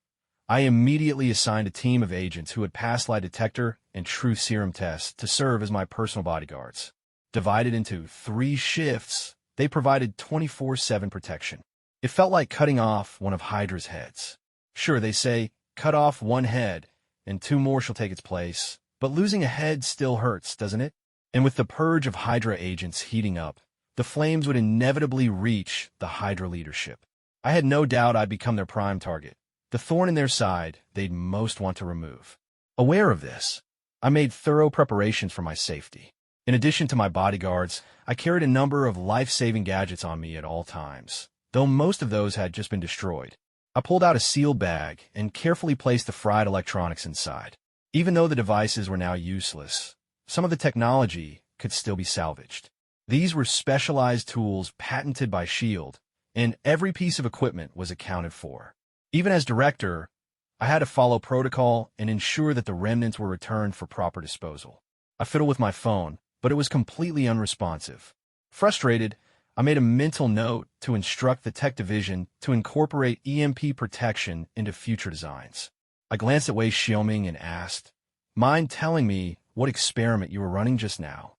I immediately assigned a team of agents who had passed lie detector and truth serum tests to serve as my personal bodyguards. Divided into 3 shifts, they provided 24/7 protection. It felt like cutting off one of Hydra's heads. Sure, they say, cut off one head, and 2 more shall take its place, but losing a head still hurts, doesn't it? And with the purge of Hydra agents heating up, the flames would inevitably reach the Hydra leadership. I had no doubt I'd become their prime target, the thorn in their side they'd most want to remove. Aware of this, I made thorough preparations for my safety. In addition to my bodyguards, I carried a number of life-saving gadgets on me at all times, though most of those had just been destroyed. I pulled out a sealed bag and carefully placed the fried electronics inside. Even though the devices were now useless, some of the technology could still be salvaged. These were specialized tools patented by S.H.I.E.L.D., and every piece of equipment was accounted for. Even as director, I had to follow protocol and ensure that the remnants were returned for proper disposal. I fiddled with my phone, but it was completely unresponsive. Frustrated, I made a mental note to instruct the tech division to incorporate EMP protection into future designs. I glanced at Wei Xiaoming and asked, "Mind telling me what experiment you were running just now?"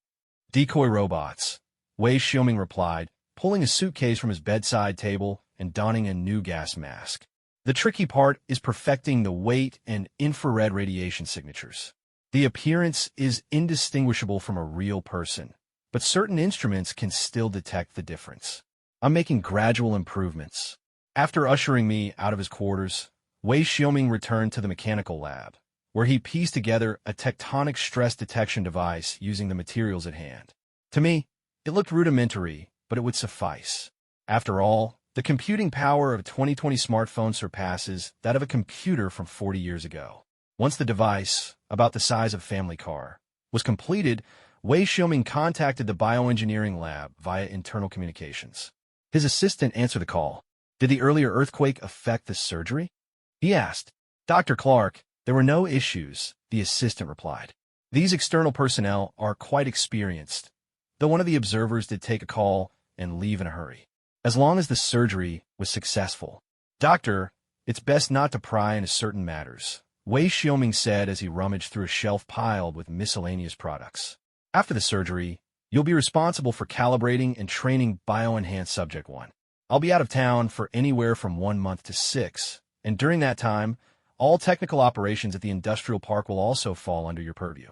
"Decoy robots," Wei Xiaoming replied, pulling a suitcase from his bedside table and donning a new gas mask. "The tricky part is perfecting the weight and infrared radiation signatures. The appearance is indistinguishable from a real person, but certain instruments can still detect the difference. I'm making gradual improvements." After ushering me out of his quarters, Wei Xiaoming returned to the mechanical lab, where he pieced together a tectonic stress detection device using the materials at hand. To me, it looked rudimentary, but it would suffice. After all, the computing power of a 2020 smartphone surpasses that of a computer from 40 years ago. Once the device, about the size of a family car, was completed, Wei Xiaoming contacted the bioengineering lab via internal communications. His assistant answered the call. "Did the earlier earthquake affect the surgery?" he asked. "Dr. Clark, there were no issues," the assistant replied. "These external personnel are quite experienced, though one of the observers did take a call and leave in a hurry. As long as the surgery was successful." "Doctor, it's best not to pry into certain matters," Wei Xiaoming said as he rummaged through a shelf piled with miscellaneous products. "After the surgery, you'll be responsible for calibrating and training Bioenhanced Subject 1. I'll be out of town for anywhere from 1 month to 6, and during that time, all technical operations at the industrial park will also fall under your purview.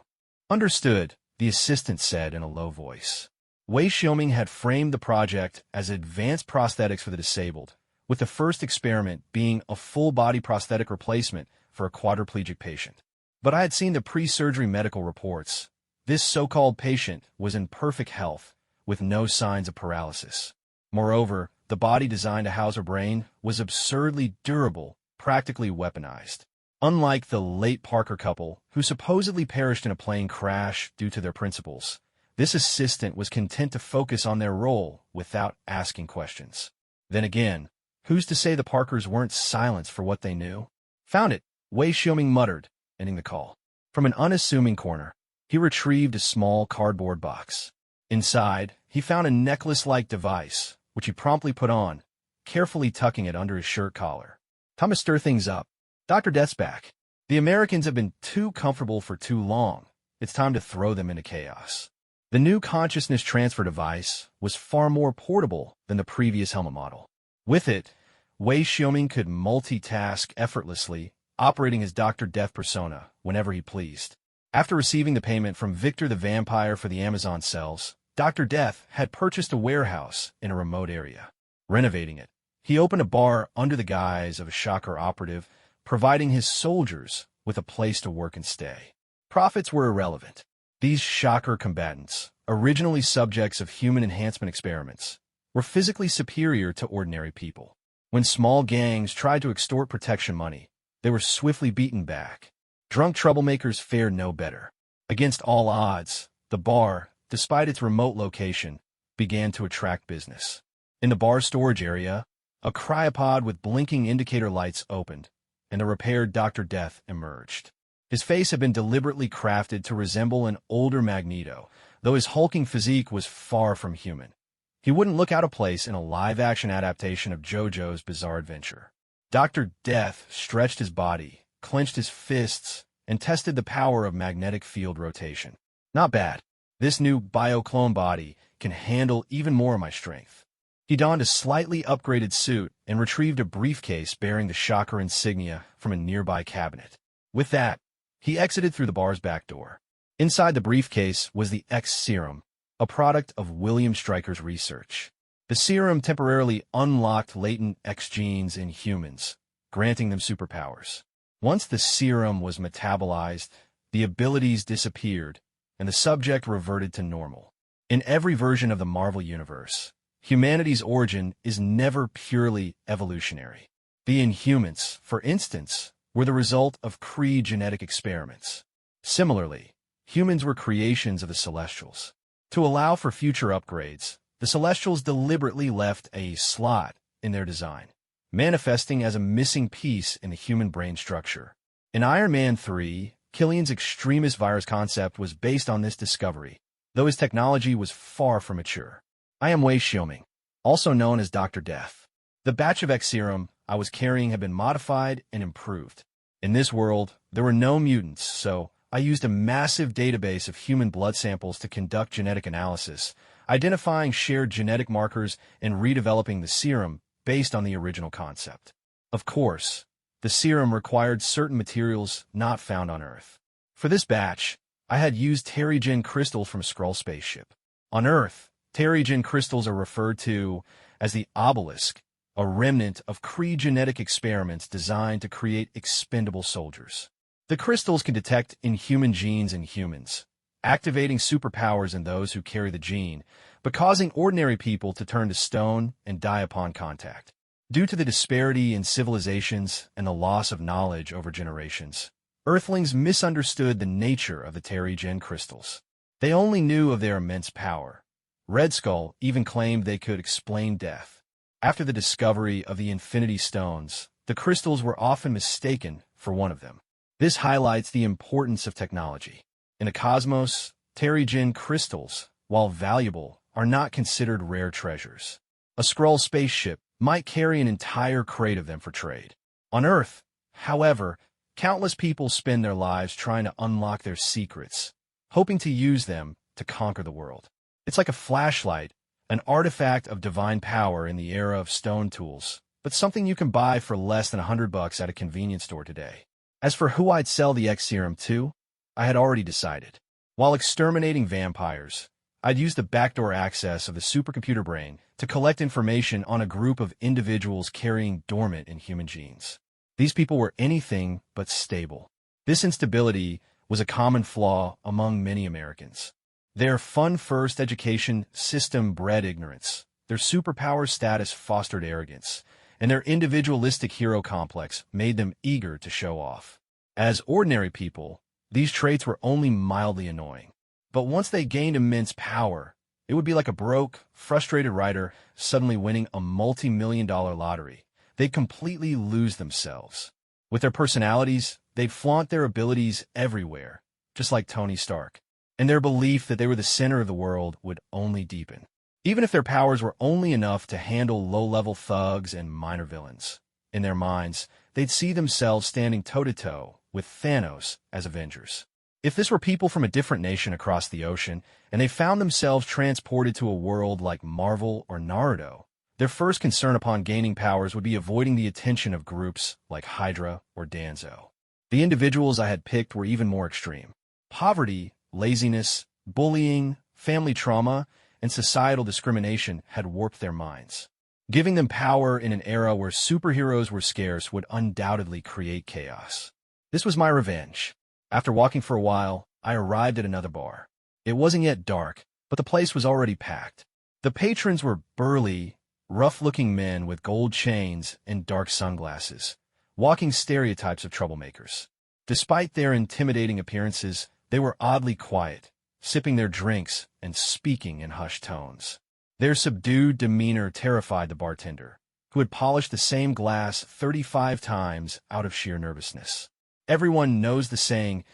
Understood, the assistant said in a low voice. Wei Xiaoming had framed the project as advanced prosthetics for the disabled, with the first experiment being a full-body prosthetic replacement for a quadriplegic patient. But I had seen the pre-surgery medical reports. This so-called patient was in perfect health, with no signs of paralysis. Moreover, the body designed to house her brain was absurdly durable, practically weaponized. Unlike the late Parker couple, who supposedly perished in a plane crash due to their principles, this assistant was content to focus on their role without asking questions. Then again, who's to say the Parkers weren't silenced for what they knew? Found it, Wei Xiaoming muttered, ending the call. From an unassuming corner, he retrieved a small cardboard box. Inside, he found a necklace-like device, which he promptly put on, carefully tucking it under his shirt collar. Time to stir things up. Dr. Death's back. The Americans have been too comfortable for too long. It's time to throw them into chaos. The new consciousness transfer device was far more portable than the previous helmet model. With it, Wei Xiaoming could multitask effortlessly, operating as Dr. Death persona whenever he pleased. After receiving the payment from Victor the Vampire for the Amazon cells, Dr. Death had purchased a warehouse in a remote area. Renovating it, he opened a bar under the guise of a shocker operative, providing his soldiers with a place to work and stay. Profits were irrelevant. These shocker combatants, originally subjects of human enhancement experiments, were physically superior to ordinary people. When small gangs tried to extort protection money, they were swiftly beaten back. Drunk troublemakers fared no better. Against all odds, the bar, despite its remote location, began to attract business. In the bar's storage area, a cryopod with blinking indicator lights opened, and the repaired Dr. Death emerged. His face had been deliberately crafted to resemble an older Magneto, though his hulking physique was far from human. He wouldn't look out of place in a live-action adaptation of JoJo's Bizarre Adventure. Dr. Death stretched his body, clenched his fists, and tested the power of magnetic field rotation. Not bad. This new bio-clone body can handle even more of my strength. He donned a slightly upgraded suit and retrieved a briefcase bearing the shocker insignia from a nearby cabinet. With that, he exited through the bar's back door. Inside the briefcase was the X Serum, a product of William Stryker's research. The serum temporarily unlocked latent X genes in humans, granting them superpowers. Once the serum was metabolized, the abilities disappeared, and the subject reverted to normal. In every version of the Marvel Universe, humanity's origin is never purely evolutionary. The Inhumans, for instance, were the result of Kree genetic experiments. Similarly, humans were creations of the Celestials. To allow for future upgrades, the Celestials deliberately left a slot in their design, manifesting as a missing piece in the human brain structure. In Iron Man 3, Killian's extremist virus concept was based on this discovery, though his technology was far from mature. I am Wei Xiaoming, also known as Dr. Death. The batch of X Serum I was carrying had been modified and improved. In this world, there were no mutants, so I used a massive database of human blood samples to conduct genetic analysis, identifying shared genetic markers and redeveloping the serum based on the original concept. Of course, the serum required certain materials not found on Earth. For this batch, I had used Terrigen crystals from Skrull spaceship. On Earth, Terrigen crystals are referred to as the obelisk, a remnant of Kree genetic experiments designed to create expendable soldiers. The crystals can detect inhuman genes in humans, activating superpowers in those who carry the gene, but causing ordinary people to turn to stone and die upon contact. Due to the disparity in civilizations and the loss of knowledge over generations, Earthlings misunderstood the nature of the Terrigen crystals. They only knew of their immense power. Red Skull even claimed they could explain death. After the discovery of the Infinity Stones, the crystals were often mistaken for one of them. This highlights the importance of technology. In the cosmos, Terrigen crystals, while valuable, are not considered rare treasures. A Skrull spaceship might carry an entire crate of them for trade. On Earth, however, countless people spend their lives trying to unlock their secrets, hoping to use them to conquer the world. It's like a flashlight, an artifact of divine power in the era of stone tools, but something you can buy for less than $100 at a convenience store today. As for who I'd sell the X serum to, I had already decided. While exterminating vampires, I'd use the backdoor access of the supercomputer brain to collect information on a group of individuals carrying dormant inhuman genes. These people were anything but stable. This instability was a common flaw among many Americans. Their fun-first education system bred ignorance, their superpower status fostered arrogance, and their individualistic hero complex made them eager to show off. As ordinary people, these traits were only mildly annoying. But once they gained immense power, it would be like a broke, frustrated writer suddenly winning a multi-million-dollar lottery. They'd completely lose themselves. With their personalities, they'd flaunt their abilities everywhere, just like Tony Stark. And their belief that they were the center of the world would only deepen. Even if their powers were only enough to handle low-level thugs and minor villains. In their minds, they'd see themselves standing toe-to-toe with Thanos as Avengers. If this were people from a different nation across the ocean, and they found themselves transported to a world like Marvel or Naruto, their first concern upon gaining powers would be avoiding the attention of groups like Hydra or Danzo. The individuals I had picked were even more extreme. Poverty, laziness, bullying, family trauma, and societal discrimination had warped their minds. Giving them power in an era where superheroes were scarce would undoubtedly create chaos. This was my revenge. After walking for a while, I arrived at another bar. It wasn't yet dark, but the place was already packed. The patrons were burly, rough-looking men with gold chains and dark sunglasses, walking stereotypes of troublemakers. Despite their intimidating appearances, they were oddly quiet, sipping their drinks and speaking in hushed tones. Their subdued demeanor terrified the bartender, who had polished the same glass 35 times out of sheer nervousness. Everyone knows the saying,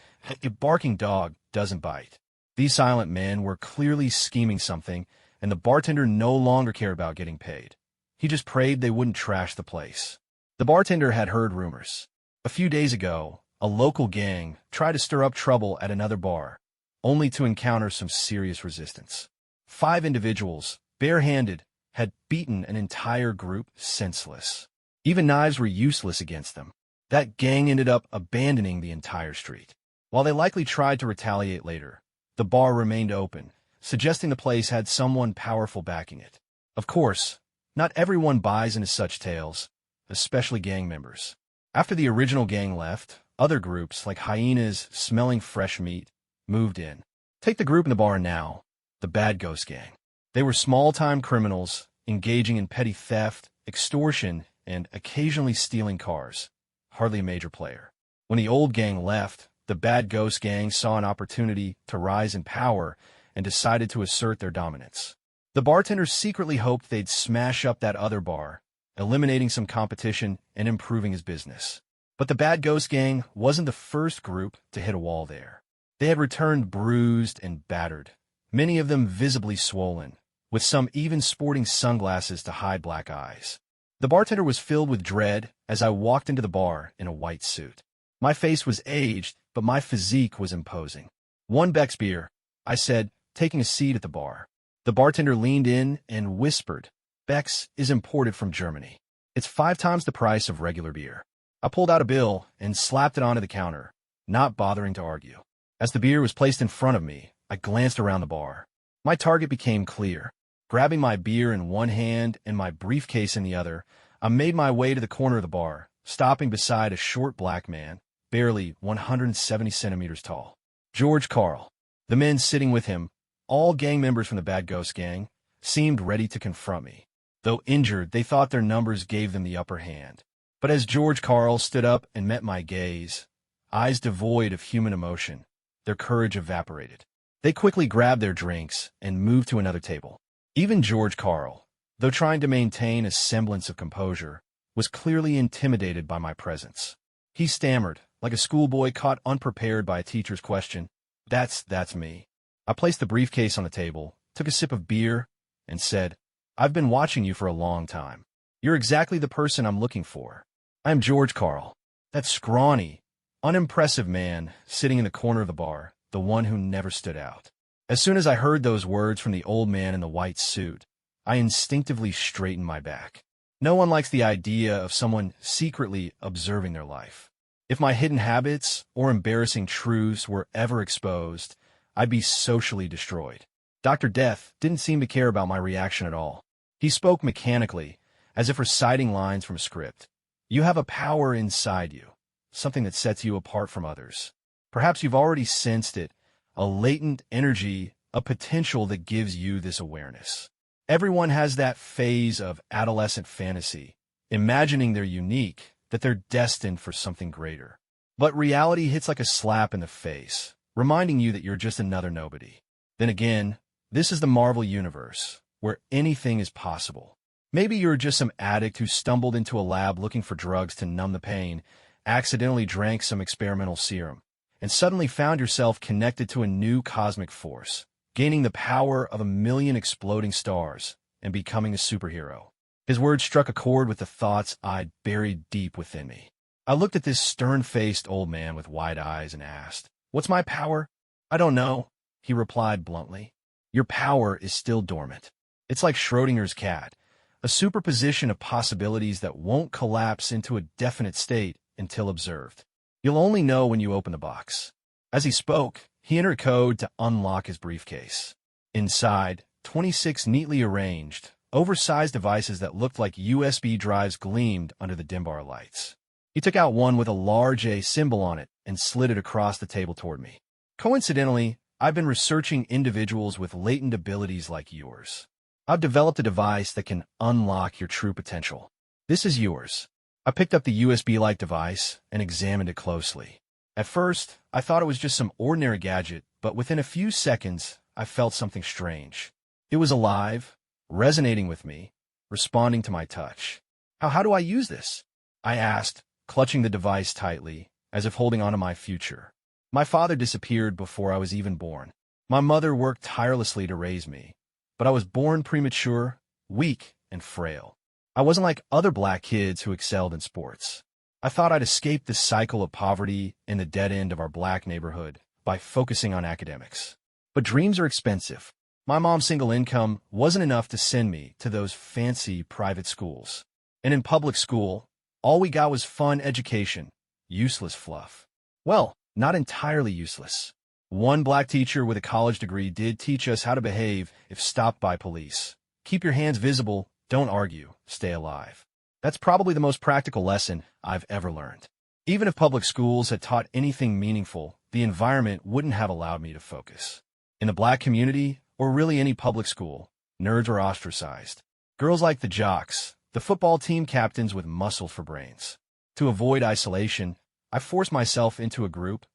"A barking dog doesn't bite." These silent men were clearly scheming something, and the bartender no longer cared about getting paid. He just prayed they wouldn't trash the place. The bartender had heard rumors. A few days ago, a local gang tried to stir up trouble at another bar, only to encounter some serious resistance. 5 individuals, barehanded, had beaten an entire group senseless. Even knives were useless against them. That gang ended up abandoning the entire street. While they likely tried to retaliate later, the bar remained open, suggesting the place had someone powerful backing it. Of course, not everyone buys into such tales, especially gang members. After the original gang left, other groups, like hyenas smelling fresh meat, moved in. Take the group in the bar now, the Bad Ghost Gang. They were small-time criminals, engaging in petty theft, extortion, and occasionally stealing cars. Hardly a major player. When the old gang left, the Bad Ghost Gang saw an opportunity to rise in power and decided to assert their dominance. The bartender secretly hoped they'd smash up that other bar, eliminating some competition and improving his business. But the Bad Ghost Gang wasn't the first group to hit a wall there. They had returned bruised and battered, many of them visibly swollen, with some even sporting sunglasses to hide black eyes. The bartender was filled with dread as I walked into the bar in a white suit. My face was aged, but my physique was imposing. "1 Beck's beer," I said, taking a seat at the bar. The bartender leaned in and whispered, "Beck's is imported from Germany. It's 5 times the price of regular beer." I pulled out a bill and slapped it onto the counter, not bothering to argue. As the beer was placed in front of me, I glanced around the bar. My target became clear. Grabbing my beer in one hand and my briefcase in the other, I made my way to the corner of the bar, stopping beside a short black man, barely 170 centimeters tall. George Carl. The men sitting with him, all gang members from the Bad Ghost Gang, seemed ready to confront me. Though injured, they thought their numbers gave them the upper hand. But as George Carl stood up and met my gaze, eyes devoid of human emotion, their courage evaporated. They quickly grabbed their drinks and moved to another table. Even George Carl, though trying to maintain a semblance of composure, was clearly intimidated by my presence. He stammered, like a schoolboy caught unprepared by a teacher's question, That's me." I placed the briefcase on the table, took a sip of beer, and said, "I've been watching you for a long time. You're exactly the person I'm looking for. I'm George Carl, that scrawny, unimpressive man sitting in the corner of the bar, the one who never stood out." As soon as I heard those words from the old man in the white suit, I instinctively straightened my back. No one likes the idea of someone secretly observing their life. If my hidden habits or embarrassing truths were ever exposed, I'd be socially destroyed. Dr. Death didn't seem to care about my reaction at all. He spoke mechanically, as if reciting lines from a script. You have a power inside you, something that sets you apart from others. Perhaps you've already sensed it, a latent energy, a potential that gives you this awareness. Everyone has that phase of adolescent fantasy, imagining they're unique, that they're destined for something greater. But reality hits like a slap in the face, reminding you that you're just another nobody. Then again, this is the Marvel Universe, where anything is possible. Maybe you're just some addict who stumbled into a lab looking for drugs to numb the pain, accidentally drank some experimental serum, and suddenly found yourself connected to a new cosmic force, gaining the power of 1,000,000 exploding stars and becoming a superhero. His words struck a chord with the thoughts I'd buried deep within me. I looked at this stern-faced old man with wide eyes and asked, "What's my power?" "I don't know," he replied bluntly. "Your power is still dormant. It's like Schrodinger's cat, a superposition of possibilities that won't collapse into a definite state until observed. You'll only know when you open the box." As he spoke, he entered a code to unlock his briefcase. Inside, 26 neatly arranged, oversized devices that looked like USB drives gleamed under the dim bar lights. He took out one with a large A symbol on it and slid it across the table toward me. "Coincidentally, I've been researching individuals with latent abilities like yours. I've developed a device that can unlock your true potential. This is yours." I picked up the USB-like device and examined it closely. At first, I thought it was just some ordinary gadget, but within a few seconds, I felt something strange. It was alive, resonating with me, responding to my touch. How do I use this?" I asked, clutching the device tightly, as if holding on to my future. My father disappeared before I was even born. My mother worked tirelessly to raise me, but I was born premature, weak, and frail. I wasn't like other black kids who excelled in sports. I thought I'd escape the cycle of poverty in the dead end of our black neighborhood by focusing on academics. But dreams are expensive. My mom's single income wasn't enough to send me to those fancy private schools. And in public school, all we got was fun education, useless fluff. Well, not entirely useless. One black teacher with a college degree did teach us how to behave if stopped by police. Keep your hands visible, don't argue, stay alive. That's probably the most practical lesson I've ever learned. Even if public schools had taught anything meaningful, the environment wouldn't have allowed me to focus. In the black community, or really any public school, nerds were ostracized. Girls like the jocks, the football team captains with muscle for brains. To avoid isolation, I forced myself into a group,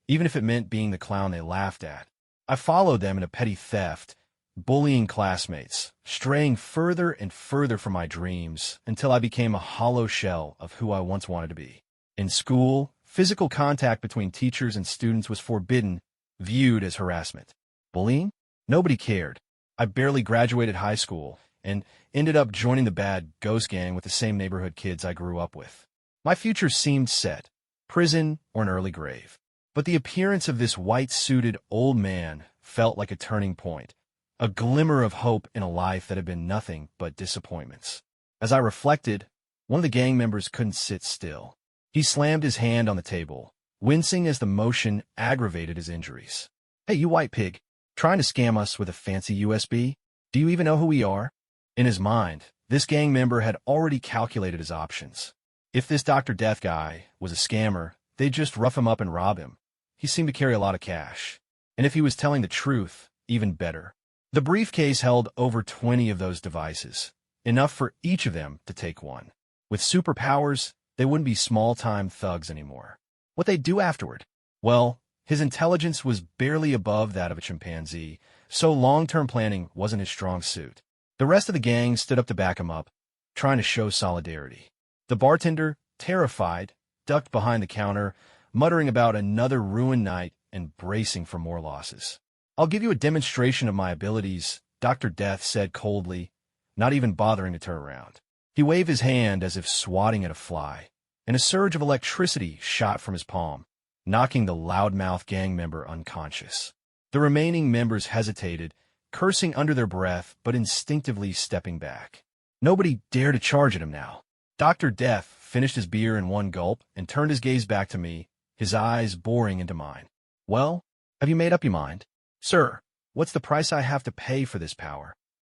even if it meant being the clown they laughed at. I followed them in a petty theft, bullying classmates, straying further and further from my dreams until I became a hollow shell of who I once wanted to be. In school, physical contact between teachers and students was forbidden, viewed as harassment. Bullying? Nobody cared. I barely graduated high school and ended up joining the bad ghost gang with the same neighborhood kids I grew up with. My future seemed set, prison or an early grave. But the appearance of this white-suited old man felt like a turning point, a glimmer of hope in a life that had been nothing but disappointments. As I reflected, one of the gang members couldn't sit still. He slammed his hand on the table, wincing as the motion aggravated his injuries. "Hey, you white pig, trying to scam us with a fancy USB? Do you even know who we are?" In his mind, this gang member had already calculated his options. If this Dr. Death guy was a scammer, they'd just rough him up and rob him. He seemed to carry a lot of cash. And if he was telling the truth, even better. The briefcase held over 20 of those devices, enough for each of them to take one. With superpowers, they wouldn't be small-time thugs anymore. What they'd do afterward? Well, his intelligence was barely above that of a chimpanzee, so long-term planning wasn't his strong suit. The rest of the gang stood up to back him up, trying to show solidarity. The bartender, terrified, ducked behind the counter, muttering about another ruined night and bracing for more losses. "I'll give you a demonstration of my abilities," Dr. Death said coldly, not even bothering to turn around. He waved his hand as if swatting at a fly, and a surge of electricity shot from his palm, knocking the loudmouth gang member unconscious. The remaining members hesitated, cursing under their breath but instinctively stepping back. Nobody dared to charge at him now. Dr. Death finished his beer in one gulp and turned his gaze back to me, his eyes boring into mine. "Well, have you made up your mind?" "Sir, what's the price I have to pay for this power?"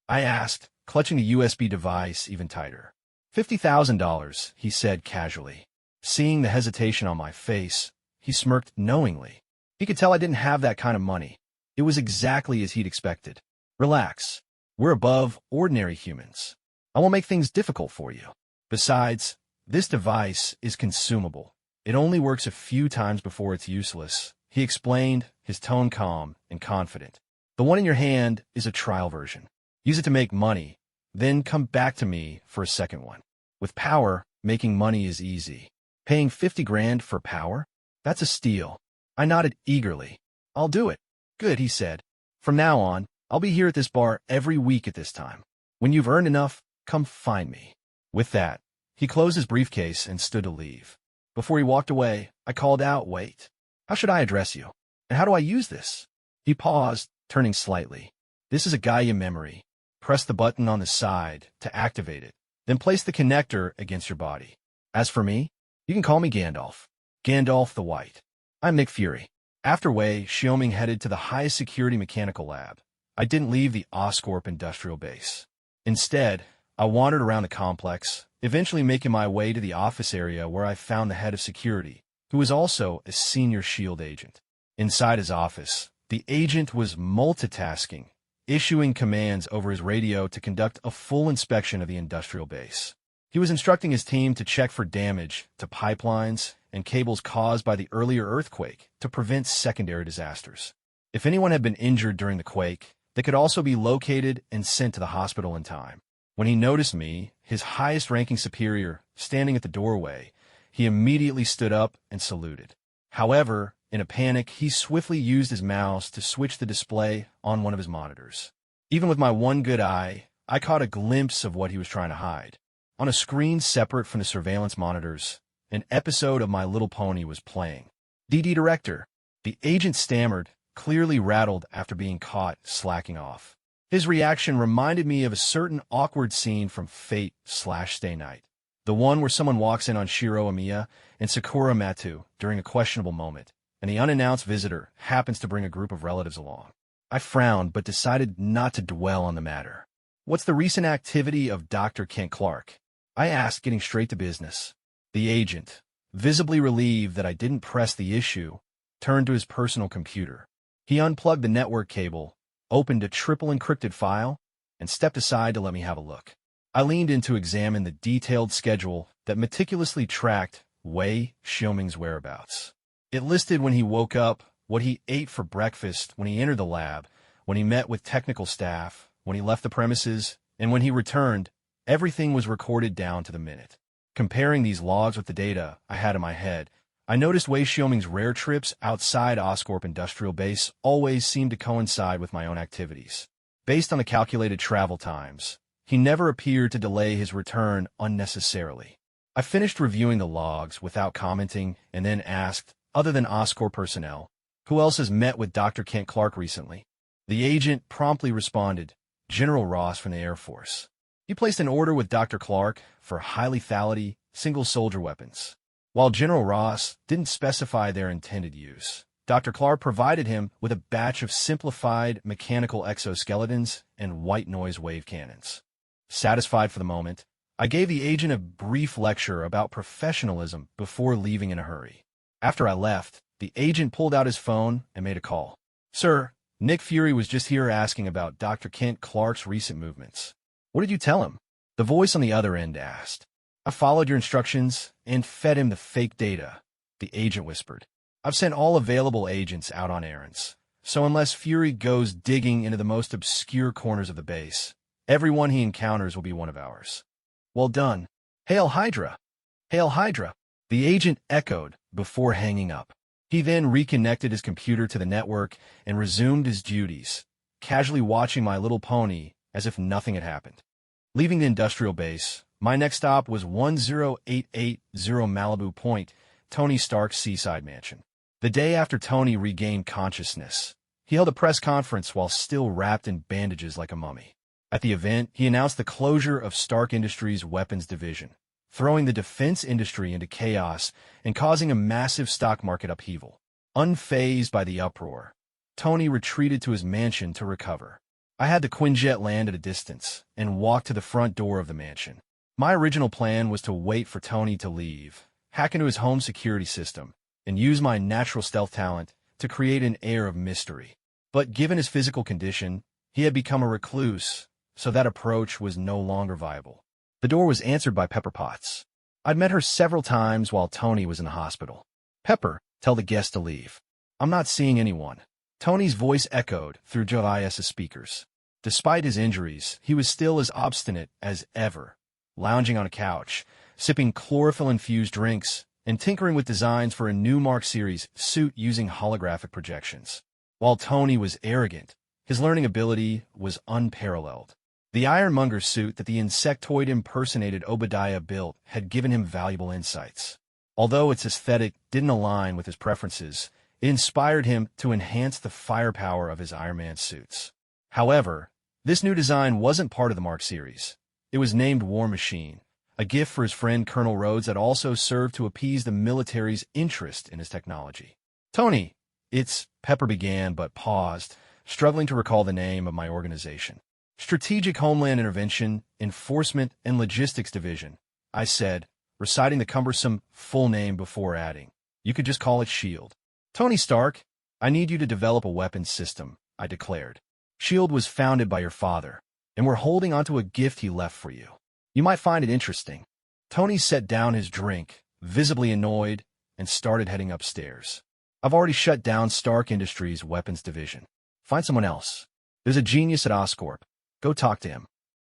I asked, clutching the USB device even tighter. $50,000, he said casually. Seeing the hesitation on my face, he smirked knowingly. He could tell I didn't have that kind of money. It was exactly as he'd expected. "Relax. We're above ordinary humans. I won't make things difficult for you. Besides, this device is consumable. It only works a few times before it's useless," he explained, his tone calm and confident. "The one in your hand is a trial version. Use it to make money, then come back to me for a second one. With power, making money is easy. Paying 50 grand for power? That's a steal." I nodded eagerly. "I'll do it." "Good," he said. "From now on, I'll be here at this bar every week at this time. When you've earned enough, come find me." With that, he closed his briefcase and stood to leave. Before he walked away, I called out, "Wait. How should I address you? And how do I use this?" He paused, turning slightly. "This is a Gaia memory. Press the button on the side to activate it, then place the connector against your body. As for me, you can call me Gandalf. Gandalf the White. I'm Nick Fury." After Xiaoming headed to the highest security mechanical lab, I didn't leave the Oscorp industrial base. Instead, I wandered around the complex, eventually making my way to the office area where I found the head of security, who was also a senior SHIELD agent. Inside his office, the agent was multitasking, issuing commands over his radio to conduct a full inspection of the industrial base. He was instructing his team to check for damage to pipelines and cables caused by the earlier earthquake to prevent secondary disasters. If anyone had been injured during the quake, they could also be located and sent to the hospital in time. When he noticed me, his highest-ranking superior, standing at the doorway, he immediately stood up and saluted. However, in a panic, he swiftly used his mouse to switch the display on one of his monitors. Even with my one good eye, I caught a glimpse of what he was trying to hide. On a screen separate from the surveillance monitors, an episode of My Little Pony was playing. "DD Director," the agent stammered, clearly rattled after being caught slacking off. His reaction reminded me of a certain awkward scene from Fate/Stay Night. The one where someone walks in on Shiro Amiya and Sakura Matu during a questionable moment, and the unannounced visitor happens to bring a group of relatives along. I frowned but decided not to dwell on the matter. "What's the recent activity of Dr. Kent Clark?" I asked, getting straight to business. The agent, visibly relieved that I didn't press the issue, turned to his personal computer. He unplugged the network cable, opened a triple encrypted file, and stepped aside to let me have a look. I leaned in to examine the detailed schedule that meticulously tracked Xiaoming's whereabouts. It listed when he woke up, what he ate for breakfast when he entered the lab, when he met with technical staff, when he left the premises, and when he returned. Everything was recorded down to the minute. Comparing these logs with the data I had in my head, I noticed Xiaoming's rare trips outside Oscorp Industrial Base always seemed to coincide with my own activities. Based on the calculated travel times, he never appeared to delay his return unnecessarily. I finished reviewing the logs without commenting and then asked, other than Oscorp personnel, who else has met with Dr. Kent Clark recently? The agent promptly responded, General Ross from the Air Force. He placed an order with Dr. Clark for high-lethality, single-soldier weapons. While General Ross didn't specify their intended use, Dr. Clark provided him with a batch of simplified mechanical exoskeletons and white noise wave cannons. Satisfied for the moment, I gave the agent a brief lecture about professionalism before leaving in a hurry. After I left, the agent pulled out his phone and made a call. "Sir, Nick Fury was just here asking about Dr. Kent Clark's recent movements." "What did you tell him?" The voice on the other end asked. "I followed your instructions and fed him the fake data," the agent whispered. "I've sent all available agents out on errands, so unless Fury goes digging into the most obscure corners of the base, everyone he encounters will be one of ours." "Well done." "Hail Hydra!" "Hail Hydra!" the agent echoed before hanging up. He then reconnected his computer to the network and resumed his duties, casually watching My Little Pony as if nothing had happened. Leaving the industrial base, my next stop was 10880 Malibu Point, Tony Stark's seaside mansion. The day after Tony regained consciousness, He held a press conference while still wrapped in bandages like a mummy. At the event, he announced the closure of Stark Industries' weapons division, throwing the defense industry into chaos and causing a massive stock market upheaval. Unfazed by the uproar, Tony retreated to his mansion to recover. I had the Quinjet land at a distance and walked to the front door of the mansion. My original plan was to wait for Tony to leave, hack into his home security system, and use my natural stealth talent to create an air of mystery. But given his physical condition, he had become a recluse, so that approach was no longer viable. The door was answered by Pepper Potts. I'd met her several times while Tony was in the hospital. "Pepper, tell the guest to leave. I'm not seeing anyone." Tony's voice echoed through Joi's speakers. Despite his injuries, he was still as obstinate as ever, lounging on a couch, sipping chlorophyll-infused drinks, and tinkering with designs for a new Mark Series suit using holographic projections. While Tony was arrogant, his learning ability was unparalleled. The ironmonger suit that the insectoid-impersonated Obadiah built had given him valuable insights. Although its aesthetic didn't align with his preferences, it inspired him to enhance the firepower of his Iron Man suits. However, this new design wasn't part of the Mark Series. It was named War Machine, a gift for his friend Colonel Rhodes that also served to appease the military's interest in his technology. "Tony, it's," Pepper began but paused, struggling to recall the name of my organization. "Strategic Homeland Intervention, Enforcement, and Logistics Division," I said, reciting the cumbersome full name before adding, "You could just call it S.H.I.E.L.D." "Tony Stark, I need you to develop a weapons system," I declared. "S.H.I.E.L.D. was founded by your father, and we're holding onto a gift he left for you. You might find it interesting." Tony set down his drink, visibly annoyed, and started heading upstairs. "I've already shut down Stark Industries' weapons division. Find someone else. There's a genius at Oscorp. Go talk to him."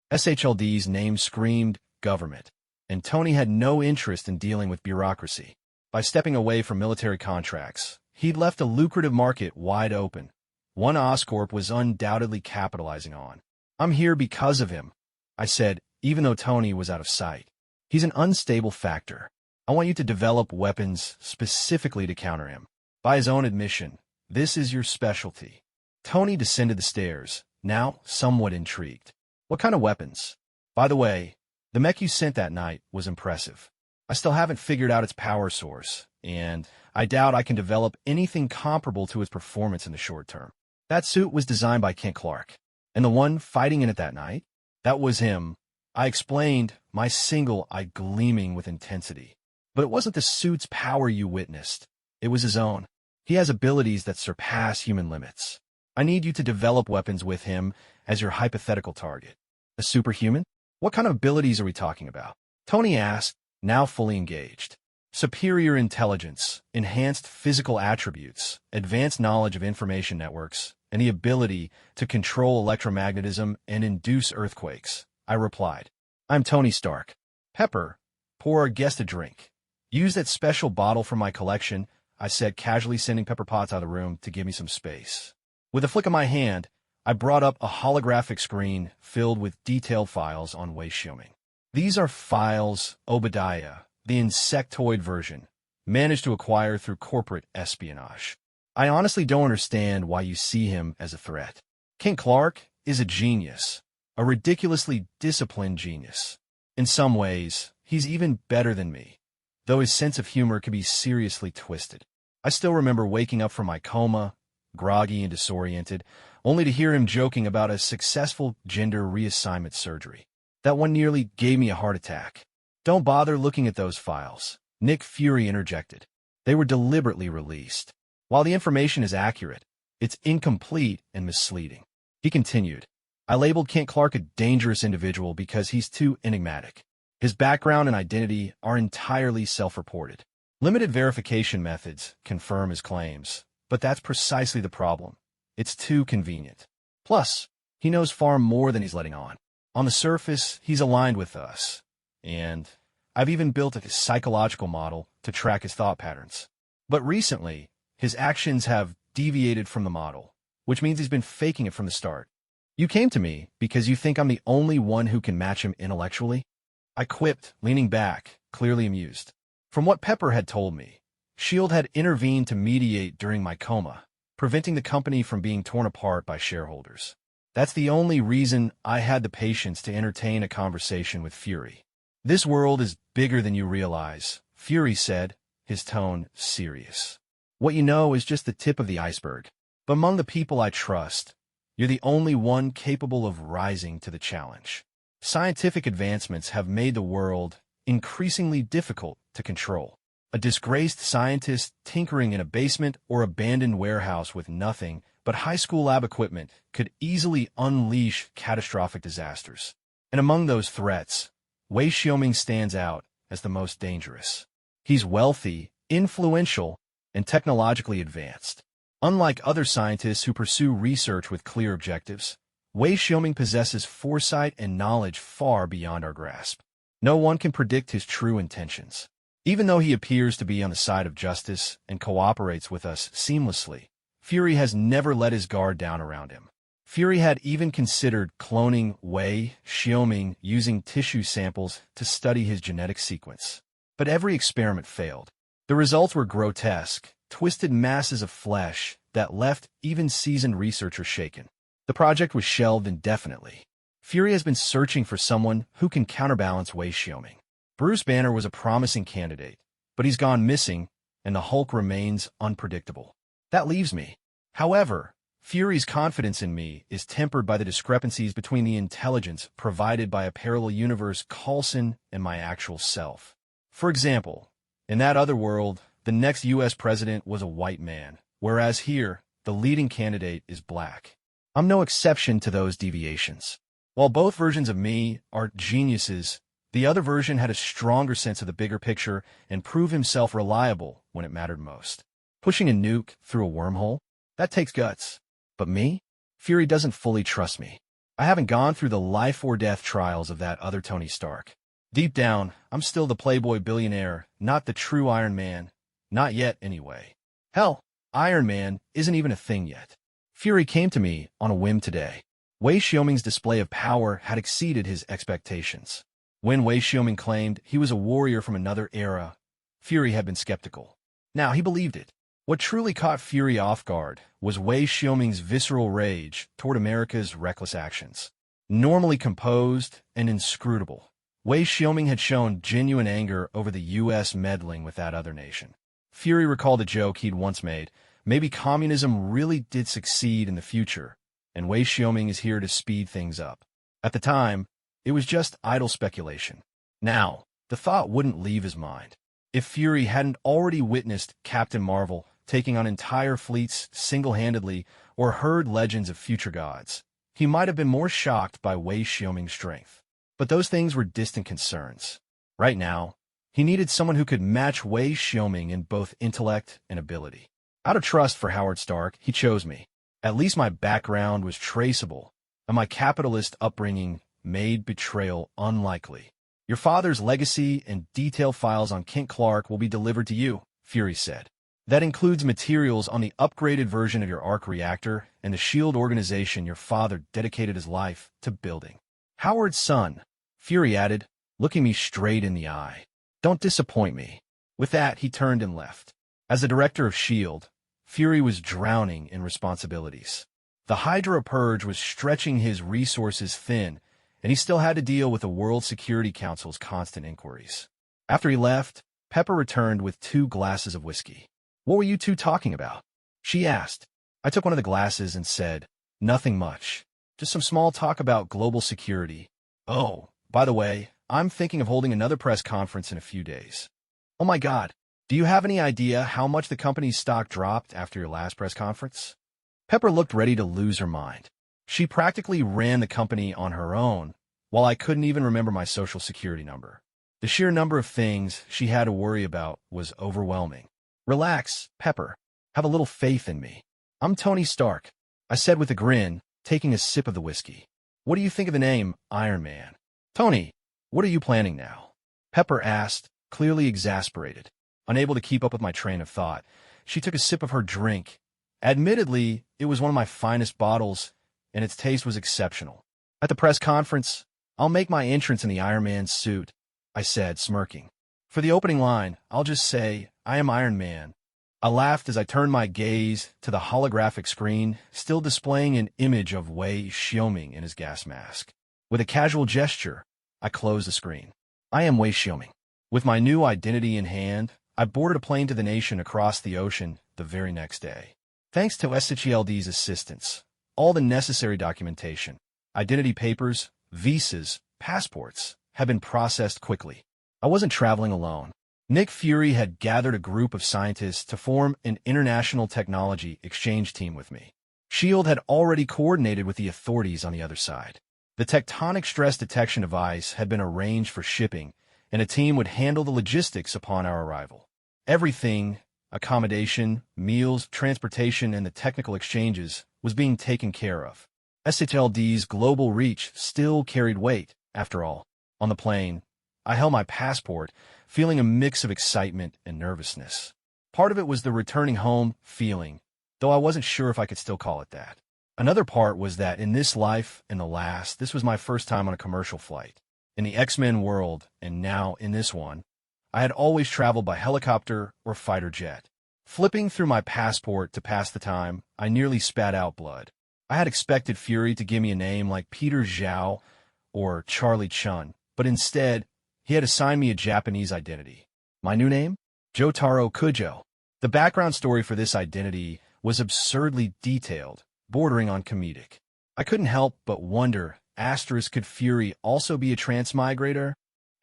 SHLD's name screamed government, and Tony had no interest in dealing with bureaucracy. By stepping away from military contracts, he'd left a lucrative market wide open, one Oscorp was undoubtedly capitalizing on. "I'm here because of him," I said, even though Tony was out of sight. "He's an unstable factor. I want you to develop weapons specifically to counter him. By his own admission, this is your specialty." Tony descended the stairs, now somewhat intrigued. "What kind of weapons? By the way, the mech you sent that night was impressive. I still haven't figured out its power source, and I doubt I can develop anything comparable to its performance in the short term. That suit was designed by Kent Clark, and the one fighting in it that night, that was him." I explained, my single eye gleaming with intensity. "But it wasn't the suit's power you witnessed. It was his own. He has abilities that surpass human limits. I need you to develop weapons with him as your hypothetical target." "A superhuman? What kind of abilities are we talking about?" Tony asked, now fully engaged. "Superior intelligence, enhanced physical attributes, advanced knowledge of information networks, and the ability to control electromagnetism and induce earthquakes," I replied. "I'm Tony Stark." "Pepper, pour our guest a drink. Use that special bottle from my collection," I said, casually sending Pepper Potts out of the room to give me some space. With a flick of my hand, I brought up a holographic screen filled with detailed files on Wei Xiuming. "These are files Obadiah, the insectoid version, managed to acquire through corporate espionage. I honestly don't understand why you see him as a threat. Kent Clark is a genius, a ridiculously disciplined genius. In some ways, he's even better than me, though his sense of humor can be seriously twisted. I still remember waking up from my coma, groggy and disoriented, only to hear him joking about a successful gender reassignment surgery. That one nearly gave me a heart attack." "Don't bother looking at those files," Nick Fury interjected. "They were deliberately released. While the information is accurate, it's incomplete and misleading." He continued, "I labeled Kent Clark a dangerous individual because he's too enigmatic. His background and identity are entirely self-reported. Limited verification methods confirm his claims, but that's precisely the problem. It's too convenient. Plus, he knows far more than he's letting on. On the surface, he's aligned with us, and I've even built a psychological model to track his thought patterns. But recently, his actions have deviated from the model, which means he's been faking it from the start. You came to me because you think I'm the only one who can match him intellectually?" I quipped, leaning back, clearly amused. From what Pepper had told me, S.H.I.E.L.D. had intervened to mediate during my coma, preventing the company from being torn apart by shareholders. That's the only reason I had the patience to entertain a conversation with Fury. This world is bigger than you realize, Fury said, his tone serious. What you know is just the tip of the iceberg. But among the people I trust, you're the only one capable of rising to the challenge. Scientific advancements have made the world increasingly difficult to control. A disgraced scientist tinkering in a basement or abandoned warehouse with nothing but high school lab equipment could easily unleash catastrophic disasters. And among those threats, Wei Xiaoming stands out as the most dangerous. He's wealthy, influential, and technologically advanced. Unlike other scientists who pursue research with clear objectives, Wei Xiaoming possesses foresight and knowledge far beyond our grasp. No one can predict his true intentions. Even though he appears to be on the side of justice and cooperates with us seamlessly, Fury has never let his guard down around him. Fury had even considered cloning Wei Xiaoming using tissue samples to study his genetic sequence. But every experiment failed. The results were grotesque, twisted masses of flesh that left even seasoned researchers shaken. The project was shelved indefinitely. Fury has been searching for someone who can counterbalance Wei Xiaoming. Bruce Banner was a promising candidate, but he's gone missing, and the Hulk remains unpredictable. That leaves me. However, Fury's confidence in me is tempered by the discrepancies between the intelligence provided by a parallel universe Coulson and my actual self. For example, in that other world, the next U.S. president was a white man, whereas here, the leading candidate is black. I'm no exception to those deviations. While both versions of me are geniuses, the other version had a stronger sense of the bigger picture and proved himself reliable when it mattered most. Pushing a nuke through a wormhole? That takes guts. But me? Fury doesn't fully trust me. I haven't gone through the life-or-death trials of that other Tony Stark. Deep down, I'm still the playboy billionaire, not the true Iron Man. Not yet, anyway. Hell, Iron Man isn't even a thing yet. Fury came to me on a whim today. Wei Xiaoming's display of power had exceeded his expectations. When Wei Xiaoming claimed he was a warrior from another era, Fury had been skeptical. Now he believed it. What truly caught Fury off guard was Wei Xiaoming's visceral rage toward America's reckless actions. Normally composed and inscrutable, Wei Xiaoming had shown genuine anger over the U.S. meddling with that other nation. Fury recalled a joke he'd once made. Maybe communism really did succeed in the future, and Wei Xiaoming is here to speed things up. At the time, it was just idle speculation. Now, the thought wouldn't leave his mind. If Fury hadn't already witnessed Captain Marvel taking on entire fleets single-handedly or heard legends of future gods, he might have been more shocked by Wei Xiaoming's strength. But those things were distant concerns. Right now, he needed someone who could match Wei Xiaoming in both intellect and ability. Out of trust for Howard Stark, he chose me. At least my background was traceable, and my capitalist upbringing made betrayal unlikely. Your father's legacy and detailed files on Kent Clark will be delivered to you, Fury said. That includes materials on the upgraded version of your arc reactor and the SHIELD organization your father dedicated his life to building. Howard's son, Fury added, looking me straight in the eye. Don't disappoint me. With that, he turned and left. As the director of SHIELD, Fury was drowning in responsibilities. The Hydra Purge was stretching his resources thin, and he still had to deal with the World Security Council's constant inquiries. After he left, Pepper returned with 2 glasses of whiskey. What were you two talking about? She asked. I took one of the glasses and said, nothing much. Just some small talk about global security. Oh, by the way, I'm thinking of holding another press conference in a few days. Oh my God, do you have any idea how much the company's stock dropped after your last press conference? Pepper looked ready to lose her mind. She practically ran the company on her own, while I couldn't even remember my social security number. The sheer number of things she had to worry about was overwhelming. Relax, Pepper. Have a little faith in me. I'm Tony Stark, I said with a grin, taking a sip of the whiskey. What do you think of the name Iron Man? Tony, what are you planning now? Pepper asked, clearly exasperated. Unable to keep up with my train of thought, she took a sip of her drink. Admittedly, it was one of my finest bottles, and its taste was exceptional. At the press conference, I'll make my entrance in the Iron Man suit, I said, smirking. For the opening line, I'll just say, I am Iron Man, I laughed as I turned my gaze to the holographic screen, still displaying an image of Wei Xiaoming in his gas mask. With a casual gesture, I closed the screen. I am Wei Xiaoming. With my new identity in hand, I boarded a plane to the nation across the ocean the very next day. Thanks to SHELD's assistance, all the necessary documentation, identity papers, visas, passports, have been processed quickly. I wasn't traveling alone. Nick Fury had gathered a group of scientists to form an international technology exchange team with me. SHIELD had already coordinated with the authorities on the other side. The tectonic stress detection device had been arranged for shipping, and a team would handle the logistics upon our arrival. Everything, accommodation, meals, transportation, and the technical exchanges, was being taken care of. SHLD's global reach still carried weight, after all. On the plane, I held my passport, feeling a mix of excitement and nervousness. Part of it was the returning home feeling, though I wasn't sure if I could still call it that. Another part was that in this life and the last, this was my first time on a commercial flight. In the X-Men world, and now in this one, I had always traveled by helicopter or fighter jet. Flipping through my passport to pass the time, I nearly spat out blood. I had expected Fury to give me a name like Peter Zhao or Charlie Chun, but instead, he had assigned me a Japanese identity. My new name? Jotaro Kujo. The background story for this identity was absurdly detailed, bordering on comedic. I couldn't help but wonder, could Fury also be a transmigrator?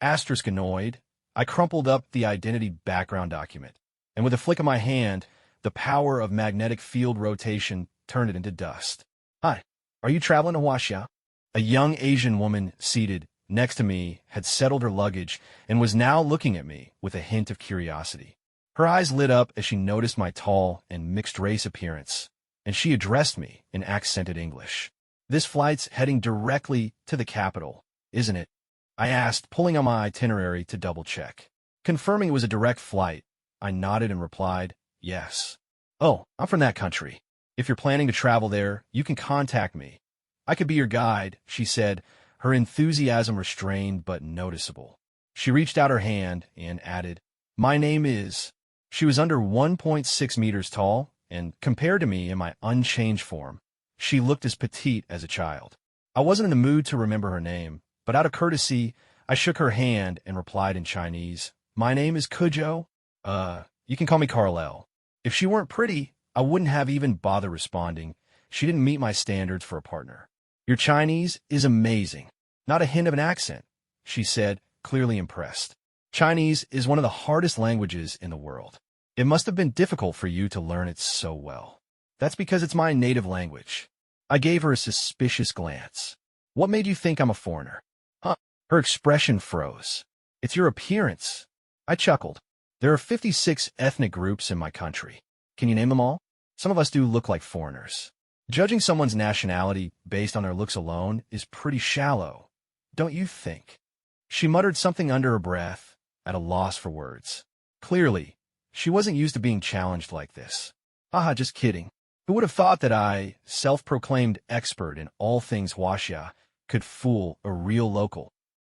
Annoyed, I crumpled up the identity background document, and with a flick of my hand, the power of magnetic field rotation turned it into dust. Hi, are you traveling to Huaxia? A young Asian woman seated next to me had settled her luggage and was now looking at me with a hint of curiosity. Her eyes lit up as she noticed my tall and mixed-race appearance, and she addressed me in accented English. This flight's heading directly to the capital, isn't it? I asked, pulling on my itinerary to double-check. Confirming it was a direct flight, I nodded and replied, yes. Oh, I'm from that country. If you're planning to travel there, you can contact me. I could be your guide, she said, her enthusiasm restrained but noticeable. She reached out her hand and added, my name is... She was under 1.6 meters tall, and compared to me in my unchanged form, she looked as petite as a child. I wasn't in the mood to remember her name, but out of courtesy, I shook her hand and replied in Chinese, my name is Kujo. You can call me Carlel. If she weren't pretty, I wouldn't have even bothered responding. She didn't meet my standards for a partner. Your Chinese is amazing. Not a hint of an accent, she said, clearly impressed. Chinese is one of the hardest languages in the world. It must have been difficult for you to learn it so well. That's because it's my native language. I gave her a suspicious glance. What made you think I'm a foreigner? Huh? Her expression froze. It's your appearance. I chuckled. There are 56 ethnic groups in my country. Can you name them all? Some of us do look like foreigners. Judging someone's nationality based on their looks alone is pretty shallow, don't you think? She muttered something under her breath, at a loss for words. Clearly, she wasn't used to being challenged like this. Haha, just kidding. Who would have thought that I, self-proclaimed expert in all things Huaxia, could fool a real local?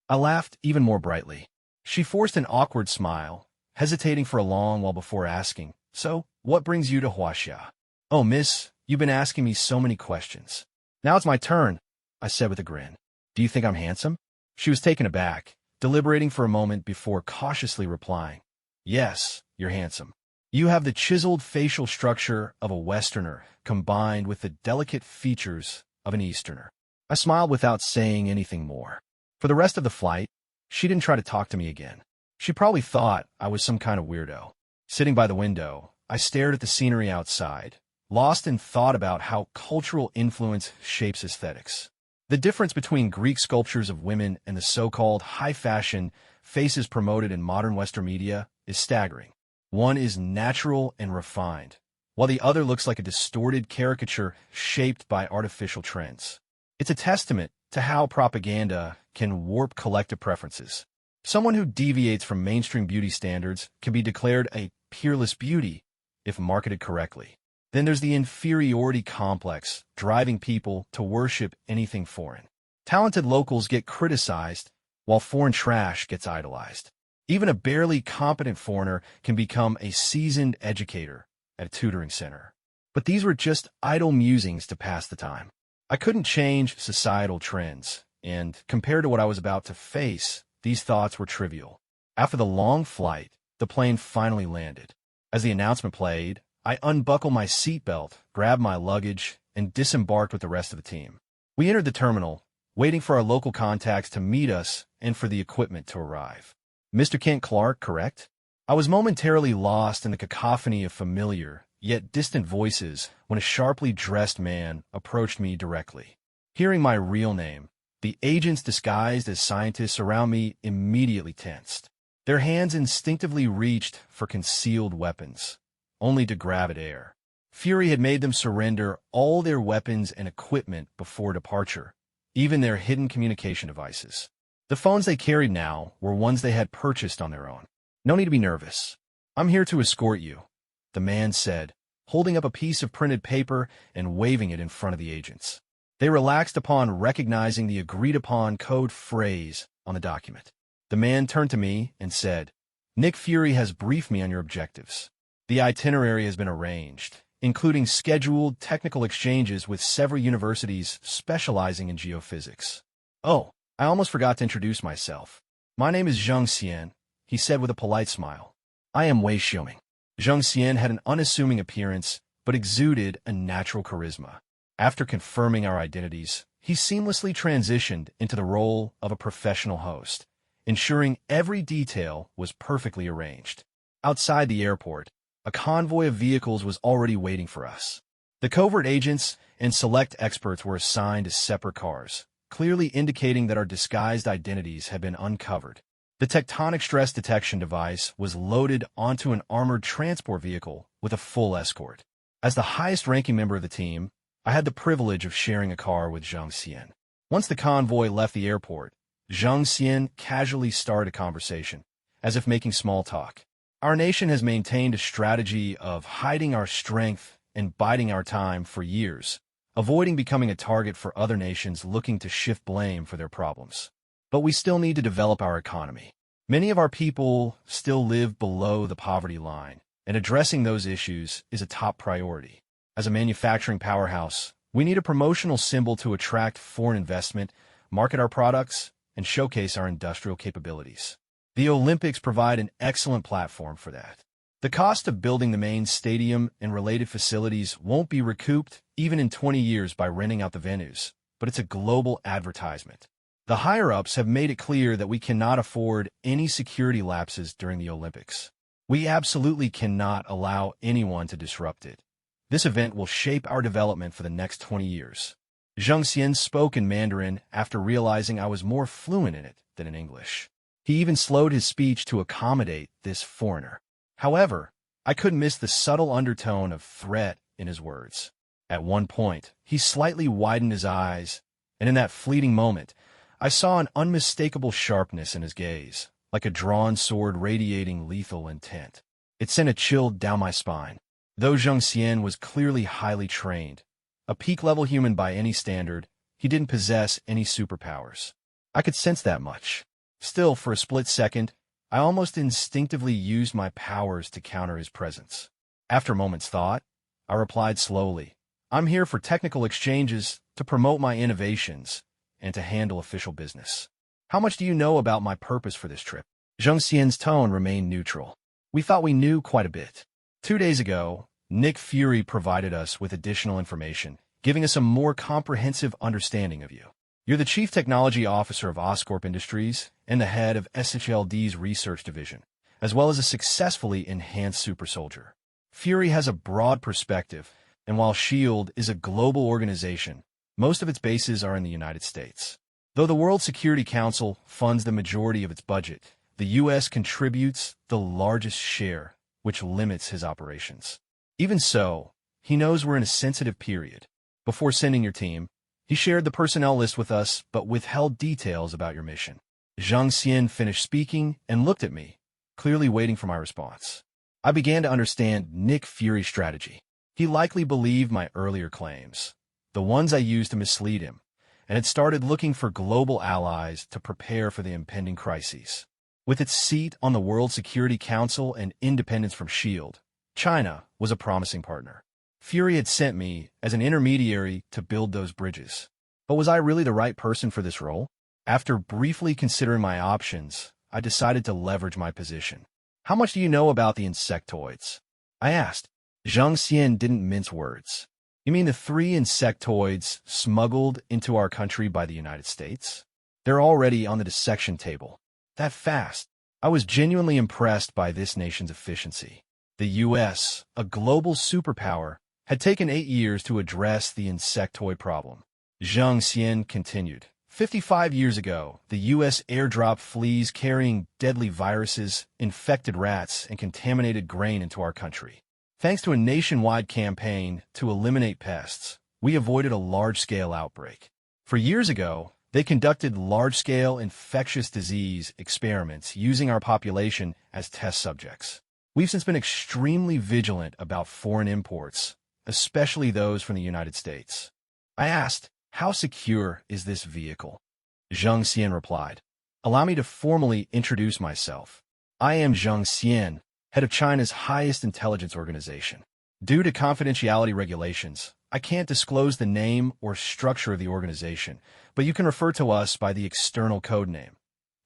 I laughed even more brightly. She forced an awkward smile, hesitating for a long while before asking, so, what brings you to Huaxia? Oh, miss, you've been asking me so many questions. Now it's my turn, I said with a grin. Do you think I'm handsome? She was taken aback, deliberating for a moment before cautiously replying. Yes, you're handsome. You have the chiseled facial structure of a Westerner combined with the delicate features of an Easterner. I smiled without saying anything more. For the rest of the flight, she didn't try to talk to me again. She probably thought I was some kind of weirdo. Sitting by the window, I stared at the scenery outside, lost in thought about how cultural influence shapes aesthetics. The difference between Greek sculptures of women and the so-called high-fashion faces promoted in modern Western media is staggering. One is natural and refined, while the other looks like a distorted caricature shaped by artificial trends. It's a testament to how propaganda can warp collective preferences. Someone who deviates from mainstream beauty standards can be declared a peerless beauty if marketed correctly. Then there's the inferiority complex driving people to worship anything foreign. Talented locals get criticized, while foreign trash gets idolized. Even a barely competent foreigner can become a seasoned educator at a tutoring center. But these were just idle musings to pass the time. I couldn't change societal trends, and compared to what I was about to face, these thoughts were trivial. After the long flight, the plane finally landed. As the announcement played, I unbuckled my seatbelt, grabbed my luggage, and disembarked with the rest of the team. We entered the terminal, waiting for our local contacts to meet us and for the equipment to arrive. Mr. Kent Clark, correct? I was momentarily lost in the cacophony of familiar, yet distant voices when a sharply dressed man approached me directly. Hearing my real name, the agents disguised as scientists around me immediately tensed. Their hands instinctively reached for concealed weapons, only to grab at air. Fury had made them surrender all their weapons and equipment before departure, even their hidden communication devices. The phones they carried now were ones they had purchased on their own. No need to be nervous. I'm here to escort you, the man said, holding up a piece of printed paper and waving it in front of the agents. They relaxed upon recognizing the agreed-upon code phrase on the document. The man turned to me and said, "Nick Fury has briefed me on your objectives. The itinerary has been arranged, including scheduled technical exchanges with several universities specializing in geophysics." "Oh, I almost forgot to introduce myself. My name is Zhang Xian," he said with a polite smile. "I am Wei Xiuming." Zhang Xian had an unassuming appearance, but exuded a natural charisma. After confirming our identities, he seamlessly transitioned into the role of a professional host, ensuring every detail was perfectly arranged. Outside the airport, a convoy of vehicles was already waiting for us. The covert agents and select experts were assigned to separate cars, clearly indicating that our disguised identities had been uncovered. The tectonic stress detection device was loaded onto an armored transport vehicle with a full escort. As the highest-ranking member of the team, I had the privilege of sharing a car with Zhang Xian. Once the convoy left the airport, Zhang Xian casually started a conversation, as if making small talk. Our nation has maintained a strategy of hiding our strength and biding our time for years, avoiding becoming a target for other nations looking to shift blame for their problems. But we still need to develop our economy. Many of our people still live below the poverty line, and addressing those issues is a top priority. As a manufacturing powerhouse, we need a promotional symbol to attract foreign investment, market our products, and showcase our industrial capabilities. The Olympics provide an excellent platform for that. The cost of building the main stadium and related facilities won't be recouped even in 20 years by renting out the venues, but it's a global advertisement. The higher-ups have made it clear that we cannot afford any security lapses during the Olympics. We absolutely cannot allow anyone to disrupt it. This event will shape our development for the next 20 years. Zhang Xian spoke in Mandarin after realizing I was more fluent in it than in English. He even slowed his speech to accommodate this foreigner. However, I couldn't miss the subtle undertone of threat in his words. At one point, he slightly widened his eyes, and in that fleeting moment, I saw an unmistakable sharpness in his gaze, like a drawn sword radiating lethal intent. It sent a chill down my spine. Though Zhang Xian was clearly highly trained, a peak-level human by any standard, he didn't possess any superpowers. I could sense that much. Still, for a split second, I almost instinctively used my powers to counter his presence. After a moment's thought, I replied slowly, "I'm here for technical exchanges, to promote my innovations, and to handle official business. How much do you know about my purpose for this trip?" Zhang Xian's tone remained neutral. We thought we knew quite a bit. 2 days ago, Nick Fury provided us with additional information, giving us a more comprehensive understanding of you. You're the Chief Technology Officer of Oscorp Industries and the head of SHLD's research division, as well as a successfully enhanced super soldier. Fury has a broad perspective, and while SHIELD is a global organization, most of its bases are in the United States. Though the World Security Council funds the majority of its budget, the U.S. contributes the largest share, which limits his operations. Even so, he knows we're in a sensitive period. Before sending your team, he shared the personnel list with us but withheld details about your mission. Zhang Xian finished speaking and looked at me, clearly waiting for my response. I began to understand Nick Fury's strategy. He likely believed my earlier claims, the ones I used to mislead him, and had started looking for global allies to prepare for the impending crises. With its seat on the World Security Council and independence from SHIELD, China was a promising partner. Fury had sent me as an intermediary to build those bridges. But was I really the right person for this role? After briefly considering my options, I decided to leverage my position. How much do you know about the insectoids? I asked. Zhang Xian didn't mince words. You mean the 3 insectoids smuggled into our country by the United States? They're already on the dissection table. That fast. I was genuinely impressed by this nation's efficiency. The U.S., a global superpower, had taken 8 years to address the insectoid problem. Zhang Xian continued. 55 years ago, the U.S. airdropped fleas carrying deadly viruses, infected rats, and contaminated grain into our country. Thanks to a nationwide campaign to eliminate pests, we avoided a large-scale outbreak. For years ago, they conducted large-scale infectious disease experiments using our population as test subjects. We've since been extremely vigilant about foreign imports, especially those from the United States. I asked, how secure is this vehicle? Zhang Xian replied, allow me to formally introduce myself. I am Zhang Xian, head of China's highest intelligence organization. Due to confidentiality regulations, I can't disclose the name or structure of the organization, but you can refer to us by the external code name,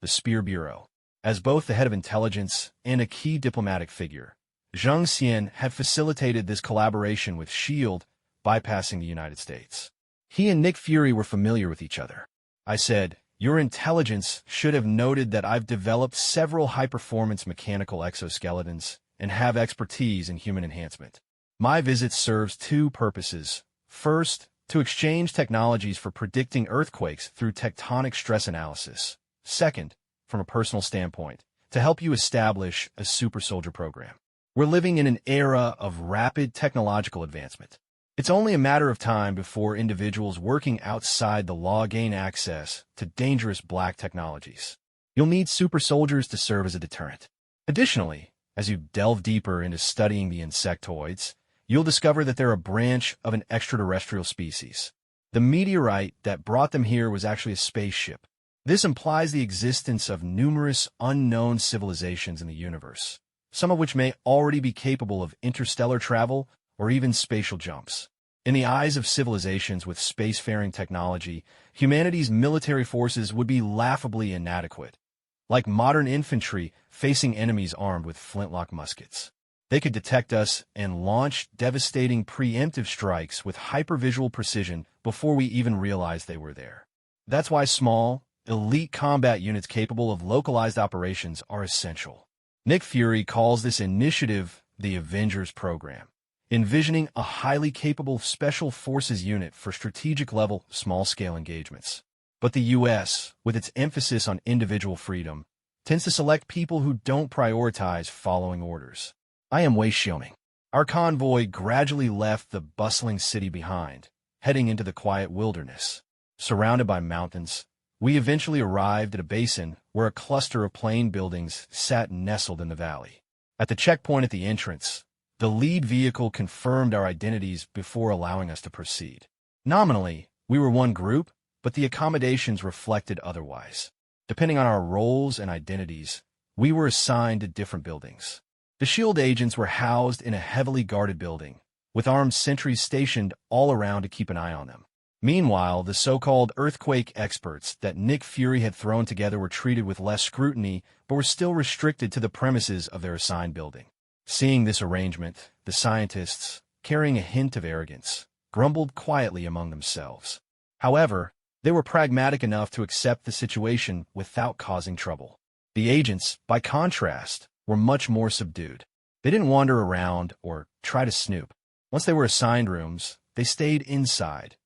the Spear Bureau. As both the head of intelligence and a key diplomatic figure, Zhang Xian had facilitated this collaboration with S.H.I.E.L.D., bypassing the United States. He and Nick Fury were familiar with each other. I said, your intelligence should have noted that I've developed several high-performance mechanical exoskeletons and have expertise in human enhancement. My visit serves 2 purposes. First, to exchange technologies for predicting earthquakes through tectonic stress analysis. Second, from a personal standpoint, to help you establish a super soldier program. We're living in an era of rapid technological advancement. It's only a matter of time before individuals working outside the law gain access to dangerous black technologies. You'll need super soldiers to serve as a deterrent. Additionally, as you delve deeper into studying the insectoids, you'll discover that they're a branch of an extraterrestrial species. The meteorite that brought them here was actually a spaceship. This implies the existence of numerous unknown civilizations in the universe, some of which may already be capable of interstellar travel or even spatial jumps. In the eyes of civilizations with spacefaring technology, humanity's military forces would be laughably inadequate, like modern infantry facing enemies armed with flintlock muskets. They could detect us and launch devastating preemptive strikes with hypervisual precision before we even realized they were there. That's why small, elite combat units capable of localized operations are essential. Nick Fury calls this initiative the Avengers Program, envisioning a highly capable Special Forces unit for strategic-level, small-scale engagements. But the U.S., with its emphasis on individual freedom, tends to select people who don't prioritize following orders. I am Wei Xiaoming. Our convoy gradually left the bustling city behind, heading into the quiet wilderness. Surrounded by mountains, we eventually arrived at a basin where a cluster of plain buildings sat nestled in the valley. At the checkpoint at the entrance, the lead vehicle confirmed our identities before allowing us to proceed. Nominally, we were one group, but the accommodations reflected otherwise. Depending on our roles and identities, we were assigned to different buildings. The S.H.I.E.L.D. agents were housed in a heavily guarded building, with armed sentries stationed all around to keep an eye on them. Meanwhile, the so-called earthquake experts that Nick Fury had thrown together were treated with less scrutiny, but were still restricted to the premises of their assigned building. Seeing this arrangement, the scientists, carrying a hint of arrogance, grumbled quietly among themselves. However, they were pragmatic enough to accept the situation without causing trouble. The agents, by contrast, were much more subdued. They didn't wander around or try to snoop. Once they were assigned rooms, they stayed inside,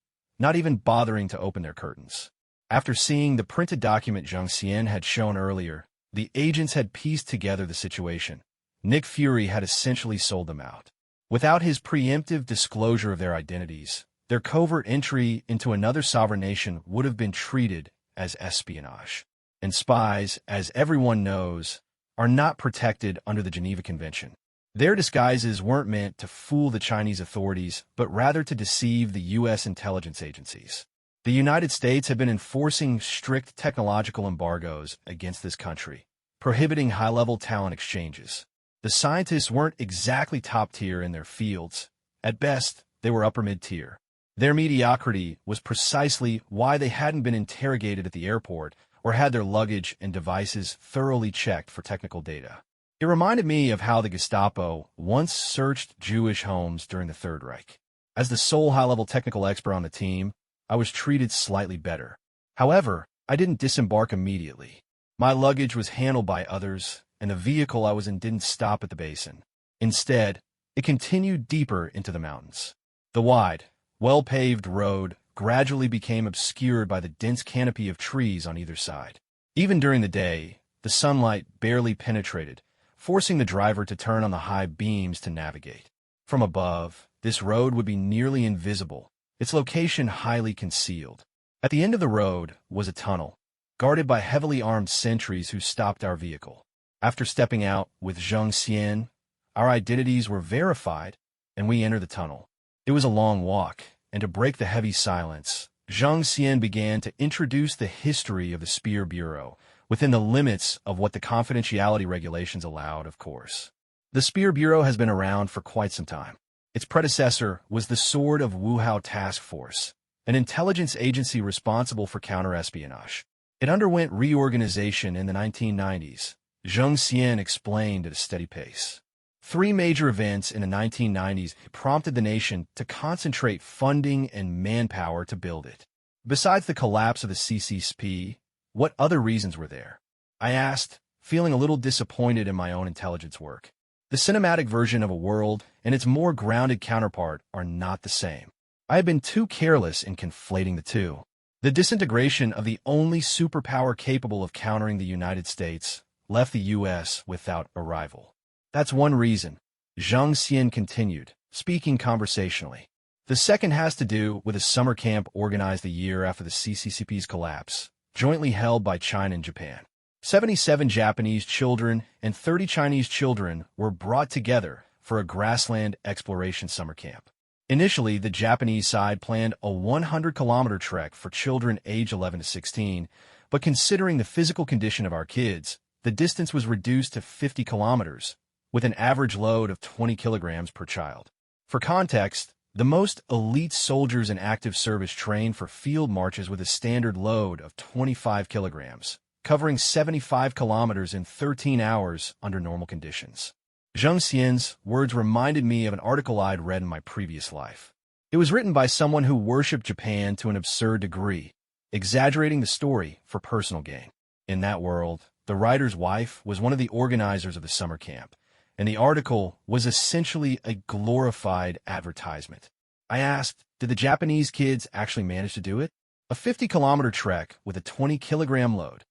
not even bothering to open their curtains. After seeing the printed document Zhang Xian had shown earlier, the agents had pieced together the situation. Nick Fury had essentially sold them out. Without his preemptive disclosure of their identities, their covert entry into another sovereign nation would have been treated as espionage. And spies, as everyone knows, are not protected under the Geneva Convention. Their disguises weren't meant to fool the Chinese authorities, but rather to deceive the U.S. intelligence agencies. The United States had been enforcing strict technological embargoes against this country, prohibiting high-level talent exchanges. The scientists weren't exactly top tier in their fields. At best, they were upper mid-tier. Their mediocrity was precisely why they hadn't been interrogated at the airport or had their luggage and devices thoroughly checked for technical data. It reminded me of how the Gestapo once searched Jewish homes during the Third Reich. As the sole high-level technical expert on the team, I was treated slightly better. However, I didn't disembark immediately. My luggage was handled by others, and the vehicle I was in didn't stop at the basin. Instead, it continued deeper into the mountains. The wide, well-paved road gradually became obscured by the dense canopy of trees on either side. Even during the day, the sunlight barely penetrated, forcing the driver to turn on the high beams to navigate. From above, this road would be nearly invisible, its location highly concealed. At the end of the road was a tunnel, guarded by heavily armed sentries who stopped our vehicle. After stepping out with Zheng Xian, our identities were verified, and we entered the tunnel. It was a long walk, and to break the heavy silence, Zheng Xian began to introduce the history of the Spear Bureau, within the limits of what the confidentiality regulations allowed, of course. The Spear Bureau has been around for quite some time. Its predecessor was the Sword of Wuhao Task Force, an intelligence agency responsible for counter-espionage. It underwent reorganization in the 1990s. Zheng Xian explained at a steady pace. 3 major events in the 1990s prompted the nation to concentrate funding and manpower to build it. Besides the collapse of the CCSP, what other reasons were there? I asked, feeling a little disappointed in my own intelligence work. The cinematic version of a world and its more grounded counterpart are not the same. I had been too careless in conflating the two. The disintegration of the only superpower capable of countering the United States left the U.S. without a rival. That's one reason, Zheng Xian continued, speaking conversationally. The second has to do with a summer camp organized a year after the CCCP's collapse, jointly held by China and Japan. 77 Japanese children and 30 Chinese children were brought together for a grassland exploration summer camp. Initially, the Japanese side planned a 100-kilometer trek for children age 11 to 16, but considering the physical condition of our kids, the distance was reduced to 50 kilometers, with an average load of 20 kilograms per child. For context, the most elite soldiers in active service train for field marches with a standard load of 25 kilograms, covering 75 kilometers in 13 hours under normal conditions. Zheng Xian's words reminded me of an article I'd read in my previous life. It was written by someone who worshipped Japan to an absurd degree, exaggerating the story for personal gain. In that world, the writer's wife was one of the organizers of the summer camp, and the article was essentially a glorified advertisement. I asked, did the Japanese kids actually manage to do it? A 50-kilometer trek with a 20-kilogram load.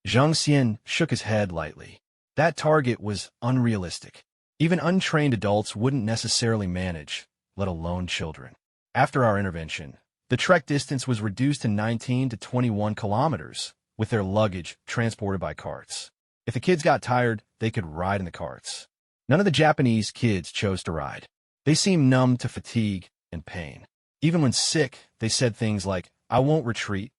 Zheng Xian shook his head lightly. That target was unrealistic. Even untrained adults wouldn't necessarily manage, let alone children. After our intervention, the trek distance was reduced to 19 to 21 kilometers, with their luggage transported by carts. If the kids got tired, they could ride in the carts. None of the Japanese kids chose to ride. They seemed numb to fatigue and pain. Even when sick, they said things like, "I won't retreat.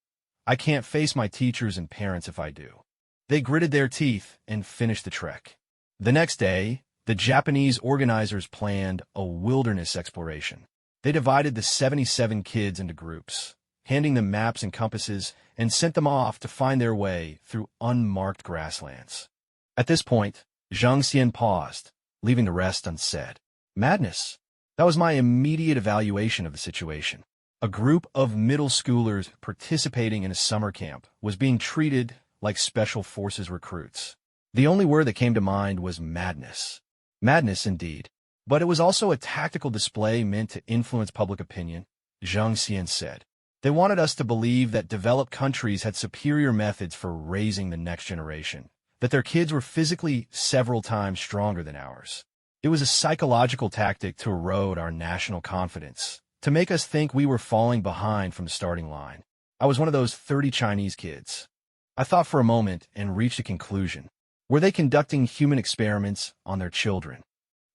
I can't face my teachers and parents if I do." They gritted their teeth and finished the trek. The next day, the Japanese organizers planned a wilderness exploration. They divided the 77 kids into groups, handing them maps and compasses, and sent them off to find their way through unmarked grasslands. At this point, Zheng Xian paused, leaving the rest unsaid. Madness. That was my immediate evaluation of the situation. A group of middle schoolers participating in a summer camp was being treated like special forces recruits. The only word that came to mind was madness. Madness, indeed. But it was also a tactical display meant to influence public opinion, Zheng Xian said. They wanted us to believe that developed countries had superior methods for raising the next generation, that their kids were physically several times stronger than ours. It was a psychological tactic to erode our national confidence, to make us think we were falling behind from the starting line. I was one of those 30 Chinese kids. I thought for a moment and reached a conclusion. Were they conducting human experiments on their children?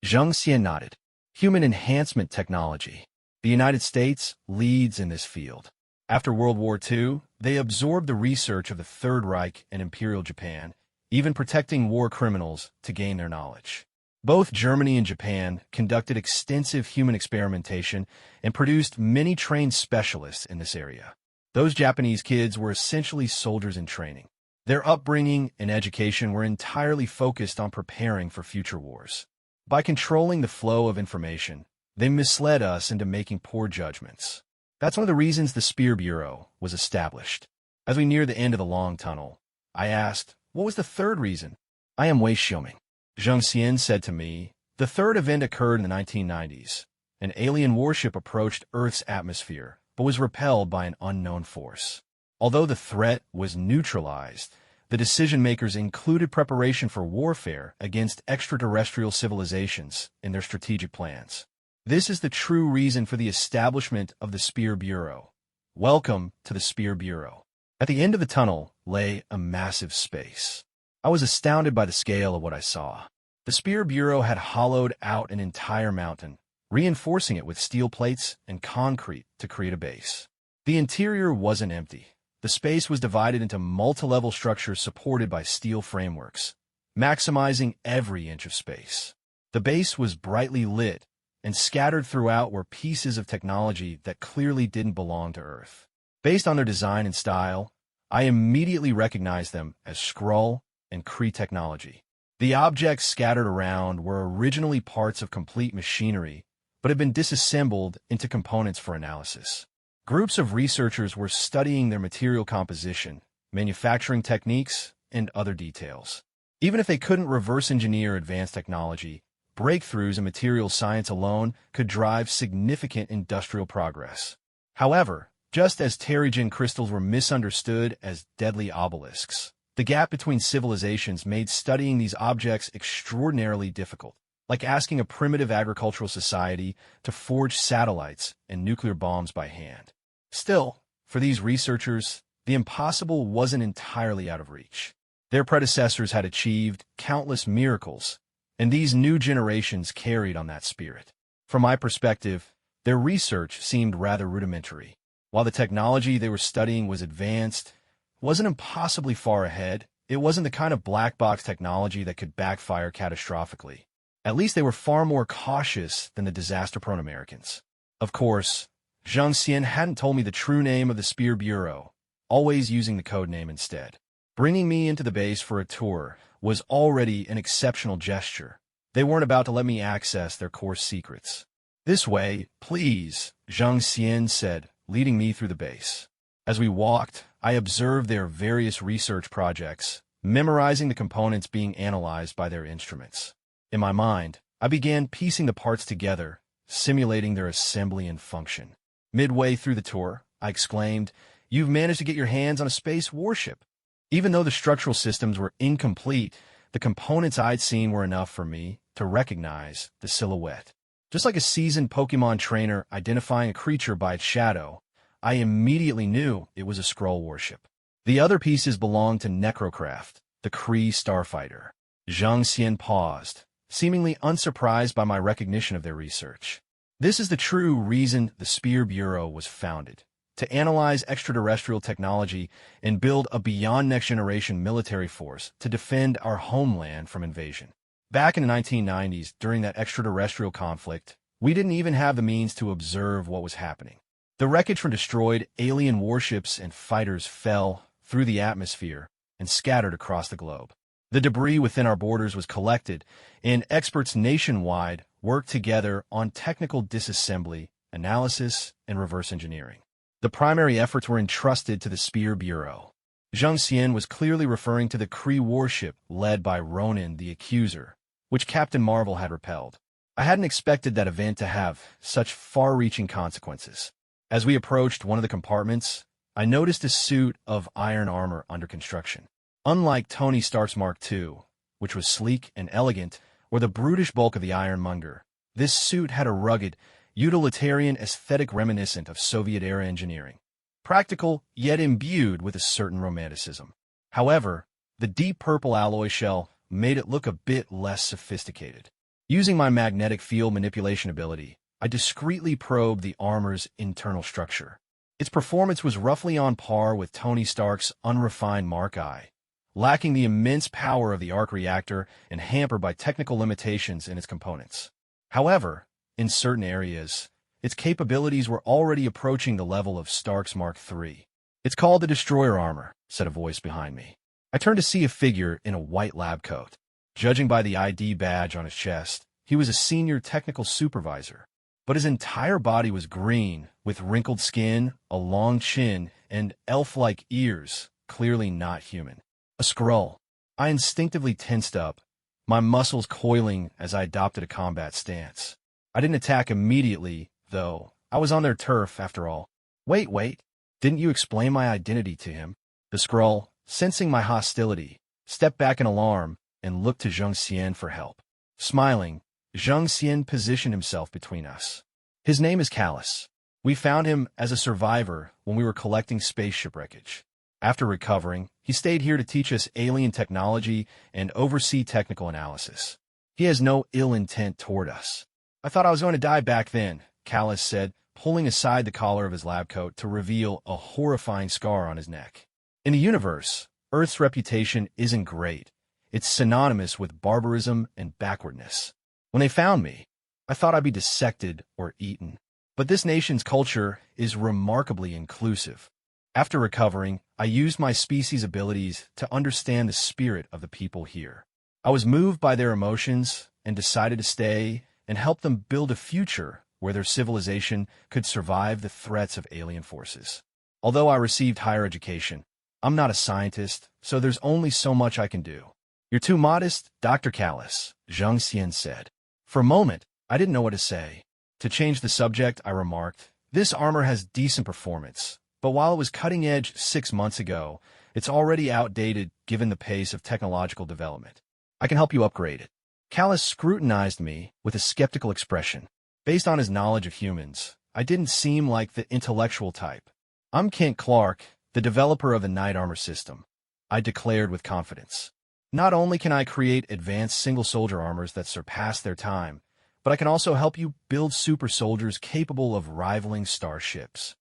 Zheng Xian nodded. Human enhancement technology. The United States leads in this field. After World War II, they absorbed the research of the Third Reich and Imperial Japan, even protecting war criminals to gain their knowledge. Both Germany and Japan conducted extensive human experimentation and produced many trained specialists in this area. Those Japanese kids were essentially soldiers in training. Their upbringing and education were entirely focused on preparing for future wars. By controlling the flow of information, they misled us into making poor judgments. That's one of the reasons the Spear Bureau was established. As we neared the end of the long tunnel, I asked, what was the third reason? Manhwaresumen. Zhang Xian said to me, the third event occurred in the 1990s. An alien warship approached Earth's atmosphere, but was repelled by an unknown force. Although the threat was neutralized, the decision-makers included preparation for warfare against extraterrestrial civilizations in their strategic plans. This is the true reason for the establishment of the Spear Bureau. Welcome to the Spear Bureau. At the end of the tunnel lay a massive space. I was astounded by the scale of what I saw. The Spear Bureau had hollowed out an entire mountain, reinforcing it with steel plates and concrete to create a base. The interior wasn't empty. The space was divided into multi-level structures supported by steel frameworks, maximizing every inch of space. The base was brightly lit, and scattered throughout were pieces of technology that clearly didn't belong to Earth. Based on their design and style, I immediately recognized them as Skrull and Kree technology. The objects scattered around were originally parts of complete machinery, but had been disassembled into components for analysis. Groups of researchers were studying their material composition, manufacturing techniques, and other details. Even if they couldn't reverse engineer advanced technology, breakthroughs in material science alone could drive significant industrial progress. However, just as Terrigen crystals were misunderstood as deadly obelisks, the gap between civilizations made studying these objects extraordinarily difficult, like asking a primitive agricultural society to forge satellites and nuclear bombs by hand. Still, for these researchers, the impossible wasn't entirely out of reach. Their predecessors had achieved countless miracles, and these new generations carried on that spirit. From my perspective, their research seemed rather rudimentary. While the technology they were studying was advanced, wasn't impossibly far ahead, it wasn't the kind of black box technology that could backfire catastrophically. At least they were far more cautious than the disaster-prone Americans. Of course, Zhang Xian hadn't told me the true name of the Spear Bureau, always using the code name instead. Bringing me into the base for a tour was already an exceptional gesture. They weren't about to let me access their core secrets. This way, please, Zhang Xian said, leading me through the base. As we walked, I observed their various research projects, memorizing the components being analyzed by their instruments. In my mind, I began piecing the parts together, simulating their assembly and function. Midway through the tour, I exclaimed, "You've managed to get your hands on a space warship." Even though the structural systems were incomplete, the components I'd seen were enough for me to recognize the silhouette. Just like a seasoned Pokemon trainer identifying a creature by its shadow, I immediately knew it was a Skrull warship. The other pieces belonged to Necrocraft, the Kree starfighter. Zhang Xian paused, seemingly unsurprised by my recognition of their research. This is the true reason the Spear Bureau was founded, to analyze extraterrestrial technology and build a beyond next-generation military force to defend our homeland from invasion. Back in the 1990s, during that extraterrestrial conflict, we didn't even have the means to observe what was happening. The wreckage from destroyed alien warships and fighters fell through the atmosphere and scattered across the globe. The debris within our borders was collected, and experts nationwide worked together on technical disassembly, analysis, and reverse engineering. The primary efforts were entrusted to the Spear Bureau. Zhang Xian was clearly referring to the Kree warship led by Ronan the Accuser, which Captain Marvel had repelled. I hadn't expected that event to have such far-reaching consequences. As we approached one of the compartments, I noticed a suit of iron armor under construction. Unlike Tony Stark's Mark II, which was sleek and elegant, or the brutish bulk of the Ironmonger, this suit had a rugged, utilitarian aesthetic reminiscent of Soviet-era engineering. Practical, yet imbued with a certain romanticism. However, the deep purple alloy shell made it look a bit less sophisticated. Using my magnetic field manipulation ability, I discreetly probed the armor's internal structure. Its performance was roughly on par with Tony Stark's unrefined Mark I, lacking the immense power of the arc reactor and hampered by technical limitations in its components. However, in certain areas, its capabilities were already approaching the level of Stark's Mark III. "It's called the Destroyer Armor," said a voice behind me. I turned to see a figure in a white lab coat. Judging by the ID badge on his chest, he was a senior technical supervisor. But his entire body was green, with wrinkled skin, a long chin, and elf-like ears, clearly not human. A Skrull. I instinctively tensed up, my muscles coiling as I adopted a combat stance. I didn't attack immediately, though. I was on their turf, after all. Wait. Didn't you explain my identity to him?" The Skrull, sensing my hostility, stepped back in alarm and looked to Zheng Xian for help. Smiling, Zheng Xian positioned himself between us. "His name is Callus. We found him as a survivor when we were collecting spaceship wreckage. After recovering, he stayed here to teach us alien technology and oversee technical analysis. He has no ill intent toward us." "I thought I was going to die back then," Callus said, pulling aside the collar of his lab coat to reveal a horrifying scar on his neck. "In the universe, Earth's reputation isn't great. It's synonymous with barbarism and backwardness. When they found me, I thought I'd be dissected or eaten. But this nation's culture is remarkably inclusive. After recovering, I used my species' abilities to understand the spirit of the people here. I was moved by their emotions and decided to stay and help them build a future where their civilization could survive the threats of alien forces. Although I received higher education, I'm not a scientist, so there's only so much I can do." "You're too modest, Dr. Callus," Zheng Xian said. For a moment, I didn't know what to say. To change the subject, I remarked, "This armor has decent performance, but while it was cutting edge 6 months ago, it's already outdated given the pace of technological development. I can help you upgrade it." Callus scrutinized me with a skeptical expression. Based on his knowledge of humans, I didn't seem like the intellectual type. "I'm Kent Clark, the developer of the Knight Armor system," I declared with confidence. "Not only can I create advanced single-soldier armors that surpass their time, but I can also help you build super soldiers capable of rivaling starships.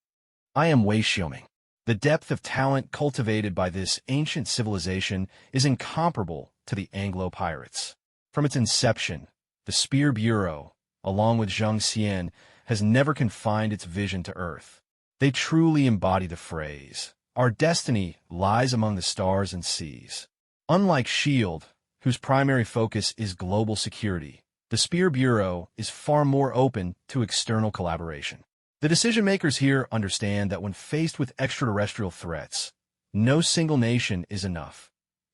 I am Wei Xiuming. The depth of talent cultivated by this ancient civilization is incomparable to the Anglo pirates. From its inception, the Spear Bureau, along with Zheng Xian, has never confined its vision to Earth. They truly embody the phrase, 'Our destiny lies among the stars and seas.' Unlike S.H.I.E.L.D., whose primary focus is global security, the Spear Bureau is far more open to external collaboration. The decision-makers here understand that when faced with extraterrestrial threats, no single nation is enough.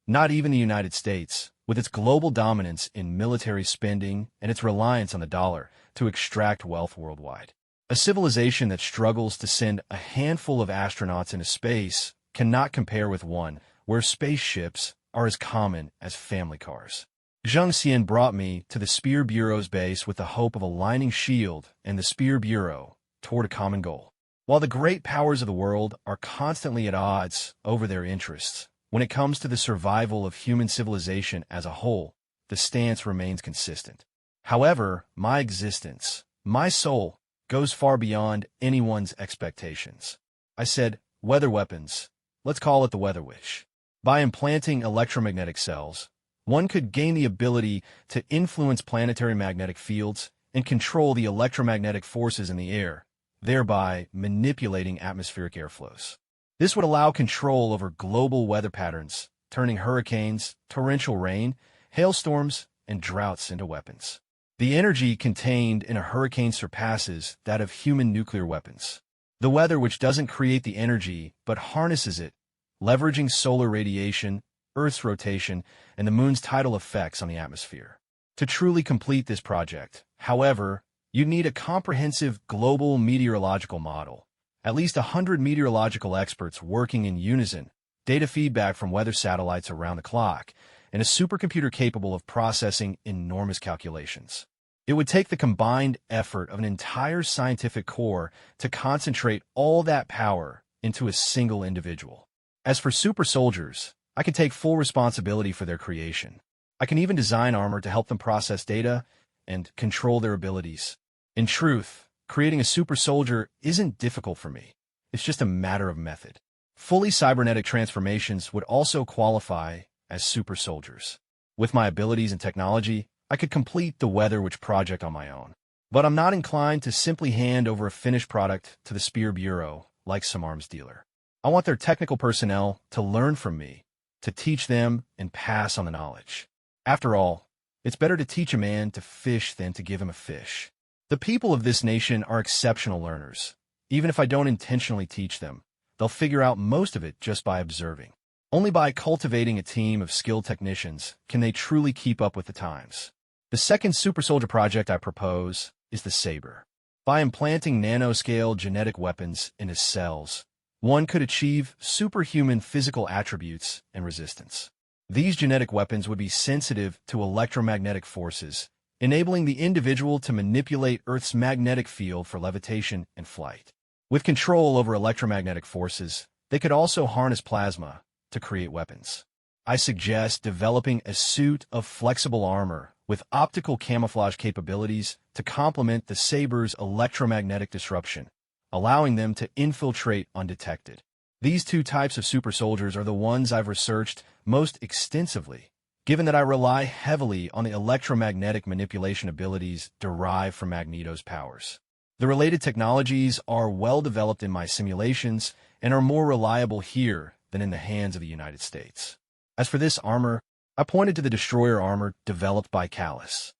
Not even the United States, with its global dominance in military spending and its reliance on the dollar to extract wealth worldwide. A civilization that struggles to send a handful of astronauts into space cannot compare with one where spaceships are as common as family cars." Zheng Xian brought me to the Spear Bureau's base with the hope of aligning S.H.I.E.L.D. and the Spear Bureau toward a common goal. While the great powers of the world are constantly at odds over their interests, when it comes to the survival of human civilization as a whole, the stance remains consistent. However, my existence, my soul, goes far beyond anyone's expectations. I said, "Weather weapons. Let's call it the Weather Wish." By implanting electromagnetic cells, one could gain the ability to influence planetary magnetic fields and control the electromagnetic forces in the air, thereby manipulating atmospheric airflows. This would allow control over global weather patterns, turning hurricanes, torrential rain, hailstorms, and droughts into weapons. The energy contained in a hurricane surpasses that of human nuclear weapons. The weather which doesn't create the energy but harnesses it, leveraging solar radiation, Earth's rotation, and the moon's tidal effects on the atmosphere. To truly complete this project, however, you need a comprehensive global meteorological model, at least 100 meteorological experts working in unison, data feedback from weather satellites around the clock, and a supercomputer capable of processing enormous calculations. It would take the combined effort of an entire scientific corps to concentrate all that power into a single individual. As for super soldiers, I can take full responsibility for their creation. I can even design armor to help them process data and control their abilities. In truth, creating a super soldier isn't difficult for me. It's just a matter of method. Fully cybernetic transformations would also qualify as super soldiers. With my abilities and technology, I could complete the Weather Witch project on my own. But I'm not inclined to simply hand over a finished product to the Spear Bureau like some arms dealer. I want their technical personnel to learn from me, to teach them and pass on the knowledge. After all, it's better to teach a man to fish than to give him a fish. The people of this nation are exceptional learners. Even if I don't intentionally teach them, they'll figure out most of it just by observing. Only by cultivating a team of skilled technicians can they truly keep up with the times. The second super soldier project I propose is the Saber. By implanting nanoscale genetic weapons into cells, one could achieve superhuman physical attributes and resistance. These genetic weapons would be sensitive to electromagnetic forces, enabling the individual to manipulate Earth's magnetic field for levitation and flight. With control over electromagnetic forces, they could also harness plasma to create weapons. I suggest developing a suit of flexible armor with optical camouflage capabilities to complement the Saber's electromagnetic disruption, allowing them to infiltrate undetected. These two types of super soldiers are the ones I've researched most extensively, given that I rely heavily on the electromagnetic manipulation abilities derived from Magneto's powers. The related technologies are well developed in my simulations and are more reliable here than in the hands of the United States. As for this armor, I pointed to the destroyer armor developed by Callus.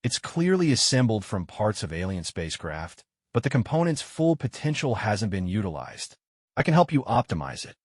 It's clearly assembled from parts of alien spacecraft, but the component's full potential hasn't been utilized. I can help you optimize it.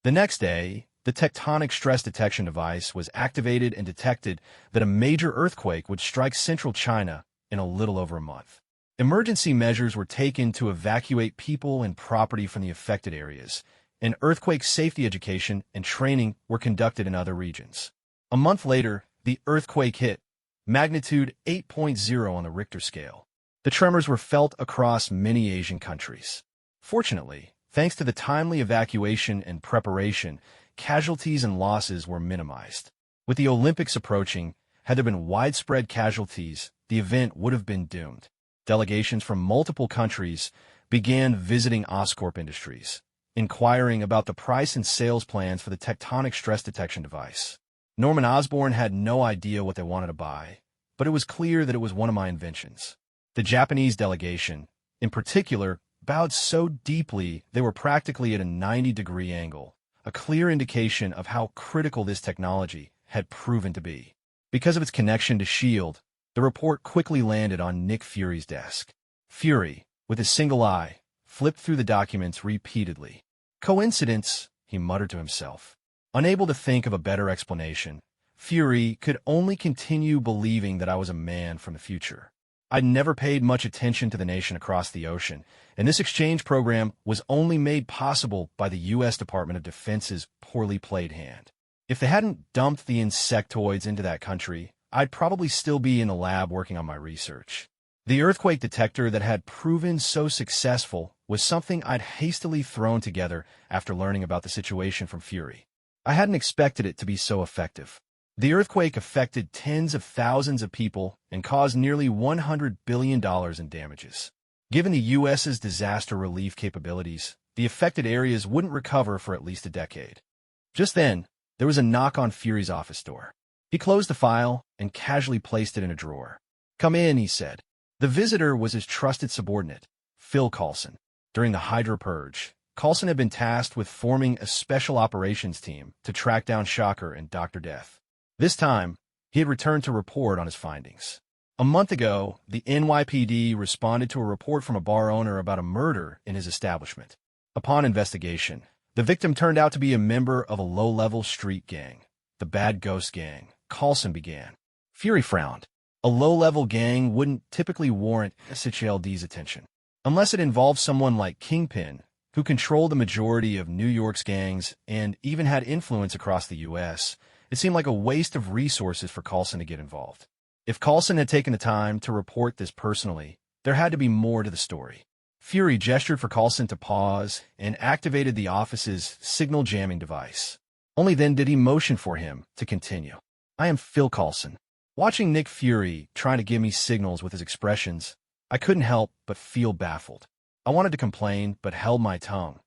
The next day, the tectonic stress detection device was activated and detected that a major earthquake would strike central China in a little over a month. Emergency measures were taken to evacuate people and property from the affected areas, and earthquake safety education and training were conducted in other regions. A month later, the earthquake hit, magnitude 8.0 on the Richter scale. The tremors were felt across many Asian countries. Fortunately, thanks to the timely evacuation and preparation, casualties and losses were minimized. With the Olympics approaching, had there been widespread casualties, the event would have been doomed. Delegations from multiple countries began visiting Oscorp Industries, inquiring about the price and sales plans for the tectonic stress detection device. Norman Osborn had no idea what they wanted to buy, but it was clear that it was one of my inventions. The Japanese delegation, in particular, bowed so deeply they were practically at a 90-degree angle, a clear indication of how critical this technology had proven to be. Because of its connection to S.H.I.E.L.D., the report quickly landed on Nick Fury's desk. Fury, with his single eye, flipped through the documents repeatedly. Coincidence, he muttered to himself. Unable to think of a better explanation, Fury could only continue believing that I was a man from the future. I'd never paid much attention to the nation across the ocean, and this exchange program was only made possible by the U.S. Department of Defense's poorly played hand. If they hadn't dumped the insectoids into that country, I'd probably still be in the lab working on my research. The earthquake detector that had proven so successful was something I'd hastily thrown together after learning about the situation from Fury. I hadn't expected it to be so effective. The earthquake affected tens of thousands of people and caused nearly $100 billion in damages. Given the U.S.'s disaster relief capabilities, the affected areas wouldn't recover for at least a decade. Just then, there was a knock on Fury's office door. He closed the file and casually placed it in a drawer. "Come in," he said. The visitor was his trusted subordinate, Phil Coulson. During the Hydra Purge, Coulson had been tasked with forming a special operations team to track down Shocker and Dr. Death. This time, he had returned to report on his findings. A month ago, the NYPD responded to a report from a bar owner about a murder in his establishment. Upon investigation, the victim turned out to be a member of a low-level street gang, the Bad Ghost Gang. Coulson began. Fury frowned. A low-level gang wouldn't typically warrant SHLD's attention, unless it involved someone like Kingpin, who controlled the majority of New York's gangs and even had influence across the U.S. It seemed like a waste of resources for Coulson to get involved. If Coulson had taken the time to report this personally, there had to be more to the story. Fury gestured for Coulson to pause and activated the office's signal jamming device. Only then did he motion for him to continue. "I am Phil Coulson." Watching Nick Fury trying to give me signals with his expressions, I couldn't help but feel baffled. I wanted to complain, but held my tongue.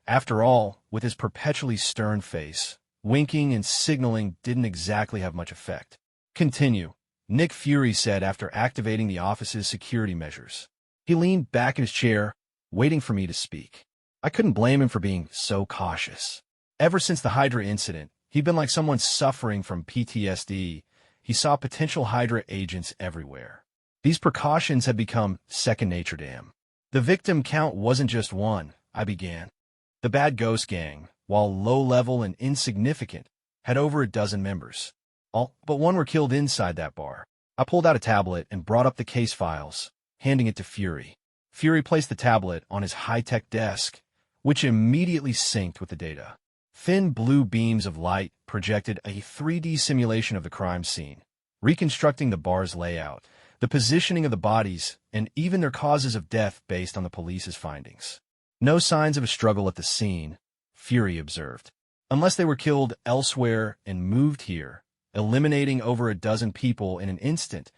After all, with his perpetually stern face, Winking and signaling didn't exactly have much effect. Continue, Nick Fury said after activating the office's security measures. He leaned back in his chair, waiting for me to speak. I couldn't blame him for being so cautious. Ever since the Hydra incident, he'd been like someone suffering from PTSD. He saw potential Hydra agents everywhere. These precautions had become second nature to him. The victim count wasn't just one, I began. The Bad Ghost Gang, while low-level and insignificant, had over a dozen members. All but one were killed inside that bar. I pulled out a tablet and brought up the case files, handing it to Fury. Fury placed the tablet on his high-tech desk, which immediately synced with the data. Thin blue beams of light projected a 3D simulation of the crime scene, reconstructing the bar's layout, the positioning of the bodies, and even their causes of death based on the police's findings. No signs of a struggle at the scene, Fury observed. Unless they were killed elsewhere and moved here, eliminating over a dozen people in an instant,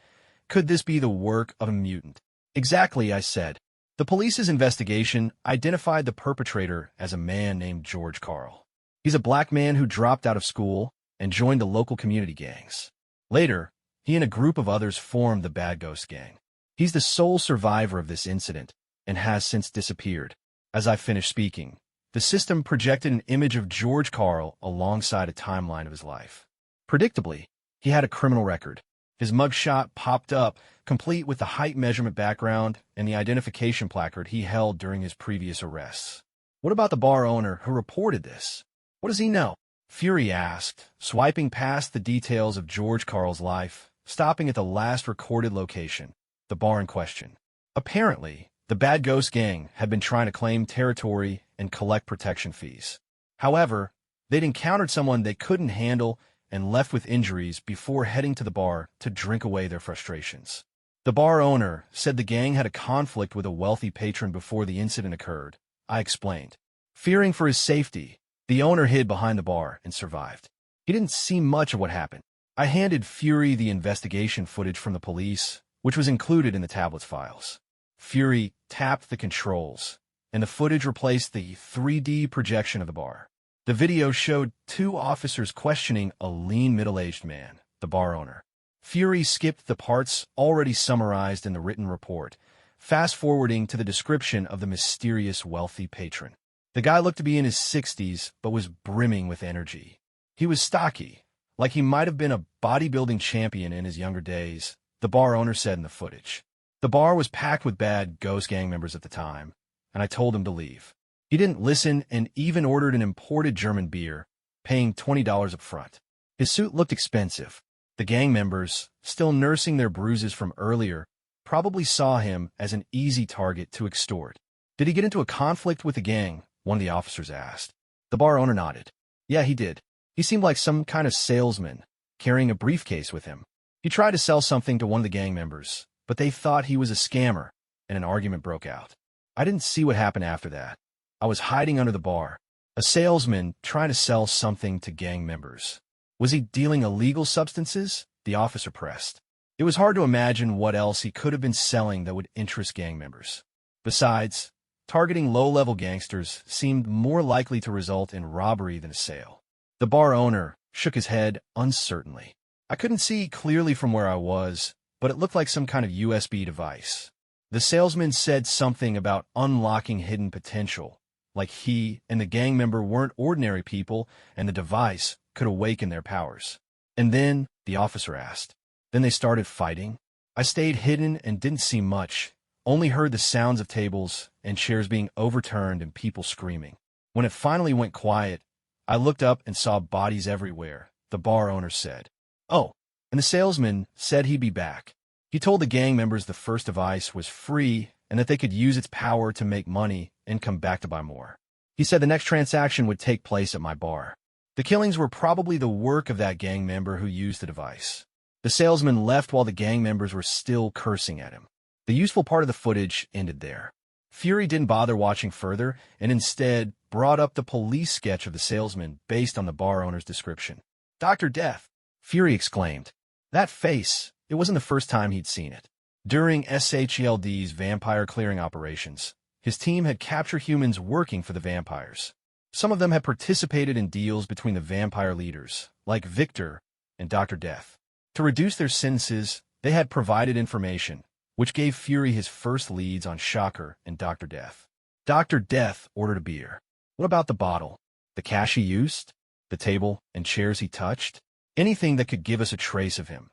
could this be the work of a mutant? Exactly, I said. The police's investigation identified the perpetrator as a man named George Carl. He's a black man who dropped out of school and joined the local community gangs. Later, he and a group of others formed the Bad Ghost Gang. He's the sole survivor of this incident and has since disappeared. As I finished speaking, the system projected an image of George Carl alongside a timeline of his life. Predictably, he had a criminal record. His mugshot popped up, complete with the height measurement background and the identification placard he held during his previous arrests. What about the bar owner who reported this? What does he know? Fury asked, swiping past the details of George Carl's life, stopping at the last recorded location, the bar in question. Apparently, the Bad Ghost Gang had been trying to claim territory and collect protection fees. However, they'd encountered someone they couldn't handle and left with injuries before heading to the bar to drink away their frustrations. The bar owner said the gang had a conflict with a wealthy patron before the incident occurred, I explained. Fearing for his safety, the owner hid behind the bar and survived. He didn't see much of what happened. I handed Fury the investigation footage from the police, which was included in the tablet's files. Fury tapped the controls, and the footage replaced the 3D projection of the bar. The video showed two officers questioning a lean middle-aged man, the bar owner. Fury skipped the parts already summarized in the written report, fast-forwarding to the description of the mysterious wealthy patron. The guy looked to be in his 60s, but was brimming with energy. He was stocky, like he might have been a bodybuilding champion in his younger days, the bar owner said in the footage. The bar was packed with Bad Ghost Gang members at the time, and I told him to leave. He didn't listen and even ordered an imported German beer, paying $20 up front. His suit looked expensive. The gang members, still nursing their bruises from earlier, probably saw him as an easy target to extort. Did he get into a conflict with the gang? One of the officers asked. The bar owner nodded. Yeah, he did. He seemed like some kind of salesman, carrying a briefcase with him. He tried to sell something to one of the gang members, but they thought he was a scammer, and an argument broke out. I didn't see what happened after that. I was hiding under the bar. A salesman trying to sell something to gang members. Was he dealing illegal substances? The officer pressed. It was hard to imagine what else he could have been selling that would interest gang members. Besides, targeting low-level gangsters seemed more likely to result in robbery than a sale. The bar owner shook his head uncertainly. I couldn't see clearly from where I was, but it looked like some kind of USB device. The salesman said something about unlocking hidden potential, like he and the gang member weren't ordinary people and the device could awaken their powers. And then, the officer asked, then they started fighting? I stayed hidden and didn't see much, only heard the sounds of tables and chairs being overturned and people screaming. When it finally went quiet, I looked up and saw bodies everywhere, the bar owner said. Oh, and the salesman said he'd be back. He told the gang members the first device was free and that they could use its power to make money and come back to buy more. He said the next transaction would take place at my bar. The killings were probably the work of that gang member who used the device. The salesman left while the gang members were still cursing at him. The useful part of the footage ended there. Fury didn't bother watching further and instead brought up the police sketch of the salesman based on the bar owner's description. Dr. Death, Fury exclaimed. That face, it wasn't the first time he'd seen it. During SHLD's vampire clearing operations, his team had captured humans working for the vampires. Some of them had participated in deals between the vampire leaders, like Victor and Dr. Death. To reduce their sentences, they had provided information, which gave Fury his first leads on Shocker and Dr. Death. Dr. Death ordered a beer. What about the bottle? The cash he used? The table and chairs he touched? Anything that could give us a trace of him.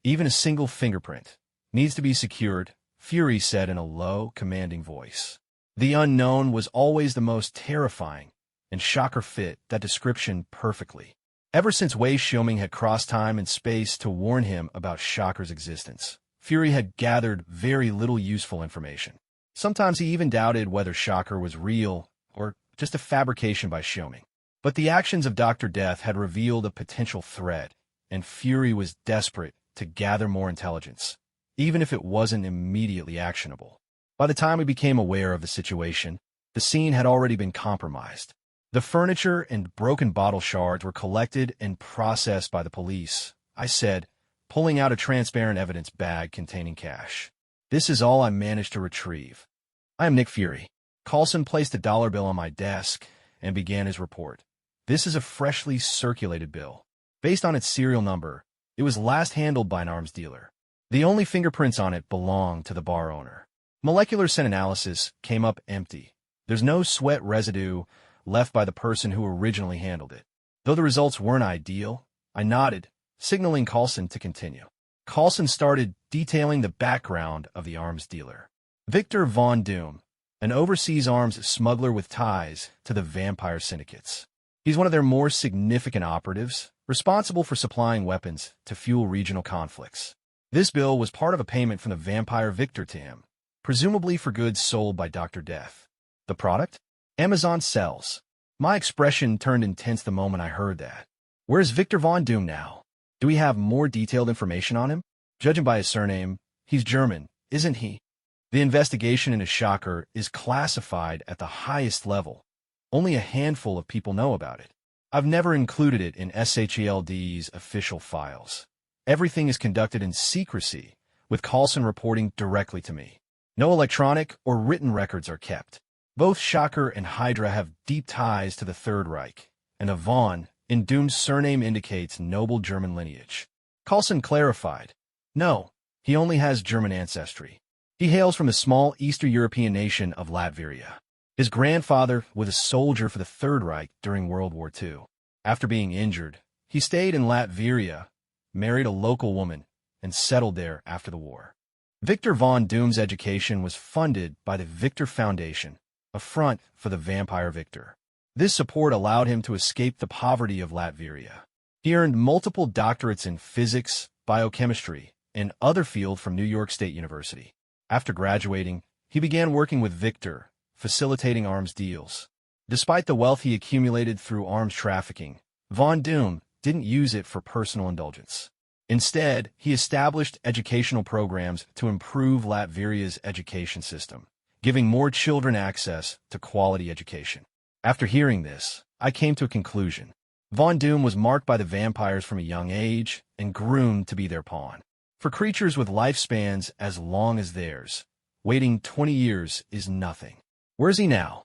Even a single fingerprint. Needs to be secured, Fury said in a low, commanding voice. The unknown was always the most terrifying, and Shocker fit that description perfectly. Ever since Wei Xiuming had crossed time and space to warn him about Shocker's existence, Fury had gathered very little useful information. Sometimes he even doubted whether Shocker was real or just a fabrication by Xiuming. But the actions of Dr. Death had revealed a potential threat, and Fury was desperate to gather more intelligence, even if it wasn't immediately actionable. By the time he became aware of the situation, the scene had already been compromised. The furniture and broken bottle shards were collected and processed by the police, I said, pulling out a transparent evidence bag containing cash. This is all I managed to retrieve. I am Nick Fury. Coulson placed a dollar bill on my desk and began his report. This is a freshly circulated bill. Based on its serial number, it was last handled by an arms dealer. The only fingerprints on it belonged to the bar owner. Molecular scent analysis came up empty. There's no sweat residue left by the person who originally handled it. Though the results weren't ideal, I nodded, signaling Coulson to continue. Coulson started detailing the background of the arms dealer. Victor Von Doom, an overseas arms smuggler with ties to the vampire syndicates. He's one of their more significant operatives, responsible for supplying weapons to fuel regional conflicts. This bill was part of a payment from the vampire Victor to him, presumably for goods sold by Dr. Death. The product? Amazon sells. My expression turned intense the moment I heard that. Where's Victor Von Doom now? Do we have more detailed information on him? Judging by his surname, he's German, isn't he? The investigation into Shocker is classified at the highest level. Only a handful of people know about it. I've never included it in SHELD's official files. Everything is conducted in secrecy, with Coulson reporting directly to me. No electronic or written records are kept. Both Shocker and Hydra have deep ties to the Third Reich, and a Von in Doom's surname indicates noble German lineage. Coulson clarified. No, he only has German ancestry. He hails from the small Eastern European nation of Latveria. His grandfather was a soldier for the Third Reich during World War II. After being injured, he stayed in Latveria, married a local woman, and settled there after the war. Victor Von Doom's education was funded by the Victor Foundation, a front for the vampire Victor. This support allowed him to escape the poverty of Latveria. He earned multiple doctorates in physics, biochemistry, and other fields from New York State University. After graduating, he began working with Victor, facilitating arms deals. Despite the wealth he accumulated through arms trafficking, Von Doom didn't use it for personal indulgence. Instead, he established educational programs to improve Latveria's education system, giving more children access to quality education. After hearing this, I came to a conclusion. Von Doom was marked by the vampires from a young age and groomed to be their pawn. For creatures with lifespans as long as theirs, waiting 20 years is nothing. Where is he now?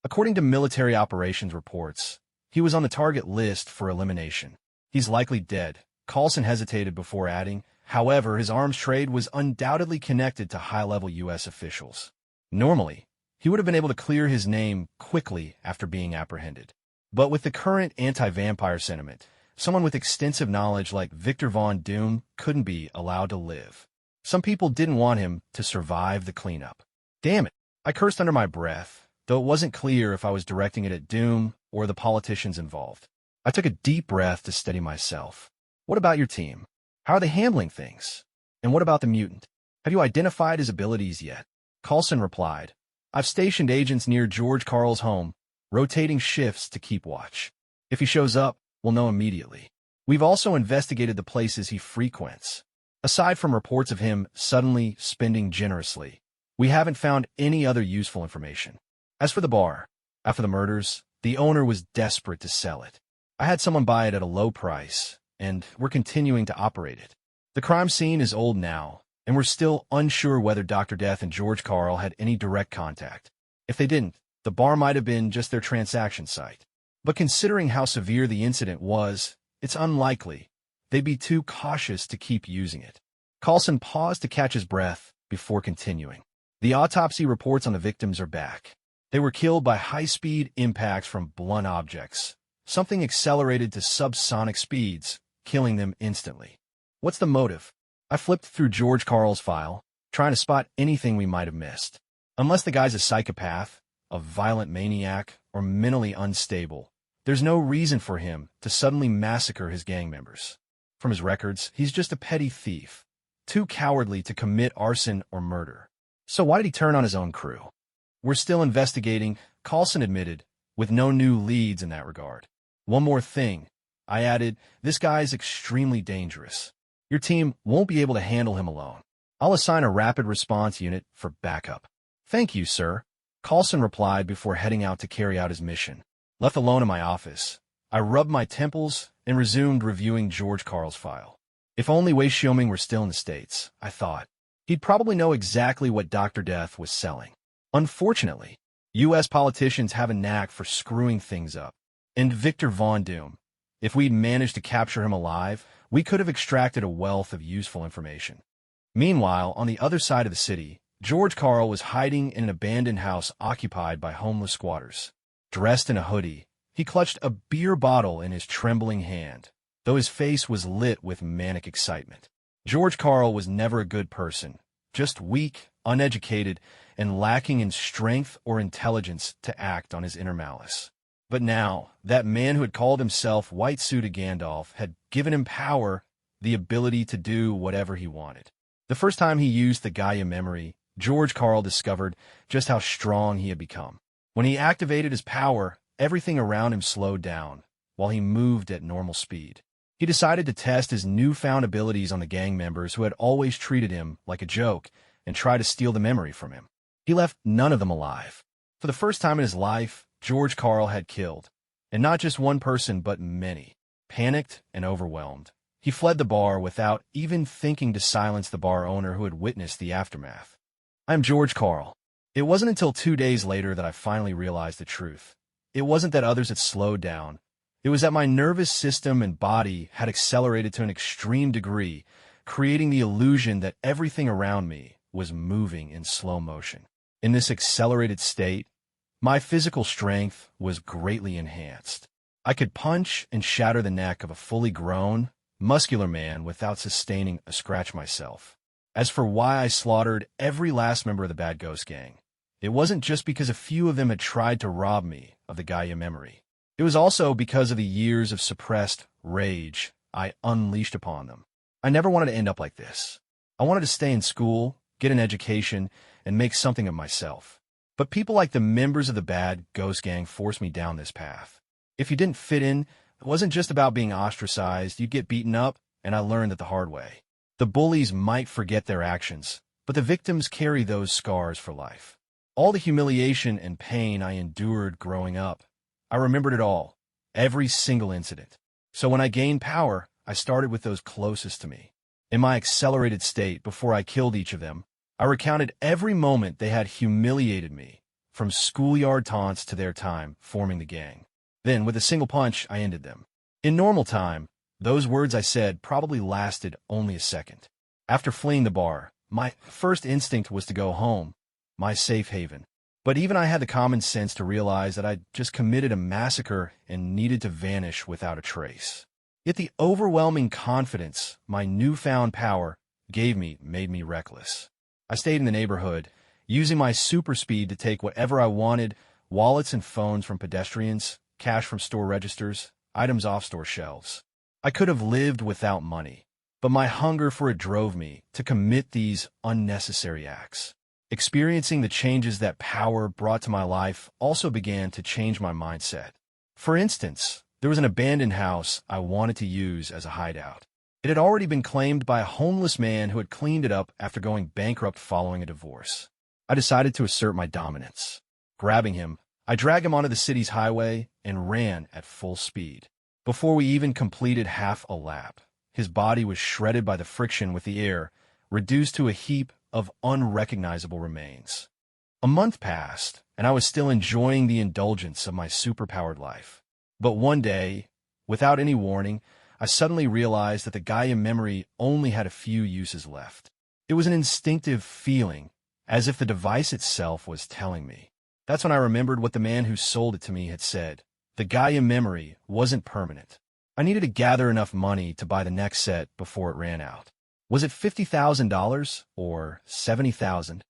According to military operations reports, he was on the target list for elimination. He's likely dead. Coulson hesitated before adding, however, his arms trade was undoubtedly connected to high-level U.S. officials. Normally, he would have been able to clear his name quickly after being apprehended. But with the current anti-vampire sentiment, someone with extensive knowledge like Victor Von Doom couldn't be allowed to live. Some people didn't want him to survive the cleanup. Damn it, I cursed under my breath, though it wasn't clear if I was directing it at Doom or the politicians involved. I took a deep breath to steady myself. What about your team? How are they handling things? And what about the mutant? Have you identified his abilities yet? Coulson replied, I've stationed agents near George Carl's home, rotating shifts to keep watch. If he shows up, we'll know immediately. We've also investigated the places he frequents. Aside from reports of him suddenly spending generously, we haven't found any other useful information. As for the bar, after the murders, the owner was desperate to sell it. I had someone buy it at a low price, and we're continuing to operate it. The crime scene is old now, and we're still unsure whether Dr. Death and George Carl had any direct contact. If they didn't, the bar might have been just their transaction site. But considering how severe the incident was, it's unlikely they'd be too cautious to keep using it. Carlson paused to catch his breath before continuing. The autopsy reports on the victims are back. They were killed by high-speed impacts from blunt objects. Something accelerated to subsonic speeds, killing them instantly. What's the motive? I flipped through George Carl's file, trying to spot anything we might have missed. Unless the guy's a psychopath, a violent maniac, or mentally unstable, there's no reason for him to suddenly massacre his gang members. From his records, he's just a petty thief, too cowardly to commit arson or murder. So why did he turn on his own crew? We're still investigating, Carlson admitted, with no new leads in that regard. One more thing, I added, this guy's extremely dangerous. Your team won't be able to handle him alone. I'll assign a rapid response unit for backup. Thank you, sir, Carlson replied before heading out to carry out his mission. Left alone in my office, I rubbed my temples and resumed reviewing George Carl's file. If only Wei Xiaoming were still in the States, I thought. He'd probably know exactly what Dr. Death was selling. Unfortunately, U.S. politicians have a knack for screwing things up. And Victor Von Doom, if we'd managed to capture him alive, we could have extracted a wealth of useful information. Meanwhile, on the other side of the city, George Carl was hiding in an abandoned house occupied by homeless squatters. Dressed in a hoodie, he clutched a beer bottle in his trembling hand, though his face was lit with manic excitement. George Carl was never a good person, just weak, uneducated, and lacking in strength or intelligence to act on his inner malice. But now, that man who had called himself White-Suited Gandalf had given him power, the ability to do whatever he wanted. The first time he used the Gaia memory, George Carl discovered just how strong he had become. When he activated his power, everything around him slowed down, while he moved at normal speed. He decided to test his newfound abilities on the gang members who had always treated him like a joke and try to steal the memory from him. He left none of them alive. For the first time in his life, George Carl had killed, and not just one person but many. Panicked and overwhelmed, he fled the bar without even thinking to silence the bar owner who had witnessed the aftermath. I'm George Carl. It wasn't until 2 days later that I finally realized the truth. It wasn't that others had slowed down. It was that my nervous system and body had accelerated to an extreme degree, creating the illusion that everything around me was moving in slow motion. In this accelerated state, my physical strength was greatly enhanced. I could punch and shatter the neck of a fully grown, muscular man without sustaining a scratch myself. As for why I slaughtered every last member of the Bad Ghost Gang, it wasn't just because a few of them had tried to rob me of the Gaia memory. It was also because of the years of suppressed rage I unleashed upon them. I never wanted to end up like this. I wanted to stay in school, get an education, and make something of myself. But people like the members of the Bad Ghost Gang forced me down this path. If you didn't fit in, it wasn't just about being ostracized. You'd get beaten up, and I learned that the hard way. The bullies might forget their actions, but the victims carry those scars for life. All the humiliation and pain I endured growing up, I remembered it all, every single incident. So when I gained power, I started with those closest to me. In my accelerated state, before I killed each of them, I recounted every moment they had humiliated me, from schoolyard taunts to their time forming the gang. Then, with a single punch, I ended them. In normal time, those words I said probably lasted only a second. After fleeing the bar, my first instinct was to go home, my safe haven. But even I had the common sense to realize that I'd just committed a massacre and needed to vanish without a trace. Yet the overwhelming confidence my newfound power gave me made me reckless. I stayed in the neighborhood, using my super speed to take whatever I wanted, wallets and phones from pedestrians, cash from store registers, items off store shelves. I could have lived without money, but my hunger for it drove me to commit these unnecessary acts. Experiencing the changes that power brought to my life also began to change my mindset. For instance, there was an abandoned house I wanted to use as a hideout. It had already been claimed by a homeless man who had cleaned it up after going bankrupt following a divorce. I decided to assert my dominance. Grabbing him, I dragged him onto the city's highway and ran at full speed. Before we even completed half a lap, his body was shredded by the friction with the air, reduced to a heap of unrecognizable remains. A month passed, and I was still enjoying the indulgence of my superpowered life. But one day, without any warning, I suddenly realized that the Gaia memory only had a few uses left. It was an instinctive feeling, as if the device itself was telling me. That's when I remembered what the man who sold it to me had said. The Gaia memory wasn't permanent. I needed to gather enough money to buy the next set before it ran out. Was it $50,000 or $70,000?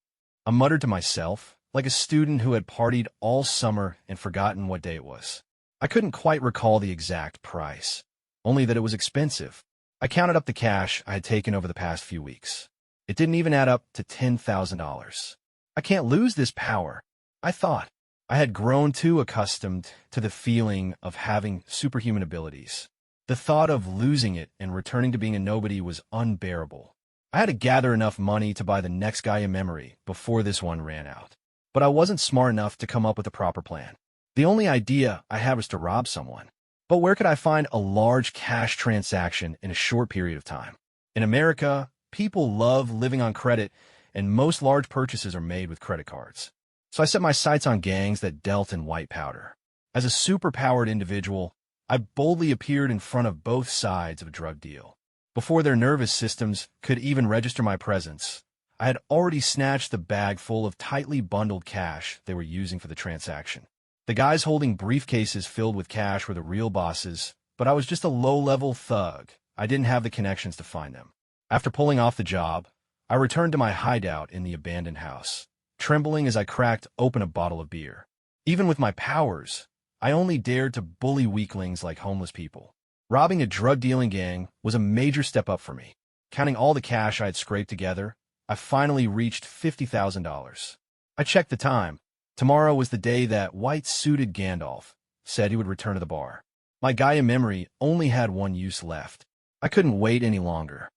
I muttered to myself, like a student who had partied all summer and forgotten what day it was. I couldn't quite recall the exact price, only that it was expensive. I counted up the cash I had taken over the past few weeks. It didn't even add up to $10,000. I can't lose this power, I thought. I had grown too accustomed to the feeling of having superhuman abilities. The thought of losing it and returning to being a nobody was unbearable. I had to gather enough money to buy the next Gaia memory before this one ran out. But I wasn't smart enough to come up with a proper plan. The only idea I had was to rob someone. But where could I find a large cash transaction in a short period of time? In America, people love living on credit, and most large purchases are made with credit cards. So I set my sights on gangs that dealt in white powder. As a superpowered individual, I boldly appeared in front of both sides of a drug deal. Before their nervous systems could even register my presence, I had already snatched the bag full of tightly bundled cash they were using for the transaction. The guys holding briefcases filled with cash were the real bosses, but I was just a low-level thug. I didn't have the connections to find them. After pulling off the job, I returned to my hideout in the abandoned house, trembling as I cracked open a bottle of beer. Even with my powers, I only dared to bully weaklings like homeless people. Robbing a drug-dealing gang was a major step up for me. Counting all the cash I had scraped together, I finally reached $50,000. I checked the time. Tomorrow was the day that white-suited Gandalf said he would return to the bar. My Gaia memory only had one use left. I couldn't wait any longer.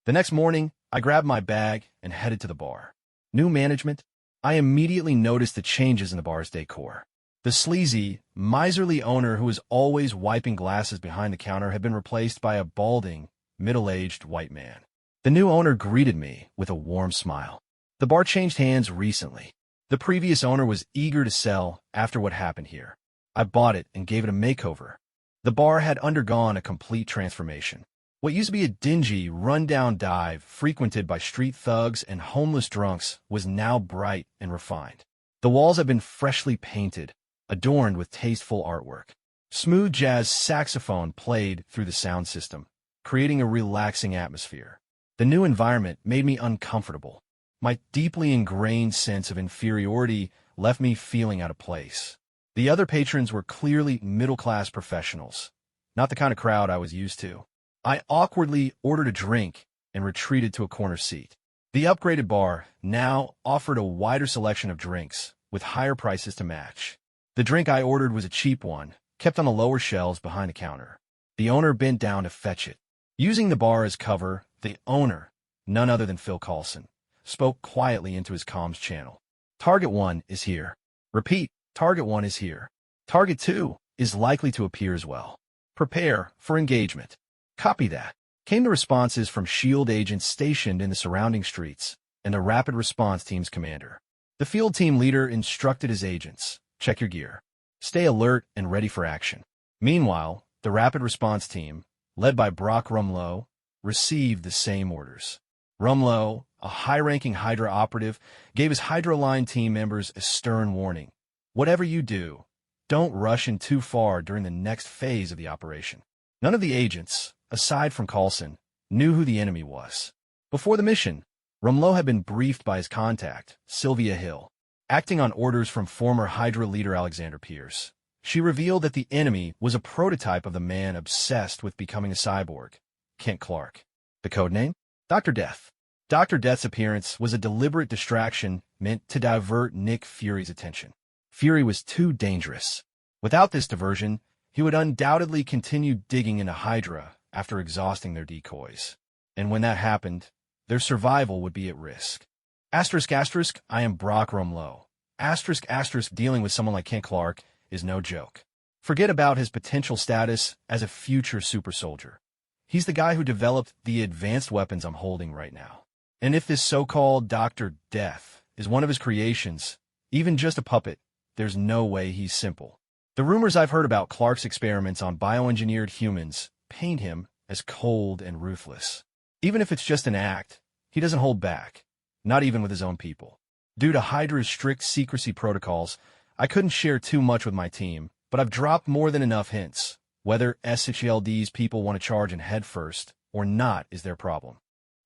The next morning, I grabbed my bag and headed to the bar. New management? I immediately noticed the changes in the bar's decor. The sleazy, miserly owner who was always wiping glasses behind the counter had been replaced by a balding, middle-aged white man. The new owner greeted me with a warm smile. The bar changed hands recently. The previous owner was eager to sell after what happened here. I bought it and gave it a makeover. The bar had undergone a complete transformation. What used to be a dingy, run-down dive frequented by street thugs and homeless drunks was now bright and refined. The walls had been freshly painted, adorned with tasteful artwork. Smooth jazz saxophone played through the sound system, creating a relaxing atmosphere. The new environment made me uncomfortable. My deeply ingrained sense of inferiority left me feeling out of place. The other patrons were clearly middle-class professionals, not the kind of crowd I was used to. I awkwardly ordered a drink and retreated to a corner seat. The upgraded bar now offered a wider selection of drinks, with higher prices to match. The drink I ordered was a cheap one, kept on the lower shelves behind the counter. The owner bent down to fetch it. Using the bar as cover, the owner, none other than Phil Coulson, spoke quietly into his comms channel. Target 1 is here. Repeat, Target 1 is here. Target 2 is likely to appear as well. Prepare for engagement. Copy that. Came the responses from SHIELD agents stationed in the surrounding streets and the Rapid Response Team's commander. The field team leader instructed his agents, check your gear. Stay alert and ready for action. Meanwhile, the Rapid Response Team, led by Brock Rumlow, received the same orders. Rumlow, a high-ranking Hydra operative, gave his Hydra Line team members a stern warning. Whatever you do, don't rush in too far during the next phase of the operation. None of the agents, aside from Coulson, knew who the enemy was. Before the mission, Rumlow had been briefed by his contact, Sylvia Hill. Acting on orders from former Hydra leader Alexander Pierce, she revealed that the enemy was a prototype of the man obsessed with becoming a cyborg, Kent Clark. The codename? Dr. Death. Dr. Death's appearance was a deliberate distraction meant to divert Nick Fury's attention. Fury was too dangerous. Without this diversion, he would undoubtedly continue digging into Hydra after exhausting their decoys. And when that happened, their survival would be at risk. Asterisk, asterisk, I am Brock Rumlow. Asterisk, asterisk, dealing with someone like Kent Clark is no joke. Forget about his potential status as a future super soldier. He's the guy who developed the advanced weapons I'm holding right now. And if this so-called Dr. Death is one of his creations, even just a puppet, there's no way he's simple. The rumors I've heard about Clark's experiments on bioengineered humans paint him as cold and ruthless. Even if it's just an act, he doesn't hold back, not even with his own people. Due to Hydra's strict secrecy protocols, I couldn't share too much with my team, but I've dropped more than enough hints. Whether SHLD's people want to charge in headfirst or not is their problem.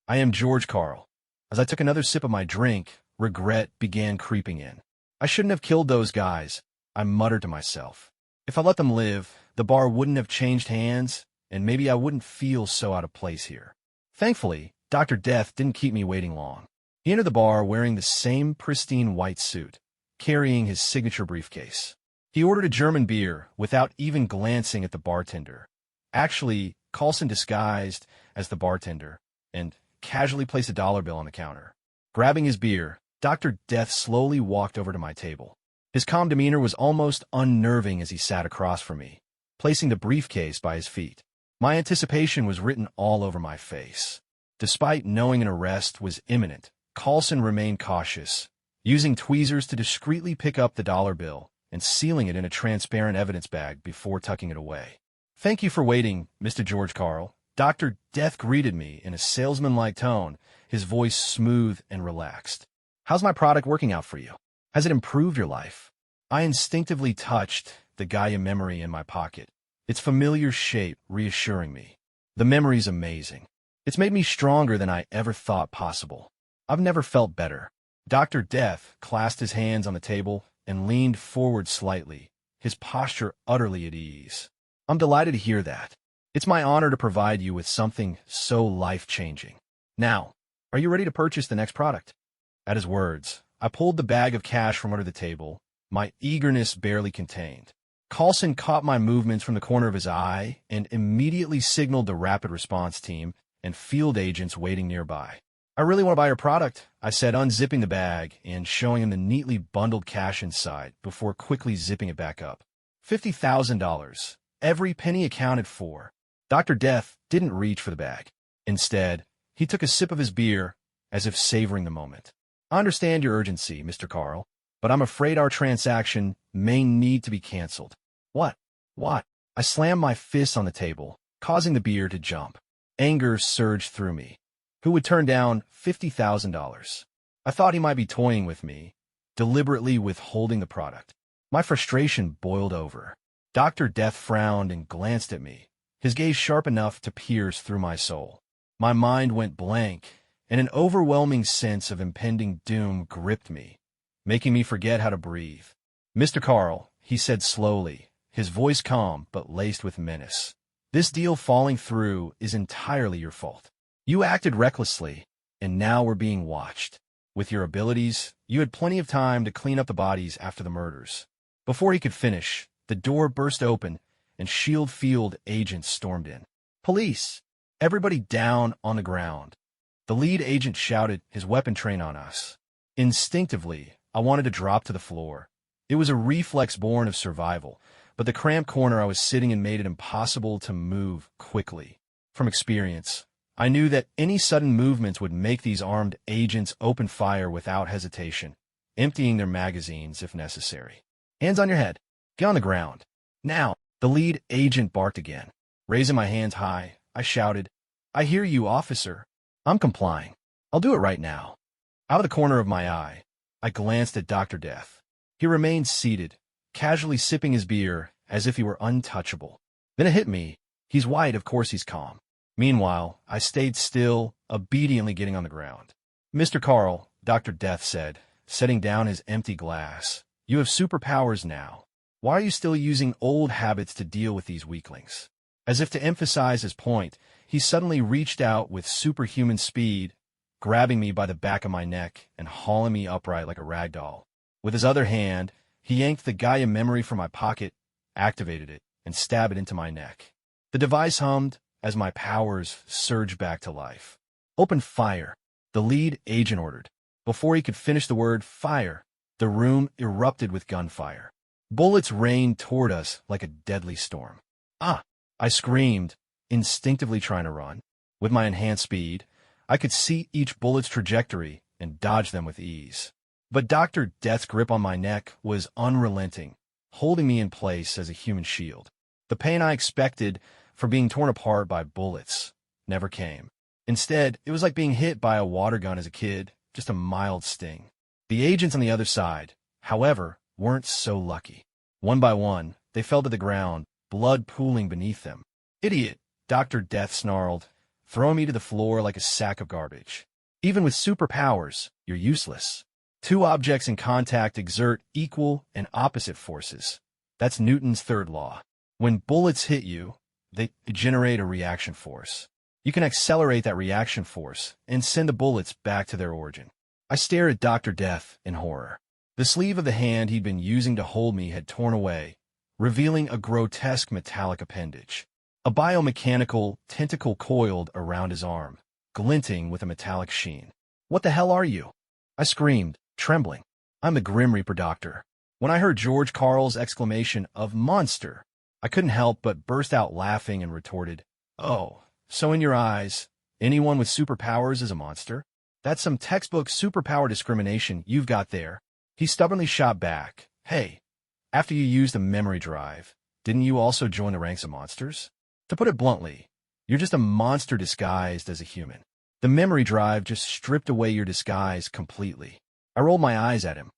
I am George Carl. As I took another sip of my drink, regret began creeping in. I shouldn't have killed those guys, I muttered to myself. If I let them live, the bar wouldn't have changed hands, and maybe I wouldn't feel so out of place here. Thankfully, Dr. Death didn't keep me waiting long. He entered the bar wearing the same pristine white suit, carrying his signature briefcase. He ordered a German beer without even glancing at the bartender. Actually, Carlson disguised as the bartender and casually placed a dollar bill on the counter. Grabbing his beer, Dr. Death slowly walked over to my table. His calm demeanor was almost unnerving as he sat across from me, placing the briefcase by his feet. My anticipation was written all over my face. Despite knowing an arrest was imminent, Carlson remained cautious, using tweezers to discreetly pick up the dollar bill and sealing it in a transparent evidence bag before tucking it away. "Thank you for waiting, Mr. George Carl." Dr. Death greeted me in a salesman-like tone, his voice smooth and relaxed. "How's my product working out for you? Has it improved your life?" I instinctively touched the Gaia memory in my pocket, its familiar shape reassuring me. The memory's amazing. It's made me stronger than I ever thought possible. I've never felt better. Dr. Death clasped his hands on the table and leaned forward slightly, his posture utterly at ease. "I'm delighted to hear that. It's my honor to provide you with something so life-changing. Now, are you ready to purchase the next product?" At his words, I pulled the bag of cash from under the table, my eagerness barely contained. Carlson caught my movements from the corner of his eye and immediately signaled the rapid response team and field agents waiting nearby. "I really want to buy your product," I said, unzipping the bag and showing him the neatly bundled cash inside before quickly zipping it back up. $50,000. Every penny accounted for. Dr. Death didn't reach for the bag. Instead, he took a sip of his beer as if savoring the moment. "I understand your urgency, Mr. Carl, but I'm afraid our transaction may need to be canceled." What? I slammed my fist on the table, causing the beer to jump. Anger surged through me. Who would turn down $50,000? I thought he might be toying with me, deliberately withholding the product. My frustration boiled over. Dr. Death frowned and glanced at me, his gaze sharp enough to pierce through my soul. My mind went blank, and an overwhelming sense of impending doom gripped me, making me forget how to breathe. "Mr. Carl," he said slowly, his voice calm but laced with menace, "this deal falling through is entirely your fault. You acted recklessly, and now we're being watched. With your abilities, you had plenty of time to clean up the bodies after the murders." Before he could finish, the door burst open, and SHIELD field agents stormed in. "Police! Everybody down on the ground!" The lead agent shouted, his weapon trained on us. Instinctively, I wanted to drop to the floor. It was a reflex born of survival, but the cramped corner I was sitting in made it impossible to move quickly. From experience, I knew that any sudden movements would make these armed agents open fire without hesitation, emptying their magazines if necessary. "Hands on your head. Get on the ground. Now!" The lead agent barked again. Raising my hands high, I shouted, "I hear you, officer. I'm complying. I'll do it right now." Out of the corner of my eye, I glanced at Dr. Death. He remained seated, casually sipping his beer as if he were untouchable. Then it hit me. He's white, of course he's calm. Meanwhile, I stayed still, obediently getting on the ground. "Mr. Carl," Dr. Death said, setting down his empty glass, "you have superpowers now. Why are you still using old habits to deal with these weaklings?" As if to emphasize his point, he suddenly reached out with superhuman speed, grabbing me by the back of my neck and hauling me upright like a rag doll. With his other hand, he yanked the Gaia memory from my pocket, activated it, and stabbed it into my neck. The device hummed as my powers surged back to life. "Open fire," the lead agent ordered. Before he could finish the word fire, the room erupted with gunfire. Bullets rained toward us like a deadly storm. "Ah!" I screamed, instinctively trying to run. With my enhanced speed, I could see each bullet's trajectory and dodge them with ease. But Dr. Death's grip on my neck was unrelenting, holding me in place as a human shield. The pain I expected from being torn apart by bullets never came. Instead, it was like being hit by a water gun as a kid, just a mild sting. The agents on the other side, however, weren't so lucky. One by one, they fell to the ground, blood pooling beneath them. "Idiot," Dr. Death snarled, throwing me to the floor like a sack of garbage. "Even with superpowers, you're useless. Two objects in contact exert equal and opposite forces. That's Newton's third law. When bullets hit you, they generate a reaction force. You can accelerate that reaction force and send the bullets back to their origin." I stared at Dr. Death in horror. The sleeve of the hand he'd been using to hold me had torn away, revealing a grotesque metallic appendage. A biomechanical tentacle coiled around his arm, glinting with a metallic sheen. "What the hell are you?" I screamed, trembling. "I'm the Grim Reaper Doctor." When I heard George Carl's exclamation of "monster," I couldn't help but burst out laughing and retorted, "Oh, so in your eyes, anyone with superpowers is a monster? That's some textbook superpower discrimination you've got there." He stubbornly shot back, "Hey, after you used a memory drive, didn't you also join the ranks of monsters? To put it bluntly, you're just a monster disguised as a human. The memory drive just stripped away your disguise completely." I rolled my eyes at him.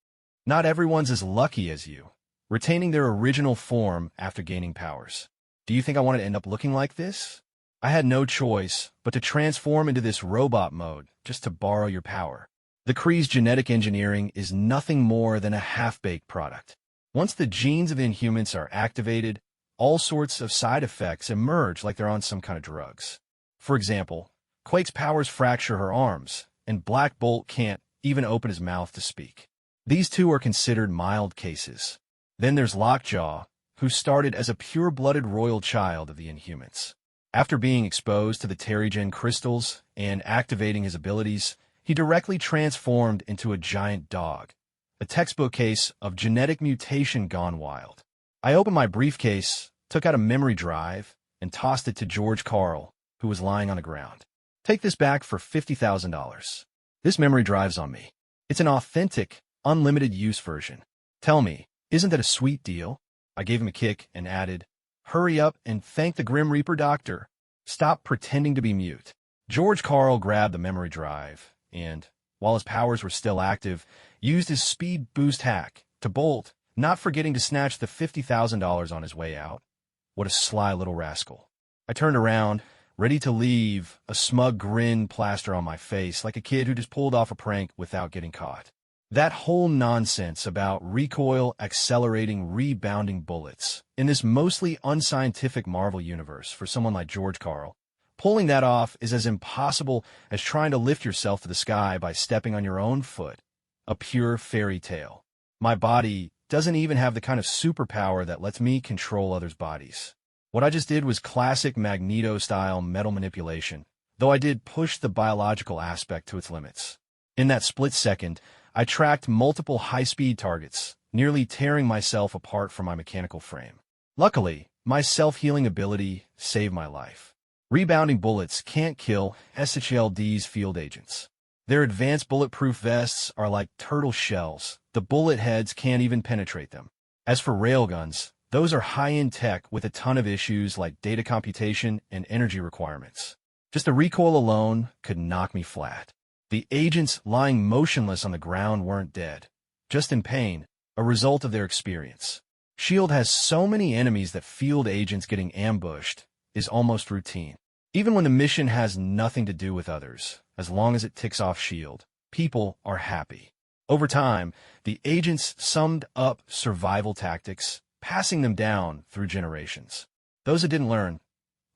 "Not everyone's as lucky as you, retaining their original form after gaining powers. Do you think I wanted to end up looking like this? I had no choice but to transform into this robot mode just to borrow your power. The Kree's genetic engineering is nothing more than a half-baked product. Once the genes of Inhumans are activated, all sorts of side effects emerge like they're on some kind of drugs. For example, Quake's powers fracture her arms, and Black Bolt can't even open his mouth to speak. These two are considered mild cases. Then there's Lockjaw, who started as a pure-blooded royal child of the Inhumans. After being exposed to the Terrigen crystals and activating his abilities, he directly transformed into a giant dog, a textbook case of genetic mutation gone wild. I opened my briefcase, took out a memory drive, and tossed it to George Carl, who was lying on the ground. "Take this back for $50,000. This memory drive's on me. It's an authentic, unlimited use version. Tell me, isn't that a sweet deal?" I gave him a kick and added, "Hurry up and thank the Grim Reaper Doctor. Stop pretending to be mute." George Carl grabbed the memory drive and, while his powers were still active, used his speed boost hack to bolt, not forgetting to snatch the $50,000 on his way out. What a sly little rascal. I turned around, ready to leave, a smug grin plastered on my face like a kid who just pulled off a prank without getting caught. That whole nonsense about recoil accelerating rebounding bullets in this mostly unscientific Marvel universe for someone like George Carl, pulling that off is as impossible as trying to lift yourself to the sky by stepping on your own foot. A pure fairy tale. My body doesn't even have the kind of superpower that lets me control others' bodies. What I just did was classic Magneto-style metal manipulation, though I did push the biological aspect to its limits. In that split second, I tracked multiple high-speed targets, nearly tearing myself apart from my mechanical frame. Luckily, my self-healing ability saved my life. Rebounding bullets can't kill SHLD's field agents. Their advanced bulletproof vests are like turtle shells. The bullet heads can't even penetrate them. As for railguns, those are high-end tech with a ton of issues like data computation and energy requirements. Just the recoil alone could knock me flat. The agents lying motionless on the ground weren't dead, just in pain, a result of their experience. S.H.I.E.L.D. has so many enemies that field agents getting ambushed is almost routine. Even when the mission has nothing to do with others, as long as it ticks off S.H.I.E.L.D., people are happy. Over time, the agents summed up survival tactics, passing them down through generations. Those that didn't learn,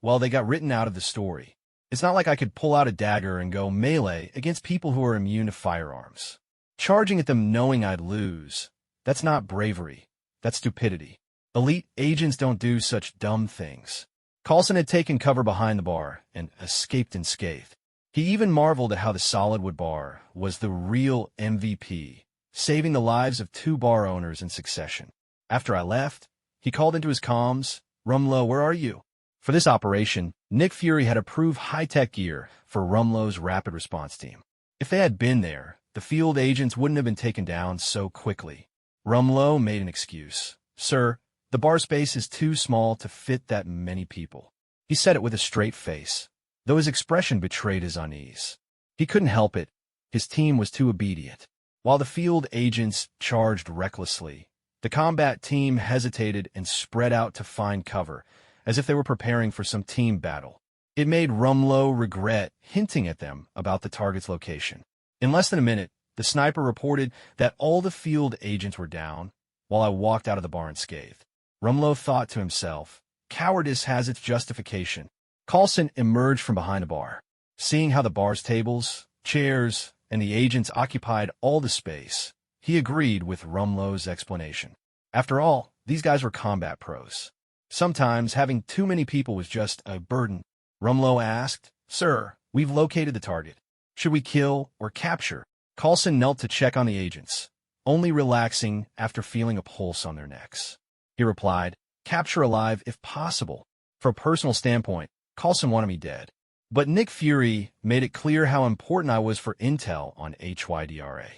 well, they got written out of the story. It's not like I could pull out a dagger and go melee against people who are immune to firearms. Charging at them knowing I'd lose, that's not bravery, that's stupidity. Elite agents don't do such dumb things. Coulson had taken cover behind the bar and escaped unscathed. He even marveled at how the Solidwood bar was the real MVP, saving the lives of 2 bar owners in succession. After I left, he called into his comms, "Rumlow, where are you?" For this operation, Nick Fury had approved high-tech gear for Rumlow's rapid response team. If they had been there, the field agents wouldn't have been taken down so quickly. Rumlow made an excuse. "Sir, the bar space is too small to fit that many people." He said it with a straight face, though his expression betrayed his unease. He couldn't help it. His team was too obedient. While the field agents charged recklessly, the combat team hesitated and spread out to find cover, as if they were preparing for some team battle. It made Rumlow regret hinting at them about the target's location. In less than a minute, the sniper reported that all the field agents were down, while I walked out of the bar unscathed. Rumlow thought to himself, "Cowardice has its justification." Coulson emerged from behind the bar. Seeing how the bar's tables, chairs, and the agents occupied all the space, he agreed with Rumlow's explanation. After all, these guys were combat pros. Sometimes having too many people was just a burden. Rumlow asked, "Sir, we've located the target. Should we kill or capture?" Coulson knelt to check on the agents, only relaxing after feeling a pulse on their necks. He replied, "Capture alive if possible." From a personal standpoint, Coulson wanted me dead. But Nick Fury made it clear how important I was for intel on HYDRA.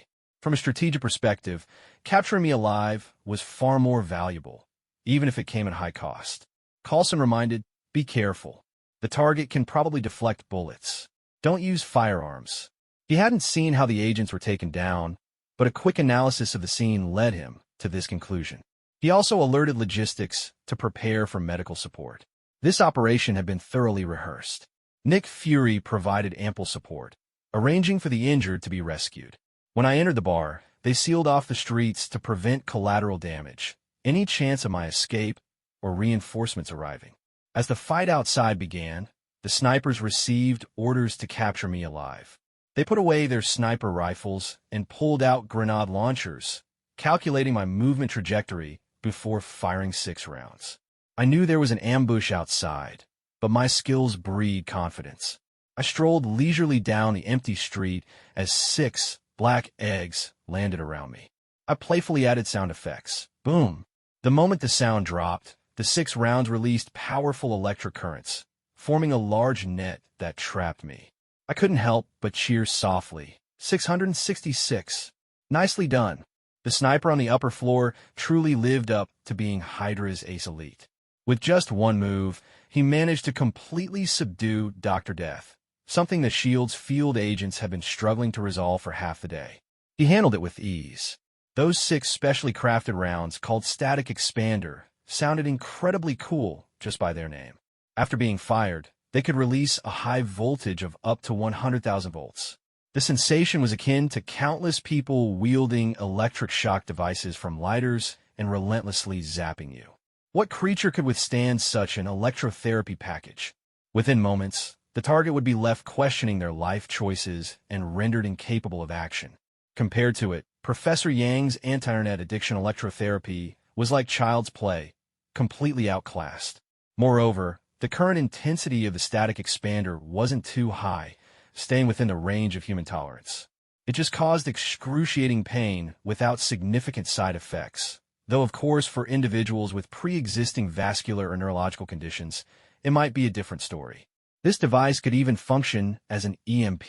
From a strategic perspective, capturing me alive was far more valuable, even if it came at high cost. Coulson reminded, "Be careful. The target can probably deflect bullets. Don't use firearms." He hadn't seen how the agents were taken down, but a quick analysis of the scene led him to this conclusion. He also alerted logistics to prepare for medical support. This operation had been thoroughly rehearsed. Nick Fury provided ample support, arranging for the injured to be rescued. When I entered the bar, they sealed off the streets to prevent collateral damage, any chance of my escape, or reinforcements arriving. As the fight outside began, the snipers received orders to capture me alive. They put away their sniper rifles and pulled out grenade launchers, calculating my movement trajectory before firing 6 rounds. I knew there was an ambush outside, but my skills breed confidence. I strolled leisurely down the empty street as 6 black eggs landed around me. I playfully added sound effects. Boom! The moment the sound dropped, the 6 rounds released powerful electric currents, forming a large net that trapped me. I couldn't help but cheer softly. 666. Nicely done. The sniper on the upper floor truly lived up to being Hydra's ace elite. With just one move, he managed to completely subdue Dr. Death, something the S.H.I.E.L.D.'s field agents had been struggling to resolve for half the day. He handled it with ease. Those 6 specially crafted rounds, called Static Expander, sounded incredibly cool just by their name. After being fired, they could release a high voltage of up to 100,000 volts. The sensation was akin to countless people wielding electric shock devices from lighters and relentlessly zapping you. What creature could withstand such an electrotherapy package? Within moments, the target would be left questioning their life choices and rendered incapable of action. Compared to it, Professor Yang's anti-internet addiction electrotherapy was like child's play, completely outclassed. Moreover, the current intensity of the static expander wasn't too high, staying within the range of human tolerance. It just caused excruciating pain without significant side effects, though of course for individuals with pre-existing vascular or neurological conditions, it might be a different story. This device could even function as an EMP.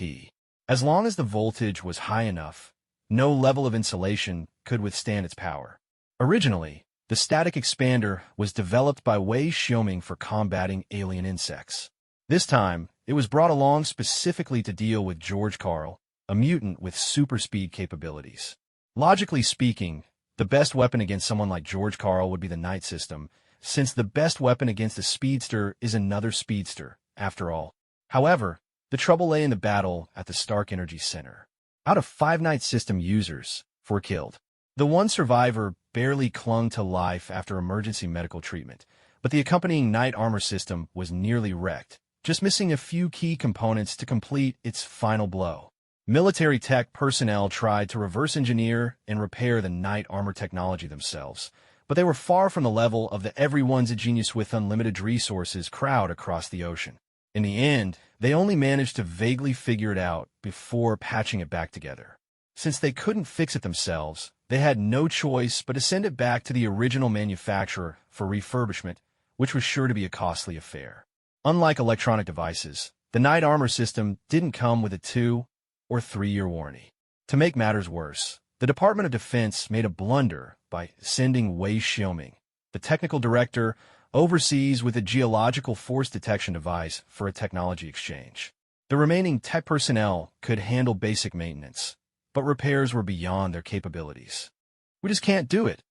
As long as the voltage was high enough, no level of insulation could withstand its power. Originally, the static expander was developed by Wei Xiaoming for combating alien insects. This time, it was brought along specifically to deal with George Carl, a mutant with super speed capabilities. Logically speaking, the best weapon against someone like George Carl would be the Knight system, since the best weapon against a speedster is another speedster, after all. However, the trouble lay in the battle at the Stark Energy Center. Out of 5 Knight system users, 4 killed. The one survivor barely clung to life after emergency medical treatment, but the accompanying Knight armor system was nearly wrecked, just missing a few key components to complete its final blow. Military tech personnel tried to reverse engineer and repair the Knight armor technology themselves, but they were far from the level of the everyone's a genius with unlimited resources crowd across the ocean. In the end, they only managed to vaguely figure it out before patching it back together. Since they couldn't fix it themselves, they had no choice but to send it back to the original manufacturer for refurbishment, which was sure to be a costly affair. Unlike electronic devices, the Knight armor system didn't come with a 2- or 3-year warranty. To make matters worse, The Department of Defense made a blunder by sending Wei Xiaoming, the technical director, overseas with a geological force detection device for a technology exchange. The remaining tech personnel could handle basic maintenance, but repairs were beyond their capabilities. "We just can't do it,"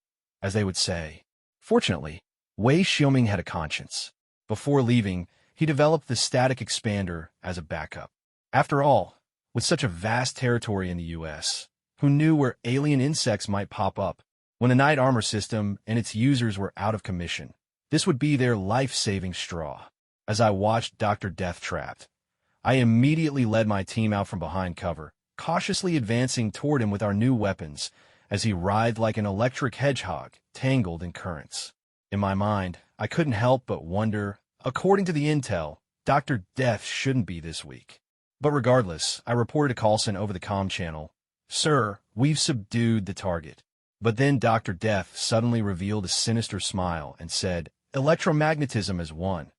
as they would say. Fortunately, Wei Xiaoming had a conscience. Before leaving, he developed the static expander as a backup. After all, with such a vast territory in the U.S., who knew where alien insects might pop up? When the Knight armor system and its users were out of commission, this would be their life-saving straw. As I watched Dr. Death trapped, I immediately led my team out from behind cover, cautiously advancing toward him with our new weapons, as he writhed like an electric hedgehog, tangled in currents. In my mind, I couldn't help but wonder, according to the intel, Dr. Death shouldn't be this weak. But regardless, I reported to Carlson over the comm channel, "Sir, we've subdued the target." But then Dr. Death suddenly revealed a sinister smile and said, "Electromagnetism has won.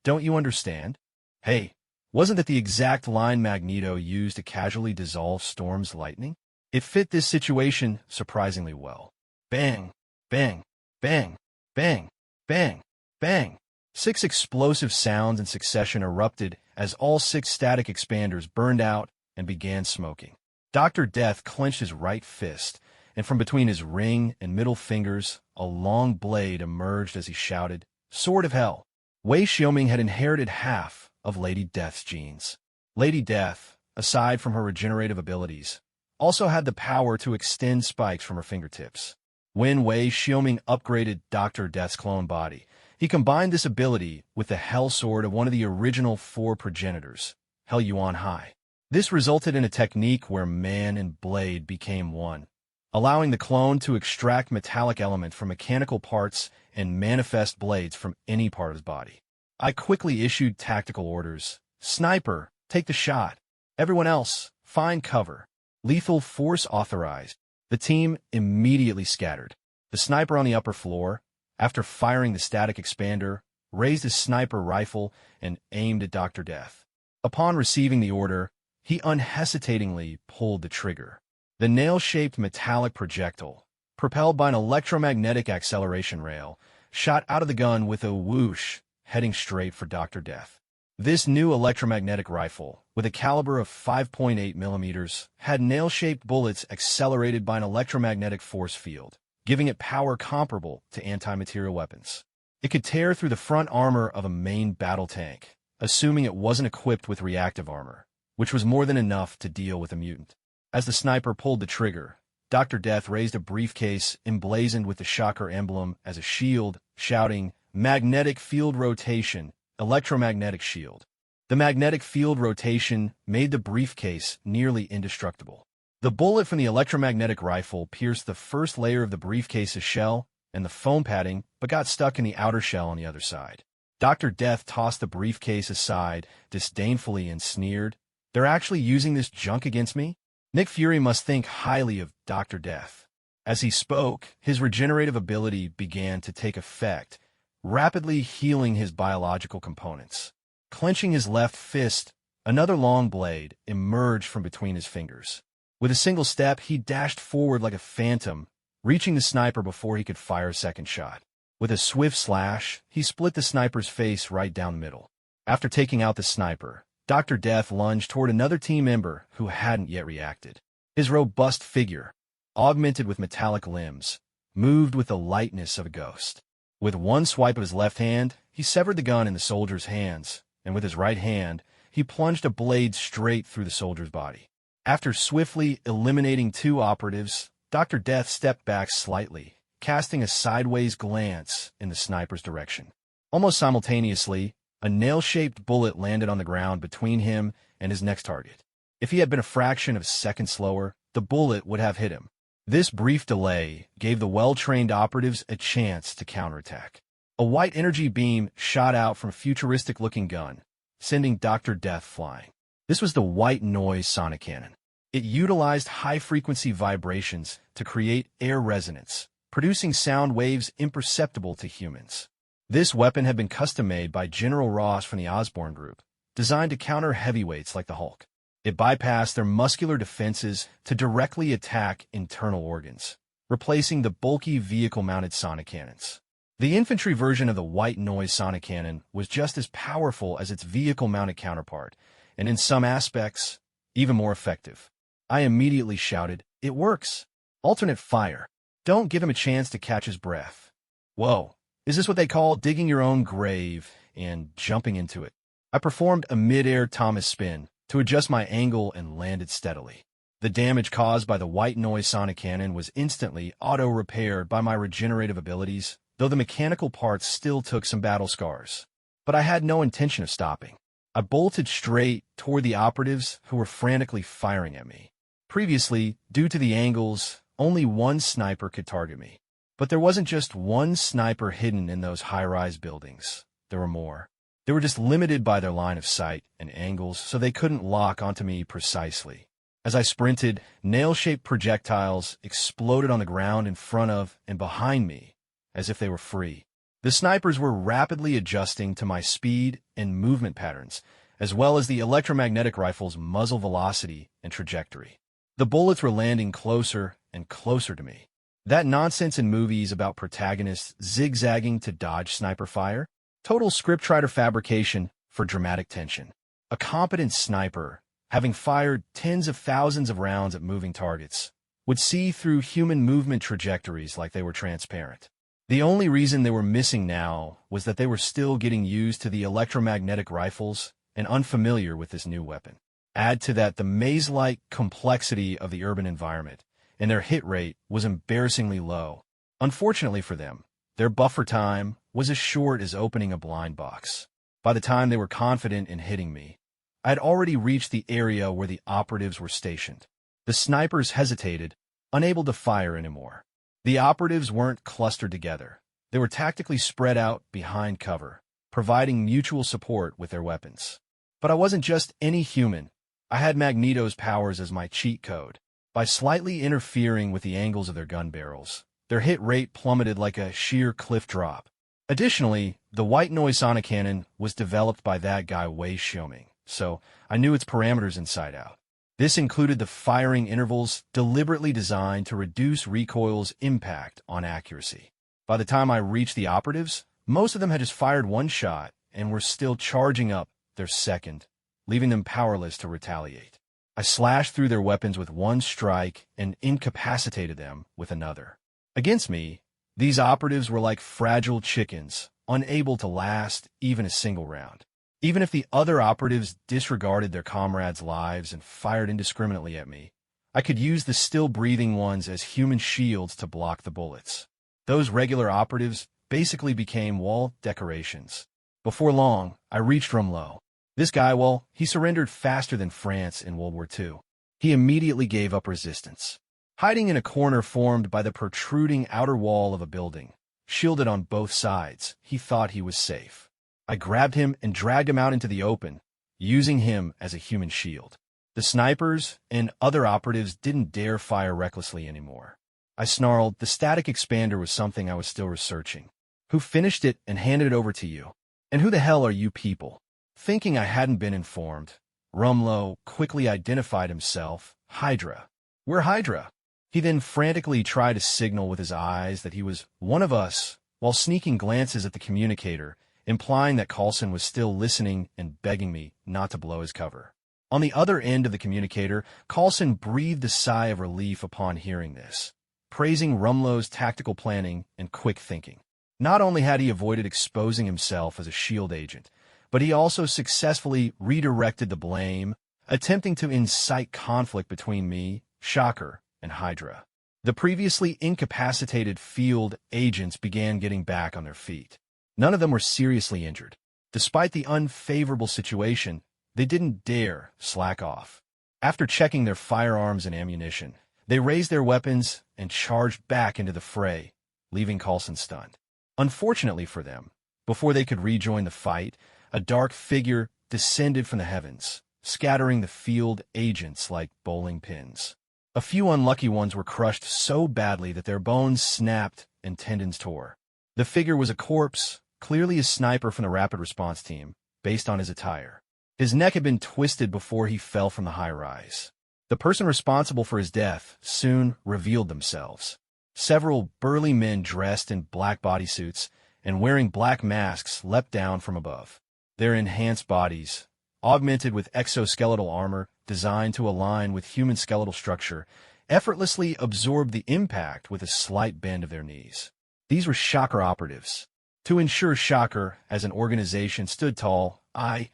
Don't you understand?" Hey, wasn't that the exact line Magneto used to casually dissolve Storm's lightning? It fit this situation surprisingly well. Bang, bang, bang, bang, bang, bang. 6 explosive sounds in succession erupted as all 6 static expanders burned out and began smoking. Dr. Death clenched his right fist, and from between his ring and middle fingers, a long blade emerged as he shouted, "Sword of Hell!" Wei Xiaoming had inherited half of Lady Death's genes. Lady Death, aside from her regenerative abilities, also had the power to extend spikes from her fingertips. When Wei Xiaoming upgraded Dr. Death's clone body, he combined this ability with the Hell Sword of one of the original 4 progenitors, Hell Yuan Hai. This resulted in a technique where man and blade became one, allowing the clone to extract metallic element from mechanical parts and manifest blades from any part of his body. I quickly issued tactical orders. "Sniper, take the shot. Everyone else, find cover. Lethal force authorized." The team immediately scattered. The sniper on the upper floor, after firing the static expander, raised his sniper rifle and aimed at Dr. Death. Upon receiving the order, he unhesitatingly pulled the trigger. The nail-shaped metallic projectile, propelled by an electromagnetic acceleration rail, shot out of the gun with a whoosh, heading straight for Dr. Death. This new electromagnetic rifle, with a caliber of 5.8 millimeters, had nail-shaped bullets accelerated by an electromagnetic force field, giving it power comparable to anti-material weapons. It could tear through the front armor of a main battle tank, assuming it wasn't equipped with reactive armor, which was more than enough to deal with a mutant. As the sniper pulled the trigger, Dr. Death raised a briefcase emblazoned with the Shocker emblem as a shield, shouting, "Magnetic field rotation, electromagnetic shield." The magnetic field rotation made the briefcase nearly indestructible. The bullet from the electromagnetic rifle pierced the first layer of the briefcase's shell and the foam padding, but got stuck in the outer shell on the other side. Dr. Death tossed the briefcase aside disdainfully and sneered, "They're actually using this junk against me?" Nick Fury must think highly of Dr. Death. As he spoke, his regenerative ability began to take effect, rapidly healing his biological components. Clenching his left fist, another long blade emerged from between his fingers. With a single step, he dashed forward like a phantom, reaching the sniper before he could fire a second shot. With a swift slash, he split the sniper's face right down the middle. After taking out the sniper, Dr. Death lunged toward another team member who hadn't yet reacted. His robust figure, augmented with metallic limbs, moved with the lightness of a ghost. With one swipe of his left hand, he severed the gun in the soldier's hands, and with his right hand, he plunged a blade straight through the soldier's body. After swiftly eliminating 2 operatives, Dr. Death stepped back slightly, casting a sideways glance in the sniper's direction. Almost simultaneously, a nail-shaped bullet landed on the ground between him and his next target. If he had been a fraction of a second slower, the bullet would have hit him. This brief delay gave the well-trained operatives a chance to counterattack. A white energy beam shot out from a futuristic-looking gun, sending Dr. Death flying. This was the white noise sonic cannon. It utilized high-frequency vibrations to create air resonance, producing sound waves imperceptible to humans. This weapon had been custom-made by General Ross from the Osborn Group, designed to counter heavyweights like the Hulk. It bypassed their muscular defenses to directly attack internal organs, replacing the bulky vehicle-mounted sonic cannons. The infantry version of the white noise sonic cannon was just as powerful as its vehicle-mounted counterpart, and in some aspects, even more effective. I immediately shouted, "It works! Alternate fire! Don't give him a chance to catch his breath." Whoa, is this what they call digging your own grave and jumping into it? I performed a mid-air Thomas spin to adjust my angle and landed steadily. The damage caused by the white noise sonic cannon was instantly auto-repaired by my regenerative abilities, though the mechanical parts still took some battle scars. But I had no intention of stopping. I bolted straight toward the operatives who were frantically firing at me. Previously, due to the angles, only one sniper could target me. But there wasn't just one sniper hidden in those high-rise buildings. There were more. They were just limited by their line of sight and angles, so they couldn't lock onto me precisely. As I sprinted, nail-shaped projectiles exploded on the ground in front of and behind me, as if they were free. The snipers were rapidly adjusting to my speed and movement patterns, as well as the electromagnetic rifle's muzzle velocity and trajectory. The bullets were landing closer and closer to me. That nonsense in movies about protagonists zigzagging to dodge sniper fire? Total scriptwriter fabrication for dramatic tension. A competent sniper, having fired tens of thousands of rounds at moving targets, would see through human movement trajectories like they were transparent. The only reason they were missing now was that they were still getting used to the electromagnetic rifles and unfamiliar with this new weapon. Add to that the maze-like complexity of the urban environment, and their hit rate was embarrassingly low. Unfortunately for them, their buffer time was as short as opening a blind box. By the time they were confident in hitting me, I had already reached the area where the operatives were stationed. The snipers hesitated, unable to fire anymore. The operatives weren't clustered together. They were tactically spread out behind cover, providing mutual support with their weapons. But I wasn't just any human. I had Magneto's powers as my cheat code. By slightly interfering with the angles of their gun barrels, their hit rate plummeted like a sheer cliff drop. Additionally, the white noise sonic cannon was developed by that guy Wei Xiaoming, so I knew its parameters inside out. This included the firing intervals deliberately designed to reduce recoil's impact on accuracy. By the time I reached the operatives, most of them had just fired one shot and were still charging up their second, leaving them powerless to retaliate. I slashed through their weapons with one strike and incapacitated them with another. Against me, these operatives were like fragile chickens, unable to last even a single round. Even if the other operatives disregarded their comrades' lives and fired indiscriminately at me, I could use the still-breathing ones as human shields to block the bullets. Those regular operatives basically became wall decorations. Before long, I reached Rumlow. This guy, well, he surrendered faster than France in World War II. He immediately gave up resistance. Hiding in a corner formed by the protruding outer wall of a building, shielded on both sides, he thought he was safe. I grabbed him and dragged him out into the open, using him as a human shield. The snipers and other operatives didn't dare fire recklessly anymore. I snarled, "The static expander was something I was still researching. Who finished it and handed it over to you? And who the hell are you people?" Thinking I hadn't been informed, Rumlow quickly identified himself, Hydra. "We're Hydra." He then frantically tried to signal with his eyes that he was one of us, while sneaking glances at the communicator, implying that Coulson was still listening and begging me not to blow his cover. On the other end of the communicator, Coulson breathed a sigh of relief upon hearing this, praising Rumlow's tactical planning and quick thinking. Not only had he avoided exposing himself as a SHIELD agent, but he also successfully redirected the blame, attempting to incite conflict between me, Shocker, and Hydra. The previously incapacitated field agents began getting back on their feet. None of them were seriously injured. Despite the unfavorable situation, they didn't dare slack off. After checking their firearms and ammunition, they raised their weapons and charged back into the fray, leaving Coulson stunned. Unfortunately for them, before they could rejoin the fight, a dark figure descended from the heavens, scattering the field agents like bowling pins. A few unlucky ones were crushed so badly that their bones snapped and tendons tore. The figure was a corpse, clearly a sniper from the rapid response team, based on his attire. His neck had been twisted before he fell from the high-rise. The person responsible for his death soon revealed themselves. Several burly men dressed in black bodysuits and wearing black masks leapt down from above. Their enhanced bodies, augmented with exoskeletal armor designed to align with human skeletal structure, effortlessly absorbed the impact with a slight bend of their knees. These were Shocker operatives. To ensure Shocker, as an organization, stood tall, I,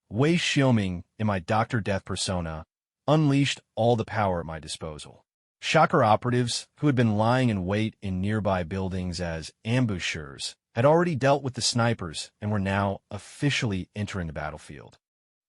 Wei Xiaoming, in my Dr. Death persona, unleashed all the power at my disposal. Shocker operatives, who had been lying in wait in nearby buildings as ambushers, had already dealt with the snipers and were now officially entering the battlefield.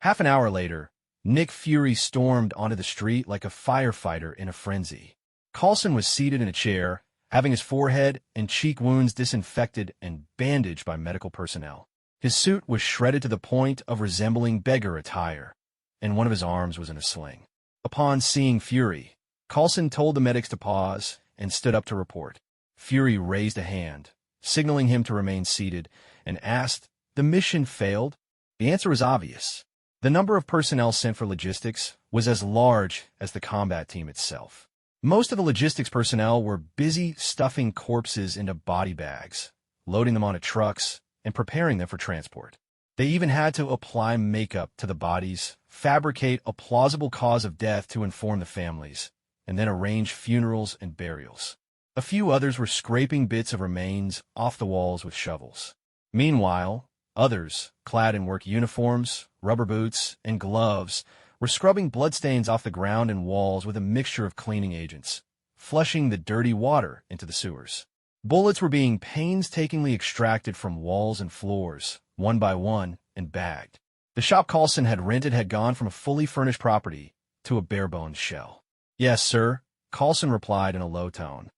Half an hour later, Nick Fury stormed onto the street like a firefighter in a frenzy. Coulson was seated in a chair, having his forehead and cheek wounds disinfected and bandaged by medical personnel. His suit was shredded to the point of resembling beggar attire, and one of his arms was in a sling. Upon seeing Fury, Coulson told the medics to pause and stood up to report. Fury raised a hand, signaling him to remain seated, and asked, "The mission failed?" The answer was obvious. The number of personnel sent for logistics was as large as the combat team itself. Most of the logistics personnel were busy stuffing corpses into body bags, loading them onto trucks, and preparing them for transport. They even had to apply makeup to the bodies, fabricate a plausible cause of death to inform the families, and then arrange funerals and burials. A few others were scraping bits of remains off the walls with shovels. Meanwhile, others, clad in work uniforms, rubber boots, and gloves, were scrubbing bloodstains off the ground and walls with a mixture of cleaning agents, flushing the dirty water into the sewers. Bullets were being painstakingly extracted from walls and floors, one by one, and bagged. The shop Coulson had rented had gone from a fully furnished property to a bare-bones shell. "Yes, sir," Coulson replied in a low tone.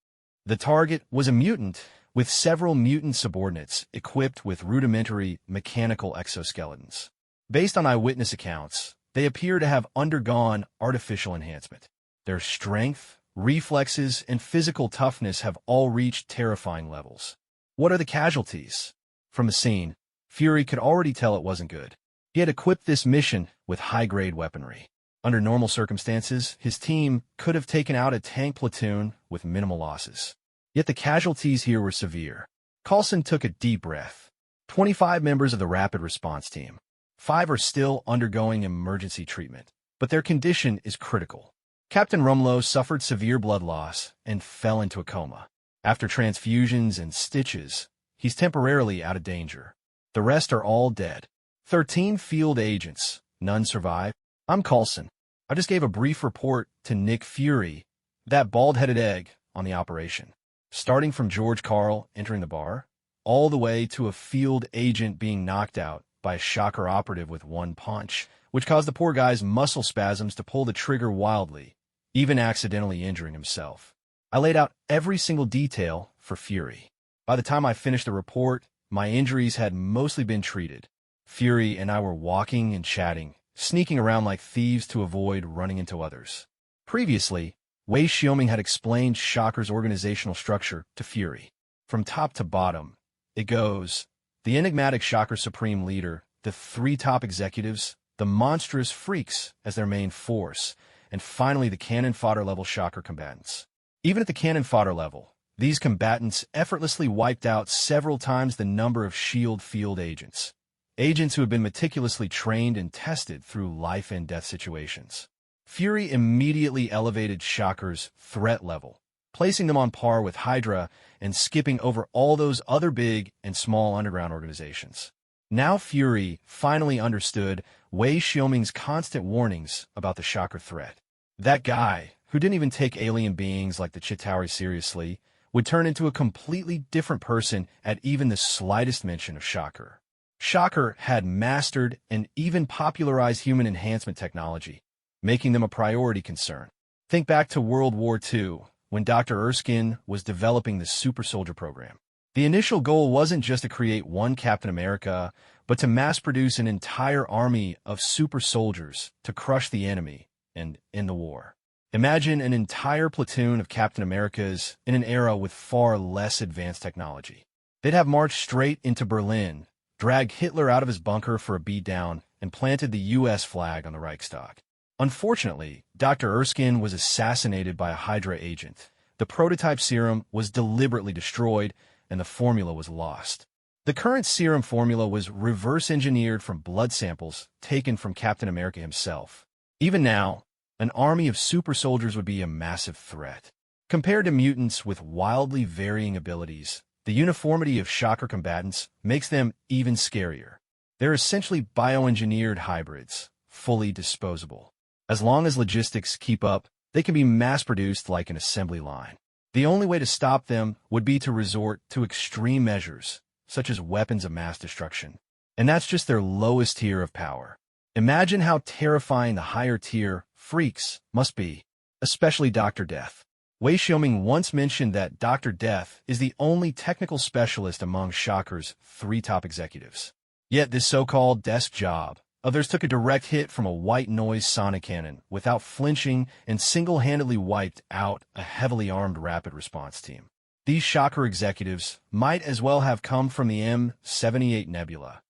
The target was a mutant with several mutant subordinates equipped with rudimentary mechanical exoskeletons. Based on eyewitness accounts, they appear to have undergone artificial enhancement. Their strength, reflexes, and physical toughness have all reached terrifying levels. What are the casualties? From the scene, Fury could already tell it wasn't good. He had equipped this mission with high-grade weaponry. Under normal circumstances, his team could have taken out a tank platoon with minimal losses. Yet the casualties here were severe. Coulson took a deep breath. 25 members of the rapid response team. 5 are still undergoing emergency treatment, but their condition is critical. Captain Rumlow suffered severe blood loss and fell into a coma. After transfusions and stitches, he's temporarily out of danger. The rest are all dead. 13 field agents. None survive. I'm Coulson. I just gave a brief report to Nick Fury, that bald-headed egg, on the operation. Starting from George Carl entering the bar, all the way to a field agent being knocked out by a Shocker operative with one punch, which caused the poor guy's muscle spasms to pull the trigger wildly, even accidentally injuring himself. I laid out every single detail for Fury. By the time I finished the report, my injuries had mostly been treated. Fury and I were walking and chatting, sneaking around like thieves to avoid running into others. Previously, Wei Xiaoming had explained Shocker's organizational structure to Fury. From top to bottom, it goes: the enigmatic Shocker Supreme Leader, the 3 top executives, the monstrous freaks as their main force, and finally the cannon fodder level Shocker combatants. Even at the cannon fodder level, these combatants effortlessly wiped out several times the number of SHIELD field agents. Agents who had been meticulously trained and tested through life and death situations. Fury immediately elevated Shocker's threat level, placing them on par with Hydra and skipping over all those other big and small underground organizations. Now Fury finally understood Wei Xiaoming's constant warnings about the Shocker threat. That guy, who didn't even take alien beings like the Chitauri seriously, would turn into a completely different person at even the slightest mention of Shocker. Shocker had mastered and even popularized human enhancement technology, making them a priority concern. Think back to World War II, when Dr. Erskine was developing the Super Soldier program. The initial goal wasn't just to create one Captain America, but to mass-produce an entire army of super soldiers to crush the enemy and end the war. Imagine an entire platoon of Captain Americas in an era with far less advanced technology. They'd have marched straight into Berlin, dragged Hitler out of his bunker for a beatdown, and planted the U.S. flag on the Reichstag. Unfortunately, Dr. Erskine was assassinated by a Hydra agent. The prototype serum was deliberately destroyed, and the formula was lost. The current serum formula was reverse-engineered from blood samples taken from Captain America himself. Even now, an army of super soldiers would be a massive threat. Compared to mutants with wildly varying abilities, the uniformity of Shocker combatants makes them even scarier. They're essentially bioengineered hybrids, fully disposable. As long as logistics keep up, they can be mass-produced like an assembly line. The only way to stop them would be to resort to extreme measures, such as weapons of mass destruction. And that's just their lowest tier of power. Imagine how terrifying the higher tier freaks must be, especially Dr. Death. Wei Xiaoming once mentioned that Dr. Death is the only technical specialist among Shocker's 3 top executives. Yet this so-called desk job, others took a direct hit from a white noise sonic cannon without flinching and single-handedly wiped out a heavily armed rapid response team. These Shocker executives might as well have come from the M78 Nebula,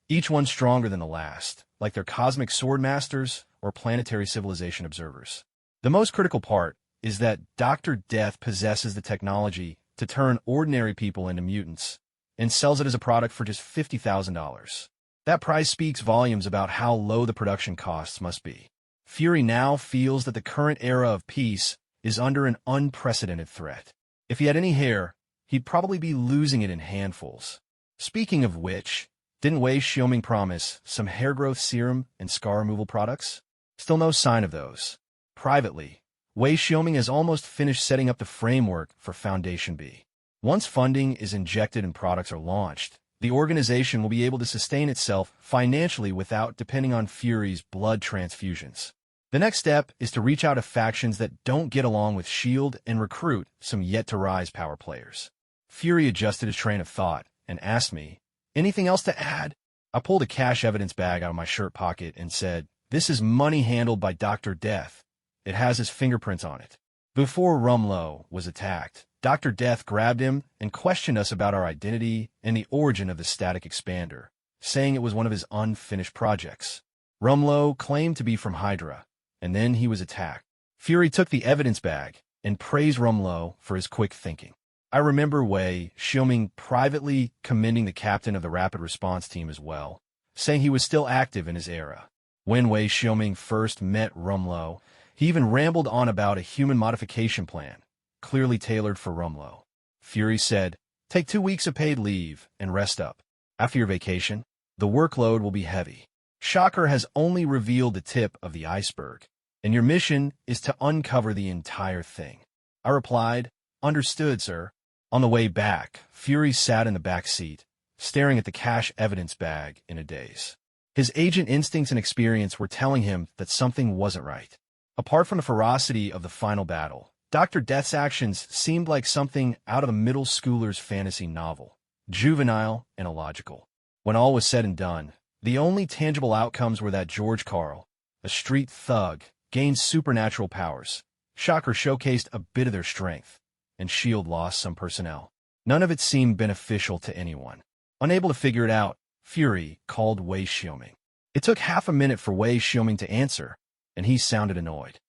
each one stronger than the last, like their cosmic sword masters or planetary civilization observers. The most critical part is that Dr. Death possesses the technology to turn ordinary people into mutants and sells it as a product for just $50,000. That price speaks volumes about how low the production costs must be. Fury now feels that the current era of peace is under an unprecedented threat. If he had any hair, he'd probably be losing it in handfuls. Speaking of which, didn't Wei Xiaoming promise some hair growth serum and scar removal products? Still no sign of those. Privately, Wei Xiaoming has almost finished setting up the framework for Foundation B. Once funding is injected and products are launched, the organization will be able to sustain itself financially without depending on Fury's blood transfusions. The next step is to reach out to factions that don't get along with S.H.I.E.L.D. and recruit some yet-to-rise power players. Fury adjusted his train of thought and asked me, "Anything else to add?" I pulled a cash evidence bag out of my shirt pocket and said, "This is money handled by Dr. Death. It has his fingerprints on it." Before Rumlow was attacked, Dr. Death grabbed him and questioned us about our identity and the origin of the static expander, saying it was one of his unfinished projects. Rumlow claimed to be from Hydra, and then he was attacked. Fury took the evidence bag and praised Rumlow for his quick thinking. I remember Wei Xiaoming privately commending the captain of the rapid response team as well, saying he was still active in his era. When Wei Xiaoming first met Rumlow, he even rambled on about a human modification plan, clearly tailored for Rumlow. Fury said, "Take 2 weeks of paid leave and rest up. After your vacation, the workload will be heavy. Shocker has only revealed the tip of the iceberg, and your mission is to uncover the entire thing." I replied, "Understood, sir." On the way back, Fury sat in the back seat, staring at the cash evidence bag in a daze. His agent instincts and experience were telling him that something wasn't right. Apart from the ferocity of the final battle, Dr. Death's actions seemed like something out of a middle schooler's fantasy novel, juvenile and illogical. When all was said and done, the only tangible outcomes were that George Carl, a street thug, gained supernatural powers. Shocker showcased a bit of their strength, and S.H.I.E.L.D. lost some personnel. None of it seemed beneficial to anyone. Unable to figure it out, Fury called Wei Xiaoming. It took half a minute for Wei Xiaoming to answer, and he sounded annoyed.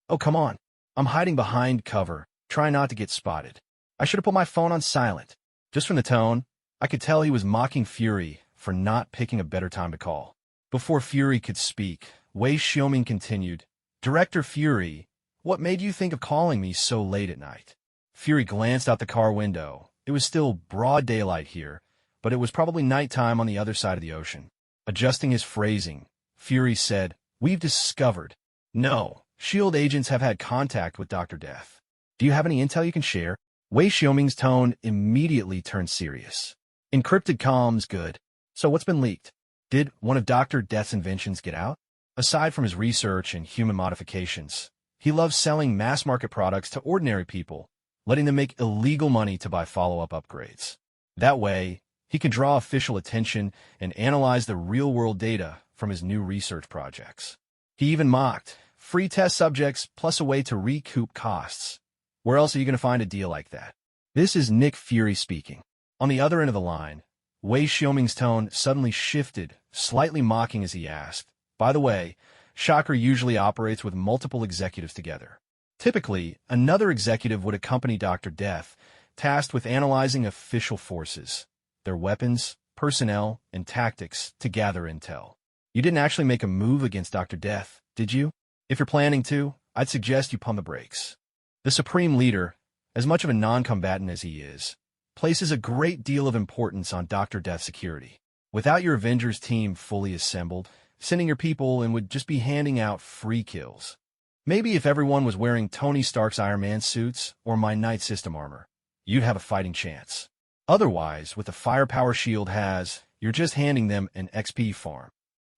"Oh, come on. I'm hiding behind cover, trying not to get spotted. I should have put my phone on silent." Just from the tone, I could tell he was mocking Fury for not picking a better time to call. Before Fury could speak, Wei Xiaoming continued, "Director Fury, what made you think of calling me so late at night?" Fury glanced out the car window. It was still broad daylight here, but it was probably nighttime on the other side of the ocean. Adjusting his phrasing, Fury said, "We've discovered. No, S.H.I.E.L.D. agents have had contact with Dr. Death. Do you have any intel you can share?" Wei Xiaoming's tone immediately turned serious. "Encrypted comms, good. So what's been leaked? Did one of Dr. Death's inventions get out? Aside from his research and human modifications, he loves selling mass-market products to ordinary people, letting them make illegal money to buy follow-up upgrades. That way, he can draw official attention and analyze the real-world data from his new research projects. He even mocked free test subjects plus a way to recoup costs. Where else are you going to find a deal like that?" This is Nick Fury speaking. On the other end of the line, Wei Xiaoming's tone suddenly shifted slightly mocking as he asked, "By the way, Shocker usually operates with multiple executives together. Typically, another executive would accompany Dr. Death, tasked with analyzing official forces, their weapons, personnel, and tactics to gather intel. You didn't actually make a move against Dr. Death, did you? If you're planning to, I'd suggest you pump the brakes." The Supreme Leader, as much of a non-combatant as he is, places a great deal of importance on Dr. Death's security. Without your Avengers team fully assembled, sending your people in would just be handing out free kills. Maybe if everyone was wearing Tony Stark's Iron Man suits or my Knight System armor, you'd have a fighting chance. Otherwise, with the firepower S.H.I.E.L.D. has, you're just handing them an XP farm.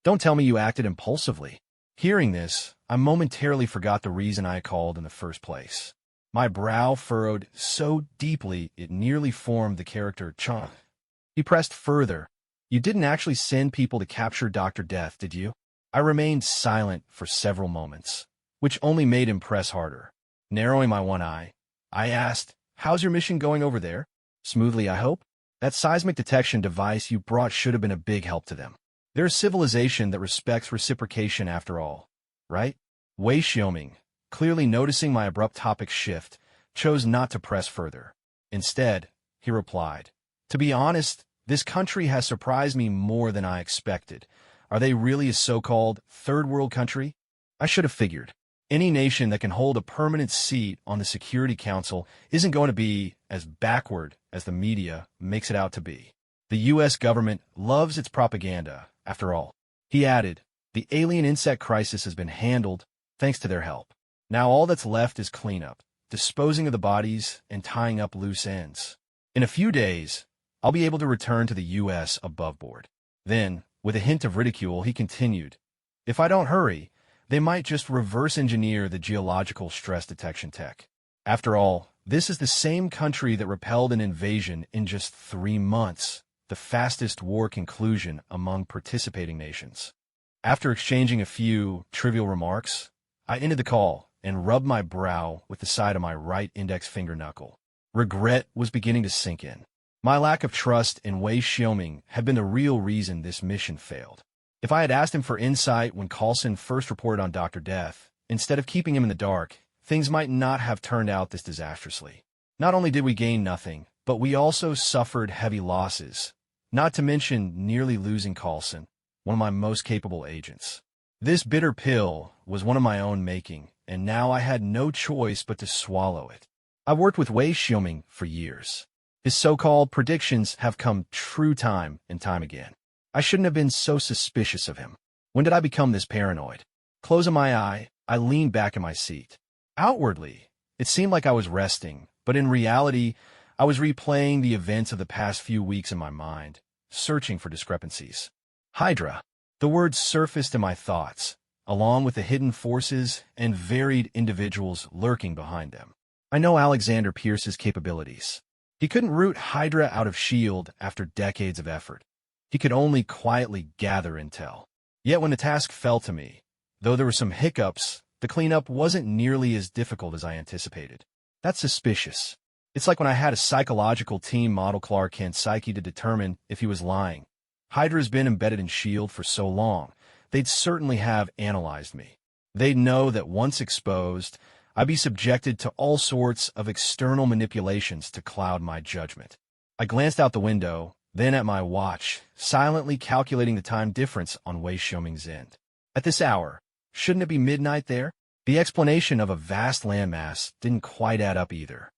Don't tell me you acted impulsively. Hearing this, I momentarily forgot the reason I called in the first place. My brow furrowed so deeply it nearly formed the character Chong. He pressed further. "You didn't actually send people to capture Dr. Death, did you?" I remained silent for several moments, which only made him press harder. Narrowing my one eye, I asked, "How's your mission going over there? Smoothly, I hope? That seismic detection device you brought should have been a big help to them. They're a civilization that respects reciprocation after all, right?" Wei Xiaoming, clearly noticing my abrupt topic shift, chose not to press further. Instead, he replied, "To be honest, this country has surprised me more than I expected. Are they really a so-called third-world country? I should have figured. Any nation that can hold a permanent seat on the Security Council isn't going to be as backward as the media makes it out to be. The U.S. government loves its propaganda, after all." He added, "The alien insect crisis has been handled thanks to their help. Now all that's left is cleanup, disposing of the bodies, and tying up loose ends. In a few days, I'll be able to return to the U.S. above board." Then, with a hint of ridicule, he continued, "If I don't hurry, they might just reverse engineer the geological stress detection tech. After all, this is the same country that repelled an invasion in just 3 months, the fastest war conclusion among participating nations." After exchanging a few trivial remarks, I ended the call and rubbed my brow with the side of my right index finger knuckle. Regret was beginning to sink in. My lack of trust in Wei Xiaoming had been the real reason this mission failed. If I had asked him for insight when Coulson first reported on Dr. Death, instead of keeping him in the dark, things might not have turned out this disastrously. Not only did we gain nothing, but we also suffered heavy losses, not to mention nearly losing Coulson, one of my most capable agents. This bitter pill was one of my own making, and now I had no choice but to swallow it. I've worked with Wei Xiaoming for years. His so-called predictions have come true time and time again. I shouldn't have been so suspicious of him. When did I become this paranoid? Closing my eye, I leaned back in my seat. Outwardly, it seemed like I was resting, but in reality, I was replaying the events of the past few weeks in my mind, searching for discrepancies. Hydra. The words surfaced in my thoughts, along with the hidden forces and varied individuals lurking behind them. I know Alexander Pierce's capabilities. He couldn't root Hydra out of S.H.I.E.L.D. after decades of effort. He could only quietly gather intel. Yet when the task fell to me, though there were some hiccups, the cleanup wasn't nearly as difficult as I anticipated. That's suspicious. It's like when I had a psychological team model Clark Kent's psyche to determine if he was lying. Hydra's been embedded in S.H.I.E.L.D. for so long, they'd certainly have analyzed me. They'd know that once exposed, I'd be subjected to all sorts of external manipulations to cloud my judgment. I glanced out the window, then at my watch, silently calculating the time difference on Wei Xiaoming's end. At this hour, shouldn't it be midnight there? The explanation of a vast landmass didn't quite add up either.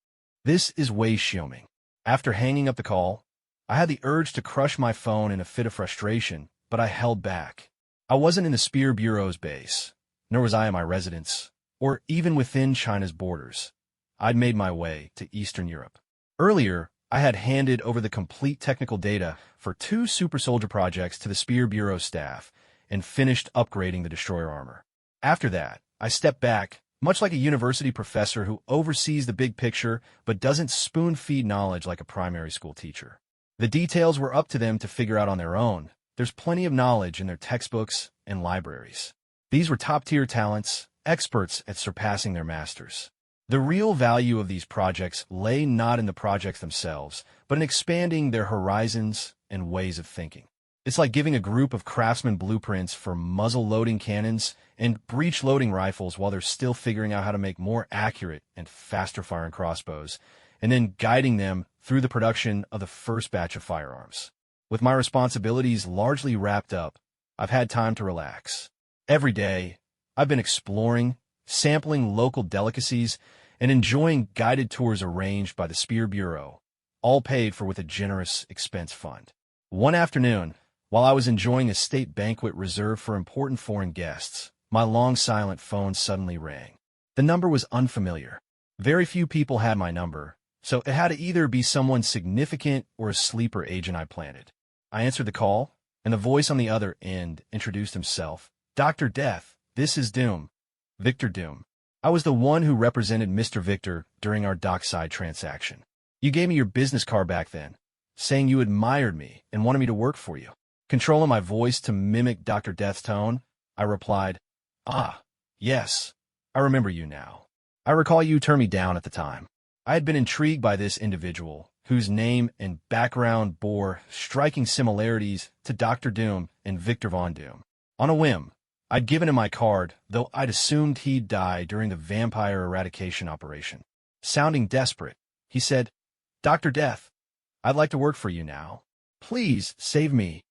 This is Wei Xiaoming. After hanging up the call, I had the urge to crush my phone in a fit of frustration, but I held back. I wasn't in the Spear Bureau's base, nor was I in my residence, or even within China's borders. I'd made my way to Eastern Europe. Earlier, I had handed over the complete technical data for 2 super soldier projects to the Spear Bureau staff and finished upgrading the destroyer armor. After that, I stepped back, much like a university professor who oversees the big picture but doesn't spoon-feed knowledge like a primary school teacher. The details were up to them to figure out on their own. There's plenty of knowledge in their textbooks and libraries. These were top-tier talents, experts at surpassing their masters. The real value of these projects lay not in the projects themselves, but in expanding their horizons and ways of thinking. It's like giving a group of craftsmen blueprints for muzzle-loading cannons and breech-loading rifles while they're still figuring out how to make more accurate and faster-firing crossbows, and then guiding them through the production of the first batch of firearms. With my responsibilities largely wrapped up, I've had time to relax. Every day, I've been exploring, sampling local delicacies, and enjoying guided tours arranged by the Spear Bureau, all paid for with a generous expense fund. One afternoon, while I was enjoying a state banquet reserved for important foreign guests, my long-silent phone suddenly rang. The number was unfamiliar. Very few people had my number, so it had to either be someone significant or a sleeper agent I planted. I answered the call, and the voice on the other end introduced himself. "Dr. Death, this is Doom. Victor Doom. I was the one who represented Mr. Victor during our dockside transaction. You gave me your business card back then, saying you admired me and wanted me to work for you." Controlling my voice to mimic Dr. Death's tone, I replied, "Ah, yes, I remember you now. I recall you turned me down at the time." I had been intrigued by this individual, whose name and background bore striking similarities to Dr. Doom and Victor Von Doom. On a whim, I'd given him my card, though I'd assumed he'd die during the vampire eradication operation. Sounding desperate, he said, "Dr. Death, I'd like to work for you now. Please save me."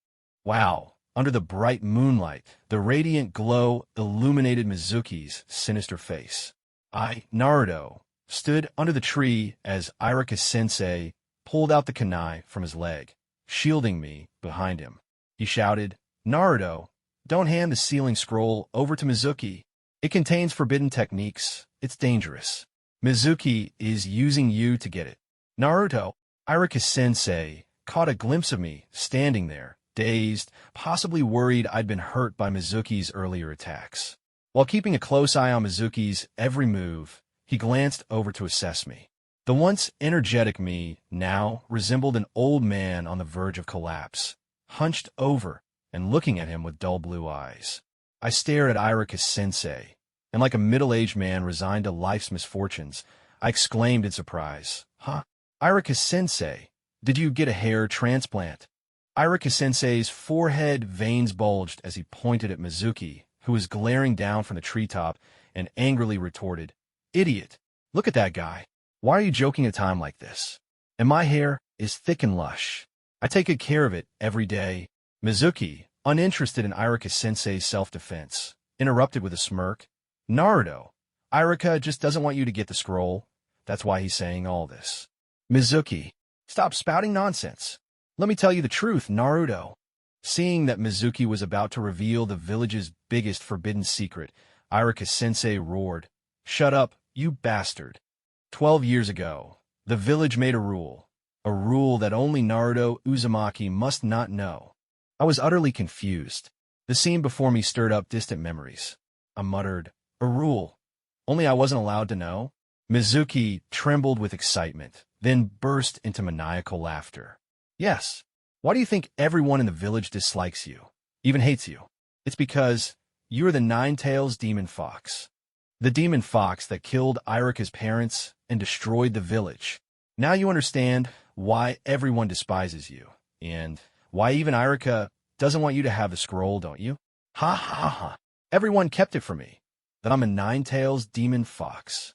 Wow. Under the bright moonlight, the radiant glow illuminated Mizuki's sinister face. I, Naruto, stood under the tree as Irika-sensei pulled out the kunai from his leg, shielding me behind him. He shouted, "Naruto, don't hand the sealing scroll over to Mizuki. It contains forbidden techniques. It's dangerous. Mizuki is using you to get it." Naruto, Irika-sensei, caught a glimpse of me standing there, dazed, possibly worried I'd been hurt by Mizuki's earlier attacks. While keeping a close eye on Mizuki's every move, he glanced over to assess me. The once energetic me now resembled an old man on the verge of collapse, hunched over and looking at him with dull blue eyes. I stared at Irika-sensei, and like a middle-aged man resigned to life's misfortunes, I exclaimed in surprise, "Huh? Irika-sensei, did you get a hair transplant?" Irika-sensei's forehead veins bulged as he pointed at Mizuki, who was glaring down from the treetop, and angrily retorted, "Idiot, look at that guy. Why are you joking at a time like this? And my hair is thick and lush. I take good care of it every day." Mizuki, uninterested in Irika-sensei's self-defense, interrupted with a smirk, "Naruto, Irika just doesn't want you to get the scroll. That's why he's saying all this." "Mizuki, stop spouting nonsense. Let me tell you the truth, Naruto." Seeing that Mizuki was about to reveal the village's biggest forbidden secret, Irika-sensei roared, "Shut up, you bastard. 12 years ago, the village made a rule that only Naruto Uzumaki must not know." I was utterly confused. The scene before me stirred up distant memories. I muttered, "A rule? Only I wasn't allowed to know?" Mizuki trembled with excitement, then burst into maniacal laughter. "Yes. Why do you think everyone in the village dislikes you, even hates you? It's because you're the Nine-Tails Demon Fox. The demon fox that killed Irika's parents and destroyed the village. Now you understand why everyone despises you, and why even Irika doesn't want you to have the scroll, don't you? Ha ha ha. Everyone kept it from me, that I'm a Nine-Tails Demon Fox."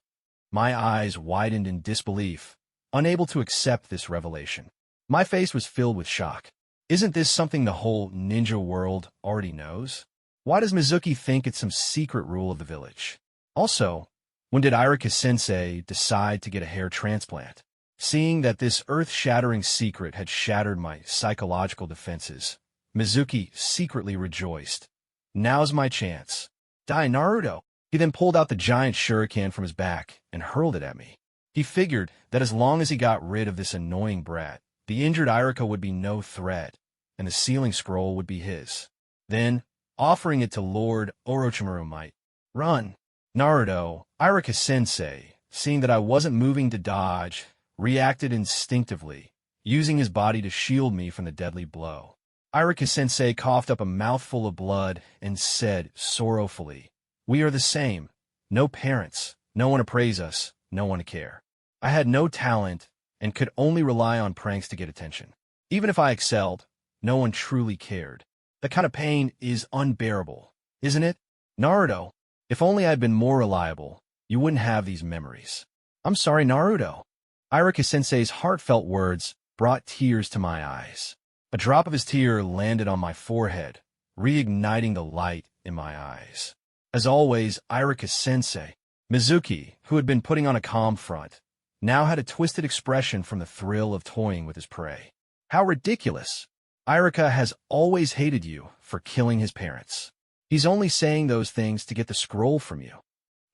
My eyes widened in disbelief, unable to accept this revelation. My face was filled with shock. Isn't this something the whole ninja world already knows? Why does Mizuki think it's some secret rule of the village? Also, when did Irika-sensei decide to get a hair transplant? Seeing that this earth-shattering secret had shattered my psychological defenses, Mizuki secretly rejoiced. "Now's my chance. Die, Naruto." He then pulled out the giant shuriken from his back and hurled it at me. He figured that as long as he got rid of this annoying brat, the injured Irika would be no threat, and the sealing scroll would be his. Then, offering it to Lord Orochimaru might. "Run." Naruto, Irika-sensei, seeing that I wasn't moving to dodge, reacted instinctively, using his body to shield me from the deadly blow. Irika-sensei coughed up a mouthful of blood and said sorrowfully, "We are the same. No parents, no one to praise us, no one to care. I had no talent and could only rely on pranks to get attention. Even if I excelled, no one truly cared. That kind of pain is unbearable, isn't it? Naruto, if only I'd been more reliable, you wouldn't have these memories. I'm sorry, Naruto. Irika-sensei's heartfelt words brought tears to my eyes. A drop of his tear landed on my forehead, reigniting the light in my eyes. As always, Irika-sensei, Mizuki, who had been putting on a calm front, now had a twisted expression from the thrill of toying with his prey. How ridiculous! Irika has always hated you for killing his parents. He's only saying those things to get the scroll from you.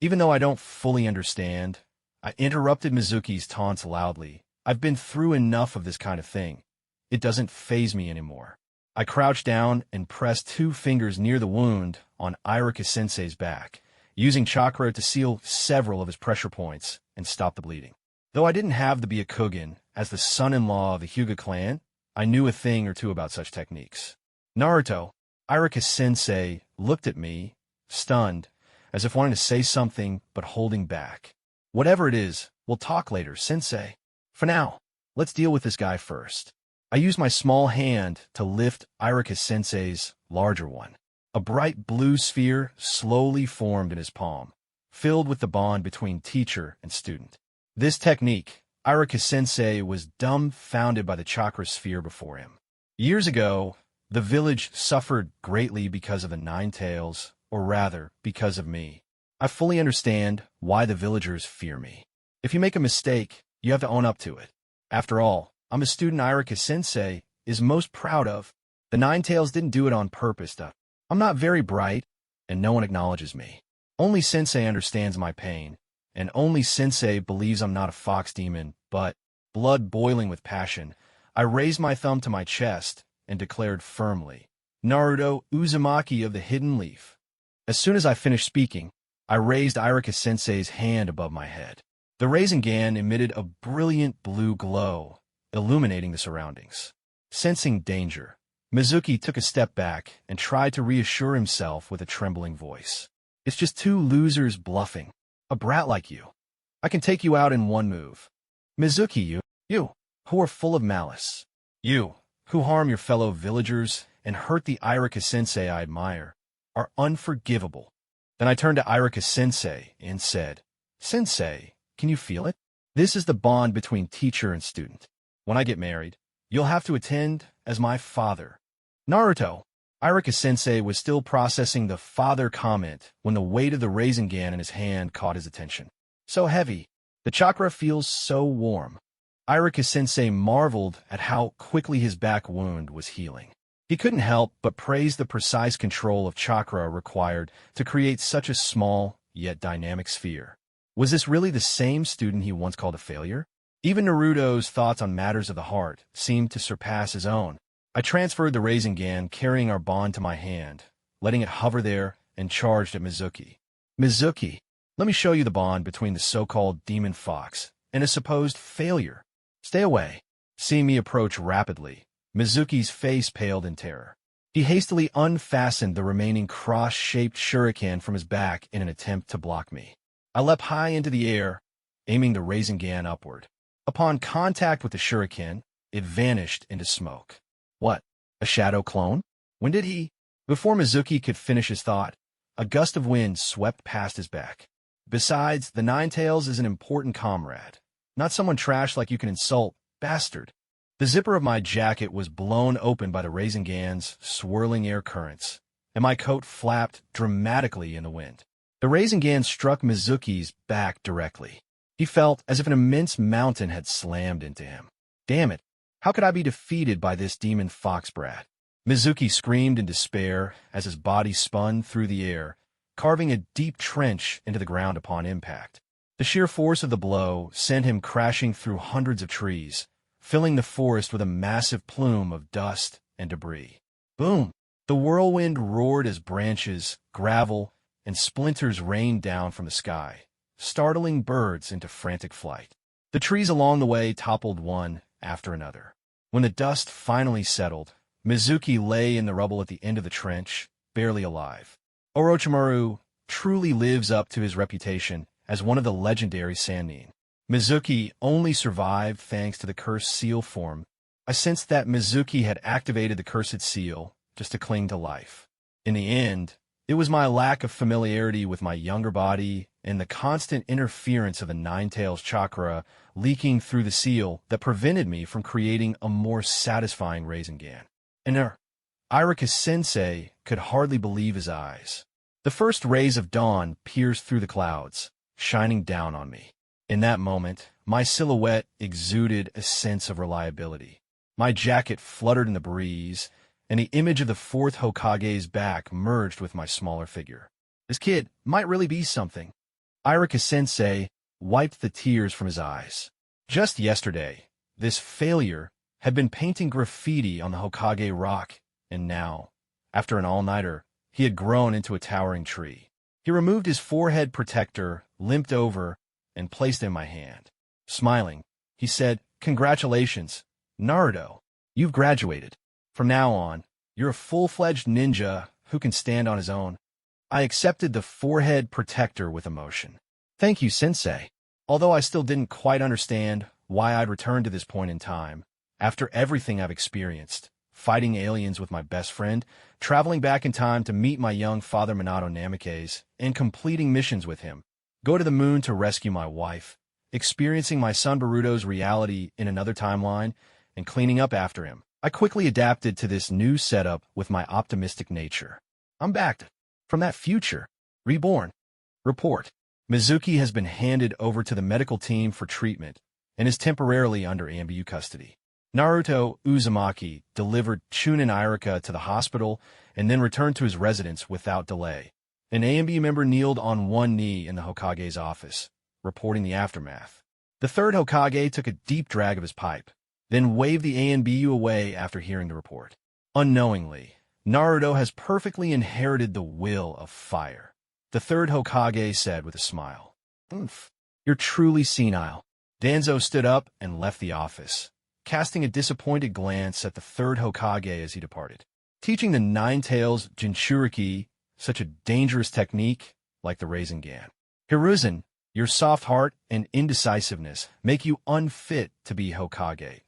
Even though I don't fully understand, I interrupted Mizuki's taunts loudly. I've been through enough of this kind of thing. It doesn't faze me anymore. I crouched down and pressed 2 fingers near the wound on Irika-sensei's back, using chakra to seal several of his pressure points and stop the bleeding. Though I didn't have to be a Kugin, as the son-in-law of the Hyuga clan, I knew a thing or two about such techniques. Naruto, Irika-sensei looked at me, stunned, as if wanting to say something but holding back. Whatever it is, we'll talk later, sensei. For now, let's deal with this guy first. I used my small hand to lift Irika-sensei's larger one. A bright blue sphere slowly formed in his palm, filled with the bond between teacher and student. This technique, Irika-sensei was dumbfounded by the chakra sphere before him. Years ago, the village suffered greatly because of the Nine Tails, or rather, because of me. I fully understand why the villagers fear me. If you make a mistake, you have to own up to it. After all, I'm a student Irika-sensei is most proud of. The Nine Tails didn't do it on purpose, though. I'm not very bright, and no one acknowledges me. Only Sensei understands my pain, and only Sensei believes I'm not a fox demon, but, blood boiling with passion, I raised my thumb to my chest and declared firmly, Naruto Uzumaki of the Hidden Leaf. As soon as I finished speaking, I raised Irika-sensei's hand above my head. The Rasengan emitted a brilliant blue glow, illuminating the surroundings. Sensing danger, Mizuki took a step back and tried to reassure himself with a trembling voice. It's just 2 losers bluffing. A brat like you. I can take you out in one move. Mizuki, you, who are full of malice. You, who harm your fellow villagers and hurt the Irika-sensei I admire, are unforgivable. Then I turned to Irika-sensei and said, Sensei, can you feel it? This is the bond between teacher and student. When I get married, you'll have to attend as my father. Naruto, Irika-sensei was still processing the father comment when the weight of the Rasengan in his hand caught his attention. So heavy. The chakra feels so warm. Irika-sensei marveled at how quickly his back wound was healing. He couldn't help but praise the precise control of chakra required to create such a small, yet dynamic sphere. Was this really the same student he once called a failure? Even Naruto's thoughts on matters of the heart seemed to surpass his own. I transferred the Rasengan carrying our bond to my hand, letting it hover there, and charged at Mizuki. Mizuki, let me show you the bond between the so-called demon fox and a supposed failure. Stay away. Seeing me approach rapidly, Mizuki's face paled in terror. He hastily unfastened the remaining cross-shaped shuriken from his back in an attempt to block me. I leapt high into the air, aiming the Rasengan upward. Upon contact with the shuriken, it vanished into smoke. What? A shadow clone? When did he? Before Mizuki could finish his thought, a gust of wind swept past his back. Besides, the Nine Tails is an important comrade, not someone trash like you can insult, bastard. The zipper of my jacket was blown open by the Rasengan's swirling air currents, and my coat flapped dramatically in the wind. The Rasengan struck Mizuki's back directly. He felt as if an immense mountain had slammed into him. Damn it, how could I be defeated by this demon fox brat? Mizuki screamed in despair as his body spun through the air, carving a deep trench into the ground upon impact. The sheer force of the blow sent him crashing through hundreds of trees, filling the forest with a massive plume of dust and debris. Boom! The whirlwind roared as branches, gravel, and splinters rained down from the sky, startling birds into frantic flight. The trees along the way toppled one after another. When the dust finally settled, Mizuki lay in the rubble at the end of the trench, barely alive. Orochimaru truly lives up to his reputation as one of the legendary Sannin. Mizuki only survived thanks to the cursed seal form I sensed that Mizuki had activated the cursed seal just to cling to life. In the end, it was my lack of familiarity with my younger body and the constant interference of the Nine-Tails chakra leaking through the seal that prevented me from creating a more satisfying Rasengan. And Irika-sensei could hardly believe his eyes. The first rays of dawn pierced through the clouds, shining down on me. In that moment, my silhouette exuded a sense of reliability. My jacket fluttered in the breeze, and the image of the fourth Hokage's back merged with my smaller figure. This kid might really be something. Irika-sensei wiped the tears from his eyes. Just yesterday, this failure had been painting graffiti on the Hokage rock, and now, after an all-nighter, he had grown into a towering tree. He removed his forehead protector, limped over, and placed it in my hand. Smiling, he said, "Congratulations, Naruto. You've graduated. From now on, you're a full-fledged ninja who can stand on his own." I accepted the forehead protector with emotion. "Thank you, sensei." Although I still didn't quite understand why I'd returned to this point in time, after everything I've experienced, fighting aliens with my best friend, traveling back in time to meet my young father Minato Namikaze, and completing missions with him, go to the moon to rescue my wife, experiencing my son Boruto's reality in another timeline, and cleaning up after him, I quickly adapted to this new setup with my optimistic nature. I'm back from that future, reborn. Report. Mizuki has been handed over to the medical team for treatment and is temporarily under AMBU custody. Naruto Uzumaki delivered Chun and Irika to the hospital and then returned to his residence without delay. An AMBU member kneeled on one knee in the Hokage's office, reporting the aftermath. The third Hokage took a deep drag of his pipe, then waved the ANBU away after hearing the report. Unknowingly, Naruto has perfectly inherited the will of fire, the third Hokage said with a smile. "Oomph, you're truly senile." Danzo stood up and left the office, casting a disappointed glance at the third Hokage as he departed. Teaching the Nine-Tails Jinchuriki, such a dangerous technique like the Rasengan. Hiruzen, your soft heart and indecisiveness make you unfit to be Hokage.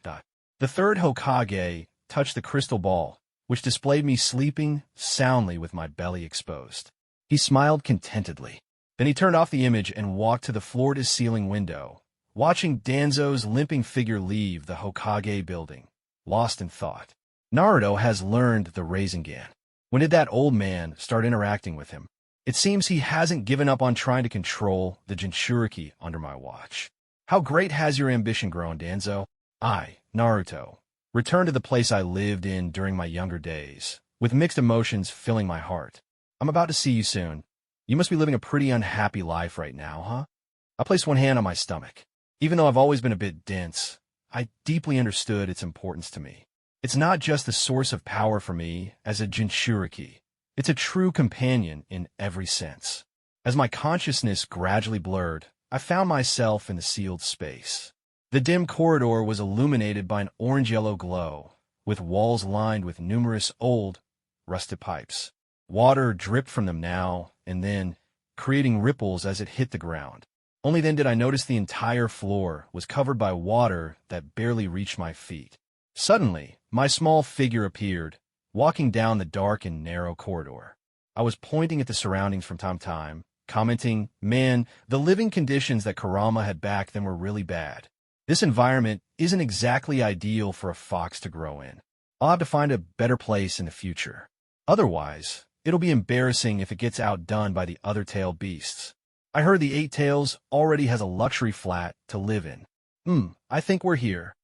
The third Hokage touched the crystal ball, which displayed me sleeping soundly with my belly exposed. He smiled contentedly. Then he turned off the image and walked to the floor-to-ceiling window, watching Danzo's limping figure leave the Hokage building, lost in thought. Naruto has learned the Rasengan. When did that old man start interacting with him? It seems he hasn't given up on trying to control the Jinchuriki under my watch. How great has your ambition grown, Danzo? I, Naruto, returned to the place I lived in during my younger days, with mixed emotions filling my heart. I'm about to see you soon. You must be living a pretty unhappy life right now, huh? I placed one hand on my stomach. Even though I've always been a bit dense, I deeply understood its importance to me. It's not just the source of power for me as a Jinchuriki. It's a true companion in every sense. As my consciousness gradually blurred, I found myself in the sealed space. The dim corridor was illuminated by an orange-yellow glow, with walls lined with numerous old, rusted pipes. Water dripped from them now and then, creating ripples as it hit the ground. Only then did I notice the entire floor was covered by water that barely reached my feet. Suddenly, my small figure appeared, walking down the dark and narrow corridor. I was pointing at the surroundings from time to time, commenting, "Man, the living conditions that Kurama had back then were really bad. This environment isn't exactly ideal for a fox to grow in. I'll have to find a better place in the future. Otherwise, it'll be embarrassing if it gets outdone by the other tailed beasts. I heard the Eight Tails already has a luxury flat to live in. I think we're here."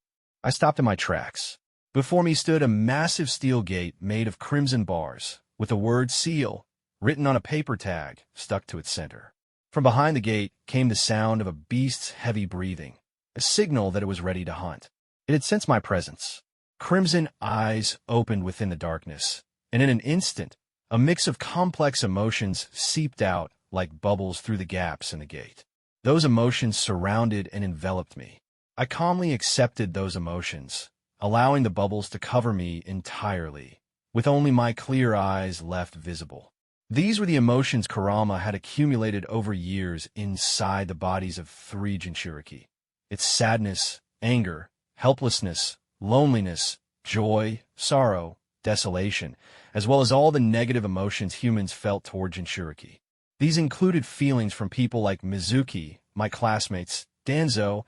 I stopped in my tracks. Before me stood a massive steel gate made of crimson bars, with the word "seal" written on a paper tag stuck to its center. From behind the gate came the sound of a beast's heavy breathing, a signal that it was ready to hunt. It had sensed my presence. Crimson eyes opened within the darkness, and in an instant, a mix of complex emotions seeped out like bubbles through the gaps in the gate. Those emotions surrounded and enveloped me. I calmly accepted those emotions, allowing the bubbles to cover me entirely, with only my clear eyes left visible. These were the emotions Kurama had accumulated over years inside the bodies of three Jinchuriki. Its sadness, anger, helplessness, loneliness, joy, sorrow, desolation, as well as all the negative emotions humans felt toward Jinchuriki. These included feelings from people like Mizuki, my classmates, Danzo,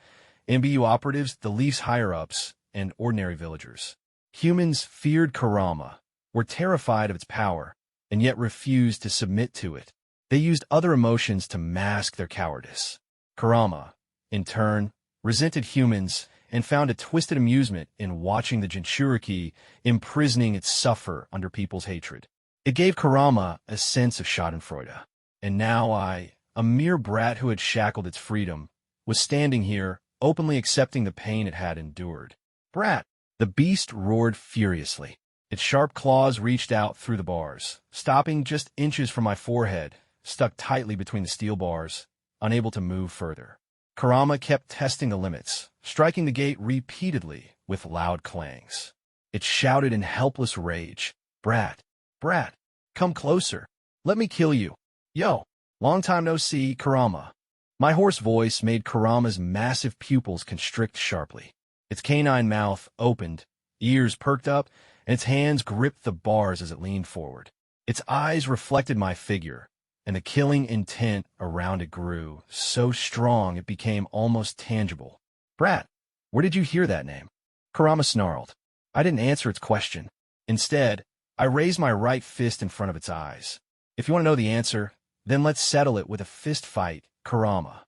MBU operatives, the Leaf's higher-ups, and ordinary villagers. Humans feared Kurama, were terrified of its power, and yet refused to submit to it. They used other emotions to mask their cowardice. Kurama, in turn, resented humans and found a twisted amusement in watching the Jinchuriki imprisoning its suffer under people's hatred. It gave Kurama a sense of schadenfreude. And now I, a mere brat who had shackled its freedom, was standing here, openly accepting the pain it had endured. Brat! The beast roared furiously. Its sharp claws reached out through the bars, stopping just inches from my forehead, stuck tightly between the steel bars, unable to move further. Kurama kept testing the limits, striking the gate repeatedly with loud clangs. It shouted in helpless rage, "Brat! Brat! Come closer! Let me kill you! Yo! Long time no see, Kurama!" My hoarse voice made Kurama's massive pupils constrict sharply. Its canine mouth opened, ears perked up, and its hands gripped the bars as it leaned forward. Its eyes reflected my figure, and the killing intent around it grew, so strong it became almost tangible. "Brat, where did you hear that name?" Kurama snarled. I didn't answer its question. Instead, I raised my right fist in front of its eyes. "If you want to know the answer, then let's settle it with a fist fight, Kurama."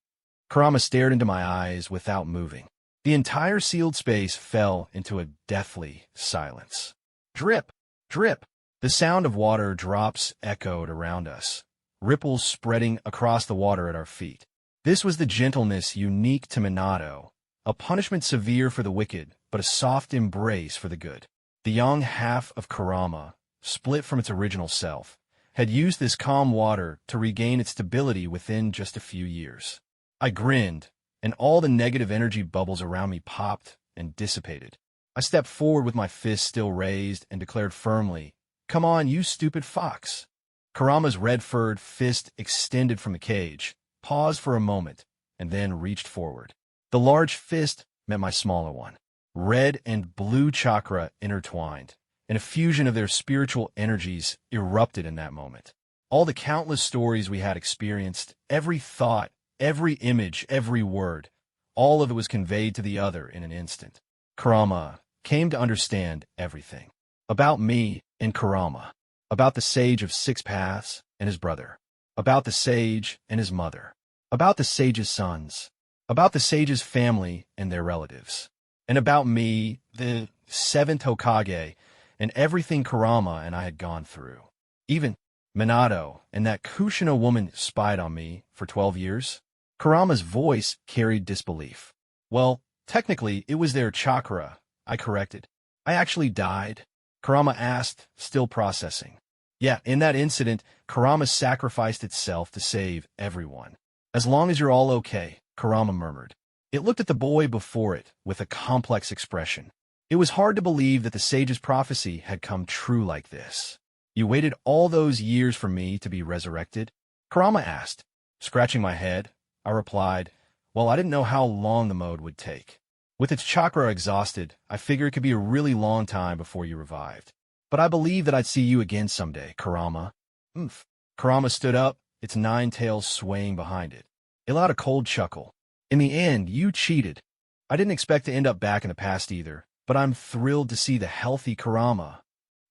Kurama stared into my eyes without moving. The entire sealed space fell into a deathly silence. Drip! Drip! The sound of water drops echoed around us, ripples spreading across the water at our feet. This was the gentleness unique to Minato, a punishment severe for the wicked, but a soft embrace for the good. The young half of Kurama, split from its original self, had used this calm water to regain its stability within just a few years. I grinned, and all the negative energy bubbles around me popped and dissipated. I stepped forward with my fist still raised and declared firmly, "Come on, you stupid fox." Kurama's red-furred fist extended from the cage, paused for a moment, and then reached forward. The large fist met my smaller one. Red and blue chakra intertwined, and a fusion of their spiritual energies erupted in that moment. All the countless stories we had experienced, every thought, every image, every word, all of it was conveyed to the other in an instant. Kurama came to understand everything. About me and Kurama. About the Sage of Six Paths and his brother. About the Sage and his mother. About the Sage's sons. About the Sage's family and their relatives. And about me, the seventh Hokage, and everything Kurama and I had gone through. Even Minato and that Kushina woman spied on me for 12 years. Kurama's voice carried disbelief. "Well, technically, it was their chakra," I corrected. "I actually died?" Kurama asked, still processing. "Yeah, in that incident, Kurama sacrificed itself to save everyone." "As long as you're all okay," Kurama murmured. It looked at the boy before it with a complex expression. It was hard to believe that the sage's prophecy had come true like this. "You waited all those years for me to be resurrected?" Kurama asked. Scratching my head, I replied, "Well, I didn't know how long the mode would take. With its chakra exhausted, I figured it could be a really long time before you revived. But I believed that I'd see you again someday, Kurama." "Oomph." Kurama stood up, its 9 tails swaying behind it. It let out a cold chuckle. "In the end, you cheated. I didn't expect to end up back in the past either, but I'm thrilled to see the healthy Kurama,"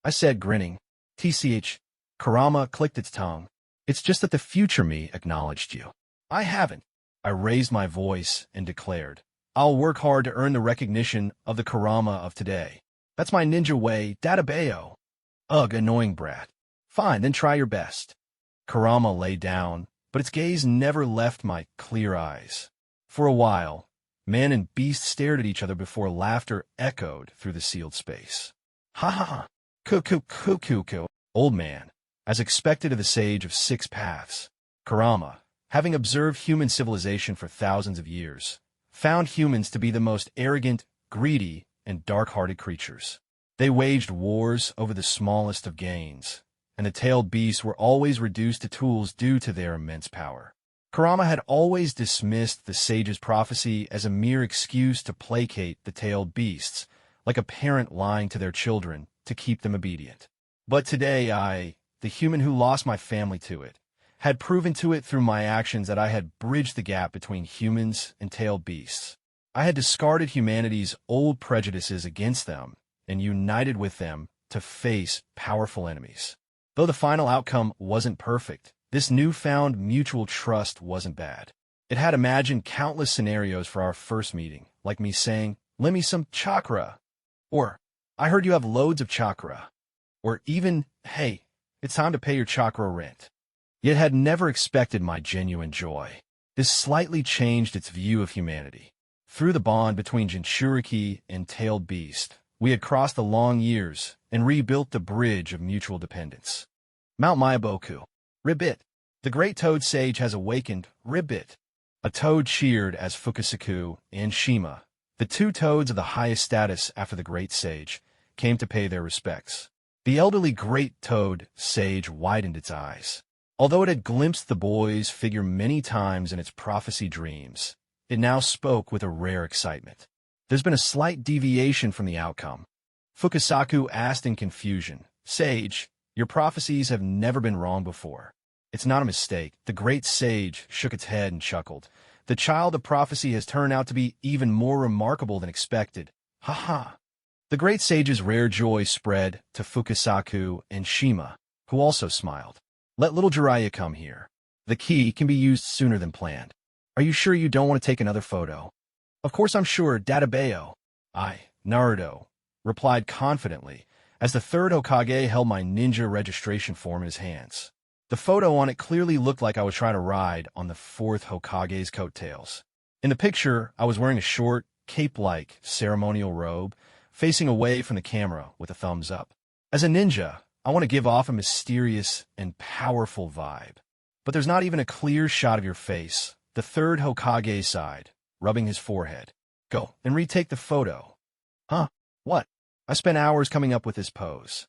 I said, grinning. "TCH." Kurama clicked its tongue. "It's just that the future me acknowledged you." "I haven't." I raised my voice and declared, "I'll work hard to earn the recognition of the Kurama of today. That's my ninja way, Databeo." "Ugh, annoying brat." "Fine, then try your best." Kurama lay down, but its gaze never left my clear eyes. For a while, man and beast stared at each other before laughter echoed through the sealed space. "Ha ha ha! Cuckoo! Old man," as expected of the Sage of Six Paths. Kurama, having observed human civilization for thousands of years, found humans to be the most arrogant, greedy, and dark-hearted creatures. They waged wars over the smallest of gains, and the tailed beasts were always reduced to tools due to their immense power. Kurama had always dismissed the sage's prophecy as a mere excuse to placate the tailed beasts, like a parent lying to their children to keep them obedient. But today I, the human who lost my family to it, had proven to it through my actions that I had bridged the gap between humans and tailed beasts. I had discarded humanity's old prejudices against them and united with them to face powerful enemies. Though the final outcome wasn't perfect, this newfound mutual trust wasn't bad. It had imagined countless scenarios for our first meeting, like me saying, "Lend me some chakra," or "I heard you have loads of chakra," or even, "Hey, it's time to pay your chakra rent." Yet had never expected my genuine joy. This slightly changed its view of humanity. Through the bond between Jinchuriki and tailed beast, we had crossed the long years and rebuilt the bridge of mutual dependence. Mount Mayaboku. Ribbit. The great toad sage has awakened. Ribbit. A toad cheered as Fukusaku and Shima, the two toads of the highest status after the great sage, came to pay their respects. The elderly great toad sage widened its eyes. Although it had glimpsed the boy's figure many times in its prophecy dreams, it now spoke with a rare excitement. "There's been a slight deviation from the outcome." Fukusaku asked in confusion, "Sage, your prophecies have never been wrong before." "It's not a mistake." The great sage shook its head and chuckled. "The child of prophecy has turned out to be even more remarkable than expected. Ha ha." The great sage's rare joy spread to Fukusaku and Shima, who also smiled. "Let little Jiraiya come here. The key can be used sooner than planned. Are you sure you don't want to take another photo?" "Of course I'm sure, Dadabayo." Naruto, replied confidently, as the third Hokage held my ninja registration form in his hands. The photo on it clearly looked like I was trying to ride on the fourth Hokage's coattails. In the picture, I was wearing a short, cape-like ceremonial robe, facing away from the camera with a thumbs up. As a ninja, I want to give off a mysterious and powerful vibe. But there's not even a clear shot of your face, the third Hokage sighed, rubbing his forehead. "Go and retake the photo." "Huh? What?" "I spent hours coming up with this pose."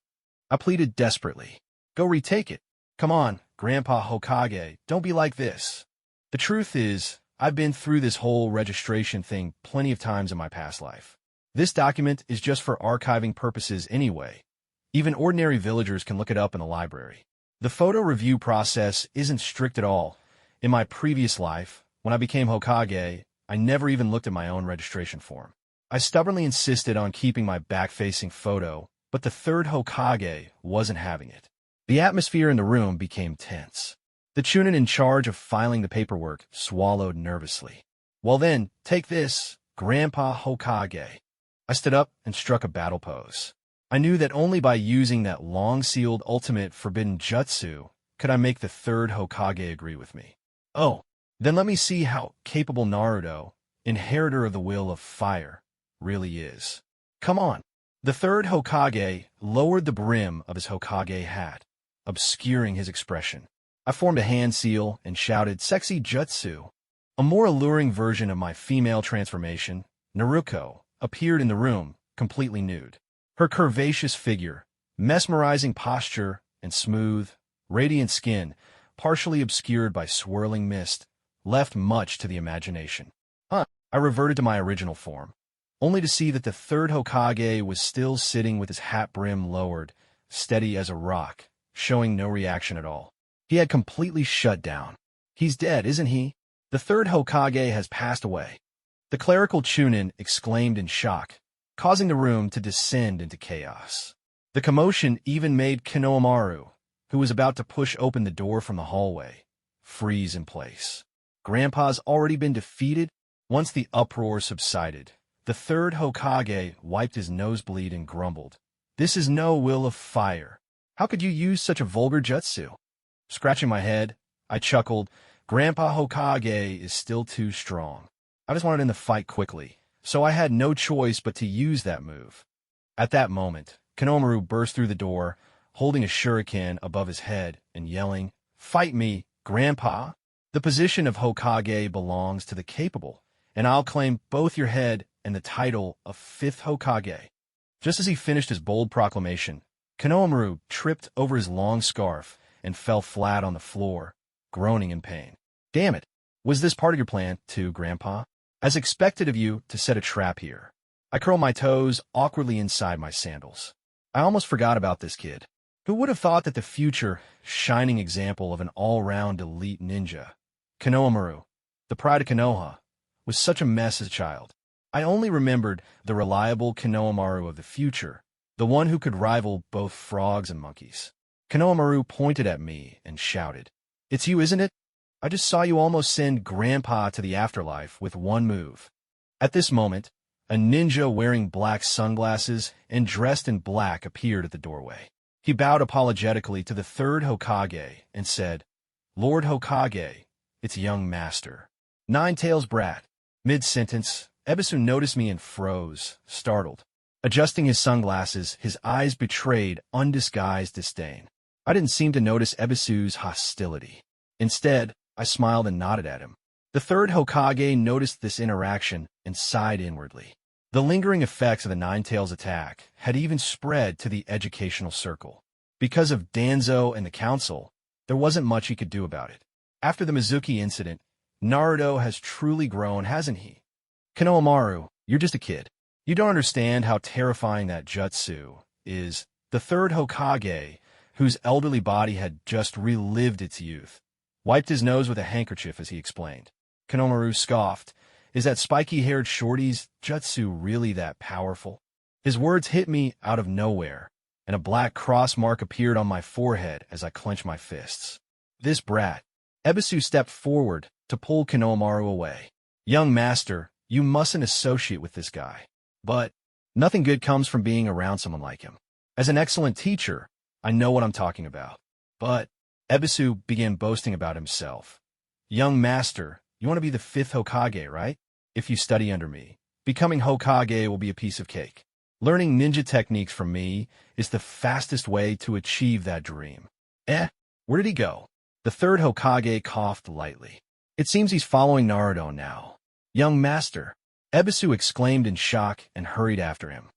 I pleaded desperately. "Go retake it. Come on, Grandpa Hokage, don't be like this." The truth is, I've been through this whole registration thing plenty of times in my past life. This document is just for archiving purposes anyway. Even ordinary villagers can look it up in the library. The photo review process isn't strict at all. In my previous life, when I became Hokage, I never even looked at my own registration form. I stubbornly insisted on keeping my back-facing photo, but the third Hokage wasn't having it. The atmosphere in the room became tense. The chunin in charge of filing the paperwork swallowed nervously. "Well then, take this, Grandpa Hokage." I stood up and struck a battle pose. I knew that only by using that long-sealed ultimate forbidden jutsu could I make the third Hokage agree with me. Oh, then let me see how capable Naruto, inheritor of the will of fire, really is. Come on. The third Hokage lowered the brim of his Hokage hat, obscuring his expression. I formed a hand seal and shouted, "Sexy jutsu." A more alluring version of my female transformation, Naruko, appeared in the room, completely nude. Her curvaceous figure, mesmerizing posture, and smooth, radiant skin, partially obscured by swirling mist, left much to the imagination. I reverted to my original form, only to see that the third Hokage was still sitting with his hat brim lowered, steady as a rock, showing no reaction at all. He had completely shut down. "He's dead, isn't he? The third Hokage has passed away." The clerical chunin exclaimed in shock, causing the room to descend into chaos. The commotion even made Konohamaru, who was about to push open the door from the hallway, freeze in place. Grandpa's already been defeated? Once the uproar subsided, the third Hokage wiped his nosebleed and grumbled, "This is no will of fire. How could you use such a vulgar jutsu?" Scratching my head, I chuckled, "Grandpa Hokage is still too strong. I just wanted him to fight quickly, so I had no choice but to use that move." At that moment, Konohamaru burst through the door, holding a shuriken above his head and yelling, "Fight me, Grandpa! The position of Hokage belongs to the capable, and I'll claim both your head and the title of fifth Hokage." Just as he finished his bold proclamation, Konohamaru tripped over his long scarf and fell flat on the floor, groaning in pain. "Damn it! Was this part of your plan, too, Grandpa? As expected of you to set a trap here." I curl my toes awkwardly inside my sandals. I almost forgot about this kid. Who would have thought that the future, shining example of an all-round elite ninja, Konohamaru, the pride of Konoha, was such a mess as a child? I only remembered the reliable Konohamaru of the future, the one who could rival both frogs and monkeys. Konohamaru pointed at me and shouted, "It's you, isn't it? I just saw you almost send Grandpa to the afterlife with one move." At this moment, a ninja wearing black sunglasses and dressed in black appeared at the doorway. He bowed apologetically to the third Hokage and said, "Lord Hokage, it's young master." Nine-Tails brat. Mid-sentence, Ebisu noticed me and froze, startled. Adjusting his sunglasses, his eyes betrayed undisguised disdain. I didn't seem to notice Ebisu's hostility. Instead, I smiled and nodded at him. The third Hokage noticed this interaction and sighed inwardly. The lingering effects of the Nine-Tails attack had even spread to the educational circle. Because of Danzo and the council, there wasn't much he could do about it. After the Mizuki incident, Naruto has truly grown, hasn't he? Konohamaru, you're just a kid. You don't understand how terrifying that jutsu is. The third Hokage, whose elderly body had just relived its youth, wiped his nose with a handkerchief as he explained. Konohamaru scoffed. Is that spiky-haired shorty's jutsu really that powerful? His words hit me out of nowhere, and a black cross mark appeared on my forehead as I clenched my fists. This brat. Ebisu stepped forward to pull Konohamaru away. Young master, you mustn't associate with this guy. But nothing good comes from being around someone like him. As an excellent teacher, I know what I'm talking about. But Ebisu began boasting about himself. Young master, you want to be the fifth Hokage, right? If you study under me, becoming Hokage will be a piece of cake. Learning ninja techniques from me is the fastest way to achieve that dream. Where did he go? The third Hokage coughed lightly. It seems he's following Naruto now. Young master, Ebisu exclaimed in shock and hurried after him.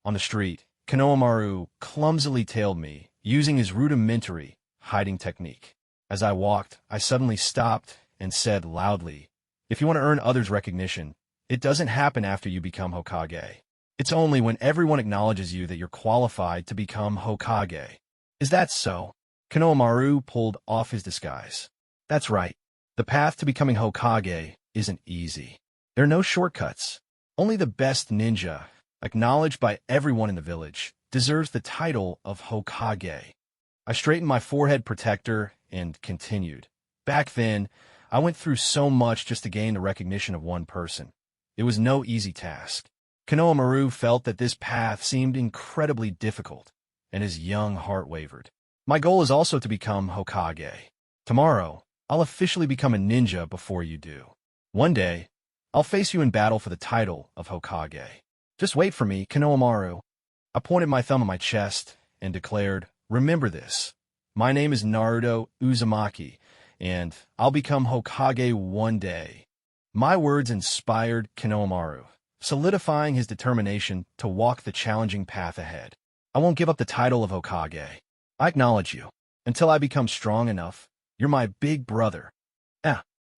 On the street, Konohamaru clumsily tailed me, using his rudimentary hiding technique. As I walked, I suddenly stopped and said loudly, "If you want to earn others' recognition, it doesn't happen after you become Hokage. It's only when everyone acknowledges you that you're qualified to become Hokage." Is that so? Konohamaru pulled off his disguise. That's right. The path to becoming Hokage isn't easy. There are no shortcuts. Only the best ninja, acknowledged by everyone in the village, deserves the title of Hokage. I straightened my forehead protector and continued. Back then, I went through so much just to gain the recognition of one person. It was no easy task. Konohamaru felt that this path seemed incredibly difficult, and his young heart wavered. My goal is also to become Hokage. Tomorrow, I'll officially become a ninja before you do. One day, I'll face you in battle for the title of Hokage. Just wait for me, Konohamaru. I pointed my thumb at my chest and declared, "Remember this. My name is Naruto Uzumaki, and I'll become Hokage one day." My words inspired Konohamaru, solidifying his determination to walk the challenging path ahead. I won't give up the title of Hokage. I acknowledge you. Until I become strong enough, you're my big brother.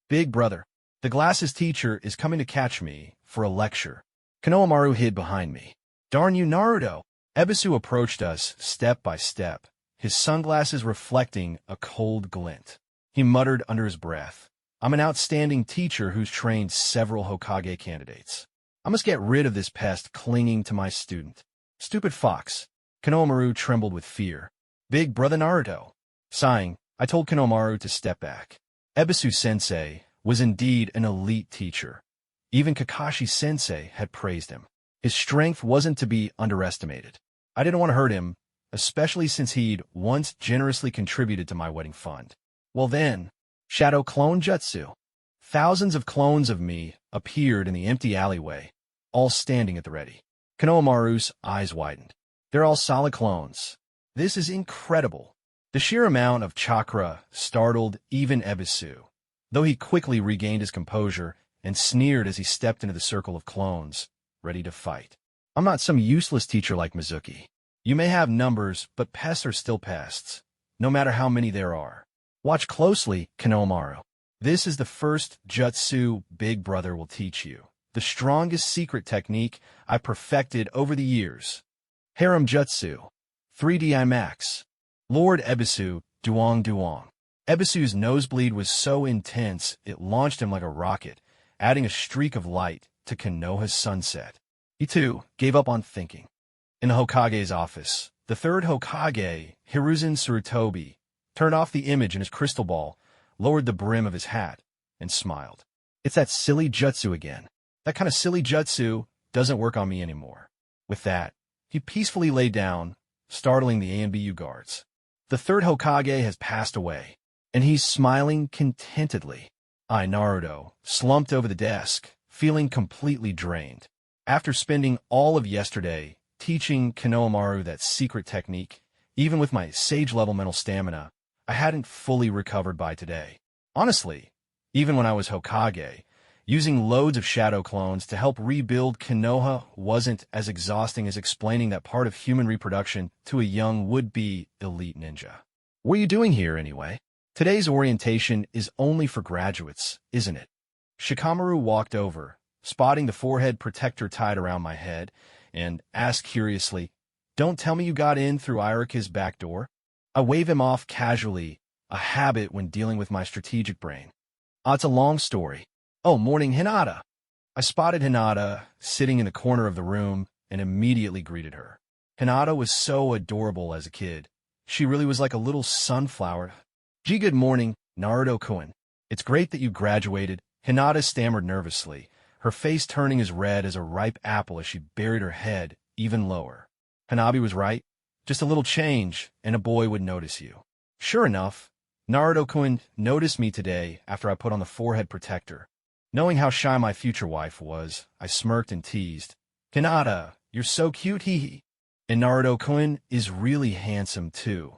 Big brother. The glasses teacher is coming to catch me for a lecture. Konohamaru hid behind me. Darn you, Naruto! Ebisu approached us step by step, his sunglasses reflecting a cold glint. He muttered under his breath, "I'm an outstanding teacher who's trained several Hokage candidates. I must get rid of this pest clinging to my student." Stupid fox. Konohamaru trembled with fear. Big brother Naruto. Sighing, I told Konohamaru to step back. Ebisu-sensei was indeed an elite teacher. Even Kakashi-sensei had praised him. His strength wasn't to be underestimated. I didn't want to hurt him, especially since he'd once generously contributed to my wedding fund. Well then, Shadow Clone Jutsu. Thousands of clones of me appeared in the empty alleyway, all standing at the ready. Konohamaru's eyes widened. They're all solid clones. This is incredible. The sheer amount of chakra startled even Ebisu, though he quickly regained his composure and sneered as he stepped into the circle of clones, ready to fight. I'm not some useless teacher like Mizuki. You may have numbers, but pests are still pests, no matter how many there are. Watch closely, Konohamaru. This is the first jutsu Big Brother will teach you. the strongest secret technique I perfected over the years. Harem Jutsu. 3D IMAX. Lord Ebisu, Duong Duong. Ebisu's nosebleed was so intense it launched him like a rocket, adding a streak of light to Konoha's sunset. He, too, gave up on thinking. In the Hokage's office, the third Hokage, Hiruzen Sarutobi, turned off the image in his crystal ball, lowered the brim of his hat, and smiled. It's that silly jutsu again. That kind of silly jutsu doesn't work on me anymore. With that, he peacefully lay down, startling the ANBU guards. The third Hokage has passed away, and he's smiling contentedly. I, Naruto, slumped over the desk, feeling completely drained. After spending all of yesterday teaching Konohamaru that secret technique, even with my sage-level mental stamina, I hadn't fully recovered by today. Honestly, even when I was Hokage, using loads of shadow clones to help rebuild Konoha wasn't as exhausting as explaining that part of human reproduction to a young would-be elite ninja. What are you doing here, anyway? Today's orientation is only for graduates, isn't it? Shikamaru walked over, spotting the forehead protector tied around my head, and asked curiously, "Don't tell me you got in through Irika's back door?" I wave him off casually, a habit when dealing with my strategic brain. It's a long story. Oh, morning, Hinata. I spotted Hinata sitting in the corner of the room and immediately greeted her. Hinata was so adorable as a kid. She really was like a little sunflower. Gee, good morning, Naruto-kun. It's great that you graduated, Hinata stammered nervously, her face turning as red as a ripe apple as she buried her head even lower. Hanabi was right. Just a little change, and a boy would notice you. Sure enough, Naruto-kun noticed me today after I put on the forehead protector. Knowing how shy my future wife was, I smirked and teased. "Hinata, you're so cute, hee-hee." And Naruto-kun is really handsome, too.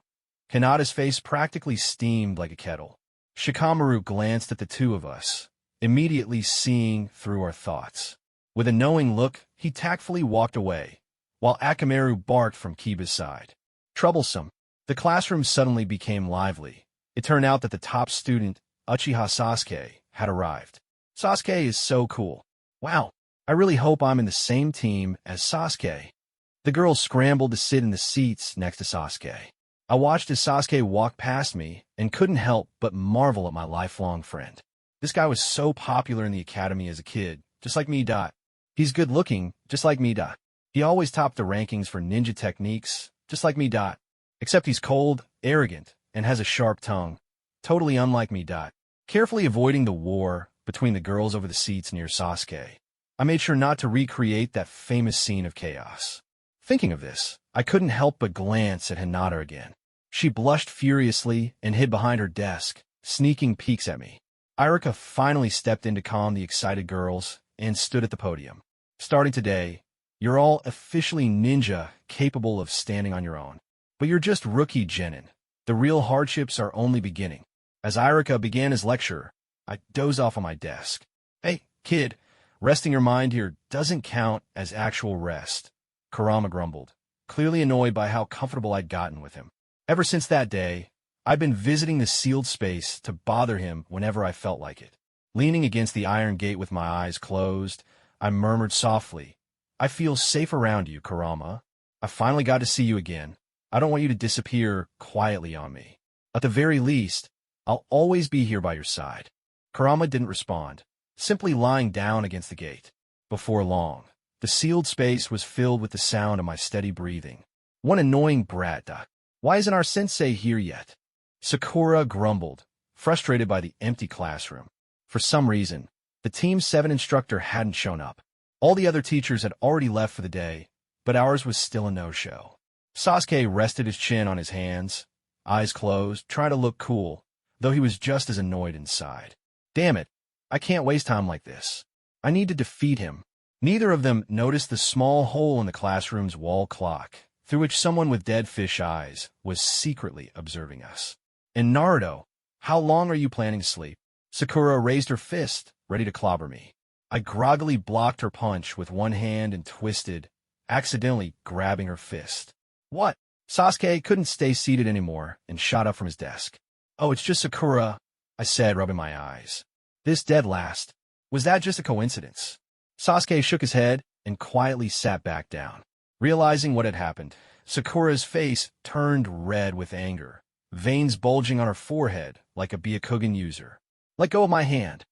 Hinata's face practically steamed like a kettle. Shikamaru glanced at the two of us, immediately seeing through our thoughts. With a knowing look, he tactfully walked away, while Akamaru barked from Kiba's side. Troublesome. The classroom suddenly became lively. It turned out that the top student, Uchiha Sasuke, had arrived. Sasuke is so cool. Wow, I really hope I'm in the same team as Sasuke. The girls scrambled to sit in the seats next to Sasuke. I watched as Sasuke walked past me and couldn't help but marvel at my lifelong friend. This guy was so popular in the academy as a kid, just like me. He's good-looking, just like me. He always topped the rankings for ninja techniques, just like me. Except he's cold, arrogant, and has a sharp tongue. Totally unlike me. Carefully avoiding the war between the girls over the seats near Sasuke, I made sure not to recreate that famous scene of chaos. Thinking of this, I couldn't help but glance at Hinata again. She blushed furiously and hid behind her desk, sneaking peeks at me. Irika finally stepped in to calm the excited girls and stood at the podium. Starting today, you're all officially ninja capable of standing on your own. But you're just rookie genin. The real hardships are only beginning. As Irika began his lecture, I dozed off on my desk. Hey, kid, resting your mind here doesn't count as actual rest, Kurama grumbled, clearly annoyed by how comfortable I'd gotten with him. Ever since that day, I've been visiting the sealed space to bother him whenever I felt like it. Leaning against the iron gate with my eyes closed, I murmured softly, "I feel safe around you, Kurama. I finally got to see you again. I don't want you to disappear quietly on me. At the very least, I'll always be here by your side." Kurama didn't respond, simply lying down against the gate. Before long, the sealed space was filled with the sound of my steady breathing. One annoying brat. Why isn't our sensei here yet? Sakura grumbled, frustrated by the empty classroom. For some reason, the Team 7 instructor hadn't shown up. All the other teachers had already left for the day, but ours was still a no-show. Sasuke rested his chin on his hands, eyes closed, trying to look cool, though he was just as annoyed inside. Damn it, I can't waste time like this. I need to defeat him. Neither of them noticed the small hole in the classroom's wall clock, through which someone with dead fish eyes was secretly observing us. And Naruto, how long are you planning to sleep? Sakura raised her fist, ready to clobber me. I groggily blocked her punch with one hand and twisted, accidentally grabbing her fist. What? Sasuke couldn't stay seated anymore and shot up from his desk. Oh, it's just Sakura, I said, rubbing my eyes. This dead last. Was that just a coincidence? Sasuke shook his head and quietly sat back down. Realizing what had happened, Sakura's face turned red with anger, veins bulging on her forehead like a Byakugan user. "Let go of my hand,"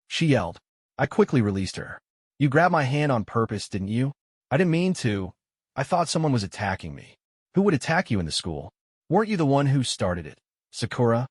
she yelled. I quickly released her. "You grabbed my hand on purpose, didn't you?" "I didn't mean to. I thought someone was attacking me." "Who would attack you in the school? Weren't you the one who started it?" "Sakura."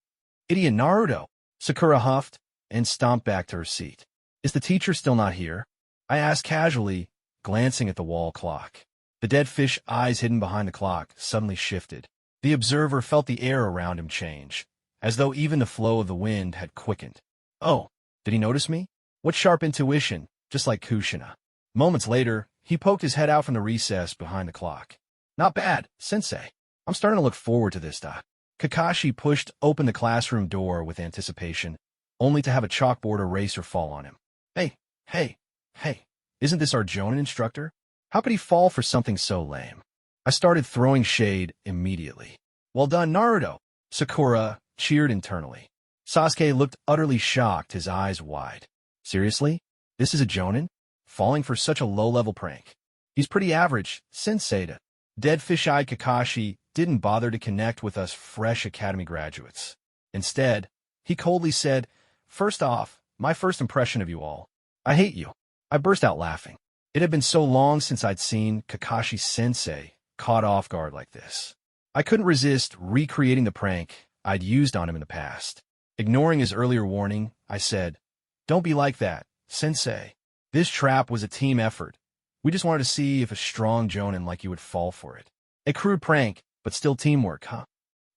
"Idiot Naruto." Sakura huffed and stomped back to her seat. "Is the teacher still not here?" I asked casually, glancing at the wall clock. The dead fish eyes hidden behind the clock suddenly shifted. The observer felt the air around him change, as though even the flow of the wind had quickened. "Oh, did he notice me? What sharp intuition, just like Kushina." Moments later, he poked his head out from the recess behind the clock. "Not bad, sensei. I'm starting to look forward to this, Kakashi pushed open the classroom door with anticipation, only to have a chalkboard eraser fall on him. Hey, isn't this our Jonin instructor? How could he fall for something so lame?" I started throwing shade immediately. "Well done, Naruto," Sakura cheered internally. Sasuke looked utterly shocked, his eyes wide. "Seriously? This is a Jonin? Falling for such a low-level prank? He's pretty average, sensei." Dead fish-eyed Kakashi didn't bother to connect with us fresh academy graduates. Instead, he coldly said, "First off, my first impression of you all. I hate you." I burst out laughing. It had been so long since I'd seen Kakashi-sensei caught off guard like this. I couldn't resist recreating the prank I'd used on him in the past. Ignoring his earlier warning, I said, "Don't be like that, sensei. This trap was a team effort. We just wanted to see if a strong Jonin like you would fall for it. A crude prank, but still teamwork, huh?"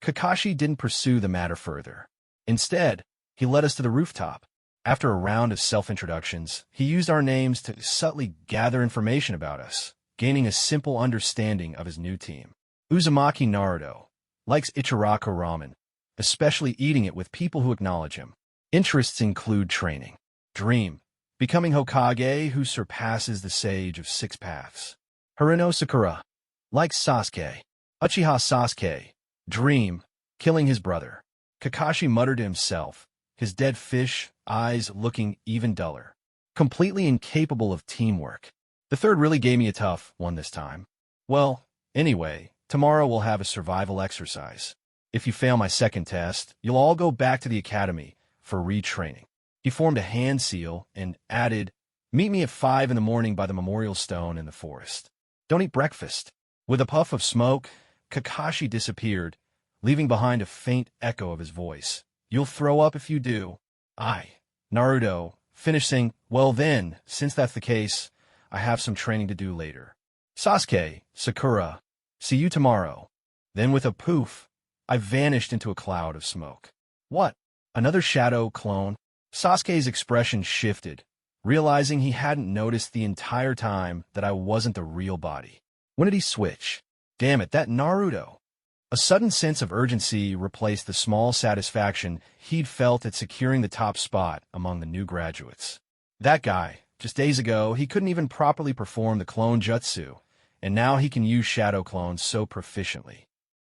Kakashi didn't pursue the matter further. Instead, he led us to the rooftop. After a round of self-introductions, he used our names to subtly gather information about us, gaining a simple understanding of his new team. Uzumaki Naruto likes Ichiraku ramen, especially eating it with people who acknowledge him. Interests include training. Dream, becoming Hokage who surpasses the Sage of Six Paths. Haruno Sakura likes Sasuke. Uchiha Sasuke. Dream, killing his brother. Kakashi muttered to himself, his dead fish eyes looking even duller. Completely incapable of teamwork. The third really gave me a tough one this time. "Well, anyway, tomorrow we'll have a survival exercise. If you fail my second test, you'll all go back to the academy for retraining." He formed a hand seal and added, "Meet me at 5 in the morning by the memorial stone in the forest. Don't eat breakfast." With a puff of smoke, Kakashi disappeared, leaving behind a faint echo of his voice. "You'll throw up if you do." Naruto finished saying, "Well then, since that's the case, I have some training to do later. Sasuke, Sakura, see you tomorrow." Then with a poof, I vanished into a cloud of smoke. "What? Another shadow clone?" Sasuke's expression shifted, realizing he hadn't noticed the entire time that I wasn't the real body. When did he switch? Damn it, that Naruto. A sudden sense of urgency replaced the small satisfaction he'd felt at securing the top spot among the new graduates. That guy, just days ago, he couldn't even properly perform the clone jutsu, and now he can use shadow clones so proficiently.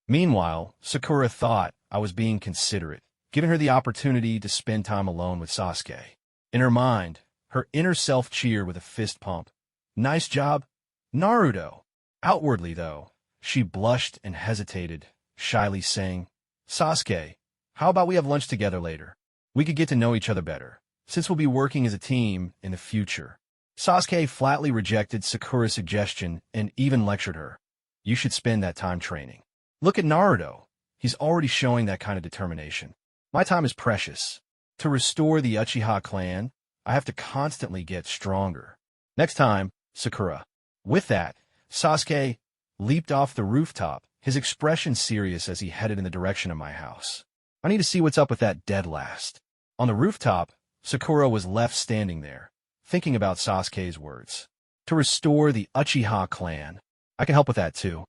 Meanwhile, Sakura thought I was being considerate, giving her the opportunity to spend time alone with Sasuke. In her mind, her inner self cheered with a fist pump. "Nice job, Naruto." Outwardly, though, she blushed and hesitated, shyly saying, "Sasuke, how about we have lunch together later? We could get to know each other better, since we'll be working as a team in the future." Sasuke flatly rejected Sakura's suggestion and even lectured her. "You should spend that time training. Look at Naruto. He's already showing that kind of determination. My time is precious. To restore the Uchiha clan, I have to constantly get stronger. Next time, Sakura." With that, Sasuke leaped off the rooftop, his expression serious as he headed in the direction of my house. I need to see what's up with that dead last. On the rooftop, Sakura was left standing there, thinking about Sasuke's words. To restore the Uchiha clan. I can help with that too.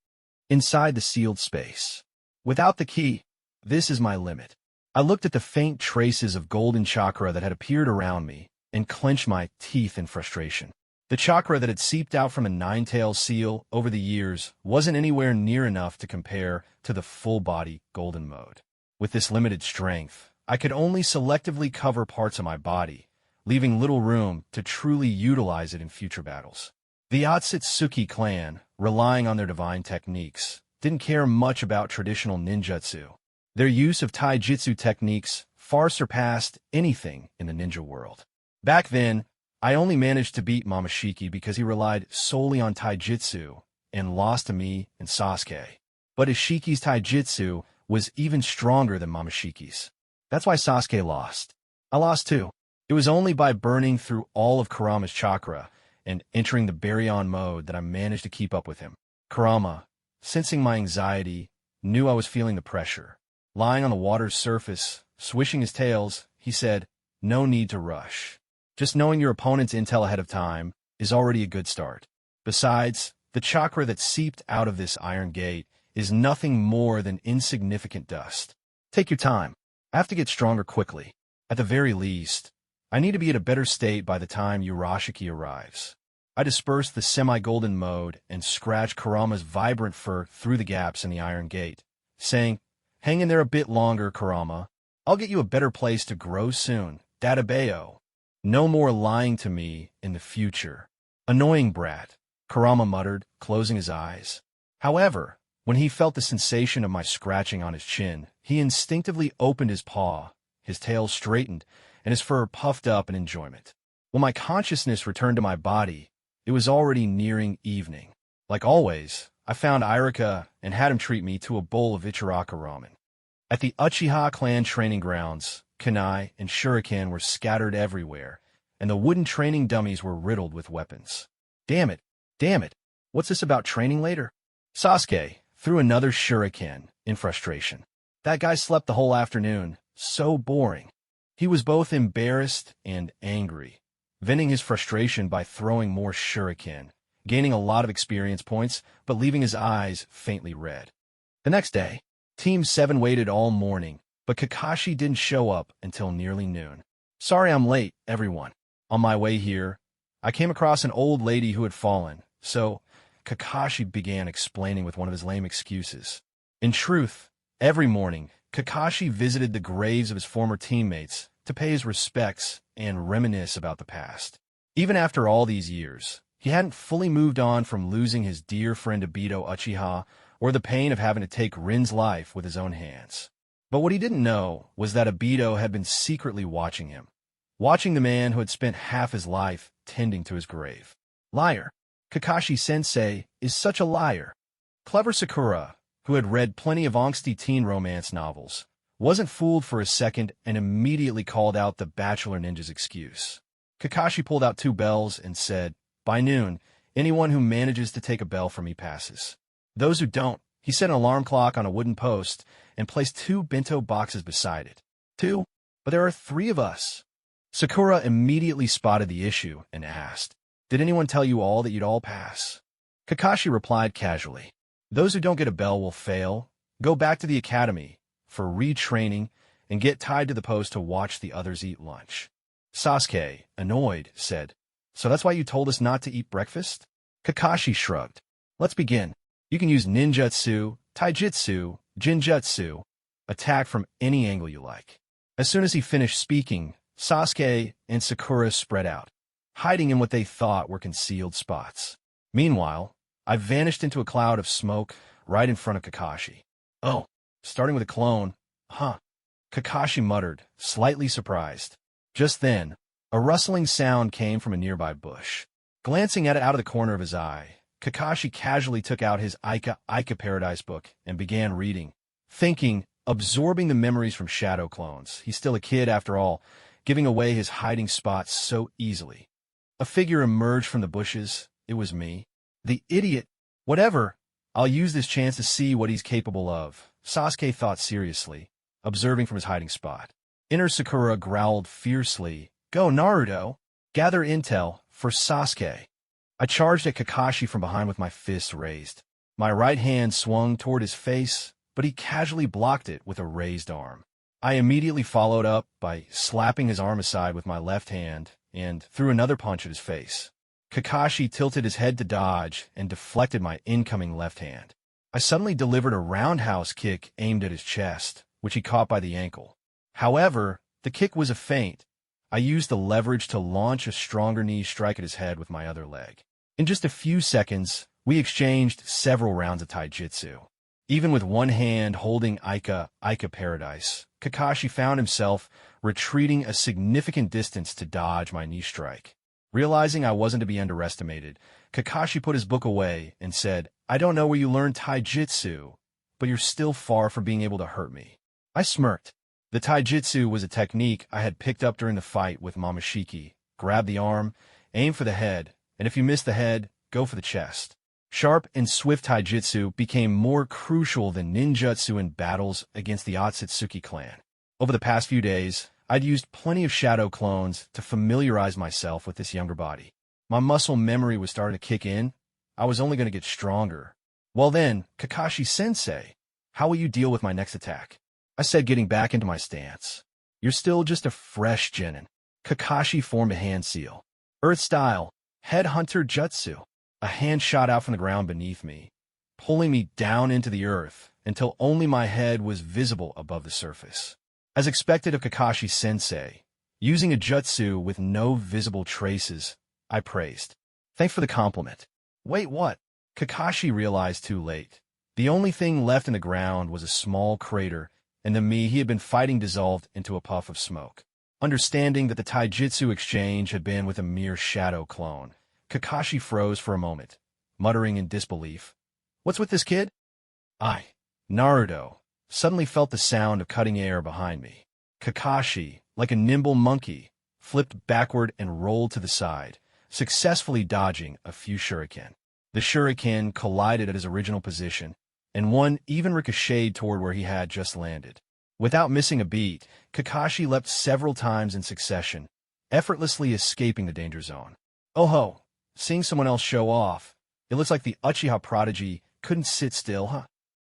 Inside the sealed space. Without the key, this is my limit. I looked at the faint traces of golden chakra that had appeared around me and clenched my teeth in frustration. The chakra that had seeped out from a nine-tailed seal over the years wasn't anywhere near enough to compare to the full-body golden mode. With this limited strength, I could only selectively cover parts of my body, leaving little room to truly utilize it in future battles. The Otsutsuki clan, relying on their divine techniques, didn't care much about traditional ninjutsu. Their use of taijutsu techniques far surpassed anything in the ninja world. Back then, I only managed to beat Momoshiki because he relied solely on taijutsu and lost to me and Sasuke. But Ishiki's taijutsu was even stronger than Momoshiki's. That's why Sasuke lost. I lost too. It was only by burning through all of Kurama's chakra and entering the Baryon mode that I managed to keep up with him. Kurama, sensing my anxiety, knew I was feeling the pressure. Lying on the water's surface, swishing his tails, he said, "No need to rush. Just knowing your opponent's intel ahead of time is already a good start. Besides, the chakra that seeped out of this iron gate is nothing more than insignificant dust. Take your time. I have to get stronger quickly. At the very least, I need to be at a better state by the time Urashiki arrives." I dispersed the semi-golden mode and scratched Kurama's vibrant fur through the gaps in the iron gate, saying, "Hang in there a bit longer, Kurama. I'll get you a better place to grow soon, Databeo. No more lying to me in the future." "Annoying brat," Kurama muttered, closing his eyes. However, when he felt the sensation of my scratching on his chin, he instinctively opened his paw, his tail straightened, and his fur puffed up in enjoyment. When my consciousness returned to my body, it was already nearing evening. Like always, I found Irika and had him treat me to a bowl of Ichiraka ramen. At the Uchiha clan training grounds, kunai and shuriken were scattered everywhere, and the wooden training dummies were riddled with weapons. Damn it, what's this about training later? Sasuke threw another shuriken in frustration. That guy slept the whole afternoon, so boring. He was both embarrassed and angry, venting his frustration by throwing more shuriken, gaining a lot of experience points, but leaving his eyes faintly red. The next day, Team 7 waited all morning, but Kakashi didn't show up until nearly noon. "Sorry I'm late, everyone. On my way here, I came across an old lady who had fallen, so," Kakashi began explaining with one of his lame excuses. In truth, every morning, Kakashi visited the graves of his former teammates to pay his respects and reminisce about the past. Even after all these years, he hadn't fully moved on from losing his dear friend Obito Uchiha or the pain of having to take Rin's life with his own hands. But what he didn't know was that Obito had been secretly watching him, watching the man who had spent half his life tending to his grave. Liar. Kakashi-sensei is such a liar. Clever Sakura, who had read plenty of angsty teen romance novels, wasn't fooled for a second and immediately called out the bachelor ninja's excuse. Kakashi pulled out 2 bells and said, "By noon, anyone who manages to take a bell from me passes. Those who don't," he set an alarm clock on a wooden post and placed 2 bento boxes beside it. 2? But there are 3 of us. Sakura immediately spotted the issue and asked, "Did anyone tell you all that you'd all pass?" Kakashi replied casually, "Those who don't get a bell will fail, go back to the academy for retraining, and get tied to the post to watch the others eat lunch." Sasuke, annoyed, said, "So that's why you told us not to eat breakfast?" Kakashi shrugged. "Let's begin. You can use ninjutsu, taijutsu, jinjutsu, attack from any angle you like." As soon as he finished speaking, Sasuke and Sakura spread out, hiding in what they thought were concealed spots. Meanwhile, I vanished into a cloud of smoke right in front of Kakashi. "Oh, starting with a clone, huh?" Kakashi muttered, slightly surprised. Just then, a rustling sound came from a nearby bush. Glancing at it out of the corner of his eye, Kakashi casually took out his Aika Paradise book and began reading, thinking, absorbing the memories from shadow clones. He's still a kid after all, giving away his hiding spots so easily. A figure emerged from the bushes. It was me. The idiot. Whatever. I'll use this chance to see what he's capable of, Sasuke thought seriously, observing from his hiding spot. Inner Sakura growled fiercely, "Go, Naruto! Gather intel for Sasuke." I charged at Kakashi from behind with my fists raised. My right hand swung toward his face, but he casually blocked it with a raised arm. I immediately followed up by slapping his arm aside with my left hand and threw another punch at his face. Kakashi tilted his head to dodge and deflected my incoming left hand. I suddenly delivered a roundhouse kick aimed at his chest, which he caught by the ankle. However, the kick was a feint. I used the leverage to launch a stronger knee strike at his head with my other leg. In just a few seconds, we exchanged several rounds of taijutsu. Even with one hand holding Aika Paradise, Kakashi found himself retreating a significant distance to dodge my knee strike. Realizing I wasn't to be underestimated, Kakashi put his book away and said, "I don't know where you learned taijutsu, but you're still far from being able to hurt me." I smirked. The taijutsu was a technique I had picked up during the fight with Momoshiki. Grab the arm, aim for the head, and if you miss the head, go for the chest. Sharp and swift taijutsu became more crucial than ninjutsu in battles against the Otsutsuki clan. Over the past few days, I'd used plenty of shadow clones to familiarize myself with this younger body. My muscle memory was starting to kick in. I was only going to get stronger. "Well then, Kakashi-sensei, how will you deal with my next attack?" I said, getting back into my stance. "You're still just a fresh genin." Kakashi formed a hand seal. Earth style, headhunter jutsu. A hand shot out from the ground beneath me, pulling me down into the earth until only my head was visible above the surface. As expected of Kakashi-sensei, using a jutsu with no visible traces, I praised. "Thanks for the compliment." "Wait, what?" Kakashi realized too late. The only thing left in the ground was a small crater, and the me he had been fighting dissolved into a puff of smoke. Understanding that the taijutsu exchange had been with a mere shadow clone, Kakashi froze for a moment, muttering in disbelief, "What's with this kid?" I, Naruto, suddenly felt the sound of cutting air behind me. Kakashi, like a nimble monkey, flipped backward and rolled to the side, successfully dodging a few shuriken. The shuriken collided at his original position, and one even ricocheted toward where he had just landed. Without missing a beat, Kakashi leapt several times in succession, effortlessly escaping the danger zone. "Oh ho! Seeing someone else show off. It looks like the Uchiha prodigy couldn't sit still, huh?"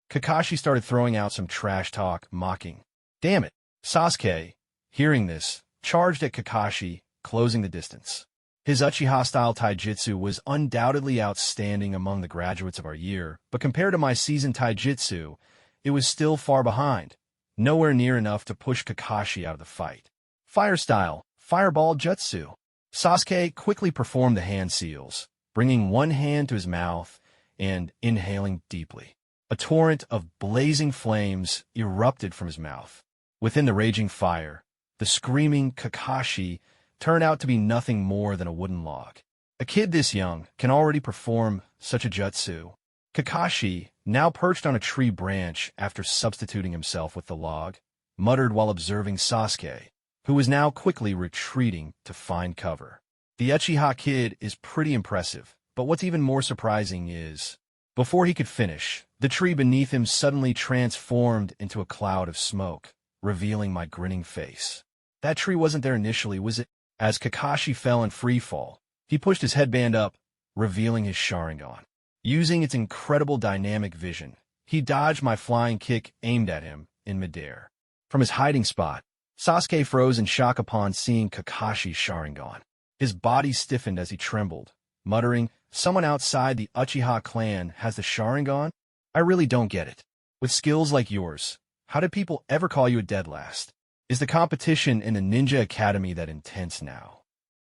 Kakashi started throwing out some trash talk, mocking. "Damn it!" Sasuke, hearing this, charged at Kakashi, closing the distance. His Uchiha-style taijutsu was undoubtedly outstanding among the graduates of our year, but compared to my seasoned taijutsu, it was still far behind, nowhere near enough to push Kakashi out of the fight. Fire-style, fireball jutsu. Sasuke quickly performed the hand seals, bringing one hand to his mouth and inhaling deeply. A torrent of blazing flames erupted from his mouth. Within the raging fire, the screaming Kakashi turned out to be nothing more than a wooden log. A kid this young can already perform such a jutsu. Kakashi, now perched on a tree branch after substituting himself with the log, muttered while observing Sasuke, who was now quickly retreating to find cover. The Uchiha kid is pretty impressive, but what's even more surprising is, before he could finish, the tree beneath him suddenly transformed into a cloud of smoke, revealing my grinning face. That tree wasn't there initially, was it? As Kakashi fell in freefall, he pushed his headband up, revealing his Sharingan. Using its incredible dynamic vision, he dodged my flying kick aimed at him in midair. From his hiding spot, Sasuke froze in shock upon seeing Kakashi's Sharingan. His body stiffened as he trembled, muttering, "Someone outside the Uchiha clan has the Sharingan? I really don't get it. With skills like yours, how did people ever call you a dead last? Is the competition in the Ninja Academy that intense now?"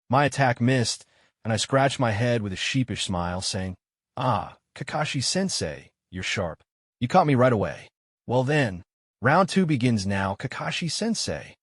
My attack missed, and I scratched my head with a sheepish smile, saying, "Ah, Kakashi-sensei, you're sharp. You caught me right away. Well then, round 2 begins now, Kakashi-sensei."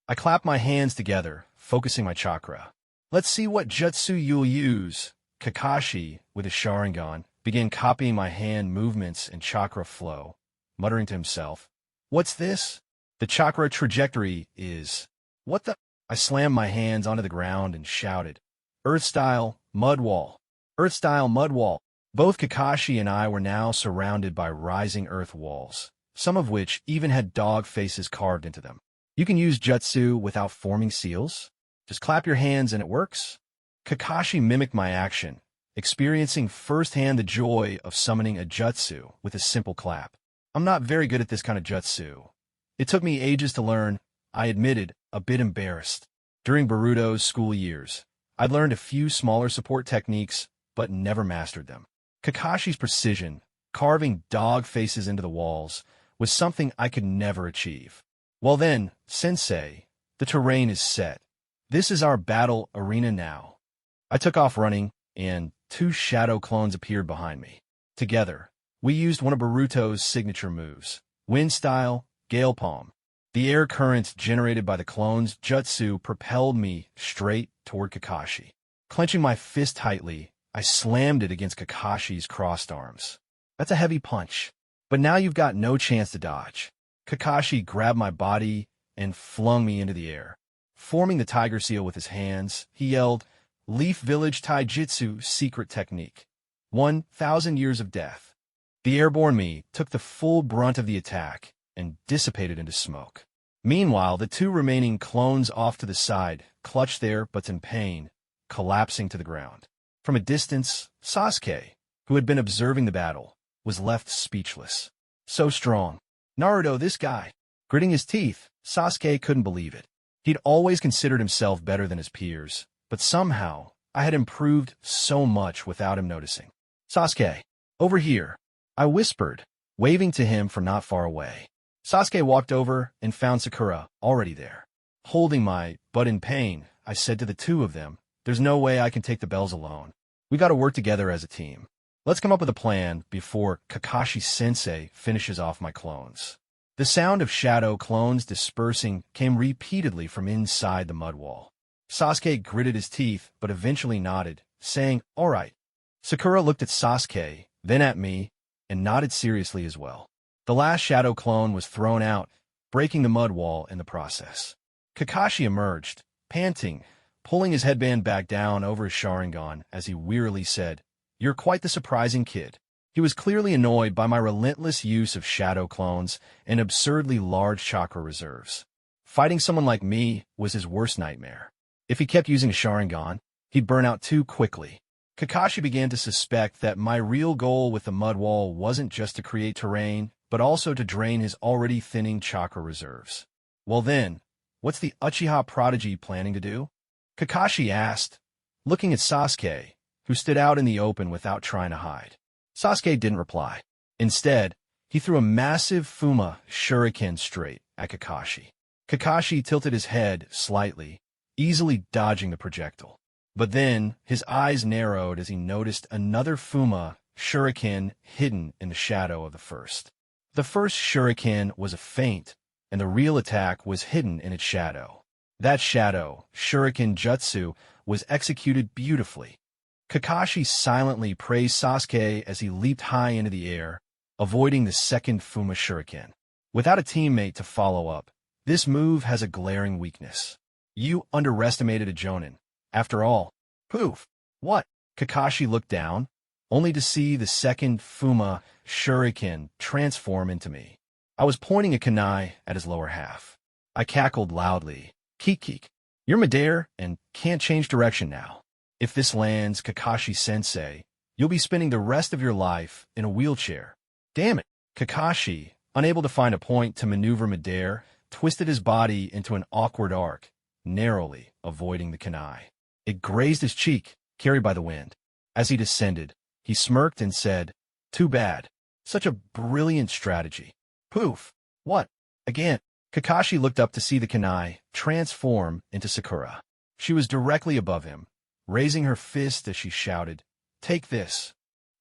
I clapped my hands together, focusing my chakra. "Let's see what jutsu you'll use." Kakashi, with his Sharingan, began copying my hand movements and chakra flow, muttering to himself, "What's this? The chakra trajectory is... What the—" I slammed my hands onto the ground and shouted, "Earth-style, mud wall! Earth-style, mud wall!" Both Kakashi and I were now surrounded by rising earth walls, some of which even had dog faces carved into them. You can use jutsu without forming seals? Just clap your hands and it works? Kakashi mimicked my action, experiencing firsthand the joy of summoning a jutsu with a simple clap. "I'm not very good at this kind of jutsu. It took me ages to learn," I admitted, a bit embarrassed. During Boruto's school years, I'd learned a few smaller support techniques, but never mastered them. Kakashi's precision, carving dog faces into the walls, was something I could never achieve. "Well then, sensei, the terrain is set. This is our battle arena now. I took off running, and 2 shadow clones appeared behind me. Together, we used one of Boruto's signature moves, wind style, gale palm. The air currents generated by the clone's jutsu propelled me straight toward Kakashi. Clenching my fist tightly, I slammed it against Kakashi's crossed arms. That's a heavy punch, but now you've got no chance to dodge. Kakashi grabbed my body and flung me into the air. Forming the tiger seal with his hands, he yelled, "Leaf Village Taijutsu secret technique. 1,000 years of death." The airborne me took the full brunt of the attack and dissipated into smoke. Meanwhile, the 2 remaining clones off to the side clutched their butts in pain, collapsing to the ground. From a distance, Sasuke, who had been observing the battle, was left speechless. So strong. Naruto, this guy. Gritting his teeth, Sasuke couldn't believe it. He'd always considered himself better than his peers, but somehow I had improved so much without him noticing. "Sasuke, over here," I whispered, waving to him from not far away. Sasuke walked over and found Sakura already there. Holding my butt in pain, I said to the 2 of them, "There's no way I can take the bells alone. We got to work together as a team. Let's come up with a plan before Kakashi-sensei finishes off my clones." The sound of shadow clones dispersing came repeatedly from inside the mud wall. Sasuke gritted his teeth, but eventually nodded, saying, "All right." Sakura looked at Sasuke, then at me, and nodded seriously as well. The last shadow clone was thrown out, breaking the mud wall in the process. Kakashi emerged, panting, pulling his headband back down over his Sharingan as he wearily said, "You're quite the surprising kid." He was clearly annoyed by my relentless use of shadow clones and absurdly large chakra reserves. Fighting someone like me was his worst nightmare. If he kept using a Sharingan, he'd burn out too quickly. Kakashi began to suspect that my real goal with the mud wall wasn't just to create terrain, but also to drain his already thinning chakra reserves. "Well then, what's the Uchiha prodigy planning to do?" Kakashi asked, looking at Sasuke, who stood out in the open without trying to hide. Sasuke didn't reply. Instead, he threw a massive Fuma shuriken straight at Kakashi. Kakashi tilted his head slightly, easily dodging the projectile. But then, his eyes narrowed as he noticed another Fuma shuriken hidden in the shadow of the first. The first shuriken was a feint, and the real attack was hidden in its shadow. That shadow, shuriken jutsu, was executed beautifully. Kakashi silently praised Sasuke as he leaped high into the air, avoiding the second Fuma shuriken. Without a teammate to follow up, this move has a glaring weakness. You underestimated a Jonin. After all, poof. What? Kakashi looked down, only to see the second Fuma shuriken transform into me. I was pointing a kunai at his lower half. I cackled loudly. "Keek. You're midair and can't change direction now. If this lands, Kakashi-sensei, you'll be spending the rest of your life in a wheelchair." "Damn it." Kakashi, unable to find a point to maneuver midair, twisted his body into an awkward arc, narrowly avoiding the kunai. It grazed his cheek, carried by the wind. As he descended, he smirked and said, "Too bad. Such a brilliant strategy." Poof. What? Again. Kakashi looked up to see the kunai transform into Sakura. She was directly above him, raising her fist as she shouted, "Take this.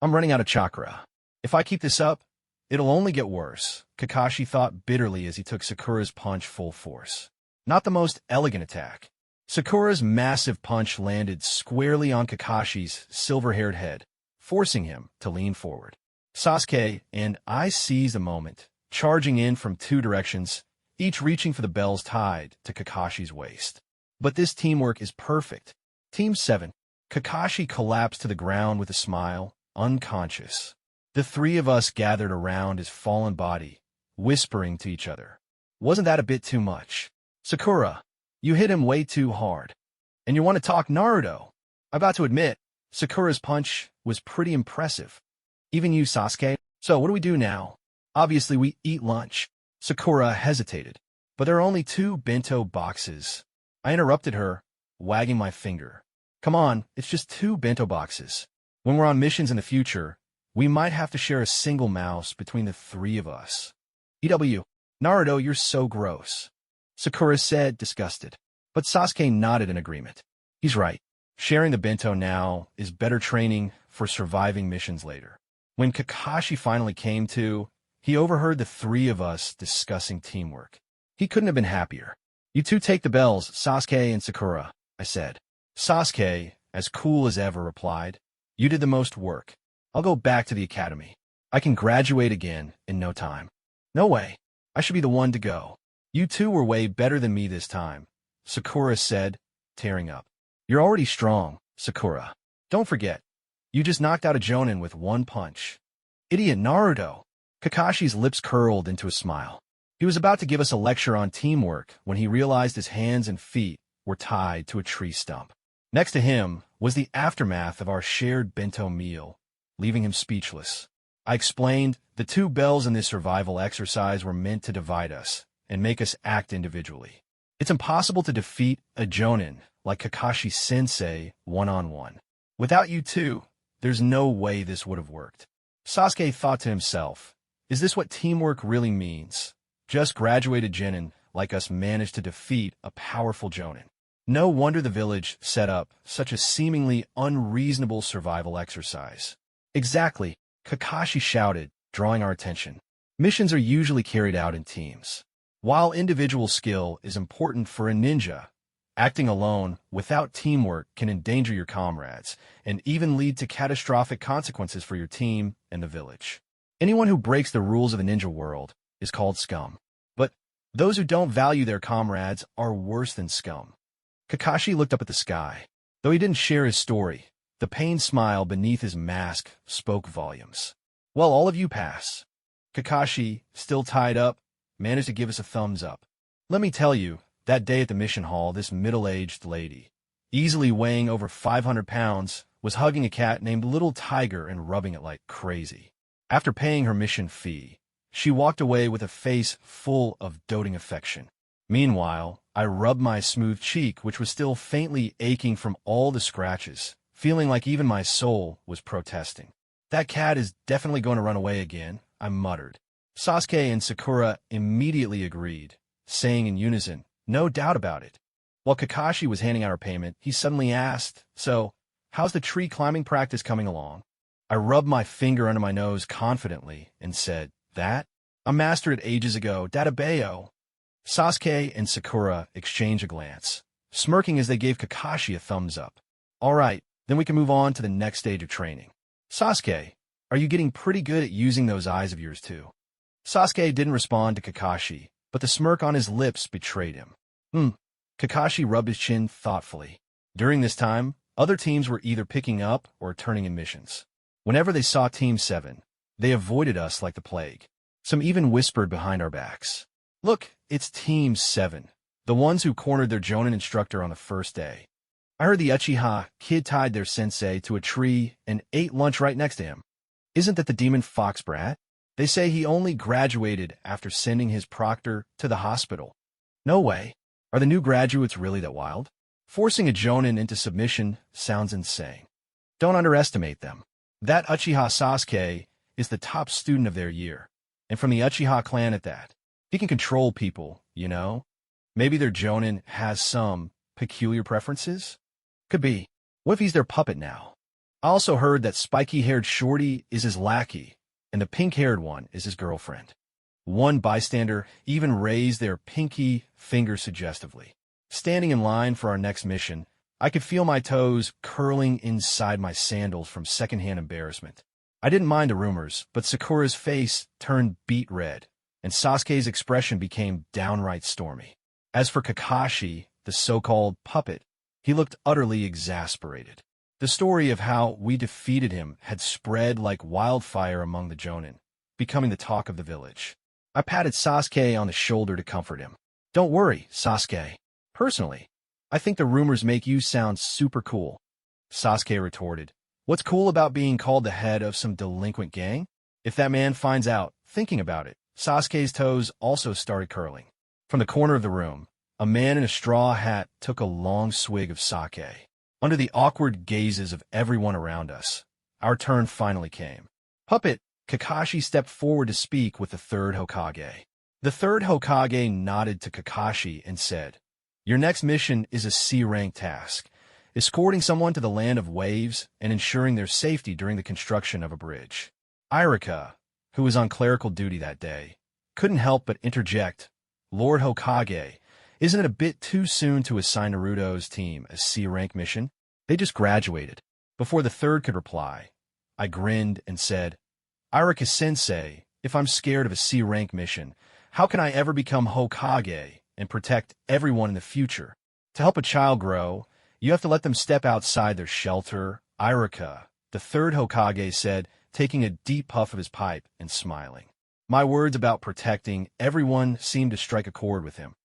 I'm running out of chakra. If I keep this up, it'll only get worse," Kakashi thought bitterly as he took Sakura's punch full force. Not the most elegant attack. Sakura's massive punch landed squarely on Kakashi's silver-haired head, forcing him to lean forward. Sasuke and I seized a moment, charging in from 2 directions, each reaching for the bells tied to Kakashi's waist. But this teamwork is perfect. Team 7. Kakashi collapsed to the ground with a smile, unconscious. The 3 of us gathered around his fallen body, whispering to each other. "Wasn't that a bit too much? Sakura, you hit him way too hard. And you want to talk Naruto?" I got to admit, Sakura's punch was pretty impressive. "Even you, Sasuke. So what do we do now?" "Obviously we eat lunch." Sakura hesitated. "But there are only 2 bento boxes." I interrupted her, wagging my finger. "Come on, it's just 2 bento boxes. When we're on missions in the future, we might have to share a single mouse between the 3 of us." "EW, Naruto, you're so gross," Sakura said, disgusted. But Sasuke nodded in agreement. He's right. Sharing the bento now is better training for surviving missions later. When Kakashi finally came to, he overheard the three of us discussing teamwork. He couldn't have been happier. You two take the bells, Sasuke and Sakura, I said. Sasuke, as cool as ever, replied, you did the most work. I'll go back to the academy. I can graduate again in no time. No way. I should be the one to go. You two were way better than me this time, Sakura said, tearing up. You're already strong, Sakura. Don't forget, you just knocked out a Jonin with one punch. Idiot Naruto. Kakashi's lips curled into a smile. He was about to give us a lecture on teamwork when he realized his hands and feet were tied to a tree stump. Next to him was the aftermath of our shared bento meal, leaving him speechless. I explained the two bells in this survival exercise were meant to divide us and make us act individually. It's impossible to defeat a Jonin like Kakashi-sensei one-on-one. Without you two, there's no way this would have worked. Sasuke thought to himself, is this what teamwork really means? Just graduated genin like us managed to defeat a powerful Jonin. No wonder the village set up such a seemingly unreasonable survival exercise. Exactly, Kakashi shouted, drawing our attention. Missions are usually carried out in teams. While individual skill is important for a ninja, acting alone without teamwork can endanger your comrades and even lead to catastrophic consequences for your team and the village. Anyone who breaks the rules of the ninja world is called scum. But those who don't value their comrades are worse than scum. Kakashi looked up at the sky. Though he didn't share his story, the pained smile beneath his mask spoke volumes. Well, all of you pass. Kakashi, still tied up, managed to give us a thumbs up. Let me tell you, that day at the mission hall, this middle-aged lady, easily weighing over 500 pounds, was hugging a cat named Little Tiger and rubbing it like crazy. After paying her mission fee, she walked away with a face full of doting affection. Meanwhile, I rubbed my smooth cheek, which was still faintly aching from all the scratches, feeling like even my soul was protesting. That cat is definitely going to run away again, I muttered. Sasuke and Sakura immediately agreed, saying in unison, no doubt about it. While Kakashi was handing out our payment, he suddenly asked, so, how's the tree climbing practice coming along? I rubbed my finger under my nose confidently and said, that? I mastered it ages ago, Databayo. Sasuke and Sakura exchanged a glance, smirking as they gave Kakashi a thumbs up. All right, then we can move on to the next stage of training. Sasuke, are you getting pretty good at using those eyes of yours too? Sasuke didn't respond to Kakashi, but the smirk on his lips betrayed him. Kakashi rubbed his chin thoughtfully. During this time, other teams were either picking up or turning in missions. Whenever they saw Team 7, they avoided us like the plague. Some even whispered behind our backs. Look, it's Team 7, the ones who cornered their Jonin instructor on the first day. I heard the Uchiha kid tied their sensei to a tree and ate lunch right next to him. Isn't that the demon fox brat? They say he only graduated after sending his proctor to the hospital. No way. Are the new graduates really that wild? Forcing a Jonin into submission sounds insane. Don't underestimate them. That Uchiha Sasuke is the top student of their year, and from the Uchiha clan at that. He can control people, you know? Maybe their Jonin has some peculiar preferences? Could be. What if he's their puppet now? I also heard that spiky-haired shorty is his lackey, and the pink-haired one is his girlfriend. One bystander even raised their pinky finger suggestively. Standing in line for our next mission, I could feel my toes curling inside my sandals from secondhand embarrassment. I didn't mind the rumors, but Sakura's face turned beet red, and Sasuke's expression became downright stormy. As for Kakashi, the so-called puppet, he looked utterly exasperated. The story of how we defeated him had spread like wildfire among the Jonin, becoming the talk of the village. I patted Sasuke on the shoulder to comfort him. Don't worry, Sasuke. Personally, I think the rumors make you sound super cool. Sasuke retorted. What's cool about being called the head of some delinquent gang? If that man finds out, thinking about it, Sasuke's toes also started curling. From the corner of the room, a man in a straw hat took a long swig of sake. Under the awkward gazes of everyone around us, our turn finally came. Puppet, Kakashi stepped forward to speak with the third Hokage. The third Hokage nodded to Kakashi and said, Your next mission is a C-rank task, escorting someone to the land of waves and ensuring their safety during the construction of a bridge. Irika, who was on clerical duty that day, couldn't help but interject, Lord Hokage, isn't it a bit too soon to assign Naruto's team a C-rank mission? They just graduated. Before the third could reply, I grinned and said, Irika-sensei, if I'm scared of a C-rank mission, how can I ever become Hokage and protect everyone in the future? To help a child grow, you have to let them step outside their shelter. Irika, the third Hokage, said, taking a deep puff of his pipe and smiling. My words about protecting everyone seemed to strike a chord with him.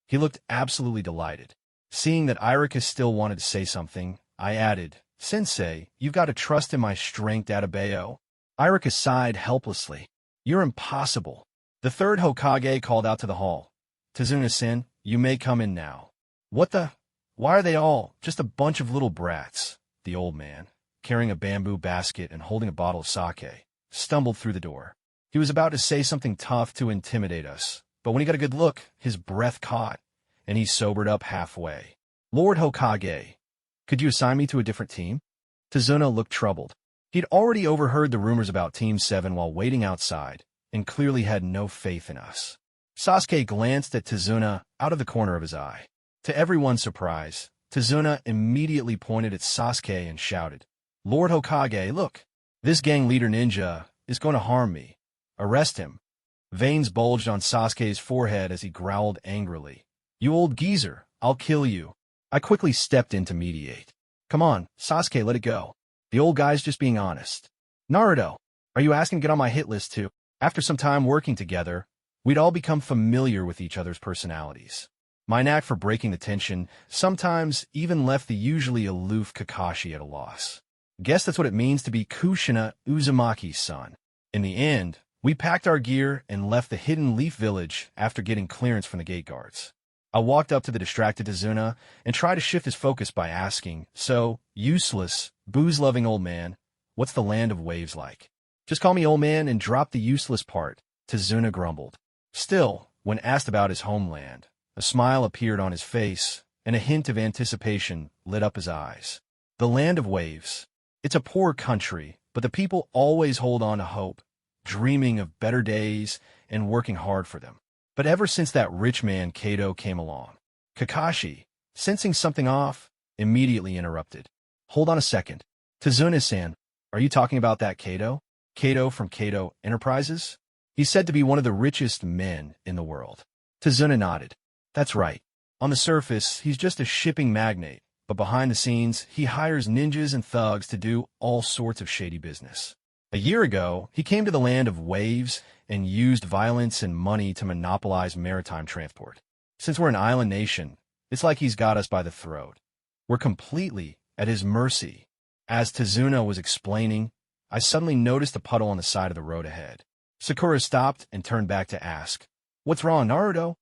He looked absolutely delighted. Seeing that Irika still wanted to say something, I added, Sensei, you've got to trust in my strength, Adebayo. Irika sighed helplessly. You're impossible. The third Hokage called out to the hall. Tazuna-sen, you may come in now. What the? Why are they all just a bunch of little brats? The old man, carrying a bamboo basket and holding a bottle of sake, stumbled through the door. He was about to say something tough to intimidate us, but when he got a good look, his breath caught, and he sobered up halfway. Lord Hokage, could you assign me to a different team? Tazuna looked troubled. He'd already overheard the rumors about Team 7 while waiting outside, and clearly had no faith in us. Sasuke glanced at Tazuna out of the corner of his eye. To everyone's surprise, Tazuna immediately pointed at Sasuke and shouted, Lord Hokage, look! This gang leader ninja is going to harm me. Arrest him. Veins bulged on Sasuke's forehead as he growled angrily. You old geezer, I'll kill you. I quickly stepped in to mediate. Come on, Sasuke, let it go. The old guy's just being honest. Naruto, are you asking to get on my hit list too? After some time working together, we'd all become familiar with each other's personalities. My knack for breaking the tension sometimes even left the usually aloof Kakashi at a loss. Guess that's what it means to be Kushina Uzumaki's son. In the end, we packed our gear and left the Hidden Leaf Village after getting clearance from the gate guards. I walked up to the distracted Tazuna and tried to shift his focus by asking, so, useless, booze-loving old man, what's the land of waves like? Just call me old man and drop the useless part, Tazuna grumbled. Still, when asked about his homeland, a smile appeared on his face, and a hint of anticipation lit up his eyes. The land of waves. It's a poor country, but the people always hold on to hope, dreaming of better days and working hard for them. But ever since that rich man Kato came along, Kakashi, sensing something off, immediately interrupted. Hold on a second. Tazuna-san, are you talking about that Kato? Kato from Kato Enterprises? He's said to be one of the richest men in the world. Tazuna nodded. That's right. On the surface, he's just a shipping magnate, but behind the scenes, he hires ninjas and thugs to do all sorts of shady business. A year ago, he came to the land of waves and used violence and money to monopolize maritime transport. Since we're an island nation, it's like he's got us by the throat. We're completely at his mercy. As Tazuna was explaining, I suddenly noticed a puddle on the side of the road ahead. Sakura stopped and turned back to ask, What's wrong, Naruto?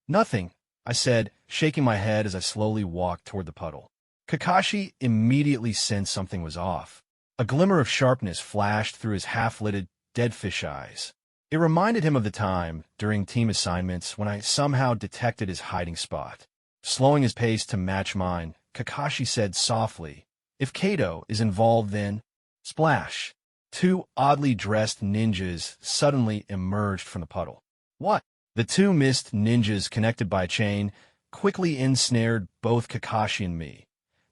Nothing, I said, shaking my head as I slowly walked toward the puddle. Kakashi immediately sensed something was off. A glimmer of sharpness flashed through his half-lidded, dead fish eyes. It reminded him of the time, during team assignments, when I somehow detected his hiding spot. Slowing his pace to match mine, Kakashi said softly, If Kato is involved then... Splash! Two oddly dressed ninjas suddenly emerged from the puddle. What? The two mist ninjas connected by a chain quickly ensnared both Kakashi and me,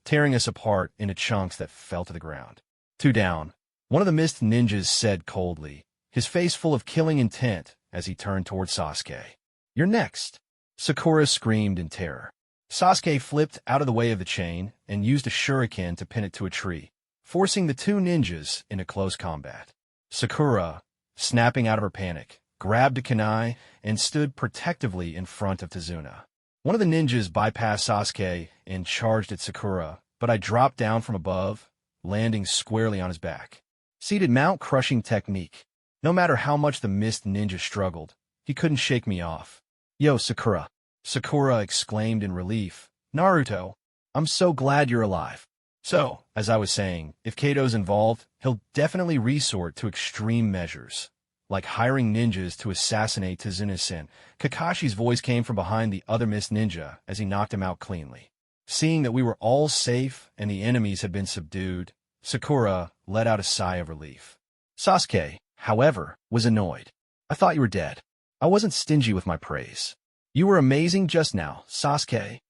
tearing us apart into chunks that fell to the ground. Two down. One of the mist ninjas said coldly, his face full of killing intent as he turned toward Sasuke. You're next. Sakura screamed in terror. Sasuke flipped out of the way of the chain and used a shuriken to pin it to a tree, forcing the two ninjas into close combat. Sakura, snapping out of her panic, grabbed a kunai and stood protectively in front of Tazuna. One of the ninjas bypassed Sasuke and charged at Sakura, but I dropped down from above, landing squarely on his back. Seated mount-crushing technique. No matter how much the mist ninja struggled, he couldn't shake me off. Yo, Sakura! Sakura exclaimed in relief. Naruto, I'm so glad you're alive. So, as I was saying, if Kato's involved, he'll definitely resort to extreme measures. like hiring ninjas to assassinate Tazuna-sen. Kakashi's voice came from behind the other mist ninja as he knocked him out cleanly. Seeing that we were all safe and the enemies had been subdued, Sakura let out a sigh of relief. Sasuke, however, was annoyed. I thought you were dead. I wasn't stingy with my praise. You were amazing just now, Sasuke.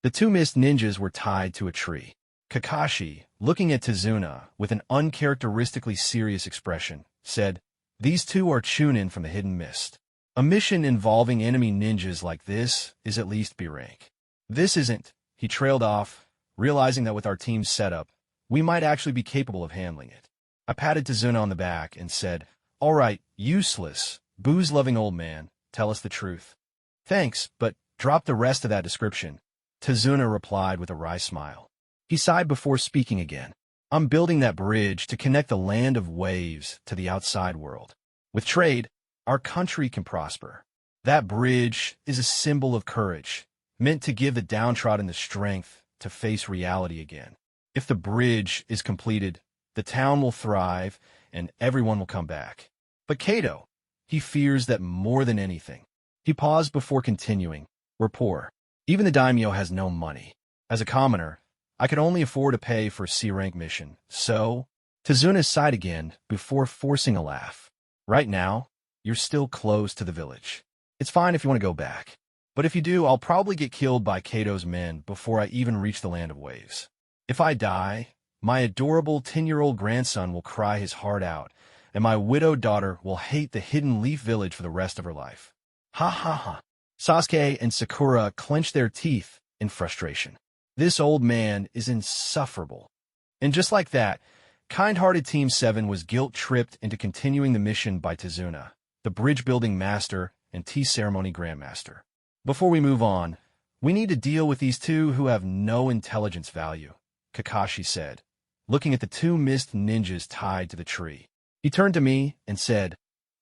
The two mist ninjas were tied to a tree. Kakashi, looking at Tazuna with an uncharacteristically serious expression, said, "These two are Chunin from the Hidden Mist. A mission involving enemy ninjas like this is at least B rank. This isn't," he trailed off, realizing that with our team's setup, we might actually be capable of handling it. I patted Tazuna on the back and said, "All right, useless, booze-loving old man, tell us the truth." "Thanks, but drop the rest of that description," Tazuna replied with a wry smile. He sighed before speaking again. "I'm building that bridge to connect the land of waves to the outside world. With trade, our country can prosper. That bridge is a symbol of courage, meant to give the downtrodden the strength to face reality again. If the bridge is completed, the town will thrive and everyone will come back. But Kato, he fears that more than anything." He paused before continuing, "We're poor. Even the daimyo has no money. As a commoner, I could only afford to pay for a C-rank mission, so—" Tazuna sighed again before forcing a laugh. "Right now, you're still close to the village. It's fine if you want to go back. But if you do, I'll probably get killed by Kato's men before I even reach the land of waves. If I die, my adorable 10-year-old grandson will cry his heart out, and my widowed daughter will hate the Hidden Leaf Village for the rest of her life." Ha ha ha. Sasuke and Sakura clenched their teeth in frustration. This old man is insufferable. And just like that, kind-hearted Team 7 was guilt-tripped into continuing the mission by Tazuna, the bridge-building master and tea ceremony grandmaster. "Before we move on, we need to deal with these two who have no intelligence value," Kakashi said, looking at the two mist ninjas tied to the tree. He turned to me and said,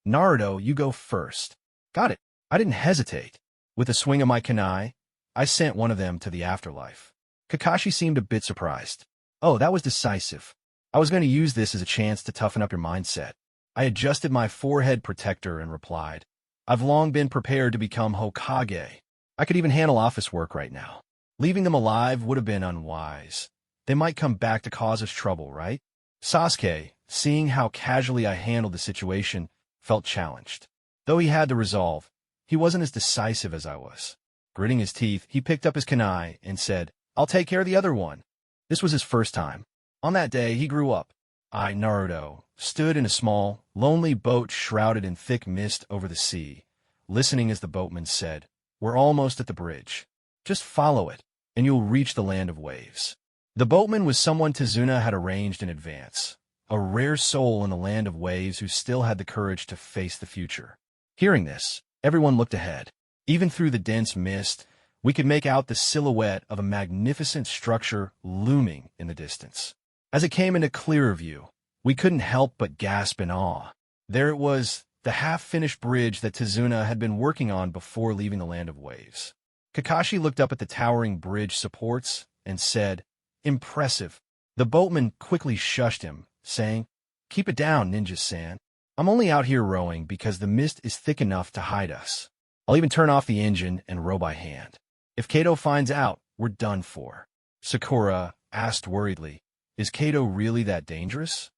"Naruto, you go first." "Got it." I didn't hesitate. With a swing of my kunai, I sent one of them to the afterlife. Kakashi seemed a bit surprised. "Oh, that was decisive. I was going to use this as a chance to toughen up your mindset." I adjusted my forehead protector and replied, "I've long been prepared to become Hokage. I could even handle office work right now. Leaving them alive would have been unwise. They might come back to cause us trouble, right?" Sasuke, seeing how casually I handled the situation, felt challenged. Though he had the resolve, he wasn't as decisive as I was. Gritting his teeth, he picked up his kunai and said, "I'll take care of the other one." This was his first time. On that day, he grew up. I, Naruto, stood in a small, lonely boat shrouded in thick mist over the sea, listening as the boatman said, "We're almost at the bridge. Just follow it, and you'll reach the land of waves." The boatman was someone Tazuna had arranged in advance, a rare soul in the land of waves who still had the courage to face the future. Hearing this, everyone looked ahead. Even through the dense mist, we could make out the silhouette of a magnificent structure looming in the distance. As it came into clearer view, we couldn't help but gasp in awe. There it was, the half-finished bridge that Tazuna had been working on before leaving the land of waves. Kakashi looked up at the towering bridge supports and said, "Impressive." The boatman quickly shushed him, saying, "Keep it down, Ninja-san. I'm only out here rowing because the mist is thick enough to hide us. I'll even turn off the engine and row by hand. If Kato finds out, we're done for." Sakura asked worriedly, "Is Kato really that dangerous?"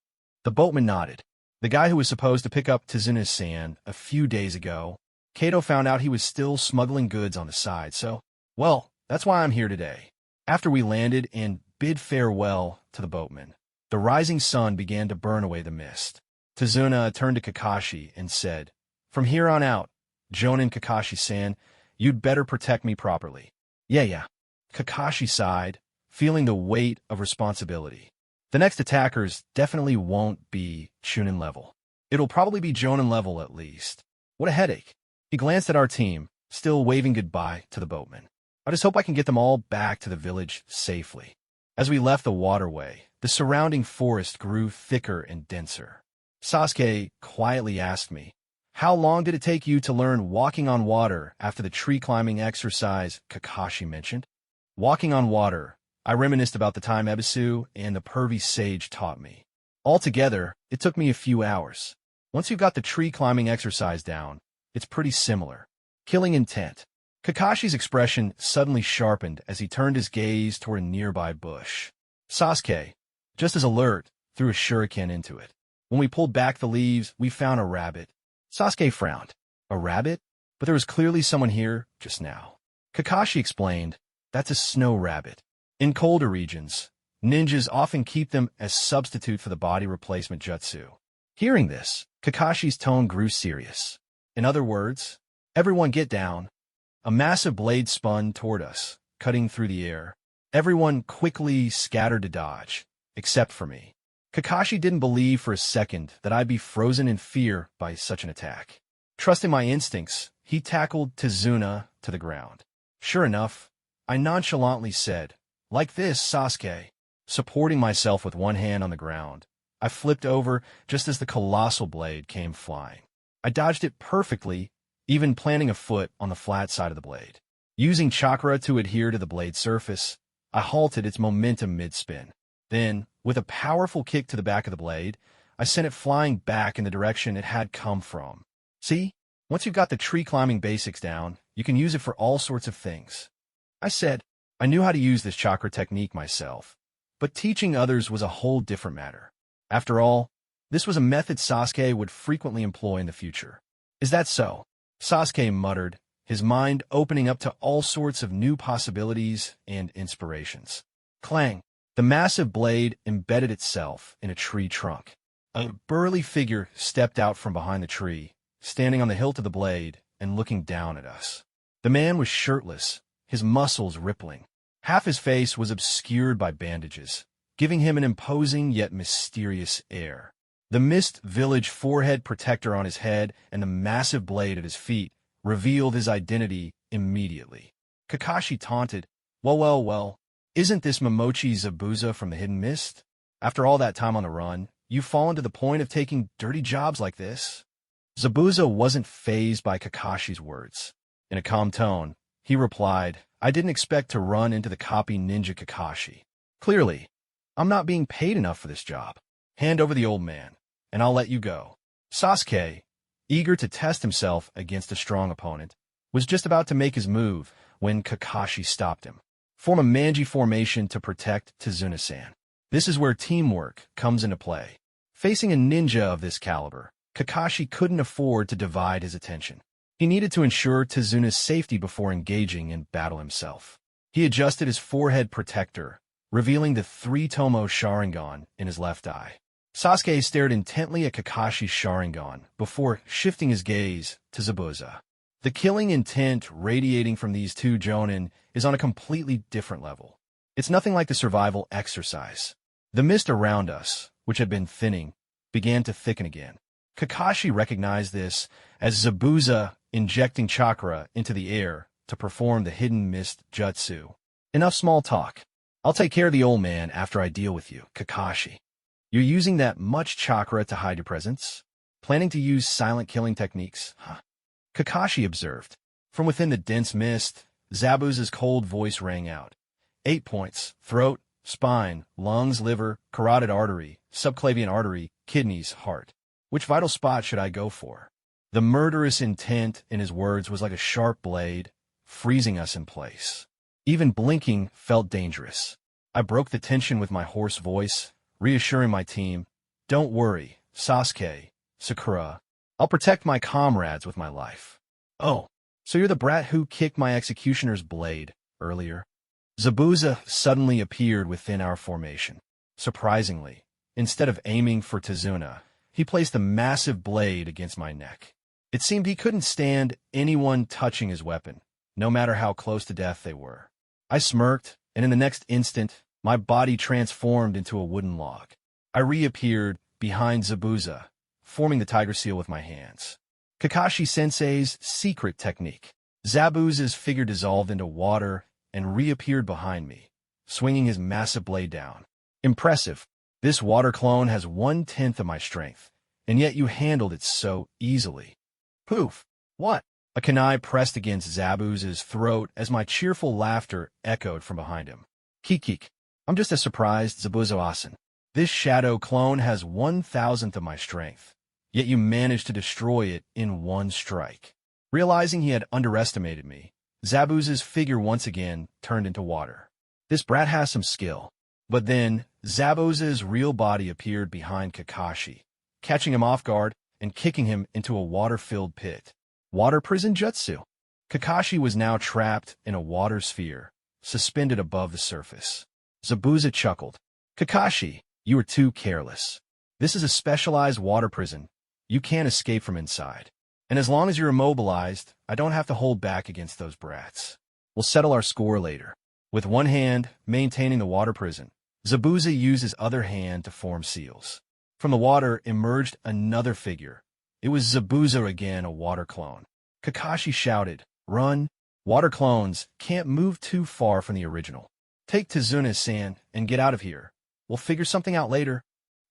The boatman nodded. The guy who was supposed to pick up Tazuna-san a few days ago, Kato found out he was still smuggling goods on the side, so, well, that's why I'm here today. After we landed and bid farewell to the boatman, the rising sun began to burn away the mist. Tazuna turned to Kakashi and said, "From here on out, Jonin Kakashi-san, you'd better protect me properly." Yeah. Kakashi sighed, feeling the weight of responsibility. The next attackers definitely won't be Chunin level. It'll probably be Jonin level at least. What a headache. He glanced at our team, still waving goodbye to the boatman. I just hope I can get them all back to the village safely. As we left the waterway, the surrounding forest grew thicker and denser. Sasuke quietly asked me, "How long did it take you to learn walking on water after the tree-climbing exercise Kakashi mentioned?" Walking on water, I reminisced about the time Ebisu and the pervy sage taught me. Altogether, it took me a few hours. Once you've got the tree climbing exercise down, it's pretty similar. Killing intent. Kakashi's expression suddenly sharpened as he turned his gaze toward a nearby bush. Sasuke, just as alert, threw a shuriken into it. When we pulled back the leaves, we found a rabbit. Sasuke frowned. A rabbit? But there was clearly someone here just now. Kakashi explained, that's a snow rabbit. In colder regions, ninjas often keep them as substitute for the body replacement jutsu. Hearing this, Kakashi's tone grew serious. In other words, everyone get down. A massive blade spun toward us, cutting through the air. Everyone quickly scattered to dodge, except for me. Kakashi didn't believe for a second that I'd be frozen in fear by such an attack. Trusting my instincts, he tackled Tazuna to the ground. Sure enough, I nonchalantly said, like this, Sasuke. Supporting myself with one hand on the ground, I flipped over just as the colossal blade came flying. I dodged it perfectly, even planting a foot on the flat side of the blade. Using chakra to adhere to the blade's surface, I halted its momentum mid-spin. Then, with a powerful kick to the back of the blade, I sent it flying back in the direction it had come from. See? Once you've got the tree climbing basics down, you can use it for all sorts of things. I said, I knew how to use this chakra technique myself, but teaching others was a whole different matter. After all, this was a method Sasuke would frequently employ in the future. Is that so? Sasuke muttered, his mind opening up to all sorts of new possibilities and inspirations. Clang! The massive blade embedded itself in a tree trunk. A burly figure stepped out from behind the tree, standing on the hilt of the blade and looking down at us. The man was shirtless, his muscles rippling. Half his face was obscured by bandages, giving him an imposing yet mysterious air. The Mist Village forehead protector on his head and the massive blade at his feet revealed his identity immediately. Kakashi taunted, well, isn't this Momochi Zabuza from the Hidden Mist? After all that time on the run, you've fallen to the point of taking dirty jobs like this? Zabuza wasn't fazed by Kakashi's words. In a calm tone, he replied, I didn't expect to run into the copy ninja Kakashi. Clearly, I'm not being paid enough for this job. Hand over the old man, and I'll let you go. Sasuke, eager to test himself against a strong opponent, was just about to make his move when Kakashi stopped him. Form a manji formation to protect Tazuna-san. This is where teamwork comes into play. Facing a ninja of this caliber, Kakashi couldn't afford to divide his attention. He needed to ensure Tazuna's safety before engaging in battle himself. He adjusted his forehead protector, revealing the three-tomo Sharingan in his left eye. Sasuke stared intently at Kakashi's Sharingan before shifting his gaze to Zabuza. The killing intent radiating from these two jonin is on a completely different level. It's nothing like the survival exercise. The mist around us, which had been thinning, began to thicken again. Kakashi recognized this as Zabuza injecting chakra into the air to perform the hidden mist jutsu. Enough small talk. I'll take care of the old man after I deal with you, Kakashi. You're using that much chakra to hide your presence? Planning to use silent killing techniques, huh? Kakashi observed. From within the dense mist, Zabuza's cold voice rang out. 8 points: throat, spine, lungs, liver, carotid artery, subclavian artery, kidneys, heart. Which vital spot should I go for? The murderous intent in his words was like a sharp blade, freezing us in place. Even blinking felt dangerous. I broke the tension with my hoarse voice, reassuring my team, don't worry, Sasuke, Sakura. I'll protect my comrades with my life. Oh, so you're the brat who kicked my executioner's blade earlier? Zabuza suddenly appeared within our formation. Surprisingly, instead of aiming for Tazuna, he placed a massive blade against my neck. It seemed he couldn't stand anyone touching his weapon, no matter how close to death they were. I smirked, and in the next instant, my body transformed into a wooden log. I reappeared behind Zabuza, forming the tiger seal with my hands. Kakashi-sensei's secret technique. Zabuza's figure dissolved into water and reappeared behind me, swinging his massive blade down. Impressive. This water clone has 1/10 of my strength, and yet you handled it so easily. Poof! What? A kunai pressed against Zabuza's throat as my cheerful laughter echoed from behind him. Kikik. I'm just as surprised, Zabuza-san. This shadow clone has 1/1000 of my strength. yet you managed to destroy it in one strike. Realizing he had underestimated me, Zabuza's figure once again turned into water. This brat has some skill. But then, Zabuza's real body appeared behind Kakashi, catching him off guard and kicking him into a water-filled pit. Water prison jutsu. Kakashi was now trapped in a water sphere, suspended above the surface. Zabuza chuckled. Kakashi, you were too careless. This is a specialized water prison. You can't escape from inside. And as long as you're immobilized, I don't have to hold back against those brats. We'll settle our score later. With one hand maintaining the water prison, Zabuza used his other hand to form seals. From the water emerged another figure. It was Zabuza again, a water clone. Kakashi shouted, "Run! Water clones can't move too far from the original. Take Tazuna-san and get out of here. We'll figure something out later."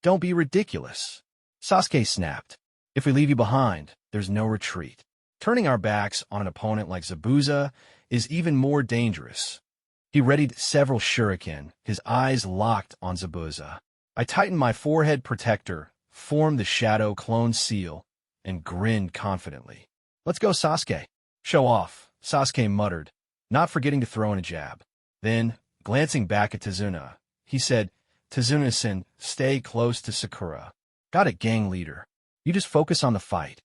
"Don't be ridiculous." Sasuke snapped. "If we leave you behind, there's no retreat. Turning our backs on an opponent like Zabuza is even more dangerous." He readied several shuriken, his eyes locked on Zabuza. I tightened my forehead protector, formed the shadow clone seal, and grinned confidently. "Let's go, Sasuke." "Show off," Sasuke muttered, not forgetting to throw in a jab. Then, glancing back at Tazuna, he said, "Tazuna-san, stay close to Sakura. Got it, gang leader. You just focus on the fight."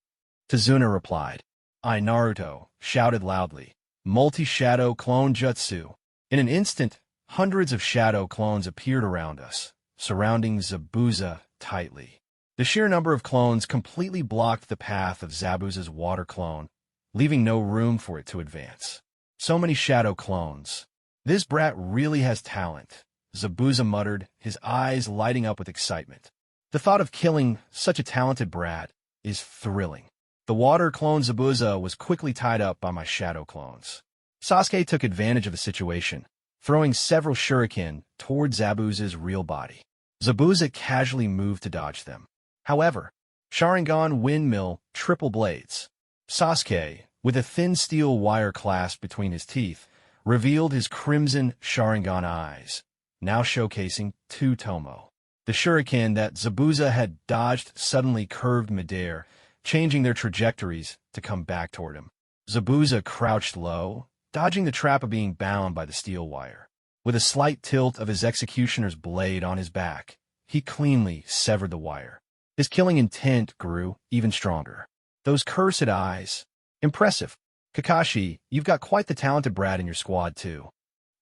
Tazuna replied. I, Naruto, shouted loudly, "Multi-shadow clone jutsu." In an instant, hundreds of shadow clones appeared around us, surrounding Zabuza tightly. The sheer number of clones completely blocked the path of Zabuza's water clone, leaving no room for it to advance. So many shadow clones. This brat really has talent, Zabuza muttered, his eyes lighting up with excitement. The thought of killing such a talented brat is thrilling. The water clone Zabuza was quickly tied up by my shadow clones. Sasuke took advantage of the situation, throwing several shuriken toward Zabuza's real body. Zabuza casually moved to dodge them. However, Sharingan windmill triple blades. Sasuke, with a thin steel wire clasp between his teeth, revealed his crimson Sharingan eyes, now showcasing two tomo. The shuriken that Zabuza had dodged suddenly curved midair, changing their trajectories to come back toward him. Zabuza crouched low, dodging the trap of being bound by the steel wire. With a slight tilt of his executioner's blade on his back, he cleanly severed the wire. His killing intent grew even stronger. Those cursed eyes. Impressive. Kakashi, you've got quite the talented brat in your squad, too.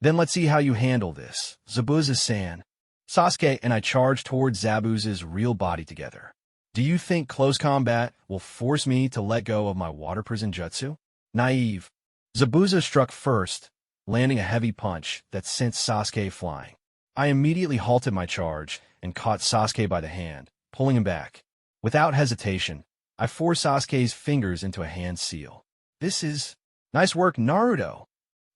Then let's see how you handle this, Zabuza-san. Sasuke and I charged towards Zabuza's real body together. Do you think close combat will force me to let go of my water prison jutsu? Naive. Zabuza struck first, landing a heavy punch that sent Sasuke flying. I immediately halted my charge and caught Sasuke by the hand, pulling him back. Without hesitation, I forced Sasuke's fingers into a hand seal. This is... Nice work, Naruto.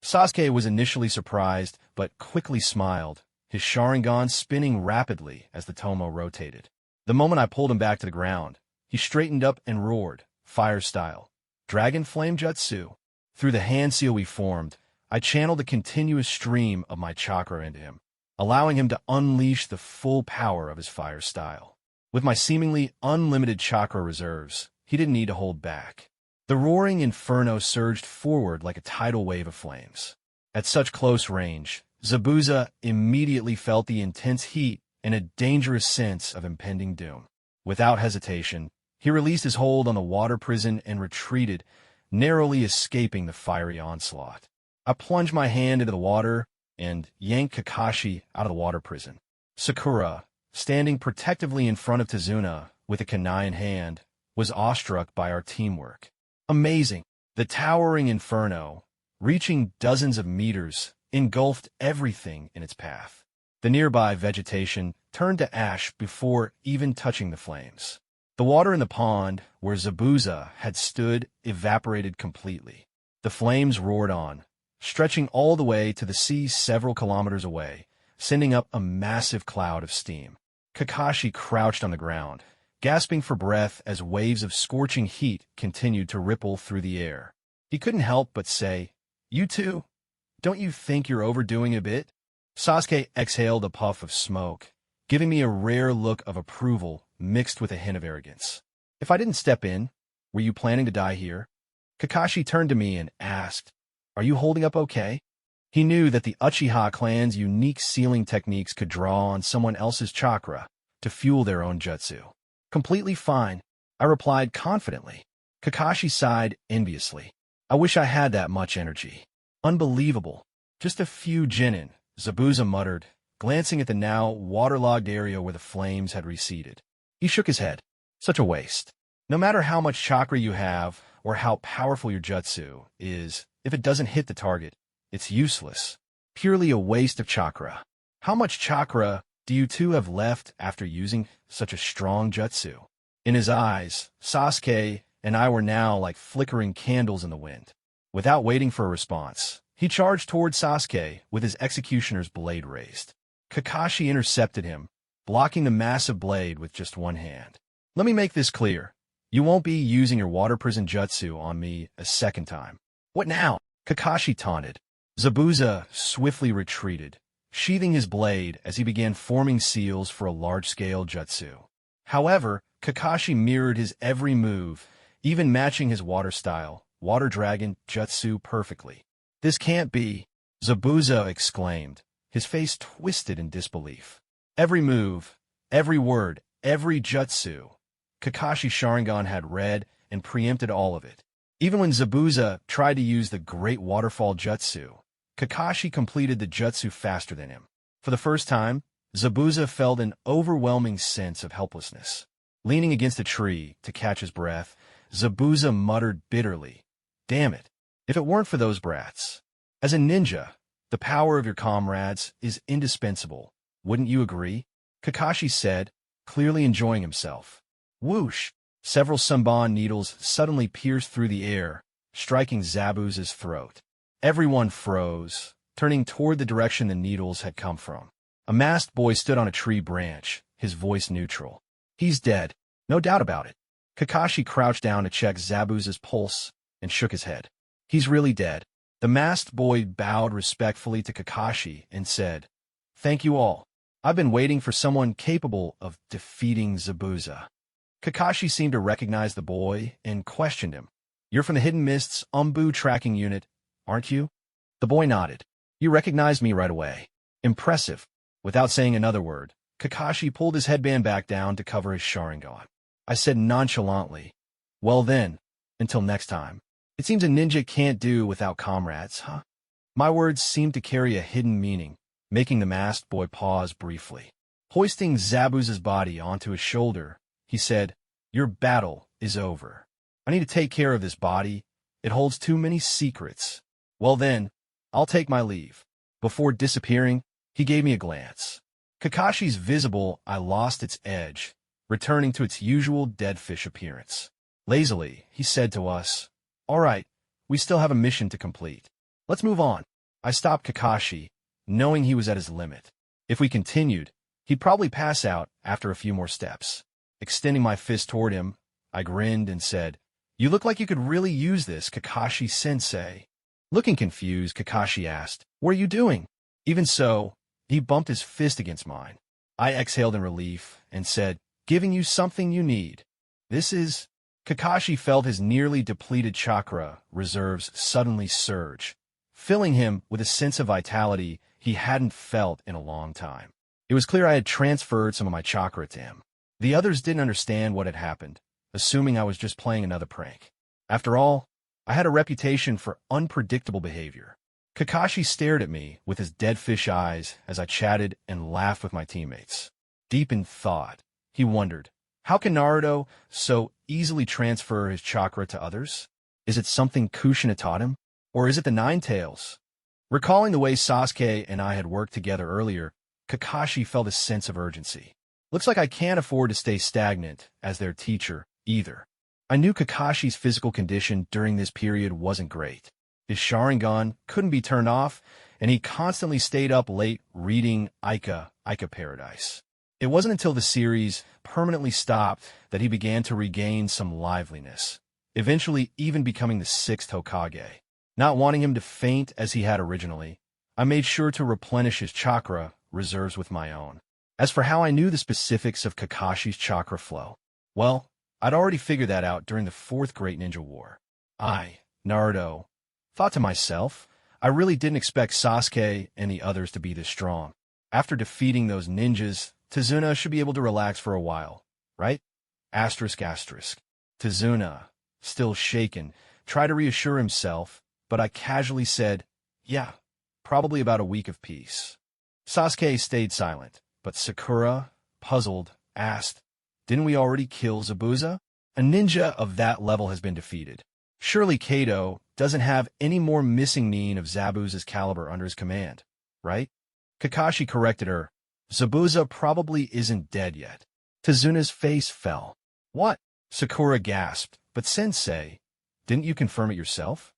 Sasuke was initially surprised, but quickly smiled, his Sharingan spinning rapidly as the tomo rotated. The moment I pulled him back to the ground, he straightened up and roared, fire style. Dragon Flame Jutsu. Through the hand seal we formed, I channeled a continuous stream of my chakra into him, allowing him to unleash the full power of his fire style. With my seemingly unlimited chakra reserves, he didn't need to hold back. The roaring inferno surged forward like a tidal wave of flames. At such close range, Zabuza immediately felt the intense heat and a dangerous sense of impending doom. Without hesitation, he released his hold on the water prison and retreated, narrowly escaping the fiery onslaught. I plunged my hand into the water and yanked Kakashi out of the water prison. Sakura, standing protectively in front of Tazuna with a kunai in hand, was awestruck by our teamwork. Amazing! The towering inferno, reaching dozens of meters, engulfed everything in its path. The nearby vegetation turned to ash before even touching the flames. The water in the pond where Zabuza had stood evaporated completely. The flames roared on, stretching all the way to the sea several kilometers away, sending up a massive cloud of steam. Kakashi crouched on the ground, gasping for breath as waves of scorching heat continued to ripple through the air. He couldn't help but say, "You two, don't you think you're overdoing a bit?" Sasuke exhaled a puff of smoke, giving me a rare look of approval mixed with a hint of arrogance. If I didn't step in, were you planning to die here? Kakashi turned to me and asked, are you holding up okay? He knew that the Uchiha clan's unique sealing techniques could draw on someone else's chakra to fuel their own jutsu. Completely fine, I replied confidently. Kakashi sighed enviously. I wish I had that much energy. Unbelievable. Just a few genin, Zabuza muttered, glancing at the now waterlogged area where the flames had receded. He shook his head. Such a waste. No matter how much chakra you have or how powerful your jutsu is, if it doesn't hit the target, it's useless. Purely a waste of chakra. How much chakra do you two have left after using such a strong jutsu? In his eyes, Sasuke and I were now like flickering candles in the wind. Without waiting for a response, he charged toward Sasuke with his executioner's blade raised. Kakashi intercepted him, blocking the massive blade with just one hand. Let me make this clear. You won't be using your water prison jutsu on me a second time. What now? Kakashi taunted. Zabuza swiftly retreated, sheathing his blade as he began forming seals for a large-scale jutsu. However, Kakashi mirrored his every move, even matching his water style, Water Dragon jutsu perfectly. This can't be, Zabuza exclaimed, his face twisted in disbelief. Every move, every word, every jutsu. Kakashi Sharingan had read and preempted all of it. Even when Zabuza tried to use the Great Waterfall Jutsu, Kakashi completed the jutsu faster than him. For the first time, Zabuza felt an overwhelming sense of helplessness. Leaning against a tree to catch his breath, Zabuza muttered bitterly, "Damn it, if it weren't for those brats. As a ninja, the power of your comrades is indispensable. Wouldn't you agree?" Kakashi said, clearly enjoying himself. Whoosh! Several sunbon needles suddenly pierced through the air, striking Zabuza's throat. Everyone froze, turning toward the direction the needles had come from. A masked boy stood on a tree branch, his voice neutral. "He's dead, no doubt about it." Kakashi crouched down to check Zabuza's pulse and shook his head. "He's really dead." The masked boy bowed respectfully to Kakashi and said, "Thank you all. I've been waiting for someone capable of defeating Zabuza." Kakashi seemed to recognize the boy and questioned him. "You're from the Hidden Mists Umbu tracking unit, aren't you?" The boy nodded. "You recognized me right away. Impressive." Without saying another word, Kakashi pulled his headband back down to cover his Sharingan. I said nonchalantly, "Well then, until next time. It seems a ninja can't do without comrades, huh?" My words seemed to carry a hidden meaning, making the masked boy pause briefly. Hoisting Zabuza's body onto his shoulder, he said, "Your battle is over. I need to take care of this body. It holds too many secrets. Well then, I'll take my leave." Before disappearing, he gave me a glance. Kakashi's visible eye lost its edge, returning to its usual dead fish appearance. Lazily, he said to us, "All right, we still have a mission to complete. Let's move on." I stopped Kakashi, knowing he was at his limit. If we continued, he'd probably pass out after a few more steps. Extending my fist toward him, I grinned and said, "You look like you could really use this, Kakashi-sensei." Looking confused, Kakashi asked, "What are you doing?" Even so, he bumped his fist against mine. I exhaled in relief and said, "Giving you something you need. This is..." Kakashi felt his nearly depleted chakra reserves suddenly surge, filling him with a sense of vitality he hadn't felt in a long time. It was clear I had transferred some of my chakra to him. The others didn't understand what had happened, assuming I was just playing another prank. After all, I had a reputation for unpredictable behavior. Kakashi stared at me with his dead fish eyes as I chatted and laughed with my teammates. Deep in thought, he wondered, how can Naruto so easily transfer his chakra to others? Is it something Kushina taught him? Or is it the Nine Tails? Recalling the way Sasuke and I had worked together earlier, Kakashi felt a sense of urgency. Looks like I can't afford to stay stagnant as their teacher, either. I knew Kakashi's physical condition during this period wasn't great. His Sharingan couldn't be turned off, and he constantly stayed up late reading Ica Paradise. It wasn't until the series permanently stopped that he began to regain some liveliness, eventually even becoming the 6th Hokage. Not wanting him to faint as he had originally, I made sure to replenish his chakra reserves with my own. As for how I knew the specifics of Kakashi's chakra flow, well, I'd already figured that out during the Fourth Great Ninja War. I, Naruto, thought to myself, I really didn't expect Sasuke and the others to be this strong. After defeating those ninjas, Tazuna should be able to relax for a while, right? Asterisk asterisk. Tazuna, still shaken, tried to reassure himself, but I casually said, yeah, probably about a week of peace. Sasuke stayed silent, but Sakura, puzzled, asked, didn't we already kill Zabuza? A ninja of that level has been defeated. Surely Kado doesn't have any more missing nin of Zabuza's caliber under his command, right? Kakashi corrected her. Zabuza probably isn't dead yet. Tazuna's face fell. What? Sakura gasped. But sensei, didn't you confirm it yourself?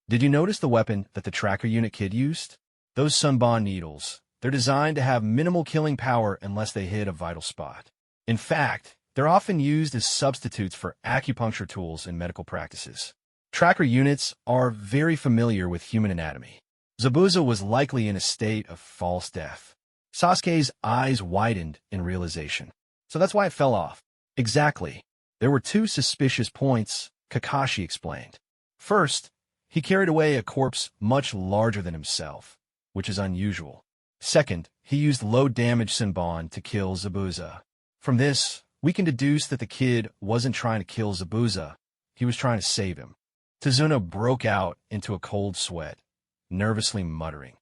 Did you notice the weapon that the tracker unit kid used? Those Sunbon needles. They're designed to have minimal killing power unless they hit a vital spot. In fact, they're often used as substitutes for acupuncture tools in medical practices. Tracker units are very familiar with human anatomy. Zabuza was likely in a state of false death. Sasuke's eyes widened in realization. So that's why it fell off. Exactly. There were two suspicious points, Kakashi explained. First, he carried away a corpse much larger than himself, which is unusual. Second, he used low-damage Senbon to kill Zabuza. From this, we can deduce that the kid wasn't trying to kill Zabuza. He was trying to save him. Tazuna broke out into a cold sweat, nervously muttering,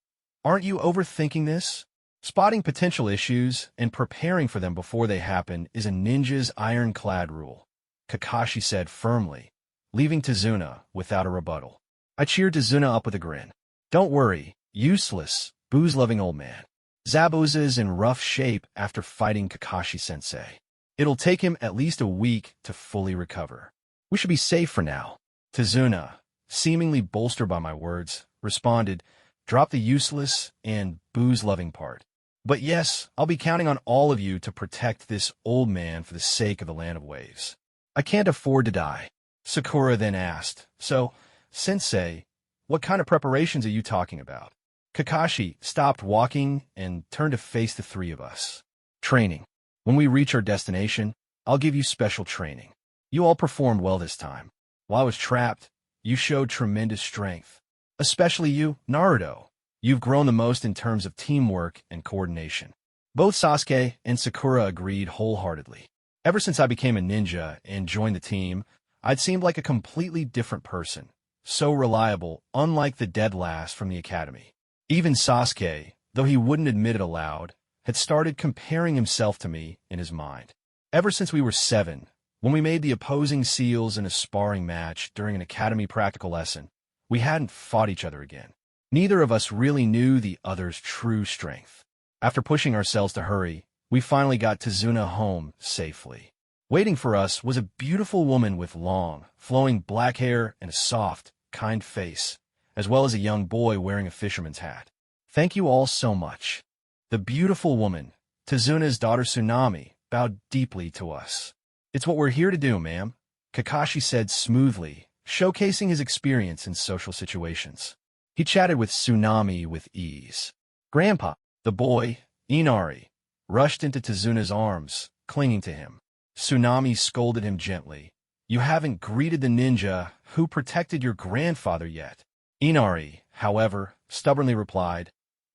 aren't you overthinking this? Spotting potential issues and preparing for them before they happen is a ninja's ironclad rule, Kakashi said firmly, leaving Tazuna without a rebuttal. I cheered Tazuna up with a grin. Don't worry, useless, booze-loving old man. Zabuza is in rough shape after fighting Kakashi-sensei. It'll take him at least a week to fully recover. We should be safe for now. Tazuna, seemingly bolstered by my words, responded, drop the useless and booze-loving part. But yes, I'll be counting on all of you to protect this old man for the sake of the Land of Waves. I can't afford to die. Sakura then asked, so, Sensei, what kind of preparations are you talking about? Kakashi stopped walking and turned to face the three of us. Training. When we reach our destination, I'll give you special training. You all performed well this time. While I was trapped, you showed tremendous strength. Especially you, Naruto. You've grown the most in terms of teamwork and coordination. Both Sasuke and Sakura agreed wholeheartedly. Ever since I became a ninja and joined the team, I'd seemed like a completely different person. So reliable, unlike the dead last from the academy. Even Sasuke, though he wouldn't admit it aloud, had started comparing himself to me in his mind. Ever since we were 7, when we made the opposing seals in a sparring match during an academy practical lesson, we hadn't fought each other again. Neither of us really knew the other's true strength. After pushing ourselves to hurry, we finally got Tazuna home safely. Waiting for us was a beautiful woman with long, flowing black hair and a soft, kind face, as well as a young boy wearing a fisherman's hat. Thank you all so much. The beautiful woman, Tazuna's daughter Tsunami, bowed deeply to us. It's what we're here to do, ma'am, Kakashi said smoothly, showcasing his experience in social situations. He chatted with Tsunami with ease. Grandpa, the boy, Inari, rushed into Tazuna's arms, clinging to him. Tsunami scolded him gently. You haven't greeted the ninja who protected your grandfather yet. Inari, however, stubbornly replied,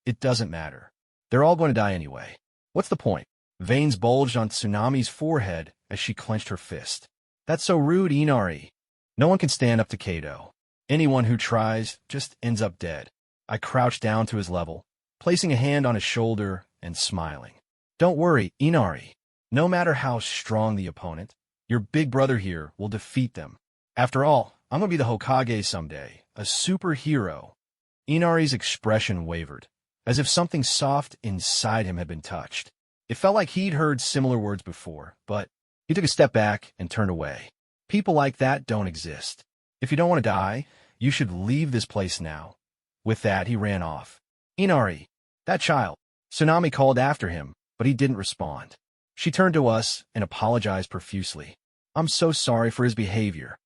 it doesn't matter. They're all going to die anyway. What's the point? Veins bulged on Tsunami's forehead as she clenched her fist. That's so rude, Inari. No one can stand up to Kado. Anyone who tries just ends up dead. I crouched down to his level, placing a hand on his shoulder and smiling. Don't worry, Inari. No matter how strong the opponent, your big brother here will defeat them. After all, I'm going to be the Hokage someday, a superhero. Inari's expression wavered, as if something soft inside him had been touched. It felt like he'd heard similar words before, but he took a step back and turned away. People like that don't exist. If you don't want to die, you should leave this place now. With that, he ran off. Inari, that child. Tsunami called after him, but he didn't respond. She turned to us and apologized profusely. I'm so sorry for his behavior.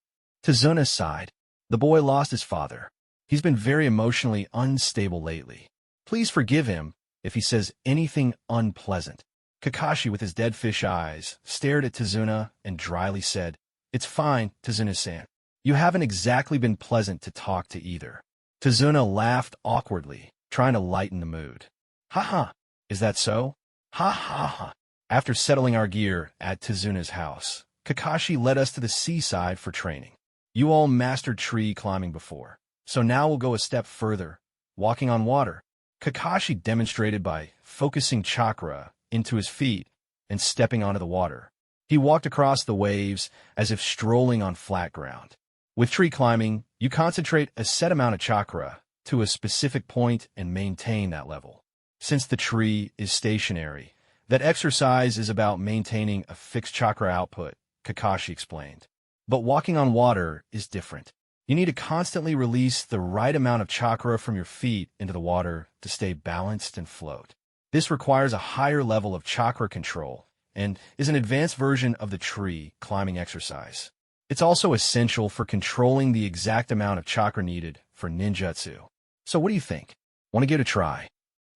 Tazuna sighed. The boy lost his father. He's been very emotionally unstable lately. Please forgive him if he says anything unpleasant. Kakashi, with his dead fish eyes, stared at Tazuna and dryly said, It's fine, Tazuna-san. You haven't exactly been pleasant to talk to either. Tazuna laughed awkwardly, trying to lighten the mood. Ha ha, is that so? Ha ha ha. After settling our gear at Tazuna's house, Kakashi led us to the seaside for training. You all mastered tree climbing before, so now we'll go a step further, walking on water. Kakashi demonstrated by focusing chakra into his feet and stepping onto the water. He walked across the waves as if strolling on flat ground. With tree climbing, you concentrate a set amount of chakra to a specific point and maintain that level. Since the tree is stationary, that exercise is about maintaining a fixed chakra output, Kakashi explained. But walking on water is different. You need to constantly release the right amount of chakra from your feet into the water to stay balanced and float. This requires a higher level of chakra control and is an advanced version of the tree climbing exercise. It's also essential for controlling the exact amount of chakra needed for ninjutsu. So what do you think? Want to give it a try?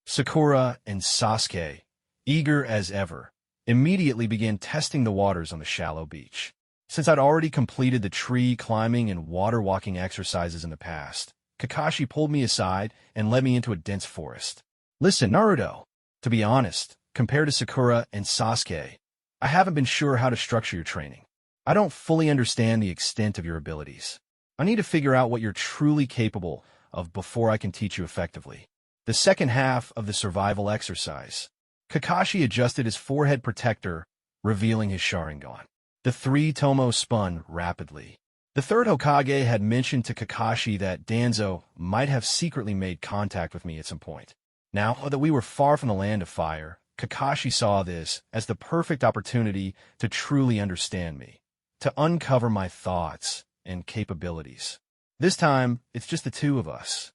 Sakura and Sasuke, eager as ever, immediately began testing the waters on the shallow beach. Since I'd already completed the tree climbing and water walking exercises in the past, Kakashi pulled me aside and led me into a dense forest. Listen, Naruto, to be honest, compared to Sakura and Sasuke, I haven't been sure how to structure your training. I don't fully understand the extent of your abilities. I need to figure out what you're truly capable of before I can teach you effectively. The second half of the survival exercise, Kakashi adjusted his forehead protector, revealing his Sharingan. The three Tomo spun rapidly. The third Hokage had mentioned to Kakashi that Danzo might have secretly made contact with me at some point. Now that we were far from the land of fire, Kakashi saw this as the perfect opportunity to truly understand me, to uncover my thoughts and capabilities. This time, it's just the two of us.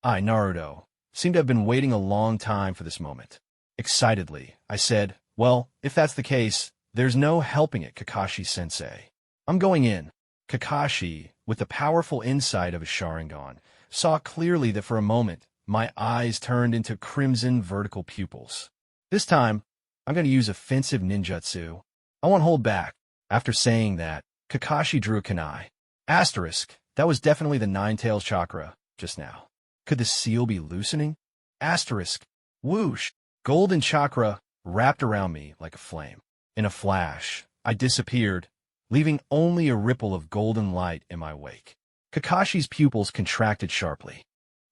I, Naruto, seem to have been waiting a long time for this moment. Excitedly, I said, well, if that's the case, there's no helping it, Kakashi-sensei. I'm going in. Kakashi, with the powerful insight of his Sharingan, saw clearly that for a moment, my eyes turned into crimson vertical pupils. This time, I'm going to use offensive ninjutsu. I won't hold back. After saying that, Kakashi drew a kunai. Asterisk, that was definitely the Nine-Tails chakra, just now. Could the seal be loosening? Asterisk, whoosh, golden chakra wrapped around me like a flame. In a flash, I disappeared, leaving only a ripple of golden light in my wake. Kakashi's pupils contracted sharply.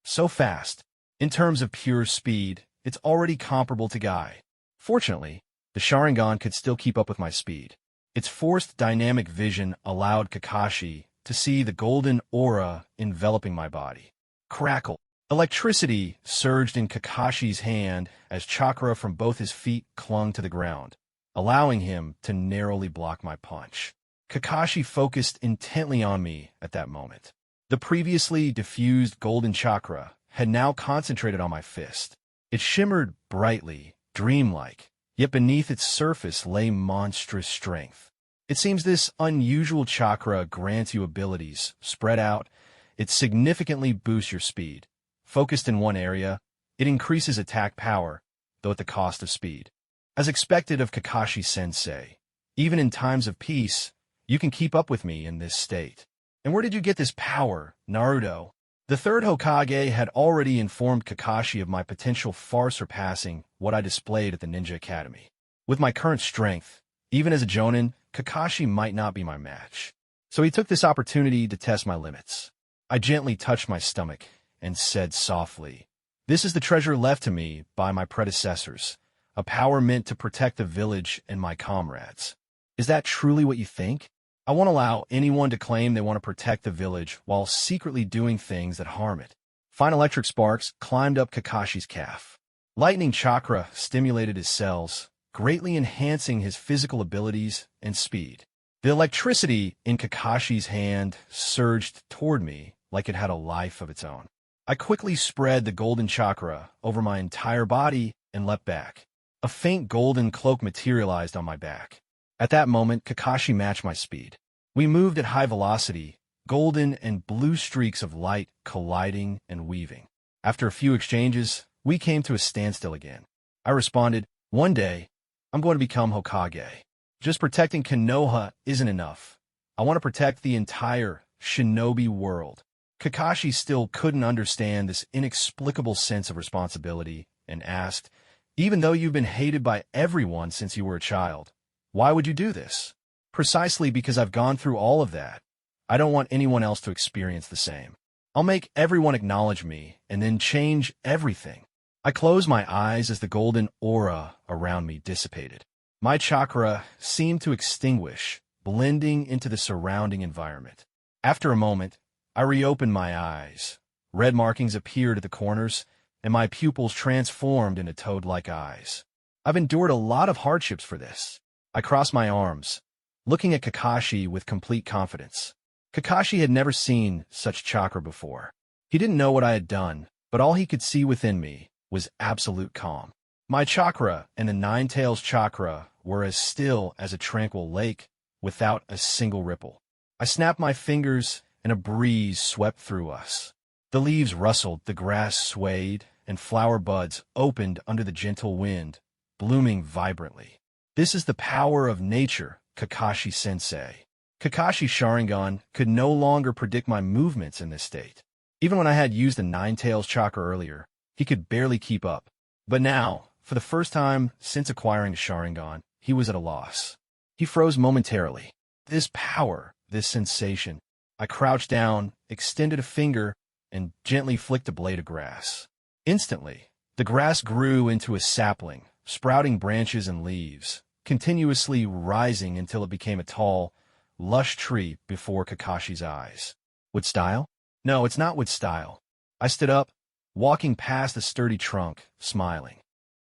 So fast. In terms of pure speed, it's already comparable to Guy. Fortunately, the Sharingan could still keep up with my speed. Its forced dynamic vision allowed Kakashi to see the golden aura enveloping my body. Crackle. Electricity surged in Kakashi's hand as chakra from both his feet clung to the ground, allowing him to narrowly block my punch. Kakashi focused intently on me at that moment. The previously diffused golden chakra had now concentrated on my fist. It shimmered brightly, dreamlike, yet beneath its surface lay monstrous strength. It seems this unusual chakra grants you abilities spread out. It significantly boosts your speed. Focused in one area, it increases attack power, though at the cost of speed. As expected of Kakashi-sensei, even in times of peace, you can keep up with me in this state. And where did you get this power, Naruto? The third Hokage had already informed Kakashi of my potential far surpassing what I displayed at the Ninja Academy. With my current strength, even as a Jonin, Kakashi might not be my match. So he took this opportunity to test my limits. I gently touched my stomach and said softly, "This is the treasure left to me by my predecessors, a power meant to protect the village and my comrades. Is that truly what you think? I won't allow anyone to claim they want to protect the village while secretly doing things that harm it." Fine electric sparks climbed up Kakashi's calf. Lightning chakra stimulated his cells, greatly enhancing his physical abilities and speed. The electricity in Kakashi's hand surged toward me like it had a life of its own. I quickly spread the golden chakra over my entire body and leapt back. A faint golden cloak materialized on my back. At that moment, Kakashi matched my speed. We moved at high velocity, golden and blue streaks of light colliding and weaving. After a few exchanges, we came to a standstill again. I responded, "One day, I'm going to become Hokage. Just protecting Konoha isn't enough. I want to protect the entire shinobi world. Kakashi still couldn't understand this inexplicable sense of responsibility and asked, even though you've been hated by everyone since you were a child, why would you do this? Precisely because I've gone through all of that. I don't want anyone else to experience the same. I'll make everyone acknowledge me and then change everything. I closed my eyes as the golden aura around me dissipated. My chakra seemed to extinguish, blending into the surrounding environment. After a moment, I reopened my eyes. Red markings appeared at the corners, and my pupils transformed into toad-like eyes. I've endured a lot of hardships for this. I crossed my arms, looking at Kakashi with complete confidence. Kakashi had never seen such chakra before. He didn't know what I had done, but all he could see within me was absolute calm. My chakra and the Nine Tails chakra were as still as a tranquil lake, without a single ripple. I snapped my fingers, and a breeze swept through us. The leaves rustled, the grass swayed, and flower buds opened under the gentle wind, blooming vibrantly. This is the power of nature, Kakashi-sensei. Kakashi's Sharingan could no longer predict my movements in this state. Even when I had used the Nine Tails chakra earlier, he could barely keep up. But now, for the first time since acquiring the Sharingan, he was at a loss. He froze momentarily. This power, this sensation. I crouched down, extended a finger, and gently flicked a blade of grass. Instantly, the grass grew into a sapling, sprouting branches and leaves, continuously rising until it became a tall, lush tree before Kakashi's eyes. With style? No, it's not with style. I stood up, walking past the sturdy trunk, smiling.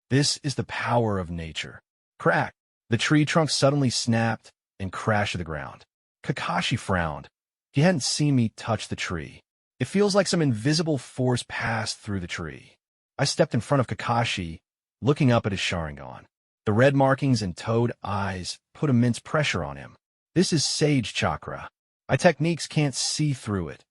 This is the power of nature. Crack! The tree trunk suddenly snapped and crashed to the ground. Kakashi frowned. He hadn't seen me touch the tree. It feels like some invisible force passed through the tree. I stepped in front of Kakashi, looking up at his Sharingan. The red markings and toad eyes put immense pressure on him. This is Sage Chakra. My techniques can't see through it,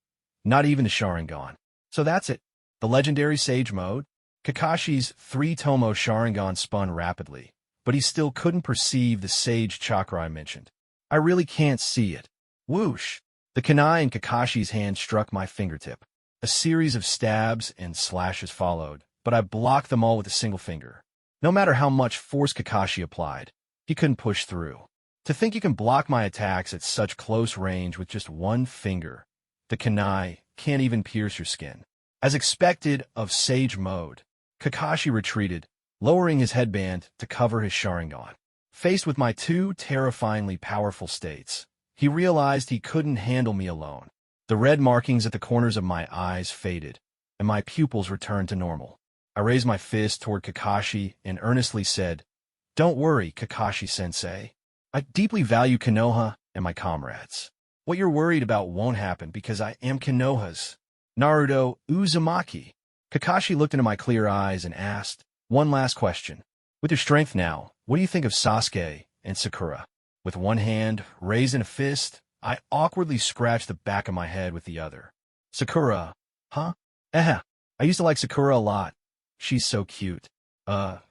not even the Sharingan. So that's it. The legendary Sage mode. Kakashi's 3-tomo Sharingan spun rapidly, but he still couldn't perceive the Sage Chakra I mentioned. I really can't see it. Whoosh! The kunai in Kakashi's hand struck my fingertip. A series of stabs and slashes followed, but I blocked them all with a single finger. No matter how much force Kakashi applied, he couldn't push through. To think you can block my attacks at such close range with just one finger. The kunai can't even pierce your skin. As expected of Sage mode, Kakashi retreated, lowering his headband to cover his Sharingan. Faced with my two terrifyingly powerful states, he realized he couldn't handle me alone. The red markings at the corners of my eyes faded, and my pupils returned to normal. I raised my fist toward Kakashi and earnestly said, "Don't worry, Kakashi-sensei. I deeply value Konoha and my comrades. What you're worried about won't happen because I am Konoha's Naruto Uzumaki." Kakashi looked into my clear eyes and asked, "One last question. With your strength now, what do you think of Sasuke and Sakura?" With one hand raised in a fist, I awkwardly scratched the back of my head with the other. Sakura, huh? I used to like Sakura a lot. She's so cute.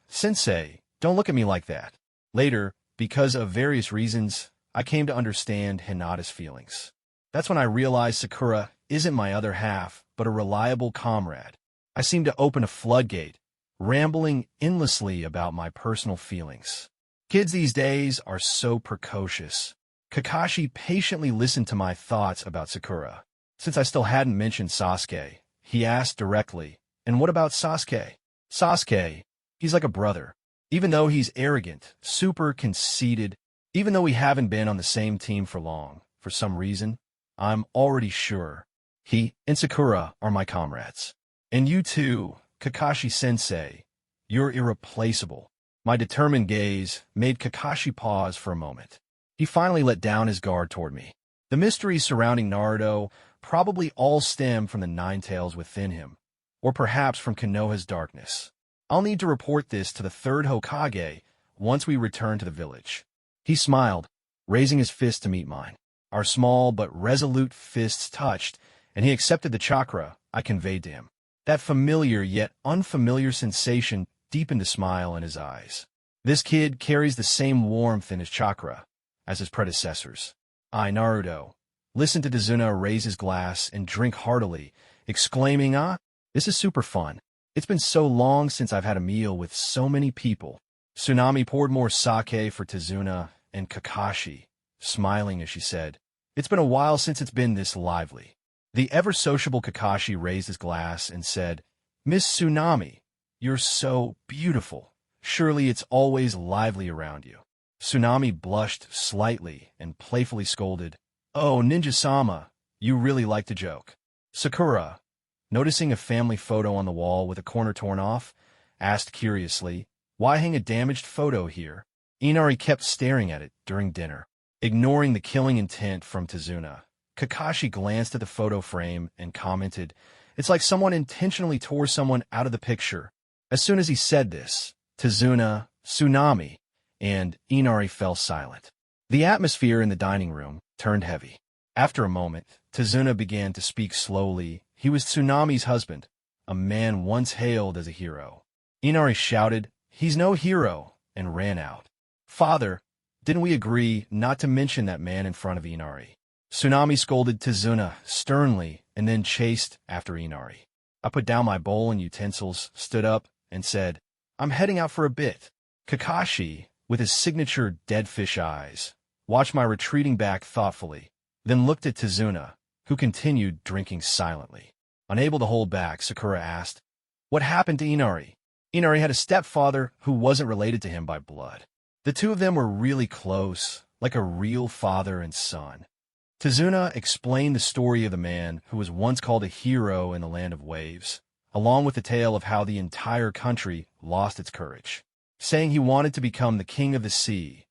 Sensei, don't look at me like that. Later, because of various reasons, I came to understand Hinata's feelings. That's when I realized Sakura isn't my other half, but a reliable comrade. I seemed to open a floodgate, rambling endlessly about my personal feelings. Kids these days are so precocious. Kakashi patiently listened to my thoughts about Sakura. Since I still hadn't mentioned Sasuke, he asked directly, "And what about Sasuke?" "Sasuke, he's like a brother. Even though he's arrogant, super conceited, even though we haven't been on the same team for long, for some reason, I'm already sure he and Sakura are my comrades. And you too, Kakashi-sensei, you're irreplaceable." My determined gaze made Kakashi pause for a moment. He finally let down his guard toward me. The mysteries surrounding Naruto probably all stem from the Nine Tails within him, or perhaps from Konoha's darkness. I'll need to report this to the third Hokage once we return to the village. He smiled, raising his fist to meet mine. Our small but resolute fists touched, and he accepted the chakra I conveyed to him. That familiar yet unfamiliar sensation deepened a smile in his eyes. This kid carries the same warmth in his chakra as his predecessors. I, Naruto. Listen to Tazuna raise his glass and drink heartily, exclaiming, "Ah, this is super fun. It's been so long since I've had a meal with so many people." Tsunami poured more sake for Tazuna and Kakashi, smiling as she said, "It's been a while since it's been this lively." The ever-sociable Kakashi raised his glass and said, "Miss Tsunami, you're so beautiful. Surely it's always lively around you." Tsunami blushed slightly and playfully scolded, "Oh, Ninja-sama, you really like to joke." Sakura, noticing a family photo on the wall with a corner torn off, asked curiously, "Why hang a damaged photo here?" Inari kept staring at it during dinner, ignoring the killing intent from Tazuna. Kakashi glanced at the photo frame and commented, "It's like someone intentionally tore someone out of the picture." As soon as he said this, Tazuna, Tsunami, and Inari fell silent. The atmosphere in the dining room turned heavy. After a moment, Tazuna began to speak slowly. He was Tsunami's husband, a man once hailed as a hero. Inari shouted, "He's no hero," and ran out. "Father, didn't we agree not to mention that man in front of Inari?" Tsunami scolded Tazuna sternly and then chased after Inari. I put down my bowl and utensils, stood up, and said, "I'm heading out for a bit." Kakashi, with his signature dead fish eyes, watched my retreating back thoughtfully, then looked at Tazuna, who continued drinking silently. Unable to hold back, Sakura asked, "What happened to Inari?" Inari had a stepfather who wasn't related to him by blood. The two of them were really close, like a real father and son. Tazuna explained the story of the man who was once called a hero in the land of waves, along with the tale of how the entire country lost its courage, saying he wanted to become the king of the sea.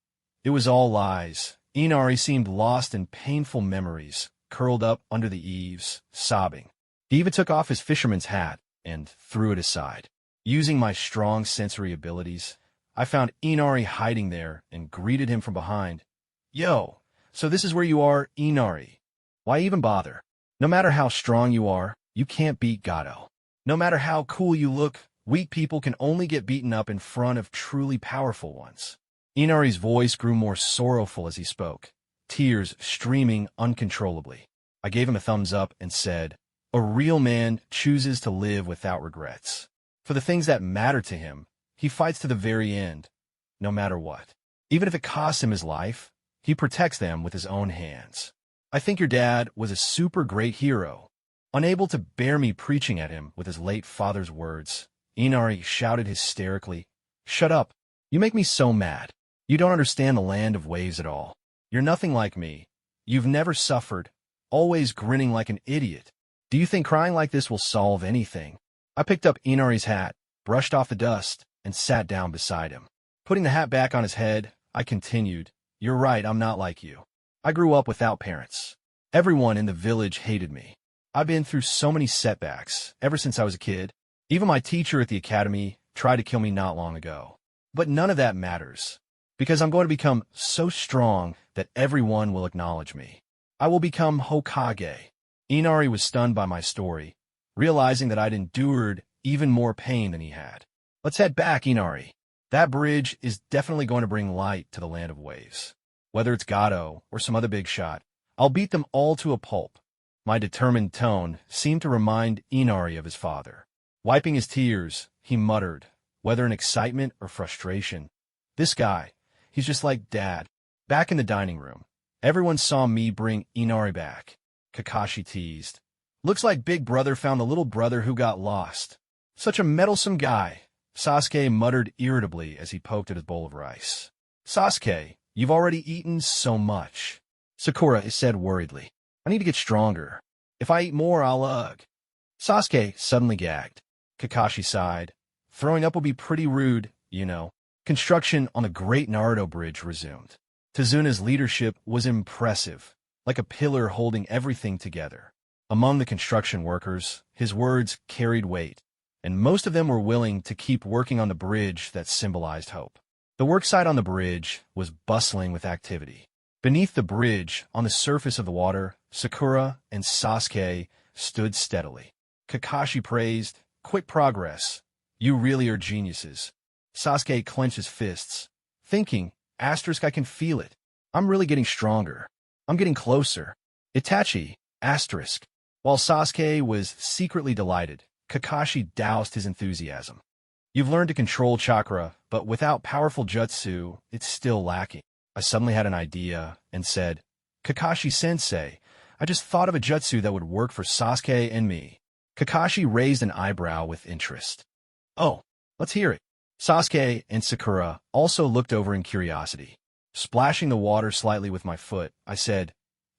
It was all lies. Inari seemed lost in painful memories, curled up under the eaves, sobbing. He even took off his fisherman's hat and threw it aside. Using my strong sensory abilities, I found Inari hiding there and greeted him from behind. "Yo! So this is where you are, Inari. Why even bother? No matter how strong you are, you can't beat Gato. No matter how cool you look, weak people can only get beaten up in front of truly powerful ones." Inari's voice grew more sorrowful as he spoke, tears streaming uncontrollably. I gave him a thumbs up and said, "A real man chooses to live without regrets. For the things that matter to him, he fights to the very end, no matter what. Even if it costs him his life, he protects them with his own hands. I think your dad was a super great hero." Unable to bear me preaching at him with his late father's words, Inari shouted hysterically, "Shut up. You make me so mad. You don't understand the land of waves at all. You're nothing like me. You've never suffered, always grinning like an idiot. Do you think crying like this will solve anything?" I picked up Inari's hat, brushed off the dust, and sat down beside him. Putting the hat back on his head, I continued, "You're right, I'm not like you. I grew up without parents. Everyone in the village hated me. I've been through so many setbacks ever since I was a kid. Even my teacher at the academy tried to kill me not long ago. But none of that matters, because I'm going to become so strong that everyone will acknowledge me. I will become Hokage." Inari was stunned by my story, realizing that I'd endured even more pain than he had. "Let's head back, Inari. That bridge is definitely going to bring light to the land of waves. Whether it's Gato or some other big shot, I'll beat them all to a pulp." My determined tone seemed to remind Inari of his father. Wiping his tears, he muttered, whether in excitement or frustration, "This guy, he's just like Dad." Back in the dining room, everyone saw me bring Inari back. Kakashi teased, "Looks like Big Brother found the little brother who got lost. Such a meddlesome guy." Sasuke muttered irritably as he poked at his bowl of rice. "Sasuke, you've already eaten so much." Sakura said worriedly, "I need to get stronger. If I eat more, I'll ugh." Sasuke suddenly gagged. Kakashi sighed. "Throwing up will be pretty rude, you know." Construction on the Great Naruto Bridge resumed. Tazuna's leadership was impressive, like a pillar holding everything together. Among the construction workers, his words carried weight, and most of them were willing to keep working on the bridge that symbolized hope. The worksite on the bridge was bustling with activity. Beneath the bridge, on the surface of the water, Sakura and Sasuke stood steadily. Kakashi praised, "Quick progress. You really are geniuses." Sasuke clenched his fists, thinking, "Asterisk, I can feel it. I'm really getting stronger." I'm getting closer. Itachi, asterisk. While Sasuke was secretly delighted, Kakashi doused his enthusiasm. You've learned to control chakra, but without powerful jutsu, it's still lacking. I suddenly had an idea and said, Kakashi-sensei, I just thought of a jutsu that would work for Sasuke and me. Kakashi raised an eyebrow with interest. Oh, let's hear it. Sasuke and Sakura also looked over in curiosity. Splashing the water slightly with my foot, I said,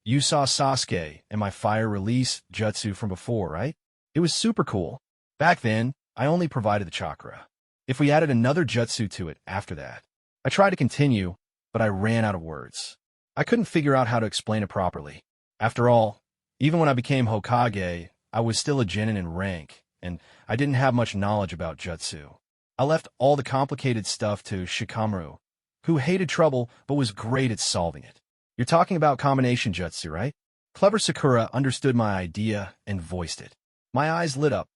You saw Sasuke and my fire release jutsu from before, right? It was super cool. Back then, I only provided the chakra. If we added another jutsu to it after that. I tried to continue, but I ran out of words. I couldn't figure out how to explain it properly. After all, even when I became Hokage, I was still a genin in rank, and I didn't have much knowledge about jutsu. I left all the complicated stuff to Shikamaru, who hated trouble but was great at solving it. You're talking about combination jutsu, right? Clever Sakura understood my idea and voiced it. My eyes lit up.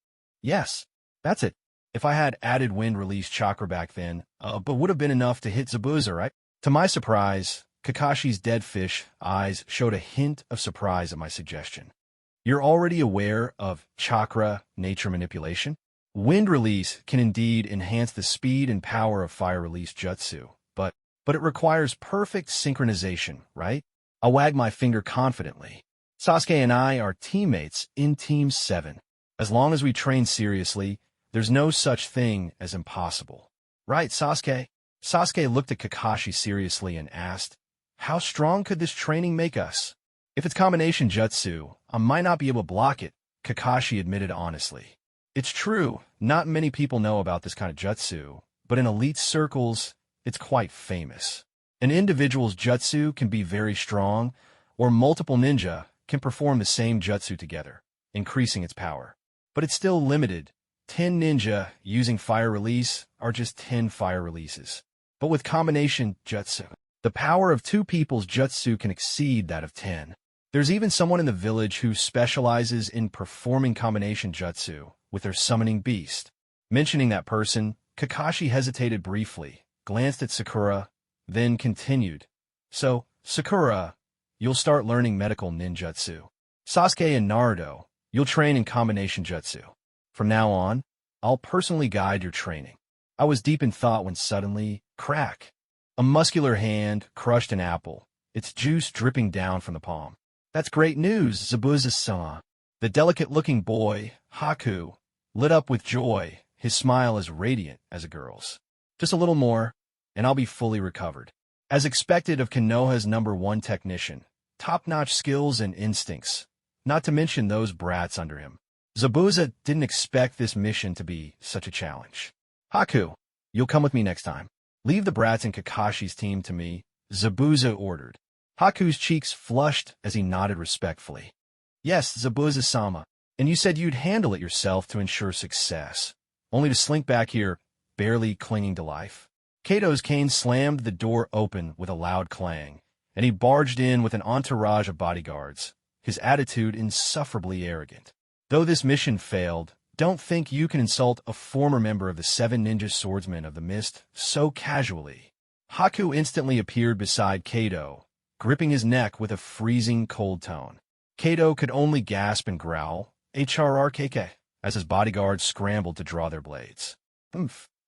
Yes, that's it. If I had added wind release chakra back then, but would have been enough to hit Zabuza, right? To my surprise, Kakashi's dead fish eyes showed a hint of surprise at my suggestion. You're already aware of chakra nature manipulation? Wind release can indeed enhance the speed and power of fire release jutsu, but it requires perfect synchronization, right? I wagged my finger confidently. Sasuke and I are teammates in Team 7. As long as we train seriously, there's no such thing as impossible. Right, Sasuke? Sasuke looked at Kakashi seriously and asked, How strong could this training make us? If it's combination jutsu, I might not be able to block it, Kakashi admitted honestly. It's true, not many people know about this kind of jutsu, but in elite circles, it's quite famous. An individual's jutsu can be very strong, or multiple ninja can perform the same jutsu together, increasing its power. But it's still limited. 10 ninja using fire release are just 10 fire releases. But with combination jutsu, the power of 2 people's jutsu can exceed that of 10. There's even someone in the village who specializes in performing combination jutsu with their summoning beast. Mentioning that person, Kakashi hesitated briefly, glanced at Sakura, then continued. So, Sakura, you'll start learning medical ninjutsu. Sasuke and Naruto, you'll train in combination jutsu. From now on, I'll personally guide your training. I was deep in thought when suddenly, crack! A muscular hand crushed an apple, its juice dripping down from the palm. That's great news, Zabuza-sama. The delicate-looking boy, Haku, lit up with joy, his smile as radiant as a girl's. Just a little more, and I'll be fully recovered. As expected of Konoha's #1 technician, top-notch skills and instincts, not to mention those brats under him. Zabuza didn't expect this mission to be such a challenge. Haku, you'll come with me next time. Leave the brats and Kakashi's team to me, Zabuza ordered. Haku's cheeks flushed as he nodded respectfully. Yes, Zabuza-sama, and you said you'd handle it yourself to ensure success, only to slink back here, barely clinging to life. Kato's cane slammed the door open with a loud clang, and he barged in with an entourage of bodyguards, his attitude insufferably arrogant. Though this mission failed, don't think you can insult a former member of the 7 Ninja Swordsmen of the Mist so casually. Haku instantly appeared beside Kato, gripping his neck with a freezing cold tone. Kato could only gasp and growl, HRRKK, as his bodyguards scrambled to draw their blades.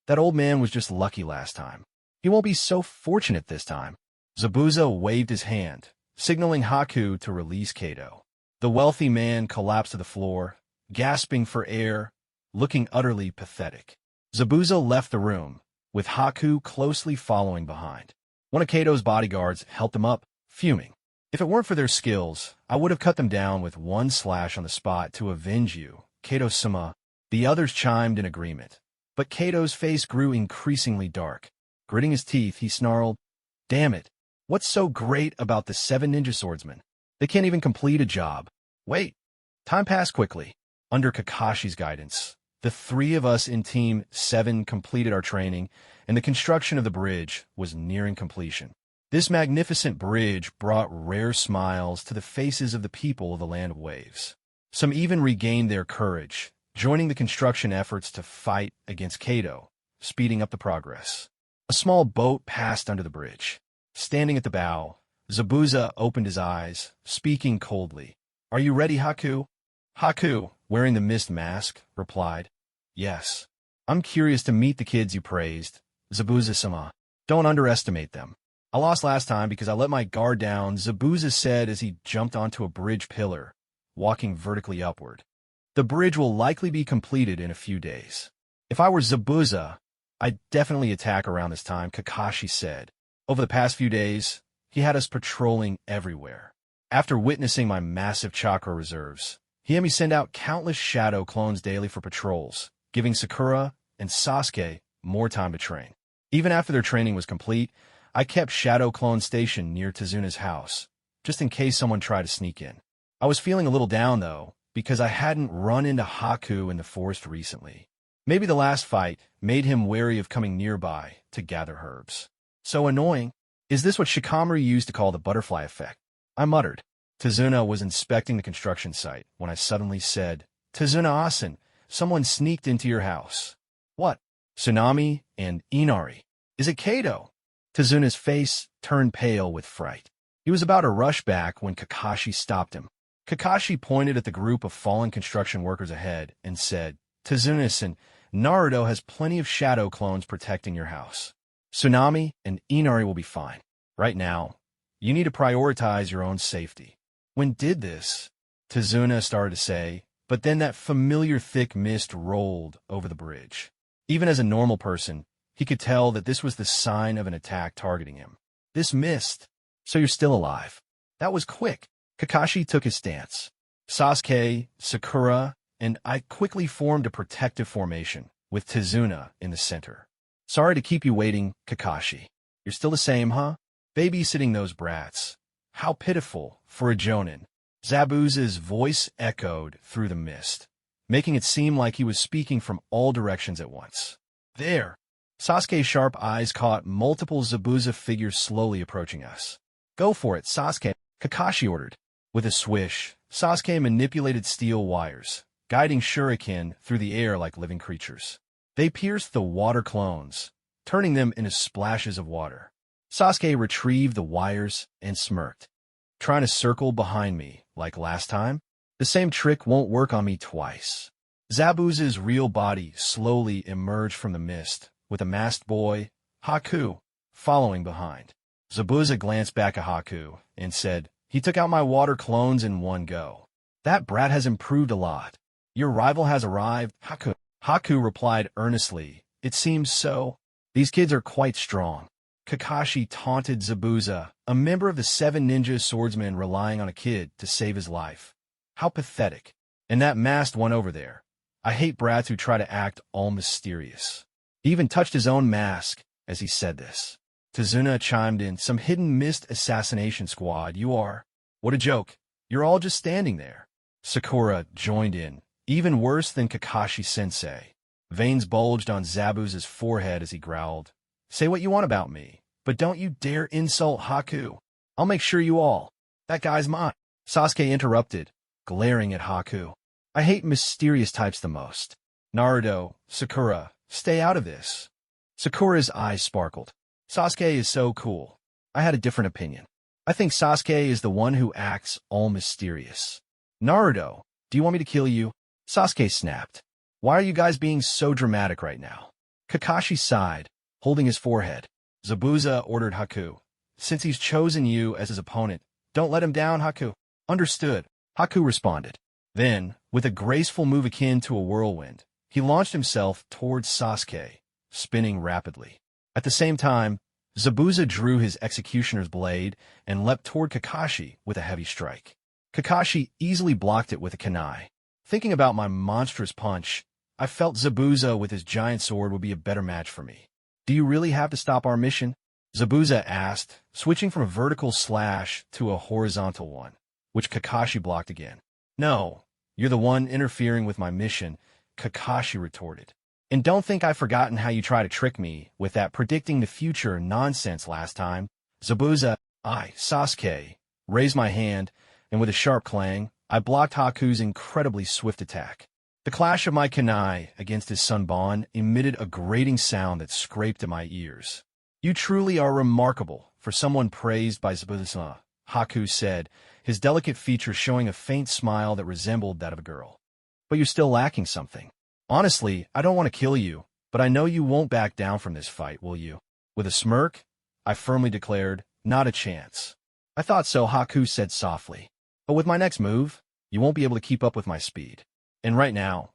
That old man was just lucky last time. He won't be so fortunate this time. Zabuza waved his hand, signaling Haku to release Kato. The wealthy man collapsed to the floor, gasping for air, looking utterly pathetic. Zabuza left the room, with Haku closely following behind. One of Kato's bodyguards helped him up, fuming. If it weren't for their skills, I would have cut them down with 1 slash on the spot to avenge you, Kato-sama. The others chimed in agreement. But Kato's face grew increasingly dark. Gritting his teeth, he snarled, Damn it, what's so great about the 7 Ninja Swordsmen? They can't even complete a job. Wait. Time passed quickly. Under Kakashi's guidance, the 3 of us in Team 7 completed our training, and the construction of the bridge was nearing completion. This magnificent bridge brought rare smiles to the faces of the people of the Land of Waves. Some even regained their courage, joining the construction efforts to fight against Kato, speeding up the progress. A small boat passed under the bridge. Standing at the bow, Zabuza opened his eyes, speaking coldly. Are you ready, Haku? Haku, wearing the mist mask, replied. Yes. I'm curious to meet the kids you praised. Zabuza-sama. Don't underestimate them. I lost last time because I let my guard down, Zabuza said as he jumped onto a bridge pillar, walking vertically upward. The bridge will likely be completed in a few days. If I were Zabuza, I'd definitely attack around this time, Kakashi said. Over the past few days, he had us patrolling everywhere. After witnessing my massive chakra reserves, he had me send out countless shadow clones daily for patrols, giving Sakura and Sasuke more time to train. Even after their training was complete, I kept shadow clones stationed near Tezuna's house, just in case someone tried to sneak in. I was feeling a little down, though, because I hadn't run into Haku in the forest recently. Maybe the last fight made him wary of coming nearby to gather herbs. So annoying. Is this what Shikamaru used to call the butterfly effect? I muttered. Tezuna was inspecting the construction site when I suddenly said, Tezuna-asen, someone sneaked into your house. What? Tsunami and Inari. Is it Kato? Tezuna's face turned pale with fright. He was about to rush back when Kakashi stopped him. Kakashi pointed at the group of fallen construction workers ahead and said, Tezuna-san, Naruto has plenty of shadow clones protecting your house. Tsunami and Inari will be fine. Right now, you need to prioritize your own safety. When did this? Tezuna started to say, but then that familiar thick mist rolled over the bridge. Even as a normal person, he could tell that this was the sign of an attack targeting him. This mist. So you're still alive. That was quick. Kakashi took his stance. Sasuke, Sakura, and I quickly formed a protective formation, with Tezuna in the center. Sorry to keep you waiting, Kakashi. You're still the same, huh? Babysitting those brats. How pitiful for a jonin. Zabuza's voice echoed through the mist, making it seem like he was speaking from all directions at once. There. Sasuke's sharp eyes caught multiple Zabuza figures slowly approaching us. Go for it, Sasuke, Kakashi ordered. With a swish, Sasuke manipulated steel wires, guiding shuriken through the air like living creatures. They pierced the water clones, turning them into splashes of water. Sasuke retrieved the wires and smirked. Trying to circle behind me, like last time? The same trick won't work on me twice. Zabuza's real body slowly emerged from the mist, with a masked boy, Haku, following behind. Zabuza glanced back at Haku and said, He took out my water clones in one go. That brat has improved a lot. Your rival has arrived, Haku. Haku replied earnestly, It seems so. These kids are quite strong. Kakashi taunted Zabuza, a member of the 7 ninja swordsmen relying on a kid to save his life. How pathetic. And that masked one over there. I hate brats who try to act all mysterious. He even touched his own mask as he said this. Tezuna chimed in, Some hidden mist assassination squad, you are. What a joke. You're all just standing there. Sakura joined in, even worse than Kakashi-sensei. Veins bulged on Zabuza's forehead as he growled. Say what you want about me, but don't you dare insult Haku. I'll make sure you all. That guy's mine. Sasuke interrupted, glaring at Haku. I hate mysterious types the most. Naruto, Sakura, stay out of this. Sakura's eyes sparkled. Sasuke is so cool. I had a different opinion. I think Sasuke is the one who acts all mysterious. Naruto, do you want me to kill you? Sasuke snapped. Why are you guys being so dramatic right now? Kakashi sighed, holding his forehead. Zabuza ordered Haku. Since he's chosen you as his opponent, don't let him down, Haku. Understood, Haku responded. Then, with a graceful move akin to a whirlwind, he launched himself towards Sasuke, spinning rapidly. At the same time, Zabuza drew his executioner's blade and leapt toward Kakashi with a heavy strike. Kakashi easily blocked it with a kunai. Thinking about my monstrous punch, I felt Zabuza with his giant sword would be a better match for me. Do you really have to stop our mission? Zabuza asked, switching from a vertical slash to a horizontal one, which Kakashi blocked again. No, you're the one interfering with my mission, Kakashi retorted. And don't think I've forgotten how you try to trick me with that predicting the future nonsense last time. Zabuza, Sasuke, raised my hand, and with a sharp clang, I blocked Haku's incredibly swift attack. The clash of my kunai against his sunbon emitted a grating sound that scraped at my ears. You truly are remarkable for someone praised by Zabuza, Haku said, his delicate features showing a faint smile that resembled that of a girl. But you're still lacking something. Honestly, I don't want to kill you, but I know you won't back down from this fight, will you? With a smirk, I firmly declared, not a chance. I thought so, Haku said softly. But with my next move, you won't be able to keep up with my speed. And right now,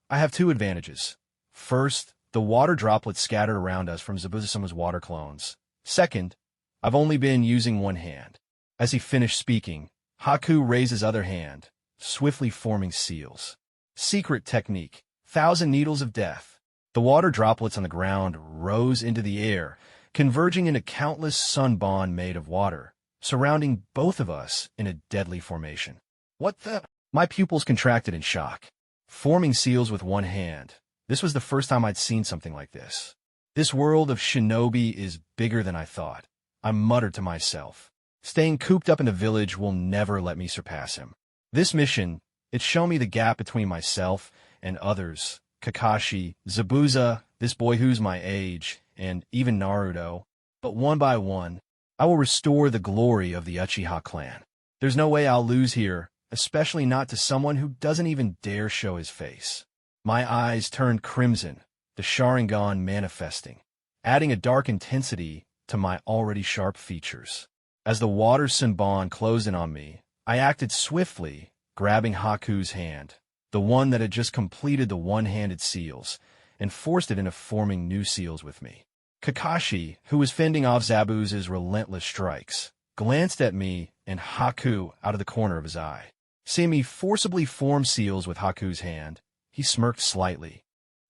I have two advantages. First, the water droplets scattered around us from Zabuza-sama's water clones. Second, I've only been using one hand. As he finished speaking, Haku raised his other hand, swiftly forming seals. Secret technique, 1,000 needles of death. The water droplets on the ground rose into the air, converging into countless sunbon made of water, surrounding both of us in a deadly formation. What the? My pupils contracted in shock. Forming seals with one hand. This was the first time I'd seen something like this. This world of shinobi is bigger than I thought. I muttered to myself. Staying cooped up in the village will never let me surpass him. This mission, it's shown me the gap between myself and others. Kakashi, Zabuza, this boy who's my age, and even Naruto. But one by one, I will restore the glory of the Uchiha clan. There's no way I'll lose here, especially not to someone who doesn't even dare show his face. My eyes turned crimson, the Sharingan manifesting, adding a dark intensity to my already sharp features. As the water sunbon closed in on me, I acted swiftly, grabbing Haku's hand, the one that had just completed the one-handed seals, and forced it into forming new seals with me. Kakashi, who was fending off Zabuza's relentless strikes, glanced at me and Haku out of the corner of his eye. Seeing me forcibly form seals with Haku's hand, he smirked slightly.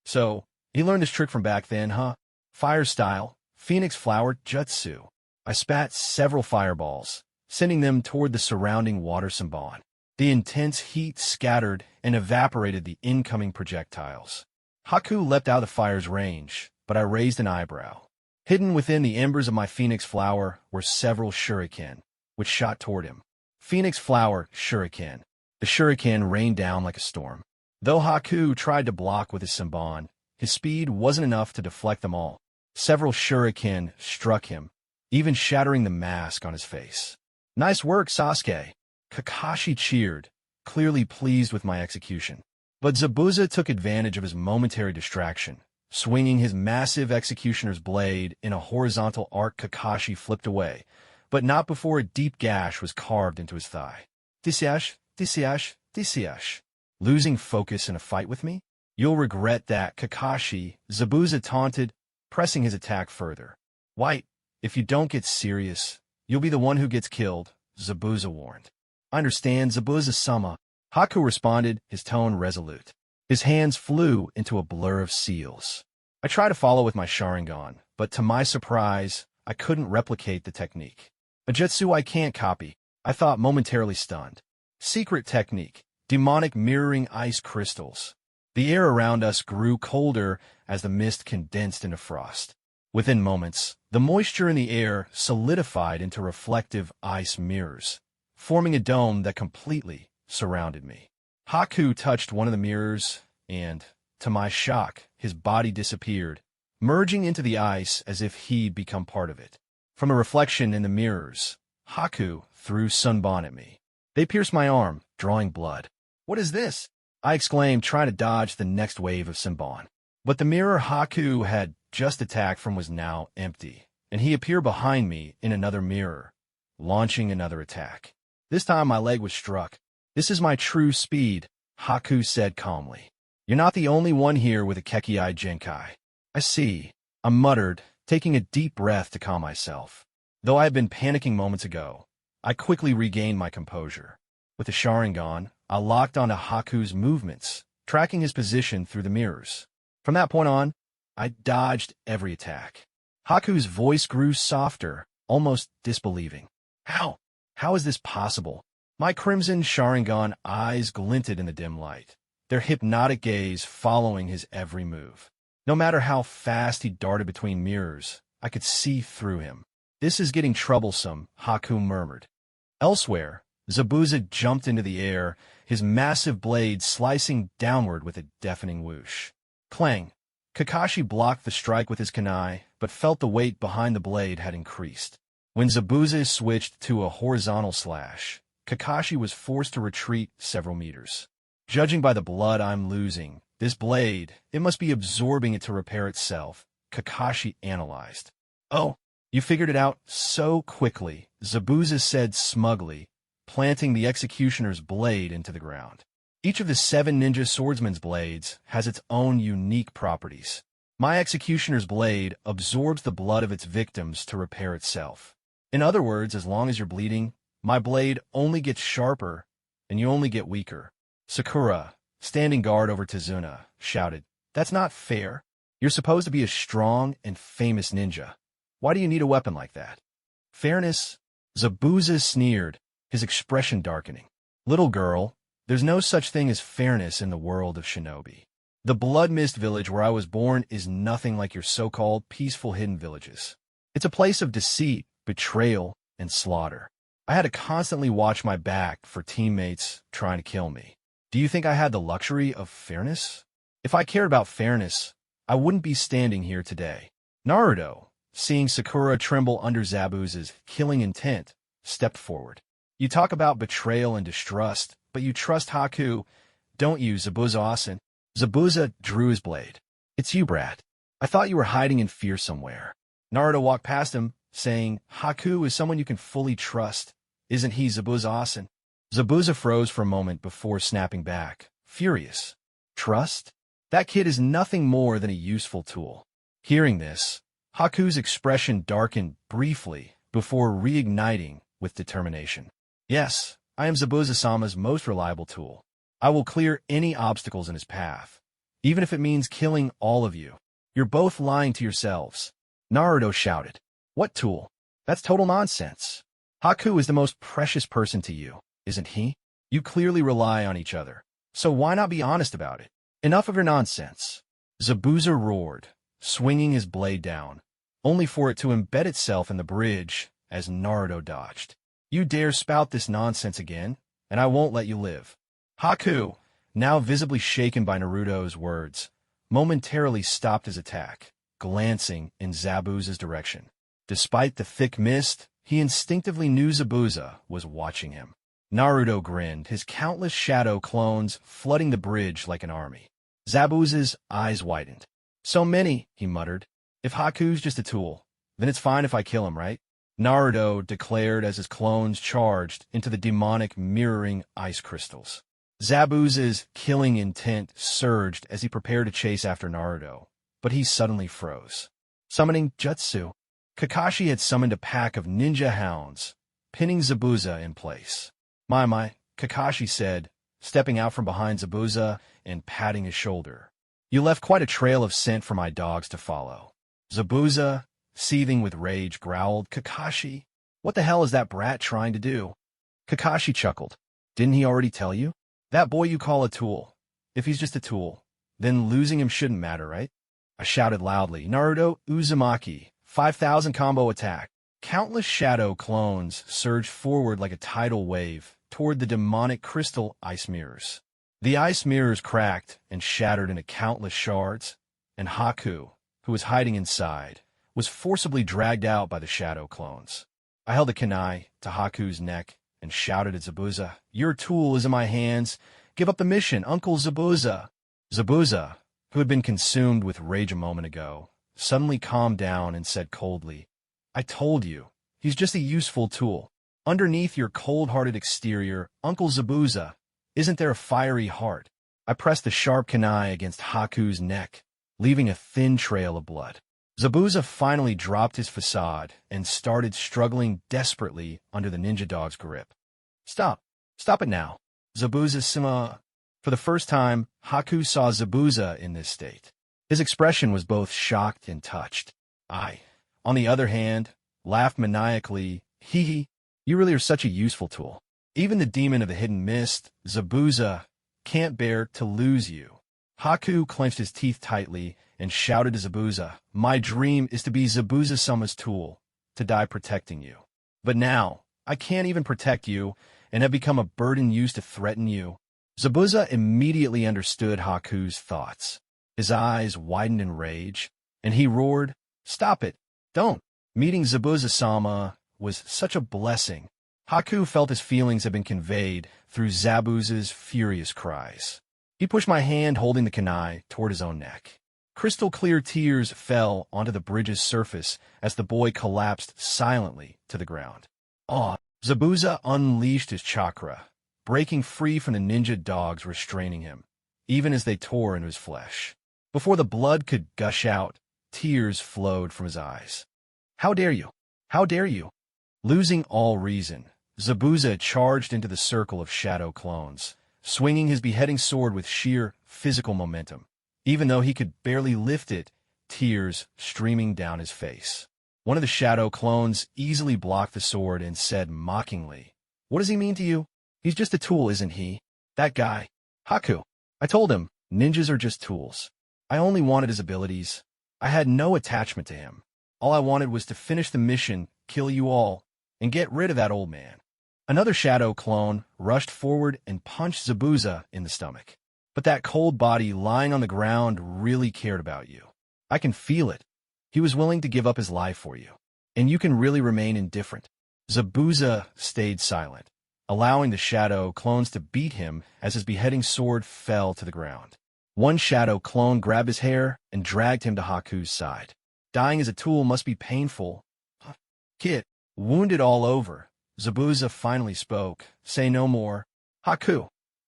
So, he learned his trick from back then, huh? Fire style, Phoenix Flower Jutsu. I spat several fireballs, sending them toward the surrounding water sunbon. The intense heat scattered and evaporated the incoming projectiles. Haku leapt out of the fire's range, but I raised an eyebrow. Hidden within the embers of my Phoenix Flower were several shuriken, which shot toward him. Phoenix Flower shuriken. The shuriken rained down like a storm. Though Haku tried to block with his sunbon, his speed wasn't enough to deflect them all. Several shuriken struck him, even shattering the mask on his face. Nice work, Sasuke. Kakashi cheered, clearly pleased with my execution. But Zabuza took advantage of his momentary distraction. Swinging his massive executioner's blade in a horizontal arc, Kakashi flipped away, but not before a deep gash was carved into his thigh. Disyash, Disyash, Disyash. Losing focus in a fight with me? You'll regret that, Kakashi, Zabuza taunted, pressing his attack further. White, if you don't get serious, you'll be the one who gets killed, Zabuza warned. I understand, Zabuza-sama. Haku responded, his tone resolute. His hands flew into a blur of seals. I tried to follow with my Sharingan, but to my surprise, I couldn't replicate the technique. A jutsu I can't copy, I thought, momentarily stunned. Secret technique, demonic mirroring ice crystals. The air around us grew colder as the mist condensed into frost. Within moments, the moisture in the air solidified into reflective ice mirrors, forming a dome that completely surrounded me. Haku touched one of the mirrors, and, to my shock, his body disappeared, merging into the ice as if he'd become part of it. From a reflection in the mirrors, Haku threw sunbon at me. They pierced my arm, drawing blood. What is this? I exclaimed, trying to dodge the next wave of sunbon. But the mirror Haku had just attacked from was now empty, and he appeared behind me in another mirror, launching another attack. This time my leg was struck. This is my true speed, Haku said calmly. You're not the only one here with a Kekkei Genkai. I see, I muttered, taking a deep breath to calm myself. Though I had been panicking moments ago, I quickly regained my composure. With the Sharingan, I locked onto Haku's movements, tracking his position through the mirrors. From that point on, I dodged every attack. Haku's voice grew softer, almost disbelieving. How? How is this possible? My crimson Sharingan eyes glinted in the dim light, their hypnotic gaze following his every move. No matter how fast he darted between mirrors, I could see through him. This is getting troublesome, Haku murmured. Elsewhere, Zabuza jumped into the air, his massive blade slicing downward with a deafening whoosh. Clang! Kakashi blocked the strike with his kunai, but felt the weight behind the blade had increased. When Zabuza switched to a horizontal slash, Kakashi was forced to retreat several meters. Judging by the blood I'm losing, this blade, it must be absorbing it to repair itself, Kakashi analyzed. Oh, you figured it out so quickly, Zabuza said smugly, planting the executioner's blade into the ground. Each of the 7 ninja swordsman's blades has its own unique properties. My executioner's blade absorbs the blood of its victims to repair itself. In other words, as long as you're bleeding, my blade only gets sharper, and you only get weaker. Sakura, standing guard over Tazuna, shouted, "That's not fair. You're supposed to be a strong and famous ninja. Why do you need a weapon like that?" "Fairness?" Zabuza sneered, his expression darkening. "Little girl, there's no such thing as fairness in the world of shinobi. The Blood Mist village where I was born is nothing like your so-called peaceful hidden villages. It's a place of deceit, betrayal, and slaughter. I had to constantly watch my back for teammates trying to kill me. Do you think I had the luxury of fairness? If I cared about fairness, I wouldn't be standing here today." Naruto, seeing Sakura tremble under Zabuza's killing intent, stepped forward. "You talk about betrayal and distrust, but you trust Haku, don't you, Zabuza-san?" Zabuza drew his blade. "It's you, brat. I thought you were hiding in fear somewhere." Naruto walked past him, saying, "Haku is someone you can fully trust, isn't he, Zabuza-san?" Zabuza froze for a moment before snapping back, furious. "Trust? That kid is nothing more than a useful tool." Hearing this, Haku's expression darkened briefly before reigniting with determination. "Yes, I am Zabuza-sama's most reliable tool. I will clear any obstacles in his path, even if it means killing all of you. You're both lying to yourselves." Naruto shouted. "What tool? That's total nonsense. Haku is the most precious person to you, isn't he? You clearly rely on each other, so why not be honest about it? Enough of your nonsense." Zabuza roared, swinging his blade down, only for it to embed itself in the bridge as Naruto dodged. "You dare spout this nonsense again, and I won't let you live." Haku, now visibly shaken by Naruto's words, momentarily stopped his attack, glancing in Zabuza's direction. Despite the thick mist, he instinctively knew Zabuza was watching him. Naruto grinned, his countless shadow clones flooding the bridge like an army. Zabuza's eyes widened. "So many," he muttered. "If Haku's just a tool, then it's fine if I kill him, right?" Naruto declared as his clones charged into the demonic mirroring ice crystals. Zabuza's killing intent surged as he prepared to chase after Naruto, but he suddenly froze. Summoning Jutsu, Kakashi had summoned a pack of ninja hounds, pinning Zabuza in place. My, Kakashi said, stepping out from behind Zabuza and patting his shoulder. "You left quite a trail of scent for my dogs to follow." Zabuza, seething with rage, growled, "Kakashi, what the hell is that brat trying to do?" Kakashi chuckled. "Didn't he already tell you? That boy you call a tool. If he's just a tool, then losing him shouldn't matter, right?" I shouted loudly, "Naruto Uzumaki, 5,000 combo attack." Countless shadow clones surged forward like a tidal wave toward the demonic crystal ice mirrors. The ice mirrors cracked and shattered into countless shards, and Haku, who was hiding inside, was forcibly dragged out by the shadow clones. I held a kunai to Haku's neck and shouted at Zabuza, "Your tool is in my hands. Give up the mission, Uncle Zabuza." Zabuza, who had been consumed with rage a moment ago, suddenly calmed down and said coldly, "I told you, he's just a useful tool. Underneath your cold-hearted exterior, Uncle Zabuza, isn't there a fiery heart?" I pressed the sharp kunai against Haku's neck, leaving a thin trail of blood. Zabuza finally dropped his facade and started struggling desperately under the ninja dog's grip. Stop it now, Zabuza-sama." For the first time, Haku saw Zabuza in this state. His expression was both shocked and touched. I, on the other hand, laughed maniacally, "Hee, you really are such a useful tool. Even the demon of the hidden mist, Zabuza, can't bear to lose you." Haku clenched his teeth tightly and shouted to Zabuza, "My dream is to be Zabuza-sama's tool, to die protecting you. But now, I can't even protect you, and have become a burden used to threaten you." Zabuza immediately understood Haku's thoughts. His eyes widened in rage, and he roared, "Stop it! Don't!" Meeting Zabuza-sama was such a blessing. Haku felt his feelings had been conveyed through Zabuza's furious cries. He pushed my hand holding the kunai toward his own neck. Crystal-clear tears fell onto the bridge's surface as the boy collapsed silently to the ground. Zabuza unleashed his chakra, breaking free from the ninja dogs restraining him, even as they tore into his flesh. Before the blood could gush out, tears flowed from his eyes. "How dare you? How dare you?" Losing all reason, Zabuza charged into the circle of shadow clones, swinging his beheading sword with sheer physical momentum. Even though he could barely lift it, tears streaming down his face. One of the shadow clones easily blocked the sword and said mockingly, "What does he mean to you? He's just a tool, isn't he? That guy, Haku." I told him, ninjas are just tools. I only wanted his abilities. I had no attachment to him. All I wanted was to finish the mission, kill you all, and get rid of that old man. Another shadow clone rushed forward and punched Zabuza in the stomach. But that cold body lying on the ground really cared about you. I can feel it. He was willing to give up his life for you. And you can really remain indifferent. Zabuza stayed silent, allowing the shadow clones to beat him as his beheading sword fell to the ground. One shadow clone grabbed his hair and dragged him to Haku's side. Dying as a tool must be painful. Kid, wounded all over, Zabuza finally spoke. Say no more. Haku,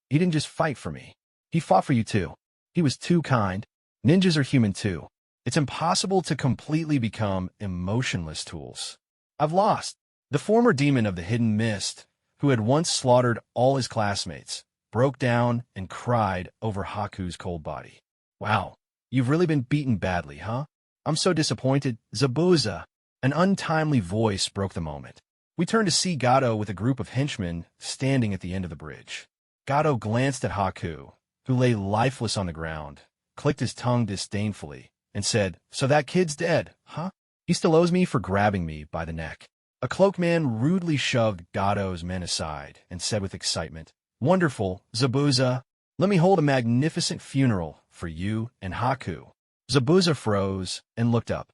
he didn't just fight for me. He fought for you too. He was too kind. Ninjas are human too. It's impossible to completely become emotionless tools. I've lost. The former demon of the hidden mist, who had once slaughtered all his classmates, broke down and cried over Haku's cold body. Wow, you've really been beaten badly, huh? I'm so disappointed. Zabuza. An untimely voice broke the moment. We turned to see Gato with a group of henchmen standing at the end of the bridge. Gato glanced at Haku, who lay lifeless on the ground, clicked his tongue disdainfully, and said, "So that kid's dead, huh? He still owes me for grabbing me by the neck." A cloaked man rudely shoved Gato's men aside and said with excitement, "Wonderful, Zabuza. Let me hold a magnificent funeral for you and Haku." Zabuza froze and looked up.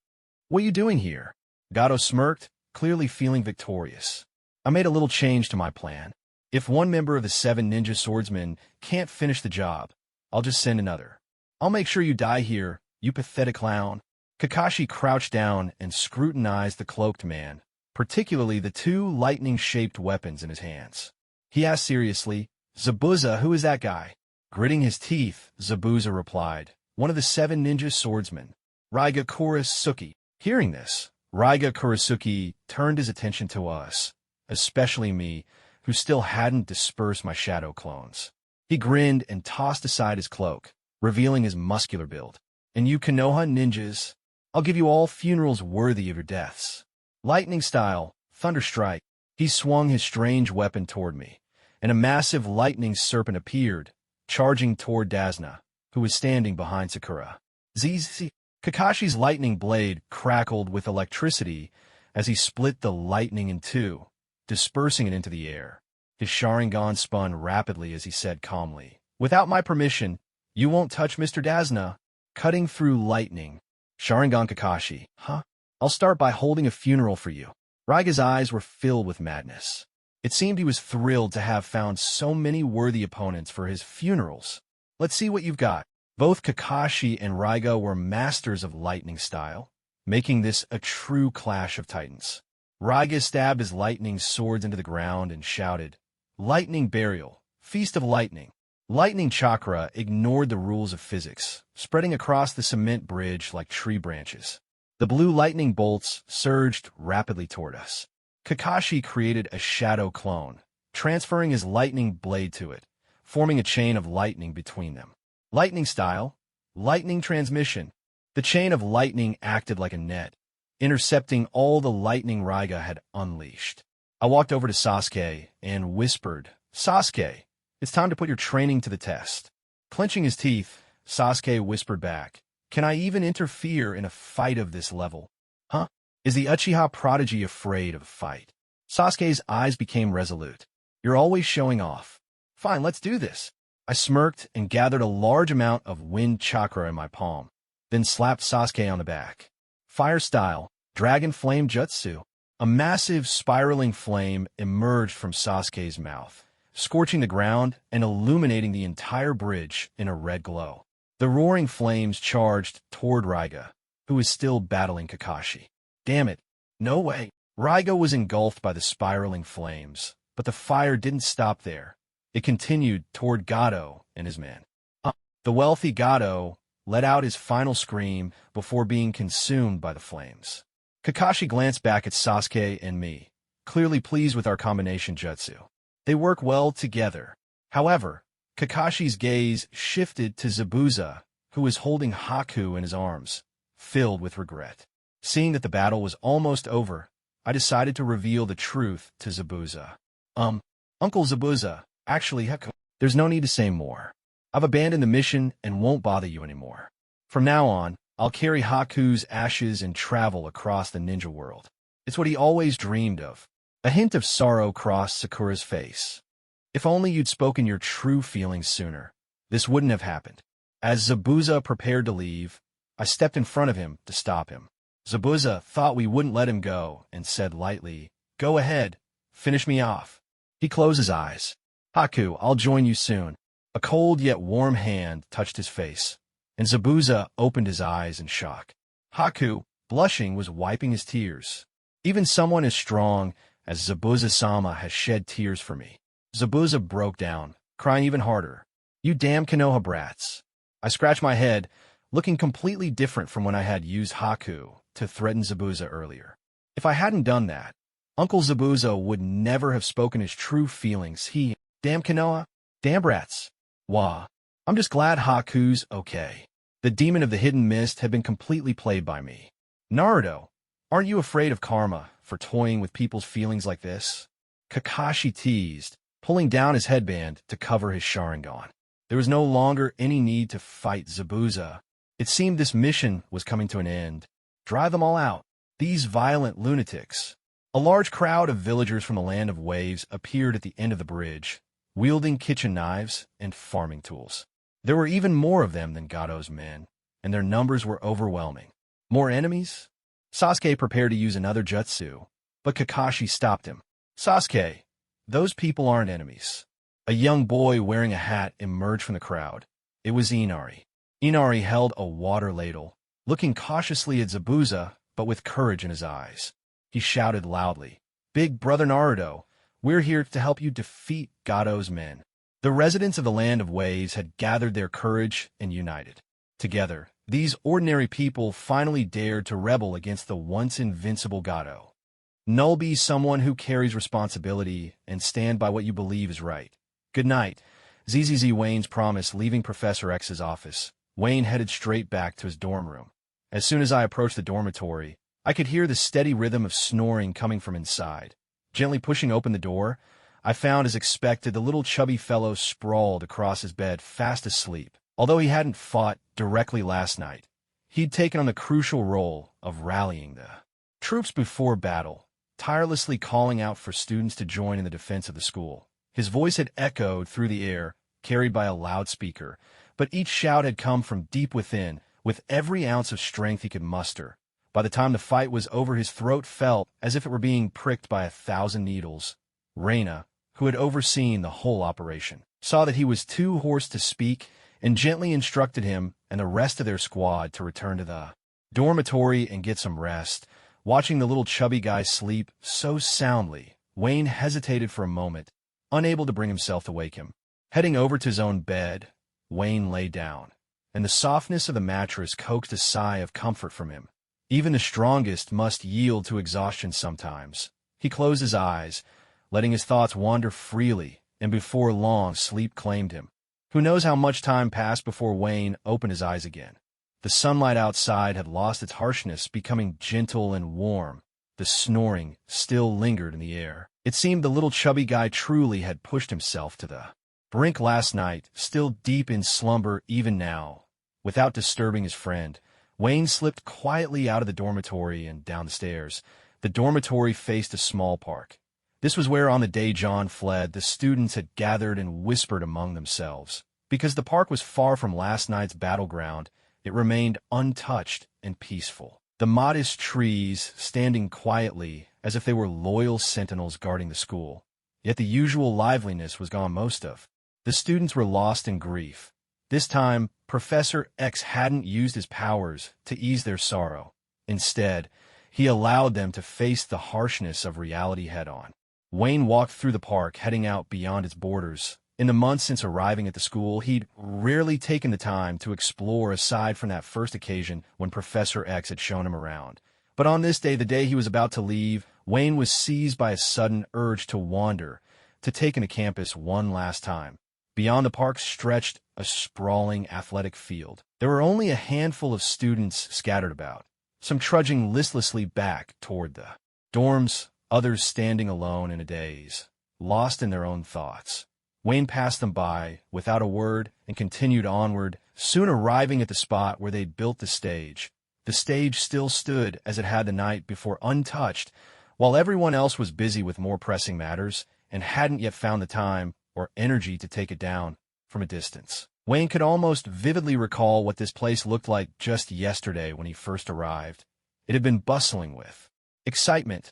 "What are you doing here?" Gato smirked, clearly feeling victorious. "I made a little change to my plan. If one member of the 7 ninja swordsmen can't finish the job, I'll just send another. I'll make sure you die here, you pathetic clown." Kakashi crouched down and scrutinized the cloaked man, particularly the 2 lightning-shaped weapons in his hands. He asked seriously, "Zabuza, who is that guy?" Gritting his teeth, Zabuza replied, "One of the 7 ninja swordsmen, Raiga Kurasuke." Hearing this, Raiga Kurasuke turned his attention to us, especially me, who still hadn't dispersed my shadow clones. He grinned and tossed aside his cloak, revealing his muscular build. "And you Konoha ninjas, I'll give you all funerals worthy of your deaths. Lightning style, thunder strike." He swung his strange weapon toward me, and a massive lightning serpent appeared, charging toward Dasna, who was standing behind Sakura. Zzz. Kakashi's lightning blade crackled with electricity as he split the lightning in 2, dispersing it into the air. His Sharingan spun rapidly as he said calmly, "Without my permission, you won't touch Mr. Dasna." Cutting through lightning. Sharingan Kakashi, "Huh? I'll start by holding a funeral for you." Raiga's eyes were filled with madness. It seemed he was thrilled to have found so many worthy opponents for his funerals. "Let's see what you've got." Both Kakashi and Raiga were masters of lightning style, making this a true clash of titans. Raiga stabbed his lightning swords into the ground and shouted, "Lightning burial, feast of lightning." Lightning chakra ignored the rules of physics, spreading across the cement bridge like tree branches. The blue lightning bolts surged rapidly toward us. Kakashi created a shadow clone, transferring his lightning blade to it, forming a chain of lightning between them. Lightning style, lightning transmission. The chain of lightning acted like a net, intercepting all the lightning Raiga had unleashed. I walked over to Sasuke and whispered, "Sasuke, it's time to put your training to the test." Clenching his teeth, Sasuke whispered back, "Can I even interfere in a fight of this level? Huh? Is the Uchiha prodigy afraid of a fight?" Sasuke's eyes became resolute. "You're always showing off. Fine, let's do this." I smirked and gathered a large amount of wind chakra in my palm, then slapped Sasuke on the back. "Fire style, dragon flame jutsu." A massive, spiraling flame emerged from Sasuke's mouth, scorching the ground and illuminating the entire bridge in a red glow. The roaring flames charged toward Raiga, who was still battling Kakashi. Damn it, no way. Raiga was engulfed by the spiraling flames, but the fire didn't stop there. It continued toward Gato and his men. The wealthy Gato let out his final scream before being consumed by the flames. Kakashi glanced back at Sasuke and me, clearly pleased with our combination jutsu. They work well together. However, Kakashi's gaze shifted to Zabuza, who was holding Haku in his arms, filled with regret. Seeing that the battle was almost over, I decided to reveal the truth to Zabuza. Uncle Zabuza, actually, there's no need to say more. I've abandoned the mission and won't bother you anymore. From now on, I'll carry Haku's ashes and travel across the ninja world. It's what he always dreamed of. A hint of sorrow crossed Sakura's face. If only you'd spoken your true feelings sooner, this wouldn't have happened. As Zabuza prepared to leave, I stepped in front of him to stop him. Zabuza thought we wouldn't let him go and said lightly, "Go ahead, finish me off." He closed his eyes. "Haku, I'll join you soon." A cold yet warm hand touched his face, and Zabuza opened his eyes in shock. Haku, blushing, was wiping his tears. Even someone as strong as Zabuza-sama has shed tears for me. Zabuza broke down, crying even harder. "You damn Konoha brats." I scratched my head, looking completely different from when I had used Haku to threaten Zabuza earlier. If I hadn't done that, Uncle Zabuza would never have spoken his true feelings. Damn Konoha, damn brats. Wah. I'm just glad Haku's okay. The demon of the hidden mist had been completely played by me. Naruto, aren't you afraid of karma for toying with people's feelings like this? Kakashi teased, pulling down his headband to cover his Sharingan. There was no longer any need to fight Zabuza. It seemed this mission was coming to an end. Drive them all out. These violent lunatics. A large crowd of villagers from the Land of Waves appeared at the end of the bridge, wielding kitchen knives and farming tools. There were even more of them than Gato's men, and their numbers were overwhelming. More enemies? Sasuke prepared to use another jutsu, but Kakashi stopped him. "Sasuke, those people aren't enemies." A young boy wearing a hat emerged from the crowd. It was Inari. Inari held a water ladle, looking cautiously at Zabuza, but with courage in his eyes. He shouted loudly, "Big Brother Naruto, we're here to help you defeat Gato's men." The residents of the Land of Waves had gathered their courage and united. Together, these ordinary people finally dared to rebel against the once invincible Gato. Null be someone who carries responsibility and stand by what you believe is right. Good night. ZZZ Wayne's promise leaving Professor X's office. Wayne headed straight back to his dorm room. As soon as I approached the dormitory, I could hear the steady rhythm of snoring coming from inside. Gently pushing open the door, I found, as expected, the little chubby fellow sprawled across his bed, fast asleep. Although he hadn't fought directly last night, he'd taken on the crucial role of rallying the troops before battle, tirelessly calling out for students to join in the defense of the school. His voice had echoed through the air, carried by a loudspeaker, but each shout had come from deep within, with every ounce of strength he could muster. By the time the fight was over, his throat felt as if it were being pricked by 1,000 needles. Reina, who had overseen the whole operation, saw that he was too hoarse to speak and gently instructed him and the rest of their squad to return to the dormitory and get some rest. Watching the little chubby guy sleep so soundly, Wayne hesitated for a moment, unable to bring himself to wake him. Heading over to his own bed, Wayne lay down, and the softness of the mattress coaxed a sigh of comfort from him. Even the strongest must yield to exhaustion sometimes. He closed his eyes, letting his thoughts wander freely, and before long sleep claimed him. Who knows how much time passed before Wayne opened his eyes again. The sunlight outside had lost its harshness, becoming gentle and warm. The snoring still lingered in the air. It seemed the little chubby guy truly had pushed himself to the brink last night, still deep in slumber even now. Without disturbing his friend, Wayne slipped quietly out of the dormitory and down the stairs. The dormitory faced a small park. This was where, on the day John fled, the students had gathered and whispered among themselves. Because the park was far from last night's battleground, it remained untouched and peaceful. The modest trees, standing quietly as if they were loyal sentinels guarding the school. Yet the usual liveliness was gone most of. The students were lost in grief. This time, Professor X hadn't used his powers to ease their sorrow. Instead, he allowed them to face the harshness of reality head-on. Wayne walked through the park, heading out beyond its borders. In the months since arriving at the school, he'd rarely taken the time to explore aside from that first occasion when Professor X had shown him around. But on this day, the day he was about to leave, Wayne was seized by a sudden urge to wander, to take in the campus one last time. Beyond the park stretched a sprawling athletic field. There were only a handful of students scattered about, some trudging listlessly back toward the dorms, others standing alone in a daze, lost in their own thoughts. Wayne passed them by without a word and continued onward, soon arriving at the spot where they'd built the stage. The stage still stood as it had the night before, untouched, while everyone else was busy with more pressing matters and hadn't yet found the time or energy to take it down from a distance. Wayne could almost vividly recall what this place looked like just yesterday when he first arrived. It had been bustling with excitement.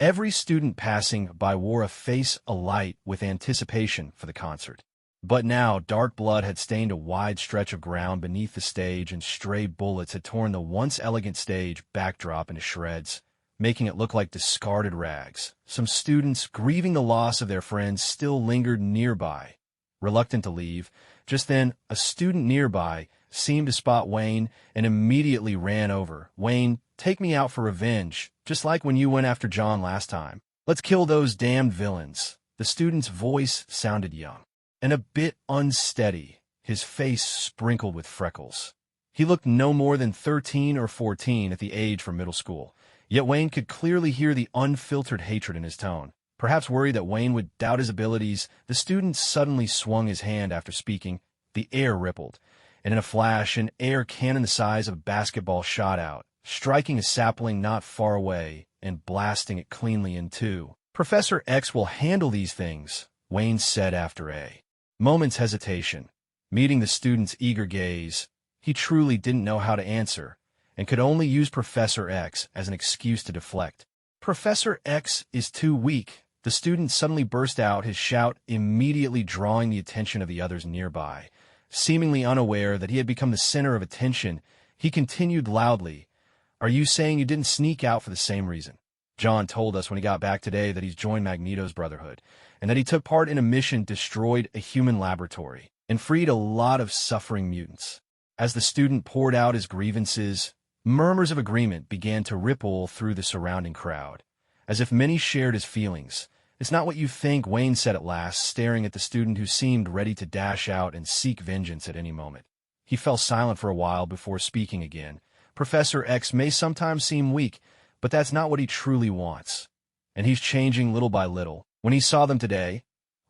Every student passing by wore a face alight with anticipation for the concert. But now dark blood had stained a wide stretch of ground beneath the stage, and stray bullets had torn the once elegant stage backdrop into shreds, making it look like discarded rags. Some students, grieving the loss of their friends, still lingered nearby, reluctant to leave. Just then, a student nearby seemed to spot Wayne and immediately ran over. "Wayne, take me out for revenge, just like when you went after John last time. Let's kill those damned villains." The student's voice sounded young and a bit unsteady, his face sprinkled with freckles. He looked no more than 13 or 14 at the age for middle school, yet Wayne could clearly hear the unfiltered hatred in his tone. Perhaps worried that Wayne would doubt his abilities, the student suddenly swung his hand after speaking. The air rippled, and in a flash, an air cannon the size of a basketball shot out, striking a sapling not far away and blasting it cleanly in two. "Professor X will handle these things," Wayne said after a moment's hesitation. Meeting the student's eager gaze, he truly didn't know how to answer, and could only use Professor X as an excuse to deflect. "Professor X is too weak." The student suddenly burst out, his shout immediately drawing the attention of the others nearby. Seemingly unaware that he had become the center of attention, he continued loudly, "Are you saying you didn't sneak out for the same reason? John told us when he got back today that he's joined Magneto's Brotherhood, and that he took part in a mission, destroyed a human laboratory, and freed a lot of suffering mutants." As the student poured out his grievances, murmurs of agreement began to ripple through the surrounding crowd, as if many shared his feelings. "It's not what you think," Wayne said at last, staring at the student who seemed ready to dash out and seek vengeance at any moment. He fell silent for a while before speaking again. "Professor X may sometimes seem weak, but that's not what he truly wants. And he's changing little by little." When he saw them today,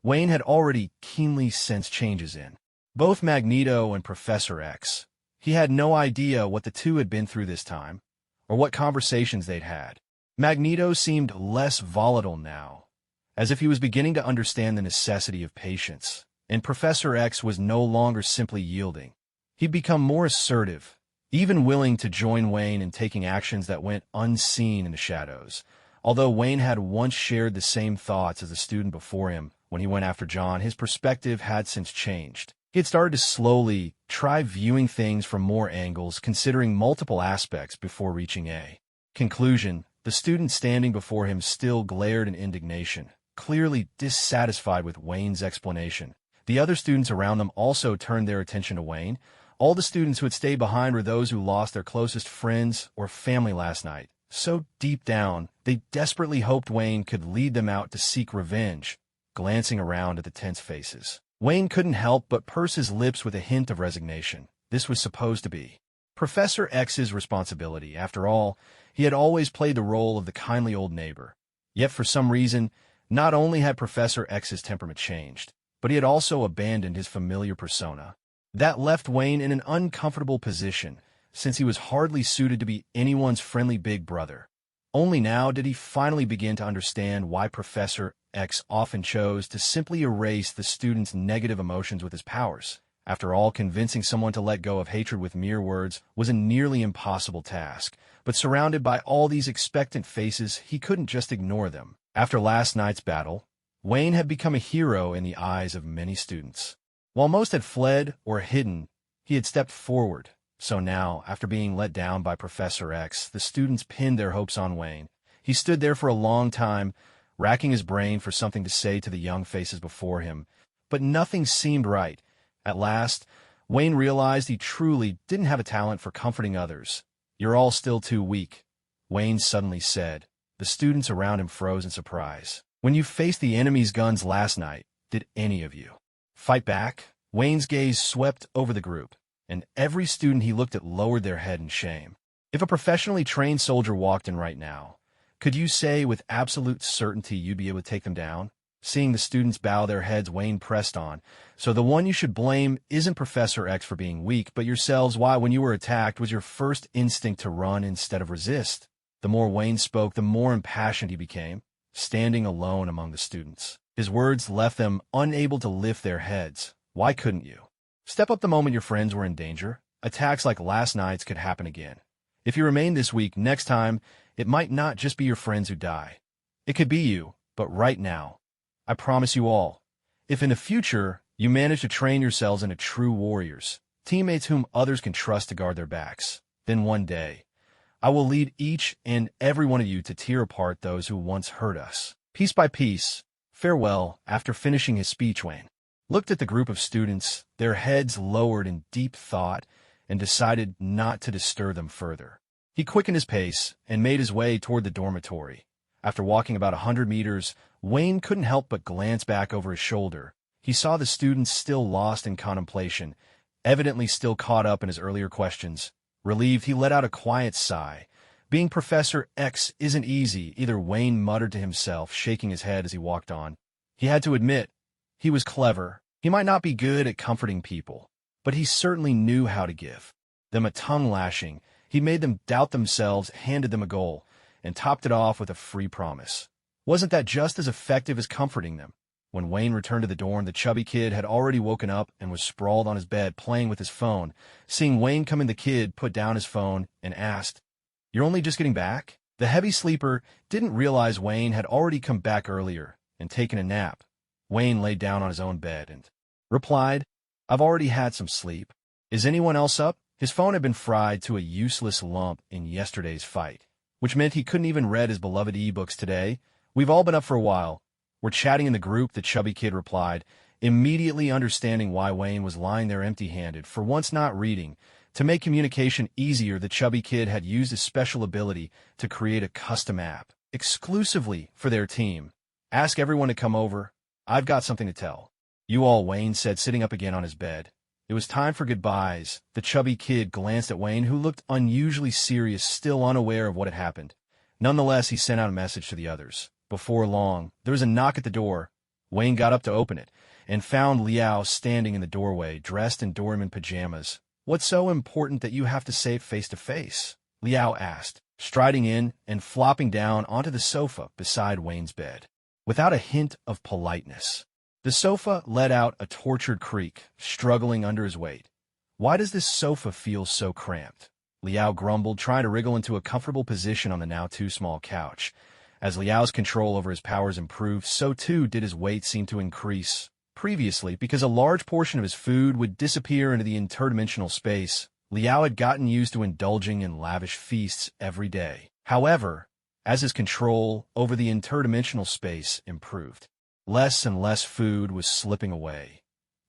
Wayne had already keenly sensed changes in both Magneto and Professor X. He had no idea what the two had been through this time, or what conversations they'd had. Magneto seemed less volatile now, as if he was beginning to understand the necessity of patience, and Professor X was no longer simply yielding. He'd become more assertive, even willing to join Wayne in taking actions that went unseen in the shadows. Although Wayne had once shared the same thoughts as the student before him when he went after John, his perspective had since changed. He had started to slowly try viewing things from more angles, considering multiple aspects before reaching a conclusion. The student standing before him still glared in indignation, clearly dissatisfied with Wayne's explanation. The other students around them also turned their attention to Wayne. All the students who had stayed behind were those who lost their closest friends or family last night. So deep down, they desperately hoped Wayne could lead them out to seek revenge. Glancing around at the tense faces, Wayne couldn't help but purse his lips with a hint of resignation. This was supposed to be Professor X's responsibility. After all, he had always played the role of the kindly old neighbor. Yet for some reason, not only had Professor X's temperament changed, but he had also abandoned his familiar persona. That left Wayne in an uncomfortable position, since he was hardly suited to be anyone's friendly big brother. Only now did he finally begin to understand why Professor X often chose to simply erase the student's negative emotions with his powers. After all, convincing someone to let go of hatred with mere words was a nearly impossible task, but surrounded by all these expectant faces, he couldn't just ignore them. After last night's battle, Wayne had become a hero in the eyes of many students. While most had fled or hidden, he had stepped forward. So now, after being let down by Professor X, the students pinned their hopes on Wayne. He stood there for a long time, racking his brain for something to say to the young faces before him, but nothing seemed right. At last, Wayne realized he truly didn't have a talent for comforting others. "You're all still too weak," Wayne suddenly said. The students around him froze in surprise. "When you faced the enemy's guns last night, did any of you fight back?" Wayne's gaze swept over the group, and every student he looked at lowered their head in shame. If a professionally trained soldier walked in right now, could you say with absolute certainty you'd be able to take them down? Seeing the students bow their heads, Wayne pressed on. "So the one you should blame isn't Professor X for being weak, but yourselves. Why, when you were attacked, was your first instinct to run instead of resist?" The more Wayne spoke, the more impassioned he became, standing alone among the students. His words left them unable to lift their heads. Why couldn't you step up the moment your friends were in danger? Attacks like last night's could happen again. If you remain this weak, next time, it might not just be your friends who die. It could be you, but right now, I promise you all, if in the future you manage to train yourselves into true warriors, teammates whom others can trust to guard their backs, then one day, I will lead each and every one of you to tear apart those who once hurt us. Piece by piece, farewell. After finishing his speech, Wayne looked at the group of students, their heads lowered in deep thought, and decided not to disturb them further. He quickened his pace and made his way toward the dormitory. After walking about 100 meters, Wayne couldn't help but glance back over his shoulder. He saw the students still lost in contemplation, evidently still caught up in his earlier questions. Relieved, he let out a quiet sigh. Being Professor X isn't easy, either, Wayne muttered to himself, shaking his head as he walked on. He had to admit, he was clever. He might not be good at comforting people, but he certainly knew how to give them a tongue lashing. He made them doubt themselves, handed them a goal, and topped it off with a free promise. Wasn't that just as effective as comforting them? When Wayne returned to the dorm, the chubby kid had already woken up and was sprawled on his bed playing with his phone. Seeing Wayne come in, the kid put down his phone and asked, "You're only just getting back?" The heavy sleeper didn't realize Wayne had already come back earlier and taken a nap. Wayne lay down on his own bed and replied, "I've already had some sleep. Is anyone else up?" His phone had been fried to a useless lump in yesterday's fight, which meant he couldn't even read his beloved ebooks today. "We've all been up for a while. We're chatting in the group," the chubby kid replied, immediately understanding why Wayne was lying there empty-handed, for once not reading. To make communication easier, the chubby kid had used his special ability to create a custom app exclusively for their team. "Ask everyone to come over. I've got something to tell you all," Wayne said, sitting up again on his bed. It was time for goodbyes. The chubby kid glanced at Wayne, who looked unusually serious, still unaware of what had happened. Nonetheless, he sent out a message to the others. Before long, there was a knock at the door. Wayne got up to open it and found Liao standing in the doorway, dressed in doorman pajamas. "What's so important that you have to say it face to face?" Liao asked, striding in and flopping down onto the sofa beside Wayne's bed. Without a hint of politeness, the sofa let out a tortured creak, struggling under his weight. "Why does this sofa feel so cramped?" Liao grumbled, trying to wriggle into a comfortable position on the now too small couch. As Liao's control over his powers improved, so too did his weight seem to increase. Previously, because a large portion of his food would disappear into the interdimensional space, Liao had gotten used to indulging in lavish feasts every day. However, as his control over the interdimensional space improved, less and less food was slipping away.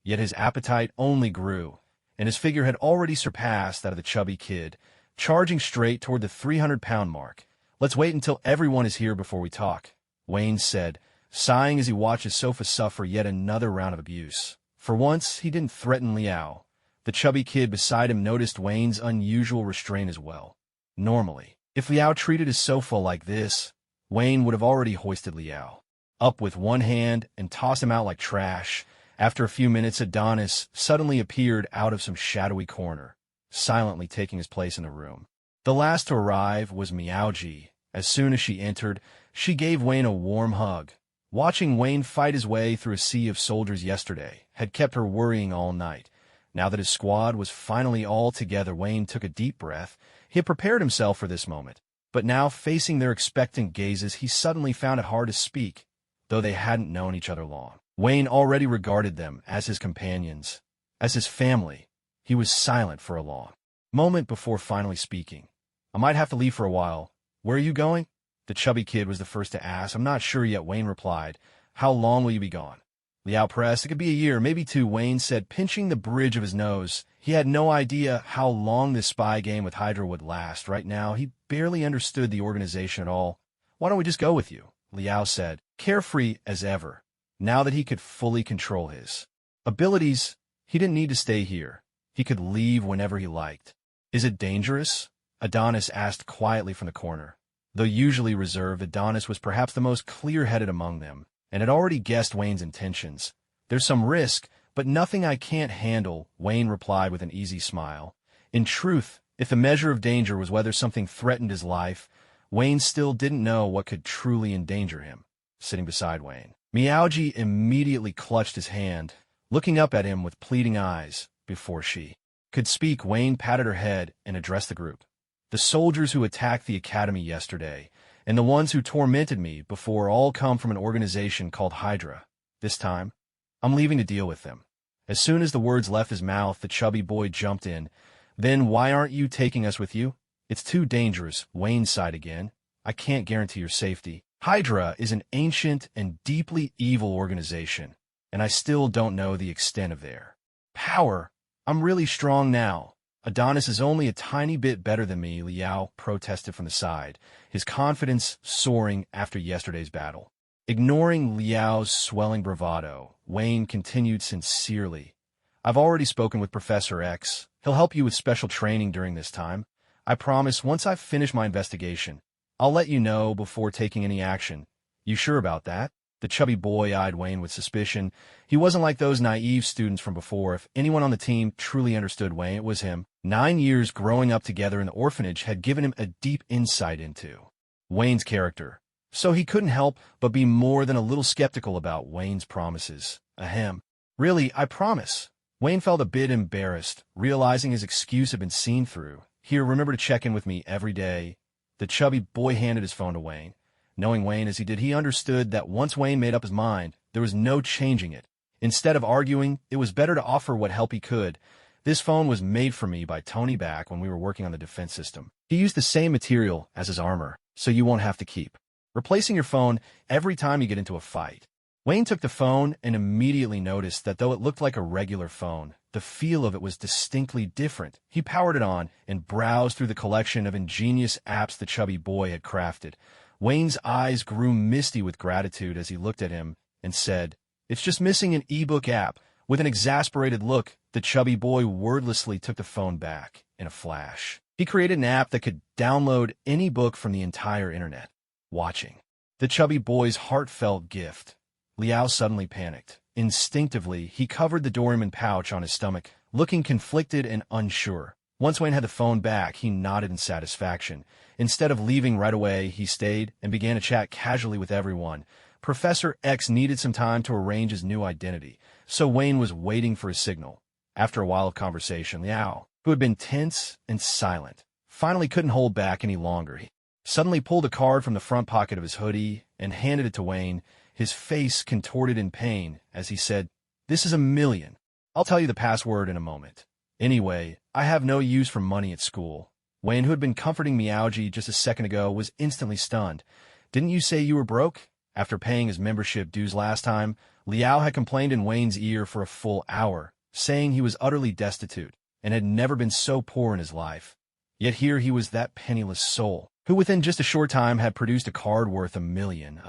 Yet his appetite only grew, and his figure had already surpassed that of the chubby kid, charging straight toward the 300-pound mark. "Let's wait until everyone is here before we talk," Wayne said, sighing as he watched his sofa suffer yet another round of abuse. For once, he didn't threaten Liao. The chubby kid beside him noticed Wayne's unusual restraint as well. Normally, if Liao treated his sofa like this, Wayne would have already hoisted Liao up with one hand and tossed him out like trash. After a few minutes, Adonis suddenly appeared out of some shadowy corner, silently taking his place in the room. The last to arrive was Miaoji. As soon as she entered, she gave Wayne a warm hug. Watching Wayne fight his way through a sea of soldiers yesterday had kept her worrying all night. Now that his squad was finally all together, Wayne took a deep breath. He had prepared himself for this moment, but now, facing their expectant gazes, he suddenly found it hard to speak, though they hadn't known each other long. Wayne already regarded them as his companions, as his family. He was silent for a long moment before finally speaking. "I might have to leave for a while. Where are you going?" The chubby kid was the first to ask. "I'm not sure yet," Wayne replied. "How long will you be gone?" Liao pressed. "It could be a year, maybe two," Wayne said, pinching the bridge of his nose. He had no idea how long this spy game with Hydra would last. Right now, he barely understood the organization at all. "Why don't we just go with you?" Liao said, carefree as ever. Now that he could fully control his abilities, he didn't need to stay here. He could leave whenever he liked. "Is it dangerous?" Adonis asked quietly from the corner. Though usually reserved, Adonis was perhaps the most clear-headed among them, and had already guessed Wayne's intentions. "There's some risk, but nothing I can't handle," Wayne replied with an easy smile. In truth, if the measure of danger was whether something threatened his life, Wayne still didn't know what could truly endanger him. Sitting beside Wayne, Miyaoji immediately clutched his hand, looking up at him with pleading eyes. Before she could speak, Wayne patted her head and addressed the group. "The soldiers who attacked the academy yesterday, and the ones who tormented me before, all come from an organization called Hydra. This time, I'm leaving to deal with them." As soon as the words left his mouth, the chubby boy jumped in. "Then why aren't you taking us with you?" "It's too dangerous," Wayne sighed again. "I can't guarantee your safety. Hydra is an ancient and deeply evil organization, and I still don't know the extent of their power. I'm really strong now." "Adonis is only a tiny bit better than me," Liao protested from the side, his confidence soaring after yesterday's battle. Ignoring Liao's swelling bravado, Wayne continued sincerely. "I've already spoken with Professor X. He'll help you with special training during this time. I promise once I've finished my investigation, I'll let you know before taking any action." "You sure about that?" The chubby boy eyed Wayne with suspicion. He wasn't like those naive students from before. If anyone on the team truly understood Wayne, it was him. 9 years growing up together in the orphanage had given him a deep insight into Wayne's character, so he couldn't help but be more than a little skeptical about Wayne's promises. Ahem. "Really, I promise." Wayne felt a bit embarrassed, realizing his excuse had been seen through. "Here, remember to check in with me every day." The chubby boy handed his phone to Wayne. Knowing Wayne as he did, he understood that once Wayne made up his mind, there was no changing it. Instead of arguing, it was better to offer what help he could. "This phone was made for me by Tony back when we were working on the defense system. He used the same material as his armor, so you won't have to keep replacing your phone every time you get into a fight." Wayne took the phone and immediately noticed that though it looked like a regular phone, the feel of it was distinctly different. He powered it on and browsed through the collection of ingenious apps the chubby boy had crafted. Wayne's eyes grew misty with gratitude as he looked at him and said, "It's just missing an ebook app." With an exasperated look, the chubby boy wordlessly took the phone back in a flash. He created an app that could download any book from the entire internet. Watching the chubby boy's heartfelt gift, Liao suddenly panicked. Instinctively, he covered the Doraemon pouch on his stomach, looking conflicted and unsure. Once Wayne had the phone back, he nodded in satisfaction. Instead of leaving right away, he stayed and began to chat casually with everyone. Professor X needed some time to arrange his new identity, so Wayne was waiting for his signal. After a while of conversation, Liao, who had been tense and silent, finally couldn't hold back any longer. He suddenly pulled a card from the front pocket of his hoodie and handed it to Wayne, his face contorted in pain as he said, "This is $1 million. I'll tell you the password in a moment. Anyway, I have no use for money at school." Wayne, who had been comforting Miyaoji just a second ago, was instantly stunned. "Didn't you say you were broke?" After paying his membership dues last time, Liao had complained in Wayne's ear for a full hour, saying he was utterly destitute and had never been so poor in his life. Yet here he was, that penniless soul, who within just a short time had produced a card worth $1 million.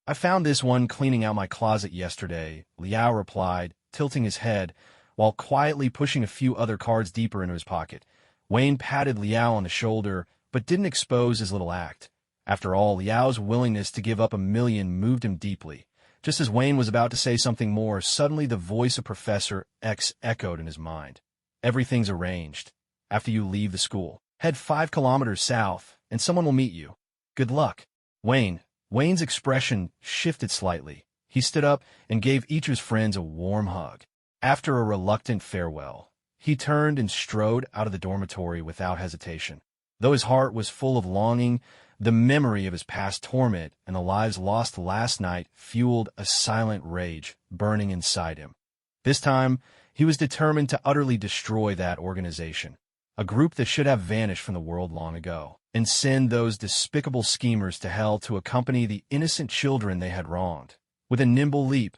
"I found this one cleaning out my closet yesterday," Liao replied, tilting his head, while quietly pushing a few other cards deeper into his pocket. Wayne patted Liao on the shoulder, but didn't expose his little act. After all, Liao's willingness to give up $1 million moved him deeply. Just as Wayne was about to say something more, suddenly the voice of Professor X echoed in his mind. "Everything's arranged. After you leave the school, head 5 kilometers south, and someone will meet you. Good luck." Wayne's expression shifted slightly. He stood up and gave each of his friends a warm hug. After a reluctant farewell, He turned and strode out of the dormitory without hesitation. Though his heart was full of longing, the memory of his past torment and the lives lost last night fueled a silent rage burning inside him. This time, he was determined to utterly destroy that organization, a group that should have vanished from the world long ago, and send those despicable schemers to hell to accompany the innocent children they had wronged. With a nimble leap,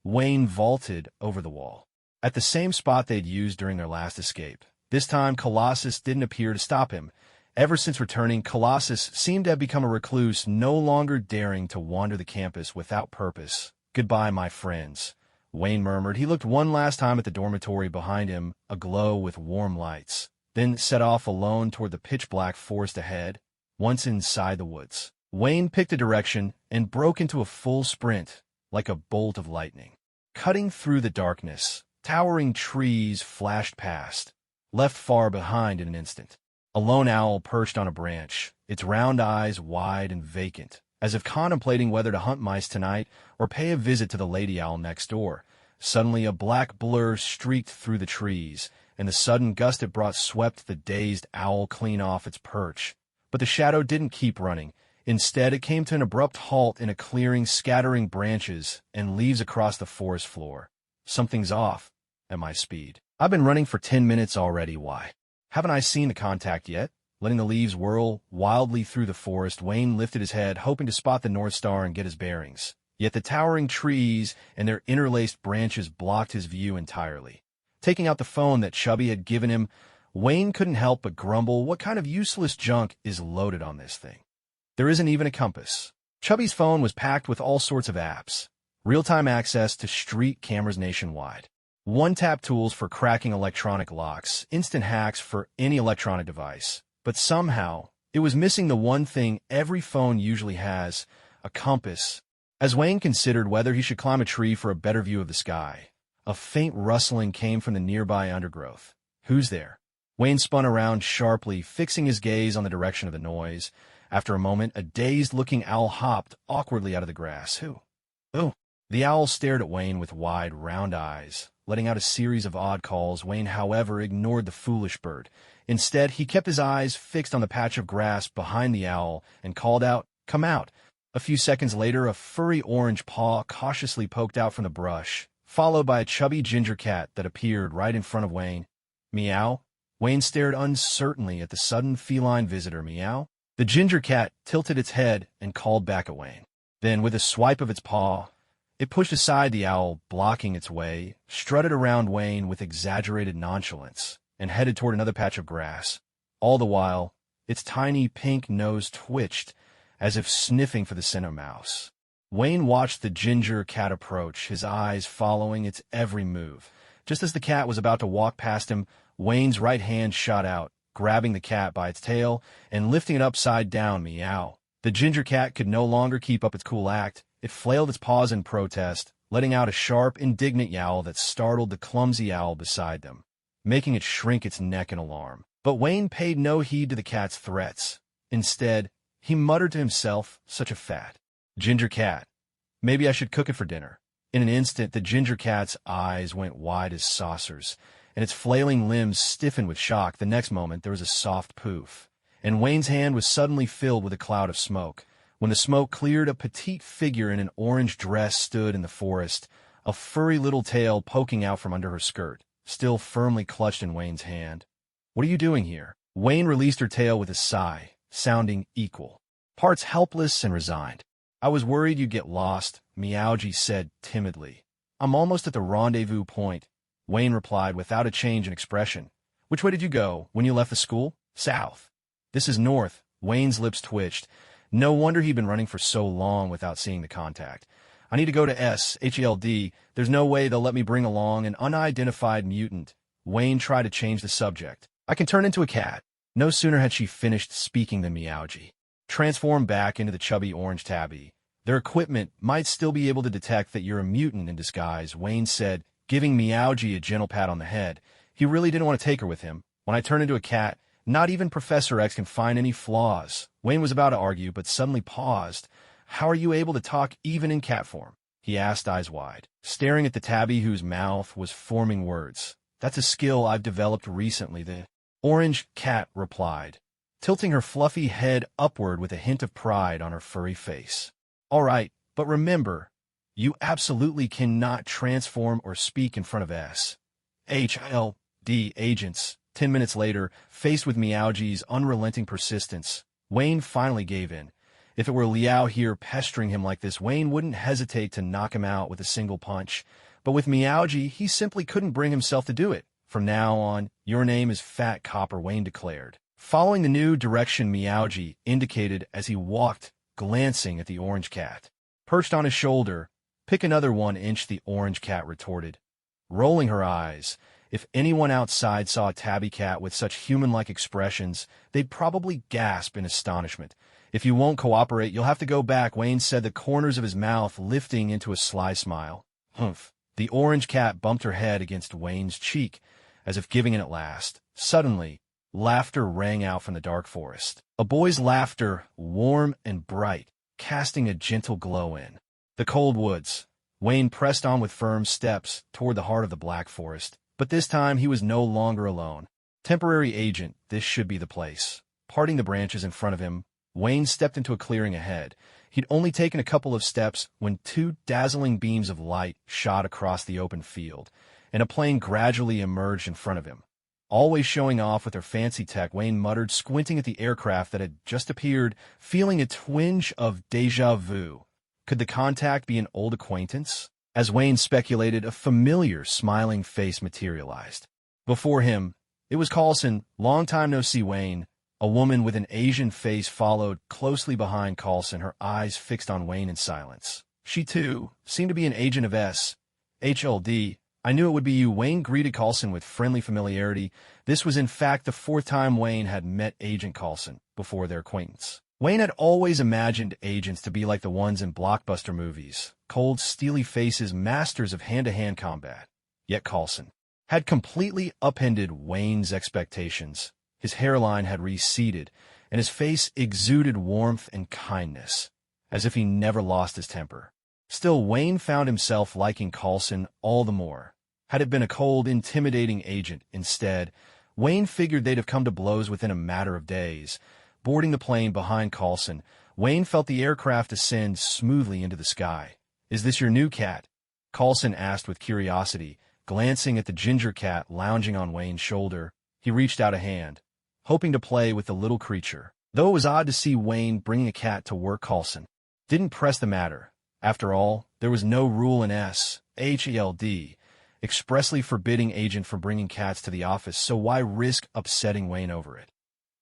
Wayne vaulted over the wall, at the same spot they'd used during their last escape. This time, Colossus didn't appear to stop him. Ever since returning, Colossus seemed to have become a recluse, no longer daring to wander the campus without purpose. "Goodbye, my friends," Wayne murmured. He looked one last time at the dormitory behind him, aglow with warm lights, then set off alone toward the pitch-black forest ahead. Once inside the woods, Wayne picked a direction and broke into a full sprint, like a bolt of lightning. Cutting through the darkness, towering trees flashed past, left far behind in an instant. A lone owl perched on a branch, its round eyes wide and vacant, as if contemplating whether to hunt mice tonight or pay a visit to the lady owl next door. Suddenly a black blur streaked through the trees, and the sudden gust it brought swept the dazed owl clean off its perch. But the shadow didn't keep running. Instead, it came to an abrupt halt in a clearing, scattering branches and leaves across the forest floor. Something's off at my speed. I've been running for 10 minutes already. Why haven't I seen the contact yet? Letting the leaves whirl wildly through the forest, Wayne lifted his head, hoping to spot the North Star and get his bearings. Yet the towering trees and their interlaced branches blocked his view entirely. Taking out the phone that Chubby had given him, Wayne couldn't help but grumble, what kind of useless junk is loaded on this thing? There isn't even a compass. Chubby's phone was packed with all sorts of apps. Real-time access to street cameras nationwide. One-tap tools for cracking electronic locks, instant hacks for any electronic device. But somehow, it was missing the one thing every phone usually has, a compass. As Wayne considered whether he should climb a tree for a better view of the sky, a faint rustling came from the nearby undergrowth. Who's there? Wayne spun around sharply, fixing his gaze on the direction of the noise. After a moment, a dazed-looking owl hopped awkwardly out of the grass. Who? Oh! The owl stared at Wayne with wide, round eyes, letting out a series of odd calls. Wayne, however, ignored the foolish bird. Instead, he kept his eyes fixed on the patch of grass behind the owl and called out, "Come out." A few seconds later, a furry orange paw cautiously poked out from the brush, followed by a chubby ginger cat that appeared right in front of Wayne. Meow? Wayne stared uncertainly at the sudden feline visitor. Meow? The ginger cat tilted its head and called back at Wayne. Then, with a swipe of its paw, it pushed aside the owl, blocking its way, strutted around Wayne with exaggerated nonchalance, and headed toward another patch of grass. All the while, its tiny pink nose twitched, as if sniffing for the scent of mouse. Wayne watched the ginger cat approach, his eyes following its every move. Just as the cat was about to walk past him, Wayne's right hand shot out, grabbing the cat by its tail and lifting it upside down. Meow. The ginger cat could no longer keep up its cool act. It flailed its paws in protest, letting out a sharp, indignant yowl that startled the clumsy owl beside them, making it shrink its neck in alarm. But Wayne paid no heed to the cat's threats. Instead, he muttered to himself, "Such a fat ginger cat. Maybe I should cook it for dinner." In an instant, the ginger cat's eyes went wide as saucers, and its flailing limbs stiffened with shock. The next moment, there was a soft poof, and Wayne's hand was suddenly filled with a cloud of smoke. When the smoke cleared, a petite figure in an orange dress stood in the forest, a furry little tail poking out from under her skirt, still firmly clutched in Wayne's hand. "What are you doing here?" Wayne released her tail with a sigh, sounding equal parts helpless and resigned. "I was worried you'd get lost," Meowji said timidly. "I'm almost at the rendezvous point," Wayne replied without a change in expression. "Which way did you go when you left the school?" "South." "This is north." Wayne's lips twitched. No wonder he'd been running for so long without seeing the contact. "I need to go to SHLD. There's no way they'll let me bring along an unidentified mutant." Wayne tried to change the subject. "I can turn into a cat." No sooner had she finished speaking than Meowji transformed back into the chubby orange tabby. "Their equipment might still be able to detect that you're a mutant in disguise," Wayne said, giving Meowji a gentle pat on the head. He really didn't want to take her with him. "When I turn into a cat, not even Professor X can find any flaws." Wayne was about to argue, but suddenly paused. "How are you able to talk even in cat form?" he asked, eyes wide, staring at the tabby whose mouth was forming words. That's a skill I've developed recently, the orange cat replied, tilting her fluffy head upward with a hint of pride on her furry face. All right, but remember, you absolutely cannot transform or speak in front of SHLD agents. 10 minutes later, faced with Meowji's unrelenting persistence, Wayne finally gave in. If it were Liao here pestering him like this, Wayne wouldn't hesitate to knock him out with a single punch. But with Meowji, he simply couldn't bring himself to do it. From now on, your name is Fat Copper, Wayne declared, following the new direction Meowji indicated as he walked, glancing at the orange cat. Perched on his shoulder, pick another 1 inch, the orange cat retorted, rolling her eyes. If anyone outside saw a tabby cat with such human-like expressions, they'd probably gasp in astonishment. If you won't cooperate, you'll have to go back, Wayne said, the corners of his mouth lifting into a sly smile. Humph. The orange cat bumped her head against Wayne's cheek, as if giving in at last. Suddenly, laughter rang out from the dark forest. A boy's laughter, warm and bright, casting a gentle glow in the cold woods. Wayne pressed on with firm steps toward the heart of the Black Forest, but this time he was no longer alone. Temporary agent, this should be the place. Parting the branches in front of him, Wayne stepped into a clearing ahead. He'd only taken a couple of steps when 2 dazzling beams of light shot across the open field, and a plane gradually emerged in front of him. Always showing off with her fancy tech, Wayne muttered, squinting at the aircraft that had just appeared, feeling a twinge of déjà vu. Could the contact be an old acquaintance? As Wayne speculated, a familiar, smiling face materialized. Before him, it was Coulson. Long time no see, Wayne. A woman with an Asian face followed closely behind Coulson, her eyes fixed on Wayne in silence. She, too, seemed to be an agent of SHLD. I knew it would be you, Wayne greeted Coulson with friendly familiarity. This was in fact the 4th time Wayne had met Agent Coulson before their acquaintance. Wayne had always imagined agents to be like the ones in blockbuster movies, cold, steely faces, masters of hand-to-hand combat. Yet Coulson had completely upended Wayne's expectations. His hairline had receded, and his face exuded warmth and kindness, as if he never lost his temper. Still, Wayne found himself liking Coulson all the more. Had it been a cold, intimidating agent instead, Wayne figured they'd have come to blows within a matter of days. Boarding the plane behind Coulson, Wayne felt the aircraft ascend smoothly into the sky. Is this your new cat? Coulson asked with curiosity, glancing at the ginger cat lounging on Wayne's shoulder. He reached out a hand, hoping to play with the little creature. Though it was odd to see Wayne bringing a cat to work, Coulson didn't press the matter. After all, there was no rule in SHLD expressly forbidding agent from bringing cats to the office, so why risk upsetting Wayne over it?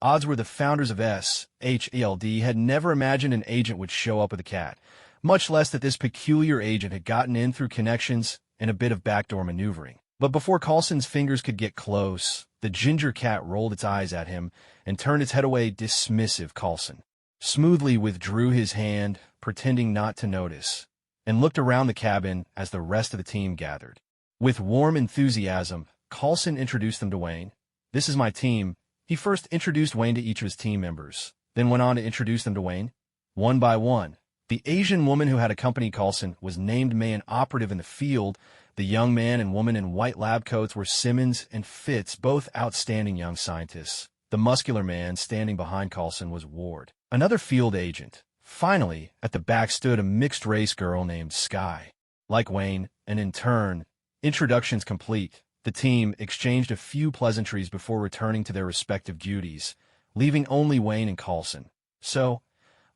Odds were the founders of SHLD had never imagined an agent would show up with a cat, much less that this peculiar agent had gotten in through connections and a bit of backdoor maneuvering. But before Coulson's fingers could get close, the ginger cat rolled its eyes at him and turned its head away dismissive. Coulson smoothly withdrew his hand, pretending not to notice, and looked around the cabin as the rest of the team gathered. With warm enthusiasm, Coulson introduced them to Wayne. This is my team. He first introduced Wayne to each of his team members, then went on to introduce them to Wayne, one by one. The Asian woman who had accompanied Coulson was named man operative in the field. The young man and woman in white lab coats were Simmons and Fitz, both outstanding young scientists. The muscular man standing behind Coulson was Ward, another field agent. Finally, at the back stood a mixed-race girl named Sky. Like Wayne, and in turn, introductions complete, the team exchanged a few pleasantries before returning to their respective duties, leaving only Wayne and Coulson. So,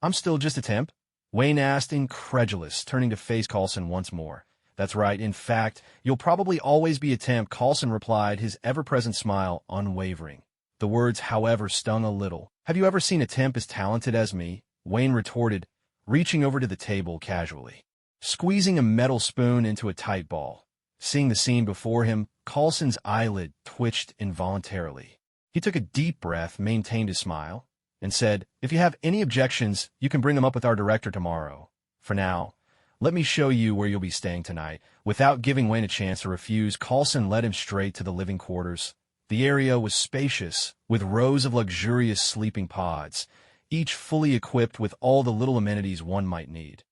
I'm still just a temp? Wayne asked, incredulous, turning to face Coulson once more. That's right, in fact, you'll probably always be a temp, Coulson replied, his ever-present smile unwavering. The words, however, stung a little. Have you ever seen a temp as talented as me? Wayne retorted, reaching over to the table casually, squeezing a metal spoon into a tight ball. Seeing the scene before him, Coulson's eyelid twitched involuntarily. He took a deep breath, maintained his smile, and said, if you have any objections, you can bring them up with our director tomorrow. For now, let me show you where you'll be staying tonight. Without giving Wayne a chance to refuse, Coulson led him straight to the living quarters. The area was spacious, with rows of luxurious sleeping pods, each fully equipped with all the little amenities one might need.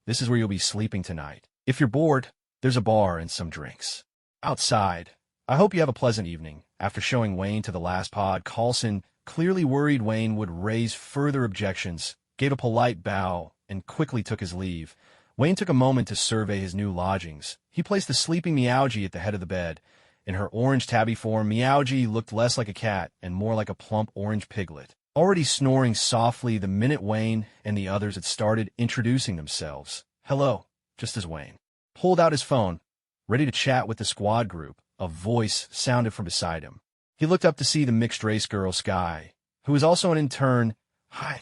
This is where you'll be sleeping tonight. If you're bored, there's a bar and some drinks. Outside, I hope you have a pleasant evening. After showing Wayne to the last pod, Carlson, clearly worried Wayne would raise further objections, gave a polite bow, and quickly took his leave. Wayne took a moment to survey his new lodgings. He placed the sleeping Meowgie at the head of the bed. In her orange tabby form, Meowgie looked less like a cat and more like a plump orange piglet, already snoring softly the minute Wayne and the others had started introducing themselves. Hello, just as Wayne pulled out his phone, ready to chat with the squad group. A voice sounded from beside him. He looked up to see the mixed-race girl, Sky, who was also an intern. Hi.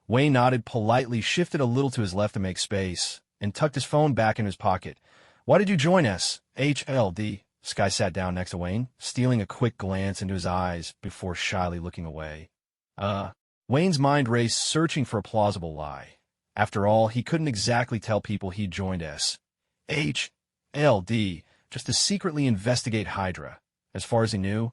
Wayne nodded politely, shifted a little to his left to make space, and tucked his phone back in his pocket. Why did you join us? HLD. Sky sat down next to Wayne, stealing a quick glance into his eyes before shyly looking away. Wayne's mind raced, searching for a plausible lie. After all, he couldn't exactly tell people he'd joined HLD just to secretly investigate Hydra. As far as he knew,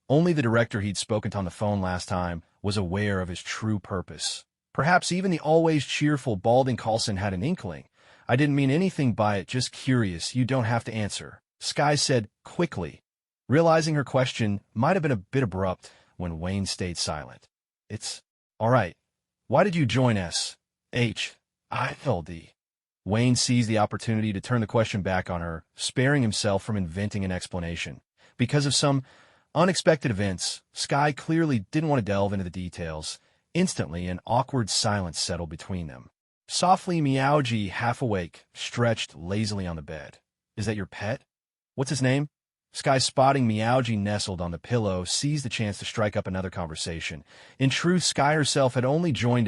only the director he'd spoken to on the phone last time was aware of his true purpose. Perhaps even the always cheerful, balding Carlson had an inkling. I didn't mean anything by it, just curious. You don't have to answer, Sky said quickly, realizing her question might have been a bit abrupt when Wayne stayed silent. It's all right. Why did you join us? HILD. Wayne seized the opportunity to turn the question back on her, sparing himself from inventing an explanation. Because of some unexpected events, Sky clearly didn't want to delve into the details. Instantly, an awkward silence settled between them. Softly, Meowgie, half awake, stretched lazily on the bed. Is that your pet? What's his name? Sky, spotting Meowgie nestled on the pillow, seized the chance to strike up another conversation. In truth, Sky herself had only joined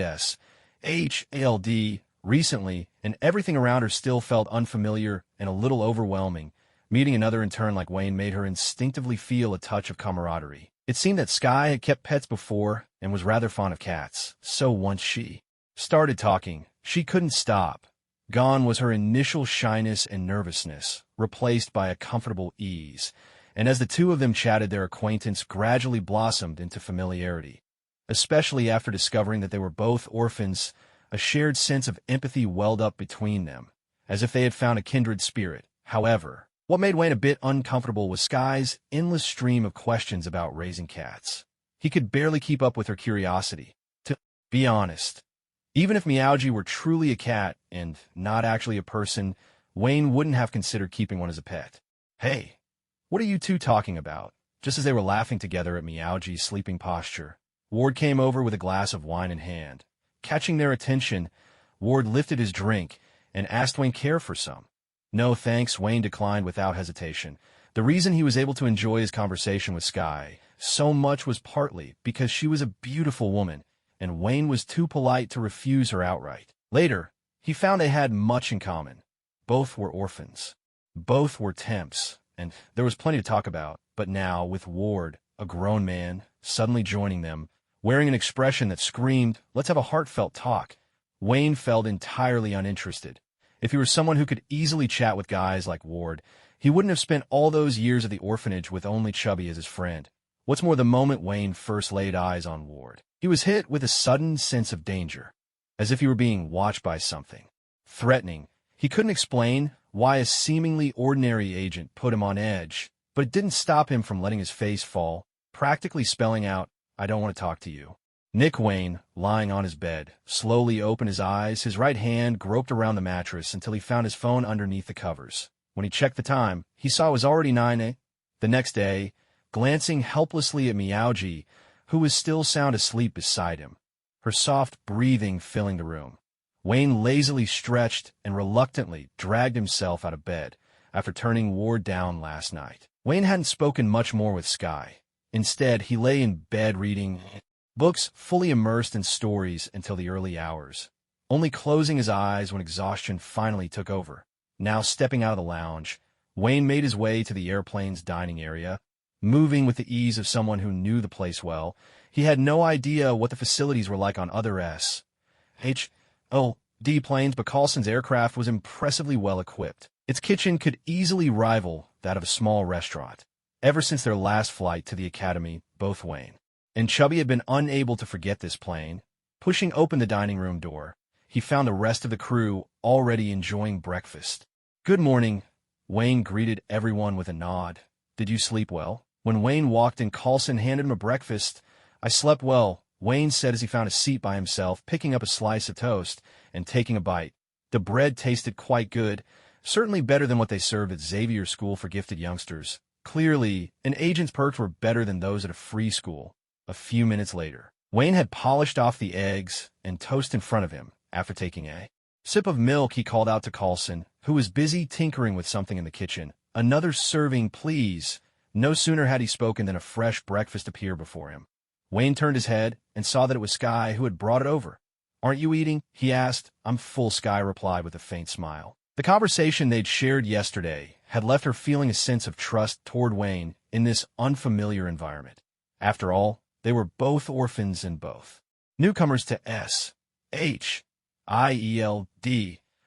HLD recently, and everything around her still felt unfamiliar and a little overwhelming. Meeting another intern like Wayne made her instinctively feel a touch of camaraderie. It seemed that Sky had kept pets before and was rather fond of cats, so once she started talking, she couldn't stop. Gone was her initial shyness and nervousness, replaced by a comfortable ease, and as the two of them chatted, their acquaintance gradually blossomed into familiarity. Especially after discovering that they were both orphans, a shared sense of empathy welled up between them, as if they had found a kindred spirit. However, what made Wayne a bit uncomfortable was Sky's endless stream of questions about raising cats. He could barely keep up with her curiosity. To be honest, even if Meowgie were truly a cat and not actually a person, Wayne wouldn't have considered keeping one as a pet. Hey, what are you two talking about? Just as they were laughing together at Meowgie's sleeping posture, Ward came over with a glass of wine in hand. Catching their attention, Ward lifted his drink and asked Wayne care for some. No thanks, Wayne declined without hesitation. The reason he was able to enjoy his conversation with Sky so much was partly because she was a beautiful woman, and Wayne was too polite to refuse her outright. Later, he found they had much in common. Both were orphans. Both were temps, and there was plenty to talk about. But now, with Ward, a grown man, suddenly joining them, wearing an expression that screamed, "Let's have a heartfelt talk," Wayne felt entirely uninterested. If he were someone who could easily chat with guys like Ward, he wouldn't have spent all those years at the orphanage with only Chubby as his friend. What's more, the moment Wayne first laid eyes on Ward, he was hit with a sudden sense of danger, as if he were being watched by something threatening. He couldn't explain why a seemingly ordinary agent put him on edge, but it didn't stop him from letting his face fall, practically spelling out, "I don't want to talk to you." Nick Wayne, lying on his bed, slowly opened his eyes. His right hand groped around the mattress until he found his phone underneath the covers. When he checked the time, he saw it was already 9 a.m. The next day, glancing helplessly at Meowgie, who was still sound asleep beside him, her soft breathing filling the room, Wayne lazily stretched and reluctantly dragged himself out of bed after turning Ward down last night. Wayne hadn't spoken much more with Sky. Instead, he lay in bed reading books, fully immersed in stories until the early hours, only closing his eyes when exhaustion finally took over. Now stepping out of the lounge, Wayne made his way to the airplane's dining area, moving with the ease of someone who knew the place well. He had no idea what the facilities were like on other HLD planes, but Carlson's aircraft was impressively well equipped. Its kitchen could easily rival that of a small restaurant. Ever since their last flight to the academy, both Wayne and Chubby had been unable to forget this plane. Pushing open the dining room door, he found the rest of the crew already enjoying breakfast. "Good morning," Wayne greeted everyone with a nod. Did you sleep well? When Wayne walked in, Coulson handed him a breakfast. I slept well, Wayne said as he found a seat by himself, picking up a slice of toast and taking a bite. The bread tasted quite good, certainly better than what they served at Xavier's school for gifted youngsters. Clearly, an agent's perks were better than those at a free school. A few minutes later, Wayne had polished off the eggs and toast in front of him. After taking a sip of milk, he called out to Coulson, who was busy tinkering with something in the kitchen. Another serving, please. No sooner had he spoken than a fresh breakfast appeared before him. Wayne turned his head and saw that it was Sky who had brought it over. Aren't you eating? He asked. I'm full, Sky replied with a faint smile. The conversation they'd shared yesterday had left her feeling a sense of trust toward Wayne in this unfamiliar environment. After all, they were both orphans and both newcomers to SHIELD,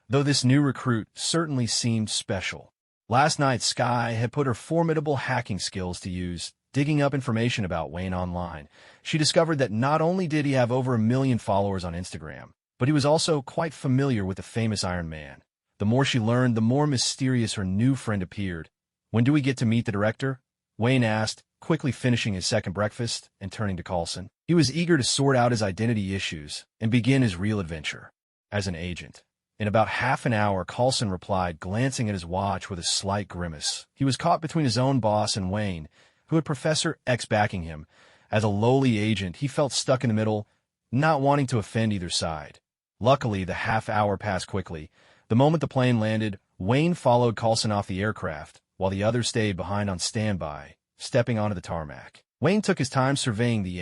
though this new recruit certainly seemed special. Last night, Sky had put her formidable hacking skills to use, digging up information about Wayne online. She discovered that not only did he have over 1 million followers on Instagram, but he was also quite familiar with the famous Iron Man. The more she learned, the more mysterious her new friend appeared. When do we get to meet the director? Wayne asked, quickly finishing his second breakfast and turning to Coulson. He was eager to sort out his identity issues and begin his real adventure as an agent. In about half an hour, Coulson replied, glancing at his watch with a slight grimace. He was caught between his own boss and Wayne, who had Professor X backing him. As a lowly agent, he felt stuck in the middle, not wanting to offend either side. Luckily, the half hour passed quickly. The moment the plane landed, Wayne followed Coulson off the aircraft, while the others stayed behind on standby, stepping onto the tarmac. Wayne took his time surveying the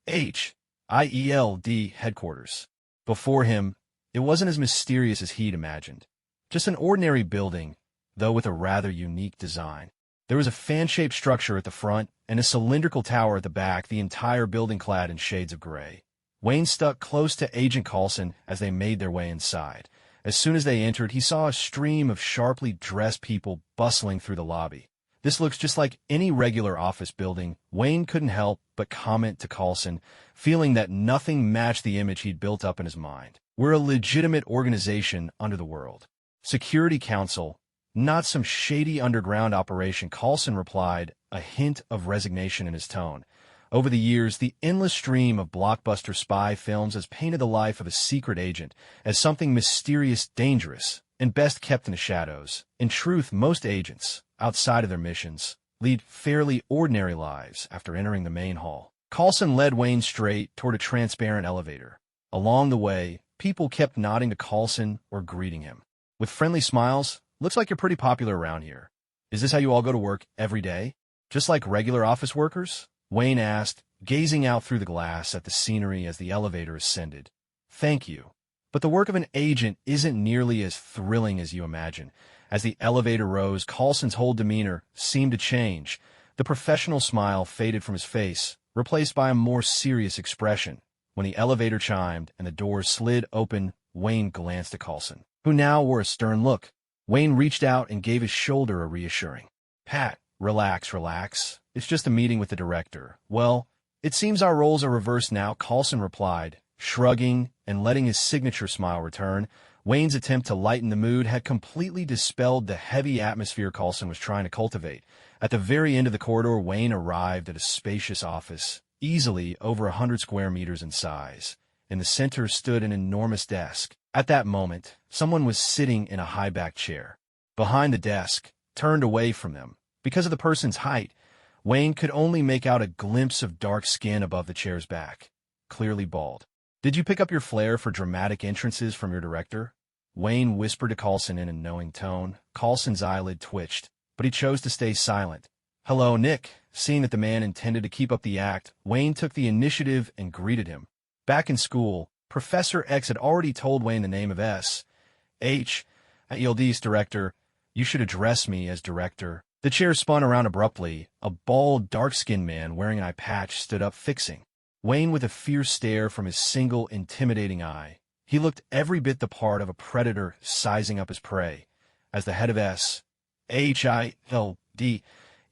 SHIELD headquarters. Before him, it wasn't as mysterious as he'd imagined. Just an ordinary building, though with a rather unique design. There was a fan-shaped structure at the front and a cylindrical tower at the back, the entire building clad in shades of gray. Wayne stuck close to Agent Coulson as they made their way inside. As soon as they entered, he saw a stream of sharply dressed people bustling through the lobby. This looks just like any regular office building. Wayne couldn't help but comment to Coulson, feeling that nothing matched the image he'd built up in his mind. We're a legitimate organization under the world. Security Council, not some shady underground operation, Coulson replied, a hint of resignation in his tone. Over the years, the endless stream of blockbuster spy films has painted the life of a secret agent as something mysterious, dangerous, and best kept in the shadows. In truth, most agents, outside of their missions, lead fairly ordinary lives after entering the main hall. Coulson led Wayne straight toward a transparent elevator. Along the way, people kept nodding to Coulson or greeting him with friendly smiles. Looks like you're pretty popular around here. Is this how you all go to work every day? Just like regular office workers? Wayne asked, gazing out through the glass at the scenery as the elevator ascended. Thank you. But the work of an agent isn't nearly as thrilling as you imagine. As the elevator rose, Coulson's whole demeanor seemed to change. The professional smile faded from his face, replaced by a more serious expression. When the elevator chimed and the doors slid open, Wayne glanced at Coulson, who now wore a stern look. Wayne reached out and gave his shoulder a reassuring pat. Relax, relax. It's just a meeting with the director. Well, it seems our roles are reversed now, Coulson replied, shrugging and letting his signature smile return. Wayne's attempt to lighten the mood had completely dispelled the heavy atmosphere Coulson was trying to cultivate. At the very end of the corridor, Wayne arrived at a spacious office, easily over 100 square meters in size. In the center stood an enormous desk. At that moment, someone was sitting in a high-backed chair. Behind the desk, turned away from them, because of the person's height, Wayne could only make out a glimpse of dark skin above the chair's back, clearly bald. Did you pick up your flair for dramatic entrances from your director? Wayne whispered to Coulson in a knowing tone. Coulson's eyelid twitched, but he chose to stay silent. Hello, Nick. Seeing that the man intended to keep up the act, Wayne took the initiative and greeted him. Back in school, Professor X had already told Wayne the name of SHIELD's director. You should address me as director. The chair spun around abruptly. A bald, dark-skinned man wearing an eye patch stood up, fixing Wayne with a fierce stare from his single, intimidating eye. He looked every bit the part of a predator sizing up his prey. As the head of SHIELD,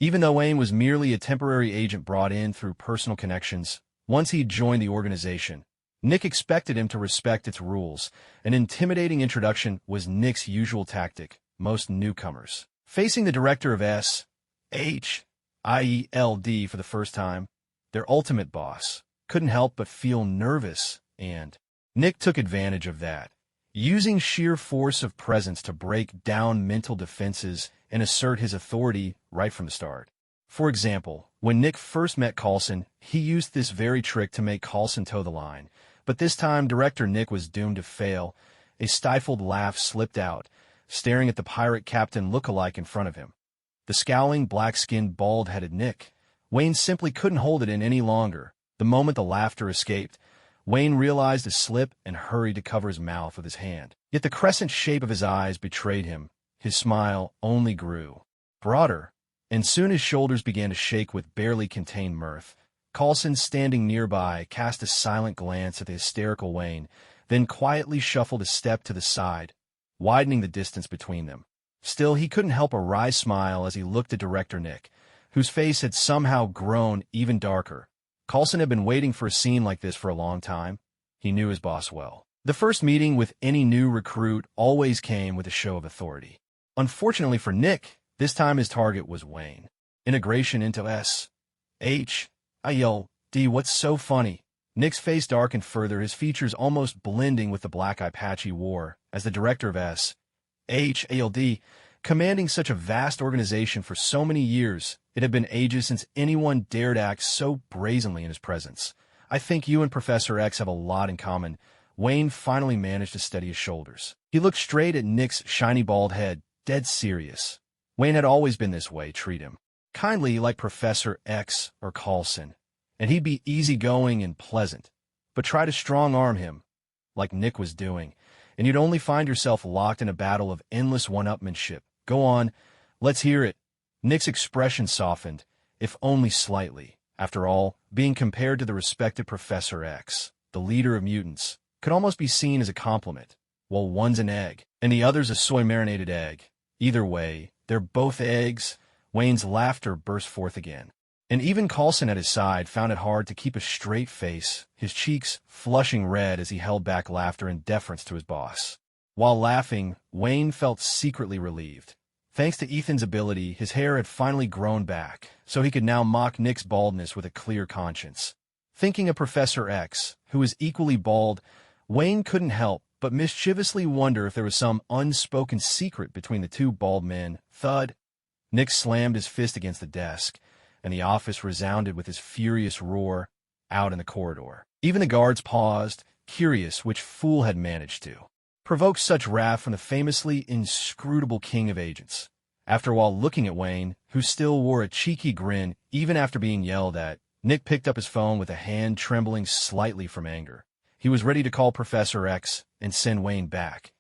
even though Wayne was merely a temporary agent brought in through personal connections, once he'd joined the organization, Nick expected him to respect its rules. An intimidating introduction was Nick's usual tactic. Most newcomers, facing the director of for the first time, their ultimate boss, couldn't help but feel nervous, and Nick took advantage of that, using sheer force of presence to break down mental defenses and assert his authority right from the start. For example, when Nick first met Coulson, he used this very trick to make Coulson toe the line, but this time director Nick was doomed to fail. A stifled laugh slipped out, staring at the pirate captain look-alike in front of him. The scowling, black-skinned, bald-headed Nick. Wayne simply couldn't hold it in any longer. The moment the laughter escaped, Wayne realized a slip and hurried to cover his mouth with his hand. Yet the crescent shape of his eyes betrayed him. His smile only grew broader, and soon his shoulders began to shake with barely contained mirth. Coulson, standing nearby, cast a silent glance at the hysterical Wayne, then quietly shuffled a step to the side, widening the distance between them. Still, he couldn't help a wry smile as he looked at director Nick, whose face had somehow grown even darker. Coulson had been waiting for a scene like this for a long time. He knew his boss well. The first meeting with any new recruit always came with a show of authority. Unfortunately for Nick, this time his target was Wayne. Integration into S.H.I.L.D. What's so funny? Nick's face darkened further, his features almost blending with the black eye patch he wore. As the director of S.H.I.L.D., commanding such a vast organization for so many years, it had been ages since anyone dared act so brazenly in his presence. I think you and Professor X have a lot in common. Wayne finally managed to steady his shoulders. He looked straight at Nick's shiny bald head, dead serious. Wayne had always been this way. Treat him kindly like Professor X or Coulson, and he'd be easygoing and pleasant. But try to strong-arm him, like Nick was doing, and you'd only find yourself locked in a battle of endless one-upmanship. Go on, let's hear it. Nick's expression softened, if only slightly. After all, being compared to the respected Professor X, the leader of mutants, could almost be seen as a compliment. Well, one's an egg, and the other's a soy-marinated egg. Either way, they're both eggs. Wayne's laughter burst forth again. And even Coulson at his side found it hard to keep a straight face, his cheeks flushing red as he held back laughter in deference to his boss. While laughing, Wayne felt secretly relieved. Thanks to Ethan's ability, his hair had finally grown back, so he could now mock Nick's baldness with a clear conscience. Thinking of Professor X, who was equally bald, Wayne couldn't help but mischievously wonder if there was some unspoken secret between the two bald men. Thud! Nick slammed his fist against the desk, and the office resounded with his furious roar out in the corridor. Even the guards paused, curious which fool had managed to provoke such wrath from the famously inscrutable king of agents. After a while looking at Wayne, who still wore a cheeky grin even after being yelled at, Nick picked up his phone with a hand trembling slightly from anger. He was ready to call Professor X and send Wayne back,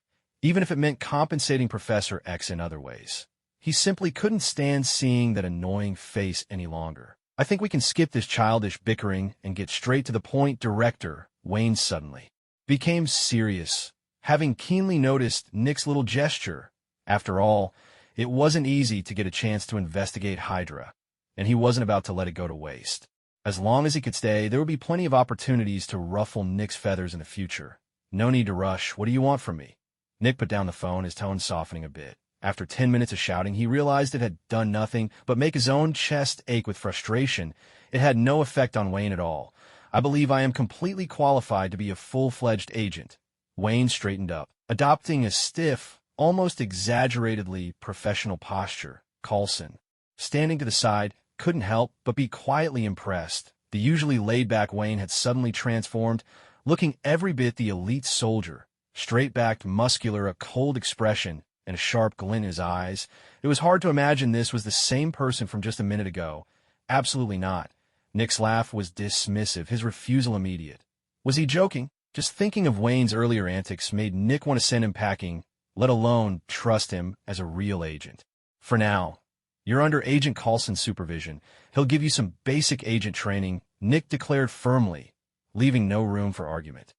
even if it meant compensating Professor X in other ways. He simply couldn't stand seeing that annoying face any longer. I think we can skip this childish bickering and get straight to the point. Director Wayne suddenly became serious, having keenly noticed Nick's little gesture. After all, it wasn't easy to get a chance to investigate Hydra, and he wasn't about to let it go to waste. As long as he could stay, there would be plenty of opportunities to ruffle Nick's feathers in the future. No need to rush. What do you want from me? Nick put down the phone, his tone softening a bit. After 10 minutes of shouting, he realized it had done nothing but make his own chest ache with frustration. It had no effect on Wayne at all. I believe I am completely qualified to be a full-fledged agent. Wayne straightened up, adopting a stiff, almost exaggeratedly professional posture. Coulson, standing to the side, couldn't help but be quietly impressed. The usually laid-back Wayne had suddenly transformed, looking every bit the elite soldier. Straight-backed, muscular, a cold expression, and a sharp glint in his eyes. It was hard to imagine this was the same person from just a minute ago. Absolutely not. Nick's laugh was dismissive, his refusal immediate. Was he joking? Just thinking of Wayne's earlier antics made Nick want to send him packing, let alone trust him as a real agent. For now, you're under Agent Coulson's supervision. He'll give you some basic agent training, Nick declared firmly, leaving no room for argument.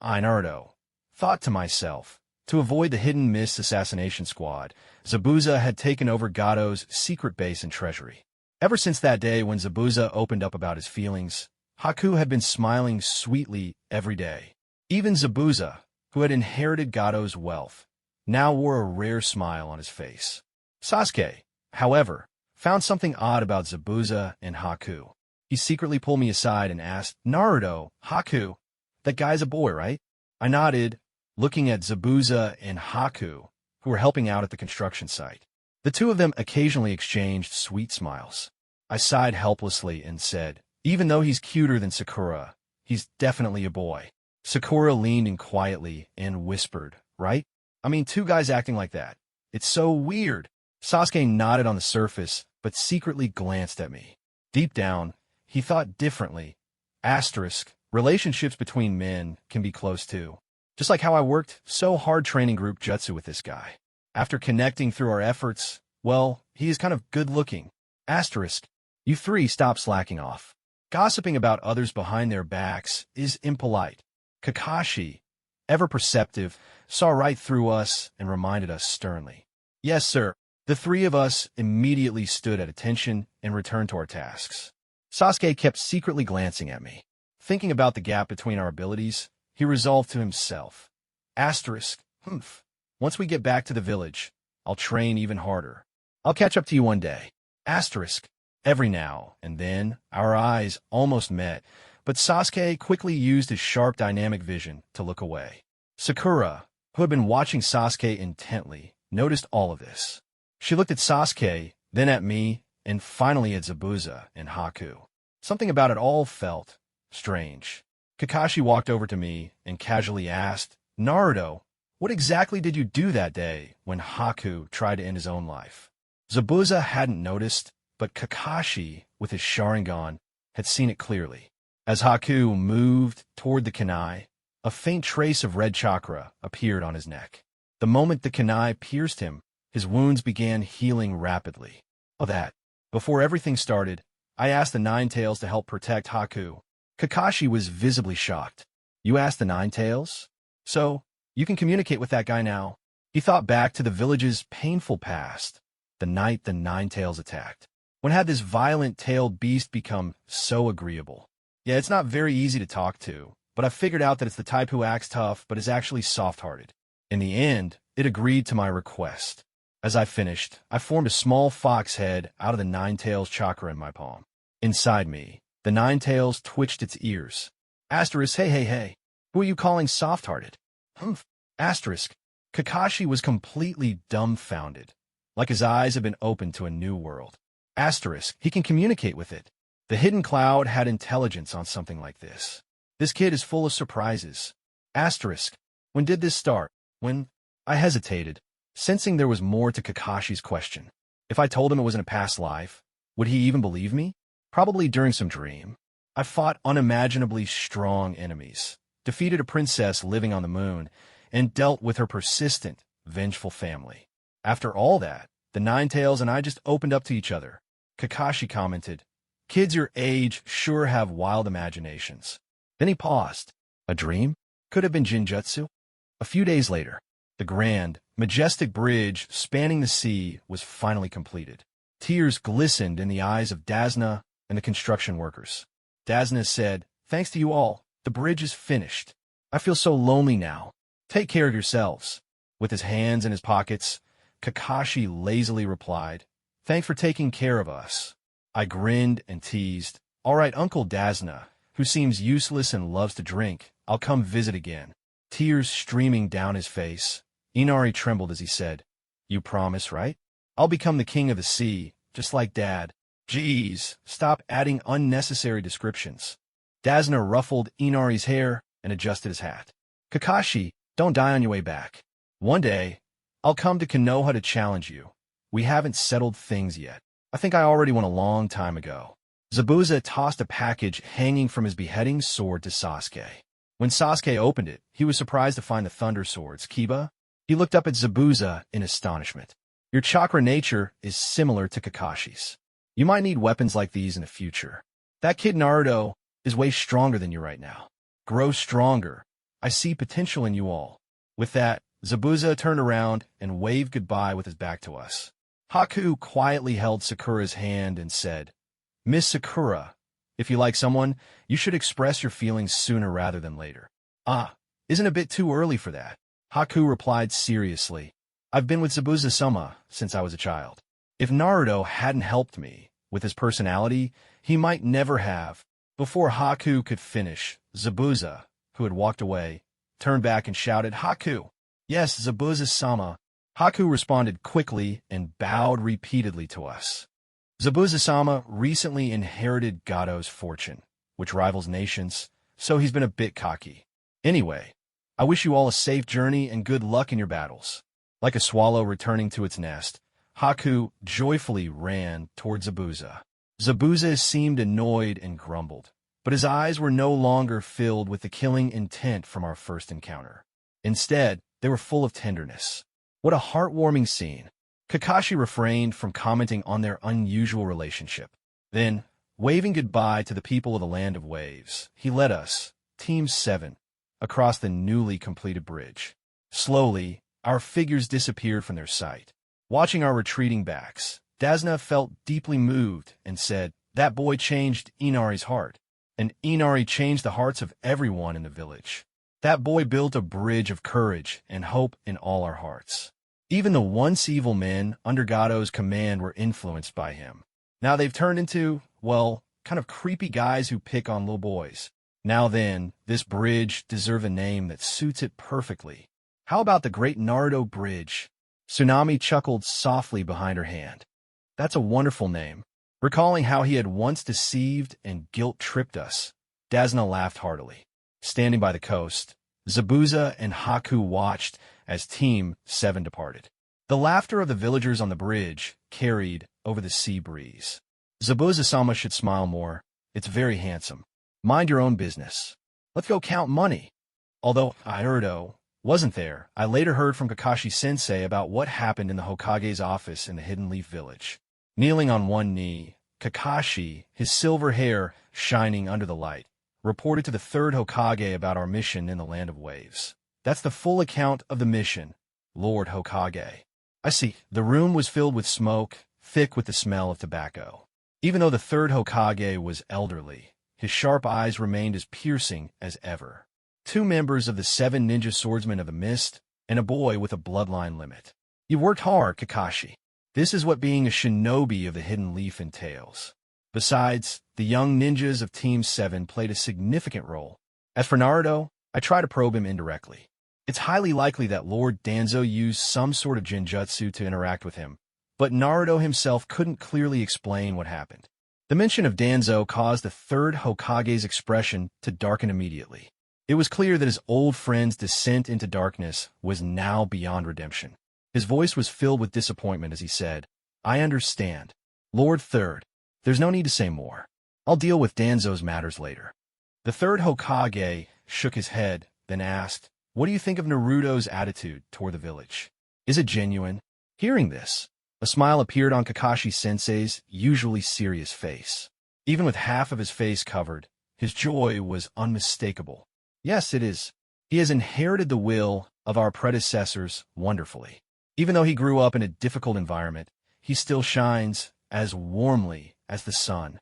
Immortal. Thought to myself. To avoid the hidden mist assassination squad, Zabuza had taken over Gato's secret base and treasury. Ever since that day when Zabuza opened up about his feelings, Haku had been smiling sweetly every day. Even Zabuza, who had inherited Gato's wealth, now wore a rare smile on his face. Sasuke, however, found something odd about Zabuza and Haku. He secretly pulled me aside and asked, Naruto, Haku, that guy's a boy, right? I nodded, looking at Zabuza and Haku, who were helping out at the construction site. The two of them occasionally exchanged sweet smiles. I sighed helplessly and said, even though he's cuter than Sakura, he's definitely a boy. Sakura leaned in quietly and whispered, right? I mean, two guys acting like that. It's so weird. Sasuke nodded on the surface, but secretly glanced at me. Deep down, he thought differently. Asterisk, relationships between men can be close too. Just like how I worked so hard training group jutsu with this guy. After connecting through our efforts, well, he is kind of good-looking. Asterisk, you three stop slacking off. Gossiping about others behind their backs is impolite. Kakashi, ever perceptive, saw right through us and reminded us sternly. Yes, sir. The three of us immediately stood at attention and returned to our tasks. Sasuke kept secretly glancing at me. Thinking about the gap between our abilities, he resolved to himself. Asterisk, once we get back to the village, I'll train even harder. I'll catch up to you one day. Asterisk, every now and then, our eyes almost met, but Sasuke quickly used his sharp dynamic vision to look away. Sakura, who had been watching Sasuke intently, noticed all of this. She looked at Sasuke, then at me, and finally at Zabuza and Haku. Something about it all felt strange. Kakashi walked over to me and casually asked, Naruto, what exactly did you do that day when Haku tried to end his own life? Zabuza hadn't noticed, but Kakashi, with his Sharingan, had seen it clearly. As Haku moved toward the kunai, a faint trace of red chakra appeared on his neck. The moment the kunai pierced him, his wounds began healing rapidly. Before everything started, I asked the Nine Tails to help protect Haku. Kakashi was visibly shocked. You asked the Nine Tails? So, you can communicate with that guy now. He thought back to the village's painful past, the night the Nine Tails attacked. When had this violent-tailed beast become so agreeable? Yeah, it's not very easy to talk to, but I figured out that it's the type who acts tough but is actually soft-hearted. In the end, it agreed to my request. As I finished, I formed a small fox head out of the Nine Tails chakra in my palm. Inside me, the Nine Tails twitched its ears. Asterisk, hey, who are you calling soft-hearted? Asterisk, Kakashi was completely dumbfounded, like his eyes had been opened to a new world. Asterisk, he can communicate with it. The hidden cloud had intelligence on something like this. This kid is full of surprises. Asterisk, when did this start? When? I hesitated, sensing there was more to Kakashi's question. If I told him it was in a past life, would he even believe me? Probably during some dream. I fought unimaginably strong enemies, defeated a princess living on the moon, and dealt with her persistent, vengeful family. After all that, the Nine Tails and I just opened up to each other. Kakashi commented, kids your age sure have wild imaginations. Then he paused. A dream? Could have been Jinjutsu. A few days later, the grand, majestic bridge spanning the sea was finally completed. Tears glistened in the eyes of Dasna and the construction workers. Dasna said, thanks to you all, the bridge is finished. I feel so lonely now. Take care of yourselves. With his hands in his pockets, Kakashi lazily replied, thanks for taking care of us. I grinned and teased, all right, Uncle Dasna, who seems useless and loves to drink, I'll come visit again. Tears streaming down his face, Inari trembled as he said, you promise, right? I'll become the king of the sea, just like Dad. Geez, stop adding unnecessary descriptions. Dasna ruffled Inari's hair and adjusted his hat. Kakashi, don't die on your way back. One day, I'll come to Konoha to challenge you. We haven't settled things yet. I think I already won a long time ago. Zabuza tossed a package hanging from his beheading sword to Sasuke. When Sasuke opened it, he was surprised to find the thunder swords. Kiba? He looked up at Zabuza in astonishment. Your chakra nature is similar to Kakashi's. You might need weapons like these in the future. That kid Naruto is way stronger than you right now. Grow stronger. I see potential in you all. With that, Zabuza turned around and waved goodbye with his back to us. Haku quietly held Sakura's hand and said, Miss Sakura, if you like someone, you should express your feelings sooner rather than later. Isn't a bit too early for that? Haku replied seriously. I've been with Zabuza-sama since I was a child. If Naruto hadn't helped me with his personality, he might never have. Before Haku could finish, Zabuza, who had walked away, turned back and shouted, "Haku!" "Yes, Zabuza-sama." Haku responded quickly and bowed repeatedly to us. Zabuza-sama recently inherited Gato's fortune, which rivals nations, so he's been a bit cocky. Anyway, I wish you all a safe journey and good luck in your battles. Like a swallow returning to its nest, Haku joyfully ran toward Zabuza. Zabuza seemed annoyed and grumbled, but his eyes were no longer filled with the killing intent from our first encounter. Instead, they were full of tenderness. What a heartwarming scene. Kakashi refrained from commenting on their unusual relationship. Then, waving goodbye to the people of the Land of Waves, he led us, Team 7, across the newly completed bridge. Slowly, our figures disappeared from their sight. Watching our retreating backs, Dasna felt deeply moved and said, "That boy changed Inari's heart, and Inari changed the hearts of everyone in the village. That boy built a bridge of courage and hope in all our hearts." Even the once evil men under Gato's command were influenced by him. Now they've turned into, well, kind of creepy guys who pick on little boys. Now then, this bridge deserves a name that suits it perfectly. How about the Great Naruto Bridge? Tsunami chuckled softly behind her hand. That's a wonderful name. Recalling how he had once deceived and guilt-tripped us, Dasna laughed heartily. Standing by the coast, Zabuza and Haku watched as Team 7 departed. The laughter of the villagers on the bridge carried over the sea breeze. Zabuza-sama should smile more. It's very handsome. Mind your own business. Let's go count money. Although Naruto wasn't there, I later heard from Kakashi-sensei about what happened in the Hokage's office in the Hidden Leaf Village. Kneeling on one knee, Kakashi, his silver hair shining under the light, reported to the third Hokage about our mission in the Land of Waves. That's the full account of the mission, Lord Hokage. I see. The room was filled with smoke, thick with the smell of tobacco. Even though the third Hokage was elderly, his sharp eyes remained as piercing as ever. 2 members of the 7 ninja swordsmen of the mist, and a boy with a bloodline limit. You worked hard, Kakashi. This is what being a shinobi of the Hidden Leaf entails. Besides, the young ninjas of Team 7 played a significant role. As for Naruto, I try to probe him indirectly. It's highly likely that Lord Danzo used some sort of genjutsu to interact with him, but Naruto himself couldn't clearly explain what happened. The mention of Danzo caused the third Hokage's expression to darken immediately. It was clear that his old friend's descent into darkness was now beyond redemption. His voice was filled with disappointment as he said, "I understand. Lord Third, there's no need to say more. I'll deal with Danzo's matters later." The third Hokage shook his head, then asked, "What do you think of Naruto's attitude toward the village? Is it genuine?" Hearing this, a smile appeared on Kakashi-sensei's usually serious face. Even with half of his face covered, his joy was unmistakable. "Yes, it is. He has inherited the will of our predecessors wonderfully. Even though he grew up in a difficult environment, he still shines as warmly as the sun."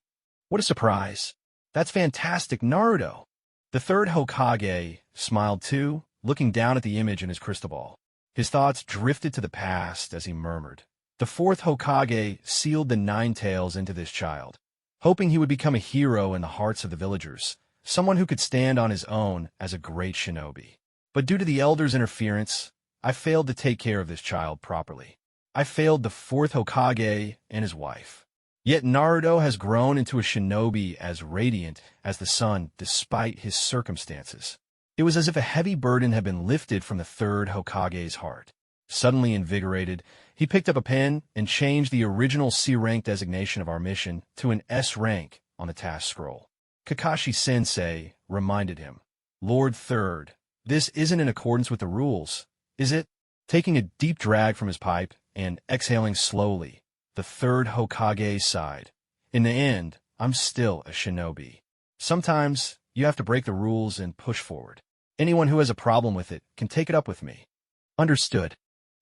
What a surprise. That's fantastic, Naruto. The third Hokage smiled too, looking down at the image in his crystal ball. His thoughts drifted to the past as he murmured. The fourth Hokage sealed the 9 tails into this child, hoping he would become a hero in the hearts of the villagers, someone who could stand on his own as a great shinobi. But due to the elders' interference, I failed to take care of this child properly. I failed the fourth Hokage and his wife. Yet Naruto has grown into a shinobi as radiant as the sun despite his circumstances. It was as if a heavy burden had been lifted from the third Hokage's heart. Suddenly invigorated, he picked up a pen and changed the original C-rank designation of our mission to an S rank on the task scroll. Kakashi-sensei reminded him, "Lord Third, this isn't in accordance with the rules, is it?" Taking a deep drag from his pipe and exhaling slowly, the third Hokage sighed. "In the end, I'm still a shinobi. Sometimes you have to break the rules and push forward. Anyone who has a problem with it can take it up with me." Understood.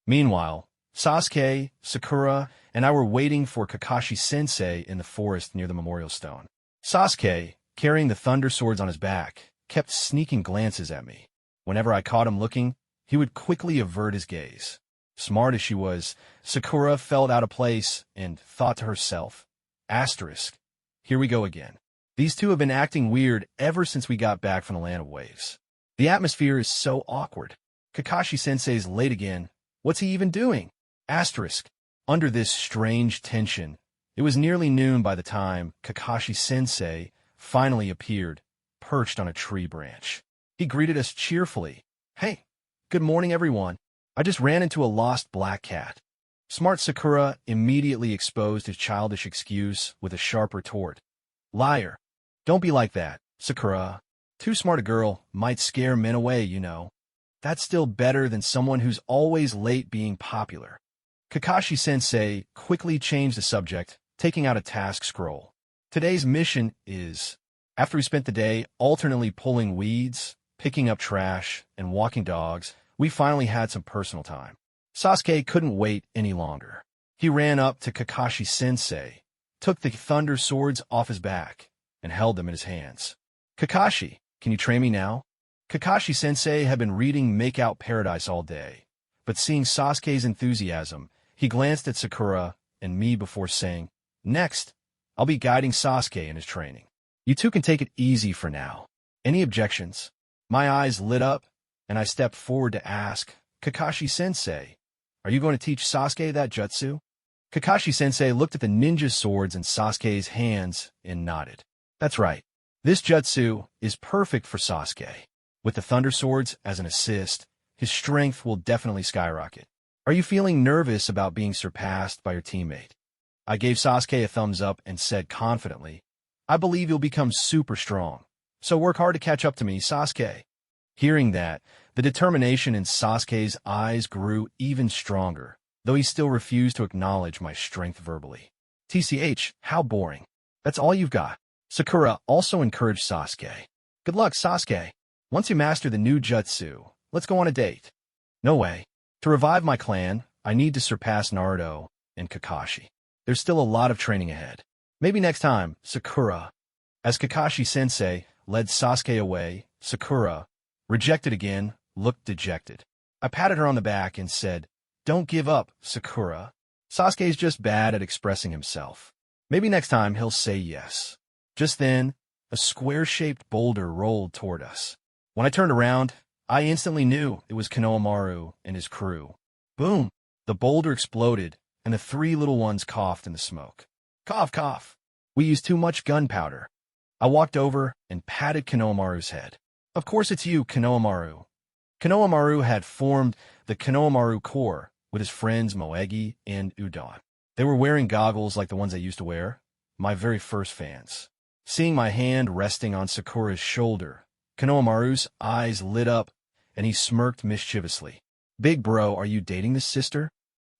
Meanwhile, Sasuke, Sakura, and I were waiting for Kakashi-sensei in the forest near the memorial stone. Sasuke, carrying the thunder swords on his back, kept sneaking glances at me. Whenever I caught him looking, he would quickly avert his gaze. Smart as she was, Sakura felt out of place and thought to herself, asterisk, here we go again. These two have been acting weird ever since we got back from the land of waves. The atmosphere is so awkward. Kakashi-sensei's late again. What's he even doing? Asterisk. Under this strange tension, it was nearly noon by the time Kakashi-sensei finally appeared, perched on a tree branch. He greeted us cheerfully. Hey, good morning, everyone. I just ran into a lost black cat. Smart Sakura immediately exposed his childish excuse with a sharp retort. Liar. Don't be like that, Sakura. Too smart a girl might scare men away, you know. That's still better than someone who's always late being popular. Kakashi-sensei quickly changed the subject, taking out a task scroll. Today's mission is, after we spent the day alternately pulling weeds, picking up trash, and walking dogs, we finally had some personal time. Sasuke couldn't wait any longer. He ran up to Kakashi-sensei, took the thunder swords off his back, and held them in his hands. Kakashi, can you train me now? Kakashi-sensei had been reading Make Out Paradise all day, but seeing Sasuke's enthusiasm, he glanced at Sakura and me before saying, Next, I'll be guiding Sasuke in his training. You two can take it easy for now. Any objections? My eyes lit up, and I stepped forward to ask, Kakashi-sensei, are you going to teach Sasuke that jutsu? Kakashi-sensei looked at the ninja swords in Sasuke's hands and nodded. That's right. This jutsu is perfect for Sasuke. With the thunder swords as an assist, his strength will definitely skyrocket. Are you feeling nervous about being surpassed by your teammate? I gave Sasuke a thumbs up and said confidently, I believe you'll become super strong. So work hard to catch up to me, Sasuke. Hearing that, the determination in Sasuke's eyes grew even stronger, though he still refused to acknowledge my strength verbally. TCH, how boring. That's all you've got. Sakura also encouraged Sasuke. Good luck, Sasuke. Once you master the new jutsu, let's go on a date. No way. To revive my clan, I need to surpass Naruto and Kakashi. There's still a lot of training ahead. Maybe next time, Sakura. As Kakashi-sensei led Sasuke away, Sakura, rejected again, looked dejected. I patted her on the back and said, Don't give up, Sakura. Sasuke's just bad at expressing himself. Maybe next time he'll say yes. Just then, a square-shaped boulder rolled toward us. When I turned around, I instantly knew it was Konohamaru and his crew. Boom! The boulder exploded, and the three little ones coughed in the smoke. Cough, cough. We used too much gunpowder. I walked over and patted Konohamaru's head. Of course it's you, Konohamaru. Konohamaru had formed the Konohamaru Corps with his friends Moegi and Udon. They were wearing goggles like the ones I used to wear, my very first fans. Seeing my hand resting on Sakura's shoulder, Konohamaru's eyes lit up, and he smirked mischievously. Big bro, are you dating this sister?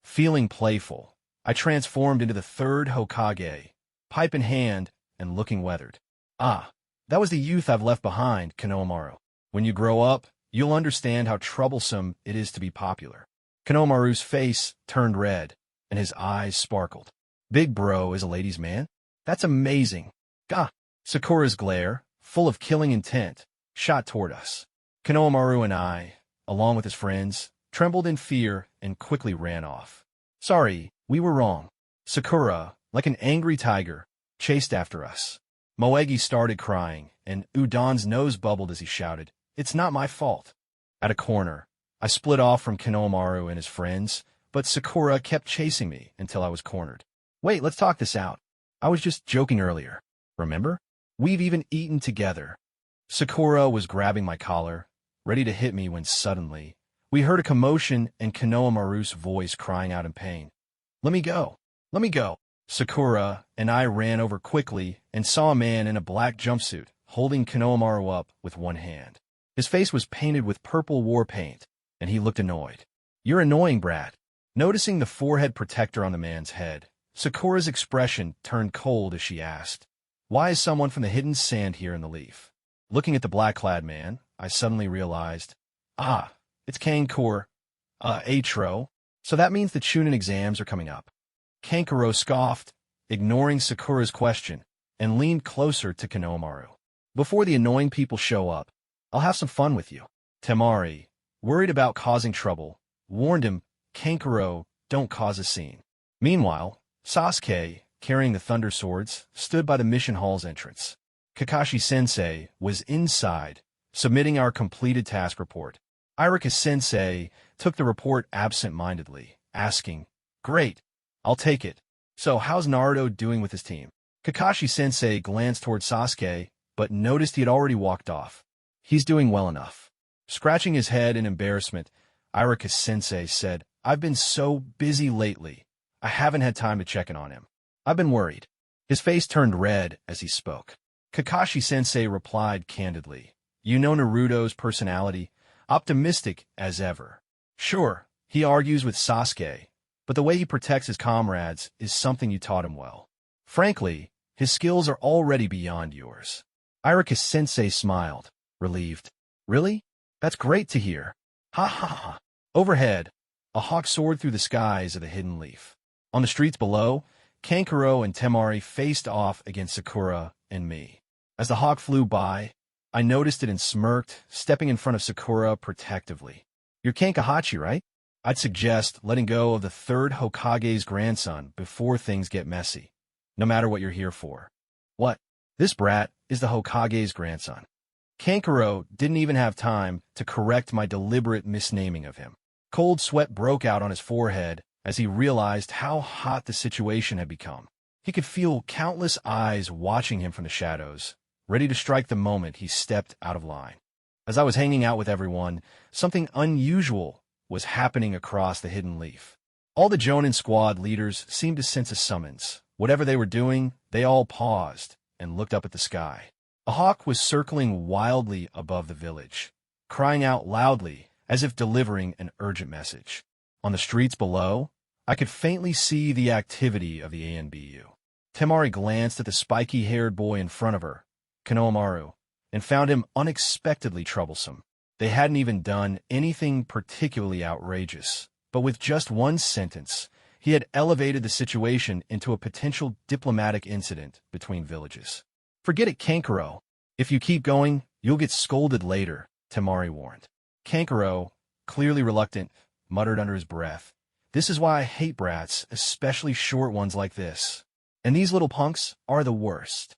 Feeling playful, I transformed into the third Hokage, pipe in hand and looking weathered. Ah, that was the youth I've left behind, Konohamaru. When you grow up, you'll understand how troublesome it is to be popular. Konohamaru's face turned red, and his eyes sparkled. Big bro is a ladies' man? That's amazing. Gah! Sakura's glare, full of killing intent, shot toward us. Konohamaru and I, along with his friends, trembled in fear and quickly ran off. Sorry, we were wrong. Sakura, like an angry tiger, chased after us. Moegi started crying, and Udon's nose bubbled as he shouted, It's not my fault. At a corner, I split off from Konohamaru and his friends, but Sakura kept chasing me until I was cornered. Wait, let's talk this out. I was just joking earlier. Remember? We've even eaten together. Sakura was grabbing my collar, ready to hit me when suddenly, we heard a commotion and Konohamaru's voice crying out in pain. Let me go. Let me go. Sakura and I ran over quickly and saw a man in a black jumpsuit holding Konohamaru up with one hand. His face was painted with purple war paint, and he looked annoyed. You're annoying, Brad. Noticing the forehead protector on the man's head, Sakura's expression turned cold as she asked, Why is someone from the hidden sand here in the leaf? Looking at the black-clad man, I suddenly realized, it's Kankuro. Atro. So that means the Chunin exams are coming up. Kankuro scoffed, ignoring Sakura's question, and leaned closer to Konohamaru. Before the annoying people show up, I'll have some fun with you. Temari, worried about causing trouble, warned him Kankuro, don't cause a scene. Meanwhile, Sasuke, carrying the Thunder Swords, stood by the mission hall's entrance. Kakashi-sensei was inside, submitting our completed task report. Iruka-sensei took the report absent-mindedly, asking, "Great, I'll take it. So how's Naruto doing with his team?" Kakashi-sensei glanced toward Sasuke, but noticed he had already walked off. "He's doing well enough." Scratching his head in embarrassment, Iruka-sensei said, "I've been so busy lately, I haven't had time to check in on him. I've been worried." His face turned red as he spoke. Kakashi-sensei replied candidly, "You know Naruto's personality, optimistic as ever. Sure, he argues with Sasuke, but the way he protects his comrades is something you taught him well. Frankly, his skills are already beyond yours." Iruka-sensei smiled, relieved. "Really? That's great to hear. Ha ha ha." Overhead, a hawk soared through the skies of the hidden leaf. On the streets below, Kankuro and Temari faced off against Sakura and me. As the hawk flew by, I noticed it and smirked, stepping in front of Sakura protectively. "You're Kankahachi, right? I'd suggest letting go of the third Hokage's grandson before things get messy, no matter what you're here for." "What? This brat is the Hokage's grandson." Kankuro didn't even have time to correct my deliberate misnaming of him. Cold sweat broke out on his forehead as he realized how hot the situation had become. He could feel countless eyes watching him from the shadows, ready to strike the moment he stepped out of line. As I was hanging out with everyone, something unusual was happening across the hidden leaf. All the Jonin squad leaders seemed to sense a summons. Whatever they were doing, they all paused and looked up at the sky. A hawk was circling wildly above the village, crying out loudly as if delivering an urgent message. On the streets below, I could faintly see the activity of the ANBU. Temari glanced at the spiky-haired boy in front of her, Konohamaru, and found him unexpectedly troublesome. They hadn't even done anything particularly outrageous, but with just one sentence, he had elevated the situation into a potential diplomatic incident between villages. "Forget it, Kankuro. If you keep going, you'll get scolded later," Temari warned. Kankuro, clearly reluctant, muttered under his breath, "This is why I hate brats, especially short ones like this. And these little punks are the worst."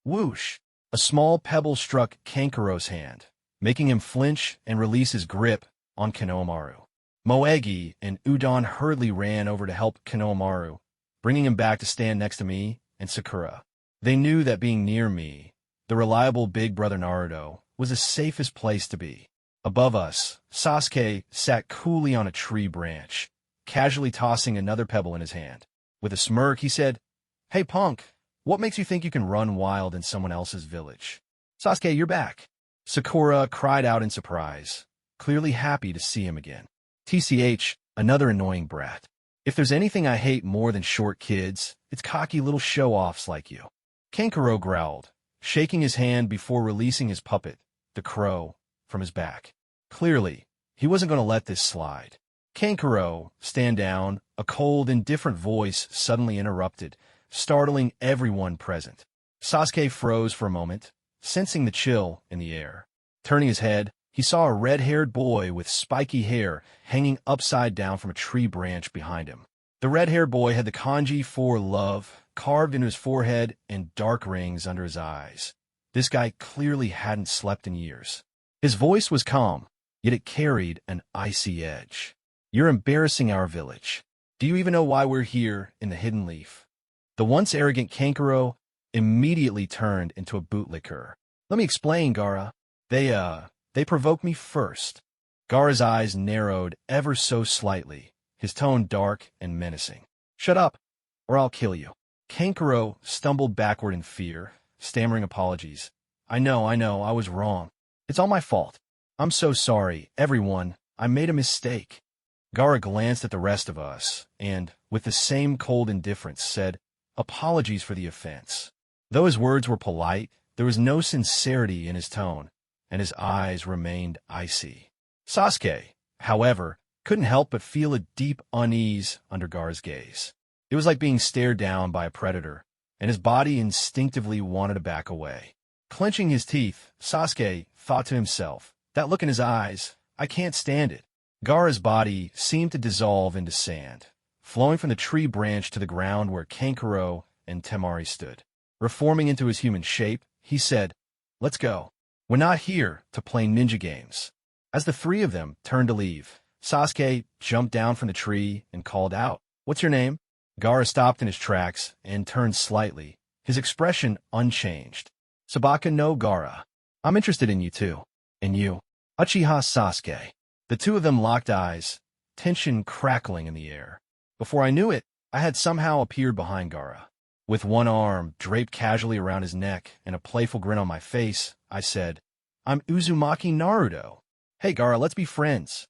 Whoosh! A small pebble struck Kankuro's hand, making him flinch and release his grip on Konohamaru. Moegi and Udon hurriedly ran over to help Konohamaru, bringing him back to stand next to me and Sakura. They knew that being near me, the reliable big brother Naruto, was the safest place to be. Above us, Sasuke sat coolly on a tree branch, casually tossing another pebble in his hand. With a smirk, he said, "Hey, punk, what makes you think you can run wild in someone else's village?" "Sasuke, you're back." Sakura cried out in surprise, clearly happy to see him again. TCH, another annoying brat. If there's anything I hate more than short kids, it's cocky little show-offs like you. Kankuro growled, shaking his hand before releasing his puppet, the crow, from his back. Clearly, he wasn't going to let this slide. "Kankuro, stand down," a cold, indifferent voice suddenly interrupted, startling everyone present. Sasuke froze for a moment, sensing the chill in the air. Turning his head, he saw a red-haired boy with spiky hair hanging upside down from a tree branch behind him. The red-haired boy had the kanji for love carved into his forehead and dark rings under his eyes. This guy clearly hadn't slept in years. His voice was calm, yet it carried an icy edge. "You're embarrassing our village. Do you even know why we're here in the Hidden Leaf?" The once arrogant Kankuro immediately turned into a bootlicker. "Let me explain, Gaara. They provoked me first." Gaara's eyes narrowed ever so slightly, his tone dark and menacing. "Shut up, or I'll kill you." Kankuro stumbled backward in fear, stammering apologies. I know, I was wrong. It's all my fault. I'm so sorry, everyone. I made a mistake." Gaara glanced at the rest of us, and, with the same cold indifference, said, "Apologies for the offense." Though his words were polite, there was no sincerity in his tone, and his eyes remained icy. Sasuke, however, couldn't help but feel a deep unease under Gaara's gaze. It was like being stared down by a predator, and his body instinctively wanted to back away. Clenching his teeth, Sasuke thought to himself, "That look in his eyes, I can't stand it. Gaara's body seemed to dissolve into sand, flowing from the tree branch to the ground where Kankuro and Temari stood. Reforming into his human shape, he said, "Let's go. We're not here to play ninja games." As the three of them turned to leave, Sasuke jumped down from the tree and called out, "What's your name?" Gaara stopped in his tracks and turned slightly, his expression unchanged. "Sabaka no Gaara. I'm interested in you too." "And you?" "Uchiha Sasuke." The two of them locked eyes, tension crackling in the air. Before I knew it, I had somehow appeared behind Gaara. With one arm draped casually around his neck and a playful grin on my face, I said, "I'm Uzumaki Naruto. Hey Gaara, let's be friends."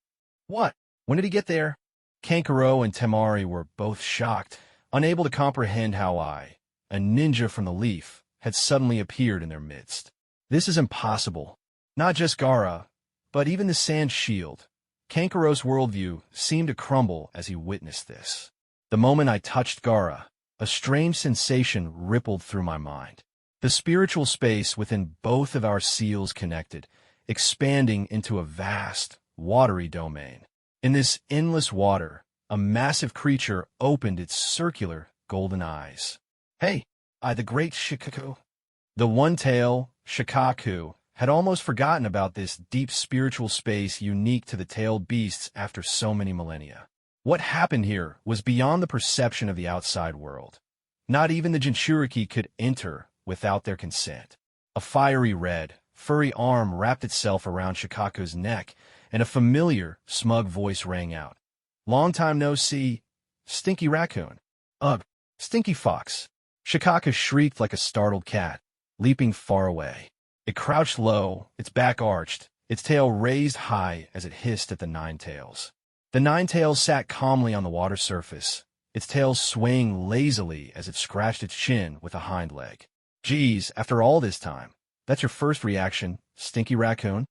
"What? When did he get there?" Kankuro and Temari were both shocked, unable to comprehend how I, a ninja from the leaf, had suddenly appeared in their midst. This is impossible. Not just Gaara, but even the sand shield. Kankuro's worldview seemed to crumble as he witnessed this. The moment I touched Gaara, a strange sensation rippled through my mind. The spiritual space within both of our seals connected, expanding into a vast, watery domain. In this endless water, a massive creature opened its circular, golden eyes. "Hey, the great Shikaku." The one-tail, Shikaku, had almost forgotten about this deep spiritual space unique to the tailed beasts after so many millennia. What happened here was beyond the perception of the outside world. Not even the Jinchuriki could enter without their consent. A fiery red, furry arm wrapped itself around Shikaku's neck, and a familiar, smug voice rang out. "Long time no see, Stinky Raccoon." "Ugh, Stinky Fox." Shikaku shrieked like a startled cat, leaping far away. It crouched low, its back arched, its tail raised high as it hissed at the nine tails. The nine tails sat calmly on the water surface, its tail swaying lazily as it scratched its chin with a hind leg. "Geez, after all this time, that's your first reaction, Stinky Raccoon?"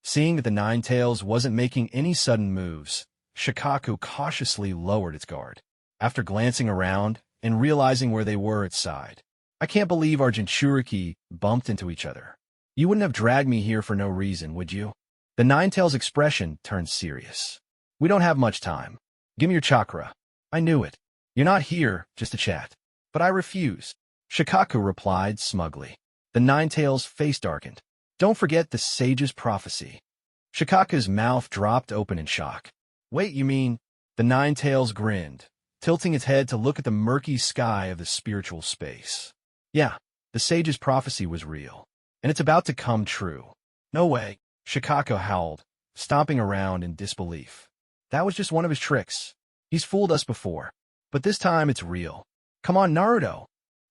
Seeing that the nine tails wasn't making any sudden moves, Shikaku cautiously lowered its guard. After glancing around and realizing where they were, it sighed. "I can't believe our Jinchuriki bumped into each other. You wouldn't have dragged me here for no reason, would you?" The nine-tails expression turned serious. "We don't have much time. Give me your chakra." "I knew it. You're not here just to chat." "But I refuse," Shikaku replied smugly. The nine-tails' face darkened. "Don't forget the sage's prophecy." Shikaku's mouth dropped open in shock. "Wait, you mean—" The nine-tails grinned, tilting its head to look at the murky sky of the spiritual space. "Yeah, the sage's prophecy was real. And it's about to come true." "No way," Shikaku howled, stomping around in disbelief. "That was just one of his tricks. He's fooled us before. But this time it's real. Come on, Naruto."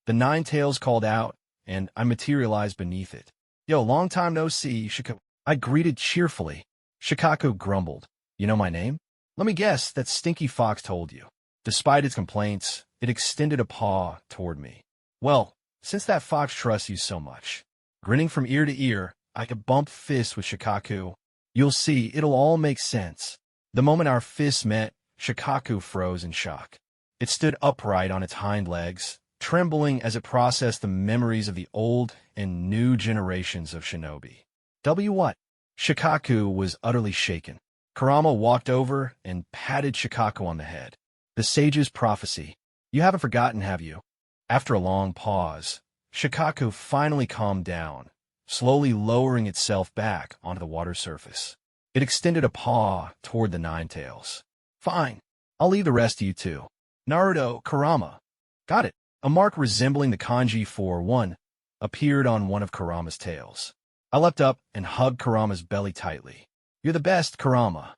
The nine tails called out, and I materialized beneath it. "Yo, long time no see, Shikaku." I greeted cheerfully. Shikaku grumbled. "You know my name?" "Let me guess, that Stinky Fox told you." Despite its complaints, it extended a paw toward me. "Well, since that fox trusts you so much." Grinning from ear to ear, I could bump fists with Shikaku. "You'll see, it'll all make sense." The moment our fists met, Shikaku froze in shock. It stood upright on its hind legs, trembling as it processed the memories of the old and new generations of shinobi. What? Shikaku was utterly shaken. Kurama walked over and patted Shikaku on the head. "The sage's prophecy. You haven't forgotten, have you?" After a long pause, Shikaku finally calmed down, slowly lowering itself back onto the water surface. It extended a paw toward the nine tails. "Fine. I'll leave the rest to you two. Naruto, Kurama." "Got it." A mark resembling the kanji for 1 appeared on one of Kurama's tails. I leapt up and hugged Kurama's belly tightly. "You're the best, Kurama."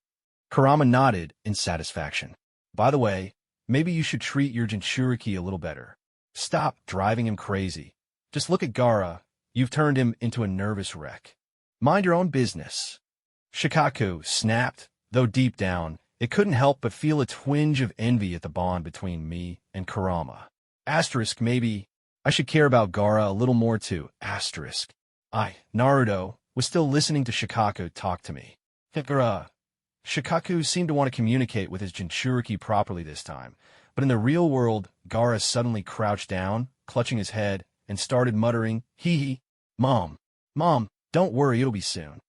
Kurama nodded in satisfaction. "By the way, maybe you should treat your Jinchuriki a little better. Stop driving him crazy. Just look at Gaara. You've turned him into a nervous wreck. Mind your own business." Shikaku snapped, though deep down, it couldn't help but feel a twinge of envy at the bond between me and Kurama. Asterisk, maybe I should care about Gaara a little more too. Asterisk. Naruto, was still listening to Shikaku talk to me. Shikaku seemed to want to communicate with his Jinchuriki properly this time, but in the real world, Gaara suddenly crouched down, clutching his head, and started muttering, "Hee. Mom, don't worry, it'll be soon."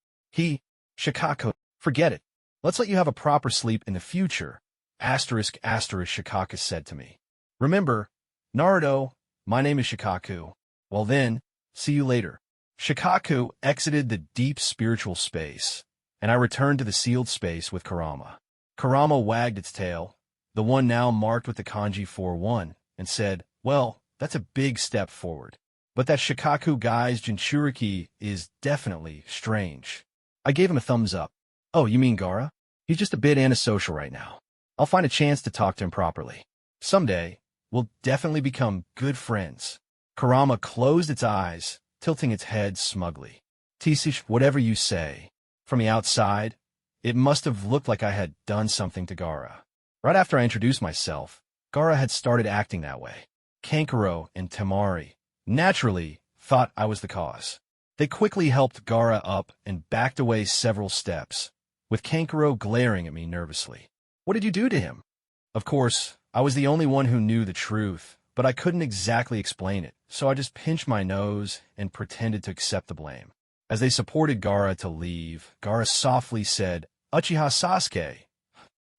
Shikaku, forget it. Let's let you have a proper sleep in the future, asterisk asterisk Shikaku said to me. Remember, Naruto, my name is Shikaku. Well then, see you later. Shikaku exited the deep spiritual space, and I returned to the sealed space with Kurama. Kurama wagged its tail, the one now marked with the kanji 4-1, and said, well, that's a big step forward. But that Shikaku guy's Jinchuriki is definitely strange. I gave him a thumbs up. Oh, you mean Gaara? He's just a bit antisocial right now. I'll find a chance to talk to him properly. Someday, we'll definitely become good friends. Kurama closed its eyes, tilting its head smugly. Tisish, whatever you say. From the outside, it must have looked like I had done something to Gaara. Right after I introduced myself, Gaara had started acting that way. Kankuro and Temari, naturally, thought I was the cause. They quickly helped Gaara up and backed away several steps, with Kankuro glaring at me nervously. What did you do to him? Of course, I was the only one who knew the truth, but I couldn't exactly explain it, so I just pinched my nose and pretended to accept the blame. As they supported Gaara to leave, Gaara softly said, Uchiha Sasuke,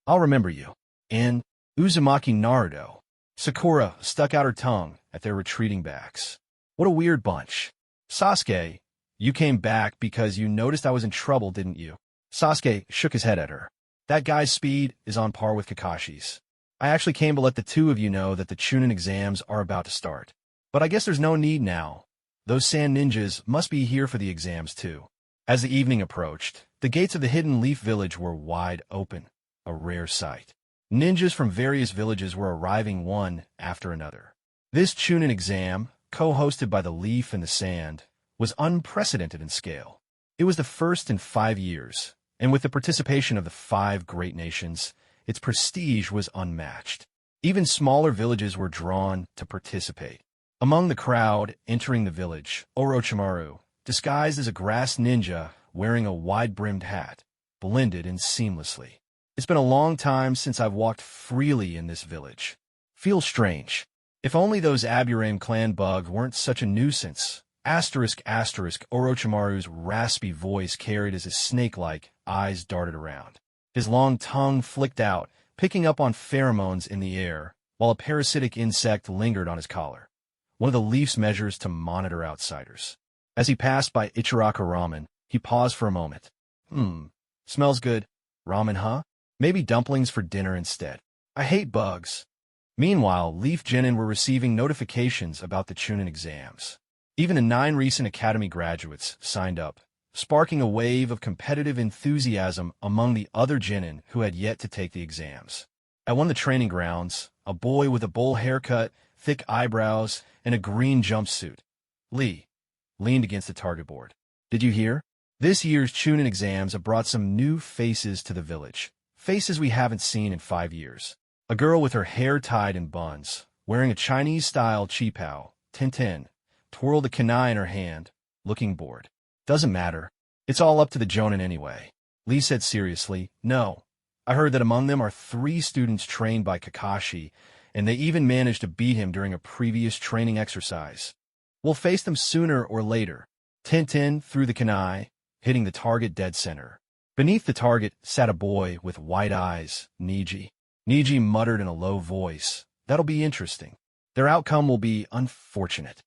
I'll remember you. And Uzumaki Naruto. Sakura stuck out her tongue at their retreating backs. What a weird bunch. Sasuke, you came back because you noticed I was in trouble, didn't you? Sasuke shook his head at her. That guy's speed is on par with Kakashi's. I actually came to let the two of you know that the Chunin exams are about to start. But I guess there's no need now. Those sand ninjas must be here for the exams too. As the evening approached, the gates of the Hidden Leaf Village were wide open, a rare sight. Ninjas from various villages were arriving one after another. This Chunin exam, co-hosted by the Leaf and the Sand, was unprecedented in scale. It was the first in 5 years, and with the participation of the 5 great nations, its prestige was unmatched. Even smaller villages were drawn to participate. Among the crowd entering the village, Orochimaru, disguised as a grass ninja wearing a wide-brimmed hat, blended in seamlessly. It's been a long time since I've walked freely in this village. Feels strange. If only those Aburame clan bugs weren't such a nuisance. Asterisk asterisk Orochimaru's raspy voice carried as his snake-like eyes darted around. His long tongue flicked out, picking up on pheromones in the air, while a parasitic insect lingered on his collar. One of the Leaf's measures to monitor outsiders. As he passed by Ichiraka Ramen, he paused for a moment. Smells good. Ramen, huh? Maybe dumplings for dinner instead. I hate bugs. Meanwhile, Leaf Genin were receiving notifications about the Chunin exams. Even the 9 recent academy graduates signed up, sparking a wave of competitive enthusiasm among the other Genin who had yet to take the exams. At one of the training grounds, a boy with a bowl haircut, thick eyebrows, and a green jumpsuit, Lee, leaned against the target board. Did you hear? This year's Chunin exams have brought some new faces to the village. Faces we haven't seen in 5 years. A girl with her hair tied in buns, wearing a Chinese-style qipao, Tintin, twirled a kunai in her hand, looking bored. Doesn't matter. It's all up to the Jonin anyway. Lee said seriously, no. I heard that among them are 3 students trained by Kakashi, and they even managed to beat him during a previous training exercise. We'll face them sooner or later. Tintin threw the kunai, hitting the target dead center. Beneath the target sat a boy with white eyes, Niji. Niji muttered in a low voice, that'll be interesting. Their outcome will be unfortunate.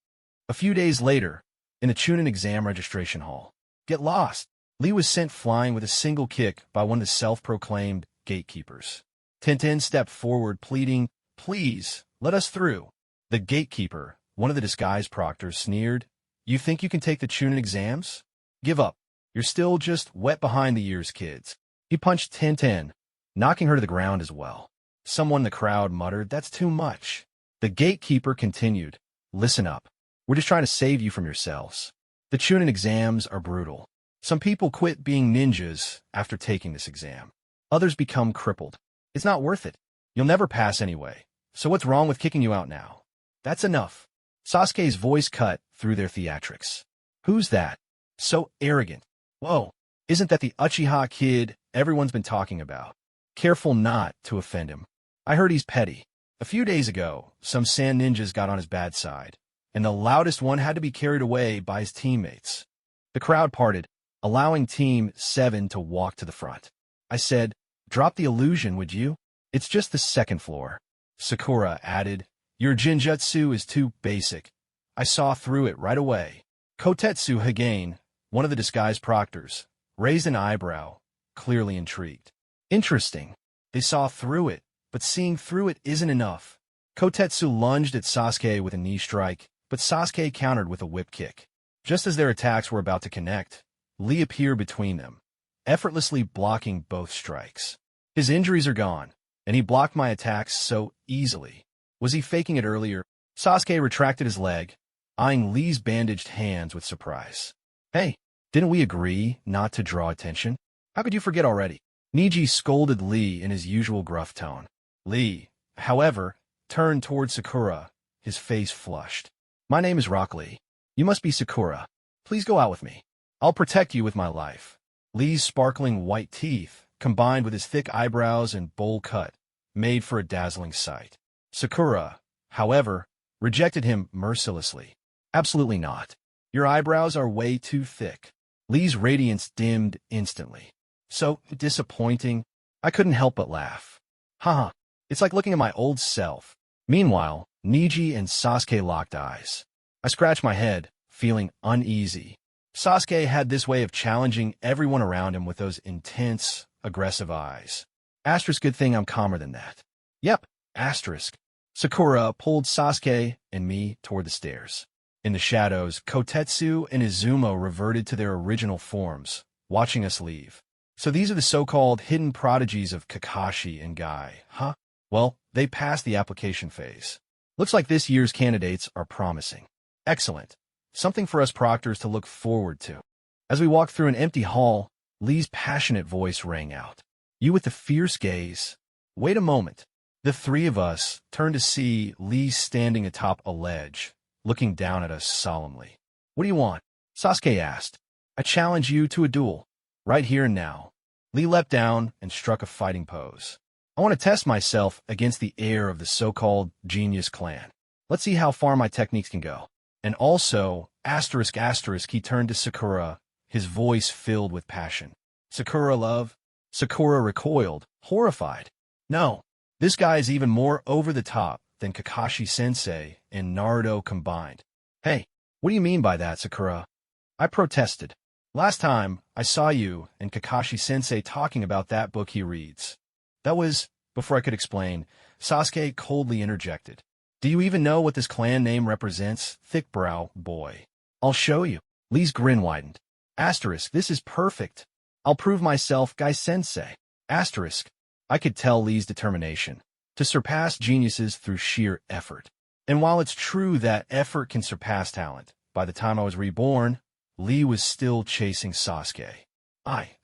A few days later, in the Chunin exam registration hall, get lost. Lee was sent flying with a single kick by one of the self-proclaimed gatekeepers. Tintin stepped forward, pleading, please, let us through. The gatekeeper, one of the disguised proctors, sneered, you think you can take the Chunin exams? Give up. You're still just wet behind the ears, kids. He punched Tintin, knocking her to the ground as well. Someone in the crowd muttered, that's too much. The gatekeeper continued, listen up. We're just trying to save you from yourselves. The Chunin exams are brutal. Some people quit being ninjas after taking this exam. Others become crippled. It's not worth it. You'll never pass anyway. So what's wrong with kicking you out now? That's enough. Sasuke's voice cut through their theatrics. Who's that? So arrogant. Whoa, isn't that the Uchiha kid everyone's been talking about? Careful not to offend him. I heard he's petty. A few days ago, some sand ninjas got on his bad side, and the loudest one had to be carried away by his teammates. The crowd parted, allowing Team 7 to walk to the front. I said, "Drop the illusion, would you? It's just the second floor." Sakura added, "Your Jinjutsu is too basic. I saw through it right away." Kotetsu Hagane, one of the disguise proctors, raised an eyebrow, clearly intrigued. "Interesting. They saw through it, but seeing through it isn't enough." Kotetsu lunged at Sasuke with a knee strike, but Sasuke countered with a whip kick. Just as their attacks were about to connect, Lee appeared between them, effortlessly blocking both strikes. His injuries are gone, and he blocked my attacks so easily. Was he faking it earlier? Sasuke retracted his leg, eyeing Lee's bandaged hands with surprise. "Hey, didn't we agree not to draw attention? How could you forget already?" Neji scolded Lee in his usual gruff tone. Lee, however, turned toward Sakura, his face flushed. "My name is Rock Lee. You must be Sakura. Please go out with me. I'll protect you with my life." Lee's sparkling white teeth, combined with his thick eyebrows and bowl cut, made for a dazzling sight. Sakura, however, rejected him mercilessly. "Absolutely not. Your eyebrows are way too thick." Lee's radiance dimmed instantly. "So disappointing." I couldn't help but laugh. Haha, it's like looking at my old self. Meanwhile, Neji and Sasuke locked eyes. I scratched my head, feeling uneasy. Sasuke had this way of challenging everyone around him with those intense, aggressive eyes. Asterisk, good thing I'm calmer than that. Yep, asterisk. Sakura pulled Sasuke and me toward the stairs. In the shadows, Kotetsu and Izumo reverted to their original forms, watching us leave. So these are the so-called hidden prodigies of Kakashi and Guy, huh? Well, they passed the application phase. Looks like this year's candidates are promising. Excellent. Something for us proctors to look forward to. As we walked through an empty hall, Lee's passionate voice rang out. "You with the fierce gaze. Wait a moment." The three of us turned to see Lee standing atop a ledge, looking down at us solemnly. "What do you want?" Sasuke asked. "I challenge you to a duel. Right here and now." Lee leapt down and struck a fighting pose. "I want to test myself against the heir of the so-called genius clan. Let's see how far my techniques can go. And also, asterisk, he turned to Sakura, his voice filled with passion. "Sakura, love?" Sakura recoiled, horrified. "No, this guy is even more over the top than Kakashi-sensei and Naruto combined." "Hey, what do you mean by that, Sakura?" I protested. "Last time, I saw you and Kakashi-sensei talking about that book he reads." That was, before I could explain, Sasuke coldly interjected. "Do you even know what this clan name represents, thick brow boy?" "I'll show you." Lee's grin widened. Asterisk, this is perfect. I'll prove myself, Guy-sensei. Asterisk. I could tell Lee's determination to surpass geniuses through sheer effort. And while it's true that effort can surpass talent, by the time I was reborn, Lee was still chasing Sasuke.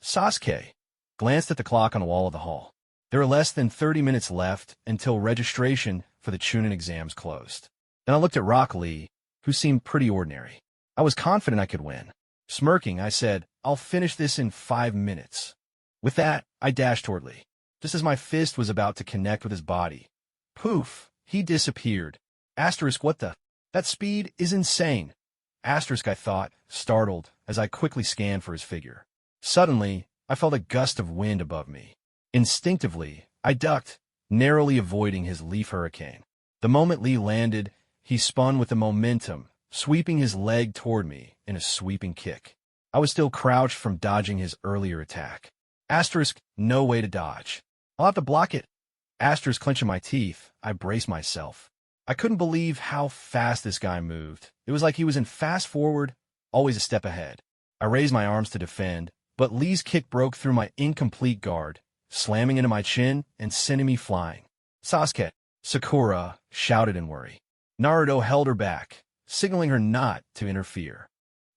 Sasuke, glanced at the clock on the wall of the hall. There were less than 30 minutes left until registration for the Chunin exams closed. Then I looked at Rock Lee, who seemed pretty ordinary. I was confident I could win. Smirking, I said, "I'll finish this in 5 minutes." With that, I dashed toward Lee. Just as my fist was about to connect with his body, poof, he disappeared. Asterisk, what the? That speed is insane. Asterisk, I thought, startled, as I quickly scanned for his figure. Suddenly, I felt a gust of wind above me. Instinctively, I ducked, narrowly avoiding his leaf hurricane. The moment Lee landed, he spun with the momentum, sweeping his leg toward me in a sweeping kick. I was still crouched from dodging his earlier attack. Asterisk, no way to dodge. I'll have to block it. Asterisk, clenching my teeth, I braced myself. I couldn't believe how fast this guy moved. It was like he was in fast forward, always a step ahead. I raised my arms to defend, but Lee's kick broke through my incomplete guard, slamming into my chin and sending me flying. Sasuke, Sakura shouted in worry. Naruto held her back, signaling her not to interfere.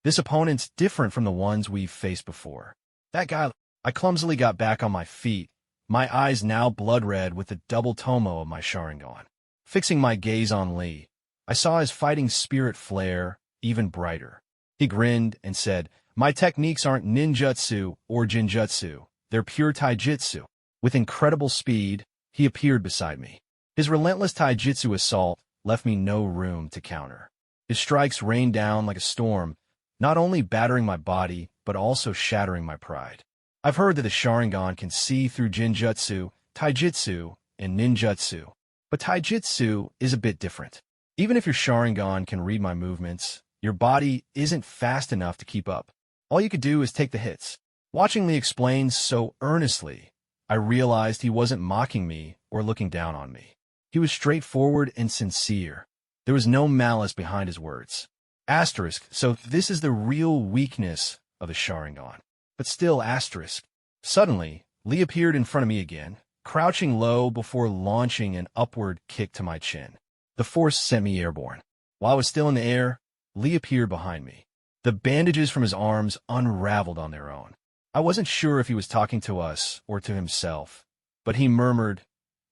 This opponent's different from the ones we've faced before. That guy. I clumsily got back on my feet, my eyes now blood-red with the double tomo of my Sharingan. Fixing my gaze on Lee, I saw his fighting spirit flare even brighter. He grinned and said, "My techniques aren't ninjutsu or jinjutsu, they're pure taijutsu." With incredible speed, he appeared beside me. His relentless taijutsu assault left me no room to counter. His strikes rained down like a storm, not only battering my body, but also shattering my pride. I've heard that the Sharingan can see through Jinjutsu, Taijutsu, and Ninjutsu. But Taijutsu is a bit different. Even if your Sharingan can read my movements, your body isn't fast enough to keep up. All you could do is take the hits. Watching Lee explain so earnestly, I realized he wasn't mocking me or looking down on me. He was straightforward and sincere. There was no malice behind his words. Asterisk, so this is the real weakness of the Sharingan. But still asterisk. Suddenly, Lee appeared in front of me again, crouching low before launching an upward kick to my chin. The force sent me airborne. While I was still in the air, Lee appeared behind me. The bandages from his arms unraveled on their own. I wasn't sure if he was talking to us or to himself, but he murmured,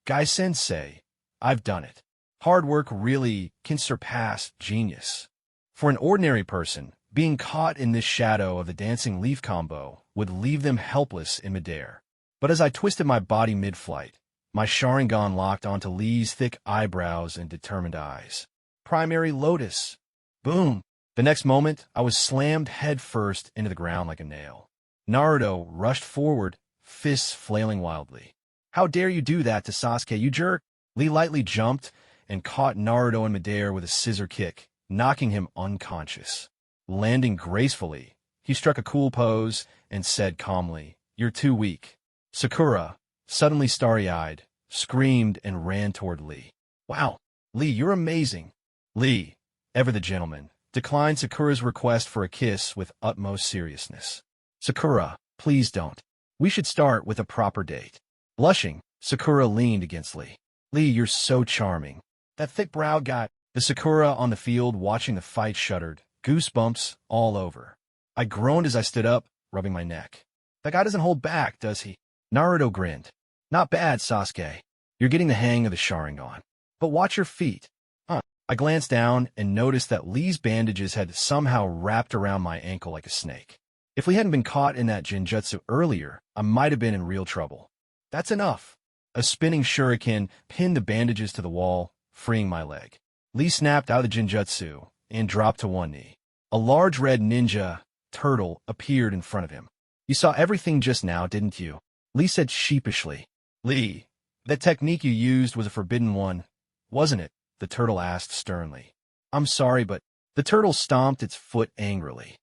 "Guy-sensei, I've done it. Hard work really can surpass genius." For an ordinary person, being caught in this shadow of the dancing leaf combo would leave them helpless in midair. But as I twisted my body mid-flight, my Sharingan locked onto Lee's thick eyebrows and determined eyes. Primary Lotus. Boom! The next moment, I was slammed headfirst into the ground like a nail. Naruto rushed forward, fists flailing wildly. "How dare you do that to Sasuke, you jerk!" Lee lightly jumped and caught Naruto in midair with a scissor kick, knocking him unconscious. Landing gracefully, he struck a cool pose and said calmly, "You're too weak." Sakura, suddenly starry-eyed, screamed and ran toward Lee. "Wow, Lee, you're amazing." Lee, ever the gentleman, declined Sakura's request for a kiss with utmost seriousness. "Sakura, please don't. We should start with a proper date." Blushing, Sakura leaned against Lee. "Lee, you're so charming." That thick-browed guy. The Sakura on the field watching the fight shuddered, goosebumps all over. I groaned as I stood up, rubbing my neck. "That guy doesn't hold back, does he?" Naruto grinned. "Not bad, Sasuke. You're getting the hang of the Sharingan. But watch your feet." I glanced down and noticed that Lee's bandages had somehow wrapped around my ankle like a snake. If we hadn't been caught in that Jinjutsu earlier, I might have been in real trouble. "That's enough." A spinning shuriken pinned the bandages to the wall, freeing my leg. Lee snapped out of the Jinjutsu and dropped to one knee. A large red ninja turtle appeared in front of him. "You saw everything just now, didn't you?" Lee said sheepishly. "Lee, that technique you used was a forbidden one, wasn't it?" the turtle asked sternly. "I'm sorry, but..." The turtle stomped its foot angrily.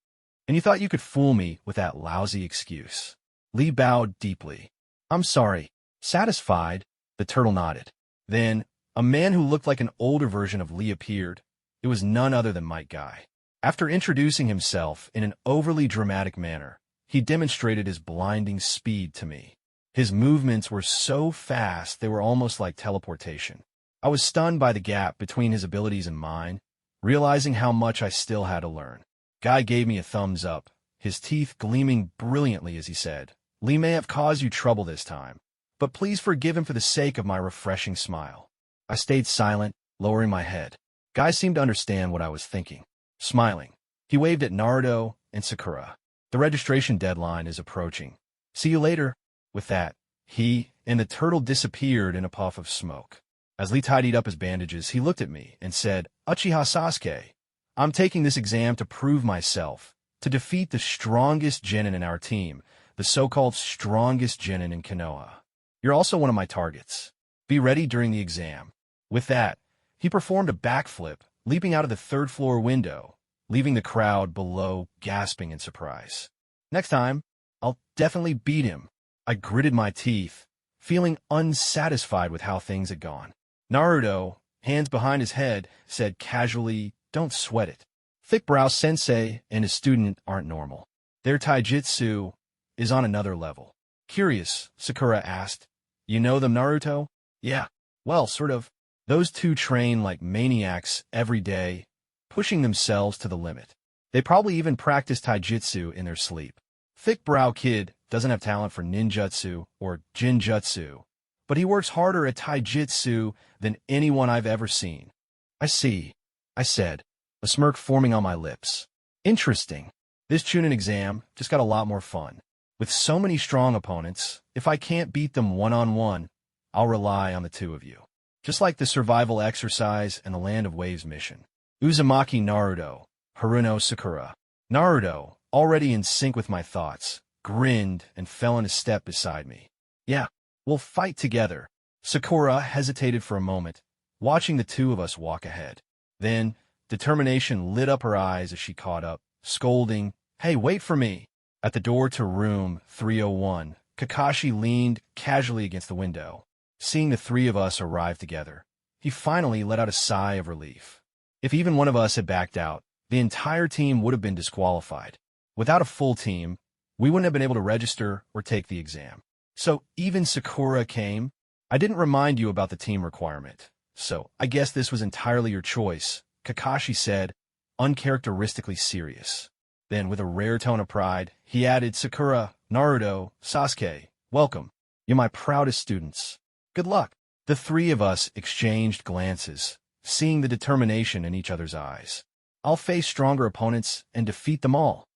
"And you thought you could fool me with that lousy excuse." Lee bowed deeply. "I'm sorry." Satisfied, the turtle nodded. Then, a man who looked like an older version of Lee appeared. It was none other than Might Guy. After introducing himself in an overly dramatic manner, he demonstrated his blinding speed to me. His movements were so fast they were almost like teleportation. I was stunned by the gap between his abilities and mine, realizing how much I still had to learn. Guy gave me a thumbs up, his teeth gleaming brilliantly as he said, "Lee may have caused you trouble this time, but please forgive him for the sake of my refreshing smile." I stayed silent, lowering my head. Guy seemed to understand what I was thinking. Smiling, he waved at Naruto and Sakura. "The registration deadline is approaching. See you later." With that, he and the turtle disappeared in a puff of smoke. As Lee tidied up his bandages, he looked at me and said, "Uchiha Sasuke, I'm taking this exam to prove myself, to defeat the strongest genin in our team, the so-called strongest genin in Konoha. You're also one of my targets. Be ready during the exam." With that, he performed a backflip, leaping out of the third-floor window, leaving the crowd below gasping in surprise. "Next time, I'll definitely beat him." I gritted my teeth, feeling unsatisfied with how things had gone. Naruto, hands behind his head, said casually, "Don't sweat it. Thick-brow sensei and his student aren't normal. Their taijutsu is on another level." "Curious," Sakura asked. "You know them, Naruto?" "Yeah. Well, sort of. Those two train like maniacs every day, pushing themselves to the limit. They probably even practice taijutsu in their sleep. Thick-brow kid doesn't have talent for ninjutsu or jinjutsu, but he works harder at taijutsu than anyone I've ever seen." "I see," I said, a smirk forming on my lips. "Interesting. This Chunin exam just got a lot more fun. With so many strong opponents, if I can't beat them one-on-one, I'll rely on the two of you. Just like the survival exercise and the Land of Waves mission." Uzumaki Naruto, Haruno Sakura. Naruto, already in sync with my thoughts, grinned, and fell in a step beside me. Yeah, we'll fight together. Sakura hesitated for a moment, watching the two of us walk ahead. Then, determination lit up her eyes as she caught up, scolding, "Hey, wait for me!" At the door to room 301, Kakashi leaned casually against the window. Seeing the three of us arrive together, he finally let out a sigh of relief. If even one of us had backed out, the entire team would have been disqualified. Without a full team, we wouldn't have been able to register or take the exam. So even Sakura came. I didn't remind you about the team requirement, so I guess this was entirely your choice, Kakashi said, uncharacteristically serious. Then, with a rare tone of pride, he added, "Sakura, Naruto, Sasuke, welcome. You're my proudest students. Good luck." The three of us exchanged glances, seeing the determination in each other's eyes. I'll face stronger opponents and defeat them all,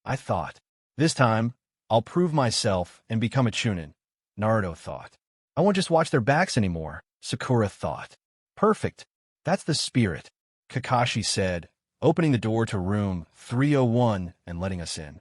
I thought. This time, I'll prove myself and become a Chunin, Naruto thought. I won't just watch their backs anymore, Sakura thought. Perfect. That's the spirit, Kakashi said, opening the door to room 301 and letting us in.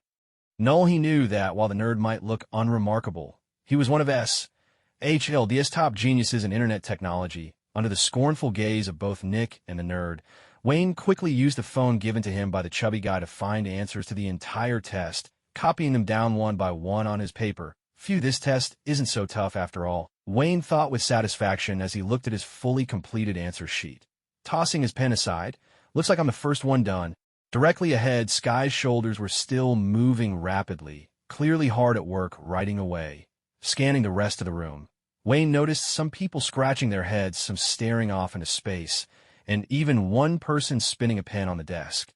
Null he knew that while the nerd might look unremarkable, he was one of SHLD's top geniuses in internet technology. Under the scornful gaze of both Nick and the nerd, Wayne quickly used the phone given to him by the chubby guy to find answers to the entire test, copying them down one by one on his paper. Phew, this test isn't so tough after all, Wayne thought with satisfaction as he looked at his fully completed answer sheet. Tossing his pen aside, "Looks like I'm the first one done." Directly ahead, Sky's shoulders were still moving rapidly, clearly hard at work writing away. Scanning the rest of the room, Wayne noticed some people scratching their heads, some staring off into space, and even one person spinning a pen on the desk.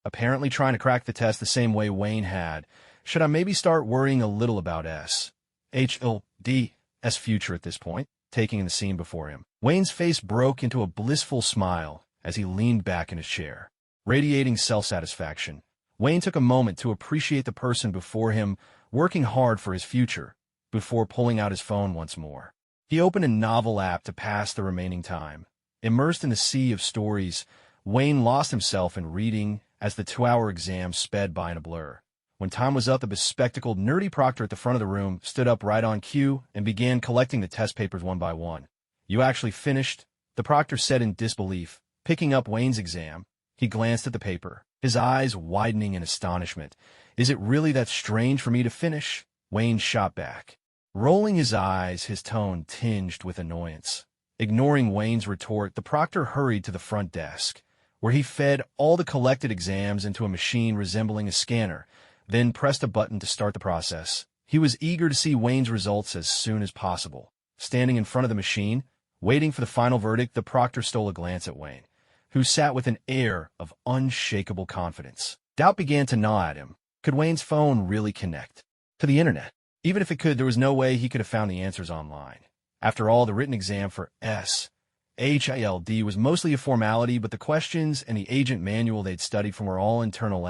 Apparently trying to crack the test the same way Wayne had. Should I maybe start worrying a little about SHLD's future at this point? Taking in the scene before him, Wayne's face broke into a blissful smile as he leaned back in his chair. Radiating self-satisfaction, Wayne took a moment to appreciate the person before him working hard for his future, before pulling out his phone once more. He opened a novel app to pass the remaining time. Immersed in the sea of stories, Wayne lost himself in reading as the 2-hour exam sped by in a blur. When time was up, the bespectacled, nerdy proctor at the front of the room stood up right on cue and began collecting the test papers one by one. "You actually finished?" the proctor said in disbelief. Picking up Wayne's exam, he glanced at the paper, his eyes widening in astonishment. "Is it really that strange for me to finish?" Wayne shot back. Rolling his eyes, his tone tinged with annoyance. Ignoring Wayne's retort, the proctor hurried to the front desk, where he fed all the collected exams into a machine resembling a scanner, then pressed a button to start the process. He was eager to see Wayne's results as soon as possible. Standing in front of the machine, waiting for the final verdict, the proctor stole a glance at Wayne, who sat with an air of unshakable confidence. Doubt began to gnaw at him. Could Wayne's phone really connect to the internet? Even if it could, there was no way he could have found the answers online. After all, the written exam for SHILD was mostly a formality, but the questions and the agent manual they'd studied from were all internal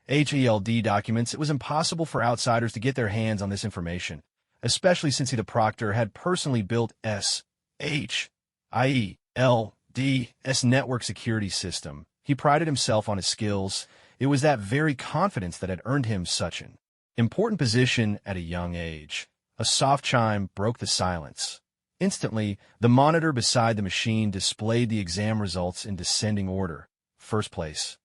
SHILD documents. It was impossible for outsiders to get their hands on this information, especially since he, the proctor, had personally built SHIELD's network security system. He prided himself on his skills. It was that very confidence that had earned him such an important position at a young age. A soft chime broke the silence. Instantly, the monitor beside the machine displayed the exam results in descending order. First place,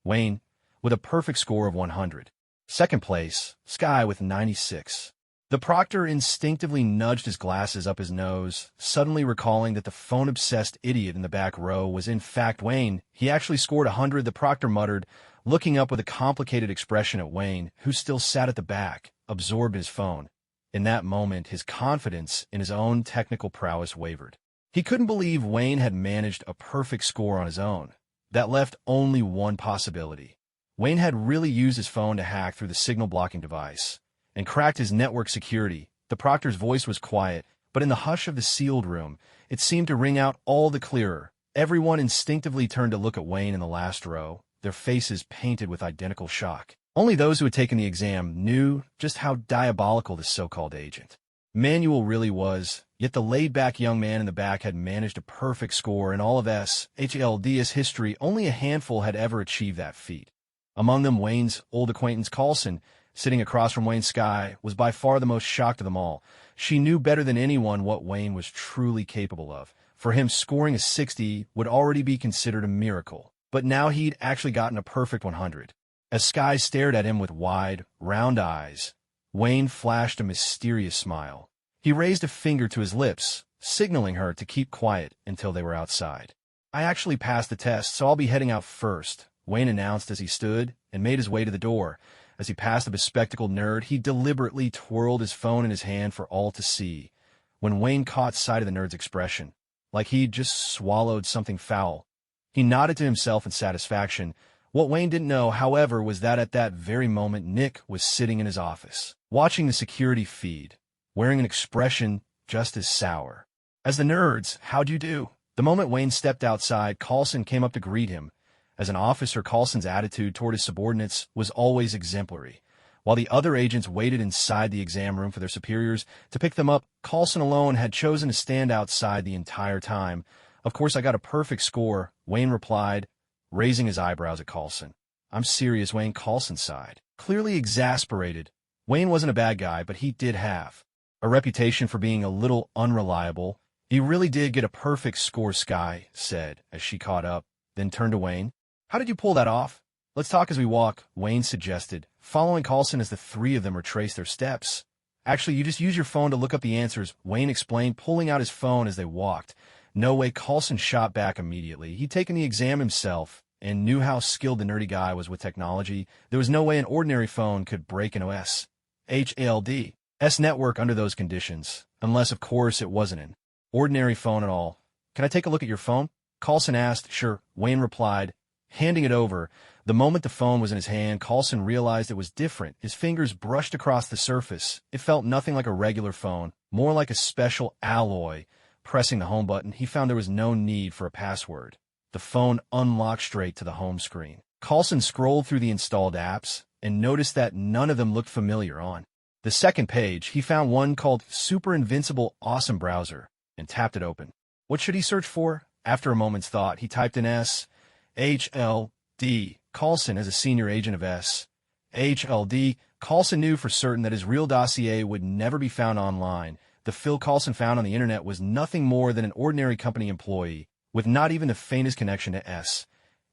Wayne, with a perfect score of 100. Second place, Sky with 96. The proctor instinctively nudged his glasses up his nose, suddenly recalling that the phone-obsessed idiot in the back row was in fact Wayne. He actually scored 100, the proctor muttered, looking up with a complicated expression at Wayne, who still sat at the back, absorbed in his phone. In that moment, his confidence in his own technical prowess wavered. He couldn't believe Wayne had managed a perfect score on his own. That left only one possibility. Wayne had really used his phone to hack through the signal blocking device and cracked his network security. The proctor's voice was quiet, but in the hush of the sealed room, it seemed to ring out all the clearer. Everyone instinctively turned to look at Wayne in the last row, their faces painted with identical shock. Only those who had taken the exam knew just how diabolical this so-called agent manual really was, yet the laid-back young man in the back had managed a perfect score. In all of SHLD's history, only a handful had ever achieved that feat. Among them, Wayne's old acquaintance Carlson, sitting across from Wayne Sky, was by far the most shocked of them all. She knew better than anyone what Wayne was truly capable of. For him, scoring a 60 would already be considered a miracle. But now he'd actually gotten a perfect 100. As Sky stared at him with wide, round eyes, Wayne flashed a mysterious smile. He raised a finger to his lips, signaling her to keep quiet until they were outside. "I actually passed the test, so I'll be heading out first," Wayne announced as he stood and made his way to the door. As he passed the bespectacled nerd, he deliberately twirled his phone in his hand for all to see. When Wayne caught sight of the nerd's expression, like he'd just swallowed something foul, he nodded to himself in satisfaction. What Wayne didn't know, however, was that at that very moment Nick was sitting in his office, watching the security feed, wearing an expression just as sour. As the nerds, "How'd you do?" The moment Wayne stepped outside, Coulson came up to greet him. As an officer, Coulson's attitude toward his subordinates was always exemplary. While the other agents waited inside the exam room for their superiors to pick them up, Coulson alone had chosen to stand outside the entire time. "Of course I got a perfect score," Wayne replied, raising his eyebrows at Coulson. "I'm serious," Wayne. Coulson sighed. Clearly exasperated. Wayne wasn't a bad guy, but he did have a reputation for being a little unreliable. "He really did get a perfect score," Sky said as she caught up, then turned to Wayne. "How did you pull that off?" "Let's talk as we walk," Wayne suggested, following Coulson as the three of them retraced their steps. "Actually, you just use your phone to look up the answers," Wayne explained, pulling out his phone as they walked. "No way," Coulson shot back immediately. He'd taken the exam himself and knew how skilled the nerdy guy was with technology. There was no way an ordinary phone could break an HALD's network under those conditions, unless, of course, it wasn't an ordinary phone at all. "Can I take a look at your phone?" Coulson asked. "Sure," Wayne replied, handing it over. The moment the phone was in his hand, Coulson realized it was different. His fingers brushed across the surface. It felt nothing like a regular phone, more like a special alloy. Pressing the home button, he found there was no need for a password. The phone unlocked straight to the home screen. Coulson scrolled through the installed apps and noticed that none of them looked familiar. On the second page, he found one called Super Invincible Awesome Browser and tapped it open. What should he search for? After a moment's thought, he typed in SHLD. Coulson, as a senior agent of SHLD, Coulson knew for certain that his real dossier would never be found online. The Phil Coulson found on the internet was nothing more than an ordinary company employee, with not even the faintest connection to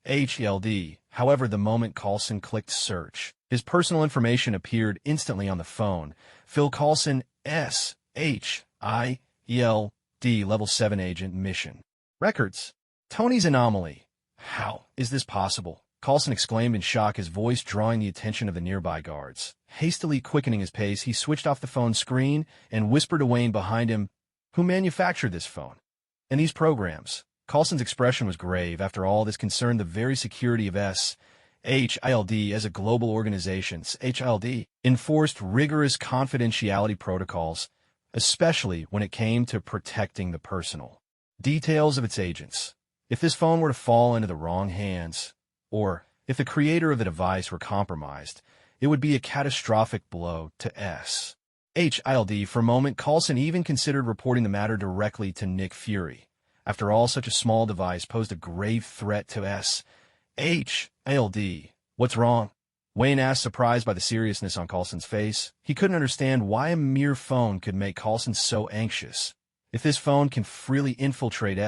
SHLD. However, the moment Coulson clicked search, his personal information appeared instantly on the phone. Phil Coulson, SHIELD, Level 7 Agent, Mission. Records. Tony's anomaly. "How is this possible?" Coulson exclaimed in shock, his voice drawing the attention of the nearby guards. Hastily quickening his pace, he switched off the phone screen and whispered to Wayne behind him, "Who manufactured this phone and these programs?" Coulson's expression was grave. After all, this concerned the very security of SHIELD as a global organization. SHIELD enforced rigorous confidentiality protocols, especially when it came to protecting the personal details of its agents. If this phone were to fall into the wrong hands, or if the creator of the device were compromised, it would be a catastrophic blow to SHIELD. For a moment, Coulson even considered reporting the matter directly to Nick Fury. After all, such a small device posed a grave threat to SHIELD. "What's wrong?" Wayne asked, surprised by the seriousness on Coulson's face. He couldn't understand why a mere phone could make Coulson so anxious. If this phone can freely infiltrate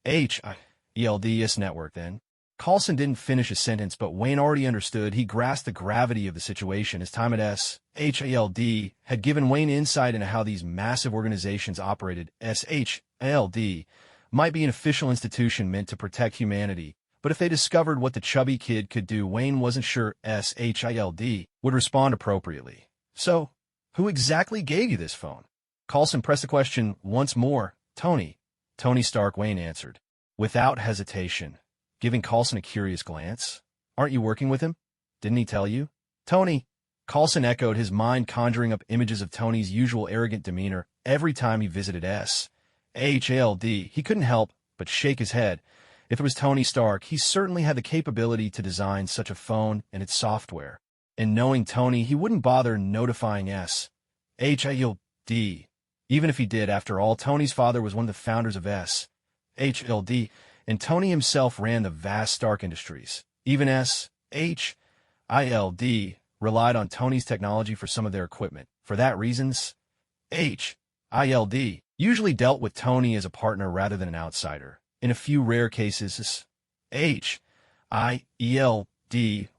SHIELD's network, then... Coulson didn't finish his sentence, but Wayne already understood. He grasped the gravity of the situation. His time at SHIELD had given Wayne insight into how these massive organizations operated. SHIELD might be an official institution meant to protect humanity, but if they discovered what the chubby kid could do, Wayne wasn't sure SHIELD would respond appropriately. "So, who exactly gave you this phone?" Coulson pressed the question once more. "Tony Stark," Wayne answered, without hesitation, giving Coulson a curious glance. "Aren't you working with him? Didn't he tell you?" "Tony," Coulson echoed, his mind conjuring up images of Tony's usual arrogant demeanor every time he visited SHIELD. He couldn't help but shake his head. If it was Tony Stark, he certainly had the capability to design such a phone and its software. And knowing Tony, he wouldn't bother notifying SHIELD. Even if he did, after all, Tony's father was one of the founders of SHIELD, and Tony himself ran the vast Stark Industries. Even SHIELD relied on Tony's technology for some of their equipment. For that reasons, HILD usually dealt with Tony as a partner rather than an outsider. In a few rare cases, HIELD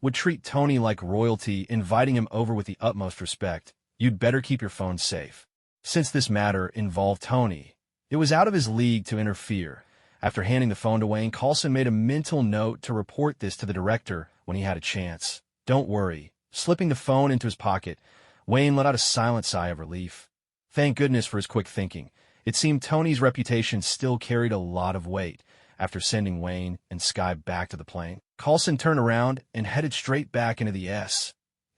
would treat Tony like royalty, inviting him over with the utmost respect. You'd better keep your phone safe. Since this matter involved Tony, it was out of his league to interfere. After handing the phone to Wayne, Coulson made a mental note to report this to the director when he had a chance. Don't worry. Slipping the phone into his pocket, Wayne let out a silent sigh of relief. Thank goodness for his quick thinking. It seemed Tony's reputation still carried a lot of weight. After sending Wayne and Sky back to the plane, Coulson turned around and headed straight back into the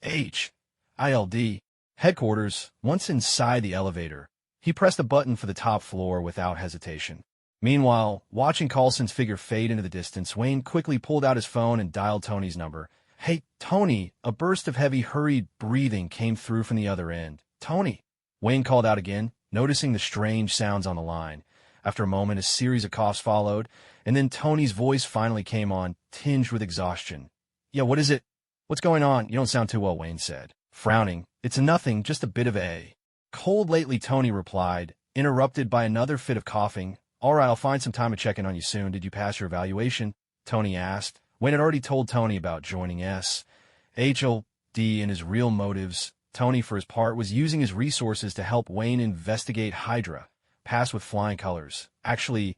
SHILD headquarters. Once inside the elevator, he pressed a button for the top floor without hesitation. Meanwhile, watching Coulson's figure fade into the distance, Wayne quickly pulled out his phone and dialed Tony's number. Hey, Tony! A burst of heavy, hurried breathing came through from the other end. Tony! Wayne called out again, noticing the strange sounds on the line. After a moment, a series of coughs followed, and then Tony's voice finally came on, tinged with exhaustion. Yeah, what is it? What's going on? You don't sound too well, Wayne said. Frowning, it's nothing, just a bit of a cold lately, Tony replied, interrupted by another fit of coughing. All right, I'll find some time to check in on you soon. Did you pass your evaluation? Tony asked. Wayne had already told Tony about joining SHILD and his real motives. Tony, for his part, was using his resources to help Wayne investigate Hydra. Pass with flying colors. Actually,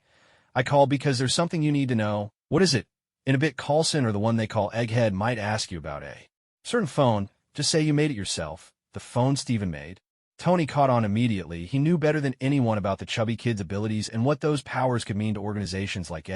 I called because there's something you need to know. What is it? In a bit, Coulson, or the one they call Egghead, might ask you about a certain phone. Just say you made it yourself. The phone Steven made. Tony caught on immediately. He knew better than anyone about the chubby kid's abilities and what those powers could mean to organizations like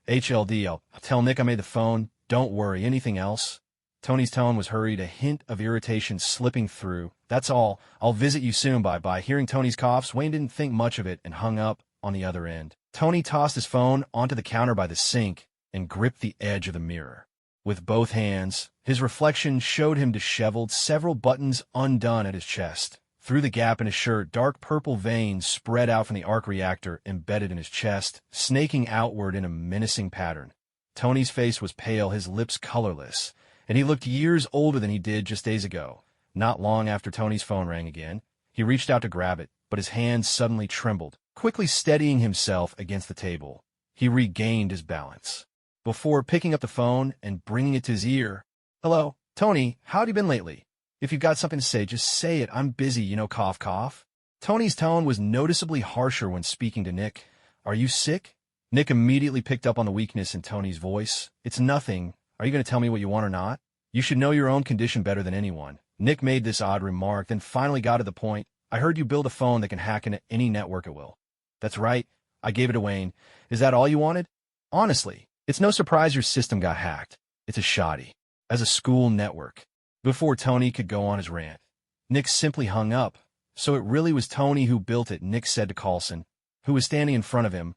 SHILD. I'll tell Nick I made the phone. Don't worry. Anything else? Tony's tone was hurried, a hint of irritation slipping through. That's all. I'll visit you soon. Bye-bye. Hearing Tony's coughs, Wayne didn't think much of it and hung up on the other end. Tony tossed his phone onto the counter by the sink and gripped the edge of the mirror. With both hands, his reflection showed him disheveled, several buttons undone at his chest. Through the gap in his shirt, dark purple veins spread out from the arc reactor embedded in his chest, snaking outward in a menacing pattern. Tony's face was pale, his lips colorless, and he looked years older than he did just days ago. Not long after Tony's phone rang again, he reached out to grab it, but his hands suddenly trembled. Quickly steadying himself against the table, he regained his balance. Before picking up the phone and bringing it to his ear, Hello, Tony, how have you been lately? If you've got something to say, just say it. I'm busy, cough, cough. Tony's tone was noticeably harsher when speaking to Nick. Are you sick? Nick immediately picked up on the weakness in Tony's voice. It's nothing. Are you going to tell me what you want or not? You should know your own condition better than anyone. Nick made this odd remark, then finally got to the point. I heard you build a phone that can hack into any network at will. That's right. I gave it to Wayne. Is that all you wanted? Honestly, it's no surprise your system got hacked. It's a shoddy. As a school network. Before Tony could go on his rant, Nick simply hung up. So it really was Tony who built it, Nick said to Coulson, who was standing in front of him.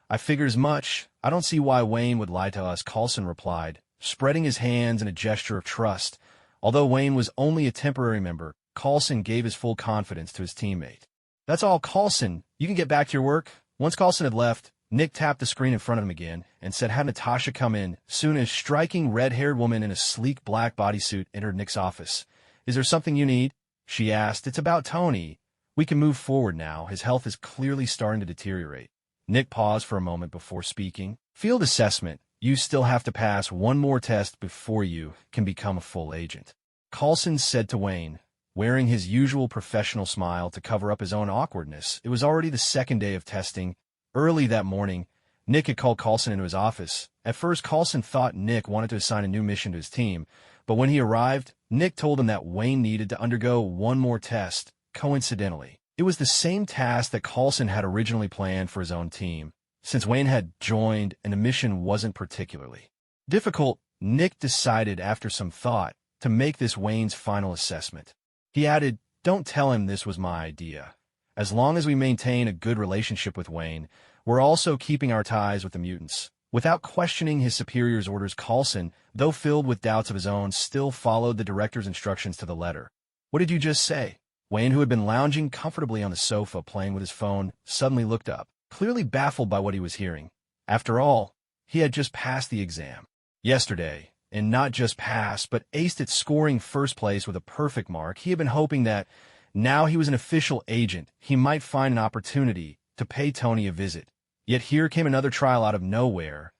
I figured as much. I don't see why Wayne would lie to us, Coulson replied, spreading his hands in a gesture of trust. Although Wayne was only a temporary member, Coulson gave his full confidence to his teammate. That's all, Coulson. You can get back to your work. Once Coulson had left, Nick tapped the screen in front of him again and said, have Natasha come in. Soon a striking red-haired woman in a sleek black bodysuit entered Nick's office. Is there something you need? She asked. It's about Tony. We can move forward now. His health is clearly starting to deteriorate. Nick paused for a moment before speaking. Field assessment. You still have to pass one more test before you can become a full agent. Coulson said to Wayne, wearing his usual professional smile to cover up his own awkwardness. It was already the second day of testing. Early that morning, Nick had called Coulson into his office. At first, Coulson thought Nick wanted to assign a new mission to his team, but when he arrived, Nick told him that Wayne needed to undergo one more test. Coincidentally, it was the same task that Coulson had originally planned for his own team. Since Wayne had joined and the mission wasn't particularly difficult, Nick decided after some thought to make this Wayne's final assessment. He added, don't tell him this was my idea. As long as we maintain a good relationship with Wayne, we're also keeping our ties with the mutants. Without questioning his superior's orders, Coulson, though filled with doubts of his own, still followed the director's instructions to the letter. What did you just say? Wayne, who had been lounging comfortably on the sofa playing with his phone, suddenly looked up, clearly baffled by what he was hearing. After all, he had just passed the exam. Yesterday, and not just pass, but aced at scoring first place with a perfect mark. He had been hoping that, now he was an official agent, he might find an opportunity to pay Tony a visit. Yet here came another trial out of nowhere.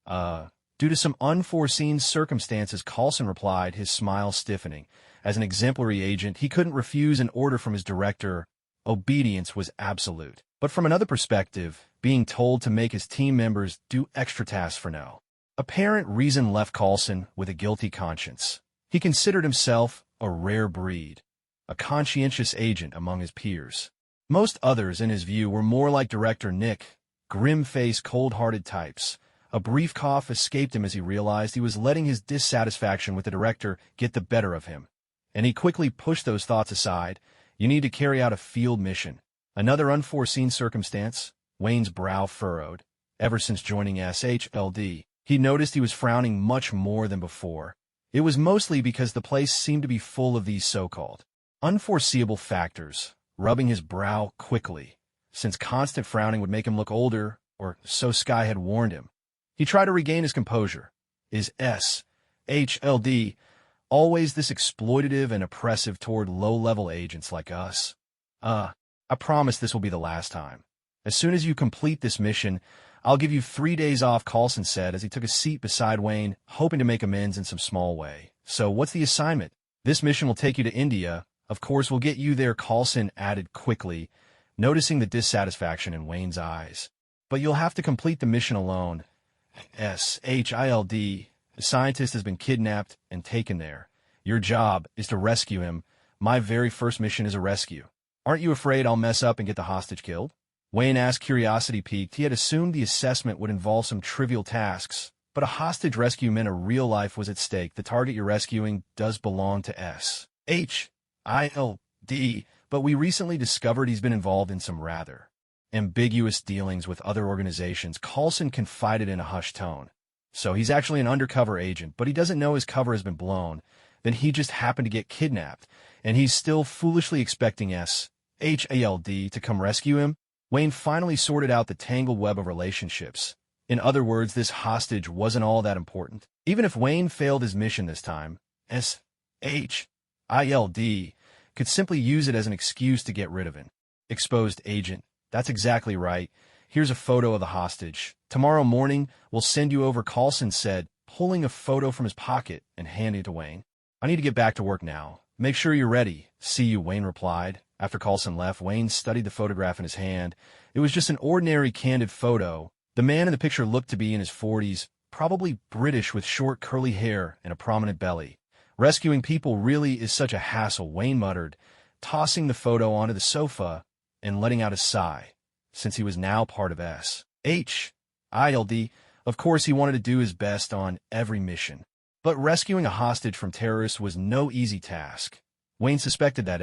Due to some unforeseen circumstances, Coulson replied, his smile stiffening. As an exemplary agent, he couldn't refuse an order from his director. Obedience was absolute. But from another perspective, being told to make his team members do extra tasks for no apparent reason left Coulson with a guilty conscience. He considered himself a rare breed, a conscientious agent among his peers. Most others, in his view, were more like Director Nick, grim-faced, cold-hearted types. A brief cough escaped him as he realized he was letting his dissatisfaction with the director get the better of him. And he quickly pushed those thoughts aside. You need to carry out a field mission. Another unforeseen circumstance. Wayne's brow furrowed. Ever since joining SHLD, he noticed he was frowning much more than before. It was mostly because the place seemed to be full of these so-called unforeseeable factors, rubbing his brow quickly, since constant frowning would make him look older, or so Sky had warned him. He tried to regain his composure. Is SHLD always this exploitative and oppressive toward low-level agents like us? I promise this will be the last time. As soon as you complete this mission, I'll give you 3 days off, Coulson said as he took a seat beside Wayne, hoping to make amends in some small way. So what's the assignment? This mission will take you to India. Of course, we'll get you there, Coulson added quickly, noticing the dissatisfaction in Wayne's eyes. But you'll have to complete the mission alone. SHILD, the scientist has been kidnapped and taken there. Your job is to rescue him. My very first mission is a rescue. Aren't you afraid I'll mess up and get the hostage killed? Wayne asked, curiosity piqued. He had assumed the assessment would involve some trivial tasks, but a hostage rescue meant a real life was at stake. The target you're rescuing does belong to SHILD, but we recently discovered he's been involved in some rather ambiguous dealings with other organizations, Coulson confided in a hushed tone. So he's actually an undercover agent, but he doesn't know his cover has been blown. Then he just happened to get kidnapped, and he's still foolishly expecting SHILD to come rescue him? Wayne finally sorted out the tangled web of relationships. In other words, this hostage wasn't all that important. Even if Wayne failed his mission this time, SHILD could simply use it as an excuse to get rid of him. Exposed agent. That's exactly right. Here's a photo of the hostage. Tomorrow morning, we'll send you over, Coulson said, pulling a photo from his pocket and handing it to Wayne. I need to get back to work now. Make sure you're ready. See you, Wayne replied. After Coulson left, Wayne studied the photograph in his hand. It was just an ordinary candid photo. The man in the picture looked to be in his 40s, probably British with short curly hair and a prominent belly. Rescuing people really is such a hassle, Wayne muttered, tossing the photo onto the sofa and letting out a sigh, since he was now part of SHILD. Of course, he wanted to do his best on every mission. But rescuing a hostage from terrorists was no easy task. Wayne suspected that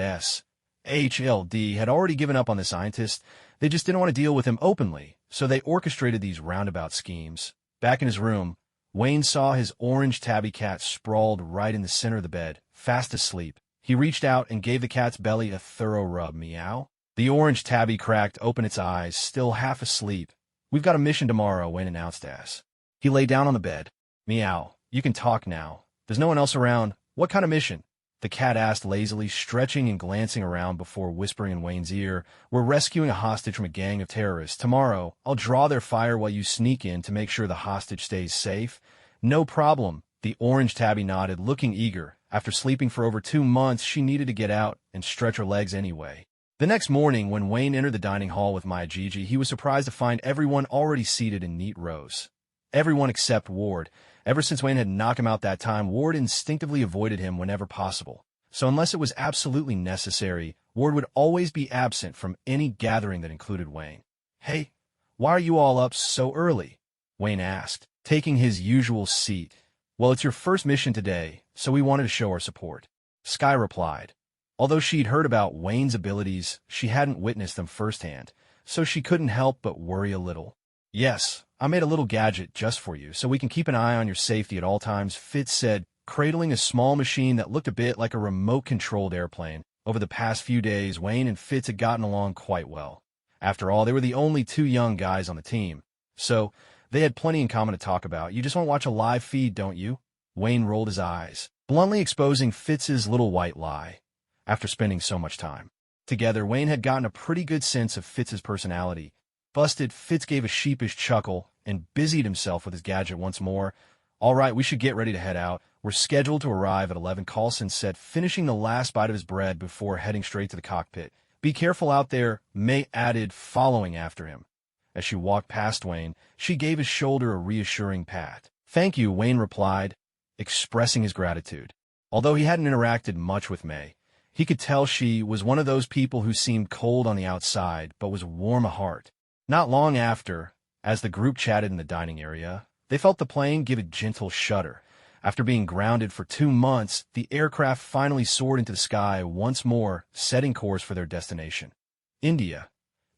SHILD had already given up on the scientist. They just didn't want to deal with him openly, so they orchestrated these roundabout schemes. Back in his room, Wayne saw his orange tabby cat sprawled right in the center of the bed, fast asleep. He reached out and gave the cat's belly a thorough rub. Meow. The orange tabby cracked open its eyes, still half asleep. We've got a mission tomorrow, Wayne announced as he lay down on the bed. Meow. You can talk now. There's no one else around. What kind of mission? The cat asked lazily, stretching and glancing around before whispering in Wayne's ear. We're rescuing a hostage from a gang of terrorists. Tomorrow, I'll draw their fire while you sneak in to make sure the hostage stays safe. No problem. The orange tabby nodded, looking eager. After sleeping for over 2 months, she needed to get out and stretch her legs anyway. The next morning, when Wayne entered the dining hall with Maya Gigi, he was surprised to find everyone already seated in neat rows. Everyone except Ward. Ever since Wayne had knocked him out that time, Ward instinctively avoided him whenever possible. So unless it was absolutely necessary, Ward would always be absent from any gathering that included Wayne. Hey, why are you all up so early? Wayne asked, taking his usual seat. Well, it's your first mission today, so we wanted to show our support. Sky replied. Although she'd heard about Wayne's abilities, she hadn't witnessed them firsthand, so she couldn't help but worry a little. Yes, I made a little gadget just for you, so we can keep an eye on your safety at all times, Fitz said, cradling a small machine that looked a bit like a remote-controlled airplane. Over the past few days, Wayne and Fitz had gotten along quite well. After all, they were the only 2 young guys on the team, so they had plenty in common to talk about. You just want to watch a live feed, don't you? Wayne rolled his eyes, bluntly exposing Fitz's little white lie. After spending so much time together, Wayne had gotten a pretty good sense of Fitz's personality. Busted, Fitz gave a sheepish chuckle and busied himself with his gadget once more. All right, we should get ready to head out. We're scheduled to arrive at 11, Coulson said, finishing the last bite of his bread before heading straight to the cockpit. Be careful out there, May added, following after him. As she walked past Wayne, she gave his shoulder a reassuring pat. Thank you, Wayne replied, expressing his gratitude. Although he hadn't interacted much with May, he could tell she was one of those people who seemed cold on the outside but was warm of heart. Not long after, as the group chatted in the dining area, they felt the plane give a gentle shudder. After being grounded for 2 months, the aircraft finally soared into the sky once more, setting course for their destination. India.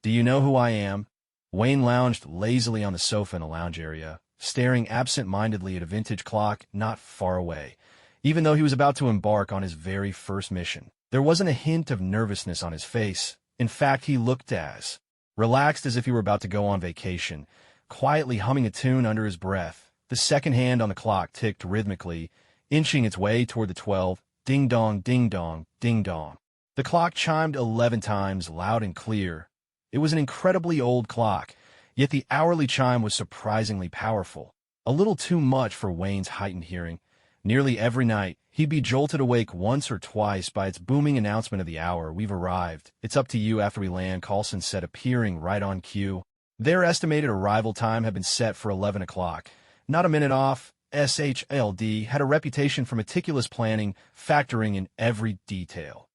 Do you know who I am? Wayne lounged lazily on the sofa in the lounge area, staring absent-mindedly at a vintage clock not far away. Even though he was about to embark on his very first mission, there wasn't a hint of nervousness on his face. In fact, he looked as relaxed as if he were about to go on vacation, quietly humming a tune under his breath. The second hand on the clock ticked rhythmically, inching its way toward the 12. Ding-dong, ding-dong, ding-dong. The clock chimed 11 times, loud and clear. It was an incredibly old clock, yet the hourly chime was surprisingly powerful. A little too much for Wayne's heightened hearing. Nearly every night, he'd be jolted awake once or twice by its booming announcement of the hour. We've arrived. It's up to you after we land, Coulson said, appearing right on cue. Their estimated arrival time had been set for 11 o'clock. Not a minute off. SHLD had a reputation for meticulous planning, factoring in every detail,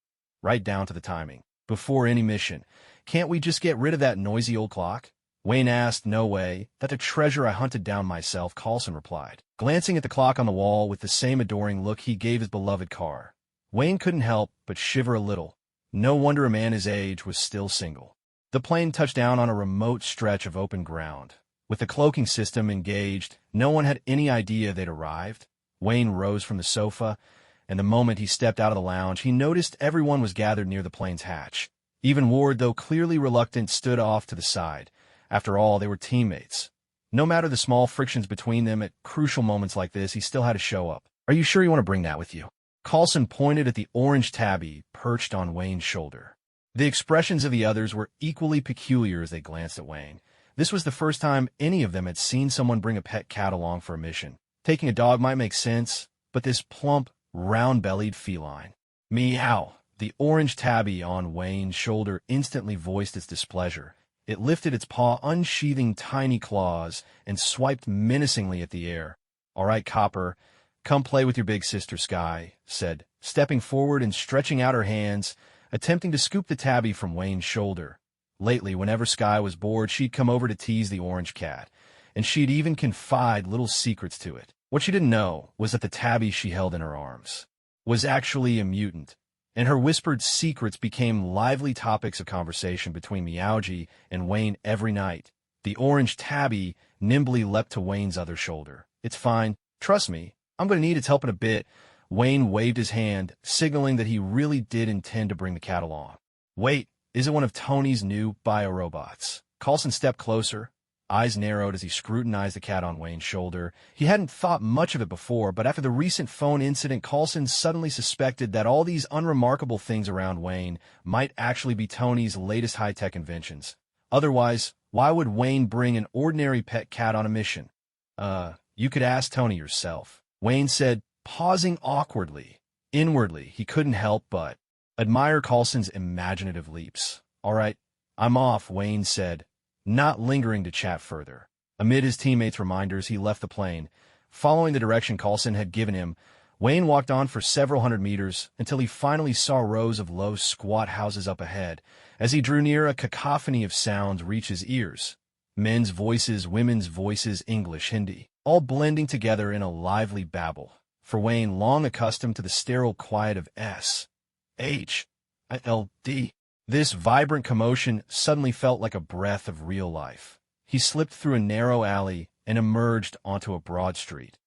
right down to the timing. Before any mission, can't we just get rid of that noisy old clock? Wayne asked. No way. That's a treasure I hunted down myself, Coulson replied, glancing at the clock on the wall with the same adoring look he gave his beloved car. Wayne couldn't help but shiver a little. No wonder a man his age was still single. The plane touched down on a remote stretch of open ground. With the cloaking system engaged, no one had any idea they'd arrived. Wayne rose from the sofa, and the moment he stepped out of the lounge, he noticed everyone was gathered near the plane's hatch. Even Ward, though clearly reluctant, stood off to the side. After all, they were teammates. No matter the small frictions between them, at crucial moments like this, he still had to show up. Are you sure you want to bring that with you? Coulson pointed at the orange tabby perched on Wayne's shoulder. The expressions of the others were equally peculiar as they glanced at Wayne. This was the first time any of them had seen someone bring a pet cat along for a mission. Taking a dog might make sense, but this plump, round-bellied feline. Meow. The orange tabby on Wayne's shoulder instantly voiced its displeasure. It lifted its paw, unsheathing tiny claws, and swiped menacingly at the air. All right, Copper, come play with your big sister Sky, said, stepping forward and stretching out her hands, attempting to scoop the tabby from Wayne's shoulder. Lately, whenever Sky was bored, she'd come over to tease the orange cat, and she'd even confide little secrets to it. What she didn't know was that the tabby she held in her arms was actually a mutant, and her whispered secrets became lively topics of conversation between Meowji and Wayne every night. The orange tabby nimbly leapt to Wayne's other shoulder. It's fine. Trust me. I'm going to need its help in a bit. Wayne waved his hand, signaling that he really did intend to bring the cat along. Wait, is it one of Tony's new biorobots? Coulson stepped closer, eyes narrowed as he scrutinized the cat on Wayne's shoulder. He hadn't thought much of it before, but after the recent phone incident, Coulson suddenly suspected that all these unremarkable things around Wayne might actually be Tony's latest high-tech inventions. Otherwise, why would Wayne bring an ordinary pet cat on a mission? You could ask Tony yourself, Wayne said, pausing awkwardly. Inwardly, he couldn't help but admire Coulson's imaginative leaps. All right, I'm off, Wayne said, not lingering to chat further. Amid his teammates' reminders, he left the plane. Following the direction Coulson had given him, Wayne walked on for several hundred meters until he finally saw rows of low, squat houses up ahead. As he drew near, a cacophony of sounds reached his ears. Men's voices, women's voices, English, Hindi, all blending together in a lively babble. For Wayne, long accustomed to the sterile quiet of S.H.I.L.D., this vibrant commotion suddenly felt like a breath of real life. He slipped through a narrow alley and emerged onto a broad street.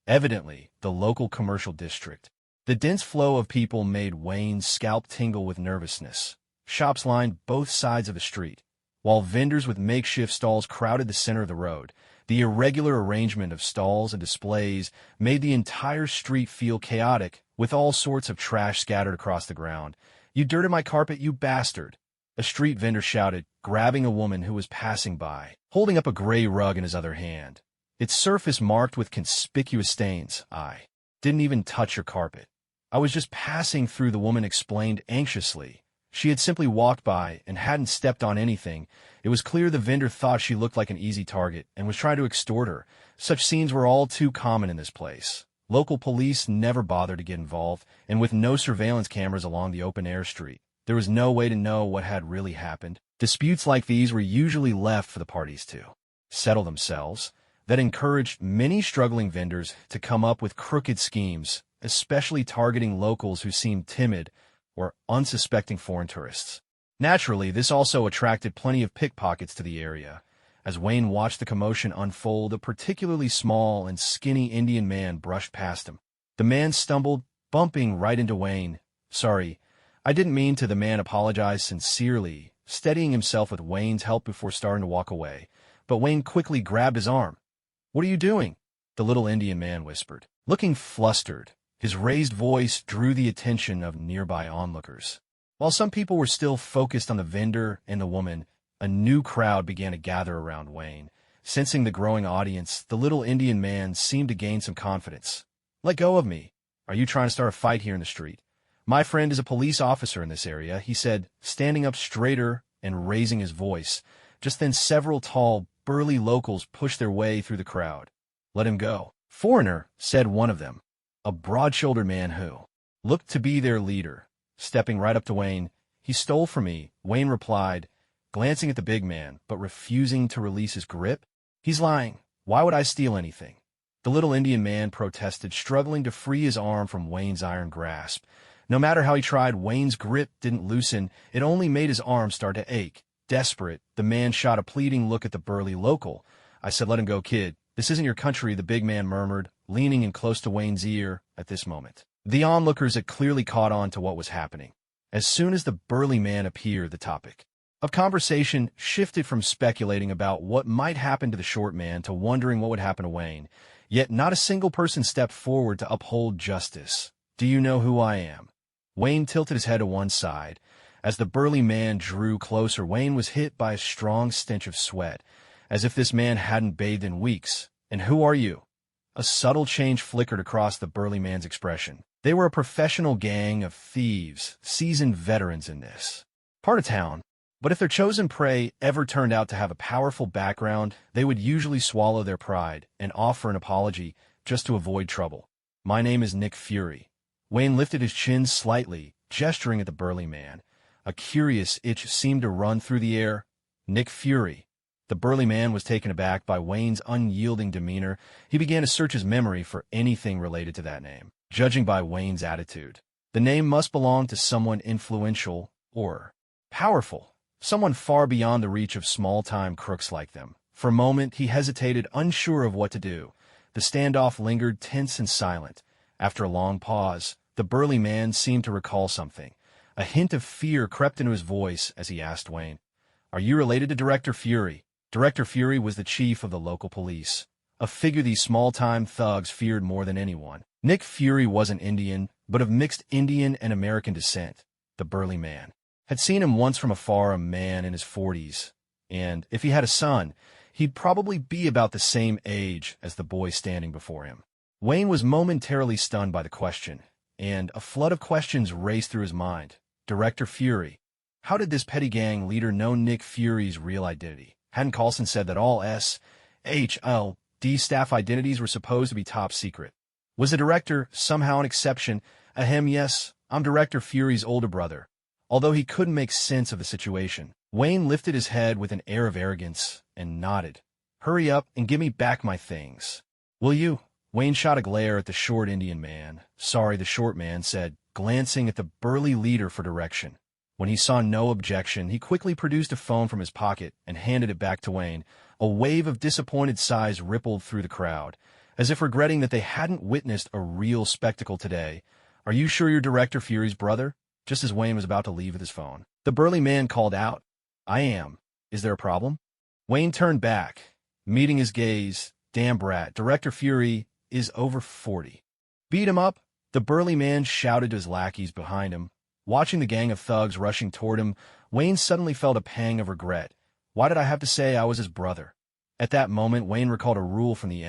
Evidently, the local commercial district. The dense flow of people made Wayne's scalp tingle with nervousness. Shops lined both sides of the street, while vendors with makeshift stalls crowded the center of the road. The irregular arrangement of stalls and displays made the entire street feel chaotic, with all sorts of trash scattered across the ground. "You dirted my carpet, you bastard!" a street vendor shouted, grabbing a woman who was passing by, holding up a gray rug in his other hand, its surface marked with conspicuous stains. "I didn't even touch your carpet. I was just passing through," the woman explained anxiously. She had simply walked by and hadn't stepped on anything. It was clear the vendor thought she looked like an easy target and was trying to extort her. Such scenes were all too common in this place. Local police never bothered to get involved, and with no surveillance cameras along the open-air street, there was no way to know what had really happened. Disputes like these were usually left for the parties to settle themselves. That encouraged many struggling vendors to come up with crooked schemes, especially targeting locals who seemed timid or unsuspecting foreign tourists. Naturally, this also attracted plenty of pickpockets to the area. As Wayne watched the commotion unfold, a particularly small and skinny Indian man brushed past him. The man stumbled, bumping right into Wayne. "Sorry, I didn't mean to," the man apologized sincerely, steadying himself with Wayne's help before starting to walk away. But Wayne quickly grabbed his arm. "What are you doing?" the little Indian man whispered. Looking flustered, his raised voice drew the attention of nearby onlookers. While some people were still focused on the vendor and the woman, a new crowd began to gather around Wayne. Sensing the growing audience, the little Indian man seemed to gain some confidence. "Let go of me. Are you trying to start a fight here in the street?" "My friend is a police officer in this area," he said, standing up straighter and raising his voice. Just then several tall, burly locals pushed their way through the crowd. "Let him go." "Foreigner," said one of them, a broad-shouldered man who looked to be their leader. Stepping right up to Wayne, "He stole from me," Wayne replied, glancing at the big man, but refusing to release his grip. "He's lying. Why would I steal anything?" The little Indian man protested, struggling to free his arm from Wayne's iron grasp. No matter how he tried, Wayne's grip didn't loosen. It only made his arm start to ache. Desperate, the man shot a pleading look at the burly local. "I said let him go, kid. This isn't your country," the big man murmured, leaning in close to Wayne's ear at this moment. The onlookers had clearly caught on to what was happening. As soon as the burly man appeared, the topic of conversation shifted from speculating about what might happen to the short man to wondering what would happen to Wayne. Yet not a single person stepped forward to uphold justice. "Do you know who I am?" Wayne tilted his head to one side. As the burly man drew closer, Wayne was hit by a strong stench of sweat, as if this man hadn't bathed in weeks. "And who are you?" A subtle change flickered across the burly man's expression. They were a professional gang of thieves, seasoned veterans in this part of town. But if their chosen prey ever turned out to have a powerful background, they would usually swallow their pride and offer an apology just to avoid trouble. "My name is Nick Fury." Wayne lifted his chin slightly, gesturing at the burly man. A curious itch seemed to run through the air. "Nick Fury." The burly man was taken aback by Wayne's unyielding demeanor. He began to search his memory for anything related to that name. Judging by Wayne's attitude, the name must belong to someone influential or powerful, someone far beyond the reach of small-time crooks like them. For a moment, he hesitated, unsure of what to do. The standoff lingered tense and silent. After a long pause, the burly man seemed to recall something. A hint of fear crept into his voice as he asked Wayne, "Are you related to Director Fury?" Director Fury was the chief of the local police, a figure these small-time thugs feared more than anyone. Nick Fury wasn't Indian, but of mixed Indian and American descent. The burly man had seen him once from afar, a man in his 40s, and if he had a son, he'd probably be about the same age as the boy standing before him. Wayne was momentarily stunned by the question, and a flood of questions raced through his mind. Director Fury. How did this petty gang leader know Nick Fury's real identity? Hadn't Coulson said that all SHLD staff identities were supposed to be top secret? Was the director somehow an exception? Ahem, yes, I'm Director Fury's older brother. Although he couldn't make sense of the situation, Wayne lifted his head with an air of arrogance and nodded. "Hurry up and give me back my things. Will you?" Wayne shot a glare at the short Indian man. "Sorry," the short man said, glancing at the burly leader for direction. When he saw no objection, he quickly produced a phone from his pocket and handed it back to Wayne. A wave of disappointed sighs rippled through the crowd, as if regretting that they hadn't witnessed a real spectacle today. "Are you sure you're Director Fury's brother?" Just as Wayne was about to leave with his phone, the burly man called out, "I am. Is there a problem?" Wayne turned back, Meeting his gaze, damn brat, Director Fury is over 40. Beat him up, the burly man shouted to his lackeys behind him. Watching the gang of thugs rushing toward him, Wayne suddenly felt a pang of regret. Why did I have to say I was his brother? At that moment, Wayne recalled a rule from the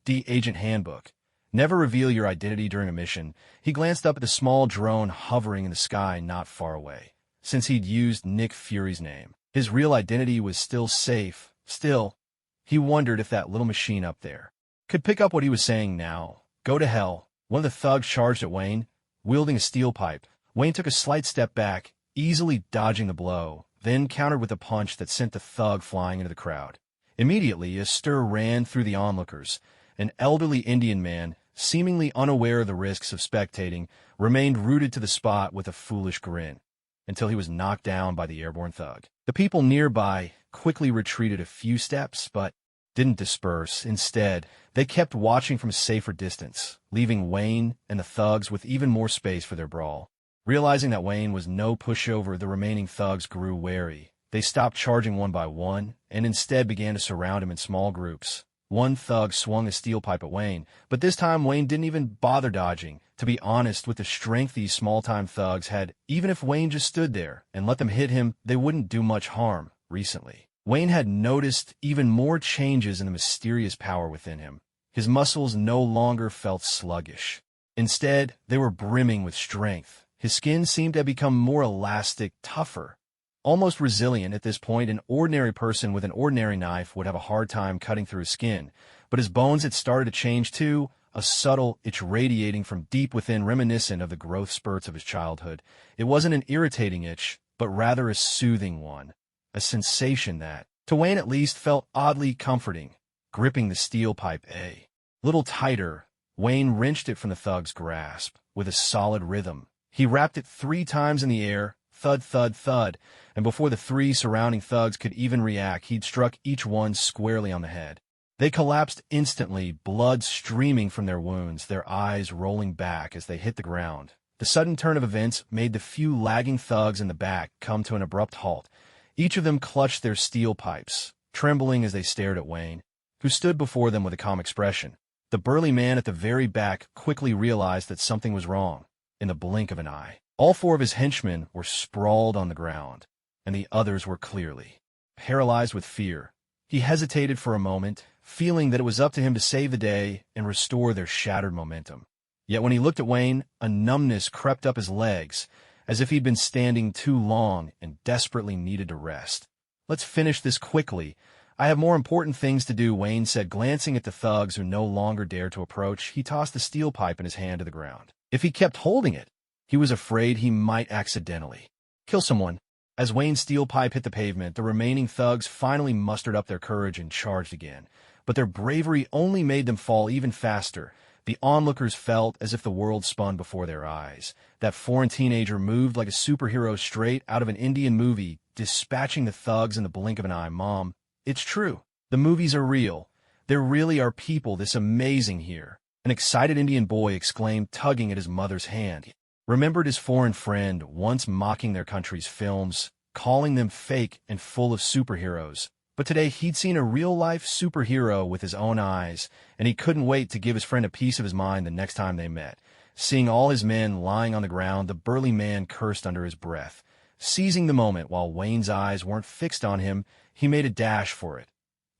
D Agent Handbook. Never reveal your identity during a mission. He glanced up at the small drone hovering in the sky not far away. Since he'd used Nick Fury's name, his real identity was still safe. Still, he wondered if that little machine up there could pick up what he was saying now. Go to hell. One of the thugs charged at Wayne, wielding a steel pipe. Wayne took a slight step back, easily dodging the blow, then countered with a punch that sent the thug flying into the crowd. Immediately, a stir ran through the onlookers. An elderly Indian man, seemingly unaware of the risks of spectating, remained rooted to the spot with a foolish grin, until he was knocked down by the airborne thug. The people nearby quickly retreated a few steps, but didn't disperse. Instead, they kept watching from a safer distance, leaving Wayne and the thugs with even more space for their brawl. Realizing that Wayne was no pushover, the remaining thugs grew wary. They stopped charging one by one, and instead began to surround him in small groups. One thug swung a steel pipe at Wayne, but this time Wayne didn't even bother dodging. To be honest, with the strength these small-time thugs had, even if Wayne just stood there and let them hit him, they wouldn't do much harm. Recently, Wayne had noticed even more changes in the mysterious power within him. His muscles no longer felt sluggish. Instead, they were brimming with strength. His skin seemed to have become more elastic, tougher, almost resilient. At this point, an ordinary person with an ordinary knife would have a hard time cutting through his skin, but his bones had started to change too, a subtle itch radiating from deep within, reminiscent of the growth spurts of his childhood. It wasn't an irritating itch, but rather a soothing one, a sensation that, to Wayne at least, felt oddly comforting. Gripping the steel pipe a little tighter, Wayne wrenched it from the thug's grasp. With a solid rhythm, he rapped it 3 times in the air, thud, thud, thud, and before the 3 surrounding thugs could even react, he'd struck each one squarely on the head. They collapsed instantly, blood streaming from their wounds, their eyes rolling back as they hit the ground. The sudden turn of events made the few lagging thugs in the back come to an abrupt halt. Each of them clutched their steel pipes, trembling as they stared at Wayne, who stood before them with a calm expression. The burly man at the very back quickly realized that something was wrong. In the blink of an eye, all 4 of his henchmen were sprawled on the ground, and the others were clearly paralyzed with fear. He hesitated for a moment, feeling that it was up to him to save the day and restore their shattered momentum. Yet when he looked at Wayne, a numbness crept up his legs, as if he'd been standing too long and desperately needed to rest. Let's finish this quickly. I have more important things to do, Wayne said, glancing at the thugs who no longer dared to approach. He tossed the steel pipe in his hand to the ground. If he kept holding it, he was afraid he might accidentally kill someone. As Wayne's steel pipe hit the pavement, the remaining thugs finally mustered up their courage and charged again. But their bravery only made them fall even faster. The onlookers felt as if the world spun before their eyes. That foreign teenager moved like a superhero straight out of an Indian movie, dispatching the thugs in the blink of an eye. Mom, it's true. The movies are real. There really are people this amazing here. An excited Indian boy exclaimed, tugging at his mother's hand. Remembered his foreign friend once mocking their country's films, calling them fake and full of superheroes. But today he'd seen a real-life superhero with his own eyes, and he couldn't wait to give his friend a piece of his mind the next time they met. Seeing all his men lying on the ground, the burly man cursed under his breath. Seizing the moment while Wayne's eyes weren't fixed on him, he made a dash for it,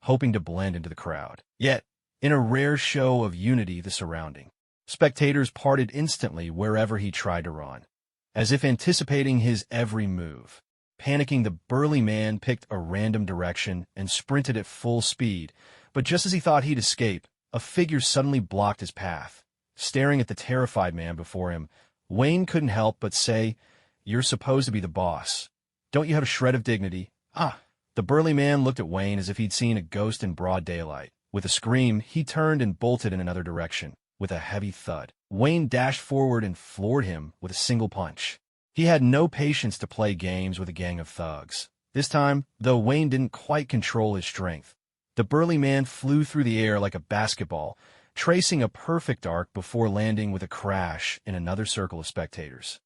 hoping to blend into the crowd. Yet, in a rare show of unity, the surrounding spectators parted instantly wherever he tried to run, as if anticipating his every move. Panicking, the burly man picked a random direction and sprinted at full speed, but just as he thought he'd escape, a figure suddenly blocked his path. Staring at the terrified man before him, Wayne couldn't help but say, "You're supposed to be the boss. Don't you have a shred of dignity?" "Ah!" The burly man looked at Wayne as if he'd seen a ghost in broad daylight. With a scream, he turned and bolted in another direction. With a heavy thud, Wayne dashed forward and floored him with a single punch. He had no patience to play games with a gang of thugs. This time, though Wayne didn't quite control his strength, the burly man flew through the air like a basketball, tracing a perfect arc before landing with a crash in another circle of spectators.